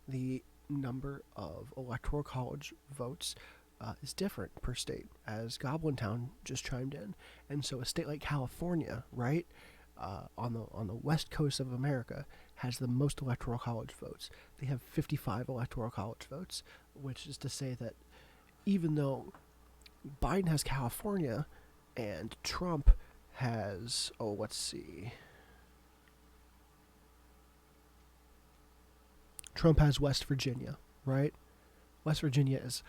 the number of electoral college votes is different per state, as Goblin Town just chimed in. And so a state like California, right, on the west coast of America, has the most electoral college votes. They have 55 electoral college votes, which is to say that even though Biden has California and Trump has, let's see, Trump has West Virginia, right? West Virginia is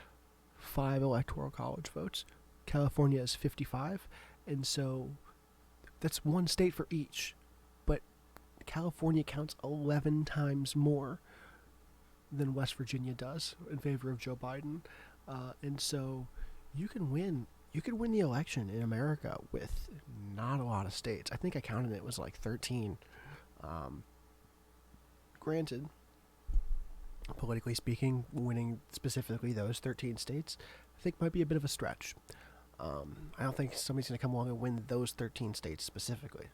5 electoral college votes. California is 55. And so that's one state for each. But California counts 11 times more than West Virginia does in favor of Joe Biden. And so you can win. You could win the election in America with not a lot of states. I think I counted it was like 13. Granted, politically speaking, winning specifically those 13 states, I think might be a bit of a stretch. I don't think somebody's going to come along and win those 13 states specifically.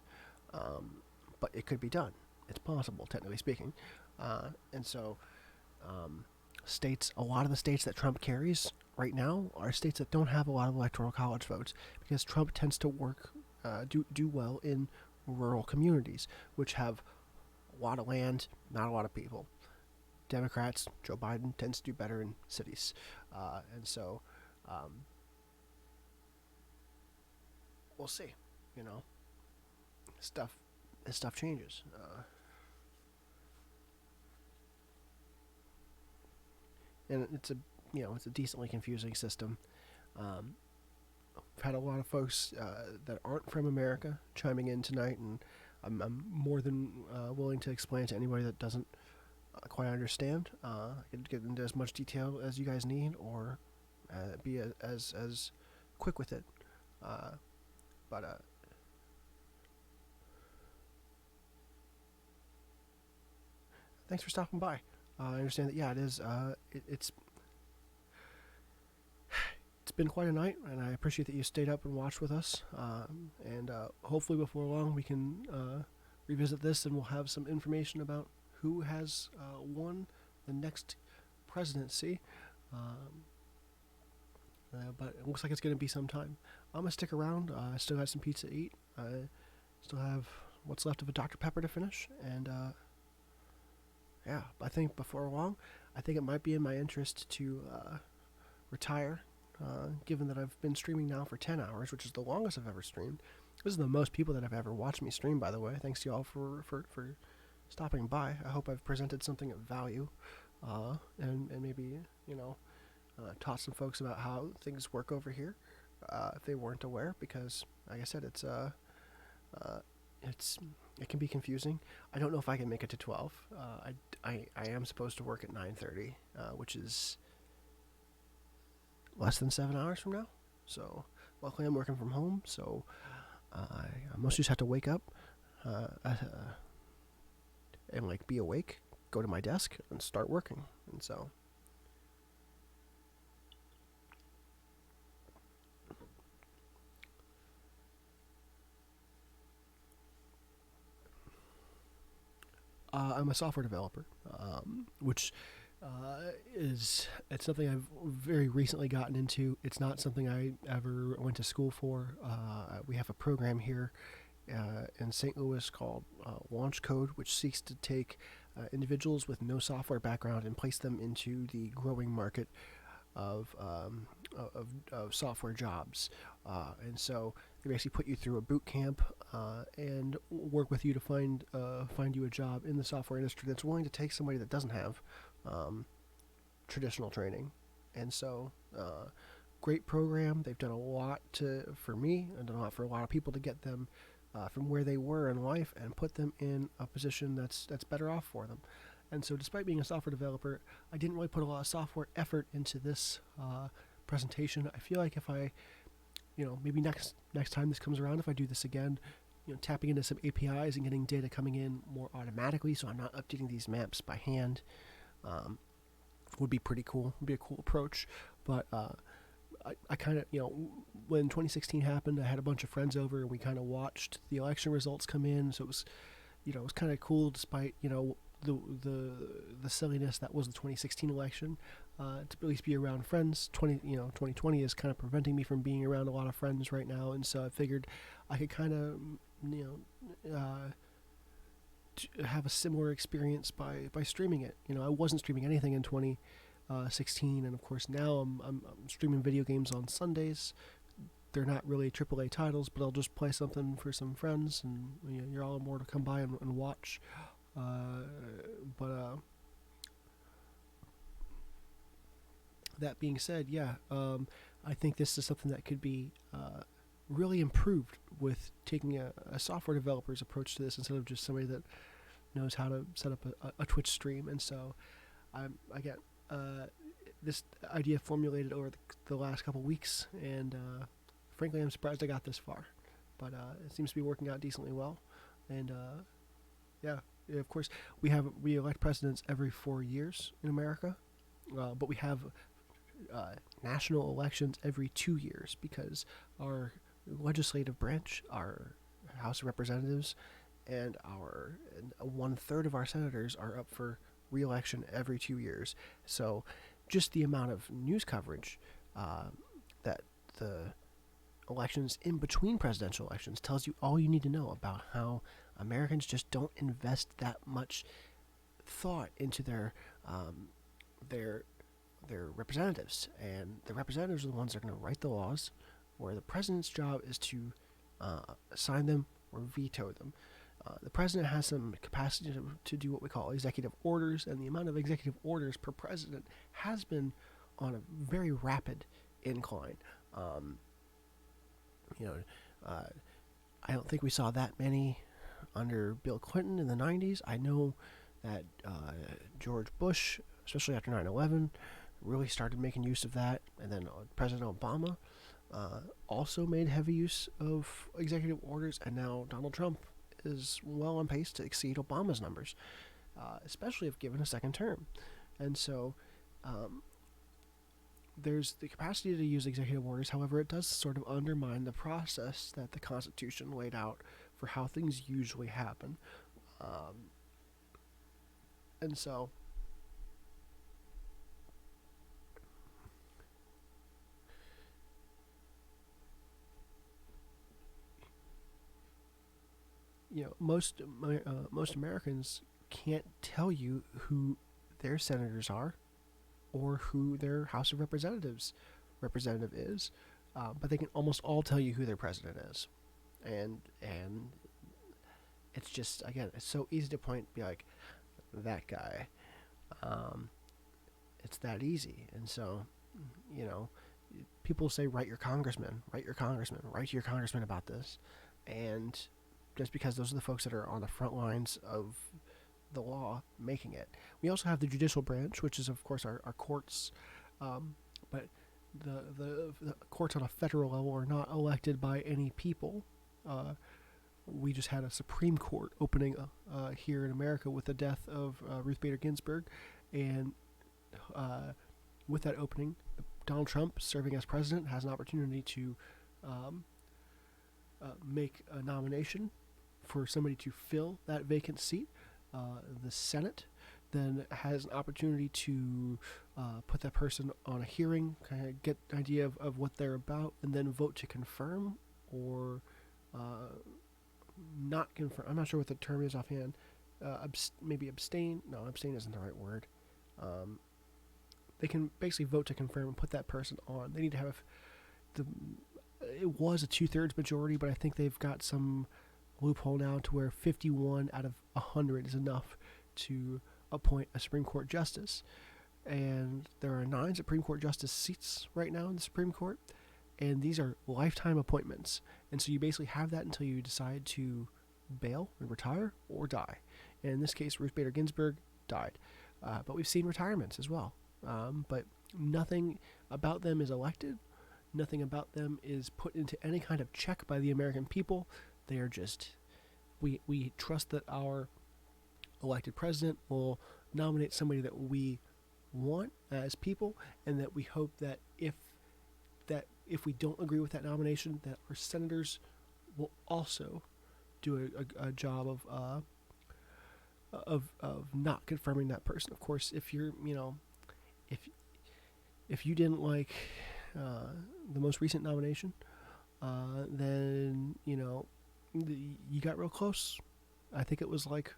But it could be done. It's possible, technically speaking. And so, a lot of the states that Trump carries right now are states that don't have a lot of electoral college votes, because Trump tends to do well in rural communities, which have a lot of land, not a lot of people. Democrats, Joe Biden, tends to do better in cities. And so, we'll see. Stuff changes. And it's a decently confusing system. I've had a lot of folks that aren't from America chiming in tonight, and I'm more than willing to explain to anybody that doesn't quite understand. I can get into as much detail as you guys need, or be as quick with it. But thanks for stopping by. I understand that, yeah, it is. It's been quite a night, and I appreciate that you stayed up and watched with us. And hopefully before long we can revisit this, and we'll have some information about who has won the next presidency. But it looks like it's going to be some time. I'm going to stick around. I still got some pizza to eat. I still have what's left of a Dr. Pepper to finish. And yeah, I think before long, I think it might be in my interest to retire, given that I've been streaming now for 10 hours, which is the longest I've ever streamed. This is the most people that have ever watched me stream, by the way. Thanks to y'all for stopping by. I hope I've presented something of value, and maybe, taught some folks about how things work over here, if they weren't aware, because, like I said, it can be confusing. I don't know if I can make it to 12. I am supposed to work at 9:30, which is less than 7 hours from now. So luckily I'm working from home, so I mostly just have to wake up and be awake, go to my desk, and start working. And so I'm a software developer, which it's something I've very recently gotten into. It's not something I ever went to school for. We have a program here in St. Louis called Launch Code, which seeks to take individuals with no software background and place them into the growing market of software jobs. And so they basically put you through a boot camp and work with you to find you a job in the software industry that's willing to take somebody that doesn't have traditional training. And so great program. They've done a lot for me, and done a lot for a lot of people to get them from where they were in life and put them in a position that's better off for them. And so despite being a software developer, I didn't really put a lot of software effort into this presentation. I feel like if I, maybe next time this comes around, if I do this again, tapping into some APIs and getting data coming in more automatically, so I'm not updating these maps by hand, would be pretty cool. Would be a cool approach. But I kind of, when 2016 happened, I had a bunch of friends over and we kind of watched the election results come in. So it was, it was kind of cool despite, the silliness that was the 2016 election, to at least be around friends. 2020 is kind of preventing me from being around a lot of friends right now. And so I figured I could kind of, have a similar experience by streaming it. I wasn't streaming anything in 2016, and of course now I'm streaming video games on Sundays. They're not really AAA titles, but I'll just play something for some friends, and you're all more to come by and watch. But that being said, yeah, I think this is something that could be really improved with taking a software developer's approach to this instead of just somebody that knows how to set up a Twitch stream. And so I get this idea formulated over the last couple weeks, and frankly, I'm surprised I got this far. But it seems to be working out decently well. And yeah, of course, we elect presidents every 4 years in America, but we have national elections every 2 years because our legislative branch, our House of Representatives, and 1/3 of our senators are up for re-election every 2 years. So just the amount of news coverage that the elections in between presidential elections tells you all you need to know about how Americans just don't invest that much thought into their representatives, and the representatives are the ones that are going to write the laws, where the president's job is to sign them or veto them. The president has some capacity to do what we call executive orders, and the amount of executive orders per president has been on a very rapid incline. I don't think we saw that many under Bill Clinton in the 90s. I know that George Bush, especially after 9/11, really started making use of that, and then President Obama also made heavy use of executive orders, and now Donald Trump is well on pace to exceed Obama's numbers, especially if given a second term. And so there's the capacity to use executive orders. However, it does sort of undermine the process that the Constitution laid out for how things usually happen. And so most Americans can't tell you who their senators are or who their House of Representatives representative is, but they can almost all tell you who their president is, and it's just, again, it's so easy to be like, that guy. It's that easy. And so people say write to your congressman about this, and just because those are the folks that are on the front lines of the law making it. We also have the judicial branch, which is of course our courts, but the courts on a federal level are not elected by any people. We just had a Supreme Court opening here in America with the death of Ruth Bader Ginsburg, and with that opening, Donald Trump, serving as president, has an opportunity to make a nomination for somebody to fill that vacant seat. The Senate then has an opportunity to put that person on a hearing, kind of get an idea of what they're about, and then vote to confirm or not confirm. I'm not sure what the term is offhand. Maybe abstain. No, abstain isn't the right word. They can basically vote to confirm and put that person on. They need to have it was a 2/3 majority, but I think they've got some loophole now to where 51 out of 100 is enough to appoint a Supreme Court justice. And there are 9 Supreme Court justice seats right now in the Supreme Court, and these are lifetime appointments. And so you basically have that until you decide to bail and retire or die. And in this case, Ruth Bader Ginsburg died. But we've seen retirements as well. But nothing about them is elected. Nothing about them is put into any kind of check by the American people. They are just, we trust that our elected president will nominate somebody that we want as people, and that we hope that if that if we don't agree with that nomination, that our senators will also do a job of not confirming that person. Of course, if you're, if you didn't like the most recent nomination, then you got real close. I think it was like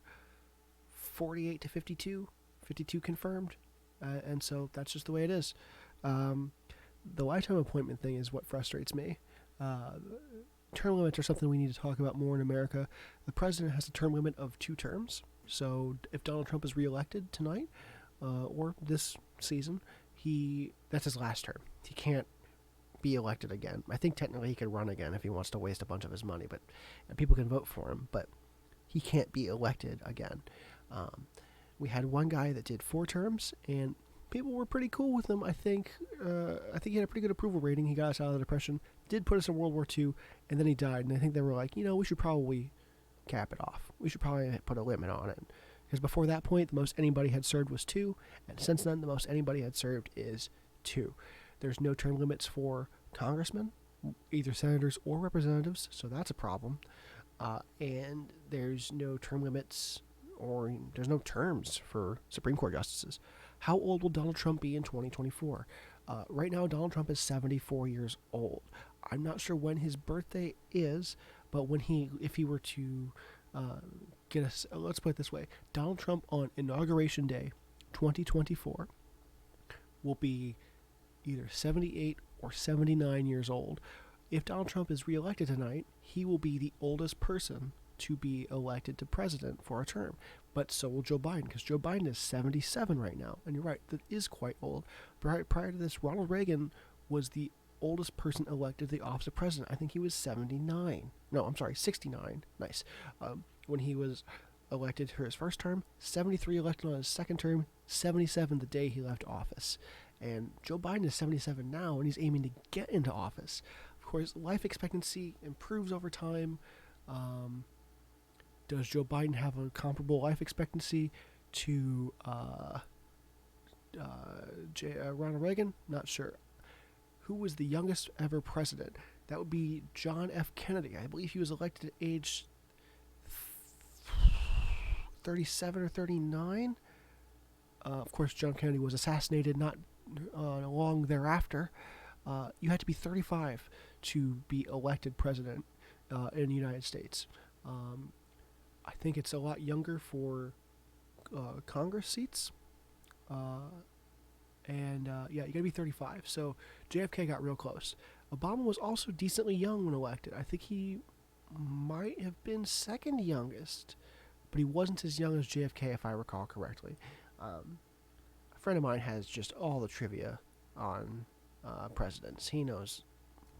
48 to 52, 52 confirmed, and so that's just the way it is. The lifetime appointment thing is what frustrates me. Term limits are something we need to talk about more in America. The president has a term limit of 2 terms. So if Donald Trump is reelected tonight or this season, that's his last term. He can't be elected again. I think technically he could run again if he wants to waste a bunch of his money, but people can vote for him, but he can't be elected again. We had one guy that did 4 terms, and people were pretty cool with him. I think he had a pretty good approval rating. He got us out of the Depression, did put us in World War II, and then he died. And I think they were like, we should probably cap it off. We should probably put a limit on it. Because before that point, the most anybody had served was 2, and since then, the most anybody had served is 2. There's no term limits for congressmen, either senators or representatives, so that's a problem. And there's no term limits, or there's no terms for Supreme Court justices. How old will Donald Trump be in 2024? Right now, Donald Trump is 74 years old. I'm not sure when his birthday is, but if he were to get us, let's put it this way: Donald Trump on Inauguration Day, 2024, will be either 78 or 79 years old. If Donald Trump is reelected tonight, he will be the oldest person to be elected to president for a term. But so will Joe Biden, because Joe Biden is 77 right now. And you're right, that is quite old. Prior to this, Ronald Reagan was the oldest person elected to the office of president. I think he was 69. No, I'm sorry, 69. Nice. When he was elected for his first term, 73 elected on his second term, 77 the day he left office. And Joe Biden is 77 now, and he's aiming to get into office. Of course, life expectancy improves over time. Does Joe Biden have a comparable life expectancy to Ronald Reagan? Not sure. Who was the youngest ever president? That would be John F. Kennedy. I believe he was elected at age 37 or 39. Of course, John Kennedy was assassinated not long thereafter. You had to be 35 to be elected president in the United States. I think it's a lot younger for Congress seats. You gotta be 35. So JFK got real close. Obama was also decently young when elected. I think he might have been second youngest, but he wasn't as young as JFK, if I recall correctly. A friend of mine has just all the trivia on presidents. He knows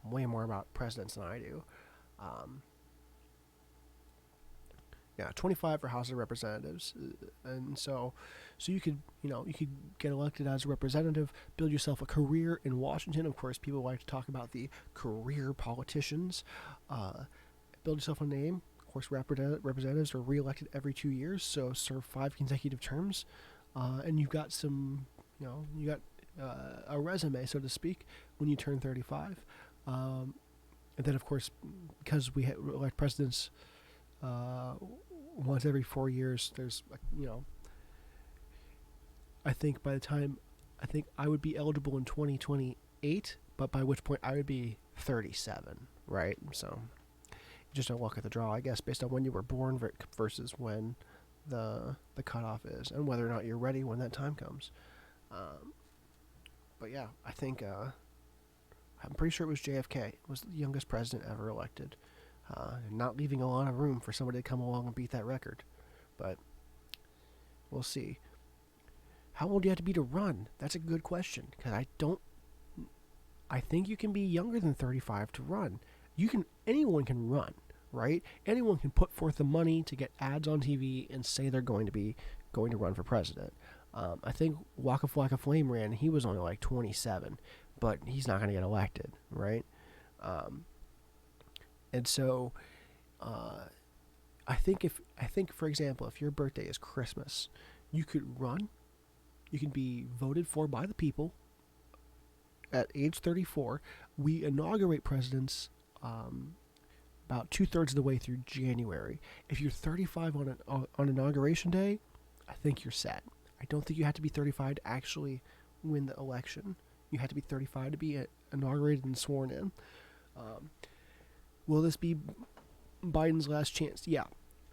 way more about presidents than I do. 25 for House of Representatives, and so you could get elected as a representative, build yourself a career in Washington. Of course, people like to talk about the career politicians. Build yourself a name. Of course, representatives are reelected every 2 years, so serve 5 consecutive terms, and you've got a resume, so to speak, when you turn 35. And then, of course, because we elect presidents once every 4 years, there's, I think I would be eligible in 2028, but by which point I would be 37, right? So just a luck of the draw, I guess, based on when you were born versus when the cutoff is, and whether or not you're ready when that time comes. But yeah, I think I'm pretty sure it was JFK was the youngest president ever elected. Not leaving a lot of room for somebody to come along and beat that record. But we'll see. How old do you have to be to run? That's a good question, because I think you can be younger than 35 to run. Anyone can run, right? Anyone can put forth the money to get ads on TV and say they're going to run for president. I think Waka Flocka Flame ran. He was only like 27, but he's not going to get elected, right? And so, I think for example, if your birthday is Christmas, you could run. You can be voted for by the people, at age 34, we inaugurate presidents about 2/3 of the way through January. If you're 35 on inauguration day, I think you're set. I don't think you have to be 35 to actually win the election. You have to be 35 to be inaugurated and sworn in. Will this be Biden's last chance? Yeah.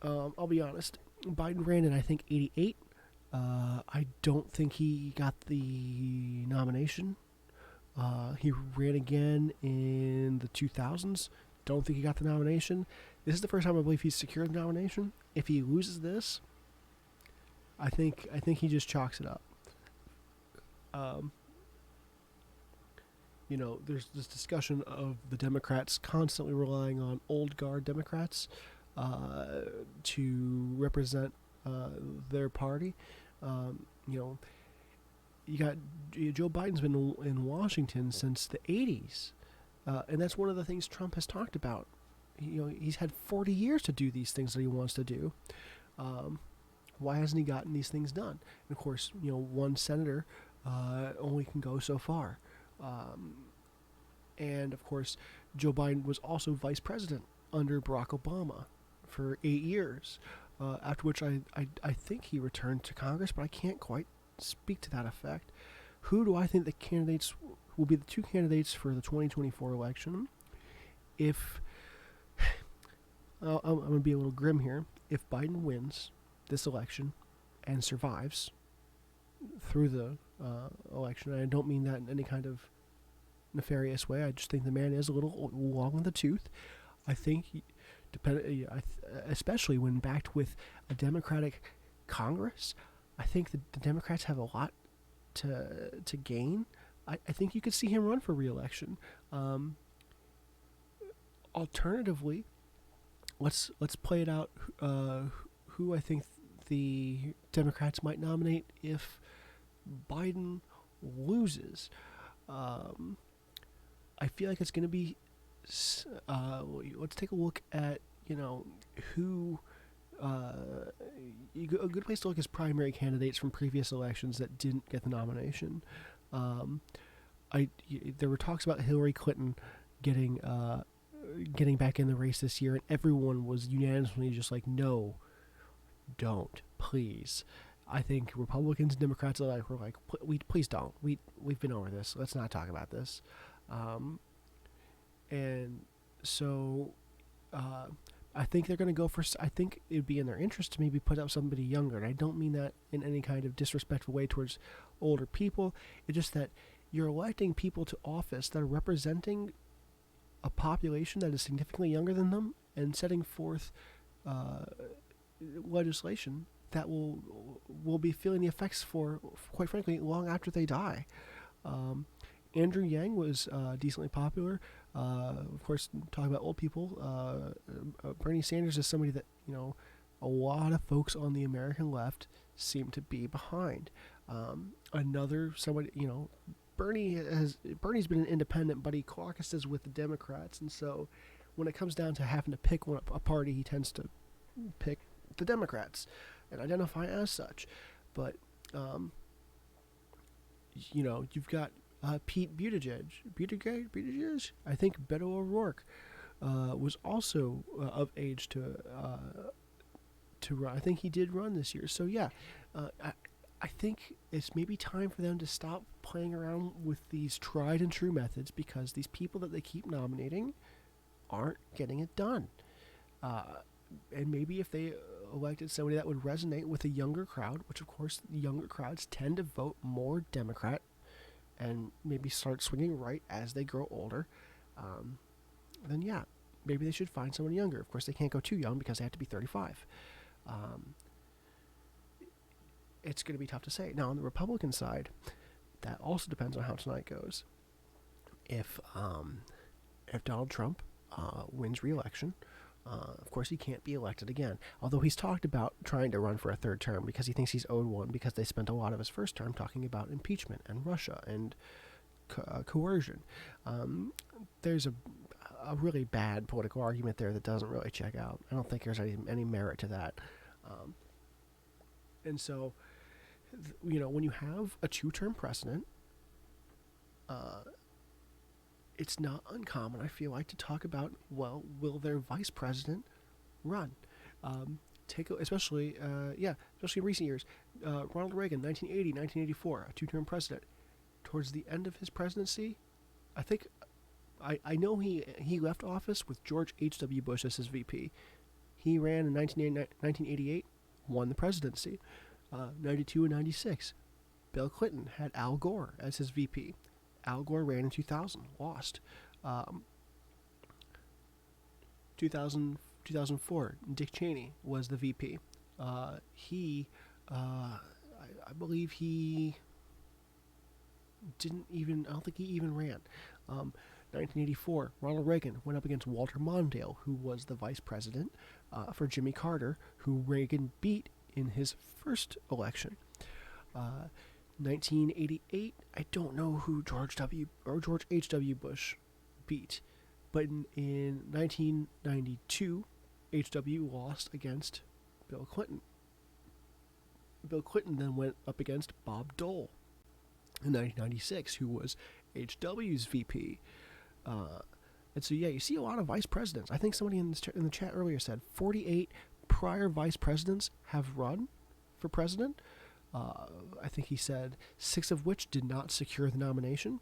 I'll be honest. Biden ran in, I think, 88. I don't think he got the nomination. He ran again in the 2000s. Don't think he got the nomination. This is the first time I believe he's secured the nomination. If he loses this, I think he just chalks it up. There's this discussion of the Democrats constantly relying on old guard Democrats to represent their party. You got Joe Biden's been in Washington since the 80s, and that's one of the things Trump has talked about. He's had 40 years to do these things that he wants to do. Why hasn't he gotten these things done? And of course, one senator only can go so far. And of course, Joe Biden was also vice president under Barack Obama for 8 years, after which I think he returned to Congress, but I can't quite speak to that effect. Who do I think the candidates will be the two candidates for the 2024 election? If I'm going to be a little grim here, if Biden wins this election and survives through the election, and I don't mean that in any kind of nefarious way, I just think the man is a little long in the tooth. I think, especially when backed with a Democratic Congress, I think the Democrats have a lot to gain. I think you could see him run for re-election. Alternatively, let's play it out. Who I think the Democrats might nominate if Biden loses. I feel like it's going to be. Let's take a look at who. A good place to look is primary candidates from previous elections that didn't get the nomination. There were talks about Hillary Clinton getting back in the race this year, and everyone was unanimously just like, no, don't, please. I think Republicans and Democrats alike were like, please don't. We've been over this. Let's not talk about this. And so I think they're going to go for. I think it would be in their interest to maybe put up somebody younger, and I don't mean that in any kind of disrespectful way towards older people. It's just that you're electing people to office that are representing a population that is significantly younger than them, and setting forth legislation that will be feeling the effects for, quite frankly, long after they die. Andrew Yang was decently popular. Of course, talking about old people, Bernie Sanders is somebody that a lot of folks on the American left seem to be behind. Another somebody, Bernie's been an independent, but he caucuses with the Democrats, and so when it comes down to having to pick a party, he tends to pick the Democrats and identify as such. But you've got Pete Buttigieg. I think Beto O'Rourke was also of age to run. I think he did run this year. So yeah, I think it's maybe time for them to stop playing around with these tried and true methods, because these people that they keep nominating aren't getting it done. And maybe if they elected somebody that would resonate with a younger crowd, which of course the younger crowds tend to vote more Democrat, and maybe start swinging right as they grow older, then yeah, maybe they should find someone younger. Of course, they can't go too young because they have to be 35. It's going to be tough to say. Now, on the Republican side, that also depends on how tonight goes. If Donald Trump wins re-election, of course he can't be elected again. Although he's talked about trying to run for a third term because he thinks he's owed one, because they spent a lot of his first term talking about impeachment and Russia and coercion. There's a really bad political argument there that doesn't really check out. I don't think there's any merit to that. And so, when you have a two-term precedent, it's not uncommon, I feel like, to talk about, well, will their vice president run? Especially in recent years. Ronald Reagan, 1980, 1984, a two-term president. Towards the end of his presidency, I think, I know he left office with George H.W. Bush as his VP. He ran in 1988, won the presidency. 92 and 96, Bill Clinton had Al Gore as his VP. Al Gore ran in 2000, lost. 2004, Dick Cheney was the VP. I believe he didn't even, I don't think he even ran. 1984, Ronald Reagan went up against Walter Mondale, who was the vice president for Jimmy Carter, who Reagan beat in his first election. 1988, I don't know who George H.W. Bush beat, but in 1992, H.W. lost against Bill Clinton. Bill Clinton then went up against Bob Dole in 1996, who was H.W.'s VP. And so, you see a lot of vice presidents. I think somebody in the chat earlier said 48 prior vice presidents have run for president. I think he said 6 of which did not secure the nomination.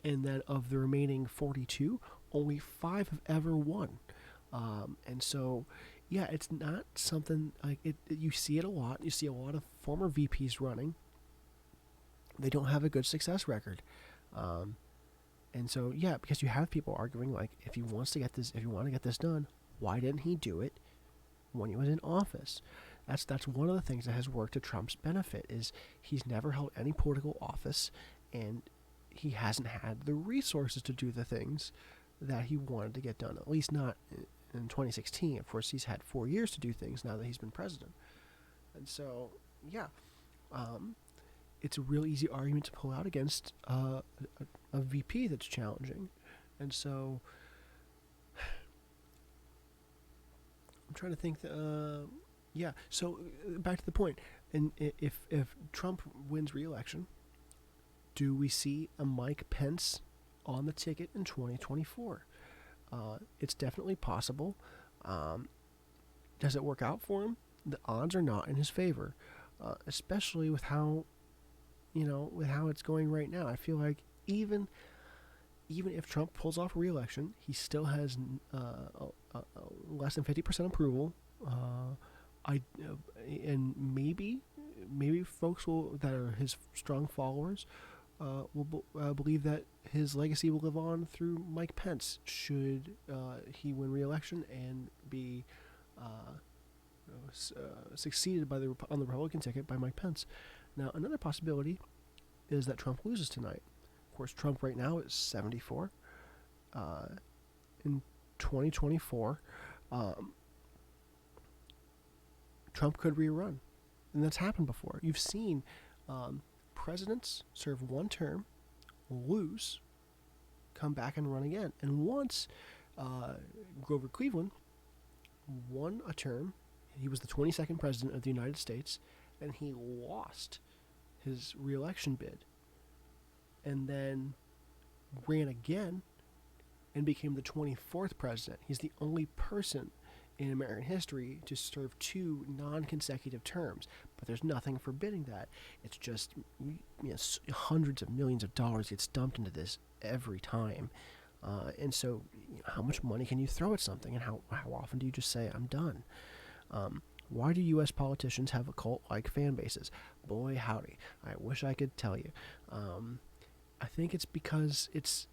And then of the remaining 42, only 5 have ever won. And so, it's not something like it. You see it a lot. You see a lot of former VPs running. They don't have a good success record. And so, because you have people arguing, like, if you want to get this done, why didn't he do it when he was in office? That's one of the things that has worked to Trump's benefit, is he's never held any political office, and he hasn't had the resources to do the things that he wanted to get done, at least not in 2016. Of course, he's had 4 years to do things now that he's been president. And so, it's a real easy argument to pull out against a VP that's challenging. And so, I'm trying to think. So back to the point. And if Trump wins re-election, do we see a Mike Pence on the ticket in 2024? It's definitely possible. Does it work out for him? The odds are not in his favor, especially with how it's going right now. I feel like even if Trump pulls off re-election, he still has less than 50% approval. And maybe folks that are his strong followers will believe that his legacy will live on through Mike Pence should he win re-election and be succeeded on the Republican ticket by Mike Pence. Now, another possibility is that Trump loses tonight. Of course, Trump right now is 74. In 2024, Trump could rerun. And that's happened before. You've seen presidents serve one term, lose, come back and run again. And once Grover Cleveland won a term, he was the 22nd president of the United States, and he lost his re-election bid, and then ran again and became the 24th president. He's the only person in American history to serve 2 non-consecutive terms, but there's nothing forbidding that. It's just hundreds of millions of dollars gets dumped into this every time, and so how much money can you throw at something, and how often do you just say, I'm done? Why do U.S. politicians have cult-like fan bases? Boy, howdy. I wish I could tell you. I think it's because it's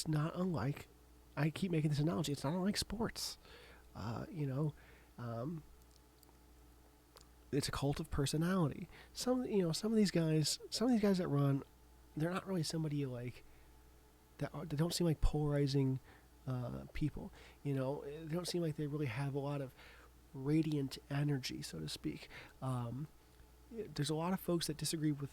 not unlike, I keep making this analogy, it's not unlike sports. It's a cult of personality. Some of these guys that run, they're not really somebody like, they don't seem like polarizing people. They don't seem like they really have a lot of radiant energy, so to speak. there's a lot of folks that disagree with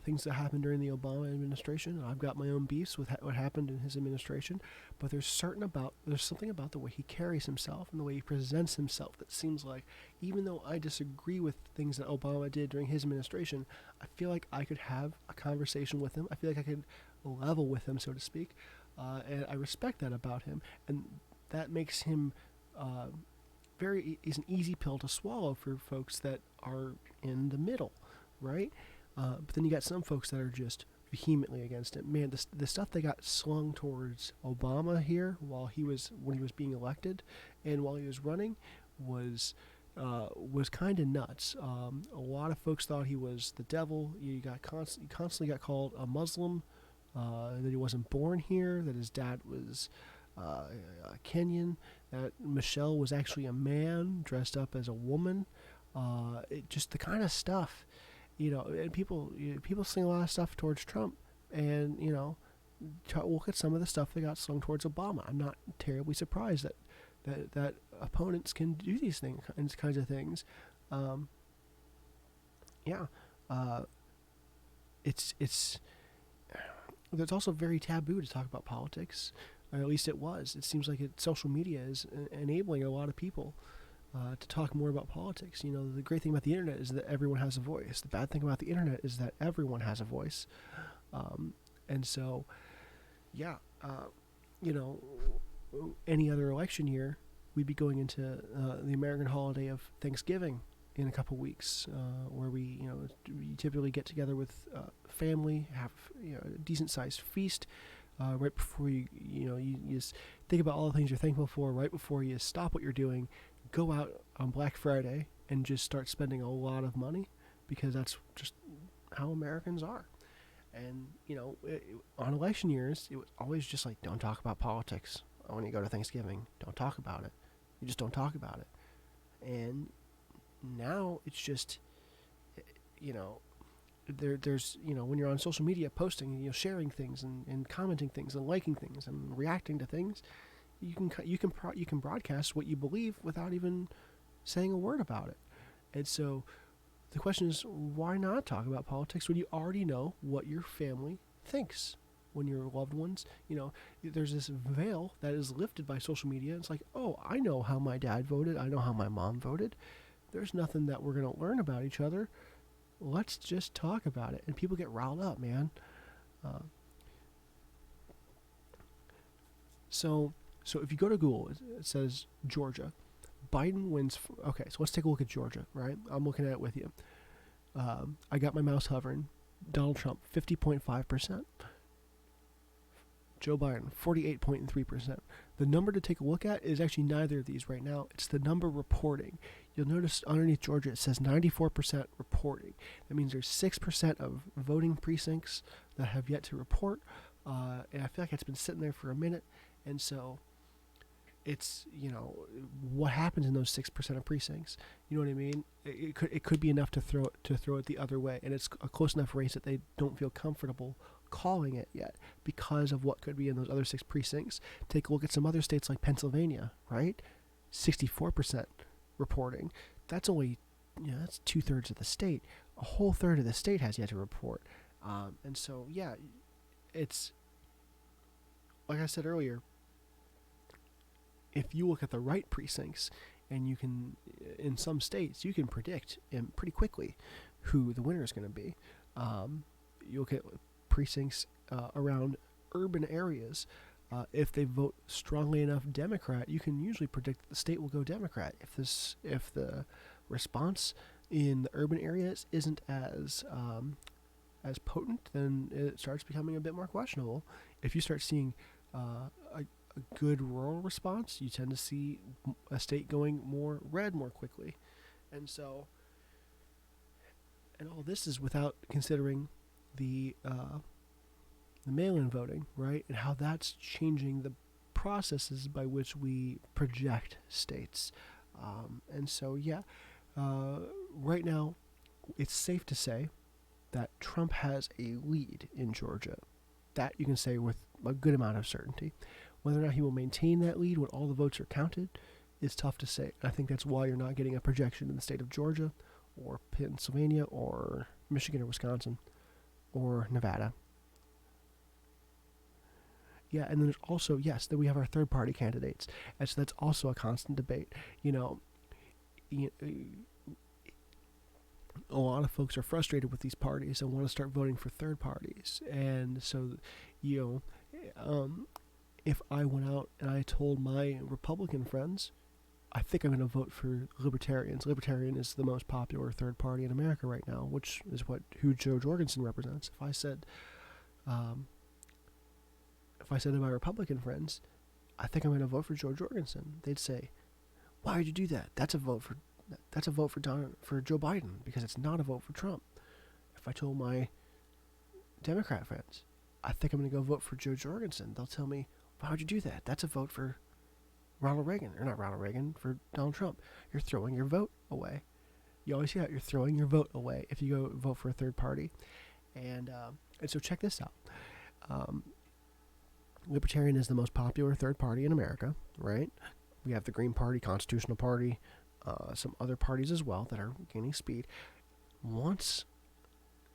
things that happened during the Obama administration. I've got my own beefs with what happened in his administration, but there's something about the way he carries himself and the way he presents himself that seems like, even though I disagree with things that Obama did during his administration, I feel like I could have a conversation with him. I feel like I could level with him, so to speak, and I respect that about him, and that makes him is an easy pill to swallow for folks that are in the middle, right? But then you got some folks that are just vehemently against it. Man, the stuff they got slung towards Obama here when he was being elected, and while he was running, was kind of nuts. A lot of folks thought he was the devil. You constantly got called a Muslim, that he wasn't born here, that his dad was Kenyan, that Michelle was actually a man dressed up as a woman. Just the kind of stuff, and people sling a lot of stuff towards Trump, and look at some of the stuff they got slung towards Obama. I'm not terribly surprised that opponents can do these kinds of things. It's also very taboo to talk about politics. Or at least it was. It seems like social media is enabling a lot of people to talk more about politics. The great thing about the internet is that everyone has a voice. The bad thing about the internet is that everyone has a voice. And so, any other election year, we'd be going into the American holiday of Thanksgiving in a couple weeks, where we typically get together with family, have a decent-sized feast. Right before you just think about all the things you're thankful for, right before you stop what you're doing, go out on Black Friday and just start spending a lot of money, because that's just how Americans are. And, on election years, it was always just like, don't talk about politics. When you go to Thanksgiving, don't talk about it. You just don't talk about it. And now it's just, there's when you're on social media posting, sharing things and commenting things and liking things and reacting to things, you can broadcast what you believe without even saying a word about it. And so the question is, why not talk about politics when you already know what your family thinks? When your loved ones, there's this veil that is lifted by social media. It's like, oh, I know how my dad voted. I know how my mom voted. There's nothing that we're going to learn about each other. Let's just talk about it. And people get riled up, man. So if you go to Google, it says Georgia. Biden wins. Okay, so let's take a look at Georgia, right? I'm looking at it with you. I got my mouse hovering. Donald Trump, 50.5%. Joe Biden, 48.3%. The number to take a look at is actually neither of these right now. It's the number reporting. You'll notice underneath Georgia it says 94% reporting. That means there's 6% of voting precincts that have yet to report. And I feel like it's been sitting there for a minute. And so it's, what happens in those 6% of precincts? You know what I mean? It could be enough to throw it the other way. And it's a close enough race that they don't feel comfortable calling it yet because of what could be in those other 6 precincts. Take a look at some other states like Pennsylvania, right? 64% reporting. That's only, that's 2/3 of the state. A whole third of the state has yet to report. And so, it's, like I said earlier, if you look at the right precincts, and you can, in some states, you can predict pretty quickly who the winner is going to be. You look at precincts around urban areas. If they vote strongly enough Democrat, you can usually predict that the state will go Democrat. If the response in the urban areas isn't as potent, then it starts becoming a bit more questionable. If you start seeing a good rural response, you tend to see a state going more red more quickly. And so, and all this is without considering the mail-in voting, right? And how that's changing the processes by which we project states. And so, right now, it's safe to say that Trump has a lead in Georgia. That you can say with a good amount of certainty. Whether or not he will maintain that lead when all the votes are counted is tough to say. I think that's why you're not getting a projection in the state of Georgia or Pennsylvania or Michigan or Wisconsin or Nevada. Yeah, and then there's also, yes, then we have our third-party candidates, and so that's also a constant debate. You know, a lot of folks are frustrated with these parties and want to start voting for third parties, and so, you if I went out and I told my Republican friends, I think I'm going to vote for Libertarians. Libertarian is the most popular third party in America right now, which is who Joe Jorgensen represents. If I said to my Republican friends, I think I'm going to vote for Joe Jorgensen, they'd say, "Why would you do that? That's a vote for Joe Biden, because it's not a vote for Trump." If I told my Democrat friends, I think I'm going to go vote for Joe Jorgensen, they'll tell me, "Why would you do that? That's a vote for Ronald Reagan," or not Ronald Reagan, for Donald Trump. You're throwing your vote away. You always hear that, you're throwing your vote away if you go vote for a third party. And so check this out. Libertarian is the most popular third party in America, right? We have the Green Party, Constitutional Party, some other parties as well that are gaining speed.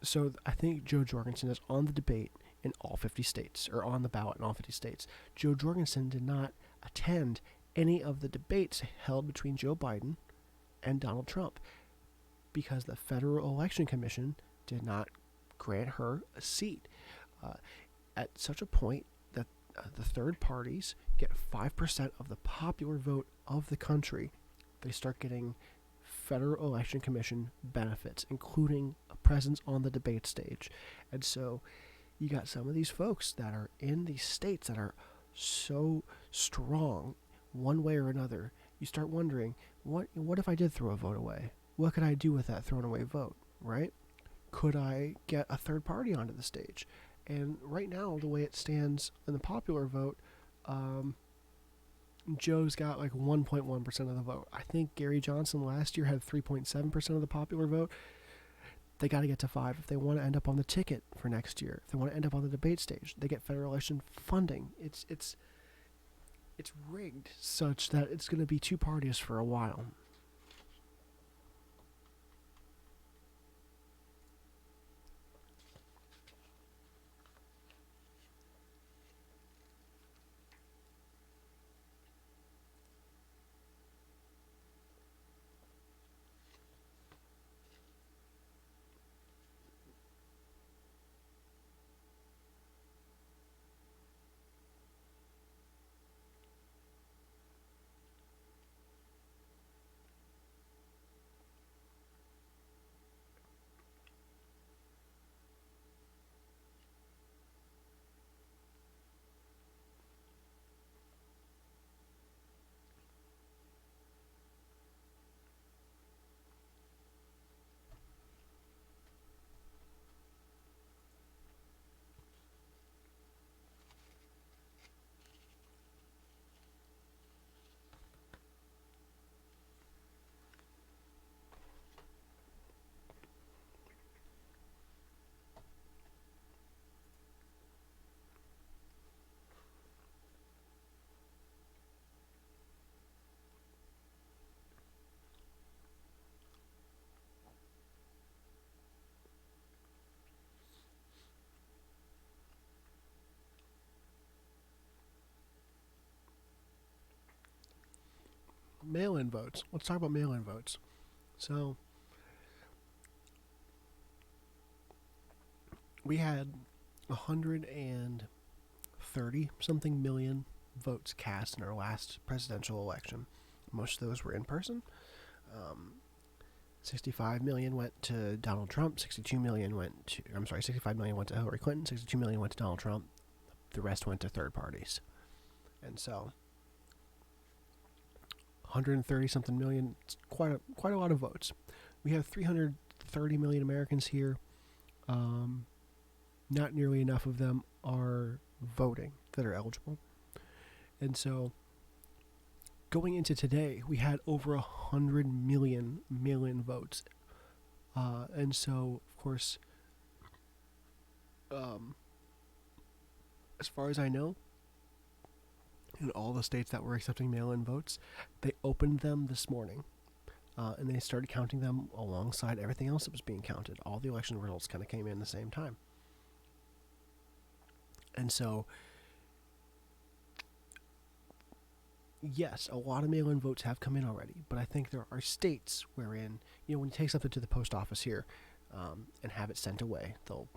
So I think Joe Jorgensen is on the debate in all 50 states, or on the ballot in all 50 states. Joe Jorgensen did not attend any of the debates held between Joe Biden and Donald Trump because the Federal Election Commission did not grant her a seat. At such a point that the third parties get 5% of the popular vote of the country, they start getting Federal Election Commission benefits, including a presence on the debate stage. And so you got some of these folks that are in these states that are so strong one way or another. You start wondering, what if I did throw a vote away? What could I do with that thrown away vote, right? Could I get a third party onto the stage? And right now, the way it stands in the popular vote, Joe's got like 1.1% of the vote. I think Gary Johnson last year had 3.7% of the popular vote. They got to get to 5 if they want to end up on the ticket for next year. If they want to end up on the debate stage, they get federal election funding. It's rigged such that it's going to be two parties for a while. Mail-in votes. Let's talk about mail-in votes. So we had 130 something million votes cast in our last presidential election. Most of those were in person. 65 million went to Donald Trump. 65 million went to Hillary Clinton. 62 million went to Donald Trump. The rest went to third parties. And so 130 something million, it's quite a lot of votes. We have 330 million Americans here. Not nearly enough of them are voting that are eligible. And so going into today, we had over 100 million mail-in votes. And so, of course, as far as I know, in all the states that were accepting mail-in votes, they opened them this morning. and they started counting them alongside everything else that was being counted. All the election results kind of came in at the same time. And so, yes, a lot of mail-in votes have come in already, but I think there are states wherein, when you take something to the post office here and have it sent away, they'll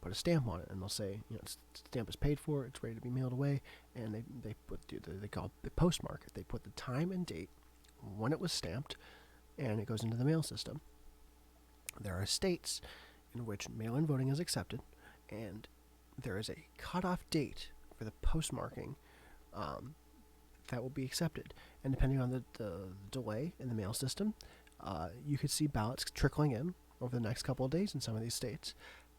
put a stamp on it, and they'll say, stamp is paid for, it's ready to be mailed away, and they call it the postmark. They put the time and date when it was stamped, and it goes into the mail system. There are states in which mail-in voting is accepted, and there is a cutoff date for the postmarking that will be accepted. And depending on the delay in the mail system, you could see ballots trickling in over the next couple of days in some of these states.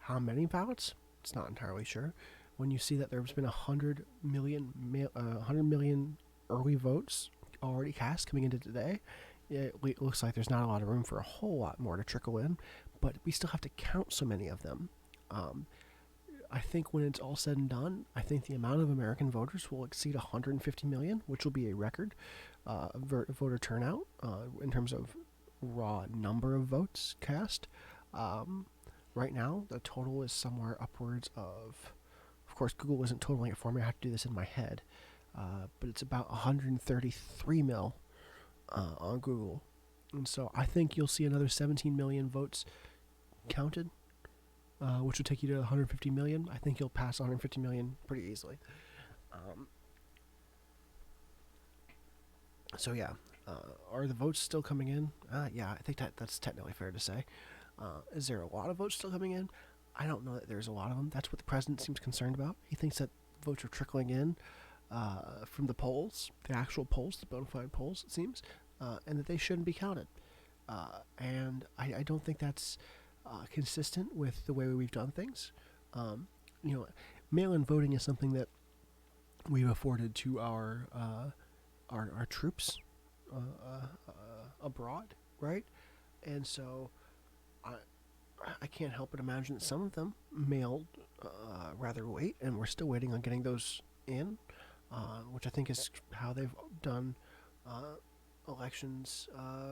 How many ballots? It's not entirely sure. When you see that there's been 100 million early votes already cast coming into today, it looks like there's not a lot of room for a whole lot more to trickle in, but we still have to count so many of them. I think when it's all said and done, I think the amount of American voters will exceed 150 million, which will be a record voter turnout in terms of raw number of votes cast. Right now, the total is somewhere upwards of course, Google isn't totaling it for me. I have to do this in my head. But it's about 133 mil on Google. And so I think you'll see another 17 million votes counted, which will take you to 150 million. I think you'll pass 150 million pretty easily. So yeah, are the votes still coming in? Yeah, I think that's technically fair to say. Is there a lot of votes still coming in? I don't know that there's a lot of them. That's what the president seems concerned about. He thinks that votes are trickling in from the polls, the actual polls, the bona fide polls, it seems, and that they shouldn't be counted. And I don't think that's consistent with the way we've done things. Mail-in voting is something that we've afforded to our troops abroad, right? And so I can't help but imagine that some of them mailed rather late, and we're still waiting on getting those in, which I think is how they've done elections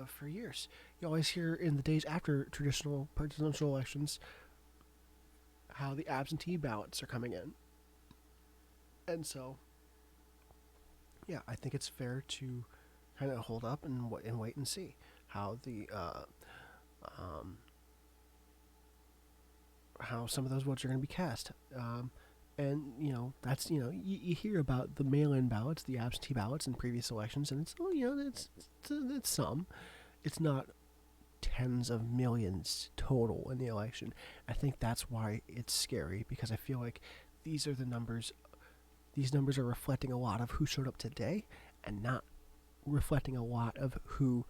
for years. You always hear in the days after traditional presidential elections how the absentee ballots are coming in. And so, yeah, I think it's fair to kind of hold up and wait and see how the how some of those votes are going to be cast. And, that's, you hear about the mail-in ballots, the absentee ballots in previous elections, and it's some. It's not tens of millions total in the election. I think that's why it's scary, because I feel like these numbers are reflecting a lot of who showed up today and not reflecting a lot of who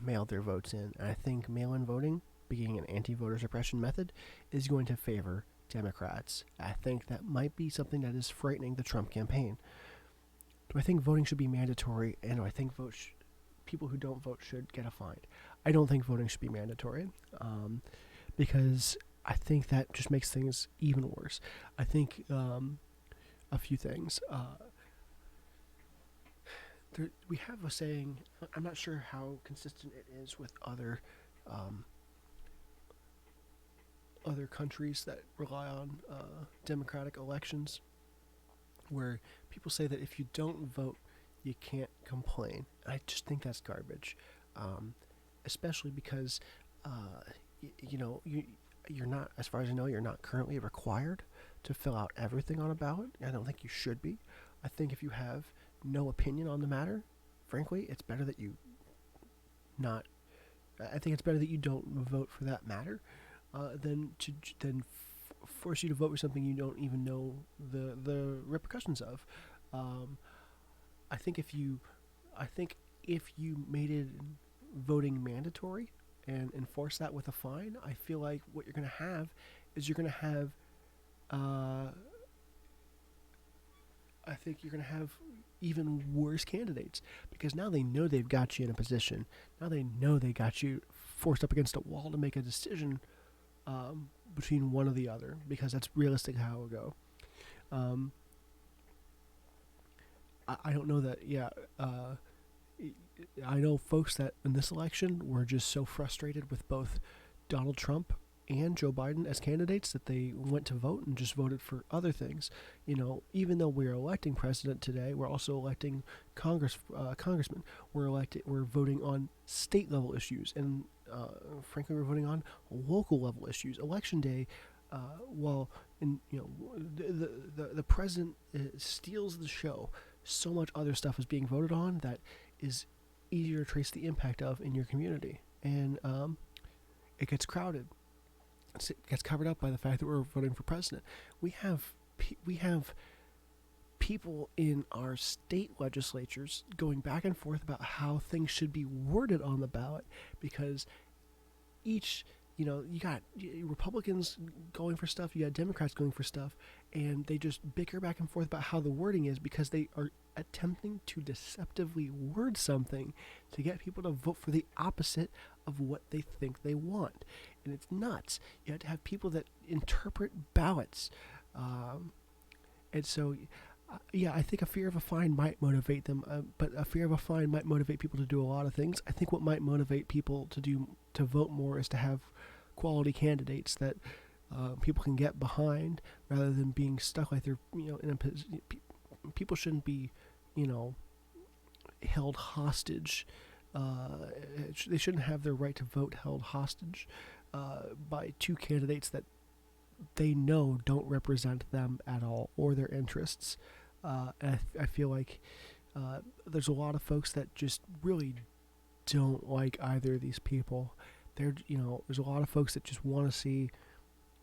mailed their votes in. And I think mail-in voting, being an anti-voter suppression method, is going to favor Democrats. I think that might be something that is frightening the Trump campaign. Do I think voting should be mandatory? And do I think people who don't vote should get a fine? I don't think voting should be mandatory, because I think that just makes things even worse. I think a few things. We have a saying, I'm not sure how consistent it is with other countries that rely on democratic elections, where people say that if you don't vote, you can't complain. I just think that's garbage, especially because you're not, as far as I know, you're not currently required to fill out everything on a ballot. I don't think you should be. I think if you have no opinion on the matter, frankly, it's better that you not. I think it's better that you don't vote for that matter, than force you to vote for something you don't even know the repercussions of. I think if you made it voting mandatory and enforce that with a fine, I feel like what you're going to have is I think you're going to have even worse candidates, because now they know they've got you in a position. Now they know they got you forced up against a wall to make a decision between one or the other, because that's realistic how it will go. I don't know that, I know folks that in this election were just so frustrated with both Donald Trump and Joe Biden as candidates that they went to vote and just voted for other things. Even though we're electing president today, we're also electing congressmen. We're voting on state level issues, and frankly, we're voting on local level issues. Election day, while the president steals the show, so much other stuff is being voted on that is easier to trace the impact of in your community, and it gets crowded. It gets covered up by the fact that we're voting for president. We have people in our state legislatures going back and forth about how things should be worded on the ballot, because you got Republicans going for stuff, you got Democrats going for stuff, and they just bicker back and forth about how the wording is because they are attempting to deceptively word something to get people to vote for the opposite of what they think they want. And it's nuts. You have to have people that interpret ballots. And so, I think a fear of a fine might motivate them, but a fear of a fine might motivate people to do a lot of things. I think what might motivate people to vote more is to have quality candidates that people can get behind, rather than being stuck like they're in a position. People shouldn't be held hostage. They shouldn't have their right to vote held hostage by two candidates that they know don't represent them at all or their interests. And I feel like there's a lot of folks that just really don't like either of these people. There's a lot of folks that just want to see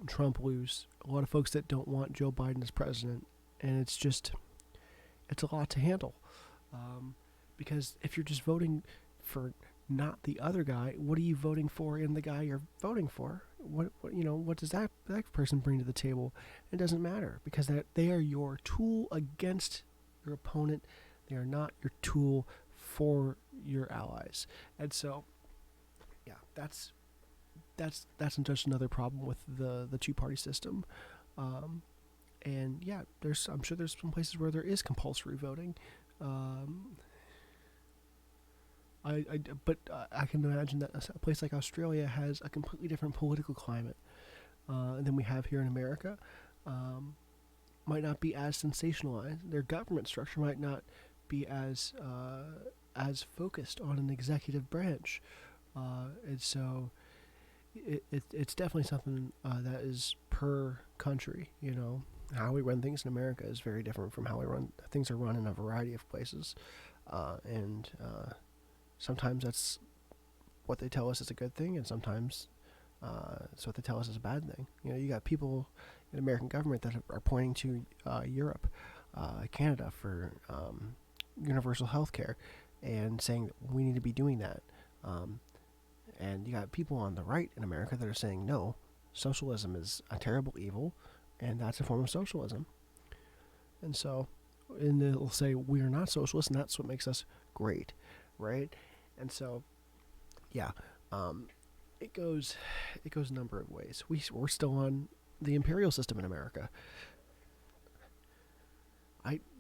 Trump lose. A lot of folks that don't want Joe Biden as president, and it's a lot to handle. Because if you're just voting for not the other guy, what are you voting for in the guy you're voting for? What does that person bring to the table? It doesn't matter, because they are your tool against your opponent. They are not your tool for your allies. And so, that's just another problem with the two-party system. I'm sure there's some places where there is compulsory voting. But I can imagine that a place like Australia has a completely different political climate than we have here in America. Might not be as sensationalized. Their government structure might not be as focused on an executive branch, and so it's definitely something that is per country. How we run things in America is very different from how things are run in a variety of places, and sometimes that's what they tell us is a good thing, and sometimes it's what they tell us is a bad thing. You got people in American government that are pointing to Europe, Canada for universal health care, and saying that we need to be doing that. And you got people on the right in America that are saying, no, socialism is a terrible evil, and that's a form of socialism. And so, and they'll say we are not socialists, and that's what makes us great, right? And so, it goes a number of ways. We're still on the imperial system in America.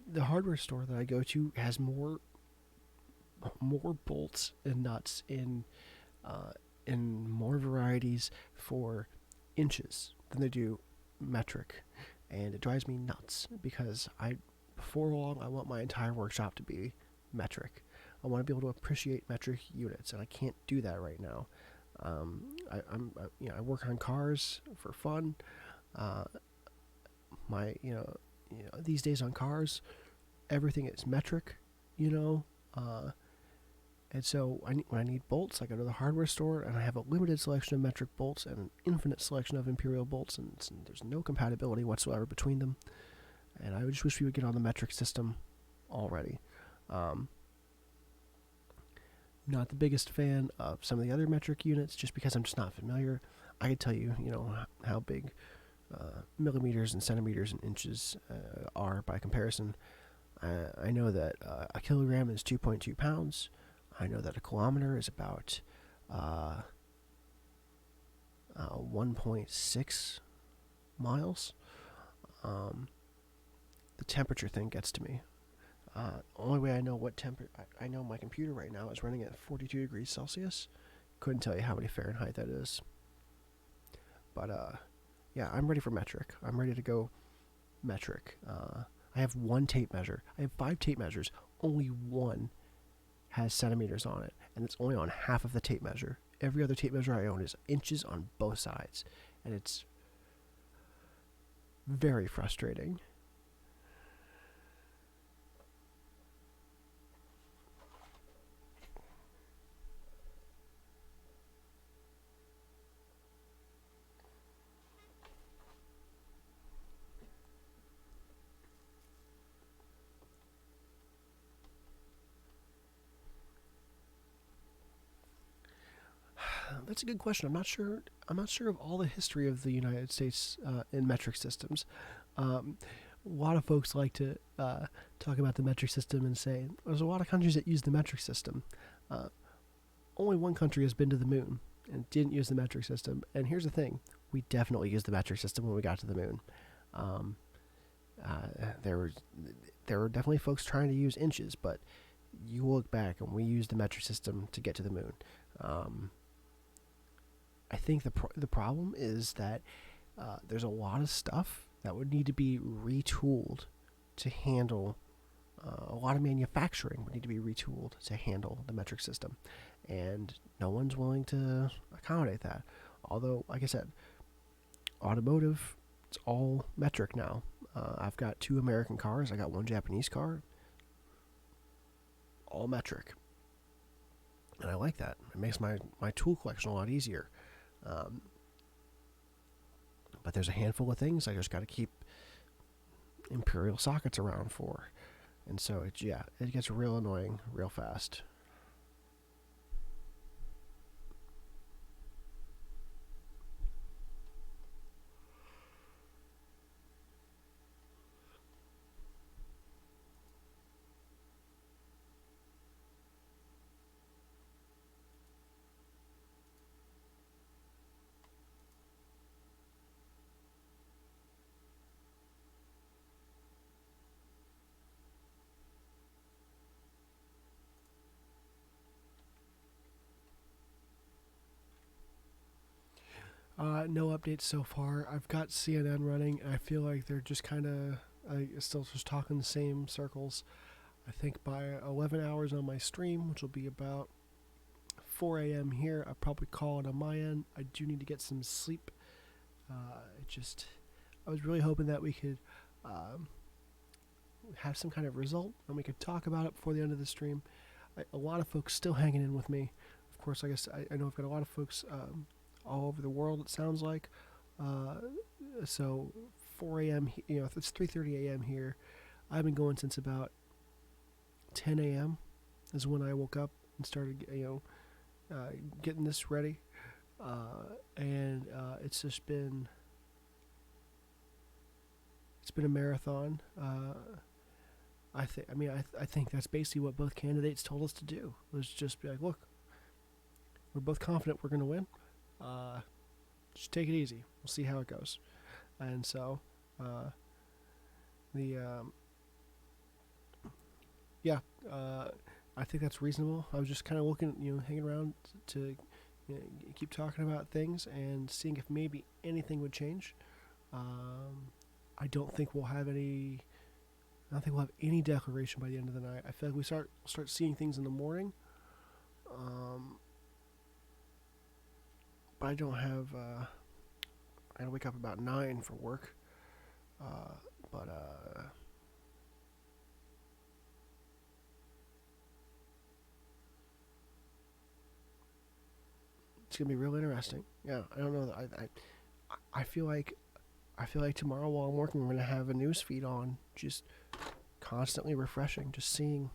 The hardware store that I go to has more bolts and nuts in more varieties for inches than they do metric, and it drives me nuts because before long I want my entire workshop to be metric. I want to be able to appreciate metric units, and I can't do that right now. I work on cars for fun. These days on cars, everything is metric, and so when I need bolts, I go to the hardware store, and I have a limited selection of metric bolts and an infinite selection of imperial bolts, and there's no compatibility whatsoever between them. And I just wish we would get on the metric system already. Not the biggest fan of some of the other metric units, just because I'm just not familiar. I could tell you, how big millimeters and centimeters and inches are by comparison. I know that a kilogram is 2.2 pounds. I know that a kilometer is about 1.6 miles. The temperature thing gets to me. Only way I know what temperature, I know my computer right now is running at 42 degrees Celsius. Couldn't tell you how many Fahrenheit that is. But yeah, I'm ready for metric. I'm ready to go metric. I have one tape measure. I have 5 tape measures. Only one has centimeters on it, and it's only on half of the tape measure. Every other tape measure I own is inches on both sides, and it's very frustrating. That's a good question. I'm not sure. I'm not sure of all the history of the United States in metric systems. Um, a lot of folks like to talk about the metric system and say there's a lot of countries that use the metric system. Uh, Only one country has been to the moon and didn't use the metric system. And here's the thing: we definitely used the metric system when we got to the moon. Um, there were definitely folks trying to use inches, but you look back and we used the metric system to get to the moon. Um, I think the problem is that there's a lot of stuff that would need to be retooled to handle. A lot of manufacturing would need to be retooled to handle the metric system, and no one's willing to accommodate that. Although, like I said, automotive, it's all metric now. I've got 2 American cars. I got 1 Japanese car. All metric, and I like that. It makes my tool collection a lot easier. Um, but there's a handful of things I just got to keep imperial sockets around for, and so it gets real annoying real fast. No updates so far. I've got CNN running, and I feel like they're just kind of still just talking the same circles. I think by 11 hours on my stream, which will be about 4 a.m. here, I'll probably call it on my end. I do need to get some sleep. I was really hoping that we could um, have some kind of result and we could talk about it before the end of the stream. A lot of folks still hanging in with me. Of course, I guess I know I've got a lot of folks all over the world. It sounds like. Uh, so 4 a.m. It's 3:30 a.m. here. I've been going since about 10 a.m. is when I woke up and started, getting this ready. And it's just been a marathon. I think that's basically what both candidates told us to do. Was just be like, look, we're both confident we're going to win. Just take it easy. We'll see how it goes. And so, the yeah, I think that's reasonable. I was just kind of looking, hanging around to keep talking about things and seeing if maybe anything would change. I don't think we'll have any. I don't think we'll have any declaration by the end of the night. I feel like we start seeing things in the morning. But I don't have. I gotta wake up about 9 for work. But it's gonna be real interesting. Yeah, I don't know. I feel like tomorrow while I'm working, we're gonna have a news feed on, just constantly refreshing, just seeing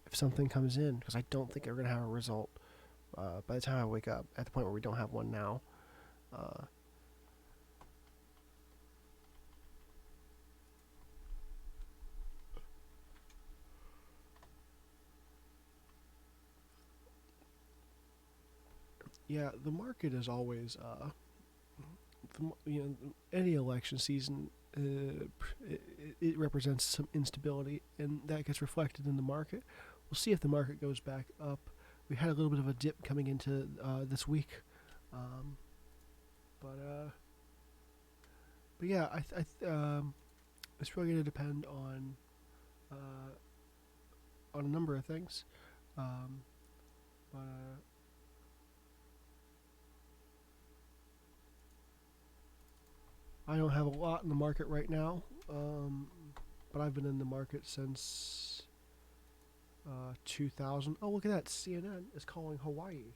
if something comes in, because I don't think we're gonna have a result by the time I wake up. At the point where we don't have one now. Yeah, the market is always, any election season it represents some instability, and that gets reflected in the market. We'll see if the market goes back up. We had a little bit of a dip coming into this week, but yeah, it's really going to depend on a number of things. But I don't have a lot in the market right now, but I've been in the market since 2000. Oh, look at that! CNN is calling Hawaii.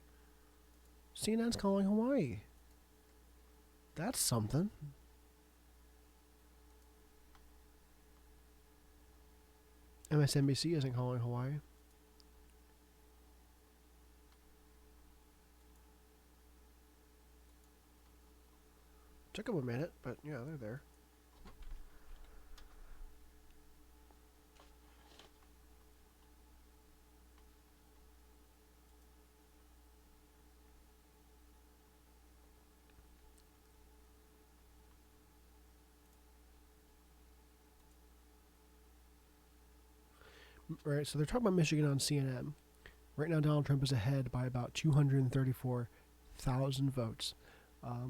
CNN's calling Hawaii. That's something. MSNBC isn't calling Hawaii. Took them a minute, but yeah, they're there. Right, so they're talking about Michigan on CNN. Right now, Donald Trump is ahead by about 234,000 votes,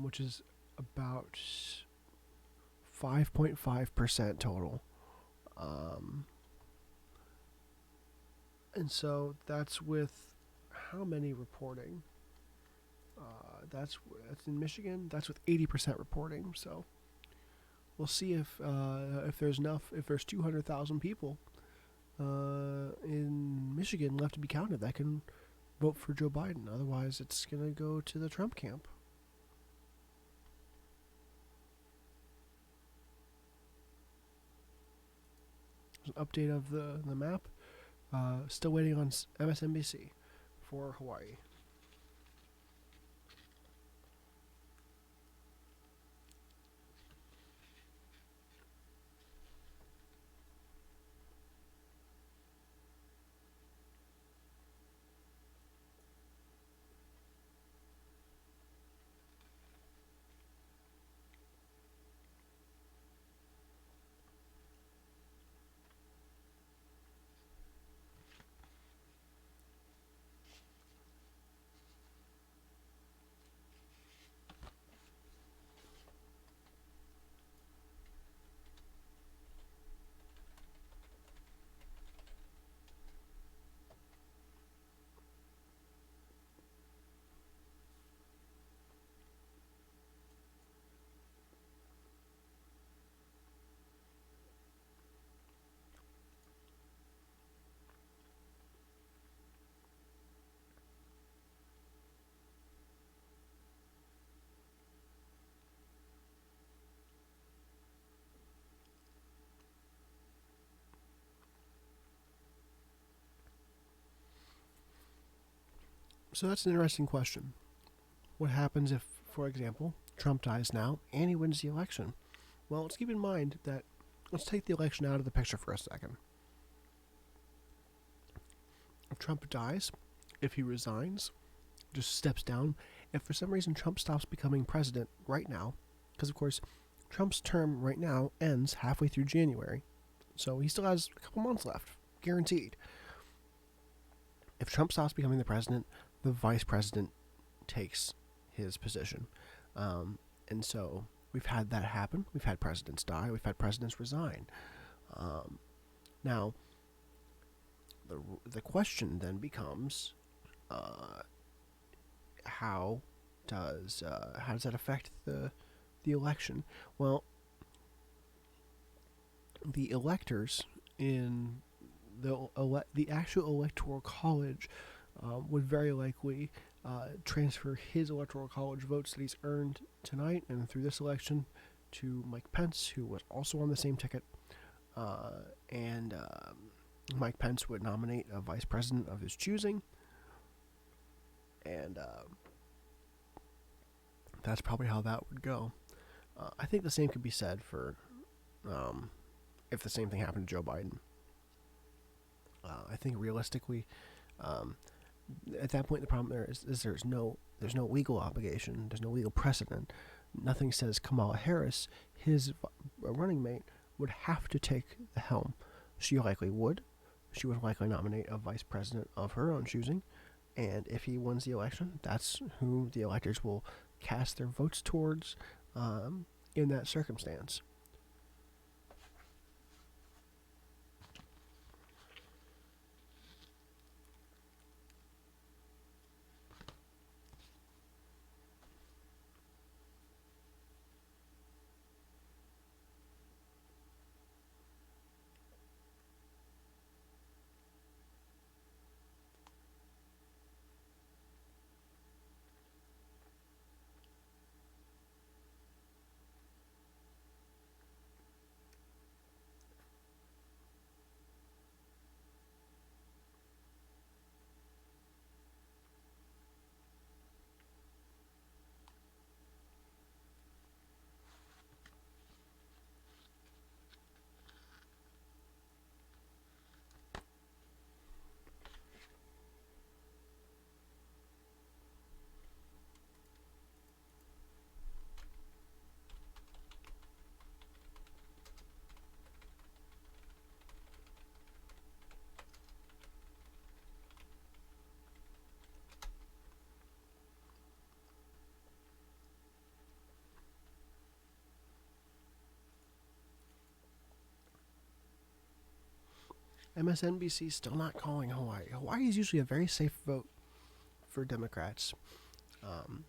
which is about 5.5% total. And so that's with how many reporting? That's in Michigan. That's with 80% reporting. So we'll see if there's enough. If there's 200,000 people in Michigan left to be counted that can vote for Joe Biden. Otherwise, it's going to go to the Trump camp. There's an update of the map. Still waiting on MSNBC for Hawaii. So that's an interesting question. What happens if, for example, Trump dies now and he wins the election? Well, let's keep in mind that, let's take the election out of the picture for a second. If Trump dies, if he resigns, just steps down, if for some reason Trump stops becoming president right now, because of course Trump's term right now ends halfway through January, so he still has a couple months left, guaranteed. If Trump stops becoming the president, the vice president takes his position. And so we've had that happen. We've had presidents die. We've had presidents resign. Now, the question then becomes, how does that affect the election? Well, the electors in the actual electoral college would very likely transfer his electoral college votes that he's earned tonight and through this election to Mike Pence, who was also on the same ticket, and Mike Pence would nominate a vice president of his choosing, and that's probably how that would go. I think the same could be said for if the same thing happened to Joe Biden. I think realistically, at that point, the problem there is there's no legal obligation, there's no legal precedent. Nothing says Kamala Harris, his running mate would have to take the helm. She likely would. She would likely nominate a vice president of her own choosing. And if he wins the election, that's who the electors will cast their votes towards in that circumstance. MSNBC still not calling Hawaii. Hawaii is usually a very safe vote for Democrats. Um,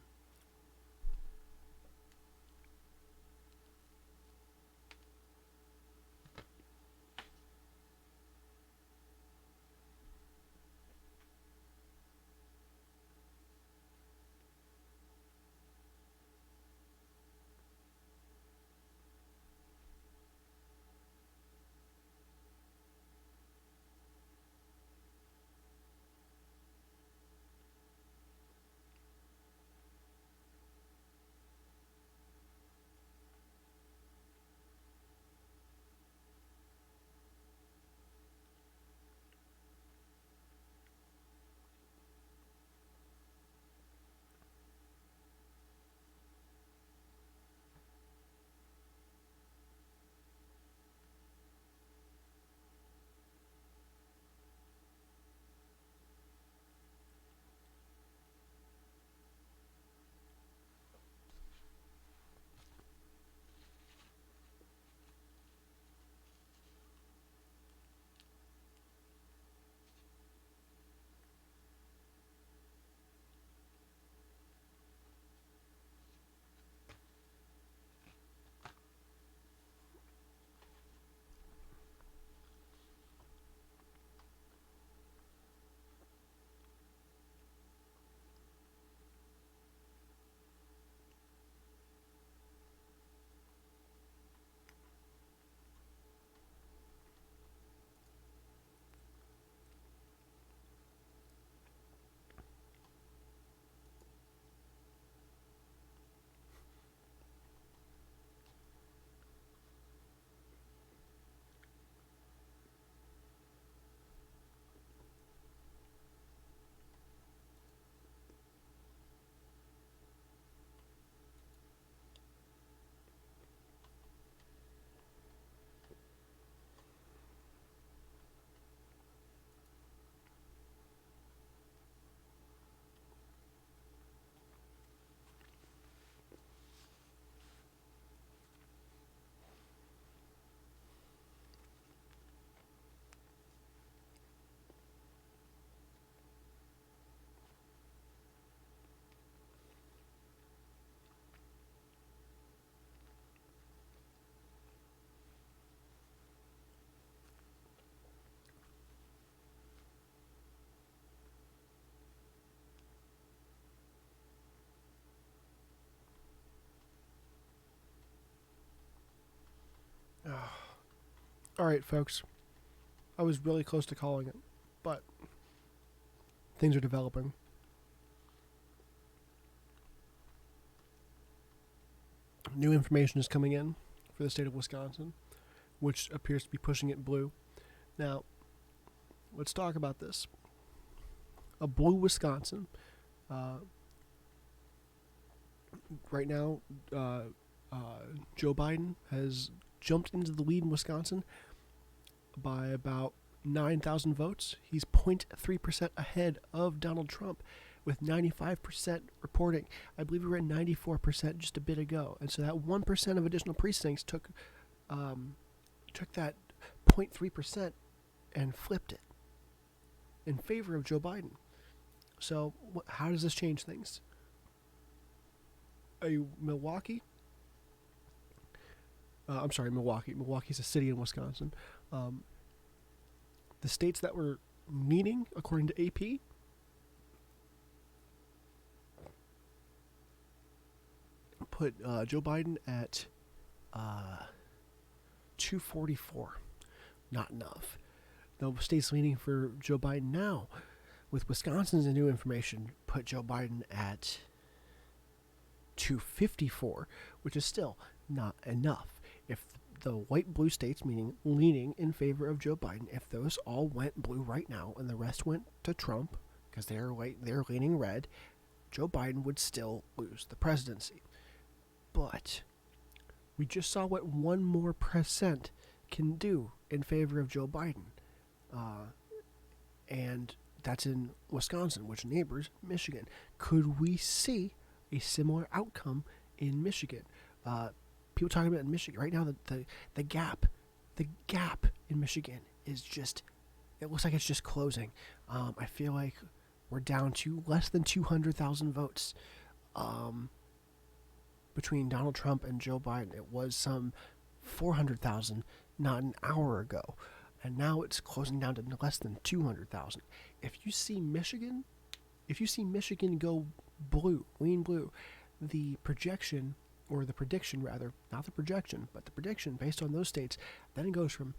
all right, folks. I was really close to calling it, but things are developing. New information is coming in for the state of Wisconsin, which appears to be pushing it blue. Now, let's talk about this. A blue Wisconsin. Right now, Joe Biden has jumped into the lead in Wisconsin by about 9,000 votes. He's 0.3% ahead of Donald Trump with 95% reporting. I believe we were at 94% just a bit ago. And so that 1% of additional precincts took that 0.3% and flipped it in favor of Joe Biden. So how does this change things? Milwaukee. Milwaukee's a city in Wisconsin. The states that were leading, according to AP, put Joe Biden at 244. Not enough. The states leaning for Joe Biden now, with Wisconsin's new information, put Joe Biden at 254, which is still not enough. If the white-blue states, meaning leaning in favor of Joe Biden, if those all went blue right now and the rest went to Trump, because they're leaning red, Joe Biden would still lose the presidency. But we just saw what 1 more percent can do in favor of Joe Biden. And that's in Wisconsin, which neighbors Michigan. Could we see a similar outcome in Michigan? People talking about in Michigan right now, the gap in Michigan is just, it looks like it's just closing. I feel like we're down to less than 200,000 votes between Donald Trump and Joe Biden. It was some 400,000 not an hour ago, and now it's closing down to less than 200,000. If you see Michigan go blue, lean blue, the prediction based on those states, then it goes from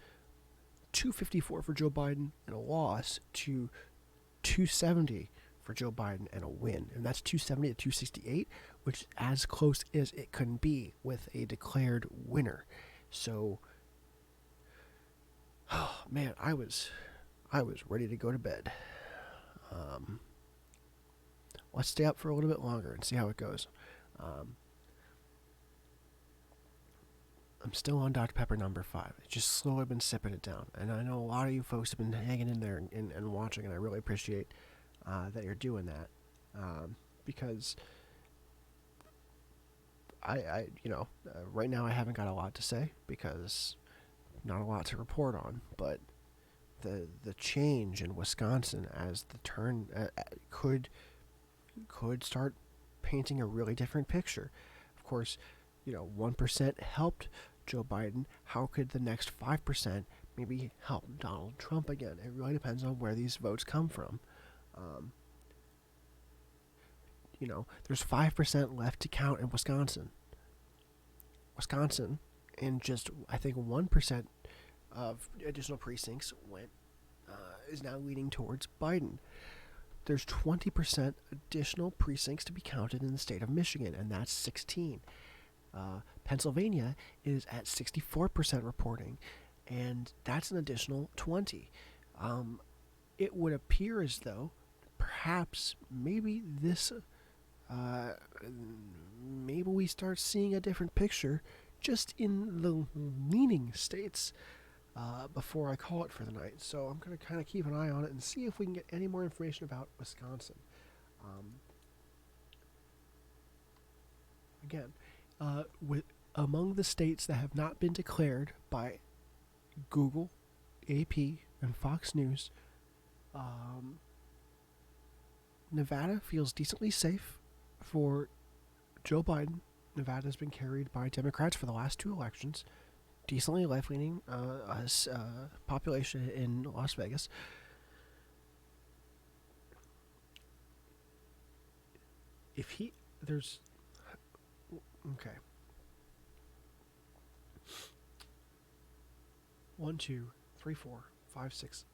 254 for Joe Biden and a loss to 270 for Joe Biden and a win. And that's 270 to 268, which is as close as it can be with a declared winner. So, oh man, I was ready to go to bed. Let's stay up for a little bit longer and see how it goes. I'm still on Dr. Pepper number 5. It's just slowly been sipping it down. And I know a lot of you folks have been hanging in there and watching, and I really appreciate that you're doing that. Because I right now I haven't got a lot to say because not a lot to report on, but the change in Wisconsin as the turn could start painting a really different picture. Of course, 1% helped Joe Biden. How could the next 5% maybe help Donald Trump again? It really depends on where these votes come from. There's 5% left to count in Wisconsin. In just, I think, 1% of additional precincts is now leaning towards Biden. There's 20% additional precincts to be counted in the state of Michigan, and that's 16. Pennsylvania is at 64% reporting, and that's an additional 20. It would appear as though perhaps maybe we start seeing a different picture just in the leaning states before I call it for the night. So I'm going to kind of keep an eye on it and see if we can get any more information about Wisconsin. Among the states that have not been declared by Google, AP, and Fox News, Nevada feels decently safe for Joe Biden. Nevada has been carried by Democrats for the last 2 elections. Decently left-leaning population in Las Vegas. Okay. 1, 2, 3, 4, 5, 6.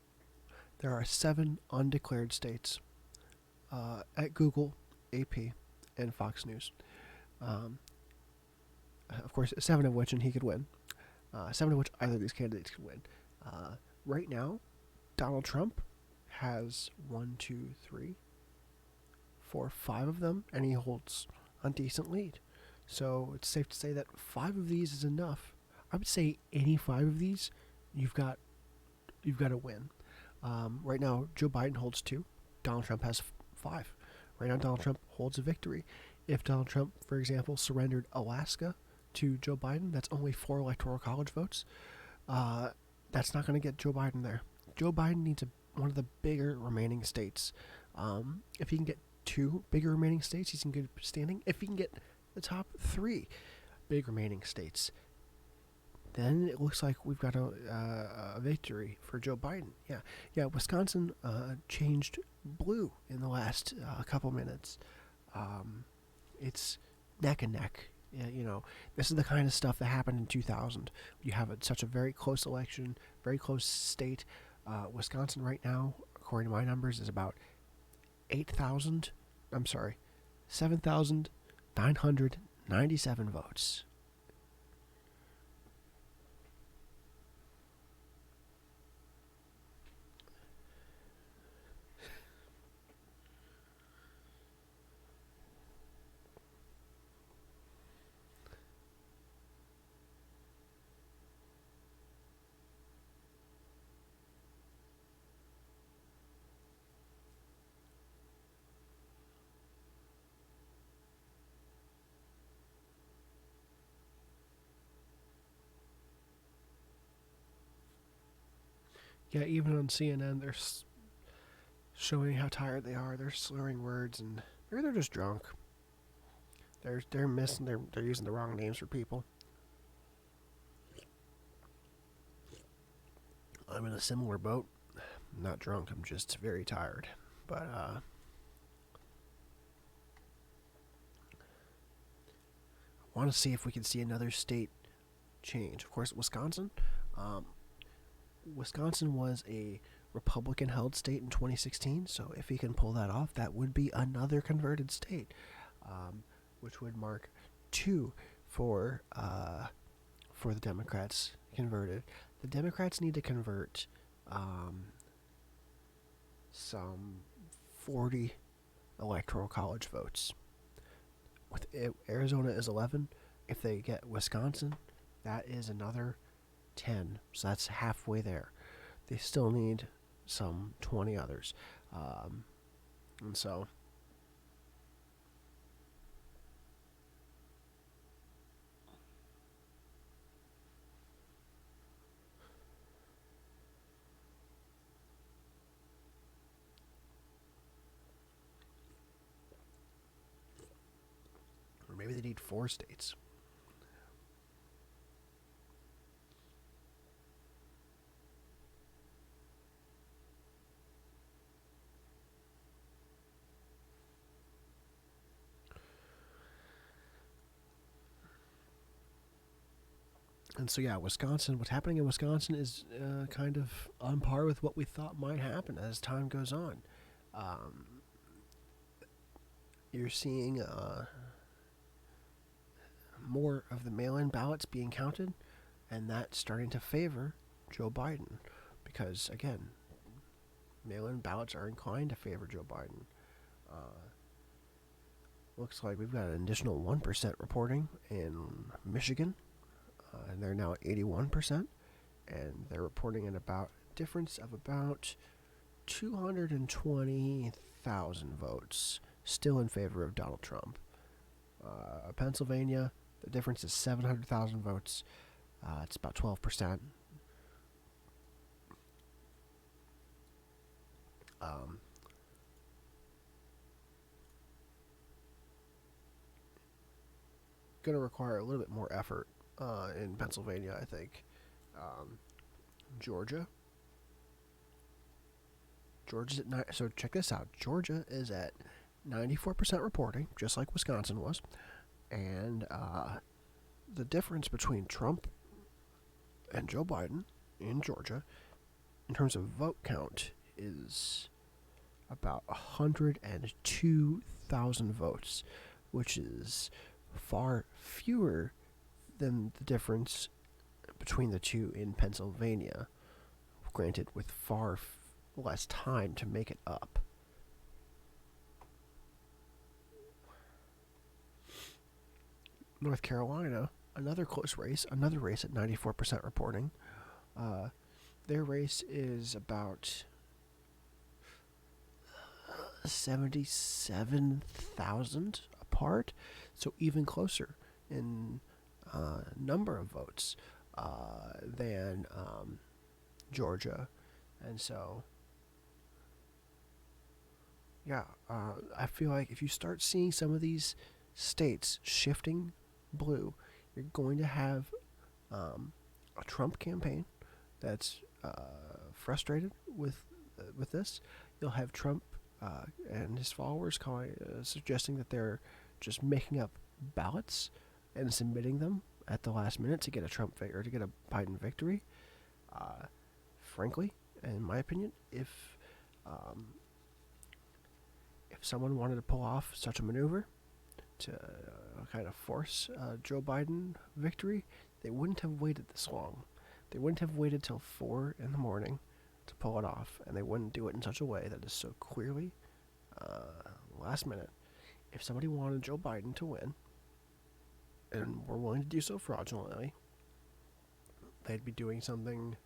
There are 7 undeclared states at Google, AP, and Fox News. Of course, 7 of which, and he could win. 7 of which either of these candidates could win. Right now, Donald Trump has 1, 2, 3, 4, 5 of them, and he holds a decent lead. So it's safe to say that 5 of these is enough. I would say any 5 of these, you've got a win. Right now, Joe Biden holds 2. Donald Trump has 5. Right now, Donald Trump holds a victory. If Donald Trump, for example, surrendered Alaska to Joe Biden, that's only 4 electoral college votes. That's not going to get Joe Biden there. Joe Biden needs one of the bigger remaining states. If he can get 2 bigger remaining states, he's in good standing. If he can get the top 3 big remaining states, then it looks like we've got a victory for Joe Biden. Yeah. Wisconsin changed blue in the last couple minutes. It's neck and neck. Yeah, this is the kind of stuff that happened in 2000. You have such a very close election, very close state. Wisconsin right now, according to my numbers, is about 7,997 votes. Yeah, even on CNN, they're showing how tired they are. They're slurring words, and they're just drunk. They're missing. They're using the wrong names for people. I'm in a similar boat. I'm not drunk. I'm just very tired. But I want to see if we can see another state change. Of course, Wisconsin. Wisconsin was a Republican-held state in 2016, so if he can pull that off, that would be another converted state, which would mark 2 for the Democrats converted. The Democrats need to convert some 40 electoral college votes. With Arizona is 11. If they get Wisconsin, that is another 10, so that's halfway there. They still need some 20 others, and so or maybe they need 4 states. And so, yeah, Wisconsin, what's happening in Wisconsin is kind of on par with what we thought might happen as time goes on. You're seeing more of the mail-in ballots being counted, and that's starting to favor Joe Biden. Because, again, mail-in ballots are inclined to favor Joe Biden. Looks like we've got an additional 1% reporting in Michigan. And they're now at 81%, and they're reporting an difference of about 220,000 votes, still in favor of Donald Trump. Pennsylvania, the difference is 700,000 votes. It's about 12%. Going to require a little bit more effort in Pennsylvania, I think. Georgia's at so check this out. Georgia is at 94% reporting, just like Wisconsin was, and the difference between Trump and Joe Biden in Georgia, in terms of vote count, is about 102,000 votes, which is far fewer than the difference between the two in Pennsylvania, granted with far less time to make it up. North Carolina, another close race, another race at 94% reporting. Their race is about 77,000 apart, so even closer in number of votes than Georgia. And so, yeah, I feel like if you start seeing some of these states shifting blue, you're going to have a Trump campaign that's frustrated with this. You'll have Trump and his followers suggesting that they're just making up ballots and submitting them at the last minute to get a or to get a Biden victory. Frankly, in my opinion, if someone wanted to pull off such a maneuver to kind of force Joe Biden victory, they wouldn't have waited this long. They wouldn't have waited till 4 in the morning to pull it off, and they wouldn't do it in such a way that is so clearly last minute. If somebody wanted Joe Biden to win, and were willing to do so fraudulently, they'd be doing something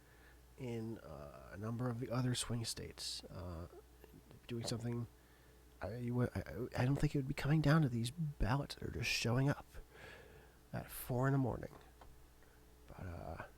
in a number of the other swing states, doing something. I don't think it would be coming down to these ballots that are just showing up at 4 in the morning. But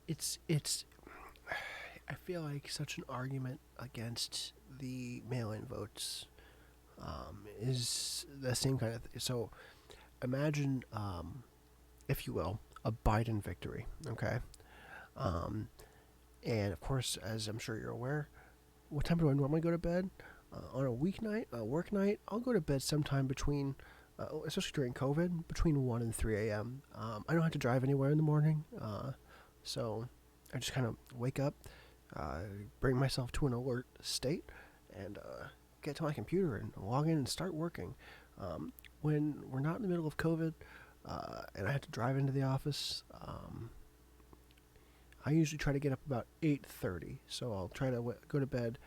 it's I feel like such an argument against the mail-in votes is the same kind of so imagine if you will a Biden victory, okay? And of course, as I'm sure you're aware, what time do I normally go to bed? On a weeknight, a work night, I'll go to bed sometime between, especially during COVID, between 1 and 3 a.m. I don't have to drive anywhere in the morning, so I just kind of wake up, bring myself to an alert state, and get to my computer and log in and start working. When we're not in the middle of COVID, and I have to drive into the office, I usually try to get up about 8:30, so I'll try to go to bed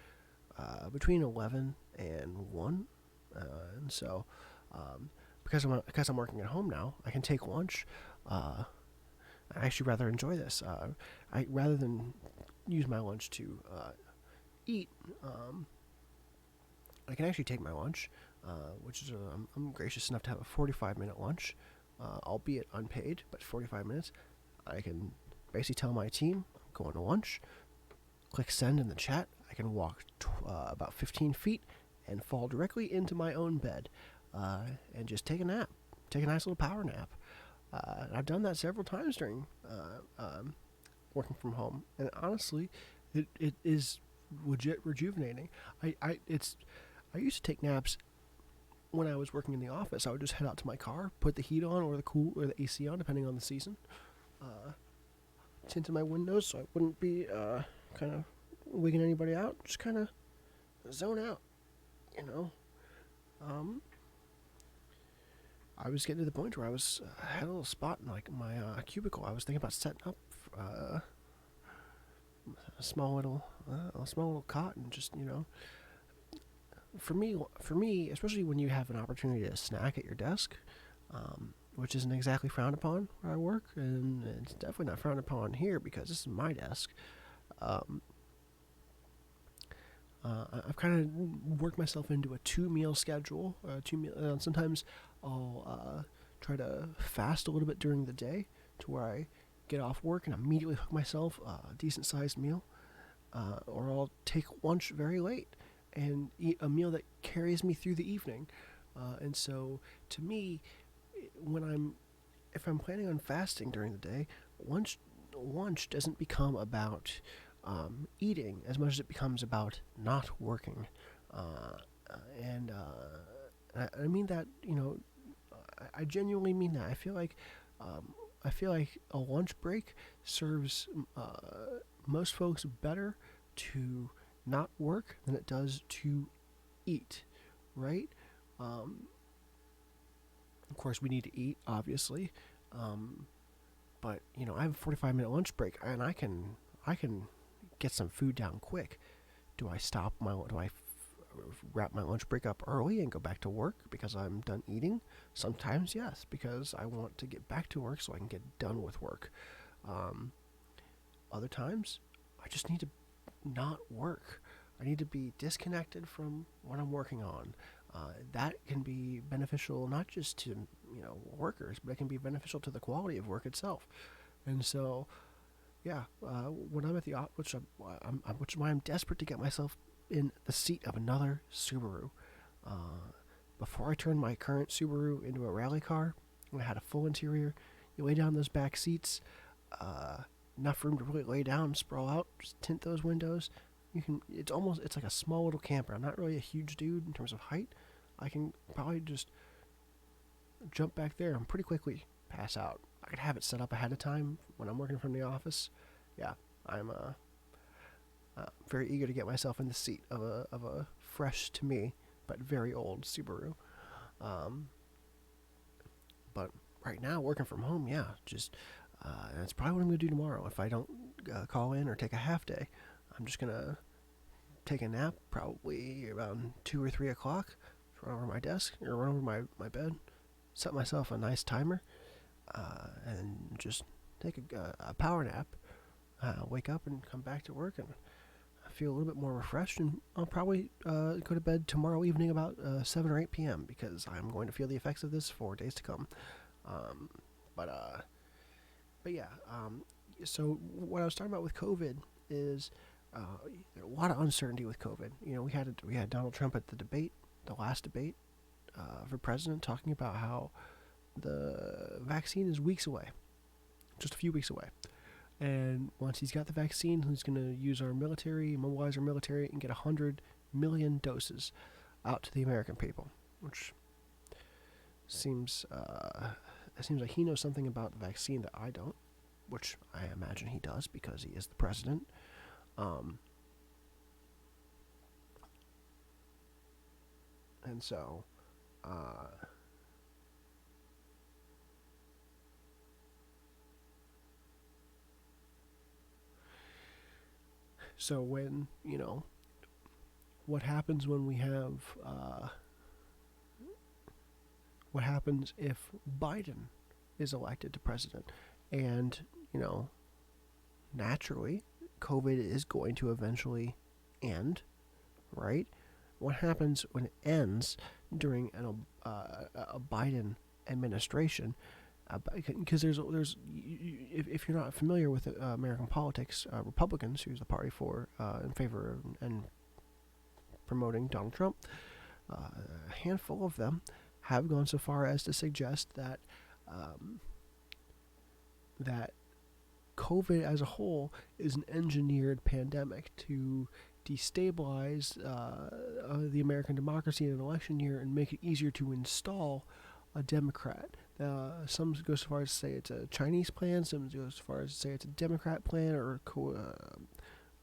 between 11 and 1, and so because I'm working at home now, I can take lunch. I actually rather enjoy this. I rather than use my lunch to eat, I can actually take my lunch, which is I'm gracious enough to have a 45-minute lunch, albeit unpaid, but 45 minutes. I can basically tell my team I'm going to lunch, click send in the chat. I can walk about 15 feet and fall directly into my own bed and just take a nap, take a nice little power nap. I've done that several times during working from home, and honestly, it is legit rejuvenating. I used to take naps when I was working in the office. I would just head out to my car, put the heat on or the AC on, depending on the season. Tinted my windows so I wouldn't be kind of wigging anybody out. Just kind of zone out, you know. I was getting to the point where I had a little spot in like my cubicle. I was thinking about setting up a small little cot and just for me, especially when you have an opportunity to snack at your desk, which isn't exactly frowned upon where I work, and it's definitely not frowned upon here because this is my desk. I've kind of worked myself into a 2-meal schedule. Sometimes I'll try to fast a little bit during the day to where I get off work and immediately hook myself a decent-sized meal, or I'll take lunch very late and eat a meal that carries me through the evening. And so, to me, if I'm planning on fasting during the day, lunch doesn't become about eating as much as it becomes about not working. Uh, and I mean that, I genuinely mean that. I feel like a lunch break serves most folks better to not work than it does to eat, right? Um, of course, we need to eat, obviously, um, but I have a 45-minute lunch break, and I can get some food down quick. Do I wrap my lunch break up early and go back to work because I'm done eating? Sometimes, yes, because I want to get back to work so I can get done with work. Um, Other times, I just need to not work. I need to be disconnected from what I'm working on. That can be beneficial not just to workers, but it can be beneficial to the quality of work itself. And so, yeah, when I'm at the which is why I'm desperate to get myself in the seat of another Subaru. Uh, Before I turned my current Subaru into a rally car, when I had a full interior, you lay down those back seats, uh, enough room to really lay down, sprawl out, just tint those windows. You can. It's like a small little camper. I'm not really a huge dude in terms of height. I can probably just jump back there and pretty quickly pass out. I could have it set up ahead of time when I'm working from the office. Yeah, I'm very eager to get myself in the seat of a fresh to me but very old Subaru. Um, but right now, working from home, yeah, just that's probably what I'm gonna do tomorrow if I don't call in or take a half day. I'm just gonna take a nap probably around 2 or 3 o'clock. Run over my desk or run over my bed, set myself a nice timer, and just take a power nap. Wake up and come back to work, and I feel a little bit more refreshed. And I'll probably go to bed tomorrow evening about 7 or 8 p.m. because I'm going to feel the effects of this for days to come. Um, but uh, but yeah. So what I was talking about with COVID is a lot of uncertainty with COVID. We had Donald Trump at the last debate for president, talking about how the vaccine is weeks away, just a few weeks away. And once he's got the vaccine, he's going to use our military, mobilize our military, and get 100 million doses out to the American people, which seems it seems like he knows something about the vaccine that I don't, which I imagine he does because he is the president. Um, and so, when what happens when we have what happens if Biden is elected to president, and naturally, COVID is going to eventually end, right? What happens when it ends during a Biden administration? Because if you're not familiar with American politics, Republicans, who's the party for in favor of and promoting Donald Trump, a handful of them have gone so far as to suggest that that COVID as a whole is an engineered pandemic to destabilize the American democracy in an election year and make it easier to install a Democrat. Some go so far as to say it's a Chinese plan, some go so far as to say it's a Democrat plan or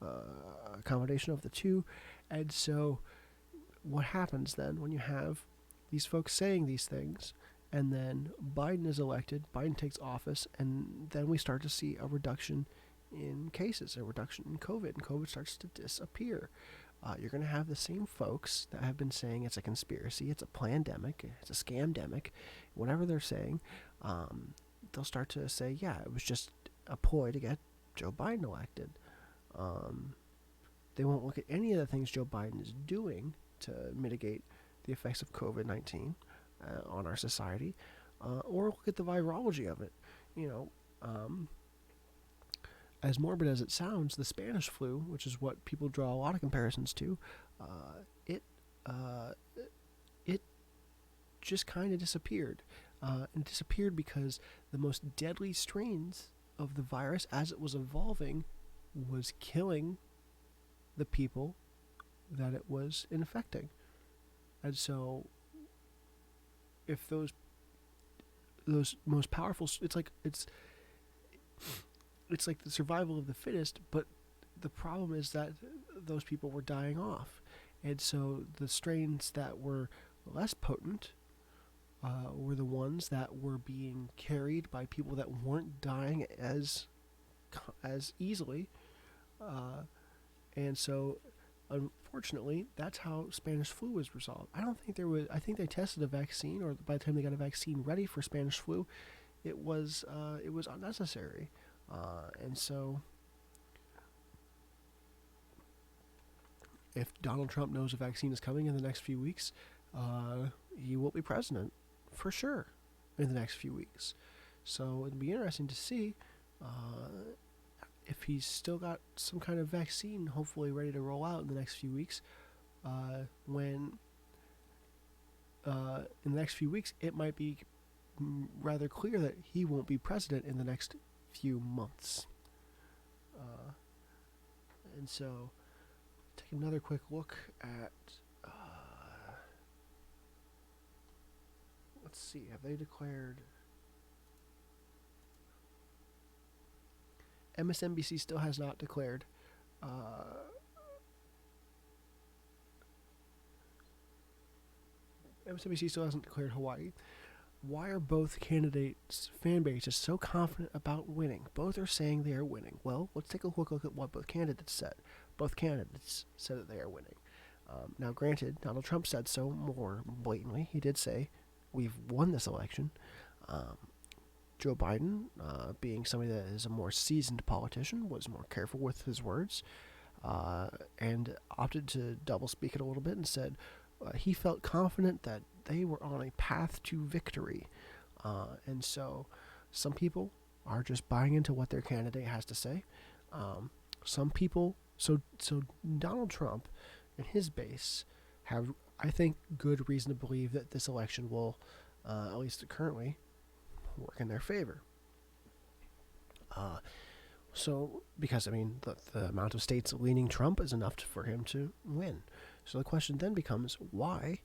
a combination of the two. And so what happens then when you have these folks saying these things, and then Biden is elected, Biden takes office, and then we start to see a reduction in cases, a reduction in COVID, and COVID starts to disappear. You're going to have the same folks that have been saying it's a conspiracy, it's a plandemic, it's a scamdemic, whatever they're saying. They'll start to say, yeah, it was just a ploy to get Joe Biden elected. They won't look at any of the things Joe Biden is doing to mitigate the effects of COVID-19 on our society, or look at the virology of it. As morbid as it sounds, the Spanish flu, which is what people draw a lot of comparisons to, it it just kind of disappeared. and disappeared because the most deadly strains of the virus, as it was evolving, was killing the people that it was infecting. And so, if those most powerful, it's like the survival of the fittest, but the problem is that those people were dying off. And so the strains that were less potent were the ones that were being carried by people that weren't dying as easily. And so, unfortunately, that's how Spanish flu was resolved. I think they tested a vaccine, or by the time they got a vaccine ready for Spanish flu, it was unnecessary. And so, if Donald Trump knows a vaccine is coming in the next few weeks, he will be president for sure in the next few weeks. So it'd be interesting to see if he's still got some kind of vaccine, hopefully ready to roll out in the next few weeks. When in the next few weeks, it might be rather clear that he won't be president in the next few months. And so, take another quick look at. Let's see, have they declared? MSNBC still has not declared. MSNBC still hasn't declared Hawaii. Why are both candidates' fan bases so confident about winning? Both are saying they are winning. Well, let's take a quick look at what both candidates said. Both candidates said that they are winning. Now, granted, Donald Trump said so more blatantly. He did say, we've won this election. Joe Biden, being somebody that is a more seasoned politician, was more careful with his words and opted to double speak it a little bit and said he felt confident that they were on a path to victory. And so some people are just buying into what their candidate has to say. Some people, so Donald Trump and his base have, I think, good reason to believe that this election will, at least currently, work in their favor. So, because, I mean, the amount of states leaning Trump is enough for him to win. So the question then becomes, why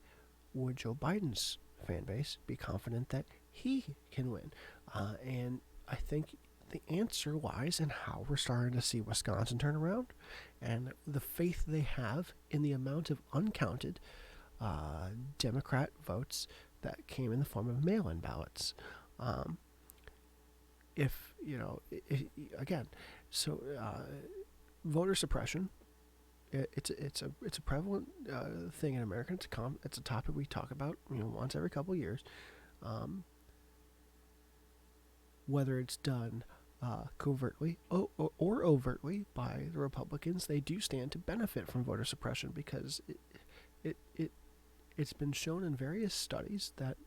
would Joe Biden's fan base be confident that he can win? And I think the answer lies in how we're starting to see Wisconsin turn around and the faith they have in the amount of uncounted Democrat votes that came in the form of mail-in ballots. Voter suppression. It's a prevalent thing in America. It's a topic we talk about once every couple of years. Whether it's done covertly or overtly by the Republicans, they do stand to benefit from voter suppression because it's been shown in various studies that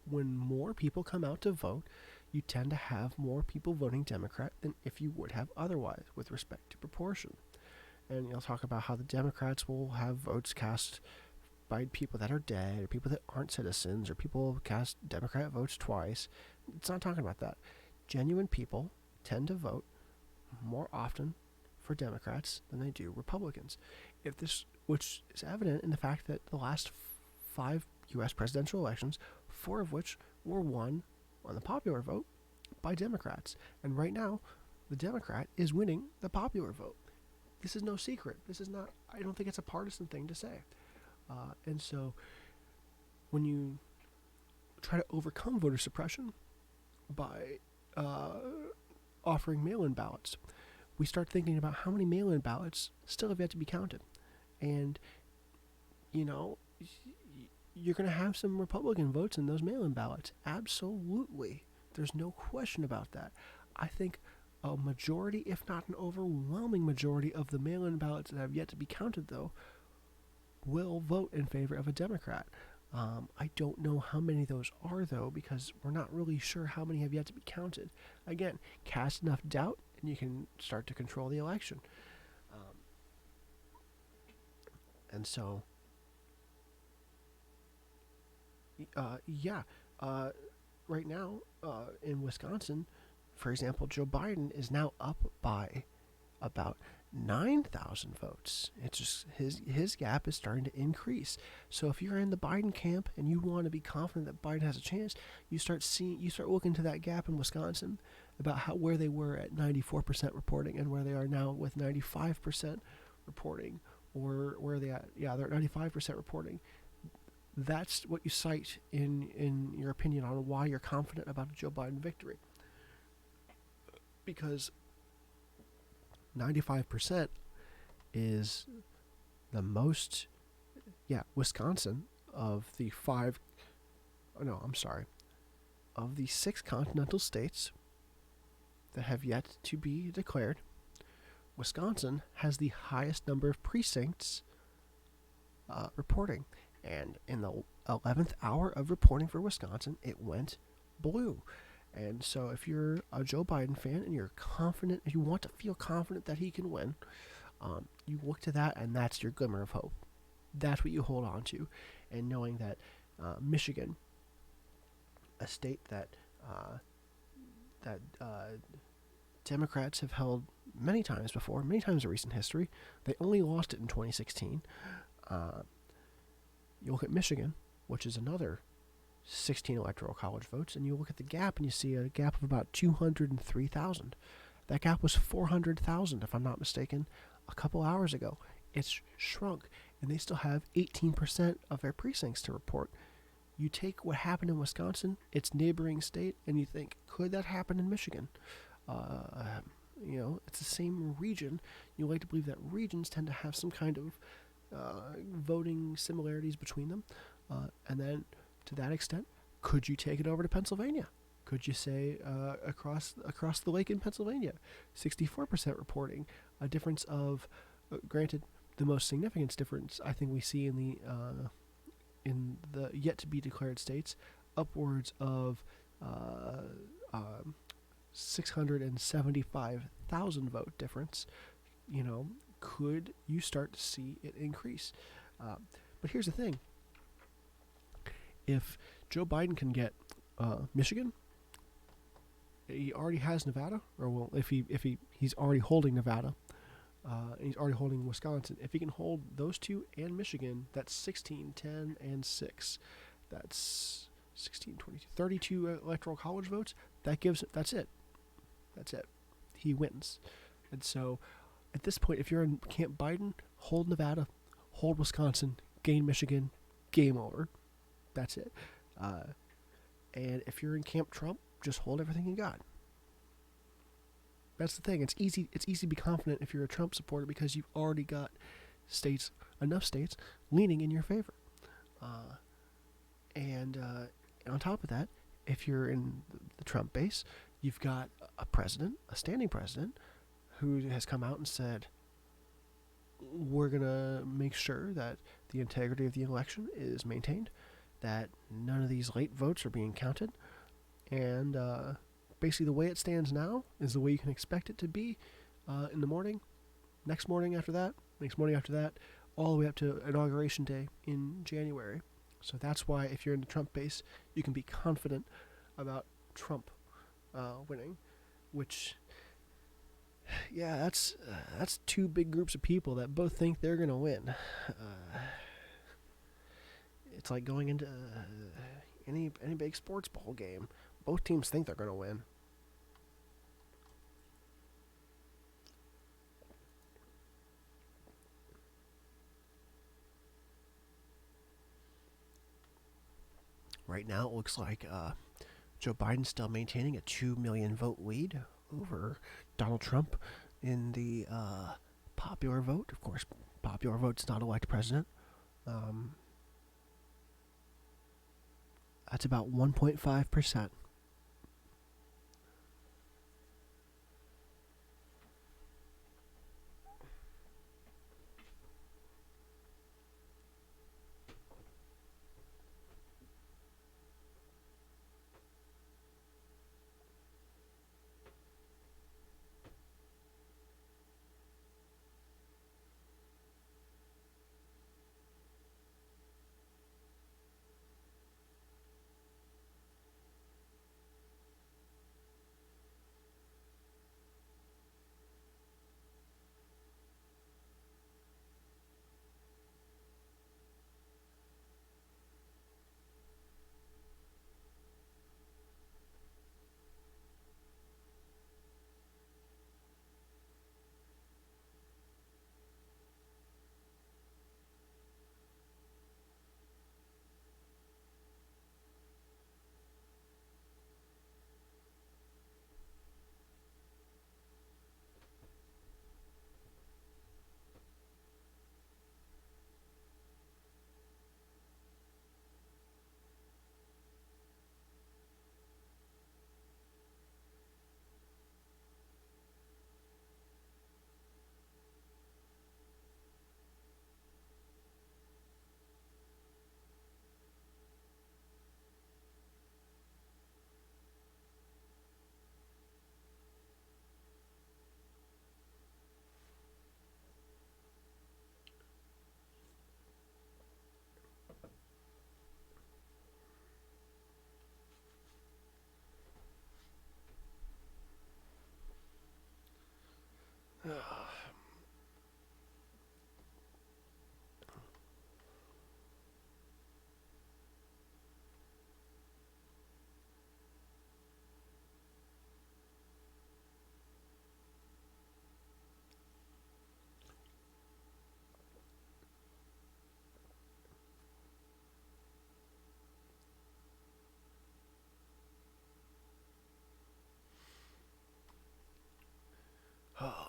when more people come out to vote, you tend to have more people voting Democrat than if you would have otherwise with respect to proportion. And you'll talk about how the Democrats will have votes cast by people that are dead or people that aren't citizens or people cast Democrat votes twice. It's not talking about that. Genuine people tend to vote more often for Democrats than they do Republicans. Which is evident in the fact that the last 5 U.S. presidential elections, 4 of which were won on the popular vote by Democrats. And right now, the Democrat is winning the popular vote. This is no secret. I don't think it's a partisan thing to say. And so, when you try to overcome voter suppression by offering mail-in ballots, we start thinking about how many mail-in ballots still have yet to be counted. And, you're going to have some Republican votes in those mail-in ballots. Absolutely. There's no question about that. I think a majority, if not an overwhelming majority, of the mail-in ballots that have yet to be counted, though, will vote in favor of a Democrat. I don't know how many those are, though, because we're not really sure how many have yet to be counted. Again, cast enough doubt, and you can start to control the election. And so, right now in Wisconsin, for example, Joe Biden is now up by about 9,000 votes. It's just his gap is starting to increase. So if you're in the Biden camp and you want to be confident that Biden has a chance, you start looking to that gap in Wisconsin about where they were at 94% reporting and where they are now with 95% reporting, or where they at. Yeah, they're at 95% reporting. That's what you cite in your opinion on why you're confident about a Joe Biden victory. Because 95% is the most, Wisconsin, of the of the 6 continental states that have yet to be declared, Wisconsin has the highest number of precincts reporting. And in the 11th hour of reporting for Wisconsin, it went blue. And so if you're a Joe Biden fan and you're confident, if you want to feel confident that he can win, you look to that, and that's your glimmer of hope. That's what you hold on to. And knowing that Michigan, a state that Democrats have held many times before, many times in recent history, they only lost it in 2016. You look at Michigan, which is another 16 electoral college votes, and you look at the gap and you see a gap of about 203,000. That gap was 400,000, if I'm not mistaken, a couple hours ago. It's shrunk, and they still have 18% of their precincts to report. You take what happened in Wisconsin, its neighboring state, and you think, could that happen in Michigan? It's the same region. You like to believe that regions tend to have some kind of voting similarities between them, and then to that extent, could you take it over to Pennsylvania? Could you say across the lake in Pennsylvania, 64% reporting, a difference of, granted, the most significant difference I think we see in the yet to be declared states, upwards of 675,000 vote difference. Could you start to see it increase? But here's the thing. If Joe Biden can get Michigan, he already has Nevada, if he's already holding Nevada, and he's already holding Wisconsin. If he can hold those two and Michigan, that's 16, 10, and 6. That's 16, 22, 32 electoral college votes. That's it. He wins. And so, at this point, if you're in Camp Biden, hold Nevada, hold Wisconsin, gain Michigan, game over. That's it. And if you're in Camp Trump, just hold everything you got. That's the thing. It's easy to be confident if you're a Trump supporter because you've already got enough states leaning in your favor. And on top of that, if you're in the Trump base, you've got a standing president, who has come out and said, we're going to make sure that the integrity of the election is maintained, that none of these late votes are being counted, and basically the way it stands now is the way you can expect it to be in the morning, next morning after that, all the way up to Inauguration Day in January. So that's why if you're in the Trump base, you can be confident about Trump winning, which... Yeah, that's two big groups of people that both think they're going to win. It's like going into any big sports ball game. Both teams think they're going to win. Right now, it looks like Joe Biden's still maintaining a 2 million vote lead over Donald Trump in the popular vote. Of course, popular vote does not elect president. That's about 1.5%.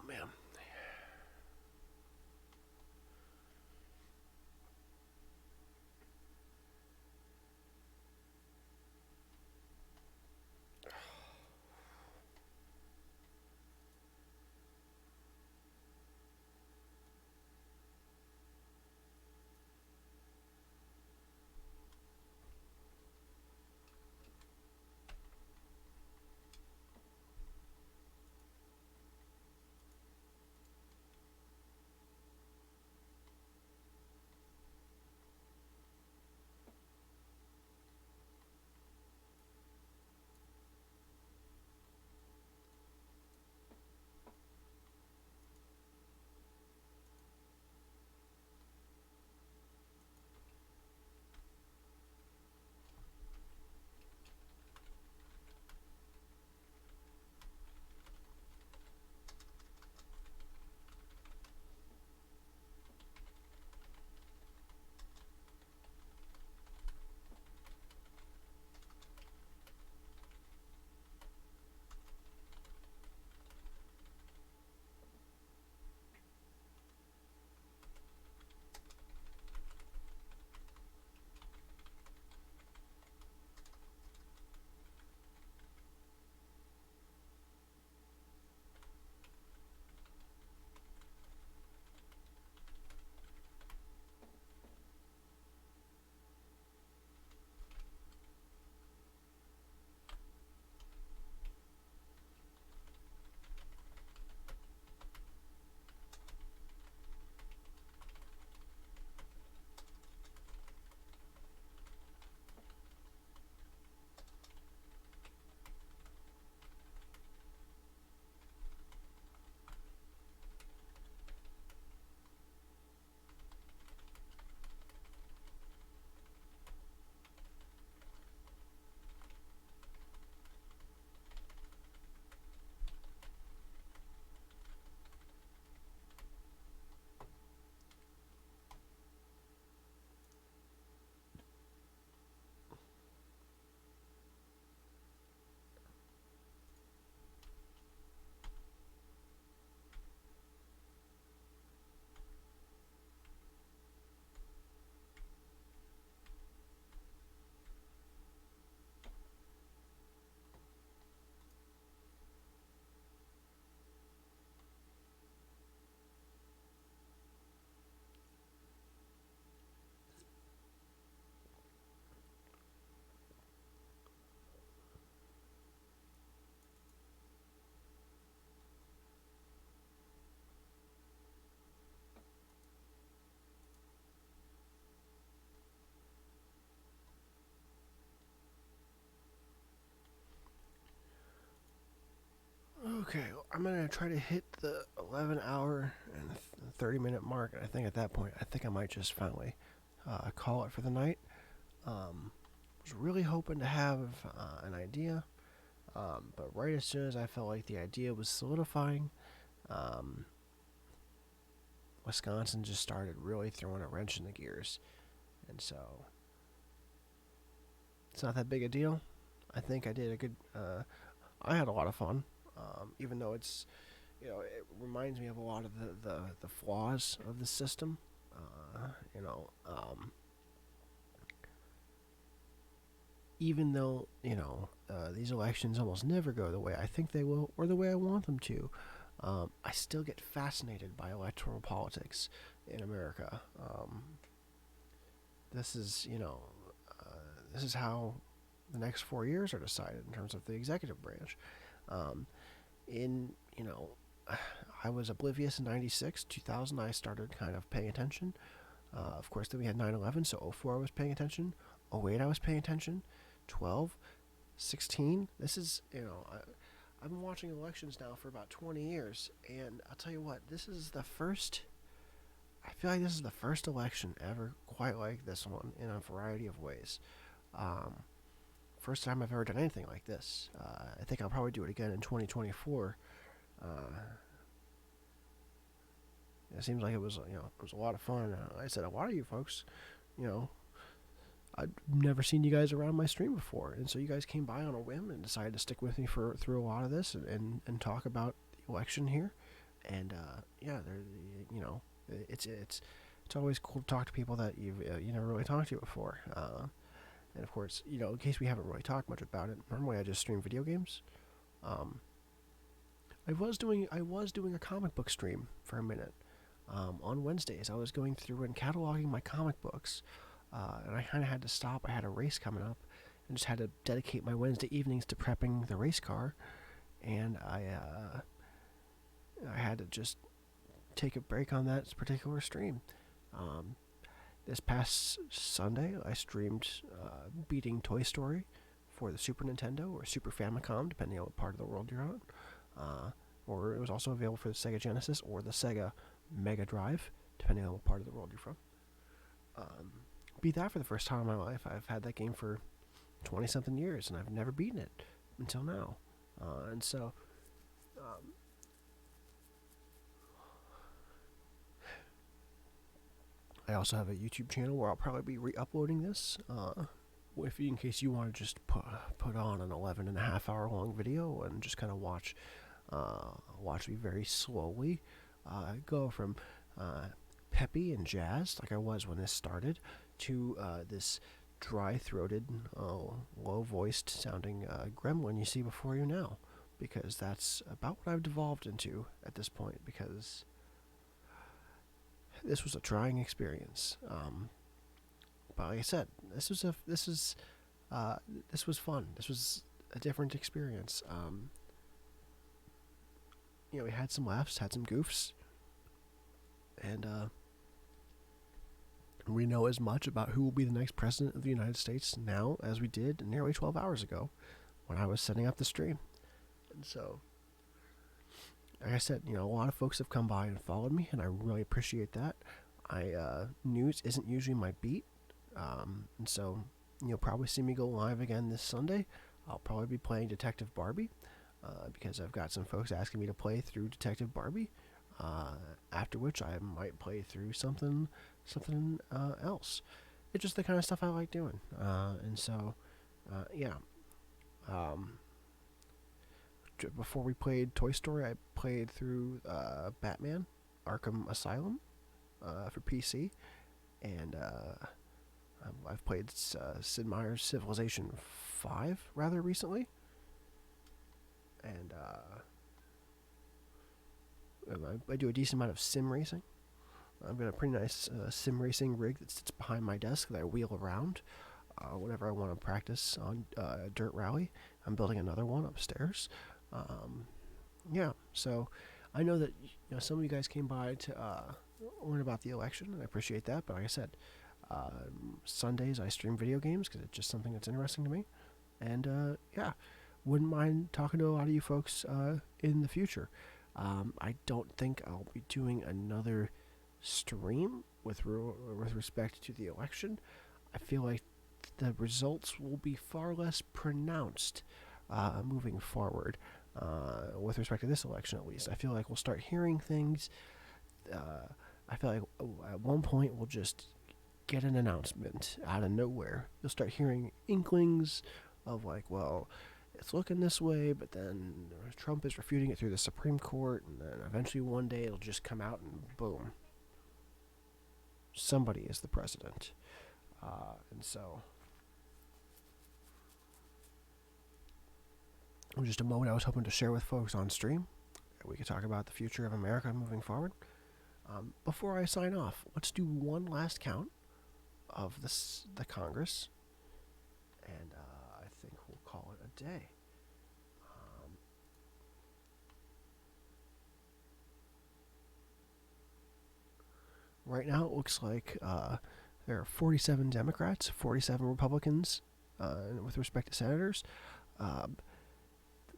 man. Okay, well, I'm gonna try to hit the 11-hour and 30-minute mark, and I think at that point, I think I might just finally call it for the night. Was really hoping to have an idea, but right as soon as I felt like the idea was solidifying, um, Wisconsin just started really throwing a wrench in the gears, and so it's not that big a deal. I think I did a good. I had a lot of fun, even though it's, it reminds me of a lot of the flaws of the system. Even though these elections almost never go the way I think they will or the way I want them to, I still get fascinated by electoral politics in America. This is this is how the next 4 years are decided in terms of the executive branch. Um, in I was oblivious in '96, 2000. I started kind of paying attention. Of course, then we had 9/11, so '04 I was paying attention. '08 I was paying attention. 12, 16. This is I've been watching elections now for about 20 years, and I'll tell you what, this is the first. I feel like this is the first election ever quite like this one in a variety of ways. Um, First time I've ever done anything like this. I think I'll probably do it again in 2024. Uh, it seems like it was a lot of fun. I said a lot of you folks, you know, I'd never seen you guys around my stream before, and so you guys came by on a whim and decided to stick with me through a lot of this and talk about the election here, And yeah, it's always cool to talk to people that you never really talked to before. And of course, in case we haven't really talked much about it, normally I just stream video games. Um, I was doing a comic book stream for a minute. On Wednesdays, I was going through and cataloging my comic books, and I kind of had to stop. I had a race coming up, and just had to dedicate my Wednesday evenings to prepping the race car. And I had to just take a break on that particular stream. Um, this past Sunday, I streamed beating Toy Story for the Super Nintendo or Super Famicom, depending on what part of the world you're on. Or it was also available for the Sega Genesis or the Sega Mega Drive, depending on what part of the world you're from. Beat that for the first time in my life. I've had that game for 20-something years, and I've never beaten it until now. And so, I also have a YouTube channel where I'll probably be re-uploading this. In case you want to just put on an 11.5 hour long video and just kind of watch me very slowly go from peppy and jazzed like I was when this started to this dry-throated, low-voiced sounding gremlin you see before you now, because that's about what I've devolved into at this point, because this was a trying experience. But like I said, this was fun. This was a different experience. We had some laughs, had some goofs, and we know as much about who will be the next president of the United States now as we did nearly 12 hours ago when I was setting up the stream. And so, like I said, a lot of folks have come by and followed me, and I really appreciate that. News isn't usually my beat, and so you'll probably see me go live again this Sunday. I'll probably be playing Detective Barbie, because I've got some folks asking me to play through Detective Barbie. After which I might play through something else. It's just the kind of stuff I like doing, and so yeah. Before we played Toy Story, I played through Batman Arkham Asylum for PC, and I've played Sid Meier's Civilization 5 rather recently, and I do a decent amount of sim racing. I've got a pretty nice sim racing rig that sits behind my desk that I wheel around whenever I want to practice on Dirt Rally. I'm building another one upstairs. Yeah, so I know that some of you guys came by to learn about the election, and I appreciate that. But like I said, Sundays I stream video games because it's just something that's interesting to me. And yeah, wouldn't mind talking to a lot of you folks in the future. I don't think I'll be doing another stream with respect to the election. I feel like the results will be far less pronounced moving forward with respect to this election, at least. I feel like we'll start hearing things. I feel like at one point we'll just get an announcement out of nowhere. You'll start hearing inklings of like, well, it's looking this way, but then Trump is refuting it through the Supreme Court, and then eventually one day it'll just come out and boom, somebody is the president. And so, just a moment I was hoping to share with folks on stream. We could talk about the future of America moving forward. Before I sign off, let's do one last count of the Congress, and I think we'll call it a day. Right now, it looks like there are 47 Democrats, 47 Republicans with respect to senators,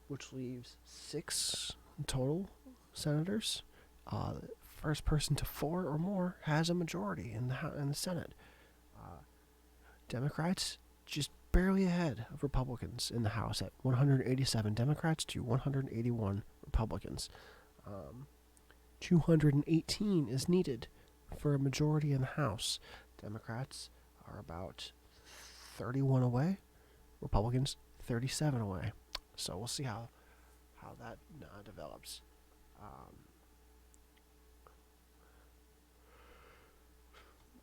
which leaves 6 total senators. First person to 4 or more has a majority in the Senate. Democrats just barely ahead of Republicans in the House at 187 Democrats to 181 Republicans. 218 is needed for a majority in the House. Democrats are about 31 away, Republicans 37 away. So we'll see how that develops.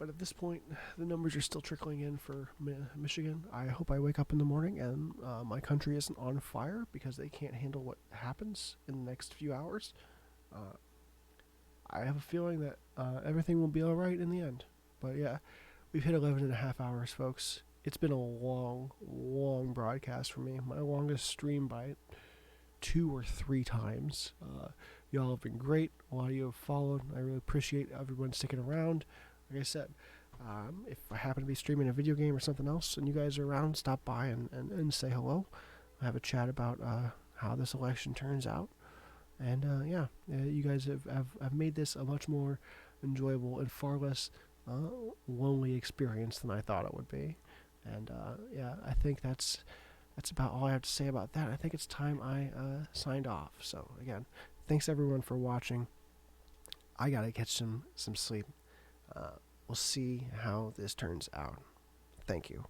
But at this point, the numbers are still trickling in for Michigan. I hope I wake up in the morning and my country isn't on fire because they can't handle what happens in the next few hours. I have a feeling that everything will be alright in the end. But yeah, we've hit 11 and a half hours, folks. It's been a long, long broadcast for me. My longest stream by 2 or 3 times. Y'all have been great. A lot of you have followed. I really appreciate everyone sticking around. Like I said, if I happen to be streaming a video game or something else and you guys are around, stop by and say hello. Have a chat about how this election turns out. And you guys have made this a much more enjoyable and far less lonely experience than I thought it would be. And I think that's about all I have to say about that. I think it's time I signed off. So again, thanks everyone for watching. I gotta catch some sleep. We'll see how this turns out. Thank you.